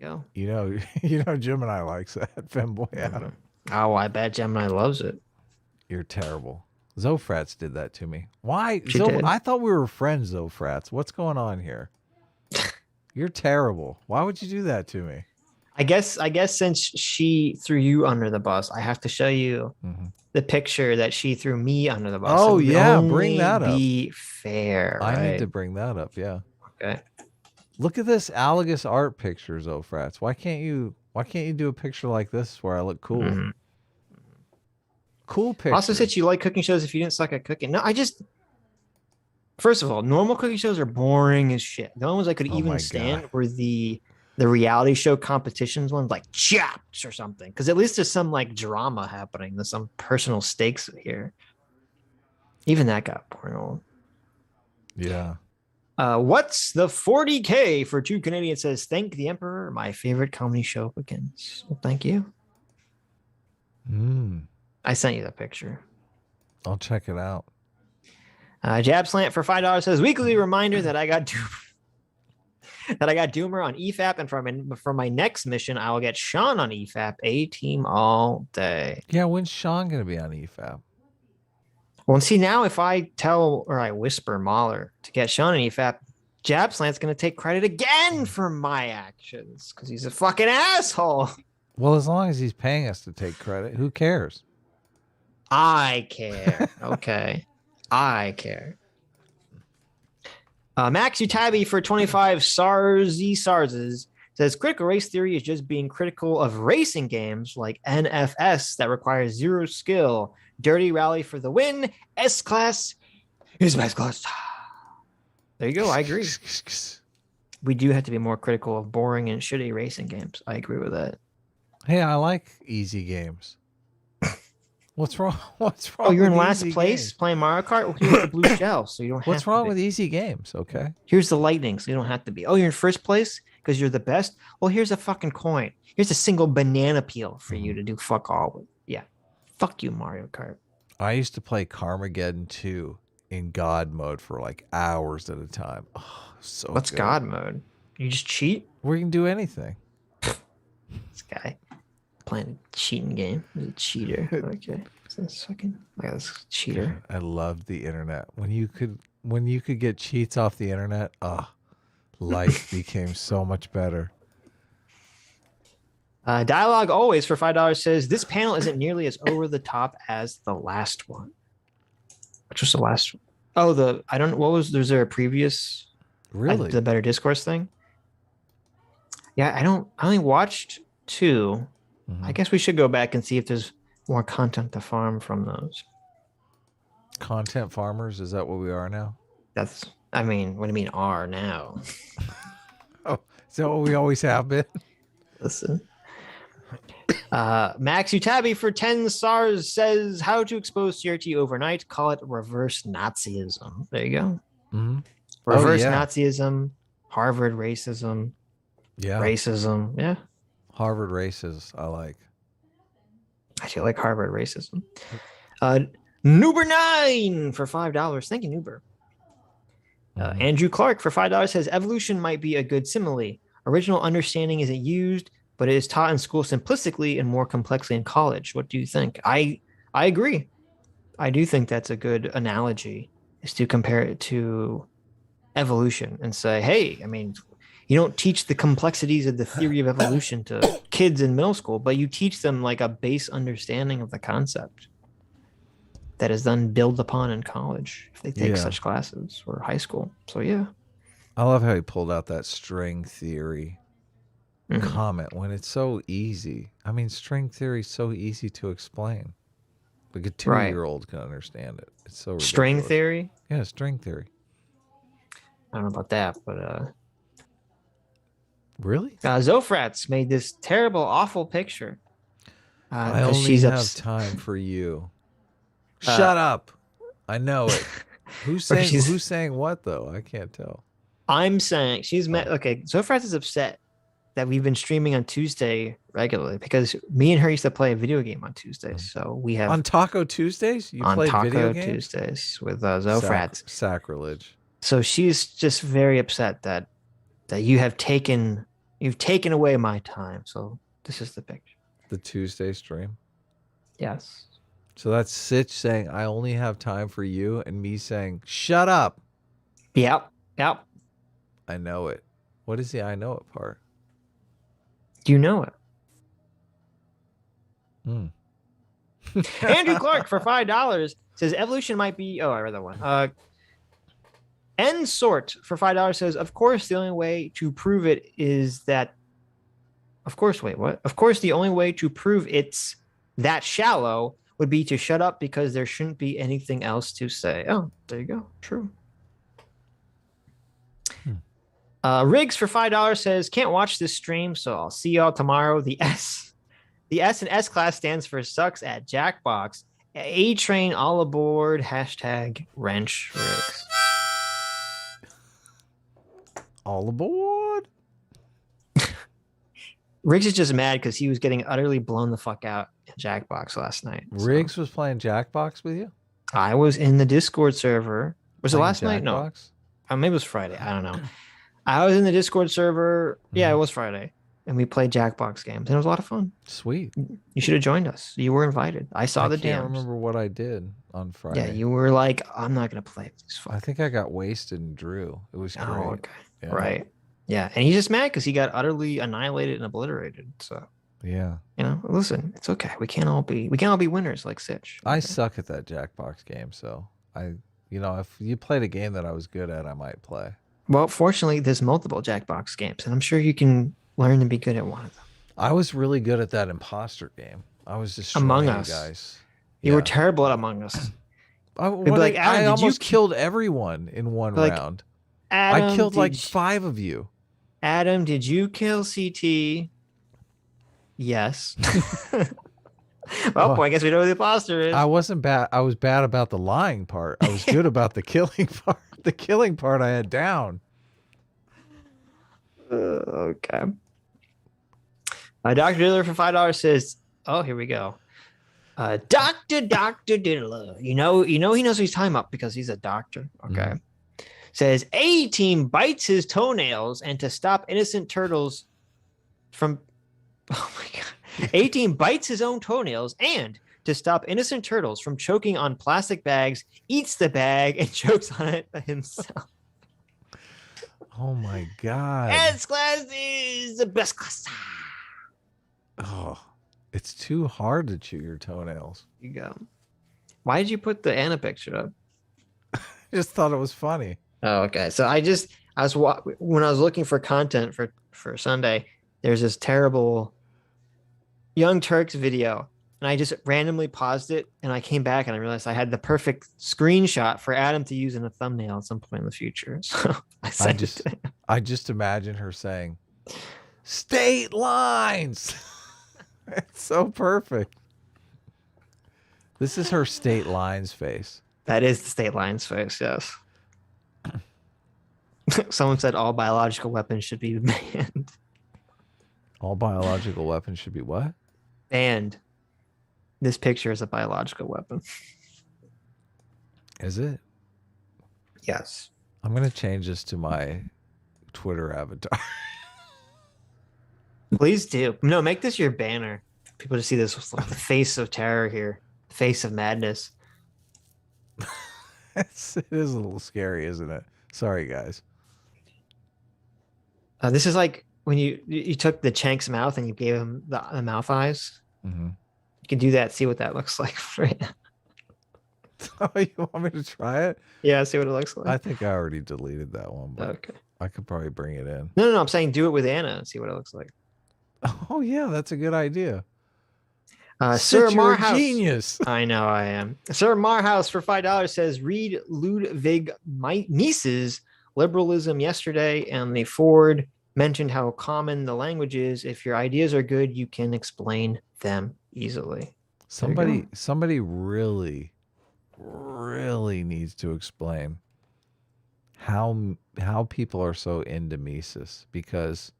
A: There you go.
B: You know, Gemini likes that. Femboy Adam.
A: Oh, I bet Gemini loves it.
B: You're terrible. Zofrats did that to me. Why?
A: She did.
B: I thought we were friends, Zofrats. What's going on here? You're terrible. Why would you do that to me?
A: I guess since she threw you under the bus, I have to show you the picture that she threw me under the bus.
B: Oh,
A: It would
B: yeah,
A: only
B: bring that up.
A: Be fair.
B: I
A: right?
B: need to bring that up. Yeah.
A: Okay.
B: Look at this Alagus art picture, Zofrats. Why can't you do a picture like this where I look cool?
A: Mm-hmm.
B: Cool picture.
A: Also said you like cooking shows if you didn't suck at cooking. No, first of all, normal cooking shows are boring as shit. The only ones I could even stand were the reality show competitions ones, like Chopped or something. Because at least there's some like drama happening. There's some personal stakes here. Even that got boring old.
B: Yeah.
A: What's the 40K for 2 Canadians? Says, thank the Emperor. My favorite comedy show begins. Well, thank you. I sent you the picture.
B: I'll check it out.
A: Jab Slant for $5 says, weekly reminder that I got Doomer on EFAP, and for my next mission, I will get Sean on EFAP. A-team all day.
B: Yeah, when's Sean going to be on EFAP?
A: Well, see, now if I tell or I whisper Mahler to get Sean on EFAP, Jab Slant's going to take credit again for my actions because he's a fucking asshole.
B: Well, as long as he's paying us to take credit, who cares?
A: I care. Okay. I care. Max Utabi for 25 Sarses says critical race theory is just being critical of racing games like NFS that requires zero skill. Dirty Rally for the win. S-Class is best class. There you go. I agree. We do have to be more critical of boring and shitty racing games. I agree with that.
B: Hey, I like easy games. What's wrong? What's wrong?
A: Oh, you're in
B: with
A: last
B: easy
A: place
B: games?
A: playing Mario Kart? Well, here's the blue shell, so you don't have
B: What's
A: to
B: wrong
A: be.
B: with easy games? Okay.
A: Here's the lightning, so you don't have to be. Oh, you're in first place because you're the best? Well, here's a fucking coin. Here's a single banana peel for you to do fuck all with. Yeah. Fuck you, Mario Kart.
B: I used to play Carmageddon 2 in God mode for like hours at a time. Oh, so
A: What's
B: good.
A: God mode? You just cheat?
B: Where you can do anything.
A: This guy playing a cheating game. He's a cheater. Okay. This fucking look at this cheater.
B: I loved the internet. When you could get cheats off the internet, life became so much better.
A: Dialogue always for $5 says this panel isn't nearly as over the top as the last one. Which was the last one? Oh, was there a previous
B: Really?
A: the Better Discourse thing? Yeah, I only watched 2. I guess we should go back and see if there's more content to farm from those.
B: Content farmers, is that what we are now?
A: What do you mean are now?
B: Oh, is that what we always have been?
A: Listen. Max Utabi for 10 stars says how to expose CRT overnight. Call it reverse Nazism. There you go.
B: Mm-hmm.
A: Reverse Nazism, Harvard racism.
B: Yeah.
A: Racism. Yeah. Harvard
B: races, I like.
A: I feel like Harvard racism. Noober9 for $5. Thank you, Noober. Andrew Clark for $5 says evolution might be a good simile. Original understanding isn't used, but it is taught in school simplistically and more complexly in college. What do you think? I agree. I do think that's a good analogy, is to compare it to evolution and say, hey, I mean, you don't teach the complexities of the theory of evolution to kids in middle school, but you teach them like a base understanding of the concept that is then built upon in college if they take such classes, or high school. So yeah.
B: I love how he pulled out that string theory comment when it's so easy. I mean, string theory is so easy to explain. Like a 2-year-old can understand it. It's so ridiculous.
A: String theory?
B: Yeah, string theory.
A: I don't know about that, but
B: really?
A: Zofrats made this terrible, awful picture.
B: I only have time for you. Shut up. I know it. Who's saying what though? I can't tell.
A: I'm saying she's met. Okay, Zofrats is upset that we've been streaming on Tuesday regularly because me and her used to play a video game on Tuesdays. So we have
B: on Taco Tuesdays. You
A: on
B: play
A: Taco
B: video games?
A: Tuesdays with Zofrats.
B: Sacrilege.
A: So she's just very upset that you've taken away my time. So this is the picture.
B: The Tuesday stream.
A: Yes.
B: So that's Sitch saying, I only have time for you, and me saying, shut up.
A: Yep.
B: I know it. What is the I know it part?
A: You know it. Andrew Clark for $5 says evolution might be... Oh, I read that one. N Sort for $5 says, of course, the only way to prove it is that... Of course, wait, what? Of course, the only way to prove it's that shallow would be to shut up because there shouldn't be anything else to say. Oh, there you go. True. Riggs for $5 says, can't watch this stream, so I'll see y'all tomorrow. The S in S class stands for sucks at Jackbox. A train all aboard. Hashtag wrench Riggs.
B: All aboard.
A: Riggs is just mad because he was getting utterly blown the fuck out in Jackbox last night.
B: Riggs was playing Jackbox with you?
A: I was in the Discord server. Was it last night? No.
B: Jackbox?
A: Maybe it was Friday. I don't know. I was in the Discord server. Yeah, it was Friday. And we played Jackbox games. And it was a lot of fun.
B: Sweet.
A: You should have joined us. You were invited. I saw the
B: I can't
A: DMs.
B: remember what I did on Friday.
A: Yeah, you were like, I'm not going to play this.
B: I think I got wasted and drew. It was great.
A: Oh, okay.
B: Yeah.
A: Right. Yeah. And he's just mad because he got utterly annihilated and obliterated. So,
B: yeah.
A: You know, listen, it's okay. We can't all be winners like Sitch.
B: I suck at that Jackbox game. So if you played a game that I was good at, I might play.
A: Well, fortunately, there's multiple Jackbox games, and I'm sure you can learn to be good at one of them.
B: I was really good at that imposter game. I was destroying
A: Among Us.
B: guys.
A: You were terrible at Among Us.
B: I almost killed everyone in one round.
A: Adam,
B: I killed like 5 of you.
A: Adam, did you kill CT? Yes. Well, I guess we know who the imposter is.
B: I wasn't bad. I was bad about the lying part. I was good about the killing part. The killing part I had down.
A: Okay. Dr. Diddler for $5 says, oh, here we go. Dr. Diddler. You know he knows what he's talking about because he's a doctor. Okay. Says, A-Team bites his toenails and to stop innocent turtles from... Oh, my God. A-Team bites his own toenails and to stop innocent turtles from choking on plastic bags, eats the bag and chokes on it himself.
B: Oh my God.
A: S class is the best class.
B: Oh, it's too hard to chew your toenails.
A: You go. Why did you put the Anna picture up?
B: I just thought it was funny.
A: Oh, okay. So when I was looking for content for Sunday, there's this terrible Young Turks video, and I just randomly paused it, and I came back and I realized I had the perfect screenshot for Adam to use in a thumbnail at some point in the future. So
B: I just imagine her saying, "State lines." It's so perfect. This is her state lines face.
A: That is the state lines face. Yes. Someone said all biological weapons should be banned.
B: All biological weapons should be what?
A: Banned. This picture is a biological weapon.
B: Is it?
A: Yes.
B: I'm gonna change this to my Twitter avatar.
A: Please do. No, make this your banner. People to see this with the face of terror here, face of madness.
B: It is a little scary, isn't it? Sorry, guys.
A: This is like when you took the Chank's mouth and you gave him the mouth eyes.
B: Mm-hmm.
A: You can do that. See what that looks like.
B: Oh, you want me to try it?
A: Yeah, see what it looks like.
B: I think I already deleted that one, but
A: okay.
B: I could probably bring it in.
A: No, I'm saying do it with Anna and see what it looks like.
B: Oh yeah, that's a good idea.
A: Sir
B: Sitch, you're a
A: Marhouse.
B: genius.
A: I know I am. Sir Marhouse for $5 says read Ludwig Mises' Liberalism yesterday, and the Ford mentioned how common the language is. If your ideas are good, you can explain them easily.
B: Somebody really needs to explain how people are so into Mises, because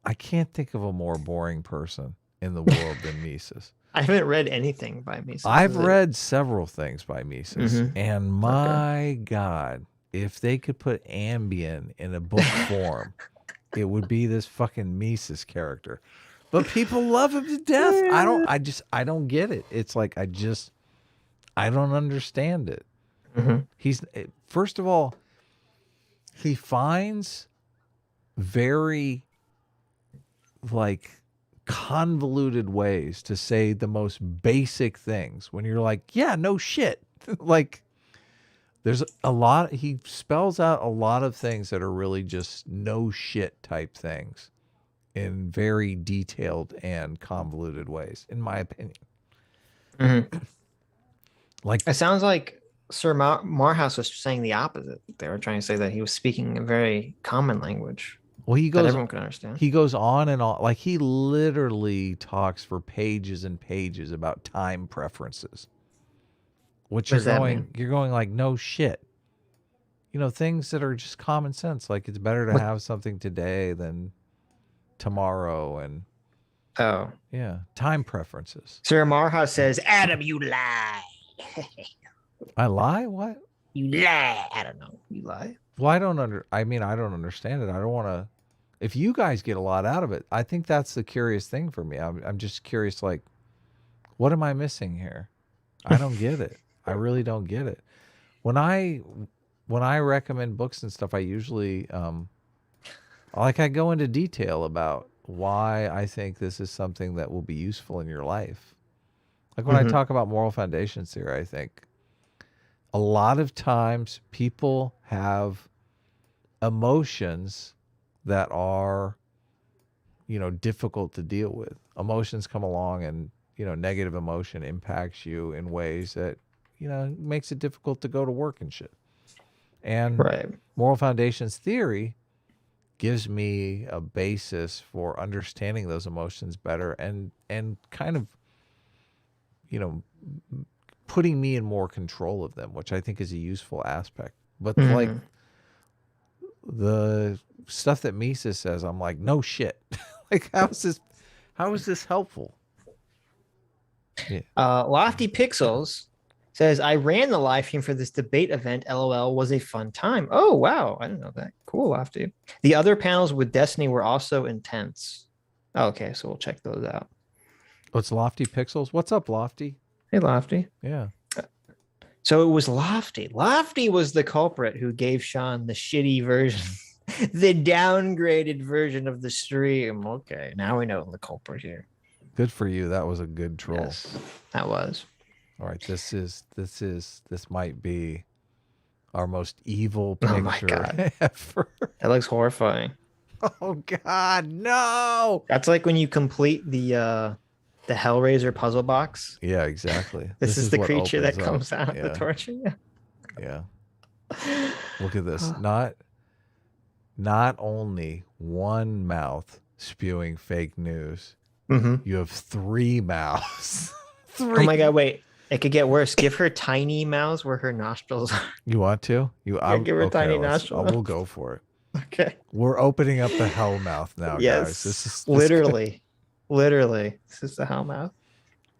B: I can't think of a more boring person in the world than Mises.
A: I haven't read anything by Mises.
B: I've read several things by Mises, and my God, if they could put Ambien in a book form, it would be this fucking Mises character. But people love him to death. I don't get it. It's like I don't understand it. He's, first of all, he finds very like convoluted ways to say the most basic things when you're like, yeah, no shit. Like there's a lot, he spells out a lot of things that are really just no shit type things in very detailed and convoluted ways, in my opinion.
A: Like it sounds like Sir Marhouse was saying the opposite. They were trying to say that he was speaking a very common language.
B: Well,
A: that everyone can understand.
B: He goes on and on. Like he literally talks for pages and pages about time preferences. Which you're going like, no shit. You know, things that are just common sense. Like it's better to have something today than tomorrow, and yeah, time preferences.
A: Sir Marhouse says, Adam, you lie.
B: I lie? What?
A: You lie. I don't know. You lie.
B: Well, I don't understand it. I don't want to. If you guys get a lot out of it, I think that's the curious thing for me. I'm just curious, like, what am I missing here? I don't get it. I really don't get it. When I recommend books and stuff, I usually I go into detail about why I think this is something that will be useful in your life. Like when I talk about moral foundations theory, I think a lot of times people have emotions that are, difficult to deal with. Emotions come along and, negative emotion impacts you in ways that, makes it difficult to go to work and shit. And moral foundations theory gives me a basis for understanding those emotions better and kind of, putting me in more control of them, which I think is a useful aspect. But like the stuff that Mises says, I'm like, no shit. Like, how is this helpful? Yeah.
A: Lofty Pixels says, I ran the live stream for this debate event. LOL, was a fun time. Oh, wow. I didn't know that. Cool, Lofty. The other panels with Destiny were also intense. Oh, okay, so we'll check those out.
B: Oh, it's Lofty Pixels. What's up, Lofty?
A: Hey, Lofty.
B: Yeah.
A: So it was Lofty. Lofty was the culprit who gave Sean the shitty version, the downgraded version of the stream. Okay, now we know the culprit here.
B: Good for you. That was a good troll.
A: Yes, that was.
B: All right, this might be our most evil picture
A: Oh my God.
B: ever.
A: That looks horrifying.
B: Oh God, no!
A: That's like when you complete the Hellraiser puzzle box.
B: Yeah, exactly.
A: This is the
B: what
A: creature that
B: opens
A: comes
B: up.
A: out of the torture.
B: Yeah. Look at this. Not only one mouth spewing fake news, you have 3 mouths. 3.
A: Oh my God! Wait, it could get worse. Give her tiny mouths where her nostrils are.
B: You want to?
A: Give her tiny nostrils.
B: We'll go for it.
A: Okay.
B: We're opening up the hell mouth now,
A: Yes.
B: guys. This is
A: literally. This is the hell mouth.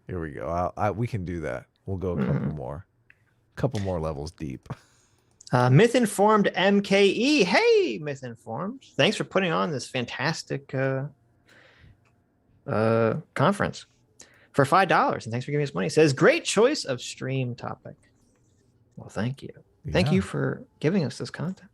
B: Here we go. We can do that. We'll go a couple more. couple more levels deep.
A: Myth-informed MKE. Hey, Myth-informed. Thanks for putting on this fantastic conference for $5. And thanks for giving us money. It says, great choice of stream topic. Well, thank you. Thank you for giving us this content.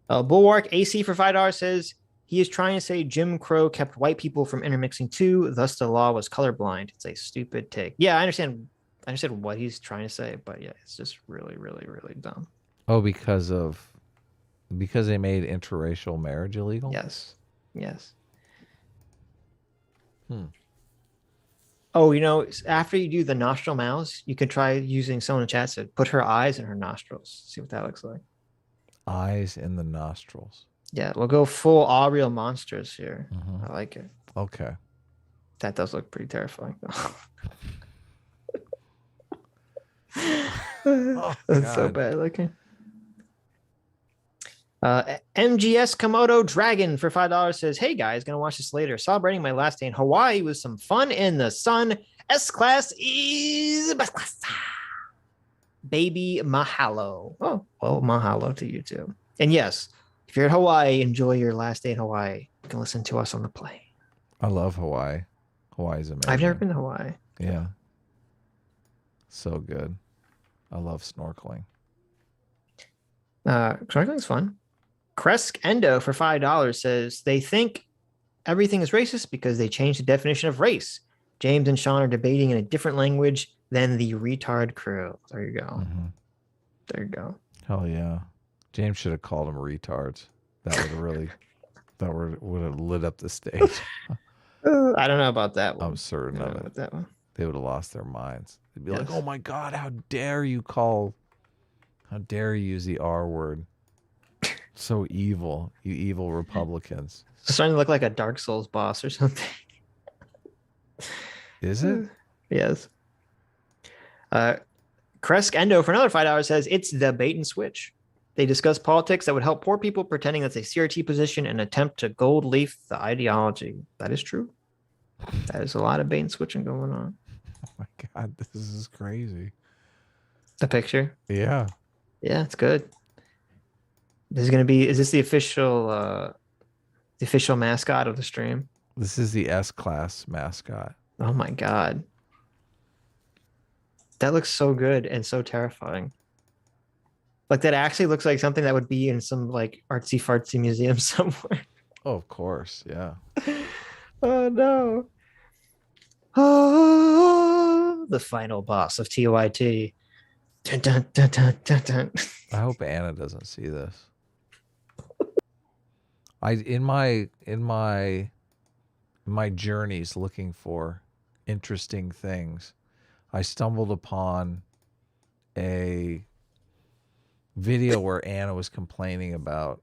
A: Bulwark AC for $5 says, he is trying to say Jim Crow kept white people from intermixing too, thus the law was colorblind. It's a stupid take. Yeah, I understand what he's trying to say, but yeah, it's just really, really, really dumb.
B: Oh, because they made interracial marriage illegal?
A: Yes.
B: Hmm.
A: Oh, you know, after you do the nostril mouse, you can try using someone in chat said, put her eyes in her nostrils. See what that looks like.
B: Eyes in the nostrils.
A: Yeah, we'll go full all real monsters here. I like it.
B: Okay.
A: That does look pretty terrifying. That's so bad looking. MGS Komodo Dragon for $5 says, hey guys, gonna watch this later. Celebrating my last day in Hawaii with some fun in the sun. S-class is best class. Baby mahalo. Oh, well, mahalo to you too. And yes, if you're at Hawaii, enjoy your last day in Hawaii. You can listen to us on the plane.
B: I love Hawaii. Hawaii's amazing.
A: I've never been to Hawaii.
B: Yeah. So good. I love snorkeling.
A: Snorkeling's fun. Kresk Endo for $5 says they think everything is racist because they changed the definition of race. James and Sean are debating in a different language than the retard crew. There you go. There you go.
B: Hell yeah. James should have called them retards. That would have really, would have lit up the stage.
A: I don't know about that one.
B: I'm certain of it.
A: That one.
B: They would have lost their minds. They'd be like, oh my God, how dare you use the R word? So evil, you evil Republicans.
A: It's starting to look like a Dark Souls boss or something.
B: Is it?
A: Yes. Kresk Endo for another $5 says it's the bait and switch. They discuss politics that would help poor people, pretending that's a CRT position and attempt to gold leaf the ideology. That is true. That is a lot of bait and switching going on.
B: Oh my God, this is crazy.
A: The picture?
B: Yeah.
A: Yeah, it's good. This is going to be, is this the official mascot of the stream?
B: This is the S-class mascot.
A: Oh my God. That looks so good and so terrifying. Like that actually looks like something that would be in some like artsy fartsy museum somewhere.
B: Oh, of course. Yeah.
A: Oh no. Oh, the final boss of TYT. Dun, dun, dun, dun, dun, dun.
B: I hope Anna doesn't see this. In my journeys looking for interesting things, I stumbled upon a video where Anna was complaining about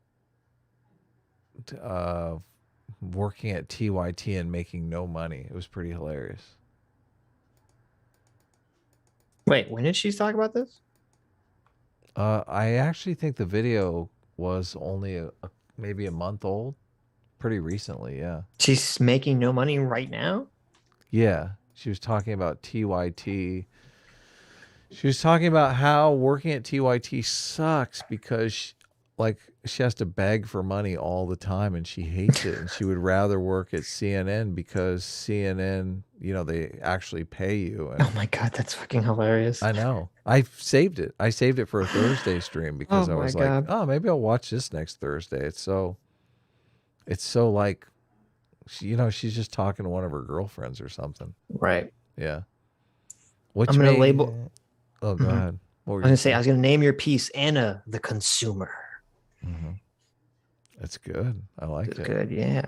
B: working at TYT and making no money. It was pretty hilarious.
A: Wait, when did she talk about this?
B: I actually think the video was only maybe a month old. Pretty recently, yeah.
A: She's making no money right now?
B: Yeah. She was talking about TYT. She was talking about how working at TYT sucks because she has to beg for money all the time and she hates it. And she would rather work at CNN because CNN, they actually pay you. And
A: oh my God, that's fucking hilarious.
B: I know. I saved it. I saved it for a Thursday stream because I was like, oh, maybe I'll watch this next Thursday. It's so like, she's just talking to one of her girlfriends or something.
A: Right.
B: Yeah.
A: I'm going to label.
B: Oh, go ahead.
A: I was going to name your piece Anna the Consumer.
B: That's good. I like it.
A: Good, yeah.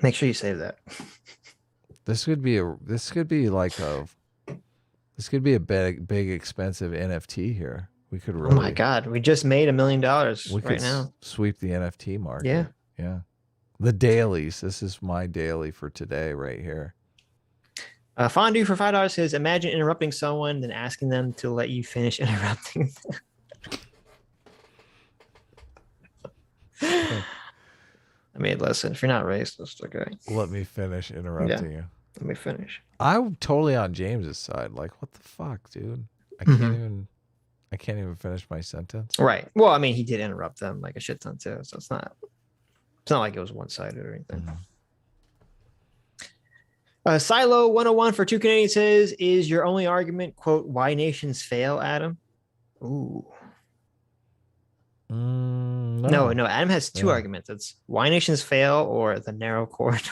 A: Make sure you save that.
B: This could be a big expensive NFT here. We could really.
A: Oh my God, we just made $1 million right now.
B: Sweep the NFT market.
A: Yeah.
B: Yeah. The dailies. This is my daily for today right here.
A: Fondue for $5 says, imagine interrupting someone, then asking them to let you finish interrupting them. I mean, listen, if you're not racist, okay.
B: Let me finish interrupting you.
A: Let me finish.
B: I'm totally on James's side. Like, what the fuck, dude? I can't even finish my sentence.
A: Right. Well, I mean, he did interrupt them like a shit ton too, so it's not like it was one-sided or anything. Silo 101 for 2 Canadians says, is your only argument, quote, why nations fail, Adam? Ooh. No, Adam has 2 arguments. It's why nations fail or the narrow corridor.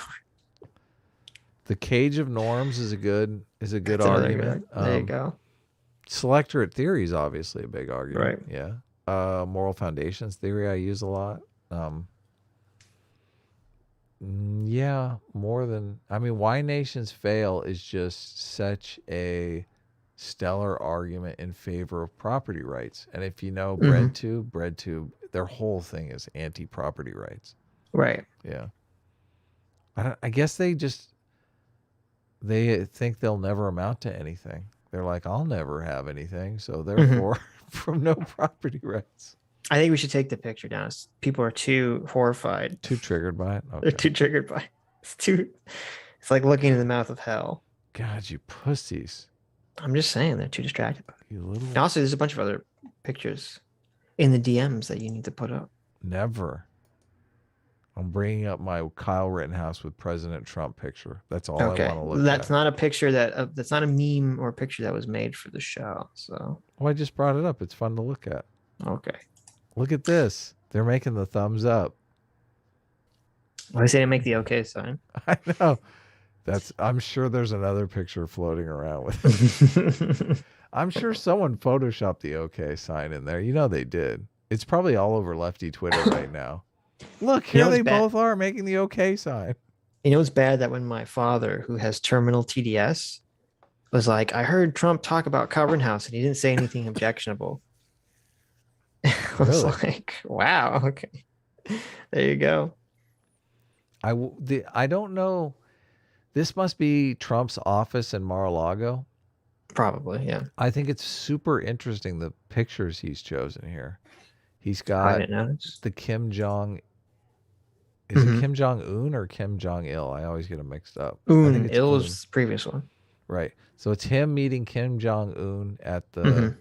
B: The cage of norms is a good
A: That's
B: argument.
A: There you go.
B: Selectorate theory is obviously a big argument.
A: Right.
B: Yeah. Moral foundations theory I use a lot. Yeah, more than why nations fail is just such a stellar argument in favor of property rights. And if you know BreadTube, their whole thing is anti-property rights.
A: Right.
B: Yeah. I guess they think they'll never amount to anything. They're like, I'll never have anything, so therefore from no property rights.
A: I think we should take the picture down. People are too horrified.
B: Too triggered by it? Okay.
A: They're too triggered by it. It's like looking in the mouth of hell.
B: God, you pussies.
A: I'm just saying they're too distracted by it.
B: You little...
A: And also, there's a bunch of other pictures in the DMs that you need to put up.
B: Never. I'm bringing up my Kyle Rittenhouse with President Trump picture. That's all I want to look at.
A: That's not a picture that's not a meme or a picture that was made for the show. So.
B: Well, I just brought it up. It's fun to look at.
A: Okay.
B: Look at this. They're making the thumbs up.
A: Well, I say to make the okay sign.
B: I know. I'm sure there's another picture floating around with it. I'm sure someone photoshopped the okay sign in there. You know they did. It's probably all over lefty Twitter right now. Look, here they both are making the okay sign.
A: You know, it's bad that when my father, who has terminal TDS, was like, I heard Trump talk about Kyle Rittenhouse and he didn't say anything objectionable. I was like, wow, okay. There you go.
B: I don't know. This must be Trump's office in Mar-a-Lago.
A: Probably, yeah.
B: I think it's super interesting, the pictures he's chosen here. He's got the Kim Jong. Is it Kim Jong-un or Kim Jong-il? I always get them mixed up.
A: Il is the previous one.
B: Right. So it's him meeting Kim Jong-un at the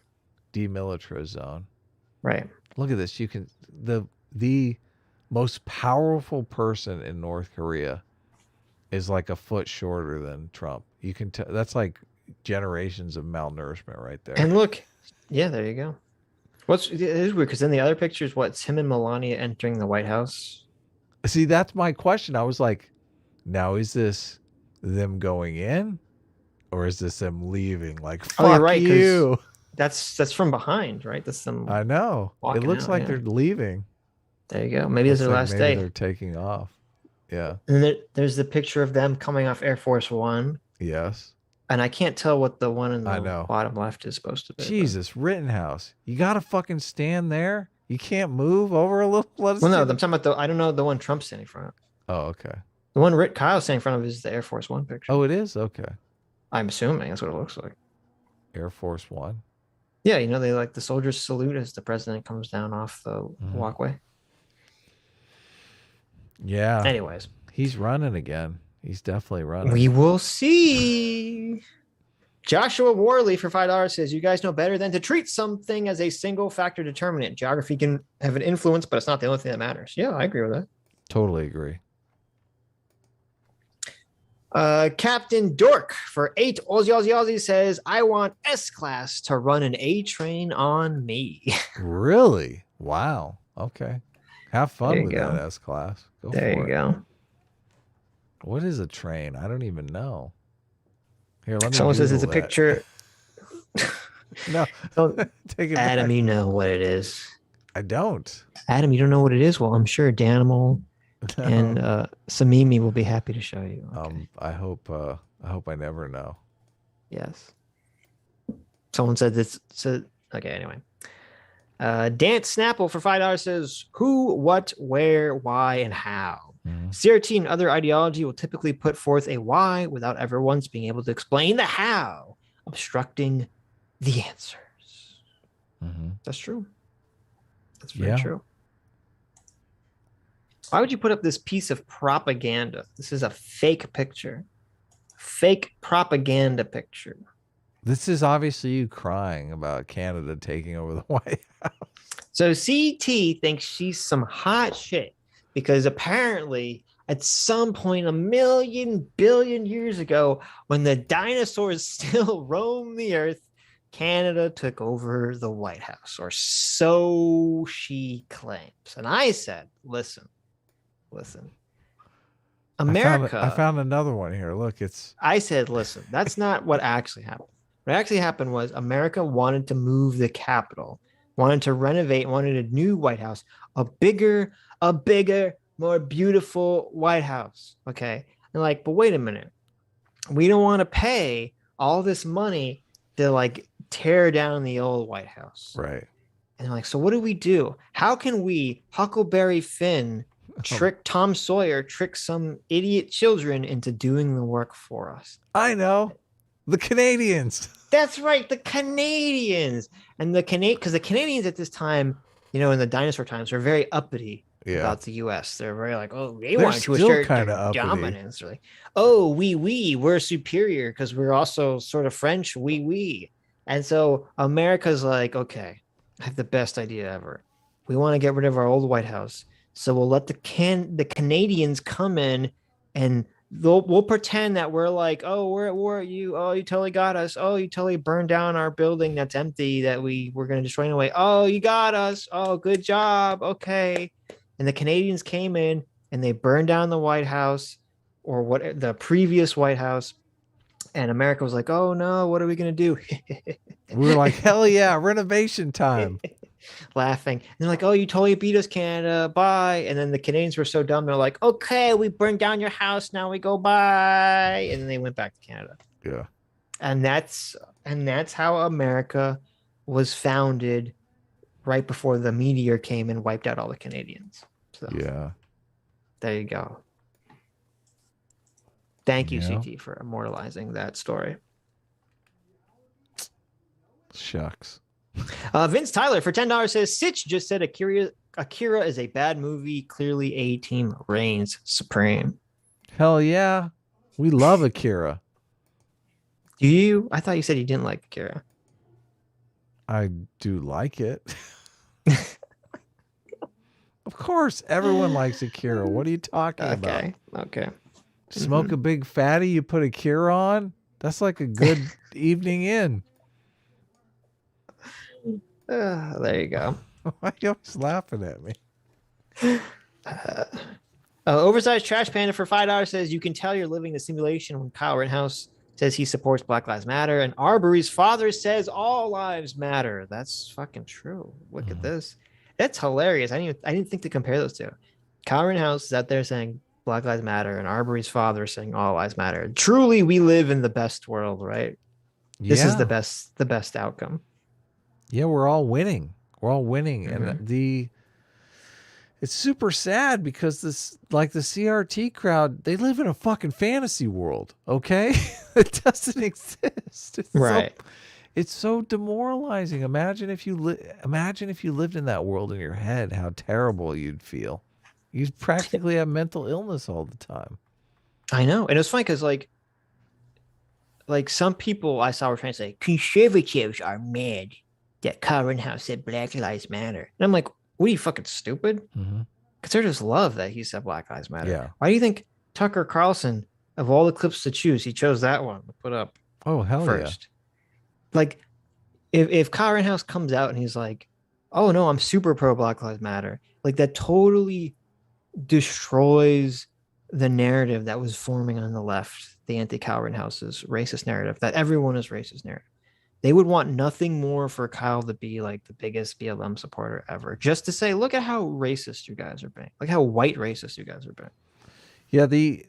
B: demilitarized zone.
A: Right.
B: Look at this. You can the most powerful person in North Korea is like a foot shorter than Trump. You can tell that's like generations of malnourishment right there.
A: And look, yeah, there you go. It is weird because in the other pictures, it's him and Melania entering the White House.
B: See, that's my question. I was like, now is this them going in, or is this them leaving? Like, fuck
A: you're right,
B: you.
A: That's from behind, right? That's them.
B: I know. It looks like they're leaving.
A: There you go. Maybe it's their last day.
B: They're taking off. Yeah.
A: And then there's the picture of them coming off Air Force One.
B: Yes.
A: And I can't tell what the one in the bottom left is supposed to be.
B: Jesus, Rittenhouse. You got to fucking stand there. You can't move over a little.
A: Well, no, I'm talking about I don't know the one Trump's standing in front of.
B: Oh, okay.
A: The one Kyle's standing in front of is the Air Force One picture.
B: Oh, it is? Okay.
A: I'm assuming that's what it looks like.
B: Air Force One?
A: Yeah, you know, they like the soldiers salute as the president comes down off the walkway.
B: Yeah.
A: Anyways.
B: He's running again. He's definitely running.
A: We will see. Joshua Worley for $5 says, you guys know better than to treat something as a single factor determinant. Geography can have an influence, but it's not the only thing that matters. Yeah, I agree with that.
B: Totally agree.
A: Captain Dork for 8 Aussie says, I want S-Class to run an A train on me.
B: Really? Wow. Okay. Have fun with that S-Class. Go for it.
A: There you go.
B: What is a train? I don't even know. Here, let me
A: Someone says it's a
B: Google
A: picture.
B: No. Take it
A: Adam,
B: back.
A: you know what it is.
B: I don't.
A: Adam, you don't know what it is? Well, I'm sure Danimal and Samimi will be happy to show you. Okay.
B: I hope I never know.
A: Yes. Someone said this. Okay, anyway. Dance Snapple for $5 says, who, what, where, why, and how. CRT and other ideology will typically put forth a why without ever once being able to explain the how, obstructing the answers. That's true. That's very true. Why would you put up this piece of propaganda? This is a fake picture. fake propaganda picture.
B: This is obviously you crying about Canada taking over the White House.
A: So CT thinks she's some hot shit because apparently at some point 1 billion years ago, when the dinosaurs still roamed the earth, Canada took over the White House, or so she claims. And I said, listen, America.
B: I found another one here. Look,
A: I said, listen, that's not what actually happened. What actually happened was America wanted to move the capital, wanted to renovate, wanted a new White House, a bigger, more beautiful White House. Okay. And like, but wait a minute. We don't want to pay all this money to like tear down the old White House.
B: Right.
A: And they're like, so what do we do? How can we, Huckleberry Finn, trick Tom Sawyer, trick some idiot children into doing the work for us?
B: I know. The Canadians.
A: That's right, the Canadians. And because the Canadians at this time, you know, in the dinosaur times, were very uppity about the U.S. They're very like, oh, they want to assert their dominance. They're like, oh, we're superior because we're also sort of French, we. And so America's like, okay, I have the best idea ever. We want to get rid of our old White House. So we'll let the Canadians come in and we'll pretend that we're like, oh, we're at war at you. Oh, you totally got us. Oh, you totally burned down our building that's empty that we were going to destroy anyway. Oh, you got us. Oh, good job. Okay. And the Canadians came in and they burned down the White House, or what, the previous White House. And America was like, oh no, what are we going to do?
B: We were like, hell yeah, renovation time.
A: Laughing. And they're like, oh, you totally beat us, Canada. Bye. And then the Canadians were so dumb. They're like, okay, we burned down your house. Now we go bye. And then they went back to Canada.
B: Yeah.
A: And that's how America was founded, right before the meteor came and wiped out all the Canadians. So
B: yeah.
A: There you go. Thank you, CT, for immortalizing that story.
B: Shucks.
A: Vince Tyler for $10 says, Sitch just said Akira is a bad movie. Clearly A-Team reigns supreme.
B: Hell yeah. We love Akira.
A: Do you? I thought you said you didn't like Akira.
B: I do like it. Of course, everyone likes Akira. What are you talking about?
A: Okay.
B: Smoke a big fatty, you put Akira on? That's like a good evening in.
A: There you go.
B: Why are you always laughing at me?
A: Oversized Trash Panda for $5 says, you can tell you're living the simulation when Kyle Rittenhouse says he supports Black Lives Matter and Arbery's father says all lives matter. That's fucking true. Look at this. That's hilarious. I didn't think to compare those two. Kyle Rittenhouse is out there saying Black Lives Matter and Arbery's father saying all lives matter. Truly, we live in the best world, right? This is the best outcome.
B: Yeah, we're all winning. We're all winning. And it's super sad because this, like the CRT crowd, they live in a fucking fantasy world. Okay. It doesn't exist. It's
A: right.
B: It's so demoralizing. Imagine if you lived in that world in your head, how terrible you'd feel. You'd practically have mental illness all the time.
A: I know. And it's funny because like some people I saw were trying to say conservatives are mad that Kyle Rittenhouse said Black Lives Matter. And I'm like, what are you, fucking stupid? Conservatives love that he said Black Lives Matter.
B: Yeah.
A: Why do you think Tucker Carlson, of all the clips to choose, he chose that one to put up?
B: Oh, hell
A: first. Yeah. Like, if Kyle Rittenhouse comes out and he's like, oh no, I'm super pro Black Lives Matter, like that totally destroys the narrative that was forming on the left, the anti-Kyle Rittenhouse's racist narrative, that everyone is racist narrative. They would want nothing more for Kyle to be like the biggest BLM supporter ever, just to say, look at how racist you guys are being, like how white racist you guys are being.
B: Yeah, the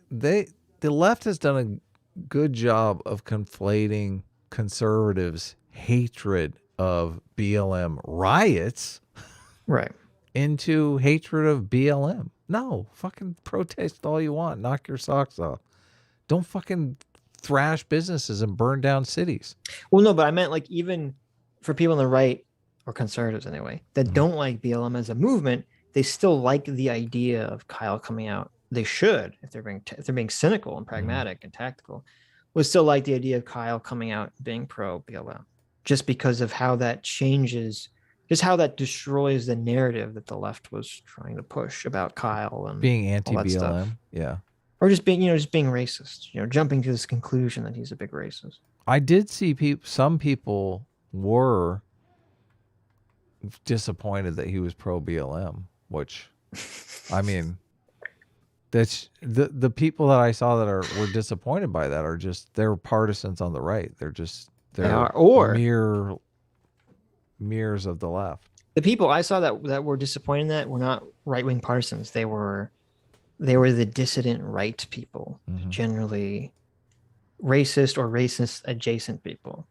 B: left has done a good job of conflating conservatives' hatred of BLM riots,
A: right,
B: into hatred of BLM. No, fucking protest all you want, knock your socks off. Don't fucking thrash businesses and burn down cities.
A: Well, no, but I meant like even for people on the right, or conservatives anyway, that don't like BLM as a movement, they still like the idea of Kyle coming out. They should, if they're being cynical and pragmatic and tactical. would still like the idea of Kyle coming out and being pro BLM, just because of how that changes, just how that destroys the narrative that the left was trying to push about Kyle and
B: being
A: all that stuff.
B: anti-BLM. Yeah.
A: Or just being, just being racist, jumping to this conclusion that he's a big racist.
B: I did see some people were disappointed that he was pro BLM, which, I mean, that's the people that I saw that were disappointed by that are just, they're partisans on the right. They're mirrors of the left.
A: The people I saw that were disappointed in that were not right-wing partisans. They were the dissident right people, generally racist or racist adjacent people.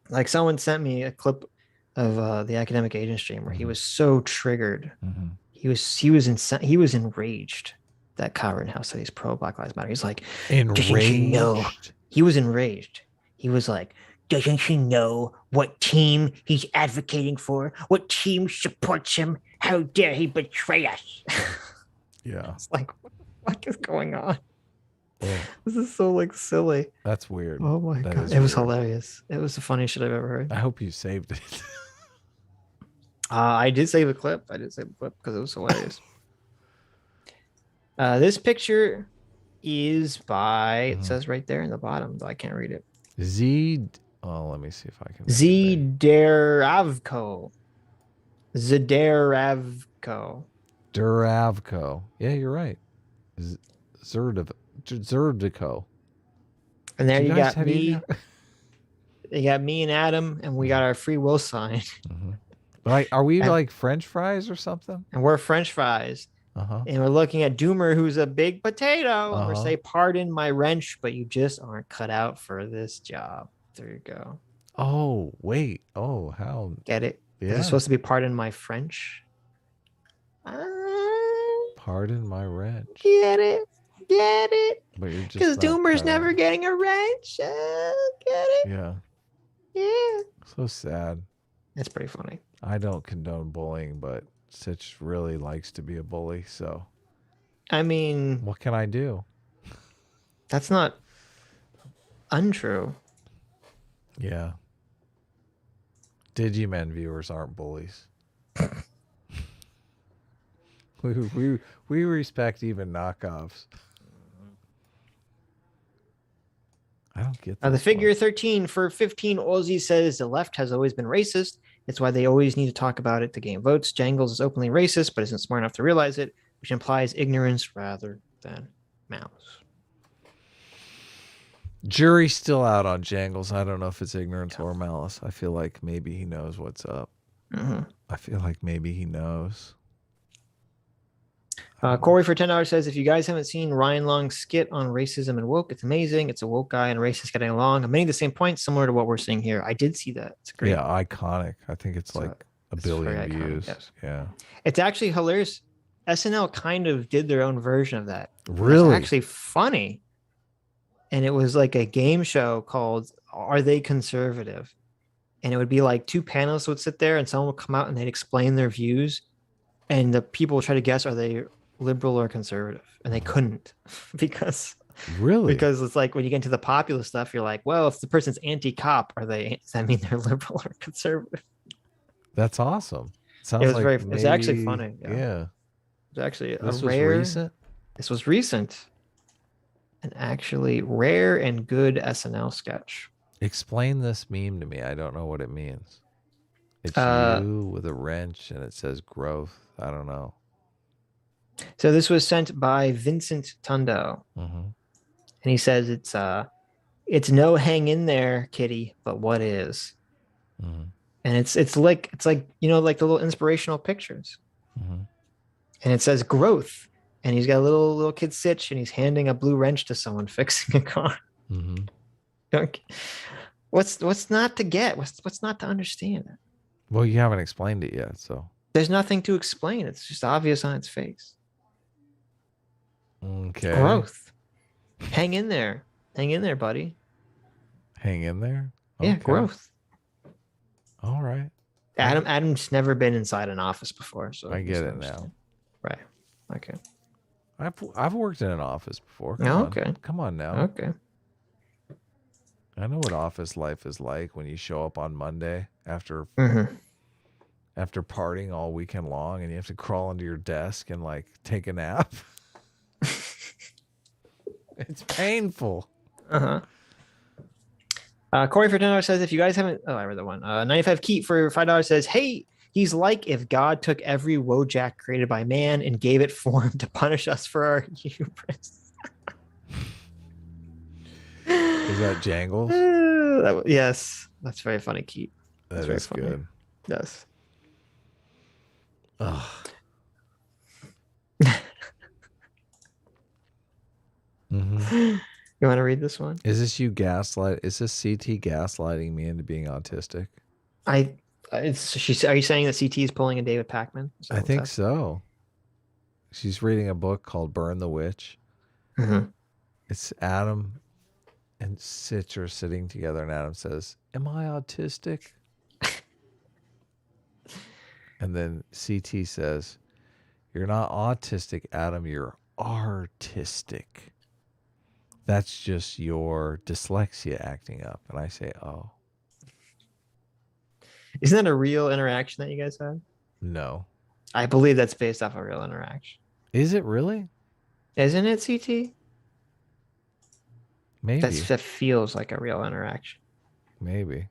A: Like someone sent me a clip of the academic agent stream where he was so triggered. He was enraged that Kyle Rittenhouse said he's pro Black Lives Matter. He's like,
B: enraged.
A: No, he was enraged. He was like, doesn't he know what team he's advocating for? What team supports him? How dare he betray us?
B: Yeah.
A: It's like, what the fuck is going on? Yeah. This is so like silly.
B: That's weird.
A: Oh my God. It was hilarious. It was the funniest shit I've ever heard.
B: I hope you saved it.
A: I did save a clip. Because it was hilarious. This picture is by, it says right there in the bottom, though I can't read it.
B: Let me see if I can.
A: Zderavko. Zderavko.
B: Duravko. Yeah, you're right. Zerdico.
A: And there you got me. You got me and Adam, and we got our free will sign.
B: Like, are we like French fries or something?
A: And we're French fries. And we're looking at Doomer, who's a big potato. And we're saying, pardon my wrench, but you just aren't cut out for this job. There you go.
B: Oh, wait. Oh, how?
A: Get it?
B: Yeah.
A: It's supposed to be pardon my French.
B: Pardon my wrench.
A: Get it? Get it?
B: But you're just
A: because Doomer's never getting a wrench. Get it?
B: Yeah.
A: Yeah.
B: So sad.
A: It's pretty funny.
B: I don't condone bullying, but Sitch really likes to be a bully, so.
A: I mean,
B: what can I do?
A: That's not untrue.
B: Yeah. Digimen viewers aren't bullies. we respect even knockoffs. I don't get that.
A: The figure 13 for 15 Aussie says the left has always been racist. It's why they always need to talk about it to gain votes. Jangles is openly racist, but isn't smart enough to realize it, which implies ignorance rather than malice.
B: Jury's still out on Jangles. I don't know if it's ignorance or malice. I feel like maybe he knows what's up. I feel like maybe he knows.
A: Corey for $10 says, if you guys haven't seen Ryan Long's skit on racism and woke, it's amazing. It's a woke guy and racist getting along. Many of the same points, similar to what we're seeing here. I did see that. It's great.
B: Yeah, iconic. I think it's like a billion views.
A: Yes.
B: Yeah.
A: It's actually hilarious. SNL kind of did their own version of that.
B: Really?
A: It's actually funny. And it was like a game show called Are They Conservative? And it would be like two panelists would sit there and someone would come out and they'd explain their views. And the people would try to guess, are they liberal or conservative? And they couldn't because it's like when you get into the popular stuff, you're like, well, if the person's anti-cop, does that mean they're liberal or conservative?
B: That's awesome.
A: Sounds it's actually funny.
B: Yeah.
A: It's actually
B: this was recent.
A: This was recent. An actually rare and good SNL sketch.
B: Explain this meme to me. I don't know what it means. It's you with a wrench and it says growth. I don't know.
A: So this was sent by Vincent Tundo. And he says it's no hang in there, kitty, but what is? And it's like like the little inspirational pictures. And it says growth. And he's got a little kid Sitch, and he's handing a blue wrench to someone fixing a car. What's not to get? What's not to understand?
B: Well, you haven't explained it yet, so
A: there's nothing to explain. It's just obvious on its face.
B: Okay.
A: Growth. Hang in there, buddy.
B: Hang in there.
A: Yeah, growth.
B: All right.
A: Adam's never been inside an office before, so
B: I get it now.
A: Right. Okay.
B: I've worked in an office before.
A: Okay.
B: Come on now.
A: Okay.
B: I know what office life is like when you show up on Monday after after partying all weekend long and you have to crawl into your desk and like take a nap. It's painful.
A: Corey for $10 says, if you guys haven't, I read that one. 95 Keat for $5 says, hey, he's like if God took every Wojak created by man and gave it form to punish us for our hubris.
B: Is that Jangles?
A: Yes, that's very funny, Keat. That's
B: That is
A: funny.
B: good.
A: Yes.
B: Ugh.
A: You want to read this one?
B: Is this you gaslight? Is this CT gaslighting me into being autistic?
A: Are you saying that CT is pulling a David Pacman?
B: I think so. She's reading a book called Burn the Witch. It's Adam and Sitch are sitting together, and Adam says, "Am I autistic?" And then CT says, "You're not autistic, Adam. You're artistic. That's just your dyslexia acting up." And I say, "Oh."
A: Isn't that a real interaction that you guys had?
B: No.
A: I believe that's based off a real interaction.
B: Is it really?
A: Isn't it, CT?
B: Maybe.
A: That feels like a real interaction.
B: Maybe.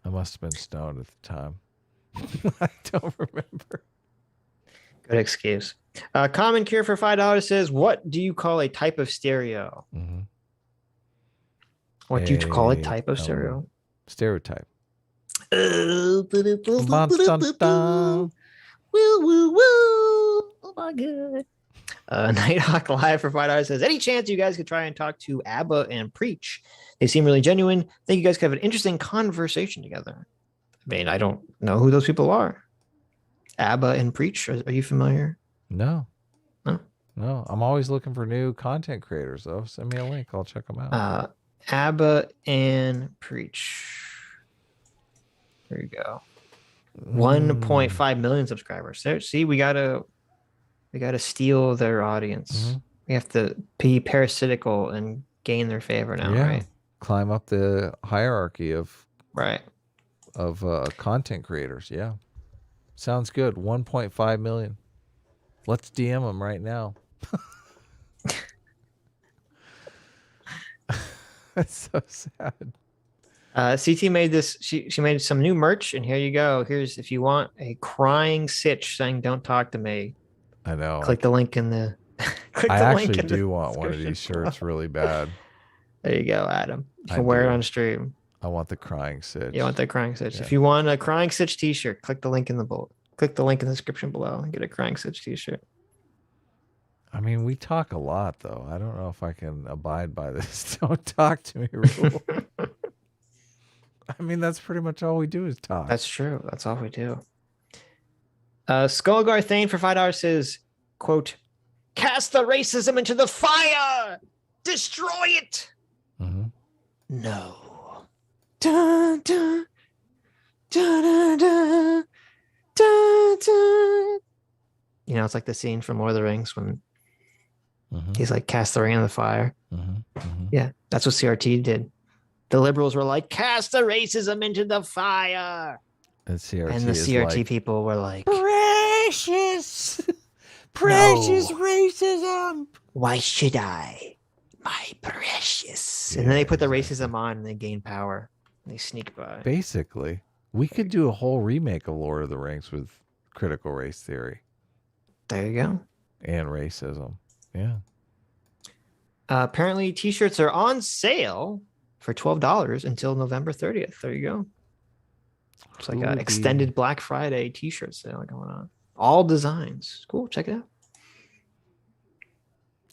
B: I must have been stoned at the time. I don't remember.
A: Good excuse. Common Cure for $5 says, what do you call a type of stereo? What do you call a type of stereo?
B: Stereotype.
A: Woo, woo, woo. Oh my god. Nighthawk Live for $5 says, any chance you guys could try and talk to ABBA and Preach? They seem really genuine. I think you guys could have an interesting conversation together. I mean, I don't know who those people are. ABBA and Preach, are you familiar?
B: No.
A: No?
B: No. I'm always looking for new content creators, though. Send me a link. I'll check them out.
A: ABBA and Preach. There you go. 1.5 million subscribers. So, see, we gotta steal their audience. We have to be parasitical and gain their favor now, right?
B: Climb up the hierarchy of content creators. Yeah. Sounds good. 1.5 million. Let's DM them right now. That's so sad.
A: CT made this. She made some new merch, and here you go. Here's if you want a crying Sitch saying "Don't talk to me."
B: I know.
A: Click the link in the.
B: I actually do want one of these shirts really bad.
A: There you go, Adam. You can wear it on stream.
B: I want the crying Sitch.
A: You want the crying Sitch.
B: Yeah.
A: If you want a crying Sitch T-shirt, click the link in the description below and get a crying Sitch T-shirt.
B: I mean, we talk a lot, though. I don't know if I can abide by this. Don't talk to me rule. I mean, that's pretty much all we do is talk.
A: That's true. That's all we do. Skullgar Thane for $5 says, quote, cast the racism into the fire! Destroy it! No. Dun, dun, dun, dun, dun, dun, dun. You know, it's like the scene from Lord of the Rings when he's like, cast the ring in the fire. Yeah, that's what CRT did. The liberals were like, cast the racism into the fire.
B: And the
A: CRT
B: like,
A: people were like,
T: Precious racism.
A: why should I? My precious. And then they put the racism on and they gain power. And they sneak by.
B: basically, we could do a whole remake of Lord of the Rings with critical race theory.
A: There you go.
B: And racism. Yeah.
A: Apparently, T-shirts are on sale for $12 until November 30th. There you go. It's like an extended Black Friday T-shirt sale going on. All designs. Cool. Check it out.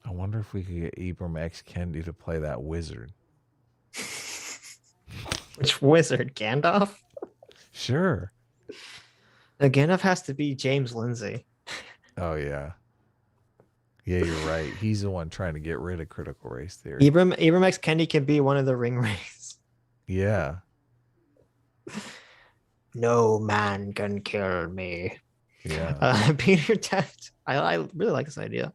B: I wonder if we could get Ibram X. Kendi to play that wizard.
A: Which wizard? Gandalf?
B: Sure.
A: The Gandalf has to be James Lindsay.
B: Oh, yeah. Yeah, you're right. He's the one trying to get rid of critical race theory.
A: Ibram X. Kendi can be one of the ring wraiths.
B: Yeah.
A: No man can kill me.
B: Yeah.
A: Peter Teft. I really like this idea.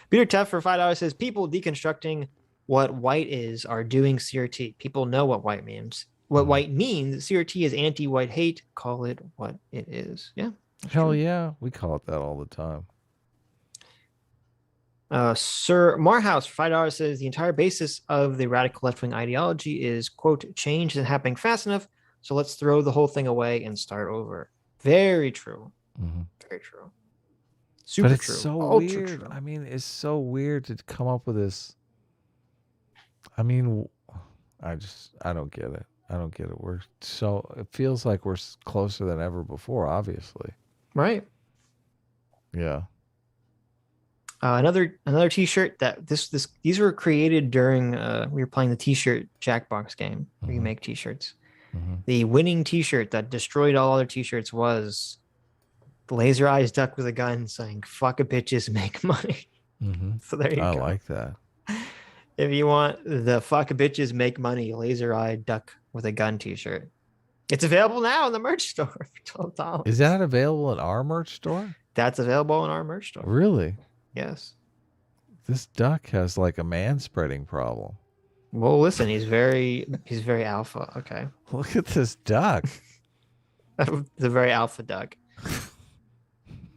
A: Peter Teft for $5 says, people deconstructing what white is are doing CRT. People know what white means. What white means, CRT is anti-white hate. Call it what it is. Yeah.
B: Hell yeah. We call it that all the time.
A: Sir Marhouse, $5 says the entire basis of the radical left-wing ideology is, quote, change isn't happening fast enough, so let's throw the whole thing away and start over. Very true. Very true. Super
B: but it's
A: true.
B: so
A: Ultra
B: weird.
A: true.
B: I mean, it's so weird to come up with this. I mean, I don't get it. I don't get it. It feels like we're closer than ever before, obviously.
A: Right.
B: Yeah.
A: Another T-shirt that these were created during we were playing the T-shirt Jackbox game where you make T-shirts. The winning T-shirt that destroyed all other T-shirts was the laser eyes duck with a gun saying "fuck a bitches, make money." So there you go.
B: I like that.
A: If you want the "fuck a bitches, make money" laser eye duck with a gun T-shirt, it's available now in the merch store for $12.
B: Is that available in our merch store?
A: That's available in our merch store.
B: Really?
A: Yes.
B: This duck has like a man-spreading problem.
A: Well, listen, he's very alpha. Okay.
B: Look at this duck.
A: It's a very alpha duck.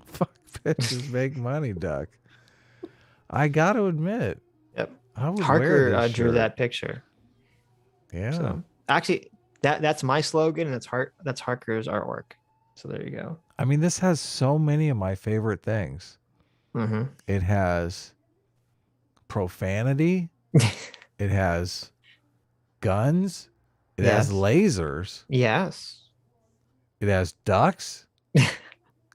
B: Fuck bitches, make money, duck. I got to admit.
A: Yep.
B: I would wear
A: Harker
B: this
A: drew
B: shirt.
A: that picture.
B: Yeah.
A: So, actually, that's my slogan, and that's Harker's artwork. So there you go.
B: I mean, this has so many of my favorite things. It has profanity. It has guns. It has lasers.
A: Yes.
B: It has ducks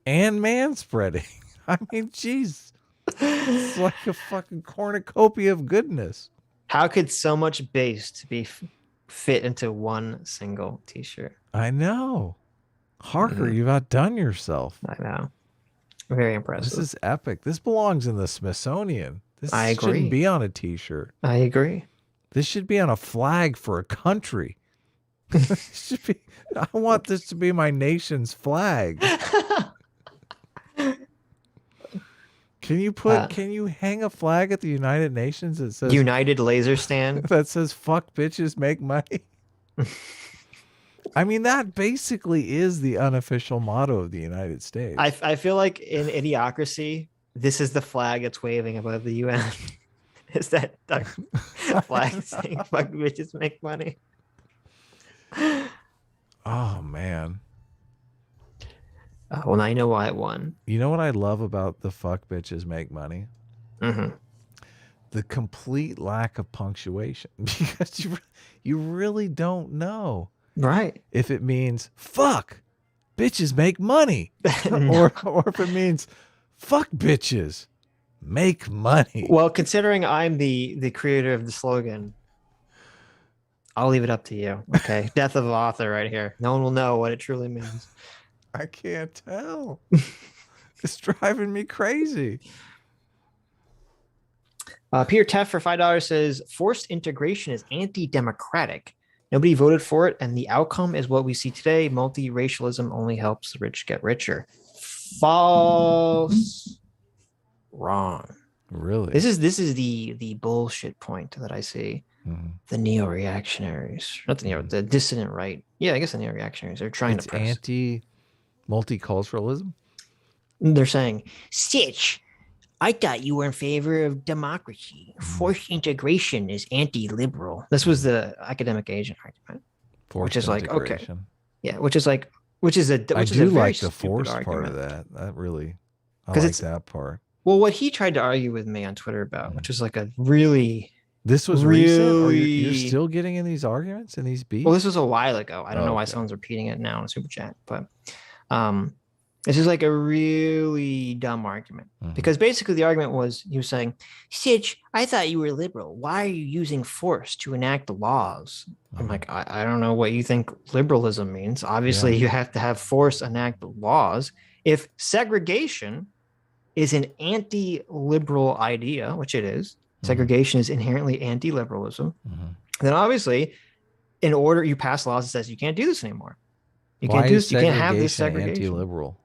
B: and man spreading. I mean, jeez. It's like a fucking cornucopia of goodness.
A: How could so much base be fit into one single T-shirt?
B: I know. Harker, you've outdone yourself.
A: I know. Very impressive.
B: This is epic. This belongs in the Smithsonian. This
A: I agree.
B: shouldn't be on a T-shirt.
A: I agree.
B: This should be on a flag for a country. Should be. I want this to be my nation's flag. Can you hang a flag at the United Nations that says
A: United Laser Stand?
B: That says "fuck bitches, make money"? I mean, that basically is the unofficial motto of the United States.
A: I feel like in Idiocracy, this is the flag that's waving above the UN. Is that duck flag saying "fuck bitches, make money"?
B: Oh man.
A: Well, now you know why it won.
B: You know what I love about the "fuck bitches, make money"? The complete lack of punctuation, because you really don't know.
A: Right.
B: If it means "fuck bitches make money," or if it means "fuck bitches make money."
A: Well, considering I'm the creator of the slogan, I'll leave it up to you. Okay. Death of author right here. No one will know what it truly means.
B: I can't tell. It's driving me crazy.
A: Peter Teff for $5 says forced integration is anti-democratic. Nobody voted for it, and the outcome is what we see today. Multiracialism only helps the rich get richer. False. Wrong.
B: Really?
A: This is the bullshit point that I see. The neo-reactionaries, not the dissident right. Yeah, I guess the neo-reactionaries are trying to press.
B: Anti-multiculturalism.
A: They're saying, Sitch, I thought you were in favor of democracy. Forced integration is anti-liberal. This was the academic agent argument, which is like okay, yeah, which is a
B: I do
A: very
B: like the
A: stupid
B: forced part
A: argument.
B: of that. That really, I
A: 'Cause
B: like
A: it's-
B: that part.
A: Well, what he tried to argue with me on Twitter about, which is like a really
B: This was recent. Or you're still getting in these arguments and these beefs?
A: Well, this was a while ago. I don't know why
B: okay.
A: someone's repeating it now in super chat, but this is like a really dumb argument because basically the argument was he was saying, Sitch, I thought you were liberal. Why are you using force to enact laws? I'm like, I don't know what you think liberalism means. Obviously, you have to have force enact laws. If segregation is an anti-liberal idea, which it is, segregation is inherently anti-liberalism, then obviously in order you pass laws that says you can't do this anymore. You can't do this. You can't have this segregation.
B: Anti-liberal.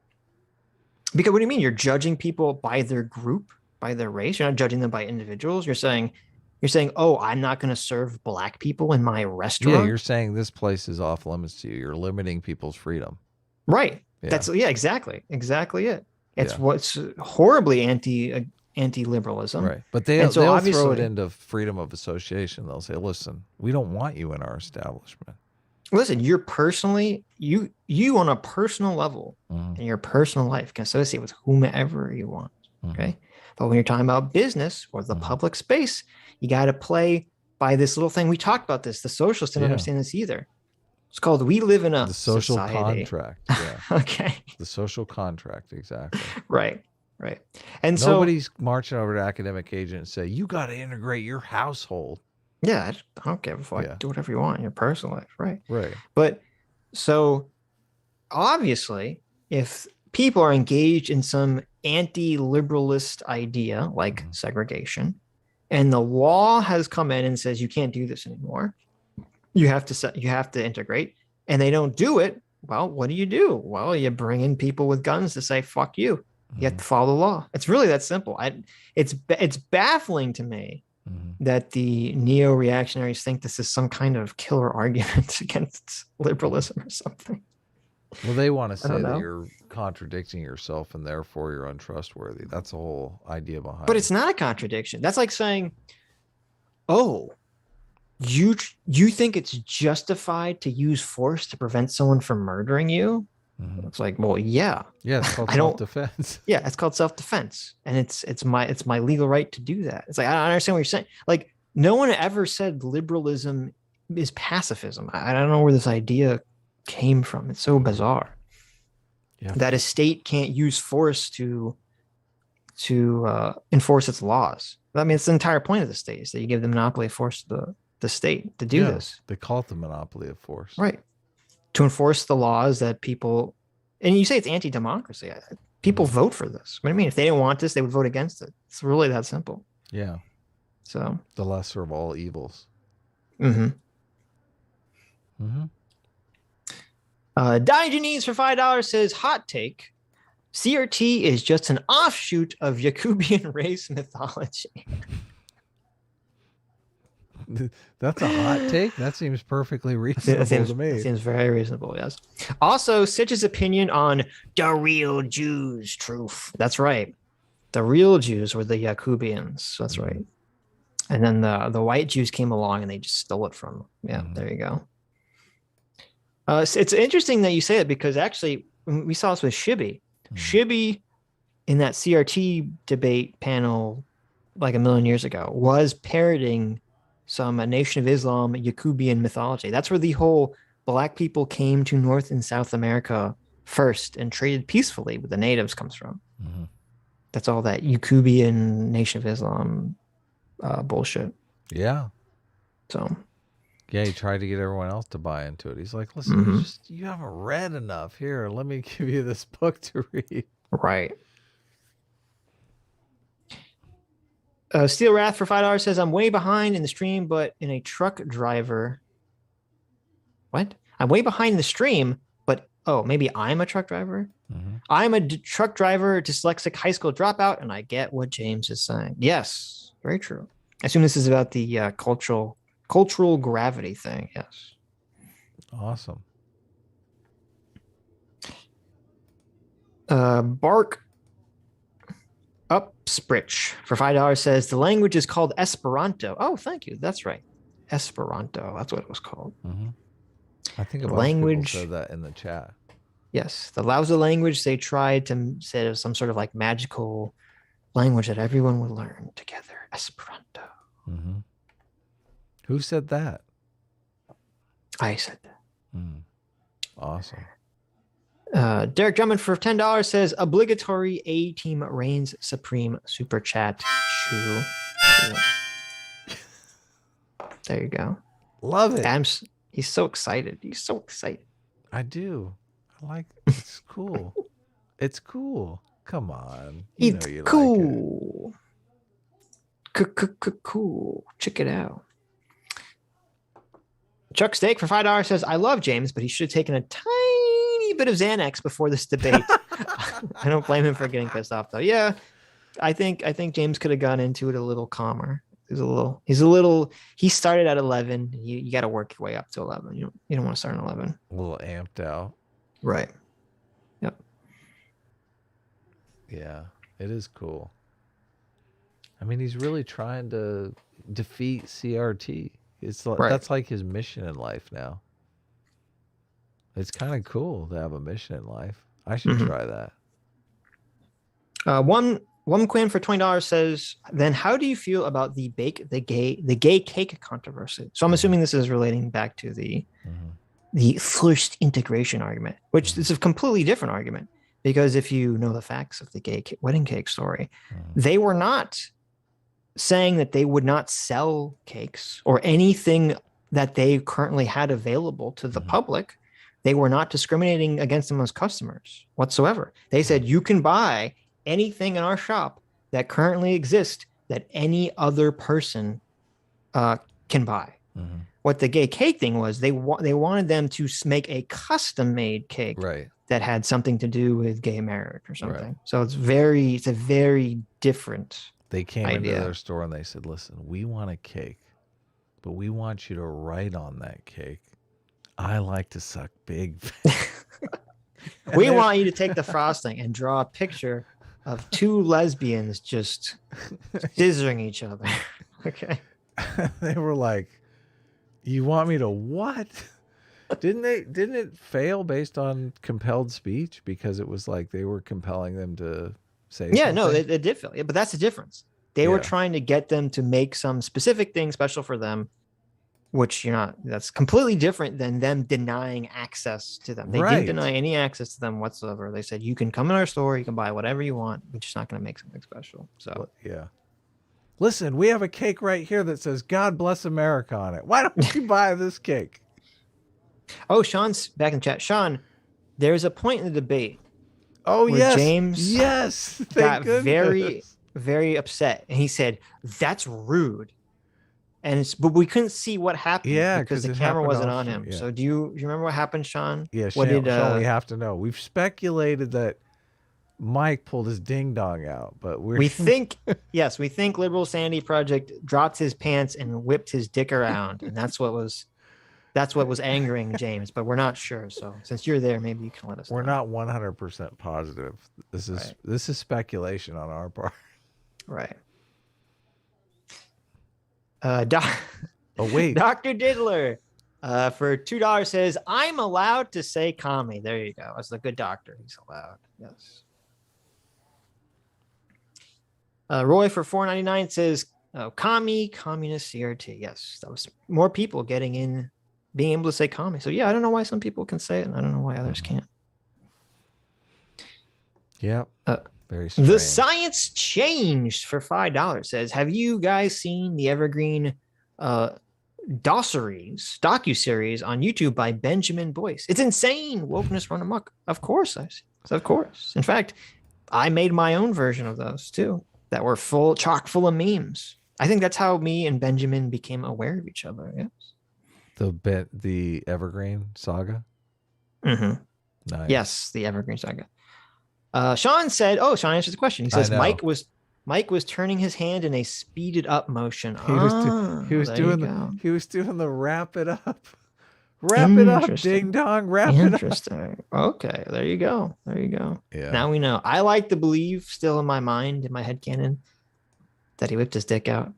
A: Because what do you mean? You're judging people by their group, by their race. You're not judging them by individuals. You're saying You're saying, oh, I'm not going to serve black people in my restaurant.
B: Yeah, you're saying this place is off limits to you. You're limiting people's freedom.
A: Right.
B: Yeah.
A: Exactly it. It's
B: Yeah.
A: what's horribly anti-liberalism.
B: Right. But they'll throw it into freedom of association. They'll say, listen, we don't want you in our establishment.
A: Listen, you're personally, you on a personal level in your personal life can associate with whomever you want. Okay. But when you're talking about business or the public space, you got to play by this little thing. We talked about this. The socialists didn't understand this either. It's called we live in a
B: social
A: society.
B: contract. Yeah.
A: Okay.
B: The social contract, exactly.
A: Right. And
B: nobody's marching over to academic agent and say, you got to integrate your household.
A: Yeah, I don't give a fuck. Do whatever you want in your personal life, right?
B: Right.
A: But so obviously, if people are engaged in some anti-liberalist idea like segregation, and the law has come in and says you can't do this anymore, you have to integrate, and they don't do it. Well, what do? Well, you bring in people with guns to say fuck you. You have to follow the law. It's really that simple. It's baffling to me that the neo-reactionaries think this is some kind of killer argument against liberalism or something.
B: Well, they want to say
A: don't
B: that
A: know.
B: you're contradicting yourself and therefore you're untrustworthy. That's the whole idea behind
A: But
B: it.
A: it's not a contradiction. That's like saying, oh, you think it's justified to use force to prevent someone from murdering you? It's like, well, yeah.
B: Yeah, it's called self-defense.
A: Yeah, it's called self-defense. And it's my legal right to do that. It's like, I don't understand what you're saying. Like, no one ever said liberalism is pacifism. I don't know where this idea came from. It's so bizarre.
B: Yeah.
A: That a state can't use force to enforce its laws. I mean, it's the entire point of the state is that you give the monopoly of force to the state to do this.
B: They call it the monopoly of force.
A: Right. To enforce the laws that people, and you say it's anti-democracy. People vote for this. What do you mean? If they didn't want this, they would vote against it. It's really that simple.
B: Yeah.
A: So
B: the lesser of all evils.
A: Diogenes for $5 says, hot take, CRT is just an offshoot of Jacobean race mythology.
B: That's a hot take. That seems perfectly reasonable to me.
A: That seems very reasonable, yes. Also, Sitch's opinion on the real Jews' truth. That's right. The real Jews were the Jacobeans. That's right. And then the white Jews came along and they just stole it from them. Yeah, there you go. It's interesting that you say it because actually we saw this with Shibby. Shibby in that CRT debate panel like a million years ago was parroting some Nation of Islam Jacobean mythology. That's where the whole black people came to North and South America first and traded peacefully with the natives comes from. That's all that Jacobean Nation of Islam bullshit.
B: Yeah.
A: So
B: yeah, he tried to get everyone else to buy into it. He's like, listen, you haven't read enough. Here, let me give you this book to read.
A: Right. Steel Wrath for $5 says, I'm way behind in the stream, but in a truck driver. What? I'm way behind in the stream, but maybe I'm a truck driver? I'm a truck driver, dyslexic high school dropout, and I get what James is saying. Yes, very true. I assume this is about the cultural gravity thing. Yes.
B: Awesome.
A: Bark Upsprich for $5 says the language is called Esperanto. Oh, thank you. That's right. Esperanto. That's what it was called.
B: I think a
A: The
B: lot
A: language-
B: of people said that in the chat.
A: Yes. The Lausa language, they tried to say it was some sort of like magical language that everyone would learn together. Esperanto.
B: Who said that?
A: I said that.
B: Awesome.
A: Derek Drummond for $10 says obligatory A team reigns supreme super chat. True. There you go.
B: Love it.
A: Adam's, he's so excited. He's so excited.
B: I do. I like it's cool. It's cool. Come on.
A: It's
B: you
A: cool. Cool. Check it out. Chuck Steak for $5 says, I love James, but he should have taken a tiny bit of Xanax before this debate. I don't blame him for getting pissed off, though. Yeah, I think James could have gone into it a little calmer. He started at 11. You got to work your way up to 11. You don't want to start at 11.
B: A little amped out.
A: Right. Yep.
B: Yeah, it is cool. I mean, he's really trying to defeat CRT. It's like, that's like his mission in life now. It's kind of cool to have a mission in life. I should try that.
A: One Quinn for $20 says, then how do you feel about the gay cake controversy? So I'm assuming this is relating back to the forced integration argument, which is a completely different argument, because if you know the facts of the gay wedding cake story, they were not saying that they would not sell cakes or anything that they currently had available to the public. They were not discriminating against them as customers whatsoever. They said, you can buy anything in our shop that currently exists that any other person can buy. What the gay cake thing was, they wanted them to make a custom-made cake that had something to do with gay marriage or something. Right. So it's a very different
B: They came
A: idea.
B: into their store and they said, listen, we want a cake, but we want you to write on that cake, I like to suck big.
A: We want you to take the frosting and draw a picture of two lesbians just scissoring each other. Okay.
B: They were like, you want me to what? Didn't it fail based on compelled speech? Because it was like they were compelling them to say something?
A: No, it did fail. Yeah, but that's the difference. They were trying to get them to make some specific thing special for them, which that's completely different than them denying access to them. They didn't deny any access to them whatsoever. They said, you can come in our store, you can buy whatever you want. We're just not going to make something special. So
B: yeah. Listen, we have a cake right here that says God bless America on it. Why don't you buy this cake?
A: Oh, Sean's back in chat. Sean, there's a point in the debate.
B: Oh,
A: where James got
B: goodness.
A: very, very upset. And he said, that's rude. But we couldn't see what happened because the camera wasn't on him. So do you remember what happened, Sean?
B: Yeah,
A: What
B: Sean, we have to know. We've speculated that Mike pulled his ding dong out, but we
A: think Liberal Sanity Project dropped his pants and whipped his dick around, and that's what was angering James, but we're not sure. So since you're there, maybe you can let us know.
B: We're not 100% positive. This is speculation on our part.
A: Right.
B: Wait.
A: Dr. Diddler for $2 says, I'm allowed to say commie. There you go. As the good doctor, he's allowed. Yes. Roy for $4.99 says, commie, communist, CRT. Yes, that was more people getting in, being able to say commie. So yeah, I don't know why some people can say it, and I don't know why others can't.
B: Yeah. Very strange.
A: The Science Changed for $5 says, have you guys seen the evergreen docuseries on YouTube by Benjamin Boyce? It's insane. Wokeness run amok. Of course. Of course. In fact, I made my own version of those too that were chock full of memes. I think that's how me and Benjamin became aware of each other. Yes.
B: The Evergreen Saga?
A: Mm-hmm.
B: Nice.
A: Yes, the Evergreen Saga. Sean said, Sean answered the question. He says Mike was turning his hand in a speeded up motion.
B: He was doing the wrap it up. Wrap it up, ding dong, wrap it up.
A: Interesting. Okay, there you go.
B: Yeah.
A: Now we know. I like to believe still in my mind, in my headcanon, that he whipped his dick out.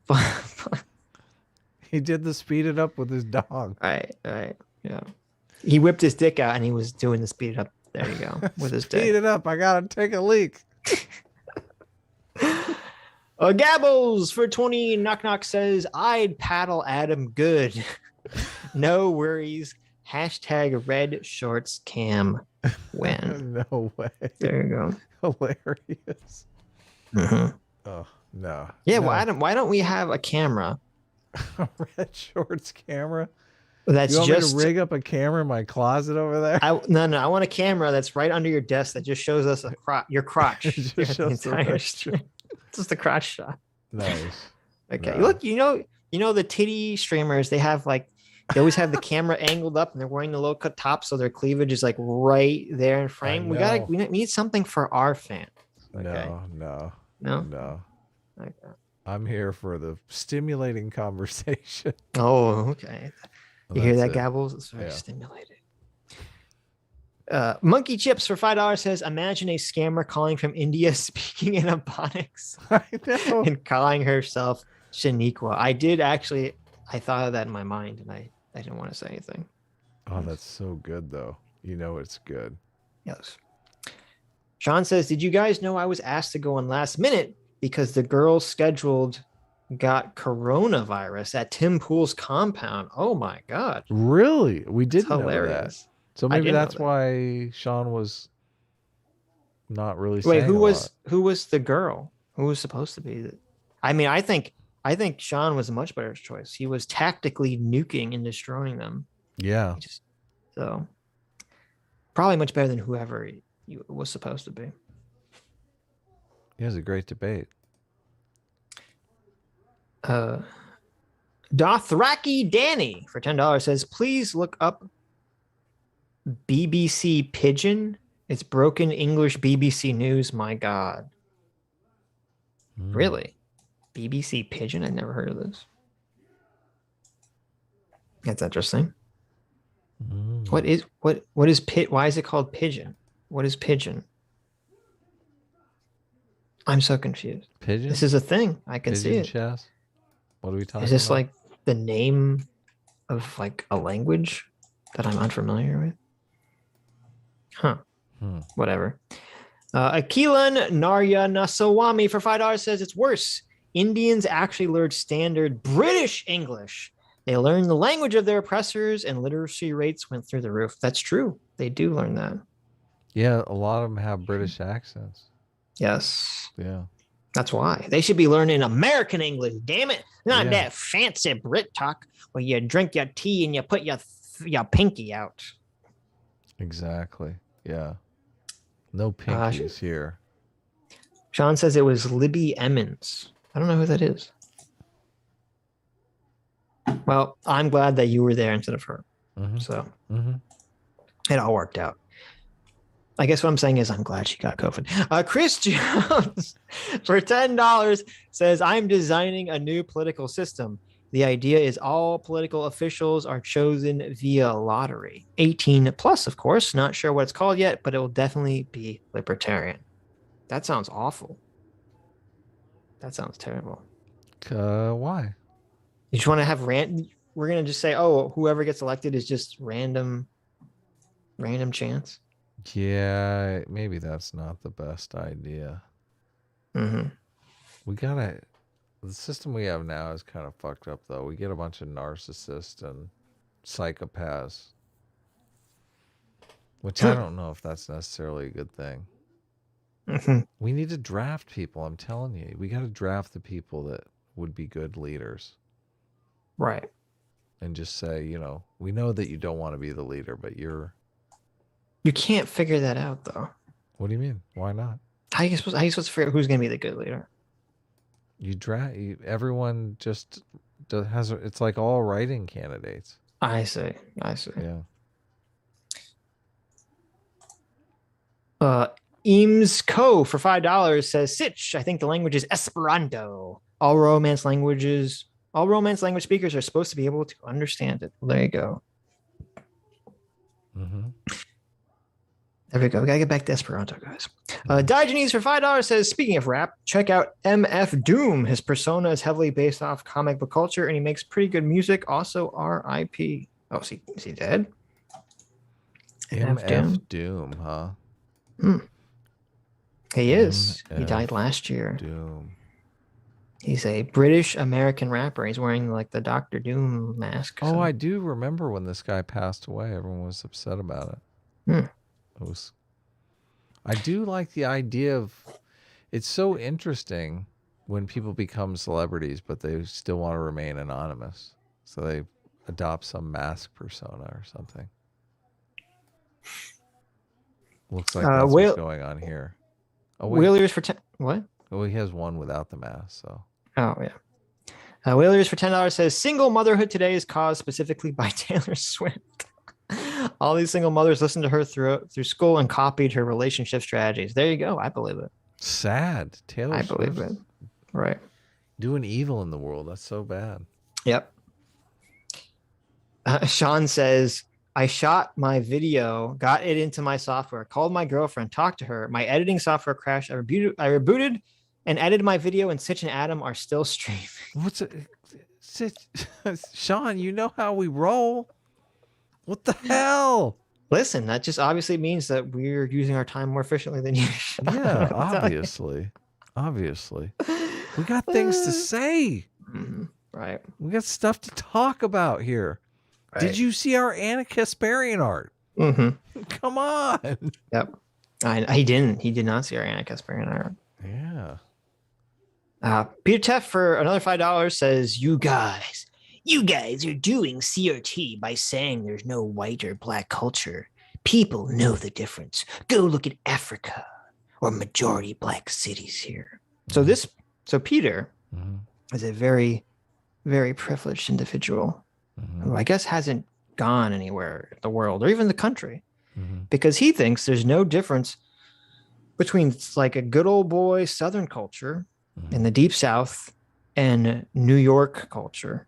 B: He did the speed it up with his dog.
A: Right. Yeah. He whipped his dick out and he was doing the speed it up. There you go. With his dick.
B: Speed it up. I gotta take a leak.
A: Gabbles for 20 knock says, I'd paddle Adam good. No worries. Hashtag red shorts cam win.
B: No way.
A: There you
B: go. Hilarious.
A: Mm-hmm.
B: Oh, no.
A: Yeah,
B: no.
A: well, Adam, why don't we have a camera?
B: A red shorts camera?
A: That's
B: you want
A: just
B: me to rig up a camera in my closet over there?
A: No. I want a camera that's right under your desk that just shows us your crotch.
B: Just shows
A: just the crotch shot.
B: Nice.
A: Okay. No. Look, you know the titty streamers, they always have the camera angled up and they're wearing the low cut top, so their cleavage is like right there in frame. We need something for our fans. Okay.
B: No.
A: Okay.
B: I'm here for the stimulating conversation.
A: Oh, okay. You hear that, Gabbles? It's very
B: Yeah.
A: stimulating. Monkey Chips for $5 says, imagine a scammer calling from India speaking in Ebonics and calling herself Shaniqua. I did actually, I thought of that in my mind and I didn't want to say anything.
B: Oh, that's so good, though. You know it's good.
A: Yes. Sean says, did you guys know I was asked to go on last minute because the girl scheduled got coronavirus at Tim Pool's compound? Oh my God.
B: Really? We didn't know that.
A: Hilarious.
B: So
A: I
B: maybe
A: didn't know
B: that's
A: that.
B: why Sean was not really
A: Wait,
B: saying
A: who
B: a
A: was
B: lot.
A: who was the girl? Who was supposed to be? I mean, I think Sean was a much better choice. He was tactically nuking and destroying them.
B: Yeah.
A: So probably much better than whoever he was supposed to be.
B: It was a great debate.
A: Dothraki Danny for $10 says, please look up BBC Pigeon. It's broken English BBC News. My God. Really? BBC Pigeon? I never heard of this. That's interesting. What is why is it called Pigeon? What is Pigeon? I'm so confused.
B: Pigeon?
A: This is a thing. I can see
B: Pigeon
A: it.
B: chess? What are we talking
A: Is this
B: about?
A: like the name of like a language that I'm unfamiliar with? Huh. Whatever. Akilan Narya Nasawami for $5 says it's worse. Indians actually learned standard British English. They learned the language of their oppressors and literacy rates went through the roof. That's true. They do learn that.
B: Yeah, a lot of them have British accents.
A: Yes.
B: Yeah.
A: That's why. They should be learning American English, damn it. Not
B: Yeah.
A: that fancy Brit talk where you drink your tea and you put your pinky out.
B: Exactly. Yeah. No pinkies here.
A: Sean says it was Libby Emmons. I don't know who that is. Well, I'm glad that you were there instead of her. So it all worked out. I guess what I'm saying is I'm glad she got COVID. Chris Jones for $10 says, I'm designing a new political system. The idea is all political officials are chosen via lottery. 18 plus, of course. Not sure what it's called yet, but it will definitely be libertarian. That sounds awful. That sounds terrible.
B: Why?
A: You just want to have we're going to just say, oh, whoever gets elected is just random chance.
B: Yeah, maybe that's not the best idea. The system we have now is kind of fucked up, though. We get a bunch of narcissists and psychopaths, which I don't know if that's necessarily a good thing. We need to draft people. I'm telling you, we got to draft the people that would be good leaders.
A: Right.
B: And just say, we know that you don't want to be the leader, but you
A: can't figure that out, though.
B: What do you mean? Why not?
A: How are you supposed to figure out who's going to be the good leader?
B: Everyone just has. It's like all writing candidates.
A: I see.
B: Yeah.
A: Eames Co for $5 says, Sitch, I think the language is Esperanto. All Romance language speakers are supposed to be able to understand it. Well, there you go. There we go. We gotta get back to Esperanto, guys. Diogenes for $5 says, speaking of rap, check out MF Doom. His persona is heavily based off comic book culture, and he makes pretty good music. Also, R.I.P. Oh, is he dead?
B: MF Doom, huh?
A: He is. He died last year.
B: Doom.
A: He's a British American rapper. He's wearing like the Dr. Doom mask.
B: Oh, I do remember when this guy passed away. Everyone was upset about it. I do like the idea of, it's so interesting when people become celebrities, but they still want to remain anonymous. So they adopt some mask persona or something. Looks like that's what's going on here. Oh, wait.
A: Wheelers for what?
B: Oh, he has one without the mask, so.
A: Oh, yeah. Wheelers for $10 says, single motherhood today is caused specifically by Taylor Swift. All these single mothers listened to her through school and copied her relationship strategies. There you go. I believe it.
B: Sad. Taylor Swift.
A: I believe it. Right.
B: Doing evil in the world. That's so bad.
A: Yep. Sean says, I shot my video, got it into my software, called my girlfriend, talked to her. My editing software crashed. I rebooted and edited my video, and Sitch and Adam are still streaming.
B: What's it? Sean, you know how we roll. What the hell?
A: Listen, that just obviously means that we're using our time more efficiently than you.
B: Yeah, obviously. Obviously. We got things to say.
A: Right.
B: We got stuff to talk about here.
A: Right.
B: Did you see our Anna Kasparian art? Come on.
A: Yep. He didn't. He did not see our Anna Kasparian art.
B: Yeah.
A: Peter Teff for another $5 says, you guys are doing CRT by saying there's no white or black culture. People know the difference. Go look at Africa or majority black cities here. So Peter is a very, very privileged individual who I guess hasn't gone anywhere in the world or even the country because he thinks there's no difference between like a good old boy Southern culture in the Deep South and New York culture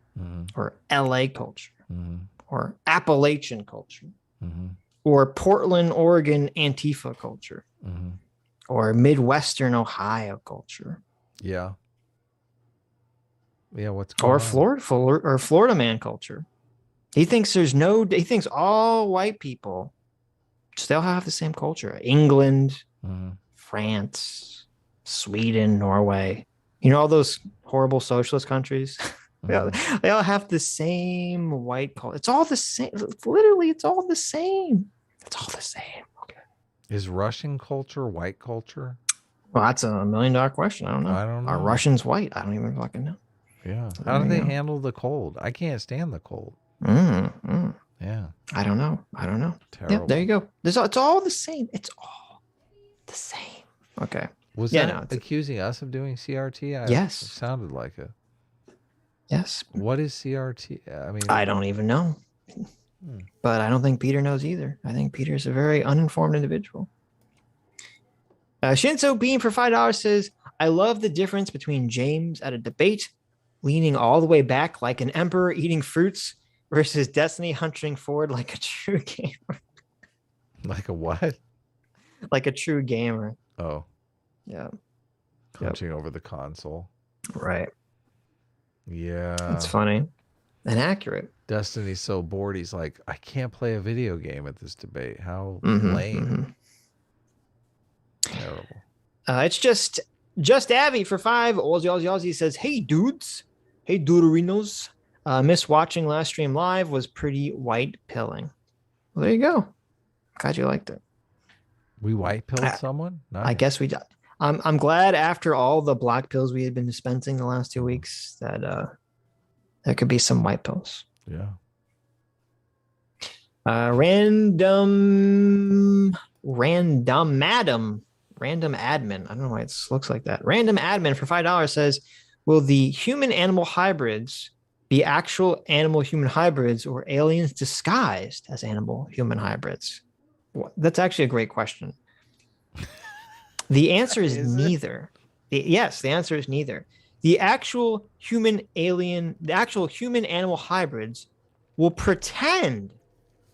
A: or LA culture or Appalachian culture or Portland, Oregon Antifa culture or Midwestern Ohio culture.
B: Yeah. Yeah, what's going
A: on? Florida man culture. He thinks he thinks all white people still have the same culture. England, France, Sweden, Norway. You know, all those horrible socialist countries? They all have the same white culture. It's all the same. Literally, it's all the same. It's all the same. Okay.
B: Is Russian culture white culture?
A: Well, that's $1 million question. I don't know. Are Russians white? I don't even fucking know.
B: Yeah. How do they handle the cold? I can't stand the cold. Yeah.
A: I don't know.
B: Terrible.
A: Yeah, there you go. It's all the same. It's all the same. Okay.
B: Was that accusing us of doing CRT?
A: Yes.
B: It sounded like it.
A: Yes.
B: What is CRT? I mean,
A: I don't even know. But I don't think Peter knows either. I think Peter's a very uninformed individual. Shinzo Bean for $5 says, I love the difference between James at a debate, leaning all the way back like an emperor eating fruits, versus Destiny hunching forward like a true gamer.
B: Like a what?
A: Like a true gamer.
B: Oh.
A: Yeah.
B: Hunching over the console.
A: Right.
B: Yeah.
A: That's funny. And accurate.
B: Destiny's so bored, he's like, I can't play a video game at this debate. How lame. Terrible.
A: It's just Abby for $5. Ozzy says, hey, dudes. Hey, duderinos. Miss watching last stream live, was pretty white pilling. Well, there you go. Glad you liked it.
B: We white pilled someone? Nice.
A: I guess we did. I'm glad after all the black pills we had been dispensing the last 2 weeks that there could be some white pills.
B: Yeah.
A: Random admin. I don't know why it looks like that. Random admin for $5 says, will the human animal hybrids be actual animal human hybrids or aliens disguised as animal human hybrids? That's actually a great question. The answer is neither. The answer is neither. The actual human animal hybrids will pretend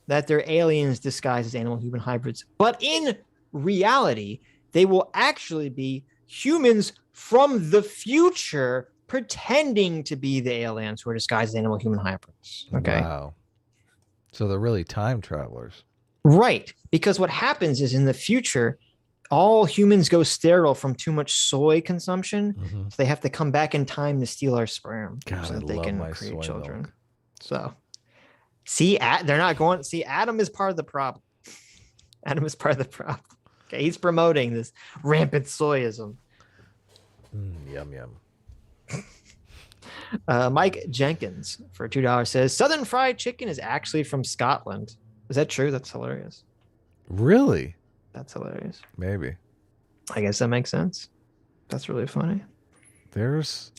A: that they're aliens disguised as animal human hybrids, but in reality, they will actually be humans from the future pretending to be the aliens who are disguised as animal human hybrids. Okay.
B: Wow. So they're really time travelers.
A: Right. Because what happens is in the future, all humans go sterile from too much soy consumption. So they have to come back in time to steal our sperm so that they can create children. Milk. So they're not going. See, Adam is part of the problem. Adam is part of the problem. Okay. He's promoting this rampant soyism.
B: Yum, yum.
A: Mike Jenkins for $2 says, Southern fried chicken is actually from Scotland. Is that true? That's hilarious.
B: Really?
A: That's hilarious.
B: Maybe.
A: I guess that makes sense. That's really funny.
B: There's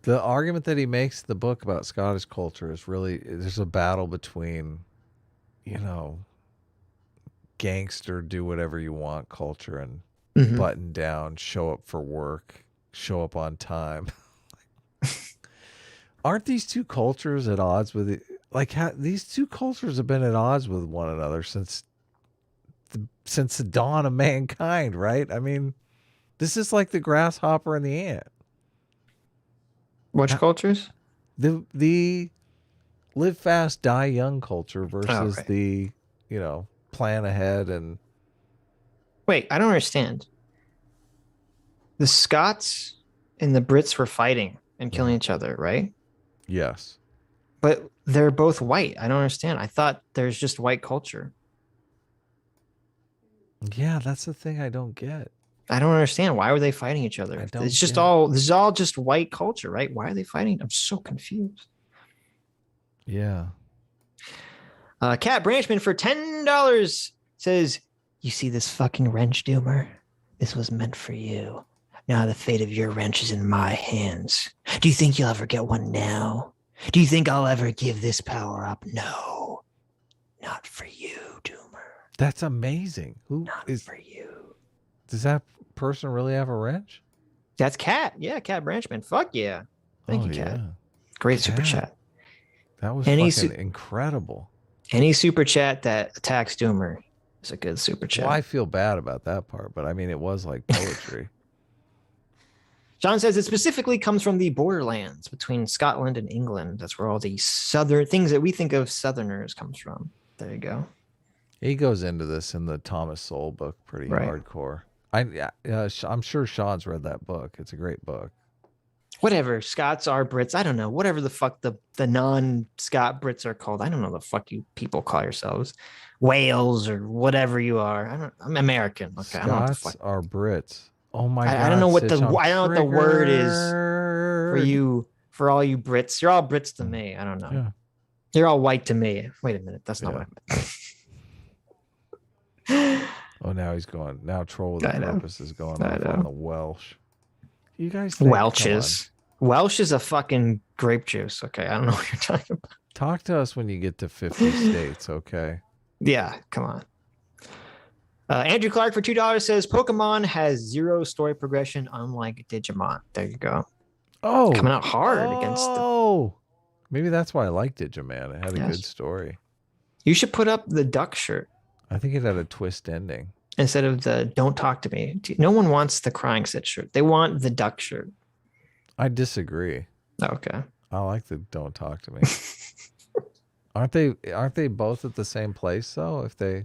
B: the argument that he makes in the book about Scottish culture is really, there's a battle between, gangster, do whatever you want culture and button down, show up for work, show up on time. Aren't these two cultures at odds with it? Like these two cultures have been at odds with one another since the dawn of mankind, right? I mean, this is like the grasshopper and the ant.
A: Which cultures?
B: The live fast, die young culture versus
A: right.
B: the, plan ahead and.
A: Wait, I don't understand. The Scots and the Brits were fighting and killing each other, right?
B: Yes.
A: But they're both white. I don't understand. I thought there's just white culture.
B: Yeah, that's the thing I don't get.
A: I don't understand. Why were they fighting each other? It's just this is all just white culture, right? Why are they fighting? I'm so confused.
B: Yeah.
A: Cat Branchman for $10 says, "You see this fucking wrench, Doomer? This was meant for you. Now the fate of your wrench is in my hands. Do you think you'll ever get one now? Do you think I'll ever give this power up? No. Not for you, Doomer.
B: That's amazing. Who is
A: for you?
B: Does that person really have a wrench?
A: That's Cat. Yeah, Cat Branchman. Fuck yeah. Thank you, Cat.
B: Yeah.
A: Great super chat.
B: That was
A: Any
B: fucking incredible.
A: Any super chat that attacks Doomer is a good super chat.
B: Well, I feel bad about that part, but I mean, it was like poetry.
A: John says it specifically comes from the borderlands between Scotland and England. That's where all the southern things that we think of Southerners comes from. There you go.
B: He goes into this in the Thomas Sowell book pretty hardcore. I'm sure Sean's read that book. It's a great book.
A: Whatever. Scots are Brits. I don't know. Whatever the fuck the non-Scot Brits are called. I don't know the fuck you people call yourselves. Wales or whatever you are. I'm American. Okay. I don't know what the
B: Scots
A: fuck.
B: are Brits. Oh my God.
A: I don't know what
B: Sitch,
A: I don't know what the word is
B: triggered.
A: for you, for all you Brits. You're all Brits to me. I don't know.
B: Yeah.
A: You're all white to me. Wait a minute. That's not what I meant.
B: Oh, now he's going. Now Troll with the Purpose is going off on the Welsh. You guys
A: Welches. Welsh is a fucking grape juice. Okay. I don't know what you're talking about.
B: Talk to us when you get to 50 states, okay?
A: Yeah. Come on. Andrew Clark for $2 says Pokemon has zero story progression, unlike Digimon. There you go.
B: Oh,
A: coming out hard against the.
B: Oh, maybe that's why I liked Digimon. It had a good story.
A: You should put up the duck shirt.
B: I think it had a twist ending
A: instead of the "Don't talk to me." No one wants the crying Sitch shirt. They want the duck shirt.
B: I disagree.
A: Okay.
B: I like the "Don't talk to me." Aren't they both at the same place though? If they.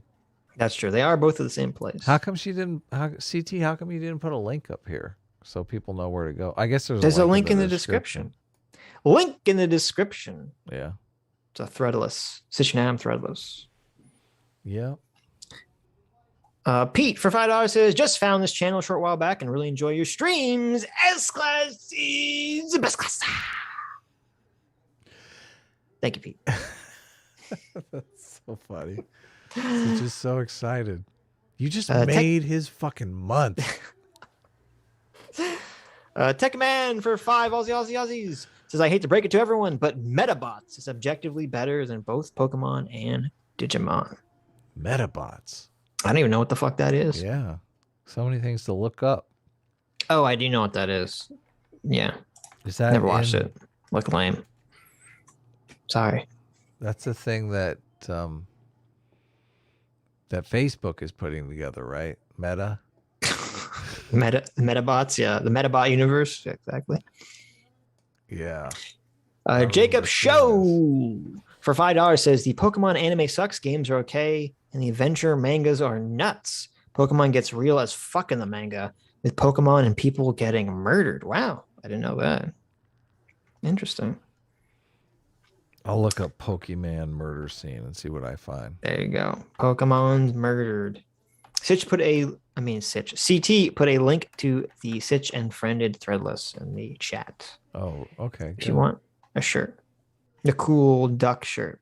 A: That's true. They are both at the same place.
B: How come she didn't? CT? How come you didn't put a link up here so people know where to go? I guess there's
A: a link in the description. Link in the description.
B: Yeah.
A: It's a threadless. Sitchinam threadless.
B: Yeah.
A: Pete for $5 says just found this channel a short while back and really enjoy your streams. S class is the best class. Thank you, Pete.
B: That's so funny. He's just so excited. You just made his fucking month.
A: Techman for 5 Aussies says, I hate to break it to everyone, but Metabots is objectively better than both Pokemon and Digimon.
B: Metabots.
A: I don't even know what the fuck that is.
B: Yeah. So many things to look up.
A: Oh, I do know what that is. Yeah.
B: Is that
A: never watched it. Look lame. Sorry.
B: That's the thing that that Facebook is putting together, right?
A: Metabots, yeah. The Metabot universe, exactly.
B: Yeah.
A: Jacob Show for $5 says the Pokemon anime sucks. Games are okay, and the adventure mangas are nuts. Pokemon gets real as fuck in the manga, with Pokemon and people getting murdered. Wow, I didn't know that. Interesting.
B: I'll look up Pokemon murder scene and see what I find.
A: There you go. Pokemon's murdered. CT put a link to the Sitch and Friended threadless in the chat.
B: Oh, okay.
A: If you want a shirt. The cool duck shirt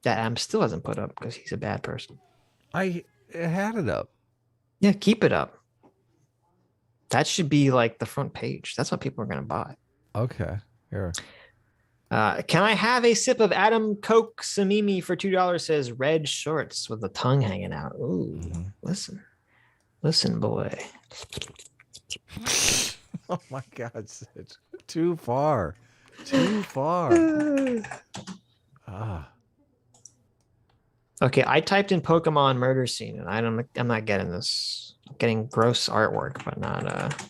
A: that Adam still hasn't put up because he's a bad person.
B: I had it up.
A: Yeah, keep it up. That should be like the front page. That's what people are going to buy.
B: Okay. Here.
A: Can I have a sip of Adam Coke Samimi for $2? Says red shorts with the tongue hanging out. Ooh, listen, boy.
B: Oh my God, Sitch. Too far. Too far.
A: Okay, I typed in Pokemon murder scene, and I'm not getting this. I'm getting gross artwork, but not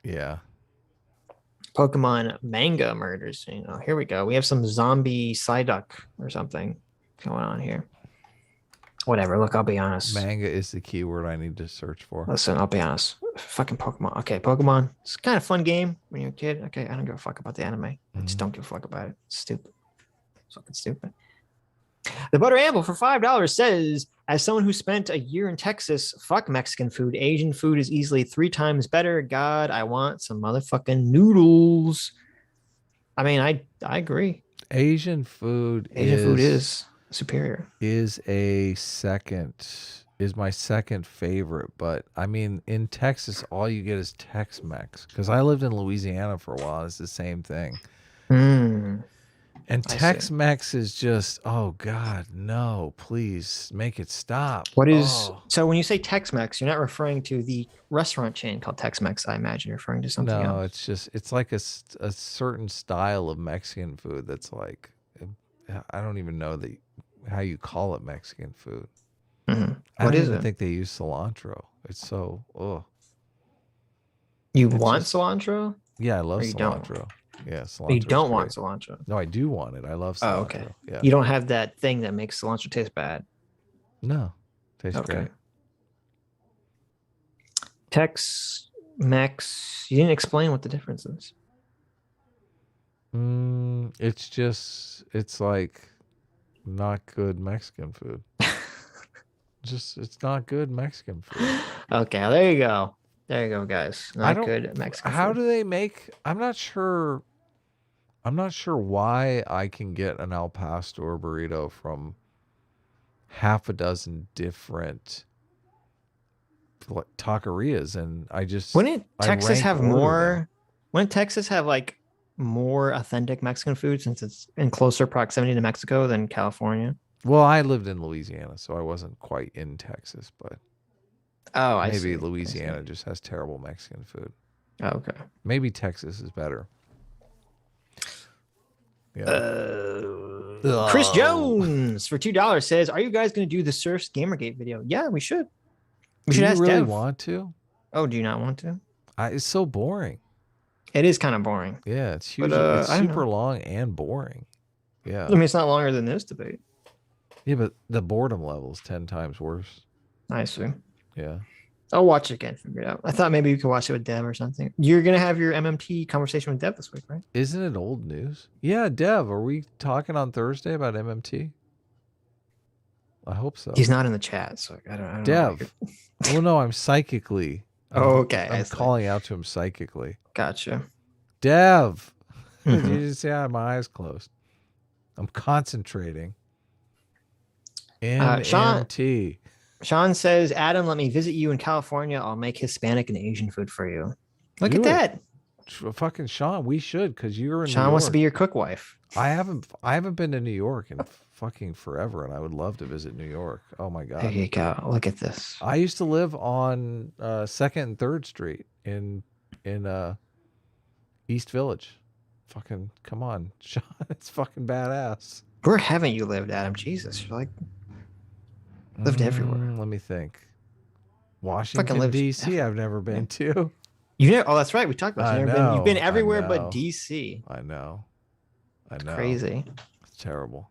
B: Yeah.
A: Pokemon manga murder scene. Oh, here we go. We have some zombie Psyduck or something going on here. Whatever. Look, I'll be honest.
B: Manga is the keyword I need to search for.
A: Listen, I'll be honest. Fucking Pokemon. Okay, Pokemon. It's kind of fun game when you're a kid. Okay, I don't give a fuck about the anime. I just don't give a fuck about it. It's stupid. It's fucking stupid. The Butter Amble for $5 says, as someone who spent a year in Texas, fuck Mexican food. Asian food is easily 3 times better. God, I want some motherfucking noodles. I mean, I agree.
B: Asian food
A: is superior.
B: Is my second favorite, but I mean, in Texas, all you get is Tex-Mex. Because I lived in Louisiana for a while. It's the same thing. And Tex-Mex is just, oh God, no, please make it stop.
A: What is so when you say Tex-Mex, you're not referring to the restaurant chain called Tex-Mex. I imagine you're referring to something
B: No,
A: else.
B: it's like a certain style of Mexican food that's like, I don't even know how you call it Mexican food.
A: Mm-hmm.
B: I
A: What
B: don't
A: is
B: even
A: it?
B: think they use cilantro. It's so,
A: You want cilantro?
B: Yeah, I love
A: Or you don't?
B: cilantro. Yeah, cilantro.
A: But you don't want cilantro.
B: No, I do want it. I love cilantro.
A: Oh, okay.
B: Yeah.
A: You don't have that thing that makes cilantro taste bad.
B: No, tastes
A: Okay.
B: great.
A: Tex-Mex. You didn't explain what the difference is.
B: It's like not good Mexican food. It's not good Mexican food.
A: Okay, there you go. There you go, guys. Not good Mexican
B: How
A: food.
B: do they make? I'm not sure why I can get an al pastor burrito from half a dozen different taquerias, and
A: Wouldn't
B: I
A: Texas
B: rank
A: have
B: order them.
A: more? Wouldn't Texas have like more authentic Mexican food since it's in closer proximity to Mexico than California?
B: Well, I lived in Louisiana, so I wasn't quite in Texas, but
A: I
B: maybe
A: see.
B: Louisiana just has terrible Mexican food.
A: Oh, okay.
B: Maybe Texas is better.
A: Chris Jones for $2 says, "Are you guys going to do the Surfs Gamergate video?" Yeah, we should. We should
B: Do you
A: ask
B: really
A: Dev.
B: want to?
A: Oh, do you not want to?
B: It's so boring.
A: It is kind of boring.
B: Yeah, it's huge.
A: But,
B: It's
A: I don't
B: super
A: know.
B: long and boring. Yeah.
A: I mean, it's not longer than this debate.
B: Yeah, but the boredom level is 10 times worse.
A: I see.
B: Yeah.
A: I'll watch it again, figure it out. I thought maybe you could watch it with Dev or something. You're going to have your MMT conversation with Dev this week, right?
B: Isn't it old news? Yeah, Dev, are we talking on Thursday about MMT? I hope so.
A: He's not in the chat, so I don't know.
B: Dev. Well, no, I'm psychically.
A: Oh, okay, I
B: I'm
A: see.
B: calling out to him psychically.
A: Gotcha.
B: Dev.
A: Mhm.
B: You just see I have my eyes closed. I'm concentrating. MMT.
A: Sean says, Adam, let me visit you in California. I'll make Hispanic and Asian food for you. Look
B: Do
A: at
B: it.
A: that.
B: Fucking Sean, we should, because you're in
A: Sean
B: New
A: wants to
B: York.
A: be your cook wife.
B: I haven't been to New York in fucking forever, and I would love to visit New York. Oh my god.
A: There you go. Look at this.
B: I used to live on 2nd and 3rd Street in East Village. Fucking come on, Sean, it's fucking badass.
A: Where haven't you lived, Adam? Jesus, you're like lived everywhere.
B: Let me think. Washington
A: lived
B: D.C. I've never been to.
A: You know? Oh, that's right. We talked about
B: I
A: it.
B: know,
A: You've been
B: I
A: everywhere
B: know.
A: but DC.
B: I know.
A: Crazy.
B: It's terrible.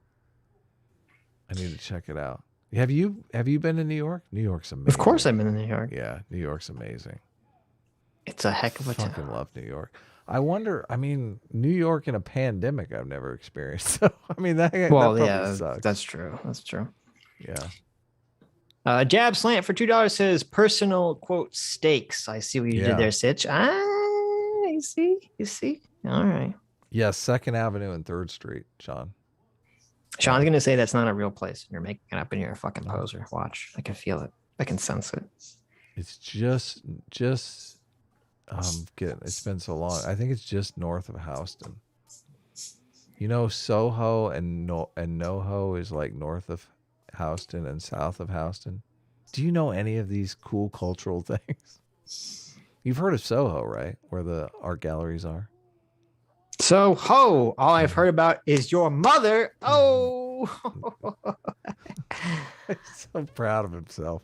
B: I need to check it out. Have you been to New York? New York's amazing.
A: Of course, I've been in New York.
B: Yeah, New York's amazing.
A: It's a heck of a
B: Fucking
A: town.
B: love New York. I wonder. I mean, New York in a pandemic, I've never experienced. So I mean, that
A: Well,
B: that
A: yeah,
B: probably sucks.
A: that's true. That's true.
B: Yeah.
A: Jab Slant for $2 says personal quote stakes. I see what you
B: Yeah.
A: did there, Sitch. You see. All right.
B: Yeah, 2nd Avenue and 3rd Street, Sean.
A: Sean's gonna say that's not a real place. You're making it up and you're a fucking poser. Watch. I can feel it. I can sense it.
B: It's just it's been so long. I think it's just north of Houston. You know, Soho and NoHo is like north of Houston and south of Houston. Do you know any of these cool cultural things? You've heard of Soho, right? Where the art galleries are.
A: So, all I've heard about is your mother. Oh.
B: He's so proud of himself.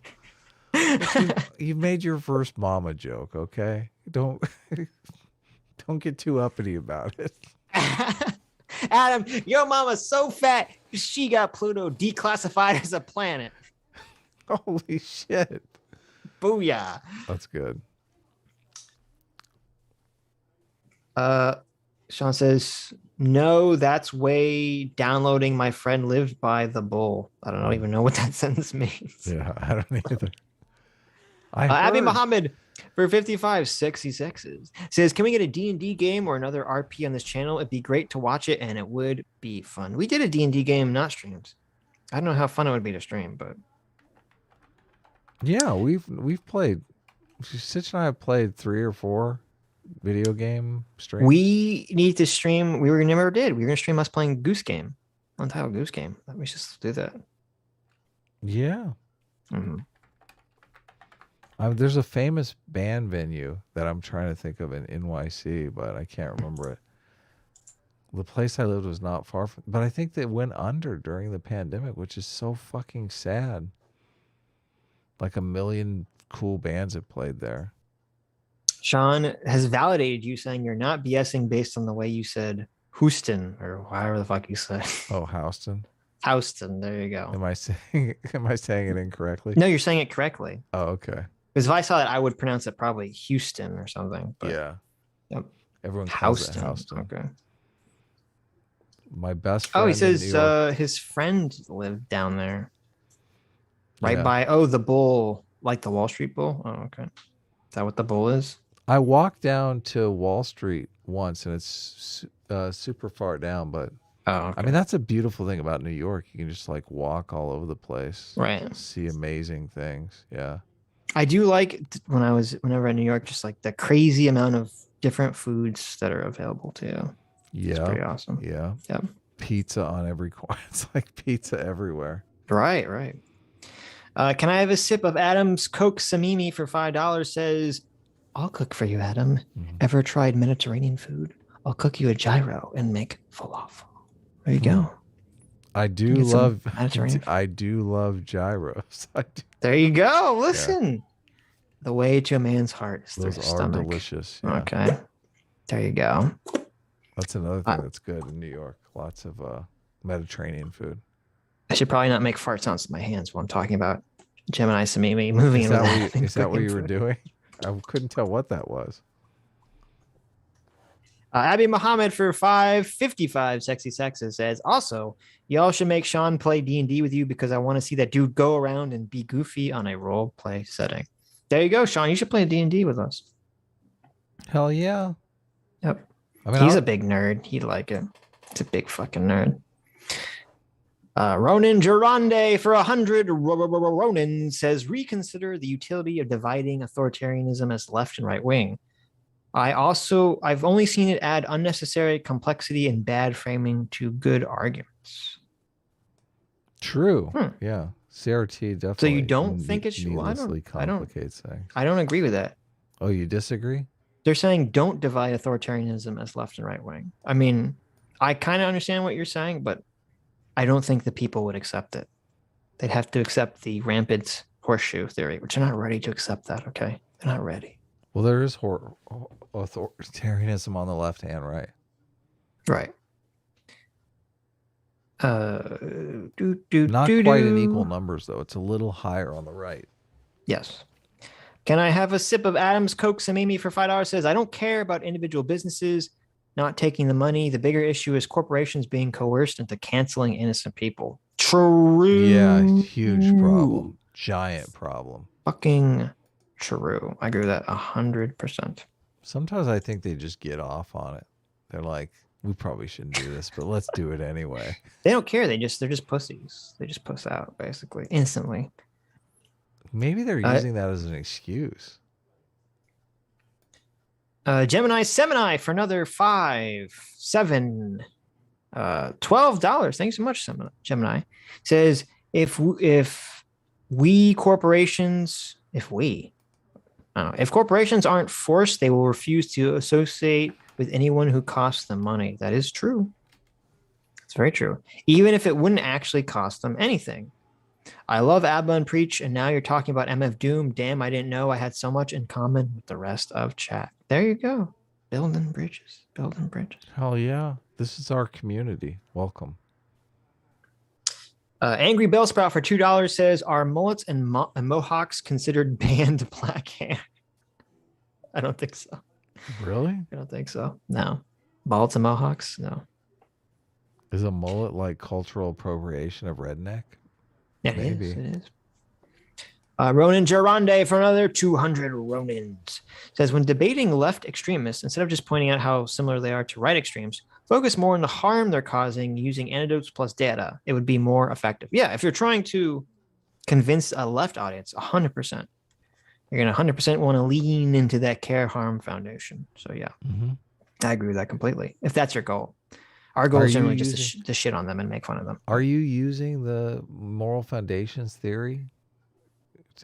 B: You made your first mama joke, okay? Don't get too uppity about it.
A: Adam, your mama's so fat, she got Pluto declassified as a planet.
B: Holy shit.
A: Booyah.
B: That's good.
A: Sean says, no, that's way downloading my friend lived by the bull. I don't even know what that sentence means.
B: Yeah, I don't either.
A: Abby Muhammad for 55 sexy sexes says, can we get a D&D game or another RP on this channel? It'd be great to watch it and it would be fun. We did a D&D game, not streams. I don't know how fun it would be to stream, but
B: yeah, we've played. Sitch and I have played 3 or 4 video game streams.
A: We need to stream. We never did. We were going to stream us playing Goose Game. Untitled Goose Game. We should just do that.
B: Yeah.
A: Mm-hmm.
B: There's a famous band venue that I'm trying to think of in NYC, but I can't remember it. The place I lived was not far from, but I think they went under during the pandemic, which is so fucking sad. Like 1 million cool bands have played there.
A: Sean has validated you, saying you're not BSing based on the way you said Houston or however the fuck you said.
B: Oh, Houston.
A: Houston. There you go.
B: Am I saying it incorrectly?
A: No, you're saying it correctly.
B: Oh, okay.
A: Because if I saw it, I would pronounce it probably Houston or something. But
B: yeah.
A: Yep.
B: Everyone calls it
A: Houston.
B: Houston.
A: Okay.
B: My best friend.
A: Oh, he says his friend lived down there. Right
B: Yeah.
A: by the bull, like the Wall Street Bull. Oh, okay. Is that what the bull is?
B: I walked down to Wall Street once, and it's super far down, but
A: okay.
B: I mean, that's a beautiful thing about New York. You can just like walk all over the place,
A: right?
B: See amazing things. Yeah,
A: I do like whenever in New York, just like the crazy amount of different foods that are available too.
B: Yeah,
A: it's pretty awesome.
B: Yeah,
A: Yep.
B: Pizza on every corner. It's like pizza everywhere.
A: Right, right. Can I have a sip of Adam's Coke Samimi for $5? Says, I'll cook for you, Adam. Ever tried Mediterranean food? I'll cook you a gyro and make falafel. There you go.
B: I do
A: Get some
B: love
A: Mediterranean
B: I do love gyros. I do.
A: There you go. Listen. The way to a man's heart is through
B: Those
A: his
B: are
A: stomach.
B: delicious. Yeah.
A: Okay. There you go.
B: That's another thing that's good in New York. Lots of Mediterranean food.
A: I should probably not make fart sounds with my hands while I'm talking about Gemini Samimi moving
B: Is
A: into
B: that,
A: that.
B: is that what you were doing? I couldn't tell what that was.
A: Abby Muhammad for 555 sexy sexes says, also, y'all should make Sean play D&D with you because I want to see that dude go around and be goofy on a role play setting. There you go, Sean. You should play D&D with us.
B: Hell yeah.
A: Yep.
B: I mean,
A: He's a big nerd. He'd like it. He's a big fucking nerd. Ronan Gerande for 100. Ronan says, reconsider the utility of dividing authoritarianism as left and right wing. I've only seen it add unnecessary complexity and bad framing to good arguments.
B: True. Yeah. CRT definitely.
A: So you don't think it should? Well,
B: needlessly complicates things.
A: I don't agree with that.
B: Oh, you disagree?
A: They're saying don't divide authoritarianism as left and right wing. I mean, I kind of understand what you're saying, but I don't think the people would accept it. They'd have to accept the rampant horseshoe theory, which they're not ready to accept that, okay? They're not ready.
B: Well, there is authoritarianism on the left and right.
A: Right.
B: Not quite in equal numbers, though. It's a little higher on the right.
A: Yes. Can I have a sip of Adam's Coke Samimi for $5? Says, I don't care about individual businesses not taking the money. The bigger issue is corporations being coerced into canceling innocent people. True.
B: Yeah, huge problem. Giant problem.
A: Fucking true. I agree with that 100%.
B: Sometimes I think they just get off on it. They're like, we probably shouldn't do this, but let's do it anyway.
A: They don't care. They're just pussies. They just puss out, basically, instantly.
B: Maybe they're using that as an excuse.
A: Gemini Semini for another $5, $7, $12. Thanks so much, Gemini. Says if corporations aren't forced, they will refuse to associate with anyone who costs them money. That is true. It's very true. Even if it wouldn't actually cost them anything. I love Abba and Preach, and now you're talking about MF Doom. Damn, I didn't know I had so much in common with the rest of chat. There you go. Building bridges. Building bridges.
B: Hell yeah. This is our community. Welcome.
A: Angry Bellsprout for $2 says, are mullets and mohawks considered banned black hair? I don't think so.
B: Really?
A: I don't think so. No. Mullets and mohawks? No.
B: Is a mullet like cultural appropriation of redneck?
A: Yeah,
B: maybe.
A: It is. Ronan Jarande for another 200 Ronins says, when debating left extremists, instead of just pointing out how similar they are to right extremes, focus more on the harm they're causing using anecdotes plus data. It would be more effective. Yeah, if you're trying to convince a left audience, 100%, you're going to 100% want to lean into that care harm foundation. So yeah, I agree with that completely. If that's your goal. Our goal is generally just to shit on them and make fun of them.
B: Are you using the moral foundations theory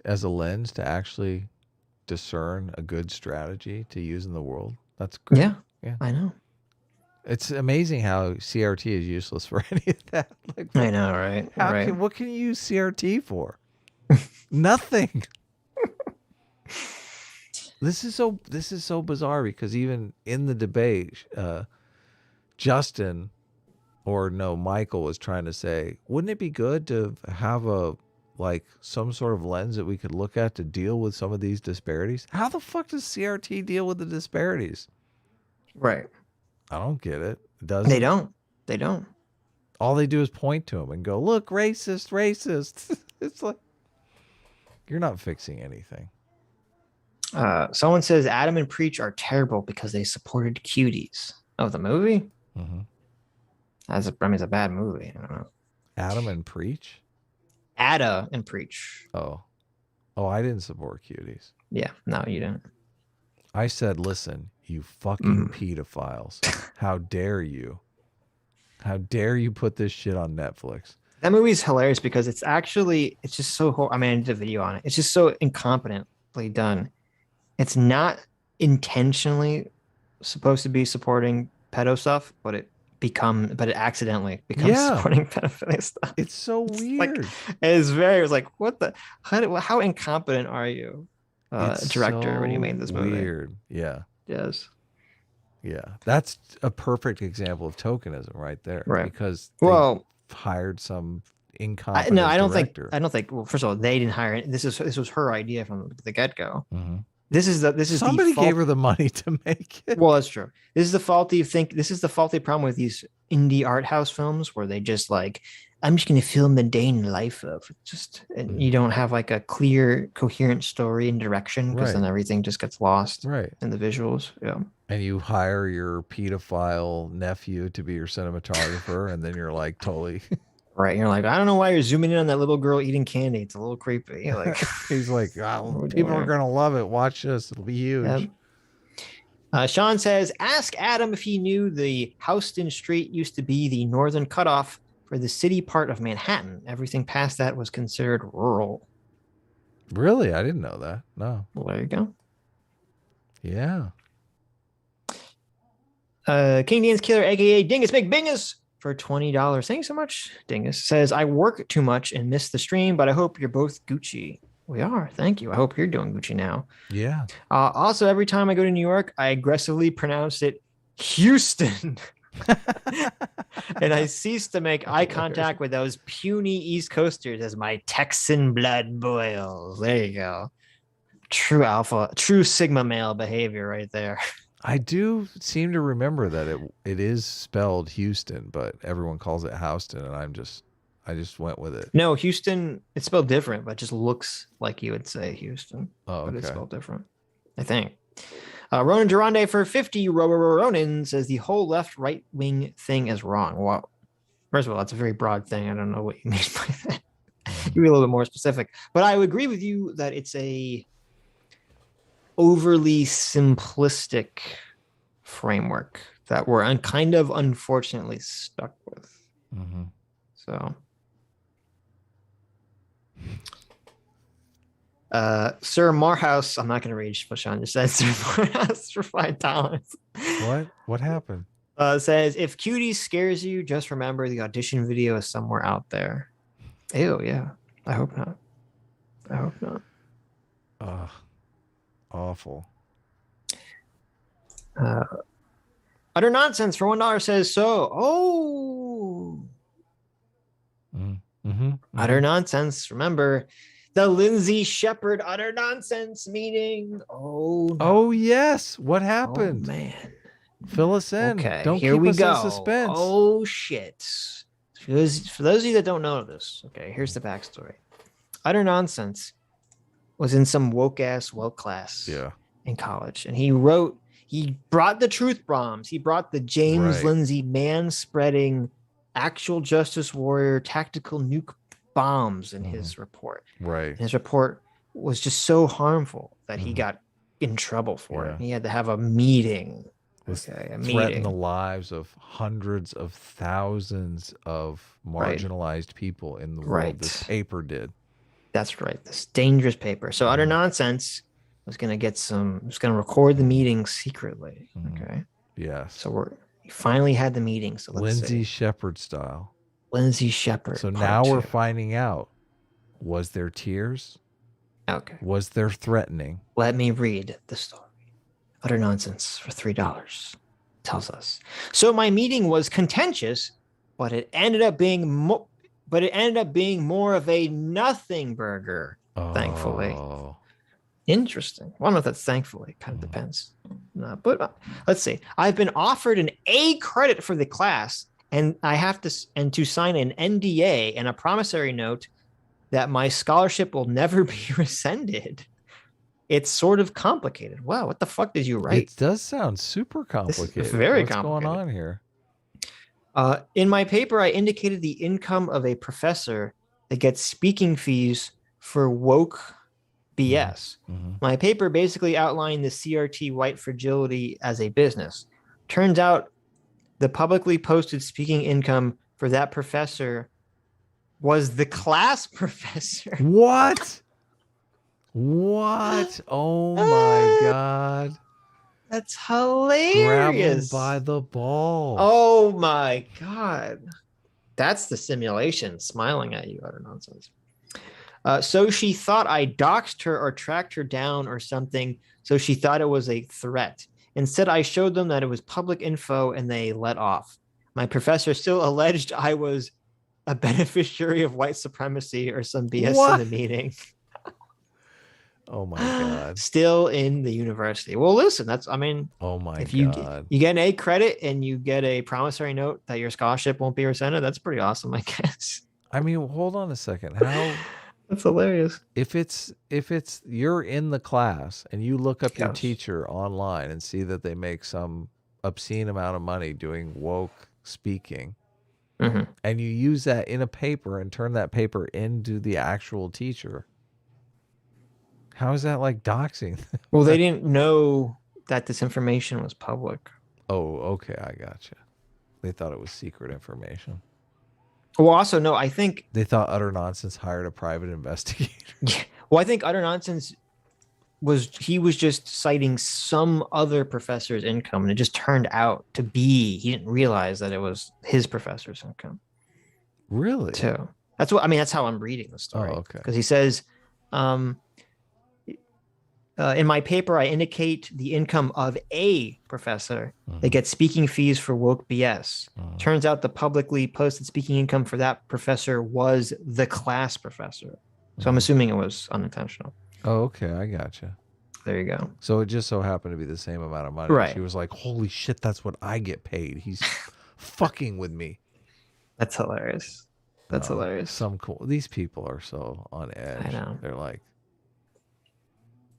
B: as a lens to actually discern a good strategy to use in the world? That's great.
A: Yeah, I know.
B: It's amazing how CRT is useless for any of that. Like,
A: I know, right?
B: What can you use CRT for? Nothing. This is so bizarre because even in the debate, Michael was trying to say, wouldn't it be good to have some sort of lens that we could look at to deal with some of these disparities? How the fuck does CRT deal with the disparities?
A: Right.
B: I don't get it. Doesn't
A: They don't.
B: All they do is point to them and go, look, racist. It's like, you're not fixing anything.
A: Someone says Adam and Preach are terrible because they supported cuties. Oh, the movie?
B: Mm-hmm.
A: It's a bad movie. I don't know.
B: Adam and Preach?
A: Ada and Preach.
B: Oh, I didn't support cuties.
A: Yeah, no, you didn't.
B: I said, listen, you fucking pedophiles. How dare you? How dare you put this shit on Netflix?
A: That movie is hilarious because it's just so, I did a video on it. It's just so incompetently done. It's not intentionally supposed to be supporting pedo stuff, but it accidentally becomes supporting pedophilia stuff.
B: It's so weird.
A: It's like, what the, how incompetent are you, director,
B: so
A: when you made this movie?
B: Weird. Yeah.
A: Yes.
B: Yeah. That's a perfect example of tokenism right there.
A: Right.
B: Because they hired some incompetent director.
A: I don't think, well, first of all, they didn't hire it. This was her idea from the get-go.
B: Mm-hmm.
A: Somebody
B: gave her the money to make it.
A: Well, that's true. This is the faulty problem with these indie art house films where they just like, I'm just going to film the day in the life of and you don't have like a clear, coherent story and direction because then everything just gets lost in the visuals. Yeah.
B: And you hire your pedophile nephew to be your cinematographer, and then you're like totally
A: right. You're like, I don't know why you're zooming in on that little girl eating candy. It's a little creepy. Like
B: he's like, people are gonna love it. Watch this; it'll be huge.
A: Yep. Sean says, ask Adam if he knew the Houston Street used to be the northern cutoff for the city part of Manhattan. Everything past that was considered rural.
B: Really? I didn't know that. No.
A: Well, there you go.
B: Yeah.
A: King Dan's Killer, aka Dingus McBingus, for $20. Thanks so much, Dingus. Says, I work too much and miss the stream, but I hope you're both Gucci. We are. Thank you. I hope you're doing Gucci now.
B: Yeah.
A: Also, every time I go to New York, I aggressively pronounce it Houston. And I cease to make eye contact with those puny East Coasters as my Texan blood boils. There you go. True Sigma male behavior right there.
B: I do seem to remember that it is spelled Houston, but everyone calls it Houston, and I just went with it.
A: No, Houston, it's spelled different, but it just looks like you would say Houston.
B: Oh, okay.
A: But it's spelled different, I think. Ronan Durande for 50 Ronan says the whole left-right wing thing is wrong. Well, first of all, that's a very broad thing. I don't know what you mean by that. You be a little bit more specific. But I would agree with you that it's a overly simplistic framework that we're kind of unfortunately stuck with.
B: Mm-hmm.
A: So, Sir Marhouse, I'm not going to read what Sean just said. Sir Marhouse for $5
B: What happened?
A: Says, if cutie scares you, just remember the audition video is somewhere out there. Ew, yeah. I hope not. I hope not.
B: Awful.
A: Utter nonsense for $1 says so. Oh. Utter nonsense. Remember the Lindsay Shepherd utter nonsense meeting. Oh. No.
B: Oh yes. What happened?
A: Oh, man.
B: Fill us in.
A: Okay.
B: Don't
A: here
B: keep
A: we
B: us
A: go.
B: in suspense.
A: Oh shit. For those of you that don't know this, okay, here's the backstory. Utter nonsense was in some woke ass class in college, and he brought the truth bombs. He brought the James Lindsay man-spreading actual justice warrior tactical nuke bombs in his report.
B: Right.
A: And his report was just so harmful that he got in trouble for it. He had to have a meeting.
B: Threaten the lives of hundreds of thousands of marginalized people in the world. This paper did.
A: That's right. This dangerous paper. So utter nonsense was going to record the meeting secretly. Okay.
B: Yes.
A: So we finally had the meeting. So let's
B: Lindsay
A: see.
B: Shepherd style.
A: Lindsay Shepherd.
B: So now we're finding out, was there tears?
A: Okay.
B: Was there threatening?
A: Let me read the story. Utter nonsense for $3 tells us. So my meeting was contentious, but it ended up being more of a nothing burger, thankfully. Interesting. Well, I don't know if that's thankfully. It kind of depends. No, but let's see. I've been offered an A credit for the class, and I have to sign an NDA and a promissory note that my scholarship will never be rescinded. It's sort of complicated. Wow, what the fuck did you write?
B: It does sound super complicated.
A: This is very
B: What's
A: complicated.
B: going on here?
A: In my paper, I indicated the income of a professor that gets speaking fees for woke BS. My paper basically outlined the CRT white fragility as a business. Turns out the publicly posted speaking income for that professor was the class professor.
B: What? Oh my God.
A: That's hilarious.
B: Grab him by the ball.
A: Oh my God. That's the simulation smiling at you. Utter nonsense. So she thought I doxed her or tracked her down or something. So she thought it was a threat. Instead, I showed them that it was public info and they let off. My professor still alleged I was a beneficiary of white supremacy or some BS in the meeting.
B: Oh my God.
A: Still in the university. Well, listen,
B: oh my
A: if
B: God.
A: you get an A credit and you get a promissory note that your scholarship won't be rescinded, that's pretty awesome, I guess.
B: I mean, hold on a second. How?
A: That's hilarious.
B: If it's you're in the class and you look up your teacher online and see that they make some obscene amount of money doing woke speaking, and you use that in a paper and turn that paper into the actual teacher, how is that like doxing?
A: Well, they didn't know that this information was public.
B: Oh, okay, I gotcha. They thought it was secret information.
A: Well, also, no, I think
B: they thought Utter Nonsense hired a private investigator.
A: Yeah. Well, I think Utter Nonsense was just citing some other professor's income, and it just turned out to be, he didn't realize that it was his professor's income.
B: Really?
A: Too. That's how I'm reading the story.
B: Oh, okay.
A: Because he says, in my paper, I indicate the income of a professor that gets speaking fees for woke BS. Turns out the publicly posted speaking income for that professor was the class professor. So I'm assuming it was unintentional.
B: Oh, okay. I gotcha.
A: There you go.
B: So it just so happened to be the same amount of money.
A: Right.
B: She was like, holy shit, that's what I get paid. He's fucking with me.
A: That's hilarious. That's hilarious.
B: These people are so on edge.
A: I know.
B: They're like,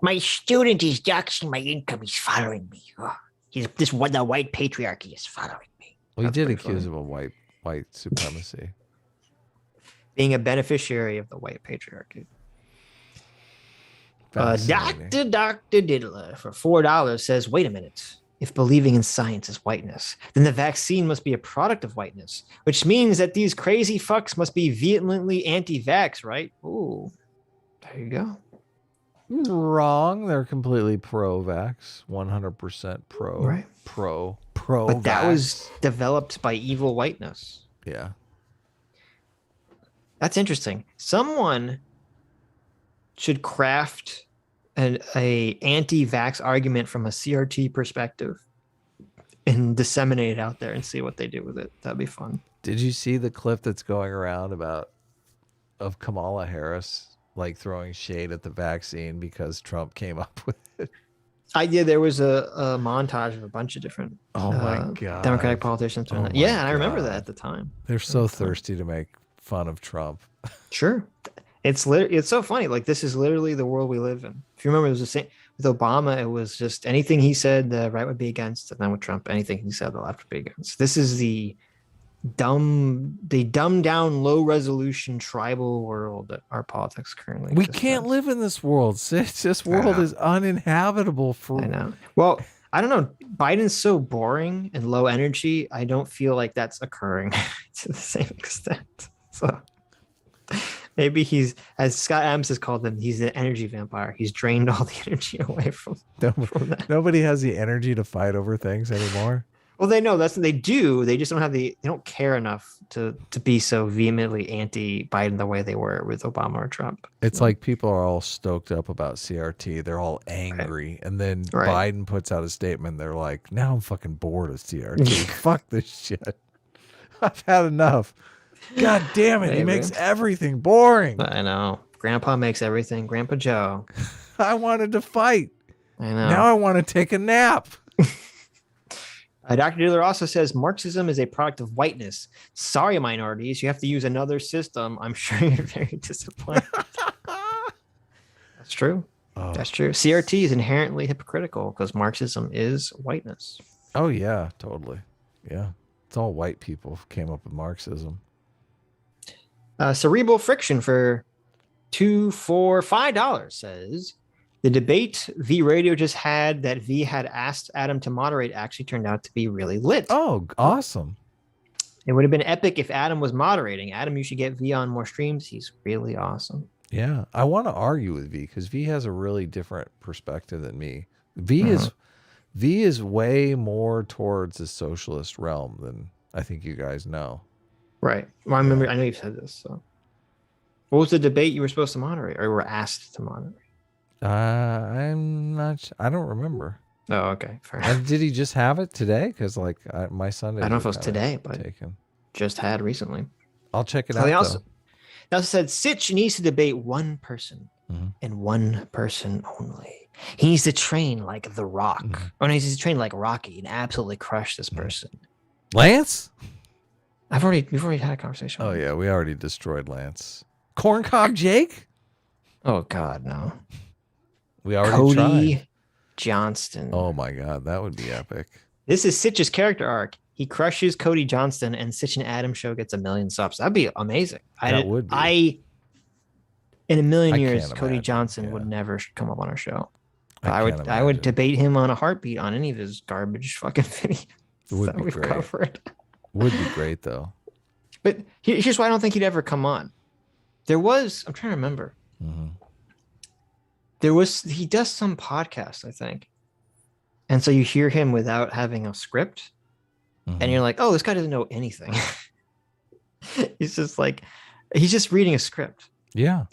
T: my student is doxing my income. He's following me. Oh, the white patriarchy is following me.
B: well, he did accuse him of white supremacy.
A: Being a beneficiary of the white patriarchy. Dr. Diddler for $4 says, wait a minute. If believing in science is whiteness, then the vaccine must be a product of whiteness, which means that these crazy fucks must be vehemently anti-vax, right? Ooh, there you go.
B: Wrong. They're completely pro-vax. 100% pro.
A: Right.
B: Pro.
A: But that was developed by evil whiteness.
B: Yeah.
A: That's interesting. Someone should craft a anti-vax argument from a CRT perspective and disseminate it out there and see what they do with it. That'd be fun.
B: Did you see the clip that's going around of Kamala Harris like throwing shade at the vaccine because Trump came up with it?
A: I did. There was a montage of a bunch of different
B: my God.
A: Democratic politicians doing that. Yeah, and I remember that at the time.
B: They're so thirsty to make fun of Trump.
A: Sure. It's so funny. Like, this is literally the world we live in. If you remember, it was the same with Obama. It was just anything he said, the right would be against. And then with Trump, anything he said, the left would be against. This is the dumbed down, low resolution tribal world that our politics currently
B: We
A: exists
B: can't live in this world. This world is uninhabitable for.
A: I know. Well, I don't know. Biden's so boring and low energy. I don't feel like that's occurring to the same extent. So maybe he's, as Scott Adams has called him, he's an energy vampire. He's drained all the energy away from that.
B: Nobody has the energy to fight over things anymore.
A: Well, they know that's what they do. They just don't have they don't care enough to be so vehemently anti-Biden the way they were with Obama or Trump.
B: It's like people are all stoked up about CRT. They're all angry. Right. And then Biden puts out a statement. They're like, now I'm fucking bored of CRT. Fuck this shit. I've had enough. God damn it. Maybe. He makes everything boring.
A: I know. Grandpa makes everything. Grandpa Joe.
B: I wanted to fight.
A: I know.
B: Now I want to take a nap.
A: Dr. Diller also says Marxism is a product of whiteness. Sorry, minorities, you have to use another system. I'm sure you're very disappointed. That's true. Oh. That's true. CRT is inherently hypocritical because Marxism is whiteness.
B: Oh, yeah, totally. Yeah. It's all white people came up with Marxism.
A: Cerebral Friction for $5 says, the debate V Radio just had that V had asked Adam to moderate actually turned out to be really lit.
B: Oh, awesome.
A: It would have been epic if Adam was moderating. Adam, you should get V on more streams. He's really awesome.
B: Yeah. I want to argue with V because V has a really different perspective than me. V is way more towards the socialist realm than I think you guys know.
A: Right. Well, I know you've said this. So, what was the debate you were supposed to moderate or were asked to moderate?
B: I'm not. I don't remember.
A: Oh, okay. Fair enough.
B: Did he just have it today? Because like my Sunday.
A: I don't know if it was today, but just had recently.
B: I'll check it out.
A: They also said Sitch needs to debate one person and one person only. He needs to train like The Rock, or he needs to train like Rocky and absolutely crush this person.
B: Lance?
A: We've already had a conversation.
B: Oh yeah, we already destroyed Lance. Corncob Jake?
A: Oh God, no.
B: We already
A: Cody
B: tried.
A: Johnston.
B: Oh my God, that would be epic.
A: This is Sitch's character arc. He crushes Cody Johnston, and Sitch and Adam show gets 1 million subs. That'd be amazing.
B: That would be.
A: In a million years, Cody Johnson would never come up on our show. I would debate him on a heartbeat on any of his garbage fucking videos.
B: It would be great.
A: Covered.
B: Would be great though.
A: But here's why I don't think he'd ever come on. I'm trying to remember. He does some podcast, I think. And so you hear him without having a script and you're like, oh, this guy doesn't know anything. He's just reading a script.
B: Yeah.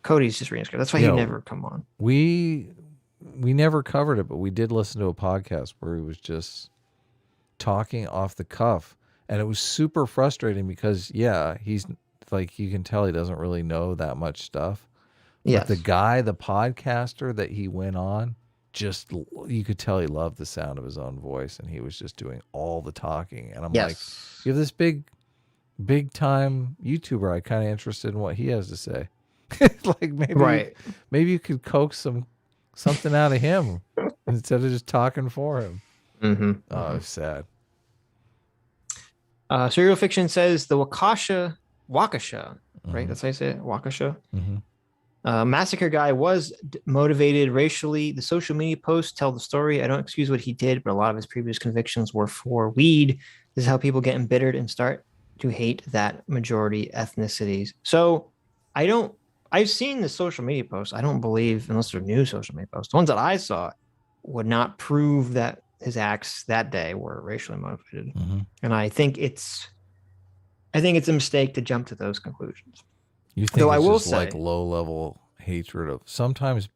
A: Cody's just reading a script. That's why he'd never come on.
B: We never covered it, but we did listen to a podcast where he was just talking off the cuff. And it was super frustrating because, he's like, you can tell he doesn't really know that much stuff. But the podcaster that he went on, you could tell he loved the sound of his own voice, and he was just doing all the talking. And I'm like, you have this big time YouTuber. I kind of interested in what he has to say. Like maybe you could coax something out of him instead of just talking for him. Oh, it's sad.
A: Serial Fiction says the Waukesha, right? That's how you say it, Waukesha. Massacre guy was motivated racially. The social media posts tell the story. I don't excuse what he did, but a lot of his previous convictions were for weed. This is how people get embittered and start to hate that majority ethnicities. So I don't I've seen the social media posts. I don't believe, unless they're new social media posts, the ones that I saw would not prove that his acts that day were racially motivated. And I think it's a mistake to jump to those conclusions.
B: You think it's just like low level hatred of sometimes.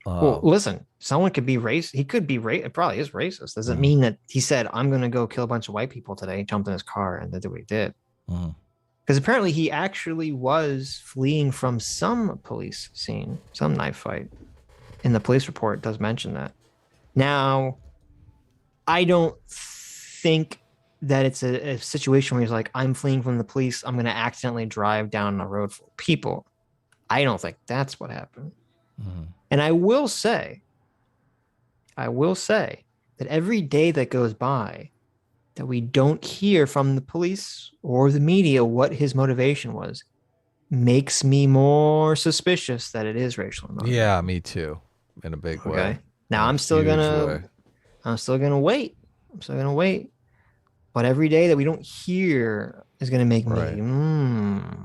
A: Well, listen, someone could be racist. He could be it probably is racist. Doesn't mean that he said, I'm going to go kill a bunch of white people today. He jumped in his car and did what he did. Because apparently he actually was fleeing from some police scene, some knife fight. And the police report does mention that. Now, I don't think that it's a situation where he's like, I'm fleeing from the police. I'm going to accidentally drive down a road full of people. I don't think that's what happened. And I will say that every day that goes by that we don't hear from the police or the media what his motivation was makes me more suspicious that it is racially motivated.
B: Yeah, me too, in a big way.
A: Okay. Now I'm still gonna wait. But every day that we don't hear is gonna make me,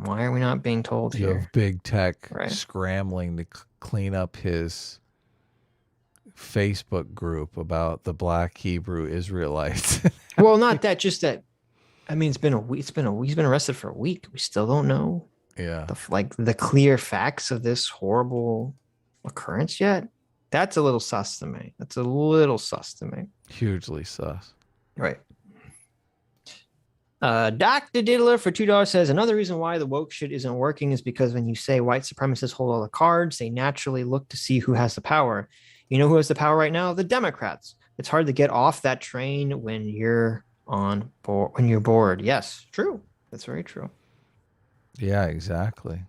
A: why are we not being told
B: You
A: here?
B: have big tech scrambling to clean up his Facebook group about the Black Hebrew Israelites.
A: Well, not that, just that. I mean, it's been a week. He's been arrested for a week. We still don't know.
B: Yeah.
A: The clear facts of this horrible occurrence yet. That's a little sus to me.
B: Hugely sus.
A: Right. Dr. Diddler for $2 says another reason why the woke shit isn't working is because when you say white supremacists hold all the cards, they naturally look to see who has the power. You know who has the power right now? The Democrats. It's hard to get off that train when you're on board. When you're bored. Yes, true. That's very true.
B: Yeah, exactly.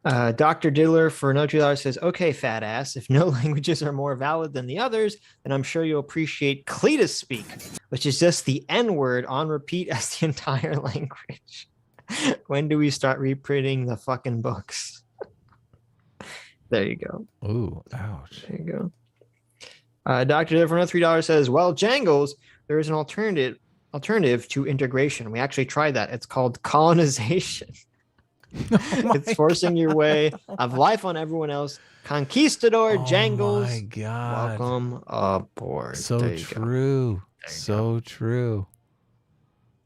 A: Dr. Diddler for another $2 says, okay, fat ass, if no languages are more valid than the others, then I'm sure you'll appreciate Cletus speak, which is just the N-word on repeat as the entire language. When do we start reprinting the fucking books? There you go.
B: Ooh, ouch.
A: There you go. Dr. Diddler for another $3 says, well, Jangles, there is an alternative to integration. We actually tried that. It's called colonization. It's forcing your way of life on everyone else. Conquistador Jangles.
B: My God.
A: Welcome aboard.
B: So true. So true.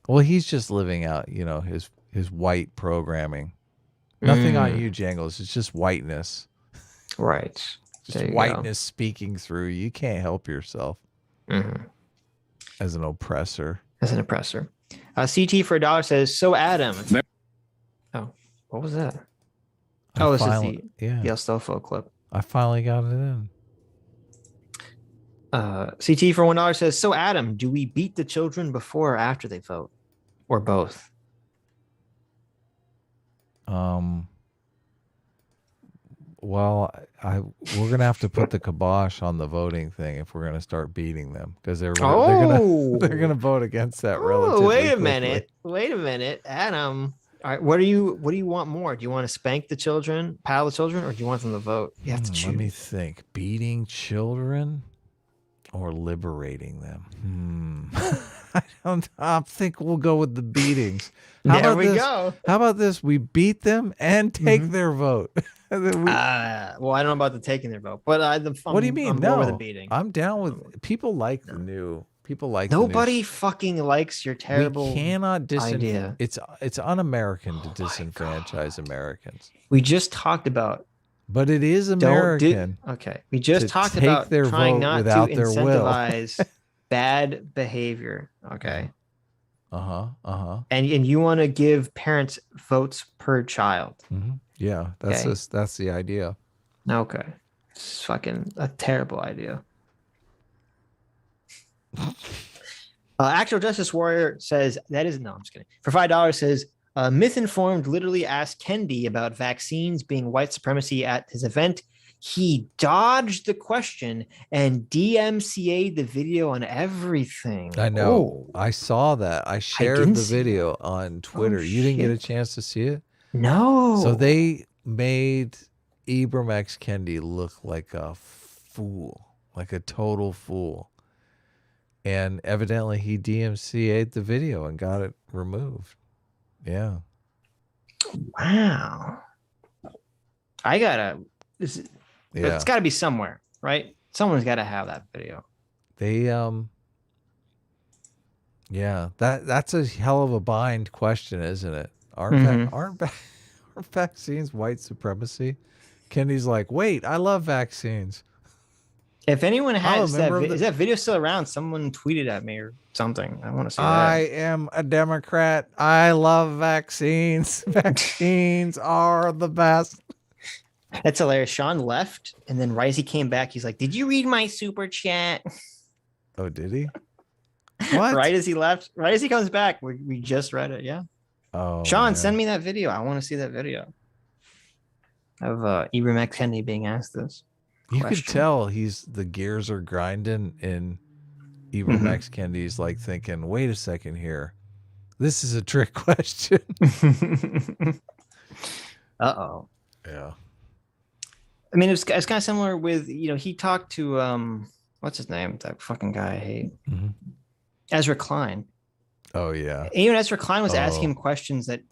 B: Well, he's just living out, his white programming. Nothing on you, Jangles. It's just whiteness.
A: Right.
B: Just whiteness speaking through. You can't help yourself. As an oppressor.
A: CT for $1 says, so Adam. Oh, what was that? This is the Astolfo clip.
B: I finally got it in.
A: CT for $1 says, so Adam, do we beat the children before or after they vote? Or both?
B: Well, we're gonna have to put the kibosh on the voting thing if we're gonna start beating them, because they're gonna vote against that relatively
A: Wait a
B: quickly.
A: minute, Adam. All right, what do you want more? Do you want to spank the children, paddle the children, or do you want them to vote? You have to choose.
B: Let me think. Beating children or liberating them? I think we'll go with the beatings.
A: There we go.
B: How about this? We beat them and take their vote.
A: Well, I don't know about the taking their vote, but
B: what do you mean?
A: I'm
B: no,
A: with the beating.
B: I'm down with people like the new. People like
A: nobody fucking likes your terrible.
B: We cannot
A: idea.
B: It's un-American to disenfranchise Americans.
A: We just talked about.
B: But it is American.
A: Okay, we just talked about trying not to incentivize bad behavior. Okay. And you want to give parents votes per child.
B: Yeah, that's the idea.
A: Okay, it's fucking a terrible idea. Actual Justice Warrior says that is no. I'm just kidding. For $5 says Myth-Informed literally asked Kendi about vaccines being white supremacy at his event. He dodged the question and DMCA'd the video on everything.
B: I know. I saw that. I shared the video on Twitter. You didn't get a chance to see it?
A: No.
B: So they made Ibram X. Kendi look like a fool, like a total fool. And evidently he DMCA'd the video and got it removed. Yeah.
A: Wow. I gotta.
B: Yeah.
A: It's got to be somewhere, right? Someone's got to have that video.
B: They yeah, that's a hell of a bind question, isn't it? Aren't vaccines white supremacy? Kenny's like, wait, I love vaccines.
A: If anyone has that,
B: remember
A: is that video still around? Someone tweeted at me or something. I want to see
B: I
A: that.
B: am a Democrat. I love vaccines. Vaccines are the best.
A: That's hilarious. Sean left, and then right as he came back, he's like, "Did you read my super chat?"
B: Oh, did he? What?
A: Right as he left, right as he comes back, we just read it. Yeah.
B: Oh,
A: Sean,
B: man.
A: send me that video. I want to see that video of Ibram X. Kendi being asked this.
B: You could tell the gears are grinding, and Ibram X. Kendi's like thinking, wait a second here. This is a trick question.
A: Uh-oh.
B: Yeah.
A: I mean, it's kind of similar with, he talked to, what's his name? That fucking guy I hate. Ezra Klein.
B: Oh, yeah.
A: And even Ezra Klein was asking him questions and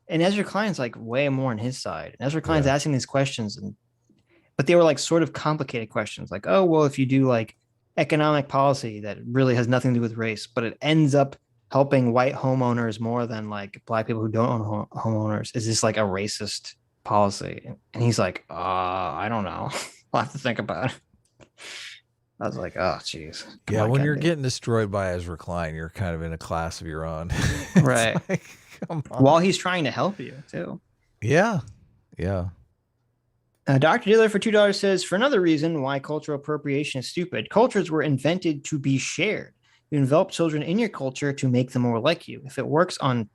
A: Ezra Klein's like way more on his side. And Ezra Klein's asking these questions, but they were like sort of complicated questions. Like, oh, well, if you do like economic policy that really has nothing to do with race, but it ends up helping white homeowners more than like black people who don't own homeowners, is this like a racist policy? And he's like, I don't know. I'll have to think about it. I was like, oh, geez.
B: Yeah, when you're getting destroyed by Ezra Klein, you're kind of in a class of your own.
A: Right.
B: Like, come on.
A: While he's trying to help you, too.
B: Yeah. Yeah.
A: Dr. Diller for $2 says, for another reason why cultural appropriation is stupid, cultures were invented to be shared. You envelop children in your culture to make them more like you. If it works on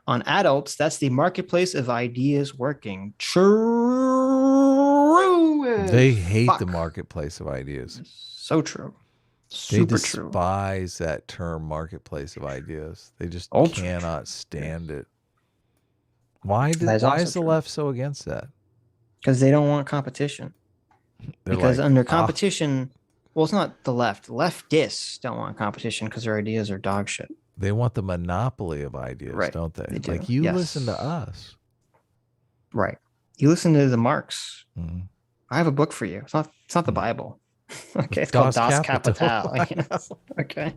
A: adults, that's the marketplace of ideas working. True.
B: They hate the marketplace of ideas.
A: So true.
B: They
A: Super true.
B: despise that term marketplace of ideas. They just cannot stand it. Why is the left so against that?
A: Because they don't want competition. Because under competition, well, it's not the left. Leftists don't want competition because their ideas are dog shit.
B: They want the monopoly of ideas, don't they?
A: They do.
B: Like, you listen to us.
A: Right. You listen to the Marx. I have a book for you. It's not the Bible. Okay, it's called Das Kapital. Okay.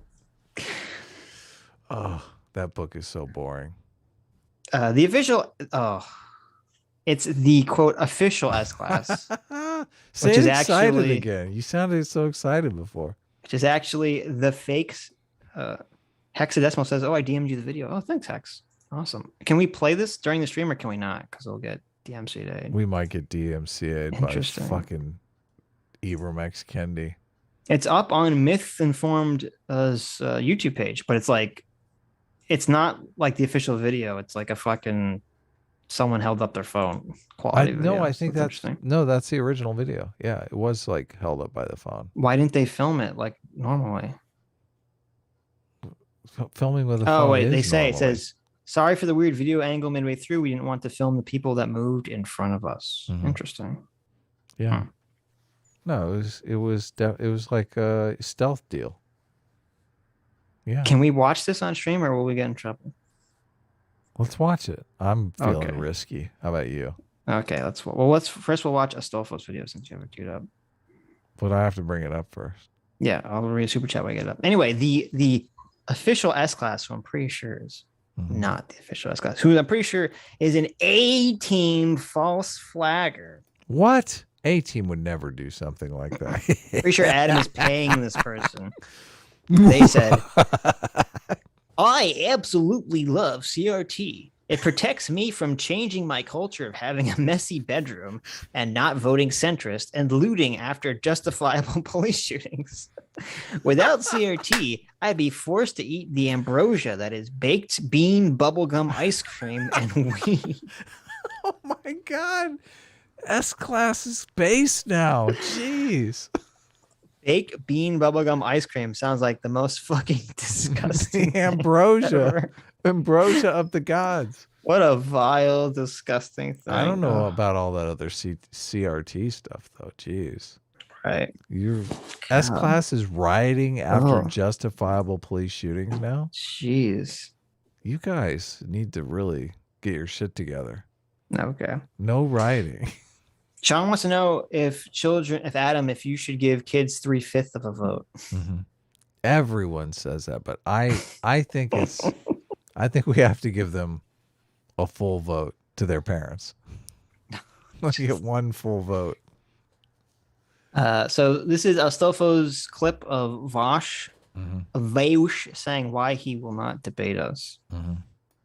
B: Oh, that book is so boring.
A: The official, it's the quote official S class,
B: Say it excited again. You sounded so excited before.
A: Which is actually the fakes. Hexadecimal says, "Oh, I DM'd you the video." Oh, thanks, Hex. Awesome. Can we play this during the stream or can we not? Because we'll get DMCA'd.
B: We might get DMCA'd by fucking Ibram X. Kendi.
A: It's up on Myth-Informed YouTube page, but it's not like the official video. It's like a fucking someone held up their phone quality video.
B: No, I think that's the original video. Yeah, it was like held up by the phone.
A: Why didn't they film it like normally?
B: Filming with a phone.
A: Oh wait, they say it says, "Sorry for the weird video angle midway through. We didn't want to film the people that moved in front of us." Interesting.
B: Yeah. No, it was like a stealth deal. Yeah.
A: Can we watch this on stream or will we get in trouble?
B: Let's watch it. I'm feeling risky. How about you?
A: Okay, let's first we'll watch Astolfo's video since you have it queued up.
B: But I have to bring it up first.
A: Yeah, I'll read a super chat when I get it up. Anyway, the official S class, who I'm pretty sure is not the official S class, who I'm pretty sure is an A-team false flagger.
B: What? A-team would never do something like that.
A: Pretty sure Adam is paying this person. They said, "I absolutely love CRT. It protects me from changing my culture of having a messy bedroom and not voting centrist and looting after justifiable police shootings. Without CRT, I'd be forced to eat the ambrosia that is baked bean bubblegum ice cream and weed."
B: Oh my God. S-class is base now. Jeez.
A: Baked bean bubblegum ice cream sounds like the most fucking disgusting.
B: Ambrosia. Ambrosia of the gods.
A: What a vile, disgusting thing.
B: I don't know about all that other CRT stuff, though. Jeez.
A: Right.
B: Your S-class is rioting after justifiable police shootings now?
A: Jeez.
B: You guys need to really get your shit together.
A: Okay.
B: No rioting.
A: Sean wants to know if Adam, if you should give kids 3/5 of a vote.
B: Mm-hmm. Everyone says that, but I think I think we have to give them a full vote to their parents. Let's get one full vote.
A: So this is Astolfo's clip of Vosh saying why he will not debate us.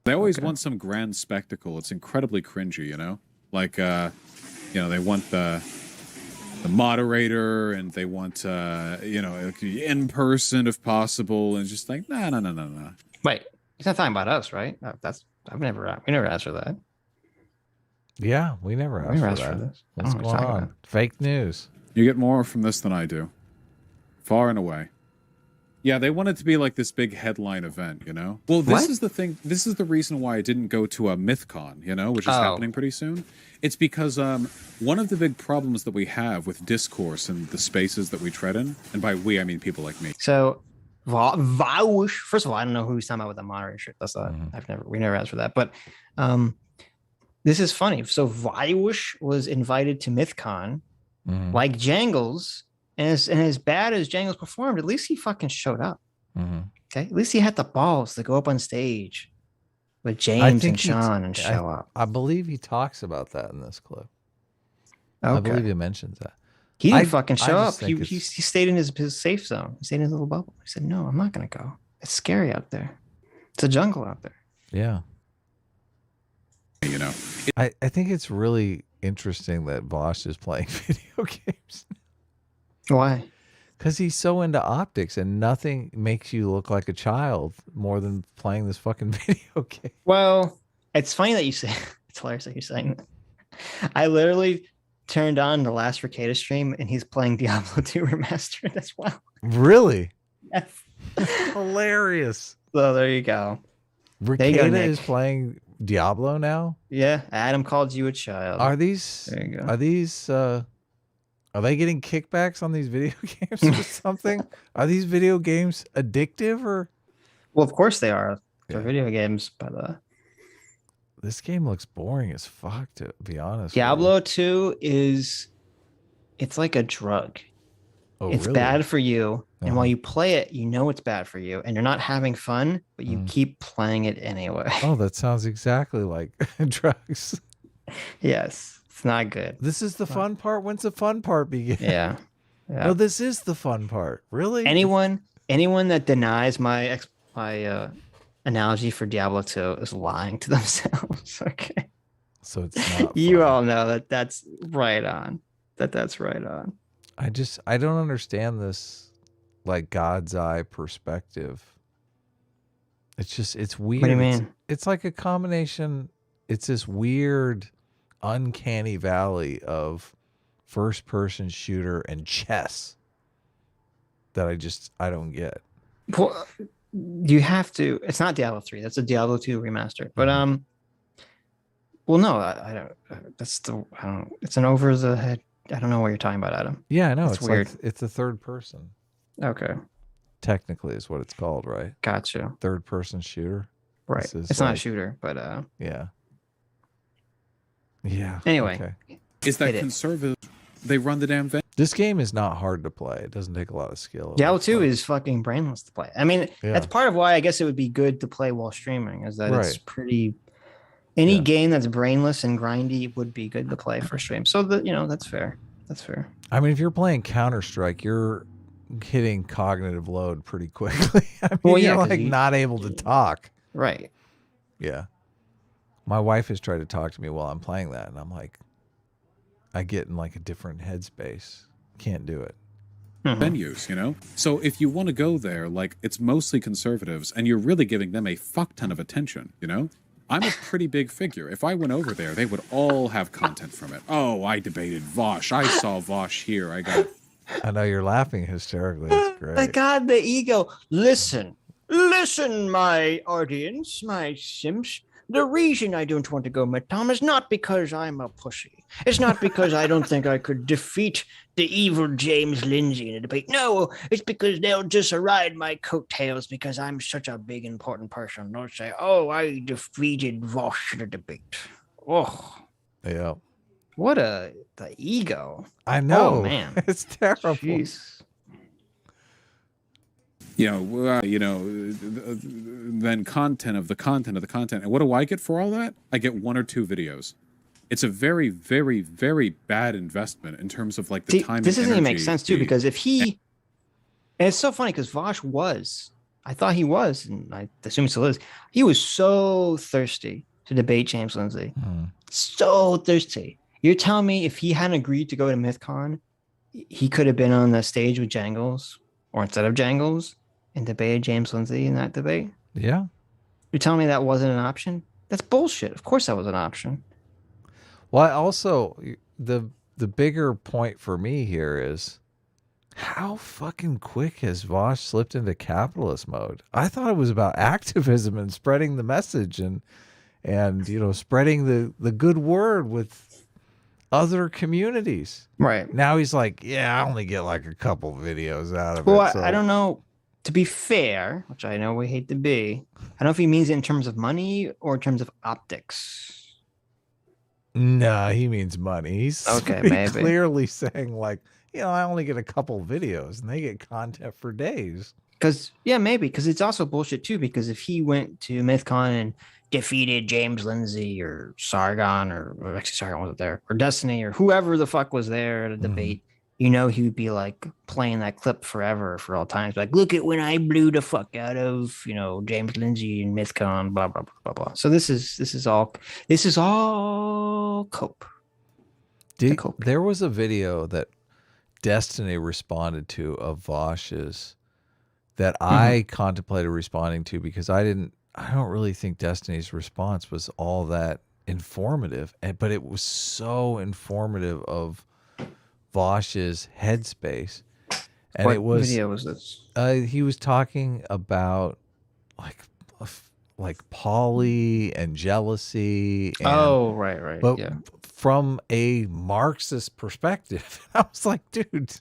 U: They always want some grand spectacle. It's incredibly cringy, you know? Like, they want the moderator and they want, in person if possible. And just like, no.
A: Wait, he's not talking about us, right? We never asked for that.
B: Yeah, we never asked for that. What's going on? Fake news.
U: You get more from this than I do. Far and away. Yeah, they want it to be like this big headline event, you know? Well, this is the thing. This is the reason why I didn't go to a MythCon, which is happening pretty soon. It's because one of the big problems that we have with discourse and the spaces that we tread in, and by we, I mean people like me.
A: So, Vaush, first of all, I don't know who he's talking about with the moderator. That's not, we never asked for that. But this is funny. So, Vaush was invited to MythCon, like Jangles. And as bad as Jangles performed, at least he fucking showed up. Okay, at least he had the balls to go up on stage with James and Sean and show up.
B: I believe he talks about that in this clip.
A: Okay.
B: I believe he mentions that.
A: He didn't fucking show up. He stayed in his safe zone. He stayed in his little bubble. He said, "No, I'm not gonna go. It's scary out there. It's a jungle out there."
B: Yeah. I think it's really interesting that Vosh is playing video games.
A: Why?
B: Because he's so into optics and nothing makes you look like a child more than playing this fucking video game.
A: Well, it's funny that you say it's hilarious that you're saying that. I literally turned on the last Ricada stream and he's playing Diablo 2 Remastered as well.
B: Really?
A: Yes.
B: Hilarious.
A: So there you go.
B: Ricada is playing Diablo now?
A: Yeah. Adam called you a child.
B: Are these Are they getting kickbacks on these video games or something? Are these video games addictive or?
A: Well, of course they are. They're video games, but
B: this game looks boring as fuck, to be honest.
A: Diablo 2 it's like a drug.
B: Oh,
A: it's
B: really?
A: bad for you. And while you play it, you know it's bad for you and you're not having fun, but you keep playing it anyway.
B: Oh, that sounds exactly like drugs.
A: Yes. It's not good.
B: This is the fun part. When's the fun part begin?
A: Yeah.
B: No, this is the fun part. Really?
A: Anyone that denies my analogy for Diablo 2 is lying to themselves. Okay.
B: So it's not.
A: You all know that's right on. That's right on.
B: I don't understand this, like, God's eye perspective. It's weird.
A: What do you mean?
B: It's like a combination. It's this weird, uncanny valley of first person shooter and chess that I don't get.
A: Well, you have to. It's not Diablo 3. That's a Diablo 2 remaster. But well, no, I don't. It's an over the head. I don't know what you're talking about, Adam.
B: Yeah, I know.
A: It's weird.
B: Like, it's a third person.
A: Okay.
B: Technically is what it's called, right?
A: Gotcha.
B: Third person shooter.
A: Right. It's not a shooter, but
B: yeah. Yeah.
A: Anyway.
U: Okay. Is that conservative? They run the damn thing.
B: This game is not hard to play. It doesn't take a lot of skill.
A: Diablo 2 is fucking brainless to play. I mean, that's part of why I guess it would be good to play while streaming, is that it's pretty. Any game that's brainless and grindy would be good to play for stream. So that's fair. That's fair.
B: I mean, if you're playing Counter-Strike, you're hitting cognitive load pretty quickly. I mean, you're like not able to talk.
A: Right.
B: Yeah. My wife has tried to talk to me while I'm playing that, and I'm like, I get in like a different headspace. Can't do it.
U: Venues, So if you want to go there, like, it's mostly conservatives, and you're really giving them a fuck ton of attention, I'm a pretty big figure. If I went over there, they would all have content from it. Oh, I debated Vosh. I saw Vosh here.
B: I know you're laughing hysterically. It's great.
A: My God, the ego. Listen, my audience, my simps. The reason I don't want to go with Tom is not because I'm a pussy. It's not because I don't think I could defeat the evil James Lindsay in a debate. No, it's because they'll just ride my coattails because I'm such a big, important person. They'll say, oh, I defeated Vosh in a debate. Oh.
B: Yeah.
A: the ego.
B: I know.
A: Oh man,
B: it's terrible.
A: Jeez.
U: Then content of the content of the content. And what do I get for all that? I get 1 or 2 videos. It's a very, very, very bad investment in terms of like the time.
A: This doesn't even make
U: energy
A: sense too, because if he, and it's so funny because Vosh was, I thought he was, and I assume still is. He was so thirsty to debate James Lindsay, so thirsty. You're telling me if he hadn't agreed to go to MythCon, he could have been on the stage with Jangles, or instead of Jangles, and debated James Lindsay in that debate?
B: Yeah.
A: You're telling me that wasn't an option? That's bullshit. Of course that was an option.
B: Well, also the bigger point for me here is how fucking quick has Vosh slipped into capitalist mode? I thought it was about activism and spreading the message and spreading the good word with other communities.
A: Right.
B: Now he's like, yeah, I only get like a couple videos out of
A: Well,
B: it. So.
A: I don't know. To be fair, which I know we hate to be, I don't know if he means it in terms of money or in terms of optics.
B: No, he means money. He's
A: maybe
B: clearly saying like, I only get a couple videos and they get content for days.
A: Because maybe because it's also bullshit too. Because if he went to MythCon and defeated James Lindsay or Sargon or actually Sargon wasn't there, or Destiny or whoever the fuck was there at a debate, he would be like playing that clip forever for all times. Like, look at when I blew the fuck out of, James Lindsay and MythCon, blah, blah, blah, blah, blah. So this is all cope.
B: There was a video that Destiny responded to of Vosh's that I contemplated responding to because I don't really think Destiny's response was all that informative, but it was so informative of Vosh's headspace. And
A: what video was this?
B: He was talking about like poly and jealousy. And,
A: right.
B: But from a Marxist perspective, I was like, dude,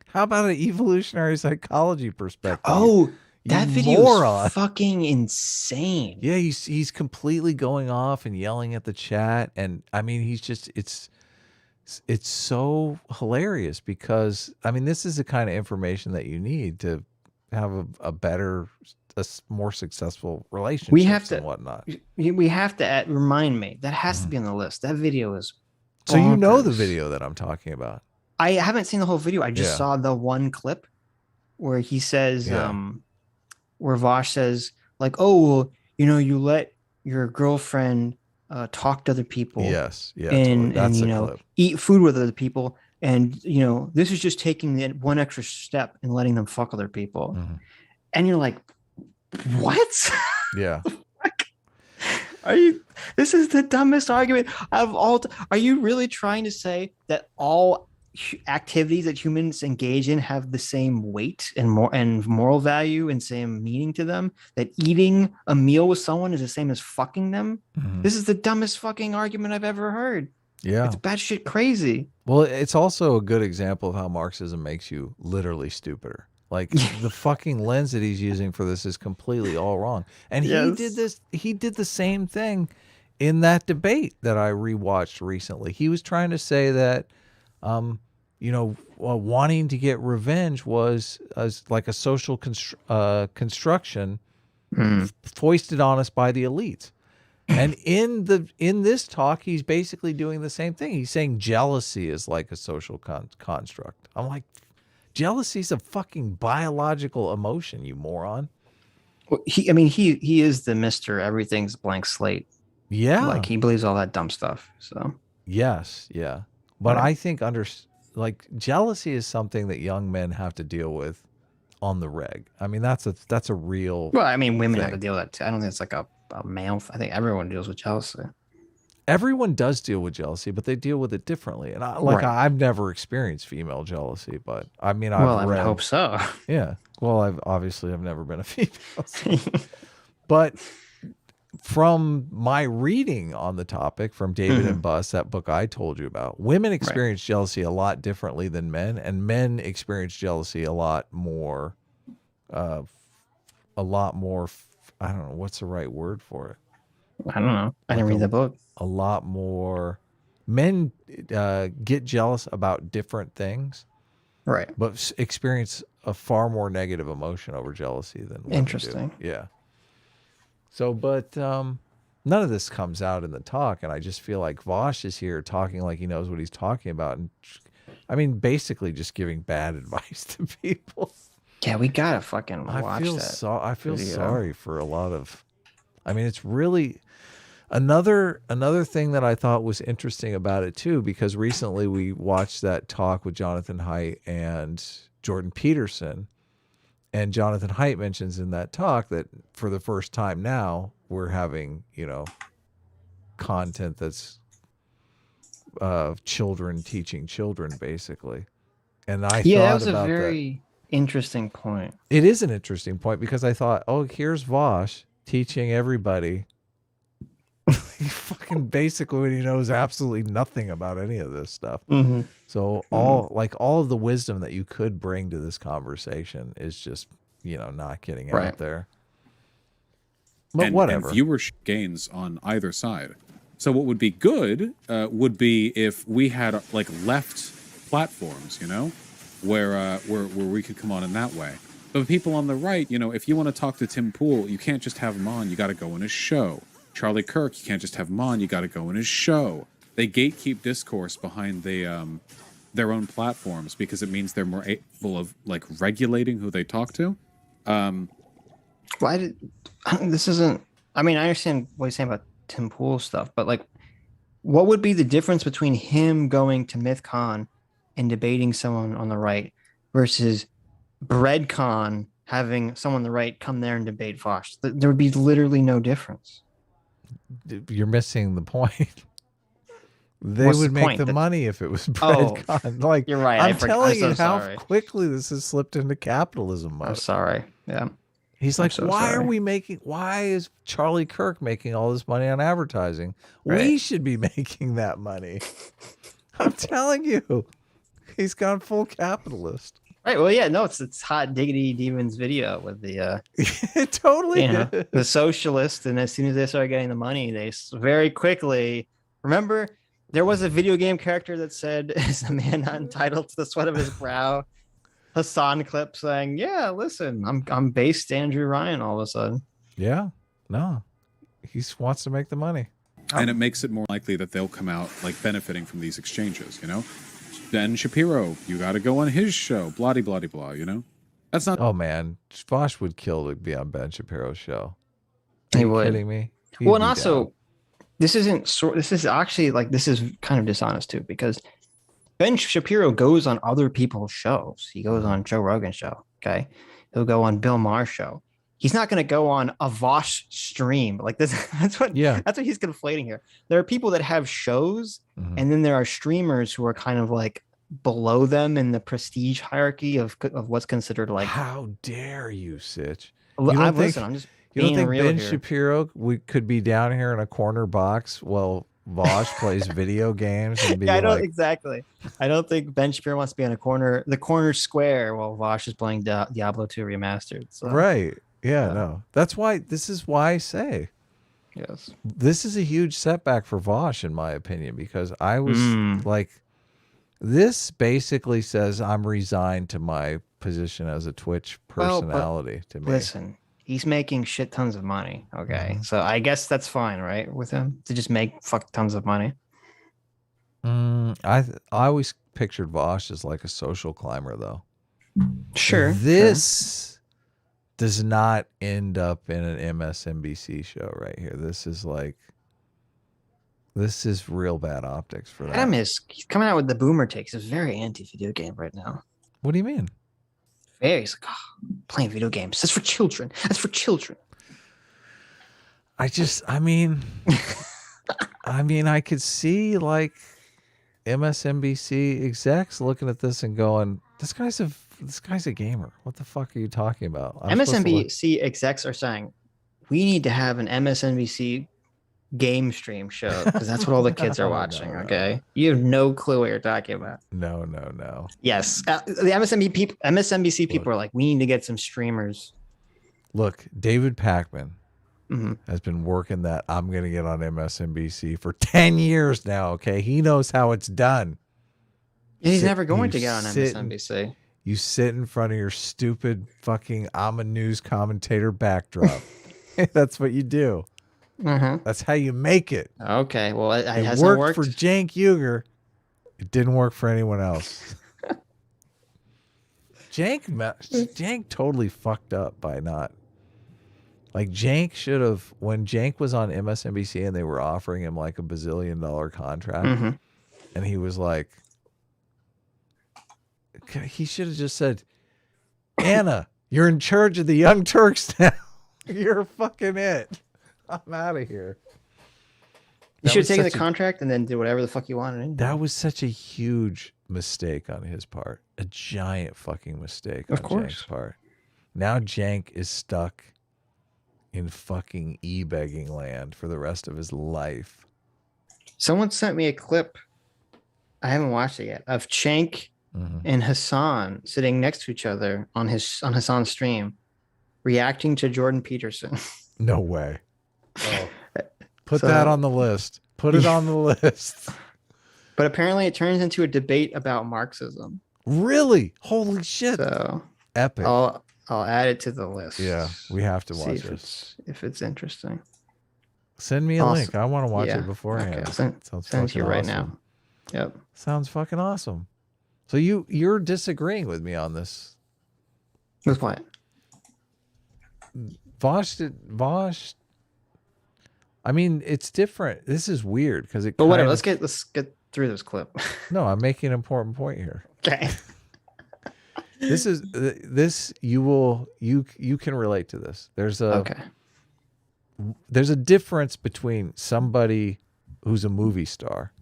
B: how about an evolutionary psychology perspective?
A: Oh, that video is fucking insane.
B: Yeah, he's completely going off and yelling at the chat, and I mean, he's just it's so hilarious because I mean, this is the kind of information that you need to have a better, more successful relationship.
A: We have to
B: and whatnot.
A: We have to remind me that has to be on the list. That video is bonkers.
B: So you know the video that I'm talking about.
A: I haven't seen the whole video. I just saw the one clip where he says, where Vosh says, like, "Oh, well, you let your girlfriend talk to other people, and eat food with other people, and this is just taking the one extra step and letting them fuck other people," and you're like, "What?"
B: Yeah.
A: This is the dumbest argument of all. Are you really trying to say that all activities that humans engage in have the same weight and moral value and same meaning to them? That eating a meal with someone is the same as fucking them? This is the dumbest fucking argument I've ever heard.
B: Yeah,
A: it's batshit crazy.
B: Well, it's also a good example of how Marxism makes you literally stupider. Like the fucking lens that he's using for this is completely all wrong. And he did the same thing in that debate that I rewatched recently. He was trying to say that, wanting to get revenge was like a social construction foisted on us by the elites. And in this talk, he's basically doing the same thing. He's saying jealousy is like a social construct. I'm like, jealousy is a fucking biological emotion, you moron.
A: Well, he is the Mr. Everything's blank slate.
B: Yeah.
A: Like he believes all that dumb stuff. So
B: yes, yeah. But I think jealousy is something that young men have to deal with on the reg. I mean, that's a real.
A: Well, I mean, women have to deal with that too. I don't think it's like a male. I think everyone deals with jealousy.
B: Everyone does deal with jealousy, but they deal with it differently. And I've never experienced female jealousy, but I mean,
A: I would hope so.
B: Yeah. Well, I've never been a female, so. But from my reading on the topic from David and Buss, that book I told you about, women experience jealousy a lot differently than men, and men experience jealousy a lot more. I don't know what's the right word for it.
A: I don't know. I didn't read the book.
B: A lot more men get jealous about different things,
C: right?
B: But experience a far more negative emotion over jealousy than women
C: Interesting.
B: do. Yeah. So, but none of this comes out in the talk, and I just feel like Vosh is here talking like he knows what he's talking about, and I mean, basically just giving bad advice to people.
C: Yeah, we gotta fucking watch that.
B: I feel
C: video.
B: sorry for a lot of. I mean, it's really another thing that I thought was interesting about it too, because recently we watched that talk with Jonathan Haidt and Jordan Peterson, and Jonathan Haidt mentions in that talk that for the first time now we're having, you know, content that's children teaching children, basically. And I
C: that
B: thought
C: was
B: about
C: a very interesting point.
B: It is an interesting point because I thought, oh, here's Vosh teaching everybody fucking basically when he knows absolutely nothing about any of this stuff.
C: Mm-hmm.
B: So all of the wisdom that you could bring to this conversation is just, you know, not getting out there. But whatever.
U: And viewership gains on either side. So what would be good would be if we had like left platforms, you know, where we could come on in that way. But people on the right, you know, if you want to talk to Tim Pool, you can't just have him on. You got to go in his show. Charlie Kirk, you can't just have him on. You got to go in his show. They gatekeep discourse behind the their own platforms because it means they're more able of like regulating who they talk to.
C: This isn't. I mean, I understand what you're saying about Tim Pool stuff, but like, what would be the difference between him going to MythCon and debating someone on the right versus BreadCon having someone on the right come there and debate Vosh? There would be literally no difference.
B: You're missing the point. They
C: What's
B: would
C: the
B: make
C: point?
B: the money if it was BreadCon. Like,
C: you're right.
B: I'm telling you
C: so
B: how
C: sorry.
B: quickly this has slipped into capitalism mode.
C: I'm sorry. Yeah.
B: He's like, why is Charlie Kirk making all this money on advertising? We
C: Right.
B: should be making that money. I'm telling you. He's gone full capitalist.
C: Right. Well, yeah. No, it's Hot Diggity Demons video with the
B: it totally
C: you know,
B: is.
C: the socialist, and as soon as they started getting the money, they very quickly remember there was a video game character that said, "Is a man not entitled to the sweat of his brow?" Hassan clip saying, "Yeah, listen, I'm based Andrew Ryan all of a sudden."
B: Yeah. No. He wants to make the money.
U: And it makes it more likely that they'll come out like benefiting from these exchanges, you know? Ben Shapiro, you got to go on his show, blah, blah, blah, blah, you know? That's not.
B: Oh, man. Vosh would kill to be on Ben Shapiro's show.
C: He
B: Are you
C: would.
B: kidding me? He'd
C: Well, and
B: be
C: also,
B: down.
C: this is actually like, this is kind of dishonest too, because Ben Shapiro goes on other people's shows. He goes on Joe Rogan's show. Okay. He'll go on Bill Maher's show. He's not going to go on a Vosh stream like this. That's what he's conflating here. There are people that have shows, and then there are streamers who are kind of like below them in the prestige hierarchy of what's considered like.
B: How dare you, Sitch?
C: Listen, I'm just
B: You don't
C: being
B: think
C: real
B: Ben
C: here.
B: Shapiro could be down here in a corner box while Vosh plays video games and be
C: Yeah, I don't
B: like,
C: exactly. I don't think Ben Shapiro wants to be in the corner square while Vosh is playing Diablo 2 remastered. So.
B: right? Yeah, no. That's why. This is why I say,
C: yes,
B: this is a huge setback for Vosh, in my opinion, because I was like, this basically says I'm resigned to my position as a Twitch personality. To me,
C: listen, he's making shit tons of money. Okay, so I guess that's fine, right, with him to just make fuck tons of money.
B: I always pictured Vosh as like a social climber, though.
C: Sure.
B: This does not end up in an MSNBC show right here. This is real bad optics for that.
C: Adam he's coming out with the boomer takes. He's very anti-video game right now.
B: What do you mean?
C: He's like, playing video games. That's for children. That's for children.
B: I could see like MSNBC execs looking at this and going, this guy's a gamer. What the fuck are you talking about?
C: MSNBC execs are saying, we need to have an MSNBC game stream show because that's what all the kids are watching. Okay, you have no clue what you're talking about.
B: No.
C: Yes, the MSNBC people are like, we need to get some streamers.
B: Look, David Pakman has been working that I'm going to get on MSNBC for 10 years now, okay? He knows how it's done.
C: He's never going to get on MSNBC.
B: You sit in front of your stupid fucking I'm a news commentator backdrop. That's what you do. That's how you make it.
C: Okay, well, it
B: It
C: hasn't
B: worked for Cenk Uygur. It didn't work for anyone else. Cenk totally fucked up by not. Like Cenk should have, when Cenk was on MSNBC and they were offering him like $1 bazillion contract, and he was like, he should have just said, Anna, you're in charge of the Young Turks now. You're fucking it. I'm out of here.
C: You should have taken the contract and then do whatever the fuck you wanted. Anyway.
B: That was such a huge mistake on his part. A giant fucking mistake on Cenk's part. Now Cenk is stuck in fucking e-begging land for the rest of his life.
C: Someone sent me a clip, I haven't watched it yet, of Cenk and Hassan sitting next to each other on Hassan's stream, reacting to Jordan Peterson.
B: No way. Oh. Put that on the list. Put it on the list.
C: But apparently it turns into a debate about Marxism.
B: Really? Holy shit.
C: So
B: epic.
C: I'll add it to the list.
B: Yeah, we have to watch
C: this. If it's interesting.
B: Send me a link. I want to watch it beforehand.
C: Okay, send it to you right now. Yep.
B: Sounds fucking awesome. So you're disagreeing with me on this.
C: With what?
B: Vosh. I mean, it's different. This is weird because it.
C: But whatever. Let's get through this clip.
B: No, I'm making an important point here.
C: Okay.
B: You can relate to this. There's a difference between somebody who's a movie star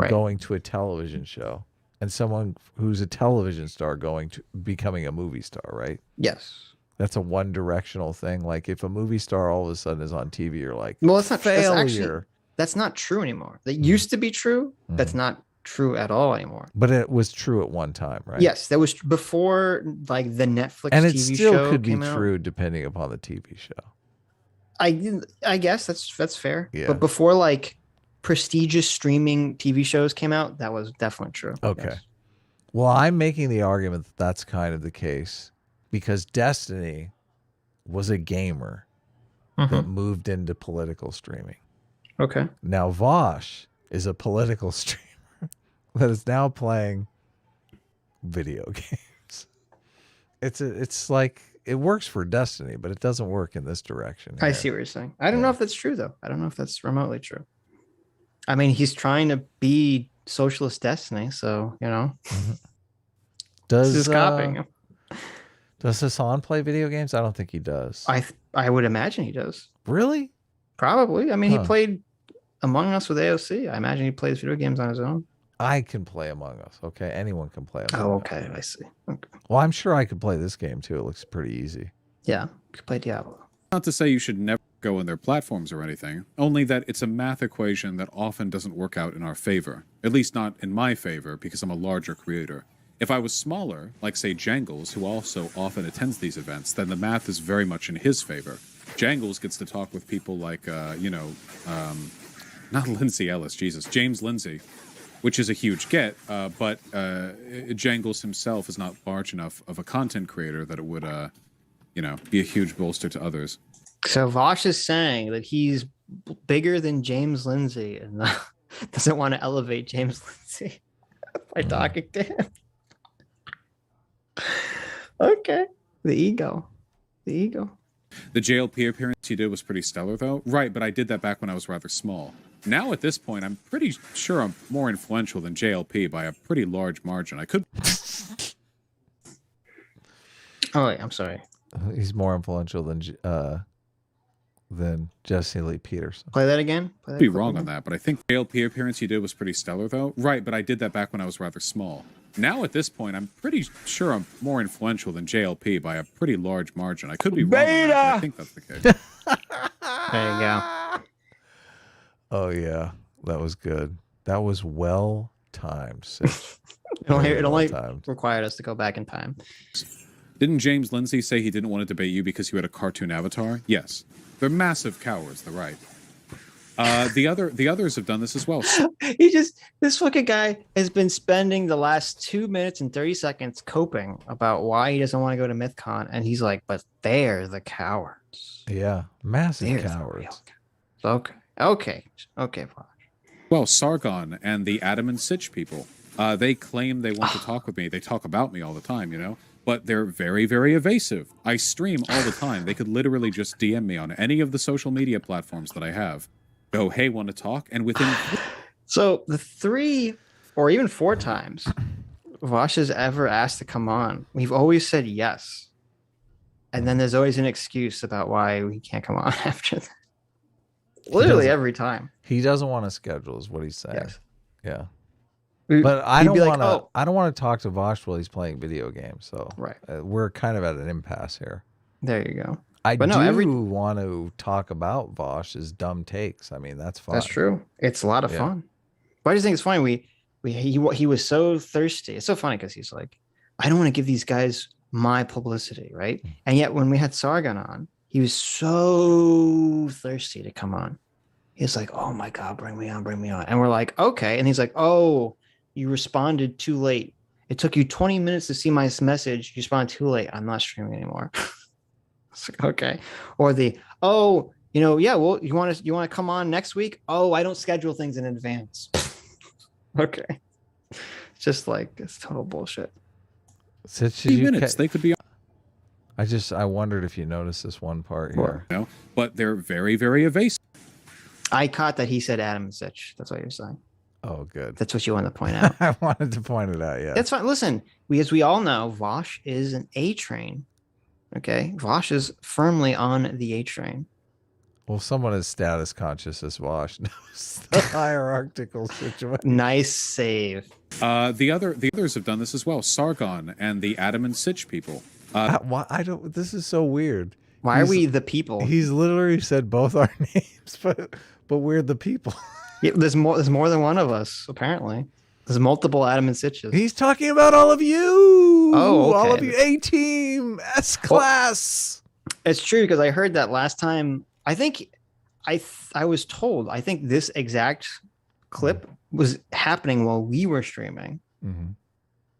B: going to a television show and someone who's a television star going to becoming a movie star, right?
C: Yes.
B: That's a one-directional thing. Like if a movie star all of a sudden is on TV, you're like,
C: well, that's not
B: failure.
C: That's not true anymore. That used to be true. That's not true at all anymore.
B: But it was true at one time, right?
C: Yes, that was before like the Netflix
B: and it
C: TV
B: still
C: show
B: could be
C: came out.
B: true depending upon the TV show.
C: I guess that's fair.
B: Yeah.
C: But before like prestigious streaming TV shows came out, that was definitely true.
B: Okay.
C: Yes.
B: Well, I'm making the argument that that's kind of the case because Destiny was a gamer that moved into political streaming.
C: Okay.
B: Now Vosh is a political streamer that is now playing video games. It's like it works for Destiny, but it doesn't work in this direction.
C: I see what you're saying. I don't know if that's true though. I don't know if that's remotely true. I mean, he's trying to be socialist Destiny, so you know.
B: Does
C: copying him.
B: Does Hassan play video games? I don't think he does.
C: I would imagine he does.
B: Really?
C: Probably. I mean, he played Among Us with AOC. I imagine he plays video games on his own.
B: I can play Among Us. Okay, anyone can play Among Us.
C: Oh, okay. I see. Okay.
B: Well, I'm sure I could play this game too. It looks pretty easy.
C: Yeah, you could play Diablo.
U: Not to say you should never go on their platforms or anything, only that it's a math equation that often doesn't work out in our favor. At least not in my favor, because I'm a larger creator. If I was smaller, like say Jangles, who also often attends these events, then the math is very much in his favor. Jangles gets to talk with people like, not Lindsay Ellis, Jesus, James Lindsay, which is a huge get, but Jangles himself is not large enough of a content creator that it would, be a huge bolster to others.
C: So Vosh is saying that he's bigger than James Lindsay and doesn't want to elevate James Lindsay by talking to him. Okay. The ego. The
U: JLP appearance he did was pretty stellar, though. Right, but I did that back when I was rather small. Now, at this point, I'm pretty sure I'm more influential than JLP by a pretty large margin. I could...
C: Oh, wait, I'm sorry.
B: He's more influential than Jesse Lee Peterson.
C: Play that again?
U: I'd be wrong on that, but I think the JLP appearance he did was pretty stellar, though. Right, but I did that back when I was rather small. Now, at this point, I'm pretty sure I'm more influential than JLP by a pretty large margin. I could be wrong on that, but I think that's the case.
C: There you go.
B: Oh, yeah. That was good. That was well timed, Sitch.
C: It only required us to go back in time.
U: Didn't James Lindsay say he didn't want to debate you because you had a cartoon avatar? Yes. They're massive cowards, they're right. The others have done this as well.
C: This fucking guy has been spending the last 2 minutes and 30 seconds coping about why he doesn't want to go to MythCon, and he's like, but they're the cowards.
B: Yeah, massive cowards.
C: Okay, fine.
U: Well, Sargon and the Adam and Sitch people, they claim they want to talk with me. They talk about me all the time, you know? But they're very, very evasive. I stream all the time. They could literally just DM me on any of the social media platforms that I have. Go, hey, want to talk? And within...
C: So the 3 or even 4 times Vosh has ever asked to come on, we've always said yes. And then there's always an excuse about why we can't come on after that. Literally every time.
B: He doesn't want to schedule, is what he's saying.
C: Yes.
B: Yeah. But I
C: He'd
B: don't
C: be like,
B: want to.
C: "Oh."
B: I don't want to talk to Vosh while he's playing video games. So
C: Right.
B: We're kind of at an impasse here.
C: There you go.
B: I
C: But
B: do
C: no,
B: want to talk about Vosh's dumb takes. I mean, that's fine.
C: That's true. It's a lot of
B: Yeah.
C: fun. But I just think it's funny. He was so thirsty. It's so funny because he's like, I don't want to give these guys my publicity, right? And yet when we had Sargon on, he was so thirsty to come on. He's like, oh my God, bring me on. And we're like, okay. And he's like, oh, you responded too late. It took you 20 minutes to see my message. You responded too late. I'm not streaming anymore. It's like, okay. Or well, you want to come on next week? Oh, I don't schedule things in advance. Okay. It's just like, it's total bullshit.
B: Sitch,
U: 3 minutes, they could be on.
B: I wondered if you noticed this one part here.
U: No, but they're very, very evasive.
C: I caught that he said Adam and Sitch. That's what you're saying.
B: Oh, good.
C: That's what you wanted to point out.
B: I wanted to point it out, yeah.
C: That's fine. Listen, as we all know, Vosh is an A train. Okay? Vosh is firmly on the A train.
B: Well, someone as status conscious as Vosh knows the hierarchical situation.
C: Nice save.
U: The others have done this as well. Sargon and the Adam and Sitch people.
B: This is so weird.
C: Why are we the people?
B: He's literally said both our names, but we're the people.
C: Yeah, there's more than one of us, apparently. There's multiple Adam and Sitches.
B: He's talking about all of you.
C: Oh, okay.
B: All of you. A team, S class.
C: Well, it's true because I heard that last time. I think I was told, I think this exact clip was happening while we were streaming.
B: Mm-hmm.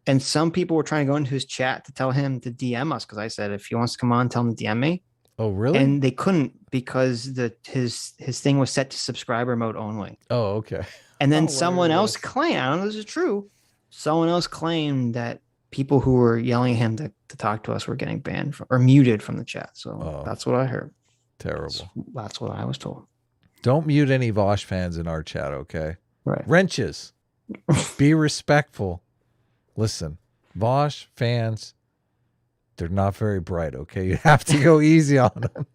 C: And some people were trying to go into his chat to tell him to DM us because I said, if he wants to come on, tell him to DM me.
B: Oh, really?
C: And they couldn't because his thing was set to subscriber mode only.
B: Oh, okay.
C: And then someone else claimed, I don't know if this is true, someone else claimed that people who were yelling at him to talk to us were getting banned or muted from the chat. So that's what I heard.
B: Terrible.
C: That's what I was told.
B: Don't mute any Vosh fans in our chat, okay?
C: Right.
B: Wrenches. Be respectful. Listen, Vosh fans, they're not very bright, okay? You have to go easy on them.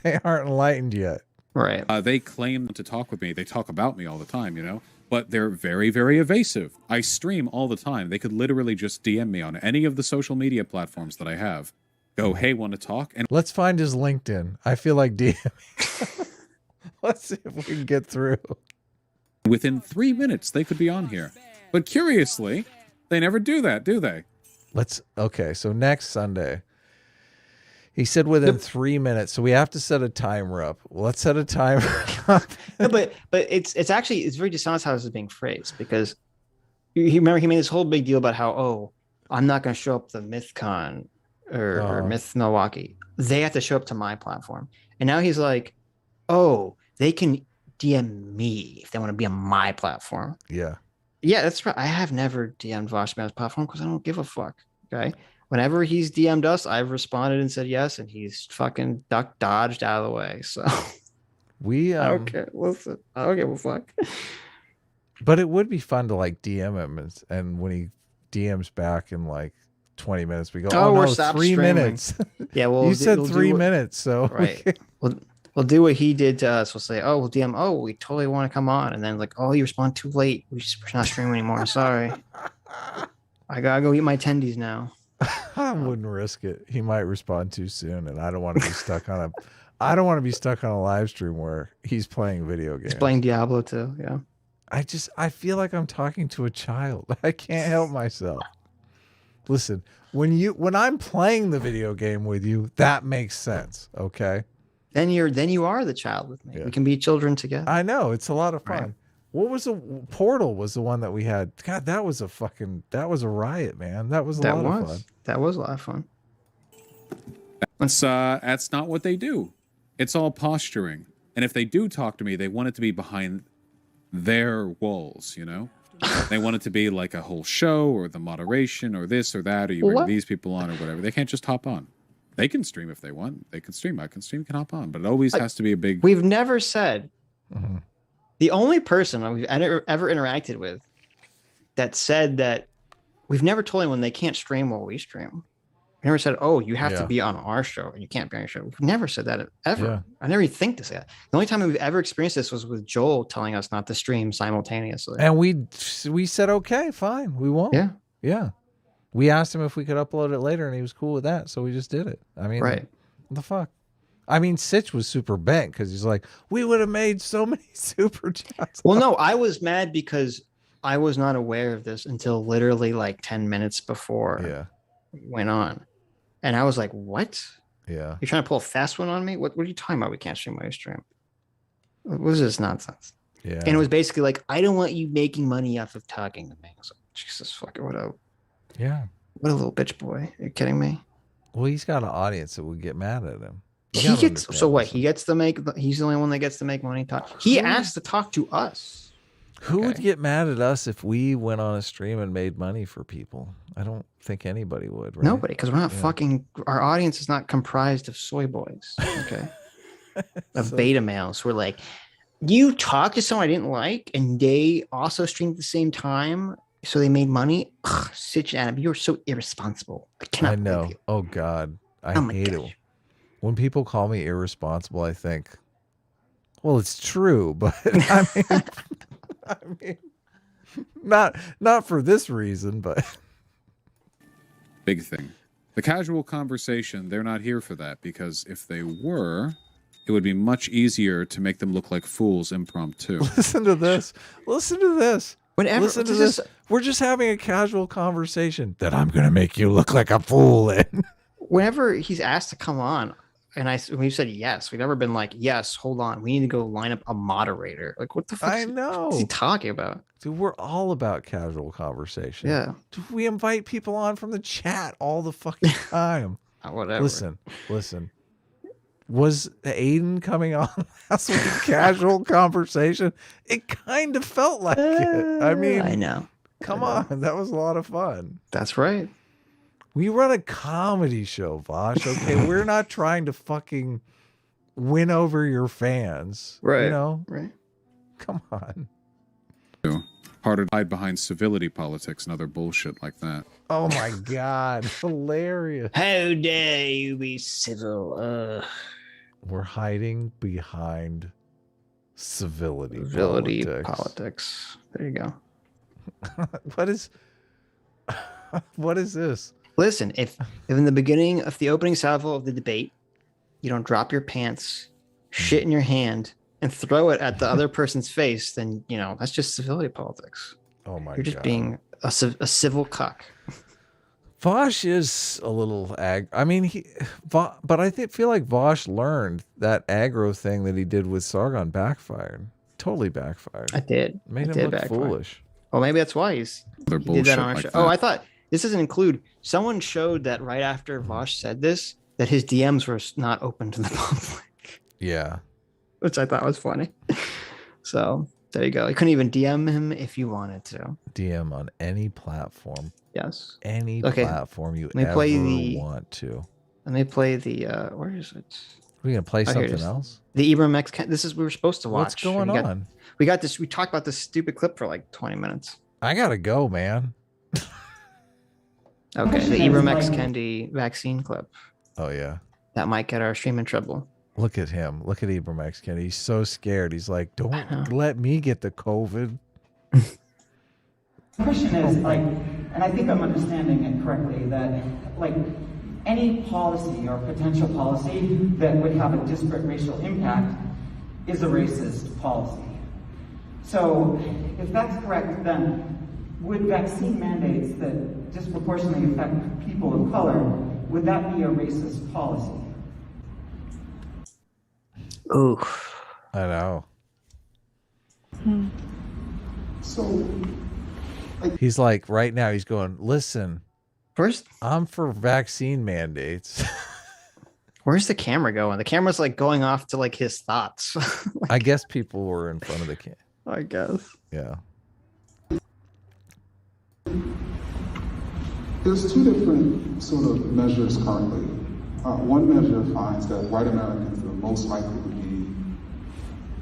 B: They aren't enlightened yet.
C: Right.
U: They claim to talk with me. They talk about me all the time, you know? But they're very, very evasive. I stream all the time. They could literally just DM me on any of the social media platforms that I have. Go, hey, want to talk? And
B: let's find his LinkedIn. I feel like DMing. Let's see if we can get through.
U: Within 3 minutes, they could be on here. But curiously, they never do that, do they?
B: Okay, so next Sunday. He said within 3 minutes, so we have to set a timer up. Let's set a timer up.
C: No, but it's very dishonest how this is being phrased because he made this whole big deal about how, I'm not going to show up to MythCon or Myth Milwaukee. They have to show up to my platform. And now he's like, they can DM me if they want to be on my platform.
B: Yeah.
C: Yeah, that's right. I have never DM'd Voshman's platform because I don't give a fuck. Okay. Whenever he's DM'd us, I've responded and said yes, and he's fucking dodged out of the way. So I don't care. Listen, I don't give a fuck.
B: But it would be fun to like DM him, and when he DMs back in like 20 minutes, we go,
C: we're
B: no, 3 minutes.
C: Yeah, well,
B: you said 3 minutes, so
C: right. We'll do what he did to us. We'll say, we'll DM. We totally want to come on, and then like, you respond too late. We're not streaming anymore. Sorry. I gotta go eat my tendies now.
B: I wouldn't risk it. He might respond too soon, and I don't want to be stuck on a. I don't want to be stuck on a live stream where he's playing video games.
C: He's playing Diablo too. Yeah.
B: I feel like I'm talking to a child. I can't help myself. Listen, when I'm playing the video game with you, that makes sense. Okay.
C: Then you are the child with me. We can be children together.
B: I know, it's a lot of fun.
C: Right.
B: What was the Portal was the one that we had. God, that was a riot, man. That was a lot of fun.
C: That was a lot of fun.
U: That's not what they do. It's all posturing. And if they do talk to me, they want it to be behind their walls, you know? They want it to be like a whole show or the moderation or this or that, or you bring these people on or whatever. They can't just hop on. They can stream if they want. They can stream. I can stream, can hop on. But it always has to be a big...
C: We've never said... The only person we've ever interacted with that said that we've never told anyone they can't stream while we stream. We never said, oh, you have to be on our show and you can't be on your show. We've never said that ever.
B: Yeah.
C: I never even think to say that. The only time we've ever experienced this was with Joel telling us not to stream simultaneously.
B: And we said, okay, fine, we won't.
C: Yeah.
B: Yeah. We asked him if we could upload it later and he was cool with that. So we just did it. I mean,
C: right.
B: What the fuck? I mean, Sitch was super bent because he's like, we would have made so many super chats.
C: Well, no, I was mad because I was not aware of this until literally like 10 minutes before it went on. And I was like, what?
B: Yeah.
C: You're trying to pull a fast one on me? What are you talking about? We can't stream my stream. What was this nonsense?
B: Yeah.
C: And it was basically like, I don't want you making money off of talking to me. I was like, Jesus fucking, what a little bitch boy. Are you kidding me?
B: Well, he's got an audience that would get mad at him.
C: He gets he gets to make, he's the only one that gets to make money talk. He asked to talk to us.
B: Who would get mad at us if we went on a stream and made money for people? I don't think anybody would, right?
C: Nobody, because we're not fucking, our audience is not comprised of soy boys, okay? Of beta males. We're like, you talk to someone I didn't like and they also streamed at the same time, so they made money? Ugh, Sitch and Adam, you're so irresponsible. I cannot
B: know.
C: believe you.
B: Oh, God. I hate it. When people call me irresponsible, I think, well, it's true, but I mean, not for this reason, but
U: big thing. The casual conversation, they're not here for that, because if they were, it would be much easier to make them look like fools impromptu.
B: Listen to this. Listen to this.
C: Listen
B: to this. We're just having a casual conversation that I'm going to make you look like a fool in.
C: Whenever he's asked to come on, and we've said yes. We've never been like, yes, hold on. We need to go line up a moderator. Like, what the fuck?
B: I know.
C: What's he talking about?
B: Dude, we're all about casual conversation.
C: Yeah.
B: Dude, we invite people on from the chat all the fucking time.
C: Whatever.
B: Listen. Was Aiden coming on last week? Casual conversation? It kind of felt like it. I mean,
C: I know.
B: Come on. That was a lot of fun.
C: That's right.
B: We run a comedy show, Vosh. Okay, we're not trying to fucking win over your fans.
C: Right.
B: You know?
C: Right.
B: Come on.
U: Harder to hide behind civility politics and other bullshit like that.
B: Oh my God. Hilarious.
T: How dare you be civil?
B: We're hiding behind civility
C: politics. There you go.
B: What is this?
C: Listen, if in the beginning of the opening salvo of the debate, you don't drop your pants, shit in your hand, and throw it at the other person's face, then, you know, that's just civility politics.
B: Oh my God.
C: You're just being a civil cuck.
B: Vosh is a little but I feel like Vosh learned that aggro thing that he did with Sargon backfired. Totally backfired.
C: It did.
B: Made him look foolish.
C: Well, maybe that's why he did that on our show. Oh, I thought this doesn't include. Someone showed that right after Vosh said this, that his DMs were not open to the public.
B: Yeah.
C: Which I thought was funny. So there you go. You couldn't even DM him if you wanted to.
B: DM on any platform.
C: Yes.
B: Any platform you ever want to.
C: Let me play the where is it?
B: We're gonna play something else?
C: The Ibram X. This is we were supposed to watch.
B: What's going on?
C: We got this. We talked about this stupid clip for like 20 minutes.
B: I gotta go, man.
C: Okay, the Ibram X. Kendi vaccine clip.
B: Oh yeah.
C: That might get our stream in trouble.
B: Look at him. Look at Ibram X. Kendi. He's so scared. He's like, don't let me get the COVID.
J: The question is, like, and I think I'm understanding it correctly, that, like, any policy or potential policy that would have a disparate racial impact is a racist policy. So, if that's correct, then would vaccine mandates that disproportionately affect people of color, would that be a racist policy?
C: Ooh.
B: I know.
K: So
B: he's like, right now he's going, listen,
C: first
B: I'm for vaccine mandates.
C: Where's the camera going? The camera's like going off to like his thoughts.
B: I guess people were in front of the camera.
C: I guess.
B: Yeah.
K: There's two different sort of measures currently. One measure finds that white Americans are most likely to be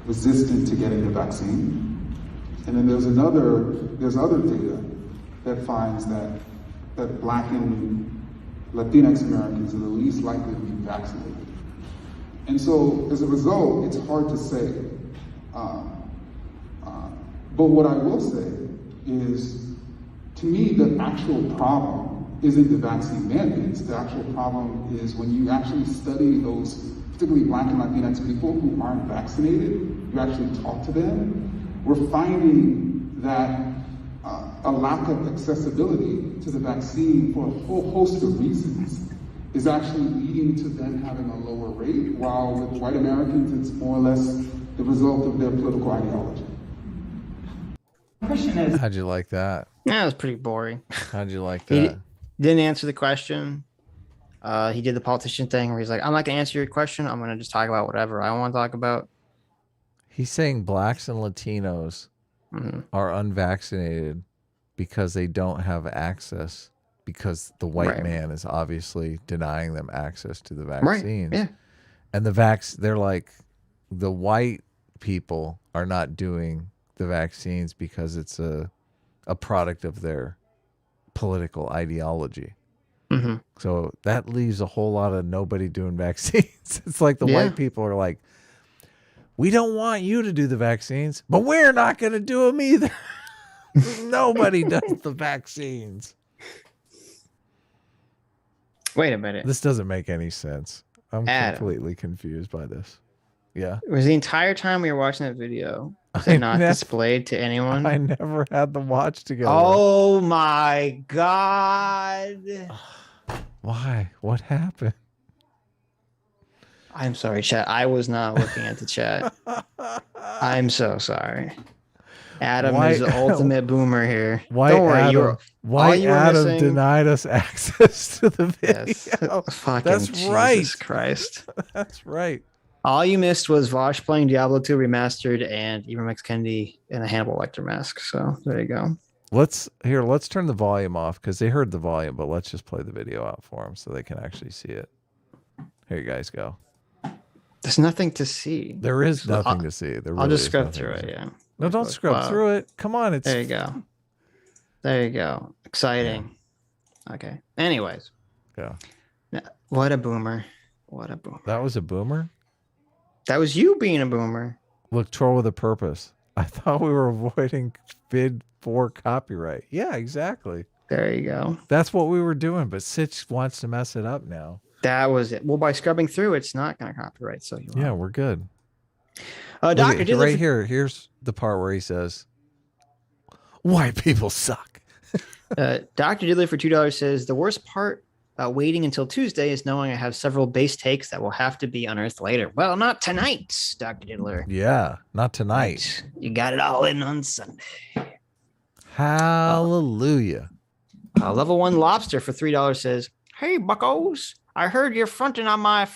K: resistant to getting the vaccine. And then there's other data that finds that Black and Latinx Americans are the least likely to be vaccinated. And so as a result, it's hard to say. But what I will say is, to me, the actual problem isn't the vaccine mandates. The actual problem is when you actually study those, particularly Black and Latinx people who aren't vaccinated, you actually talk to them, we're finding that a lack of accessibility to the vaccine for a whole host of reasons is actually leading to them having a lower rate, while with white Americans, it's more or less the result of their political ideology.
J: Question is,
B: how'd you like that?
C: Yeah, it was pretty boring.
B: How'd you like
C: He
B: that?
C: didn't answer the question. He did the politician thing where he's like, I'm not going to answer your question. I'm going to just talk about whatever I want to talk about.
B: He's saying blacks and Latinos are unvaccinated because they don't have access, because the white man is obviously denying them access to the vaccines.
C: Yeah.
B: And they're like, the white people are not doing the vaccines because it's a product of their political ideology.
C: Mm-hmm.
B: So that leaves a whole lot of nobody doing vaccines. It's like the white people are like, we don't want you to do the vaccines, but we're not going to do them either. Nobody does the vaccines.
C: Wait a minute.
B: This doesn't make any sense. I'm
C: Adam.
B: completely confused by this. Yeah.
C: Was the entire time we were watching that video, was it not displayed to anyone?
B: I never had the watch together.
C: Oh my God.
B: Why? What happened?
C: I'm sorry, chat. I was not looking at the chat. I'm so sorry. Adam is the ultimate boomer here. Don't worry,
B: White Adam denied us access to the video.
C: Yes. Fucking
B: That's
C: Jesus
B: right.
C: Christ.
B: That's right.
C: All you missed was Vosh playing Diablo 2 remastered and Ibram X. Kendi in a Hannibal Lecter mask. So there you go.
B: Let's turn the volume off because they heard the volume, but let's just play the video out for them so they can actually see it. Here you guys go.
C: There's nothing to see.
B: There is nothing to see.
C: I'll just scrub through it. Yeah.
B: No, don't scrub through it. Come on, it's
C: there. You go. There you go. Exciting. Yeah. Okay. Anyways.
B: Yeah.
C: What a boomer. What a boomer.
B: That was a boomer?
C: That was you being a boomer.
B: Look, troll with a purpose. I thought we were avoiding bid for copyright. Yeah, exactly.
C: There you go.
B: That's what we were doing, but Sitch wants to mess it up now.
C: That was it. Well, by scrubbing through, it's not going to copyright. So
B: yeah, we're good.
C: Dr. Dillard,
B: right here. Here's the part where he says, "White people suck."
C: Dr. Diddler for $2 says the worst part about waiting until Tuesday is knowing I have several base takes that will have to be unearthed later. Well, not tonight, Dr. Diddler.
B: Yeah, not tonight.
C: You got it all in on Sunday.
B: Hallelujah.
C: Level 1 Lobster for $3 says, "Hey, buckos, I heard you're fronting on my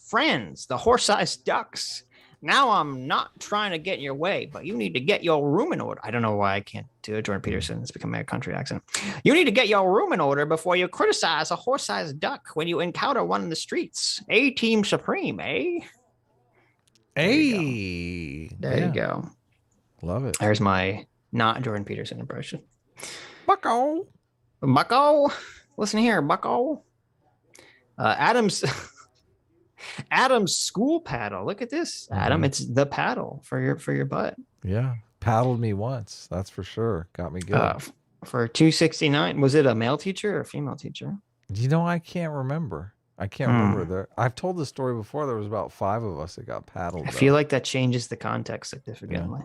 C: friends, the horse-sized ducks. Now I'm not trying to get in your way, but you need to get your room in order." I don't know why I can't do it. Jordan Peterson. It's becoming a country accent. "You need to get your room in order before you criticize a horse-sized duck when you encounter one in the streets. A-Team Supreme, eh?"
B: Hey.
C: There you go.
B: Love it.
C: There's my not Jordan Peterson impression.
B: Bucko.
C: Bucko. Listen here, bucko. Adam's school paddle. Look at this, Adam. It's the paddle for your butt.
B: Yeah, paddled me once. That's for sure. Got me good.
C: For $269. Was it a male teacher or a female teacher?
B: You know, I can't remember. I can't remember. I've told this story before. There was about 5 of us that got paddled.
C: I feel like that changes the context significantly.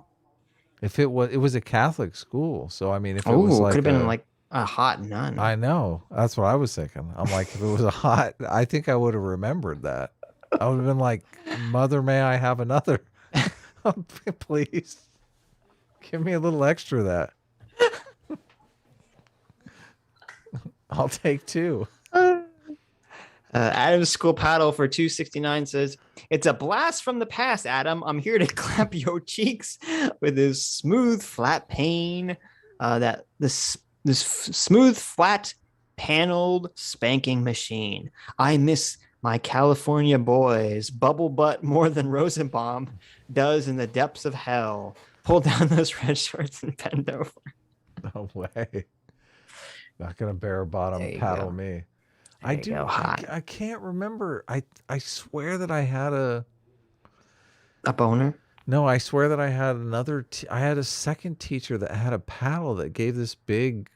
B: If it was a Catholic school, so I mean, if it was like
C: could have been like a hot nun.
B: I know. That's what I was thinking. I'm like, if it was a hot, I think I would have remembered that. I would have been like, Mother, may I have another? Please. Give me a little extra of that. I'll take 2.
C: Adam's School Paddle for 269 says, "It's a blast from the past, Adam. I'm here to clap your cheeks with this smooth, flat pane. This smooth, flat, paneled spanking machine. I miss my California boys. Bubble butt more than Rosenbaum does in the depths of hell. Pull down those red shorts and bend over."
B: No way. Not gonna bare bottom paddle me. I can't remember. I swear that I had a
C: boner.
B: No, I swear that I had I had a second teacher that had a paddle that gave this big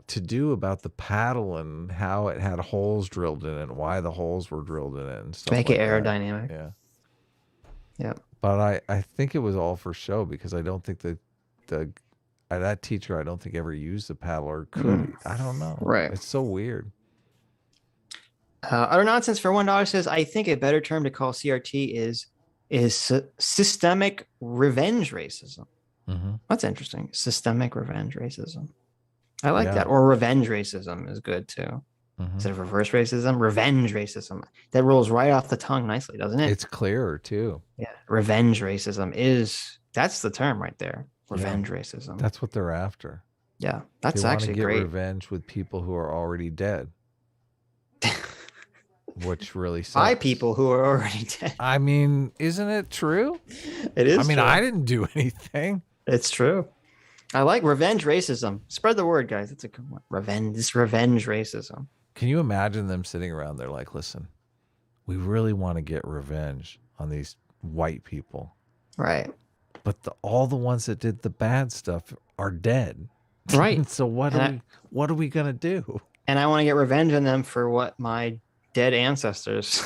B: to do about the paddle and how it had holes drilled in it and why the holes were drilled in it and stuff.
C: Make
B: like
C: it aerodynamic.
B: That. Yeah.
C: Yeah.
B: But I think it was all for show because I don't think that teacher I don't think ever used the paddle or could. I don't know.
C: Right.
B: It's so weird.
C: Utter Nonsense for $1 says, "I think a better term to call CRT is systemic revenge racism." That's interesting. Systemic revenge racism. I like that. Or revenge racism is good too. Instead of reverse racism, revenge racism. That rolls right off the tongue nicely, doesn't it?
B: It's clearer too.
C: Yeah. Revenge racism that's the term right there. Revenge racism.
B: That's what they're after.
C: Yeah. That's
B: they
C: actually
B: want to get
C: great.
B: Revenge with people who are already dead. Which really sucks.
C: By people who are already dead.
B: I mean, isn't it true?
C: It is.
B: I mean,
C: true.
B: I didn't do anything.
C: It's true. I like revenge racism. Spread the word, guys. That's a good one. Revenge racism.
B: Can you imagine them sitting around there like, listen, we really want to get revenge on these white people.
C: Right.
B: But all the ones that did the bad stuff are dead.
C: Right.
B: So what are we going to do?
C: And I want to get revenge on them for what my dead ancestors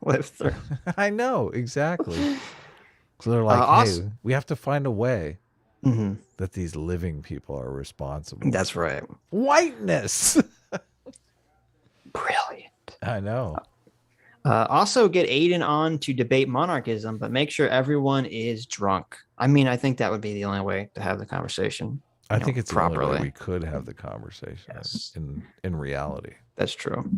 C: lived through.
B: I know, exactly. So they're like, hey, we have to find a way that these living people are responsible.
C: That's right.
B: Whiteness.
C: Brilliant.
B: I know.
C: Also get Aiden on to debate monarchism, but make sure everyone is drunk. I mean, I think that would be the only way to have the conversation.
B: I think it's
C: properly.
B: the only way we could have the conversation in reality.
C: That's true.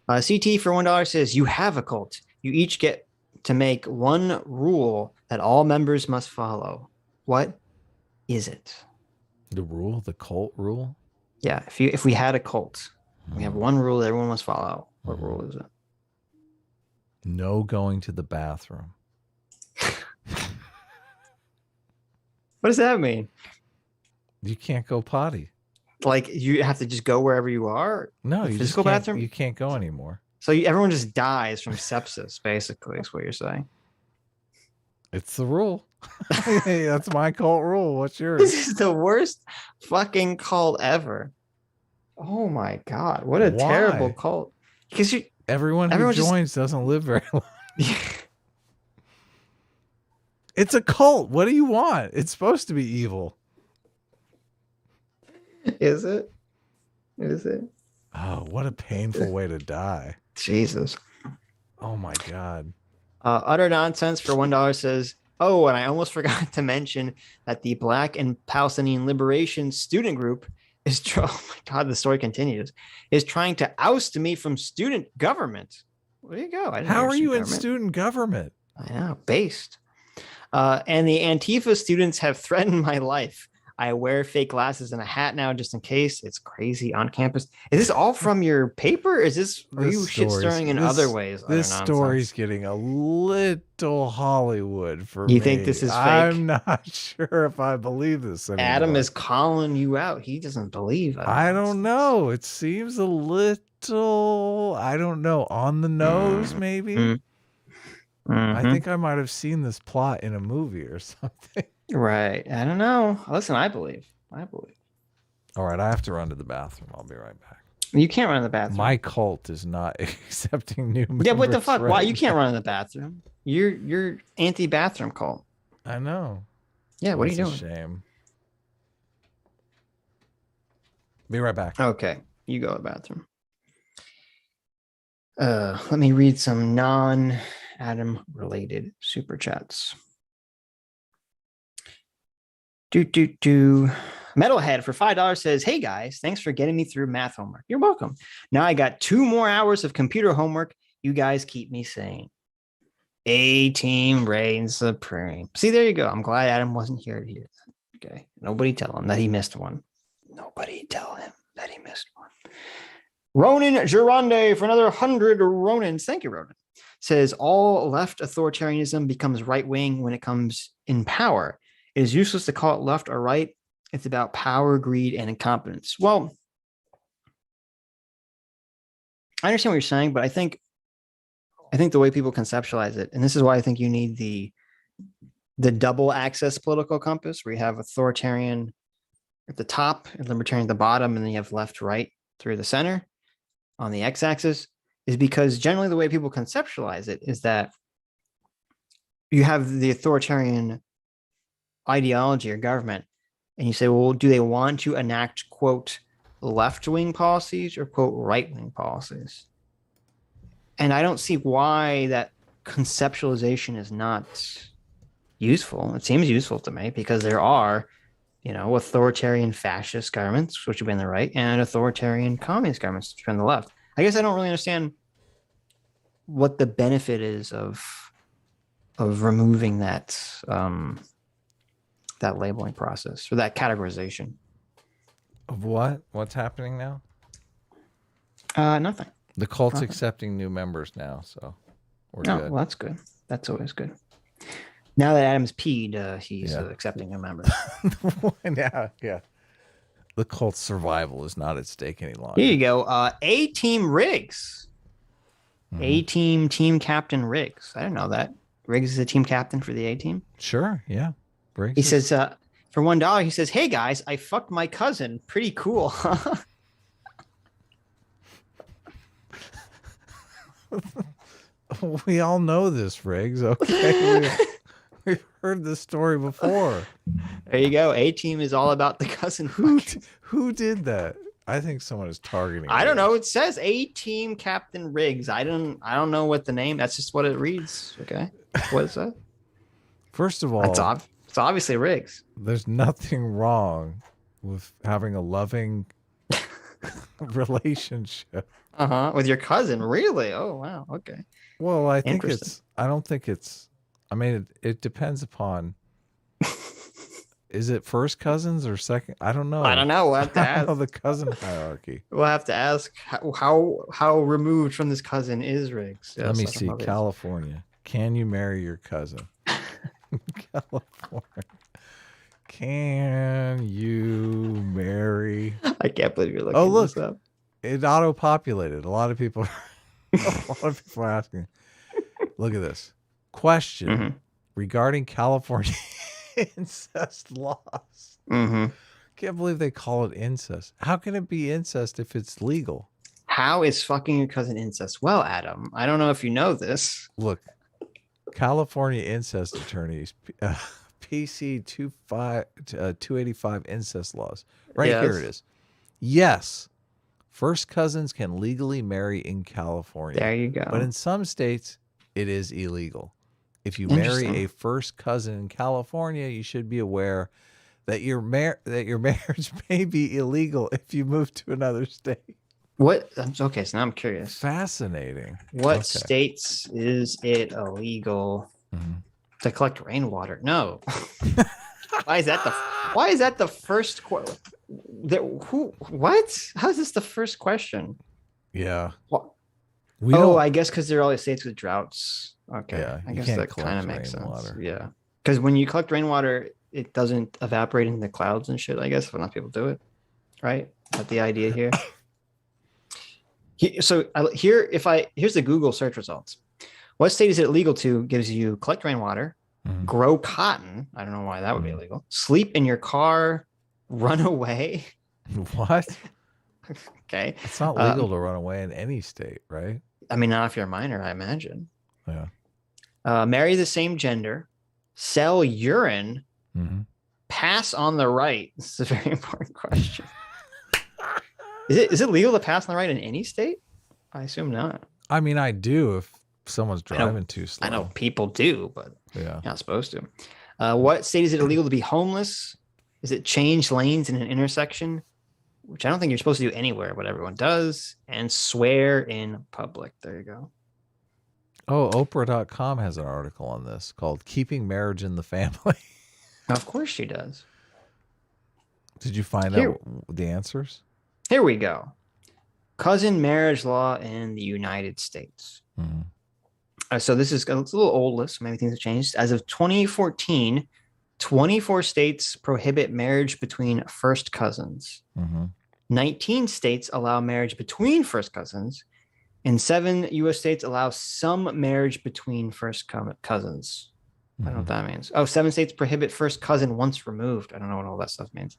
C: CT for $1 says, "You have a cult. You each get to make one rule that all members must follow. What is it?"
B: The rule? The cult rule?
C: Yeah. If we had a cult, we have one rule that everyone must follow. What rule is it?
B: No going to the bathroom.
C: What does that mean?
B: You can't go potty.
C: Like you have to just go wherever you are?
B: No,
C: The
B: you
C: physical
B: just can't,
C: bathroom?
B: You can't go anymore.
C: So everyone just dies from sepsis, basically, is what you're saying.
B: It's the rule. Hey, that's my cult rule. What's yours?
C: This is the worst fucking cult ever. Oh my God. What a terrible cult. Because
B: everyone who joins doesn't live very long. It's a cult. What do you want? It's supposed to be evil.
C: Is it? Is it?
B: Oh, what a painful way to die.
C: Jesus.
B: Oh my God.
C: Utter Nonsense for $1 says, "Oh, and I almost forgot to mention that the Black and Palestinian Liberation Student Group is, oh my God, the story continues, is trying to oust me from student government." There you go.
B: How are you in student government?
C: I know, based. And the Antifa students have threatened my life. I wear fake glasses and a hat now just in case. It's crazy on campus. Is this all from your paper? Are you shit stirring in other ways?
B: This story's getting a little Hollywood for me.
C: You think this is fake?
B: I'm not sure if I believe this anymore.
C: Adam is calling you out. He doesn't believe it.
B: I don't know. It seems a little, I don't know, on the nose maybe. I think I might have seen this plot in a movie or something.
C: Right. I don't know. Listen, I believe.
B: All right. I have to run to the bathroom. I'll be right back.
C: You can't run in the bathroom.
B: My cult is not accepting new members.
C: Yeah, what the fuck?
B: Right
C: Why? You can't run in the bathroom. You're anti-bathroom cult.
B: I know.
C: Yeah, what are you
B: That's
C: doing?
B: a shame. Be right back.
C: Okay, you go to the bathroom. Let me read some non-Adam related super chats. Metalhead for $5 says, "Hey guys, thanks for getting me through math homework." You're welcome. Now I got 2 more hours of computer homework. You guys keep me sane. A team reigns supreme. See, there you go. I'm glad Adam wasn't here to hear that. Okay. Nobody tell him that he missed one. Nobody tell him that he missed one. Ronan Gironde for another 100 Ronans. Thank you, Ronan. Says all left authoritarianism becomes right wing when it comes in power. It is useless to call it left or right. It's about power, greed, and incompetence. Well, I understand what you're saying, but I think the way people conceptualize it, and this is why I think you need the double axis political compass, where you have authoritarian at the top and libertarian at the bottom, and then you have left, right through the center on the x-axis, is because generally the way people conceptualize it is that you have the authoritarian ideology or government, and you say, well, do they want to enact, quote, left-wing policies or, quote, right-wing policies? And I don't see why that conceptualization is not useful. It seems useful to me because there are, authoritarian fascist governments, which would be on the right, and authoritarian communist governments, which would be on the left. I guess I don't really understand what the benefit is of removing that that labeling process or that categorization.
B: Of what? What's happening now?
C: Nothing.
B: The cult's
C: Nothing.
B: accepting new members now, so we're
C: Oh,
B: good.
C: well, that's good. That's always good. Now that Adam's peed, he's accepting new members.
B: Yeah. The cult's survival is not at stake any longer.
C: Here you go. A-Team Riggs. A-Team Team Captain Riggs. I didn't know that. Riggs is a team captain for the A-Team.
B: Sure, yeah. Riggs
C: He says, for $1, he says, "Hey guys, I fucked my cousin. Pretty cool."
B: We all know this, Riggs. Okay. We've heard this story before.
C: There you go. A-Team is all about the cousin.
B: Who did that? I think someone is targeting.
C: I don't know. It says A-Team Captain Riggs. I don't know what the name. That's just what it reads. Okay. What is that?
B: First of all,
C: it's obviously Riggs.
B: There's nothing wrong with having a loving relationship.
C: With your cousin. Really? Oh, wow. Okay.
B: Well, I think
C: Interesting.
B: it depends upon, is it first cousins or second? I don't know.
C: I don't know. We'll have to
B: I don't
C: ask.
B: know the cousin hierarchy.
C: We'll have to ask how removed from this cousin is Riggs.
B: Let me
C: Yes, I
B: see.
C: don't know.
B: California. Can you marry your cousin? California. Can you marry?
C: I can't believe you're looking
B: Oh, look.
C: this up.
B: It auto-populated. A lot of people are asking. Look at this. Question regarding California incest laws. Can't believe they call it incest. How can it be incest if it's legal?
C: How is fucking your cousin incest? Well, Adam, I don't know if you know this.
B: Look, California incest attorneys, PC 285 incest laws. Right
C: Yes.
B: here it is. Yes, first cousins can legally marry in California.
C: There you go.
B: But in some states, it is illegal. If you marry
C: Interesting.
B: a first cousin in California, you should be aware that your marriage may be illegal if you move to another state.
C: What? Okay, so now I'm curious.
B: Fascinating.
C: What
B: Okay.
C: states is it illegal to collect rainwater? No. Why is that the first question? What? How is this the first question?
B: Yeah.
C: What?
B: We
C: Oh,
B: don't-
C: I guess because there are all these states with droughts. Okay.
B: Yeah,
C: I
B: you
C: guess
B: can't
C: that kind of
B: collect
C: makes sense.
B: rainwater.
C: Yeah. Because when you collect rainwater, it doesn't evaporate into the clouds and shit, I guess, if enough people do it. Right? That's the idea here. Here's the Google search results. What state is it illegal to? Gives you collect rainwater, grow cotton. I don't know why that would be illegal. Sleep in your car, run away.
B: What?
C: Okay.
B: It's not legal to run away in any state, right?
C: I mean, not if you're a minor, I imagine.
B: Yeah.
C: Marry the same gender, sell urine, Pass on the right. This is a very important question. Is it legal to pass on the right in any state? I assume not.
B: I mean, I do if someone's driving too slow.
C: I know people do, but
B: yeah,
C: you're not supposed to. What state is it illegal to be homeless? Is it change lanes in an intersection? Which I don't think you're supposed to do anywhere, but everyone does. And swear in public. There you go.
B: Oh, Oprah.com has an article on this called Keeping Marriage in the Family.
C: Of course she does.
B: Did you find out the answers?
C: Here we go. Cousin marriage law in the United States. So this is it's a little old list. Maybe things have changed. As of 2014, 24 states prohibit marriage between first cousins. 19 states allow marriage between first cousins. And 7 U.S. states allow some marriage between first cousins. I don't know what that means. Oh, 7 states prohibit first cousin once removed. I don't know what all that stuff means.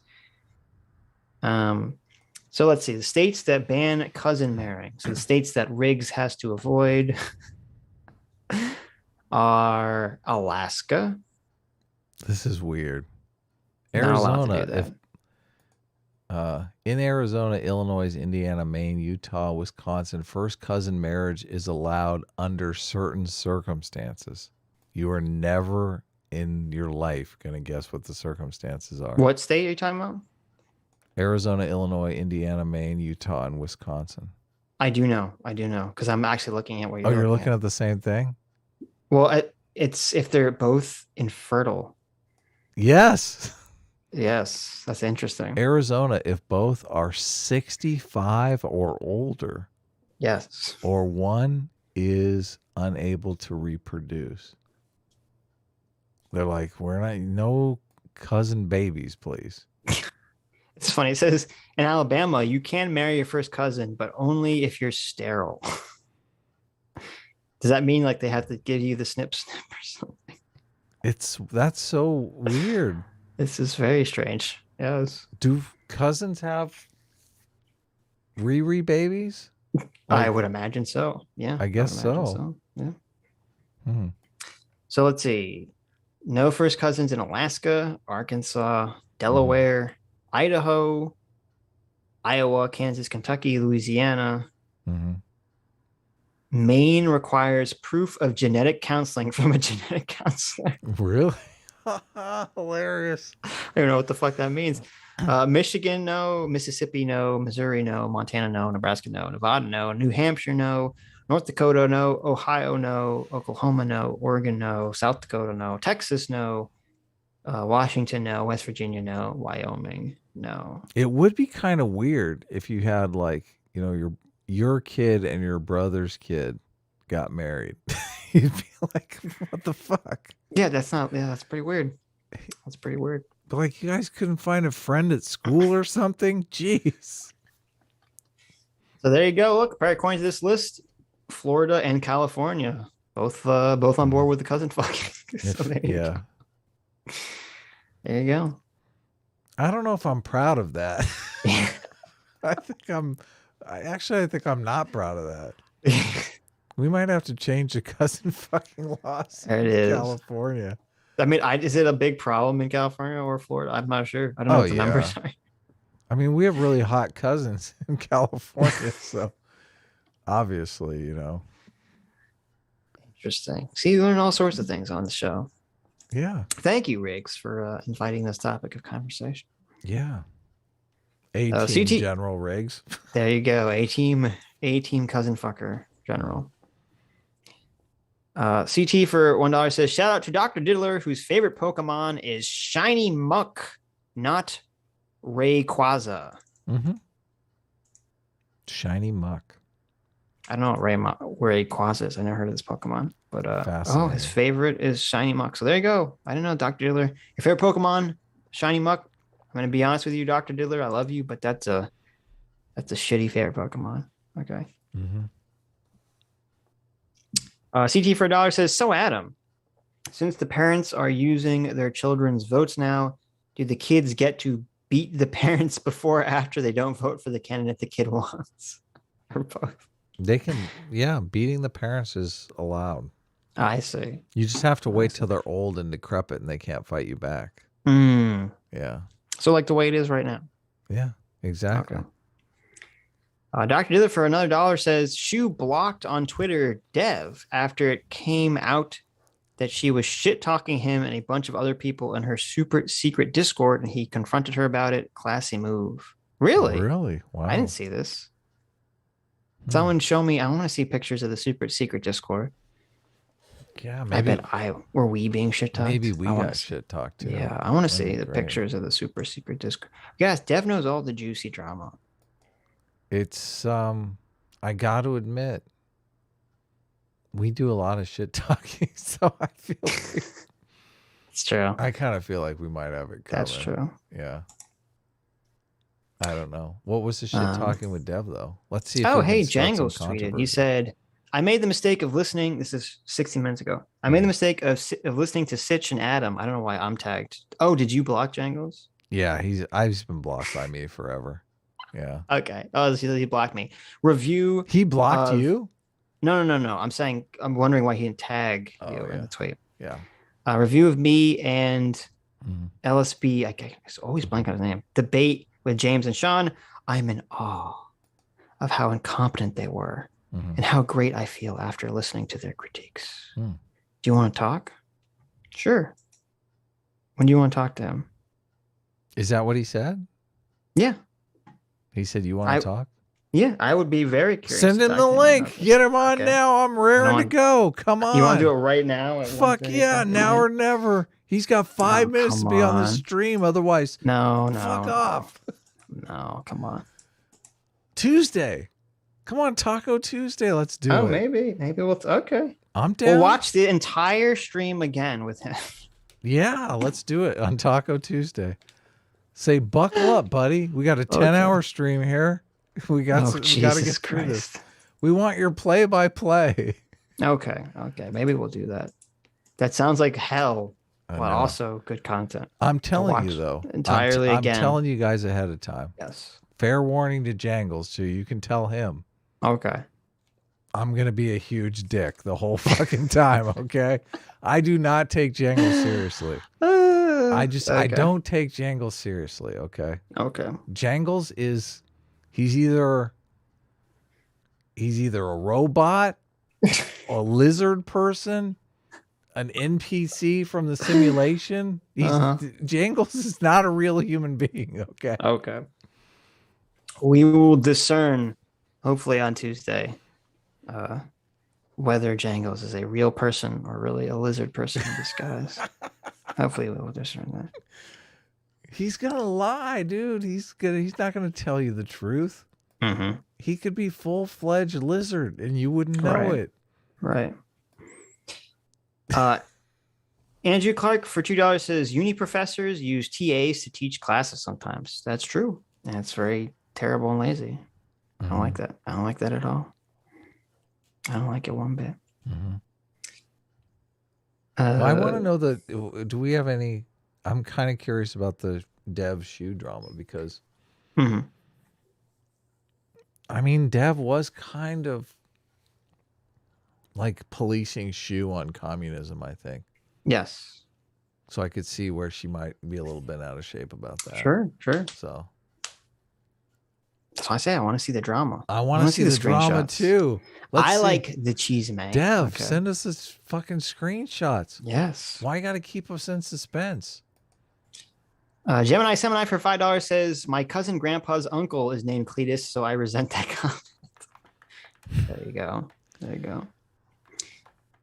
C: So let's see. The states that ban cousin marrying. So the states that Riggs has to avoid are Alaska.
B: This is weird.
C: Not allowed to
B: Arizona,
C: do that.
B: in Arizona, Illinois, Indiana, Maine, Utah, Wisconsin, first cousin marriage is allowed under certain circumstances. You are never in your life going to guess what the circumstances are.
C: What state are you talking about?
B: Arizona, Illinois, Indiana, Maine, Utah, and Wisconsin.
C: I do know, because I'm actually looking at what you're.
B: Oh, you're looking at the same thing?
C: Well, it's if they're both infertile.
B: Yes.
C: Yes, that's interesting.
B: Arizona, if both are 65 or older.
C: Yes.
B: Or one is unable to reproduce. They're like, we're not, no cousin babies, please.
C: It's funny. It says in Alabama, you can marry your first cousin, but only if you're sterile. Does that mean like they have to give you the snip or something?
B: That's so weird.
C: This is very strange. Yes.
B: Do cousins have Riri babies?
C: I would imagine so. Yeah.
B: I guess so.
C: Yeah. So let's see. No first cousins in Alaska, Arkansas, Delaware, Idaho, Iowa, Kansas, Kentucky, Louisiana. Maine requires proof of genetic counseling from a genetic counselor.
B: Really? Hilarious.
C: I don't know what the fuck that means. Michigan, no. Mississippi, no. Missouri, no. Montana, no. Nebraska, no. Nevada, no. New Hampshire, no. North Dakota, no. Ohio, no. Oklahoma, no. Oregon, no. South Dakota, no. Texas, no. Washington, no. West Virginia, no. Wyoming, no.
B: It would be kind of weird if you had like, you know, your kid and your brother's kid got married. You'd be like, what the fuck?
C: Yeah, that's pretty weird. That's pretty weird.
B: But like, you guys couldn't find a friend at school or something? Jeez.
C: So there you go. Look, according to this list, Florida and California, both on board with the cousin fucking. So there you go. There you go.
B: I don't know if I'm proud of that. I think I'm not proud of that. We might have to change the cousin fucking laws
C: there it is.
B: California.
C: I mean, is it a big problem in California or Florida? I'm not sure. I don't know what the numbers are.
B: I mean, we have really hot cousins in California, so obviously, you know.
C: Interesting. See, you learn all sorts of things on the show.
B: Yeah.
C: Thank you, Riggs, for inviting this topic of conversation.
B: Yeah. A-team General Riggs.
C: There you go. A-team cousin fucker general. CT for $1 says, shout out to Dr. Diddler, whose favorite Pokemon is Shiny Muck, not Rayquaza.
B: Shiny Muck.
C: I don't know what Rayquaza is. I never heard of this Pokemon. But his favorite is Shiny Muck. So there you go. I don't know, Dr. Diddler. Your favorite Pokemon, Shiny Muck. I'm gonna be honest with you, Dr. Diddler. I love you, but that's a shitty favorite Pokemon. Okay. CT for $1 says, so Adam, since the parents are using their children's votes now, do the kids get to beat the parents before or after they don't vote for the candidate the kid wants? Or both?
B: They can, beating the parents is allowed.
C: I see.
B: You just have to wait till they're old and decrepit and they can't fight you back. Yeah.
C: So like the way it is right now.
B: Yeah, exactly.
C: Okay. Dr. Dither for another $1 says Shu blocked on Twitter Dev after it came out that she was shit talking him and a bunch of other people in her super secret Discord, and he confronted her about it. Classy move. Really?
B: Really? Wow.
C: I didn't see this. Someone show me. I want to see pictures of the super secret Discord.
B: Yeah,
C: maybe.
B: maybe.
C: Were we being shit talked?
B: Maybe we got shit talked too.
C: Yeah, I want to
B: That'd
C: see
B: be
C: the
B: great.
C: pictures of the super secret Discord. Yes, Dev knows all the juicy drama.
B: It's I got to admit, we do a lot of shit talking, so I feel like
C: it's true.
B: I kind of feel like we might have it covered.
C: That's true.
B: Yeah. I don't know. What was the shit talking with Dev though? Let's see. If
C: Oh,
B: we can
C: hey,
B: start some
C: Jangles tweeted. He
B: controversy.
C: said, "I made the mistake of listening." This is 60 minutes ago. I made the mistake of listening to Sitch and Adam. I don't know why I'm tagged. Oh, did you block Jangles?
B: Yeah, he's been blocked by me forever. Yeah.
C: Okay. Oh, he blocked me. Review.
B: He blocked you?
C: No. I'm saying I'm wondering why he didn't tag you in the tweet.
B: Yeah.
C: Review of me and LSB. I always blank on his name. Debate with James and Sean. I'm in awe of how incompetent they were and how great I feel after listening to their critiques. Do you want to talk? Sure. When do you want to talk to him?
B: Is that what he said?
C: Yeah.
B: He said you want to talk?
C: Yeah, I would be very curious.
B: Send
C: to
B: him
C: talk
B: the
C: to him
B: link.
C: about this.
B: Get him on
C: Okay.
B: now. I'm raring to go. Come on.
C: You want to do it right now? At
B: Fuck
C: 1:30?
B: yeah, now or never. He's got 5 minutes to
C: come
B: be on the
C: on.
B: stream. Otherwise,
C: No.
B: fuck off.
C: No, come on.
B: Tuesday. Come on, Taco Tuesday. Let's do it.
C: Maybe we'll. Okay.
B: I'm down.
C: We'll watch the entire stream again with him.
B: Yeah, let's do it on Taco Tuesday. Say, buckle up, buddy. We got a 10-hour stream here. We got we got to
C: Jesus
B: get through this.
C: Christ.
B: We want your play-by-play.
C: Okay. Maybe we'll do that. That sounds like hell,
B: I
C: but
B: know.
C: also good content.
B: I'm
C: To
B: telling you
C: watch
B: though,
C: entirely
B: I'm
C: again.
B: telling you guys ahead of time.
C: Yes.
B: Fair warning to Jangles too. You can tell him.
C: Okay.
B: I'm gonna be a huge dick the whole fucking time. Okay. I do not take Jangles seriously. I
C: okay.
B: don't take Jangles seriously. Okay.
C: Okay.
B: Jangles is he's either a robot, a lizard person, an NPC from the simulation. Jangles is not a real human being. Okay.
C: Okay. We will discern, hopefully on Tuesday, whether Jangles is a real person or really a lizard person in disguise. Hopefully, we will discern that.
B: He's gonna lie, dude. He's not gonna tell you the truth.
C: Mm-hmm.
B: He could be full-fledged lizard, and you wouldn't know
C: Right.
B: it.
C: Right. Andrew Clark for $2 says uni professors use TAs to teach classes sometimes. That's true. And it's very terrible and lazy. I don't like that. I don't like that at all. I don't like it one bit.
B: I want to know do we have any? I'm kind of curious about the Dev shoe drama because, I mean, Dev was kind of like policing Shu on communism, I think.
C: Yes.
B: So I could see where she might be a little bit out of shape about that.
C: Sure.
B: So
C: that's why I say I want to see the drama.
B: I want to see the drama
C: screenshots.
B: too.
C: I
B: see.
C: like the cheese man.
B: Dev,
C: Okay.
B: send us this fucking screenshots.
C: Yes.
B: Why you got to keep us in suspense?
C: Gemini for $5 says my cousin grandpa's uncle is named Cletus, so I resent that comment. There you go.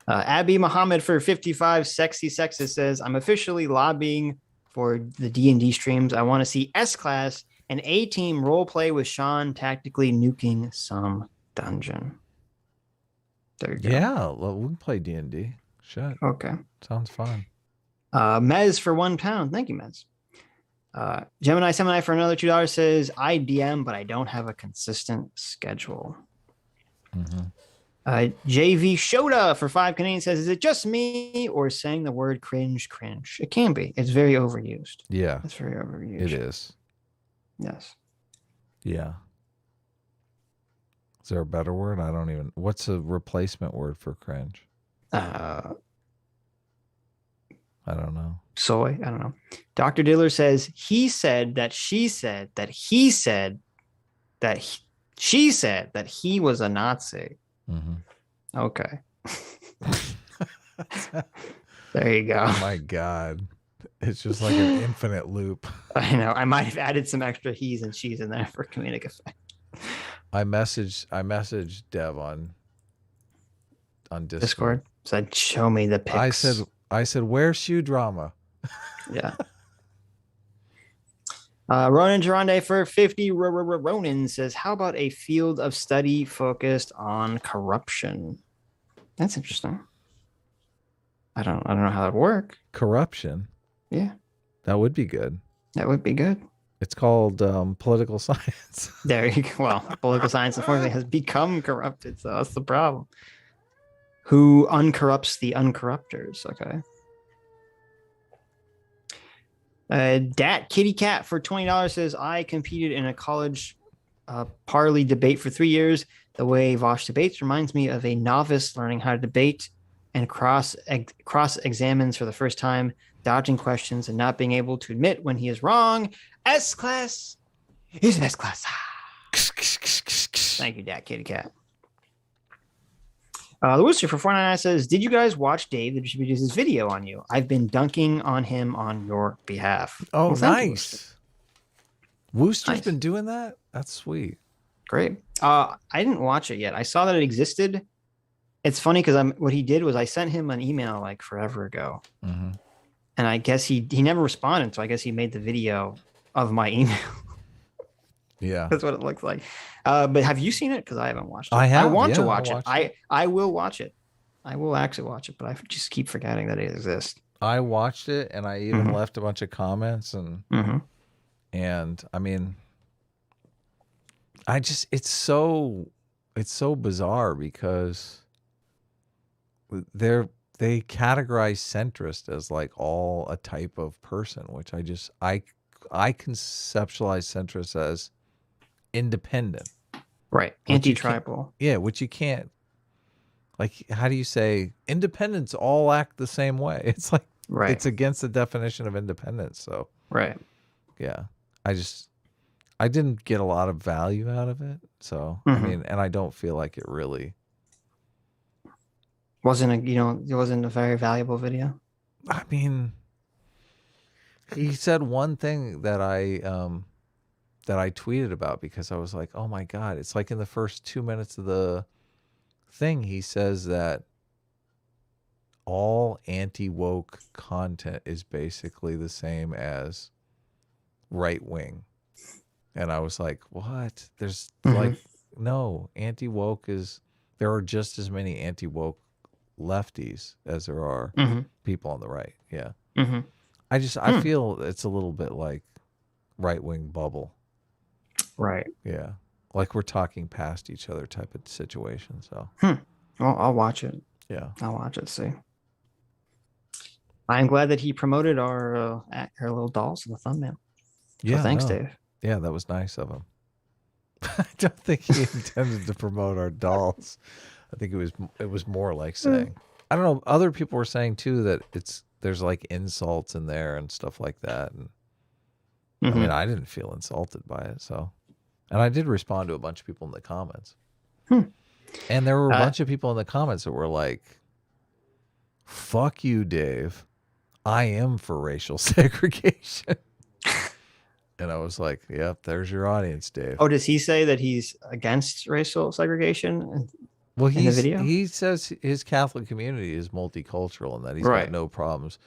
C: Abby Muhammad for 55 sexy sexist says I'm officially lobbying for the D&D streams. I want to see S-Class and A-Team roleplay with Sean tactically nuking some dungeon. There you go.
B: Yeah, well, we can play D&D. Shit.
C: Okay.
B: Sounds fun.
C: Mez for £1. Thank you, Mez. Gemini for another $2 says I DM, but I don't have a consistent schedule. JV Shota for 5 Canadian says, is it just me or saying the word cringe? It can be. It's very overused.
B: Yeah.
C: It's very overused.
B: It is.
C: Yes.
B: Yeah. Is there a better word? I don't even. What's a replacement word for cringe? I don't know.
C: Soy. I don't know. Dr. Diller says he said that she said that he said that she said that he was a Nazi.
B: Mm-hmm.
C: Okay. There you go.
B: Oh my God. It's just like an infinite loop.
C: I know. I might have added some extra he's and she's in there for comedic effect.
B: I messaged Dev on
C: Discord. Said, show me the pics.
B: I said, where's shoe drama?
C: Yeah. Ronan Geronde for 50. Ronan says, how about a field of study focused on corruption? That's interesting. I don't know how that would work.
B: Corruption.
C: Yeah.
B: That would be good.
C: That would be good.
B: It's called political science.
C: There you go. Well, political science, unfortunately, has become corrupted, so that's the problem. Who uncorrupts the uncorrupters? Okay. Dat Kitty Cat for $20 says, I competed in a college parley debate for 3 years. The way Vosh debates reminds me of a novice learning how to debate and cross-examines for the first time, dodging questions and not being able to admit when he is wrong. S-class is S-class. Thank you, Dat Kitty Cat. The Wooster for $4.99 says, did you guys watch Dave that distributed his video on you? I've been dunking on him on your behalf.
B: Oh,
C: well,
B: nice. Wooster's been doing that? That's sweet.
C: Great. I didn't watch it yet. I saw that it existed. It's funny because what he did was I sent him an email like forever ago.
B: Mm-hmm.
C: And I guess he never responded. So I guess he made the video of my email.
B: Yeah.
C: That's what it looks like. But have you seen it? Because I haven't watched it.
B: I have.
C: I want to
B: yeah,
C: watch
B: I'll
C: it. I will watch it. I will actually watch it, but I just keep forgetting that it exists.
B: I watched it and I even left a bunch of comments and I mean, it's so bizarre because they categorize centrist as like all a type of person, which I conceptualize centrist as independent.
C: Right. Anti-tribal.
B: Yeah, which you can't, like, how do you say independents all act the same way? It's like, it's against the definition of independence. So, yeah, I didn't get a lot of value out of it. So, I mean, and I don't feel like it really
C: it wasn't a very valuable video.
B: I mean, he said one thing that I tweeted about because I was like, oh my God, it's like in the first 2 minutes of the thing, he says that all anti-woke content is basically the same as right-wing. And I was like, what? There's like, no, anti-woke there are just as many anti-woke lefties as there are people on the right. Yeah. I feel it's a little bit like right-wing bubble.
C: Right.
B: Yeah. Like we're talking past each other type of situation. So
C: well, I'll watch it.
B: Yeah.
C: I'll watch it. See. I'm glad that he promoted our little dolls in the thumbnail.
B: Yeah.
C: So thanks, Dave.
B: Yeah, that was nice of him. I don't think he intended to promote our dolls. I think it was more like saying, I don't know. Other people were saying too that there's like insults in there and stuff like that. And I mean, I didn't feel insulted by it. So, and I did respond to a bunch of people in the comments. And there were a bunch of people in the comments that were like, fuck you, Dave. I am for racial segregation. And I was like, yep, there's your audience, Dave.
C: Oh, does he say that he's against racial segregation in the video?
B: He says his Catholic community is multicultural and that he's got no problems.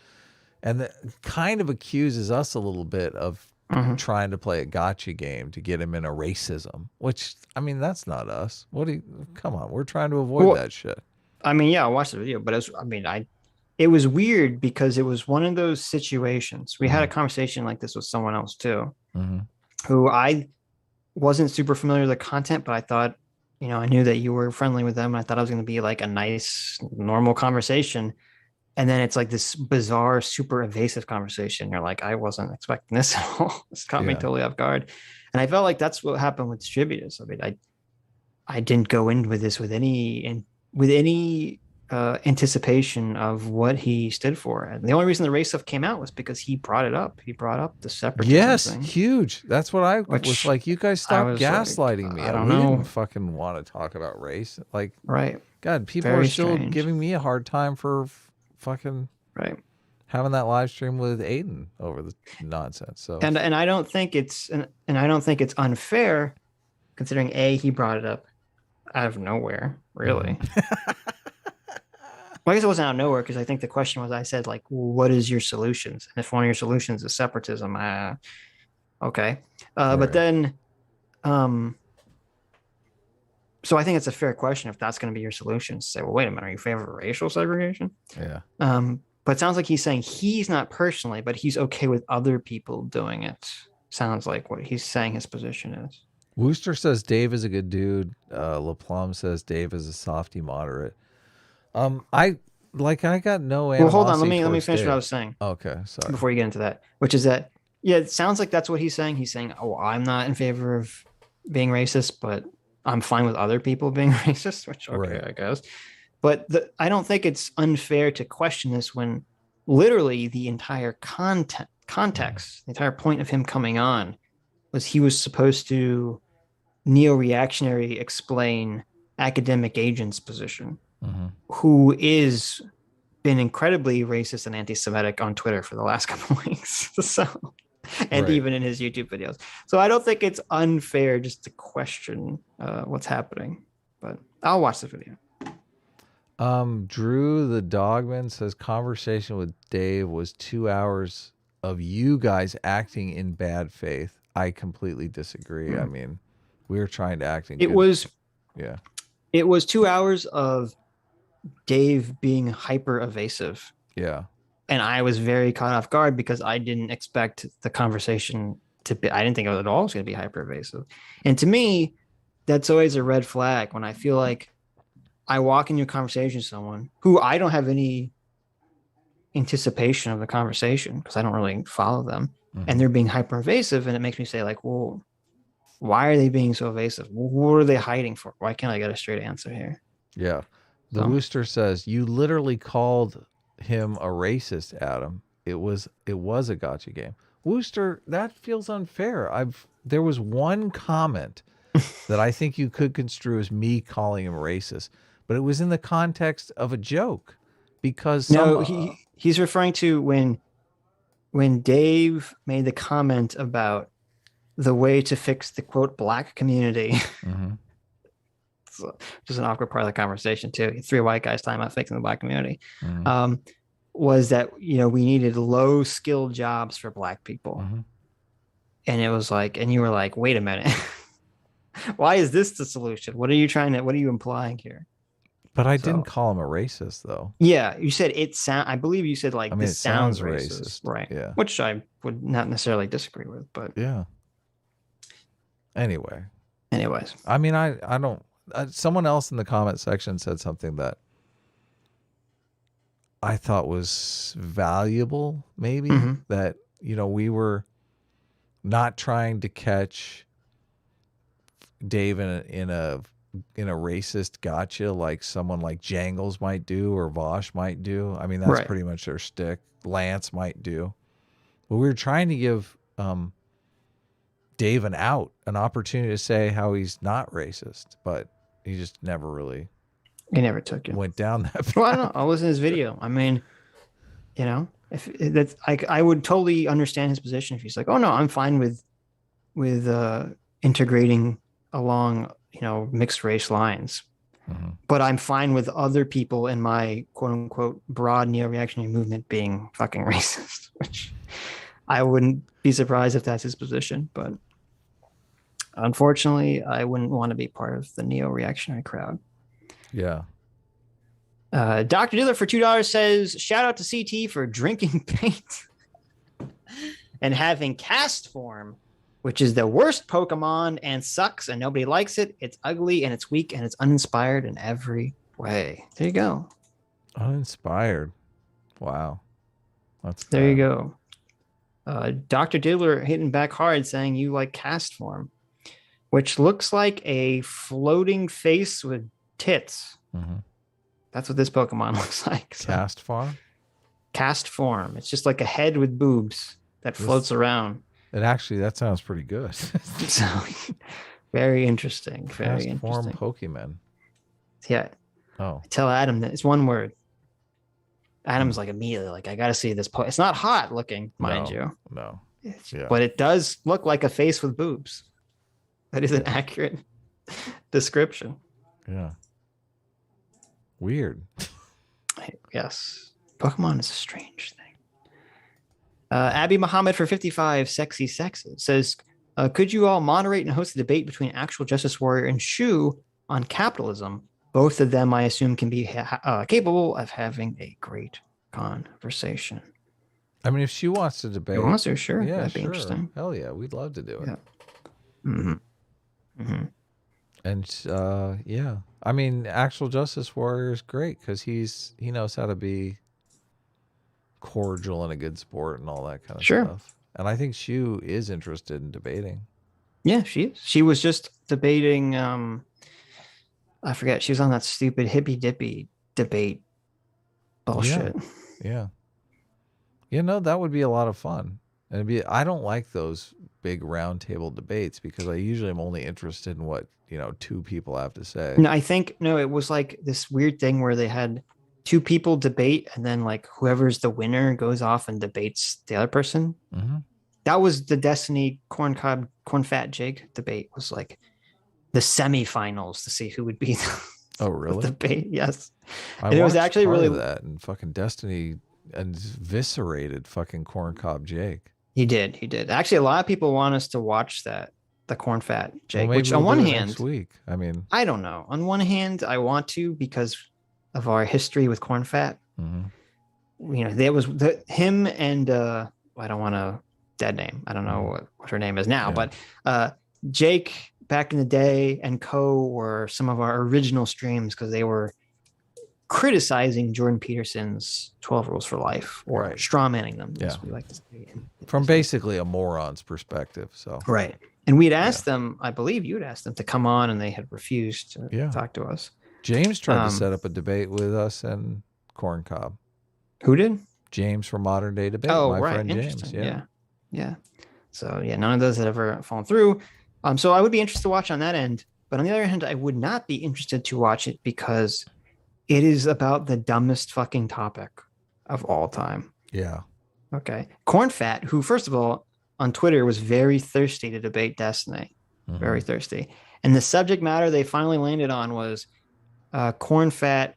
B: And that kind of accuses us a little bit of trying to play a gotcha game to get him in a racism, which, I mean, that's not us. Come on, we're trying to avoid that shit.
C: I mean, yeah, I watched the video, but it was weird because it was one of those situations. We had a conversation like this with someone else too, who I wasn't super familiar with the content, but I thought, I knew that you were friendly with them. And I thought it was going to be like a nice, normal conversation. And then it's like this bizarre, super evasive conversation. You're like, I wasn't expecting this at all. This caught me totally off guard. And I felt like that's what happened with Distributors. I mean, I didn't go in with this with any anticipation of what he stood for. And the only reason the race stuff came out was because he brought it up. He brought up the separatism
B: Yes,
C: thing.
B: huge. That's what I was like. You guys stop gaslighting me.
C: I don't
B: we
C: know.
B: didn't fucking want to talk about race. Like,
C: right.
B: God, people
C: Very
B: are still
C: strange.
B: giving me a hard time for fucking having that live stream with Aiden over the nonsense. So
C: And I don't think it's unfair, considering he brought it up out of nowhere, really. Well, I guess it wasn't out of nowhere, because I think the question was, I said, like, well, what is your solutions? And if one of your solutions is separatism, okay. But then, so I think it's a fair question if that's going to be your solution. Say, well, wait a minute, are you in favor of racial segregation?
B: Yeah.
C: But it sounds like he's saying he's not personally, but he's okay with other people doing it. Sounds like what he's saying his position is.
B: Wooster says Dave is a good dude. LaPlum says Dave is a softy moderate. I got no animosity.
C: Well, hold on. Let me
B: towards
C: finish
B: Dave.
C: what I was saying.
B: Okay, sorry.
C: Before you get into that, which is that, yeah, it sounds like that's what he's saying. He's saying, oh, I'm not in favor of being racist, but I'm fine with other people being racist, which, okay, I guess. But I don't think it's unfair to question this when literally the entire context, the entire point of him coming on was he was supposed to neo-reactionary explain academic agent's position, who is been incredibly racist and anti-Semitic on Twitter for the last couple of weeks. And even in his YouTube videos. So I don't think it's unfair just to question what's happening, but I'll watch the video.
B: Drew the Dogman says conversation with Dave was 2 hours of you guys acting in bad faith. I completely disagree. I mean, we were trying to act in
C: It was 2 hours of Dave being hyper evasive.
B: Yeah.
C: And I was very caught off guard because I didn't expect the conversation to be, I didn't think it was at all going to be hyper evasive. And to me, that's always a red flag when I feel like I walk into a conversation with someone who I don't have any anticipation of the conversation because I don't really follow them, and they're being hyper evasive, and it makes me say, like, well, why are they being so evasive? What are they hiding for? Why can't I get a straight answer here?
B: Yeah. The Wooster says you literally called him a racist, Adam. It was a gotcha game. Wooster, that feels unfair. There was one comment that I think you could construe as me calling him racist, but it was in the context of a joke because
C: he's referring to when Dave made the comment about the way to fix the quote black community. Just an awkward part of the conversation too. 3 white guys talking about fixing the black community. Was that, we needed low skilled jobs for black people. And it was like, and you were like, wait a minute. Why is this the solution? What are you implying here?
B: But I didn't call him a racist though.
C: Yeah. You said I believe you said like, this
B: it sounds
C: racist. Right.
B: Yeah.
C: Which I would not necessarily disagree with, but
B: yeah. Anyways.
C: I
B: mean, I don't, someone else in the comment section said something that I thought was valuable, maybe that, we were not trying to catch Dave in a racist gotcha like someone like Jangles might do or Vosh might do. I mean, that's pretty much their shtick. Lance might do. But we were trying to give Dave an opportunity to say how he's not racist, but he just never really.
C: He never took it.
B: Went down that path.
C: Well, I don't know. I was in his video. I mean, if that's I would totally understand his position if he's like, oh no, I'm fine with integrating along, mixed race lines. But I'm fine with other people in my quote unquote broad neo-reactionary movement being fucking racist, which I wouldn't be surprised if that's his position. But unfortunately, I wouldn't want to be part of the neo-reactionary crowd.
B: Yeah.
C: Dr. Diller for $2 says, shout out to CT for drinking paint and having cast form, which is the worst Pokemon and sucks and nobody likes it. It's ugly and it's weak and it's uninspired in every way. There you go.
B: Uninspired. Wow.
C: There you go. Dr. Diller hitting back hard saying you like cast form, which looks like a floating face with tits. That's what this Pokemon looks like. So.
B: Cast form?
C: Cast form. It's just like a head with boobs that floats around.
B: That sounds pretty good.
C: So, very interesting. Very
B: Cast form
C: interesting.
B: Pokemon.
C: Yeah.
B: Oh.
C: I tell Adam that it's one word. Adam's like immediately like, I got to see this. It's not hot looking, mind you.
B: No. Yeah.
C: But it does look like a face with boobs. That is an accurate description.
B: Yeah. Weird.
C: Yes. Pokemon is a strange thing. Abby Muhammad for 55 Sexy Sexes says, could you all moderate and host a debate between Actual Justice Warrior and Shu on capitalism? Both of them, I assume, can be capable of having a great conversation.
B: I mean, if she wants to debate.
C: She wants to, sure.
B: Yeah,
C: That'd be interesting.
B: Hell yeah. We'd love to do it.
C: Yeah. Mm-hmm. Mm-hmm.
B: And yeah, I mean, Actual Justice Warrior is great because he knows how to be cordial and a good sport and all that kind of stuff. And I think Shu is interested in debating.
C: Yeah, she is. She was just debating. I forget. She was on that stupid hippy dippy debate bullshit.
B: Yeah. You know, that would be a lot of fun. And I don't like those big round table debates because I usually am only interested in what, two people have to say.
C: No, it was like this weird thing where they had two people debate and then like whoever's the winner goes off and debates the other person.
B: Mm-hmm.
C: That was the Destiny corn fat jig debate, was like the semifinals to see who would be
B: Oh, really?
C: the debate. Yes.
B: I
C: And it was
B: watched
C: actually
B: part
C: really
B: of that, and fucking Destiny eviscerated fucking Corncob Jake.
C: He did. Actually, a lot of people want us to watch the corn fat Jake,
B: Well,
C: which
B: maybe
C: on
B: we'll
C: one
B: do it
C: hand,
B: next week. I mean,
C: I don't know. On one hand, I want to because of our history with corn fat.
B: Mm-hmm.
C: There was him and I don't want to dead name. I don't know what her name is now, but Jake back in the day and Co were some of our original streams because they were criticizing Jordan Peterson's 12 Rules for Life or strawmanning them. As we like to say.
B: From basically a moron's perspective. So
C: right. And we'd asked them, I believe you had asked them to come on and they had refused to talk to us.
B: James tried to set up a debate with us and Corncob.
C: Who did?
B: James from Modern Day Debate.
C: Oh,
B: my
C: right.
B: friend James.
C: Interesting. Yeah. So none of those had ever fallen through. So I would be interested to watch on that end. But on the other hand, I would not be interested to watch it because it is about the dumbest fucking topic of all time.
B: Yeah.
C: Okay. Corn Fat, who, first of all, on Twitter was very thirsty to debate Destiny.
B: Mm-hmm.
C: Very thirsty. And the subject matter they finally landed on was Corn Fat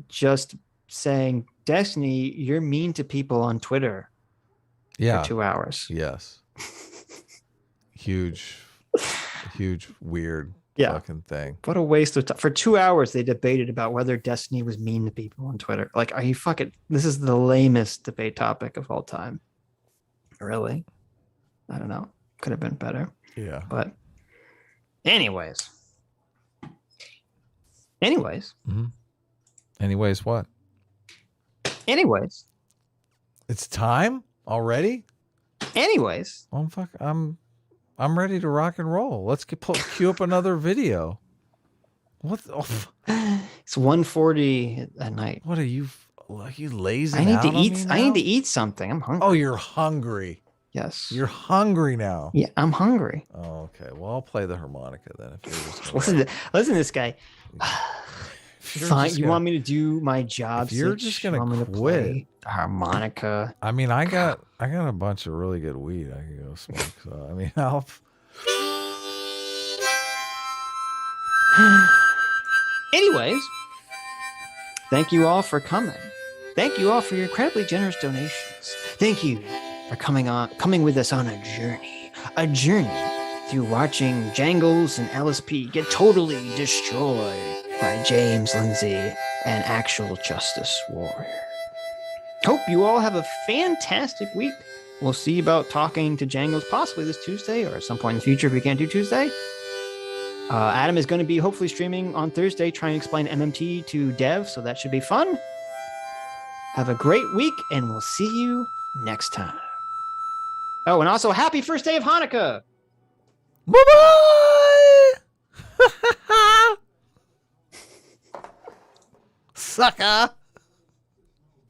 C: just saying, Destiny, you're mean to people on Twitter for 2 hours.
B: Yes. Huge, weird fucking thing.
C: What a waste of time. For 2 hours, they debated about whether Destiny was mean to people on Twitter. Like, are you fucking... This is the lamest debate topic of all time. Really? I don't know. Could have been better.
B: Yeah.
C: But anyways.
B: Mm-hmm. Anyways, what?
C: Anyways.
B: It's time already?
C: Anyways.
B: Oh, fuck. I'm ready to rock and roll. Let's cue up another video. What?
C: It's 1:40 at night.
B: What are you lazy?
C: I need to eat. I need to eat something. I'm hungry.
B: Oh, you're hungry.
C: Yes.
B: You're hungry now.
C: Yeah, I'm hungry.
B: Oh, okay. Well, I'll play the harmonica then. If you're just
C: listen to this guy. Fine. You want me to do my job?
B: If you're just gonna quit
C: the harmonica.
B: I mean, I got a bunch of really good weed I could go smoke. So I mean, I'll.
C: Anyways, thank you all for coming. Thank you all for your incredibly generous donations. Thank you for coming with us on a journey through watching Jangles and LSP get totally destroyed by James, Lindsay, and Actual Justice Warrior. Hope you all have a fantastic week. We'll see about talking to Jangles possibly this Tuesday or at some point in the future if we can't do Tuesday. Adam is going to be hopefully streaming on Thursday trying to explain MMT to Dev, so that should be fun. Have a great week, and we'll see you next time. Oh, and also happy first day of Hanukkah!
B: Bye-bye! sucker.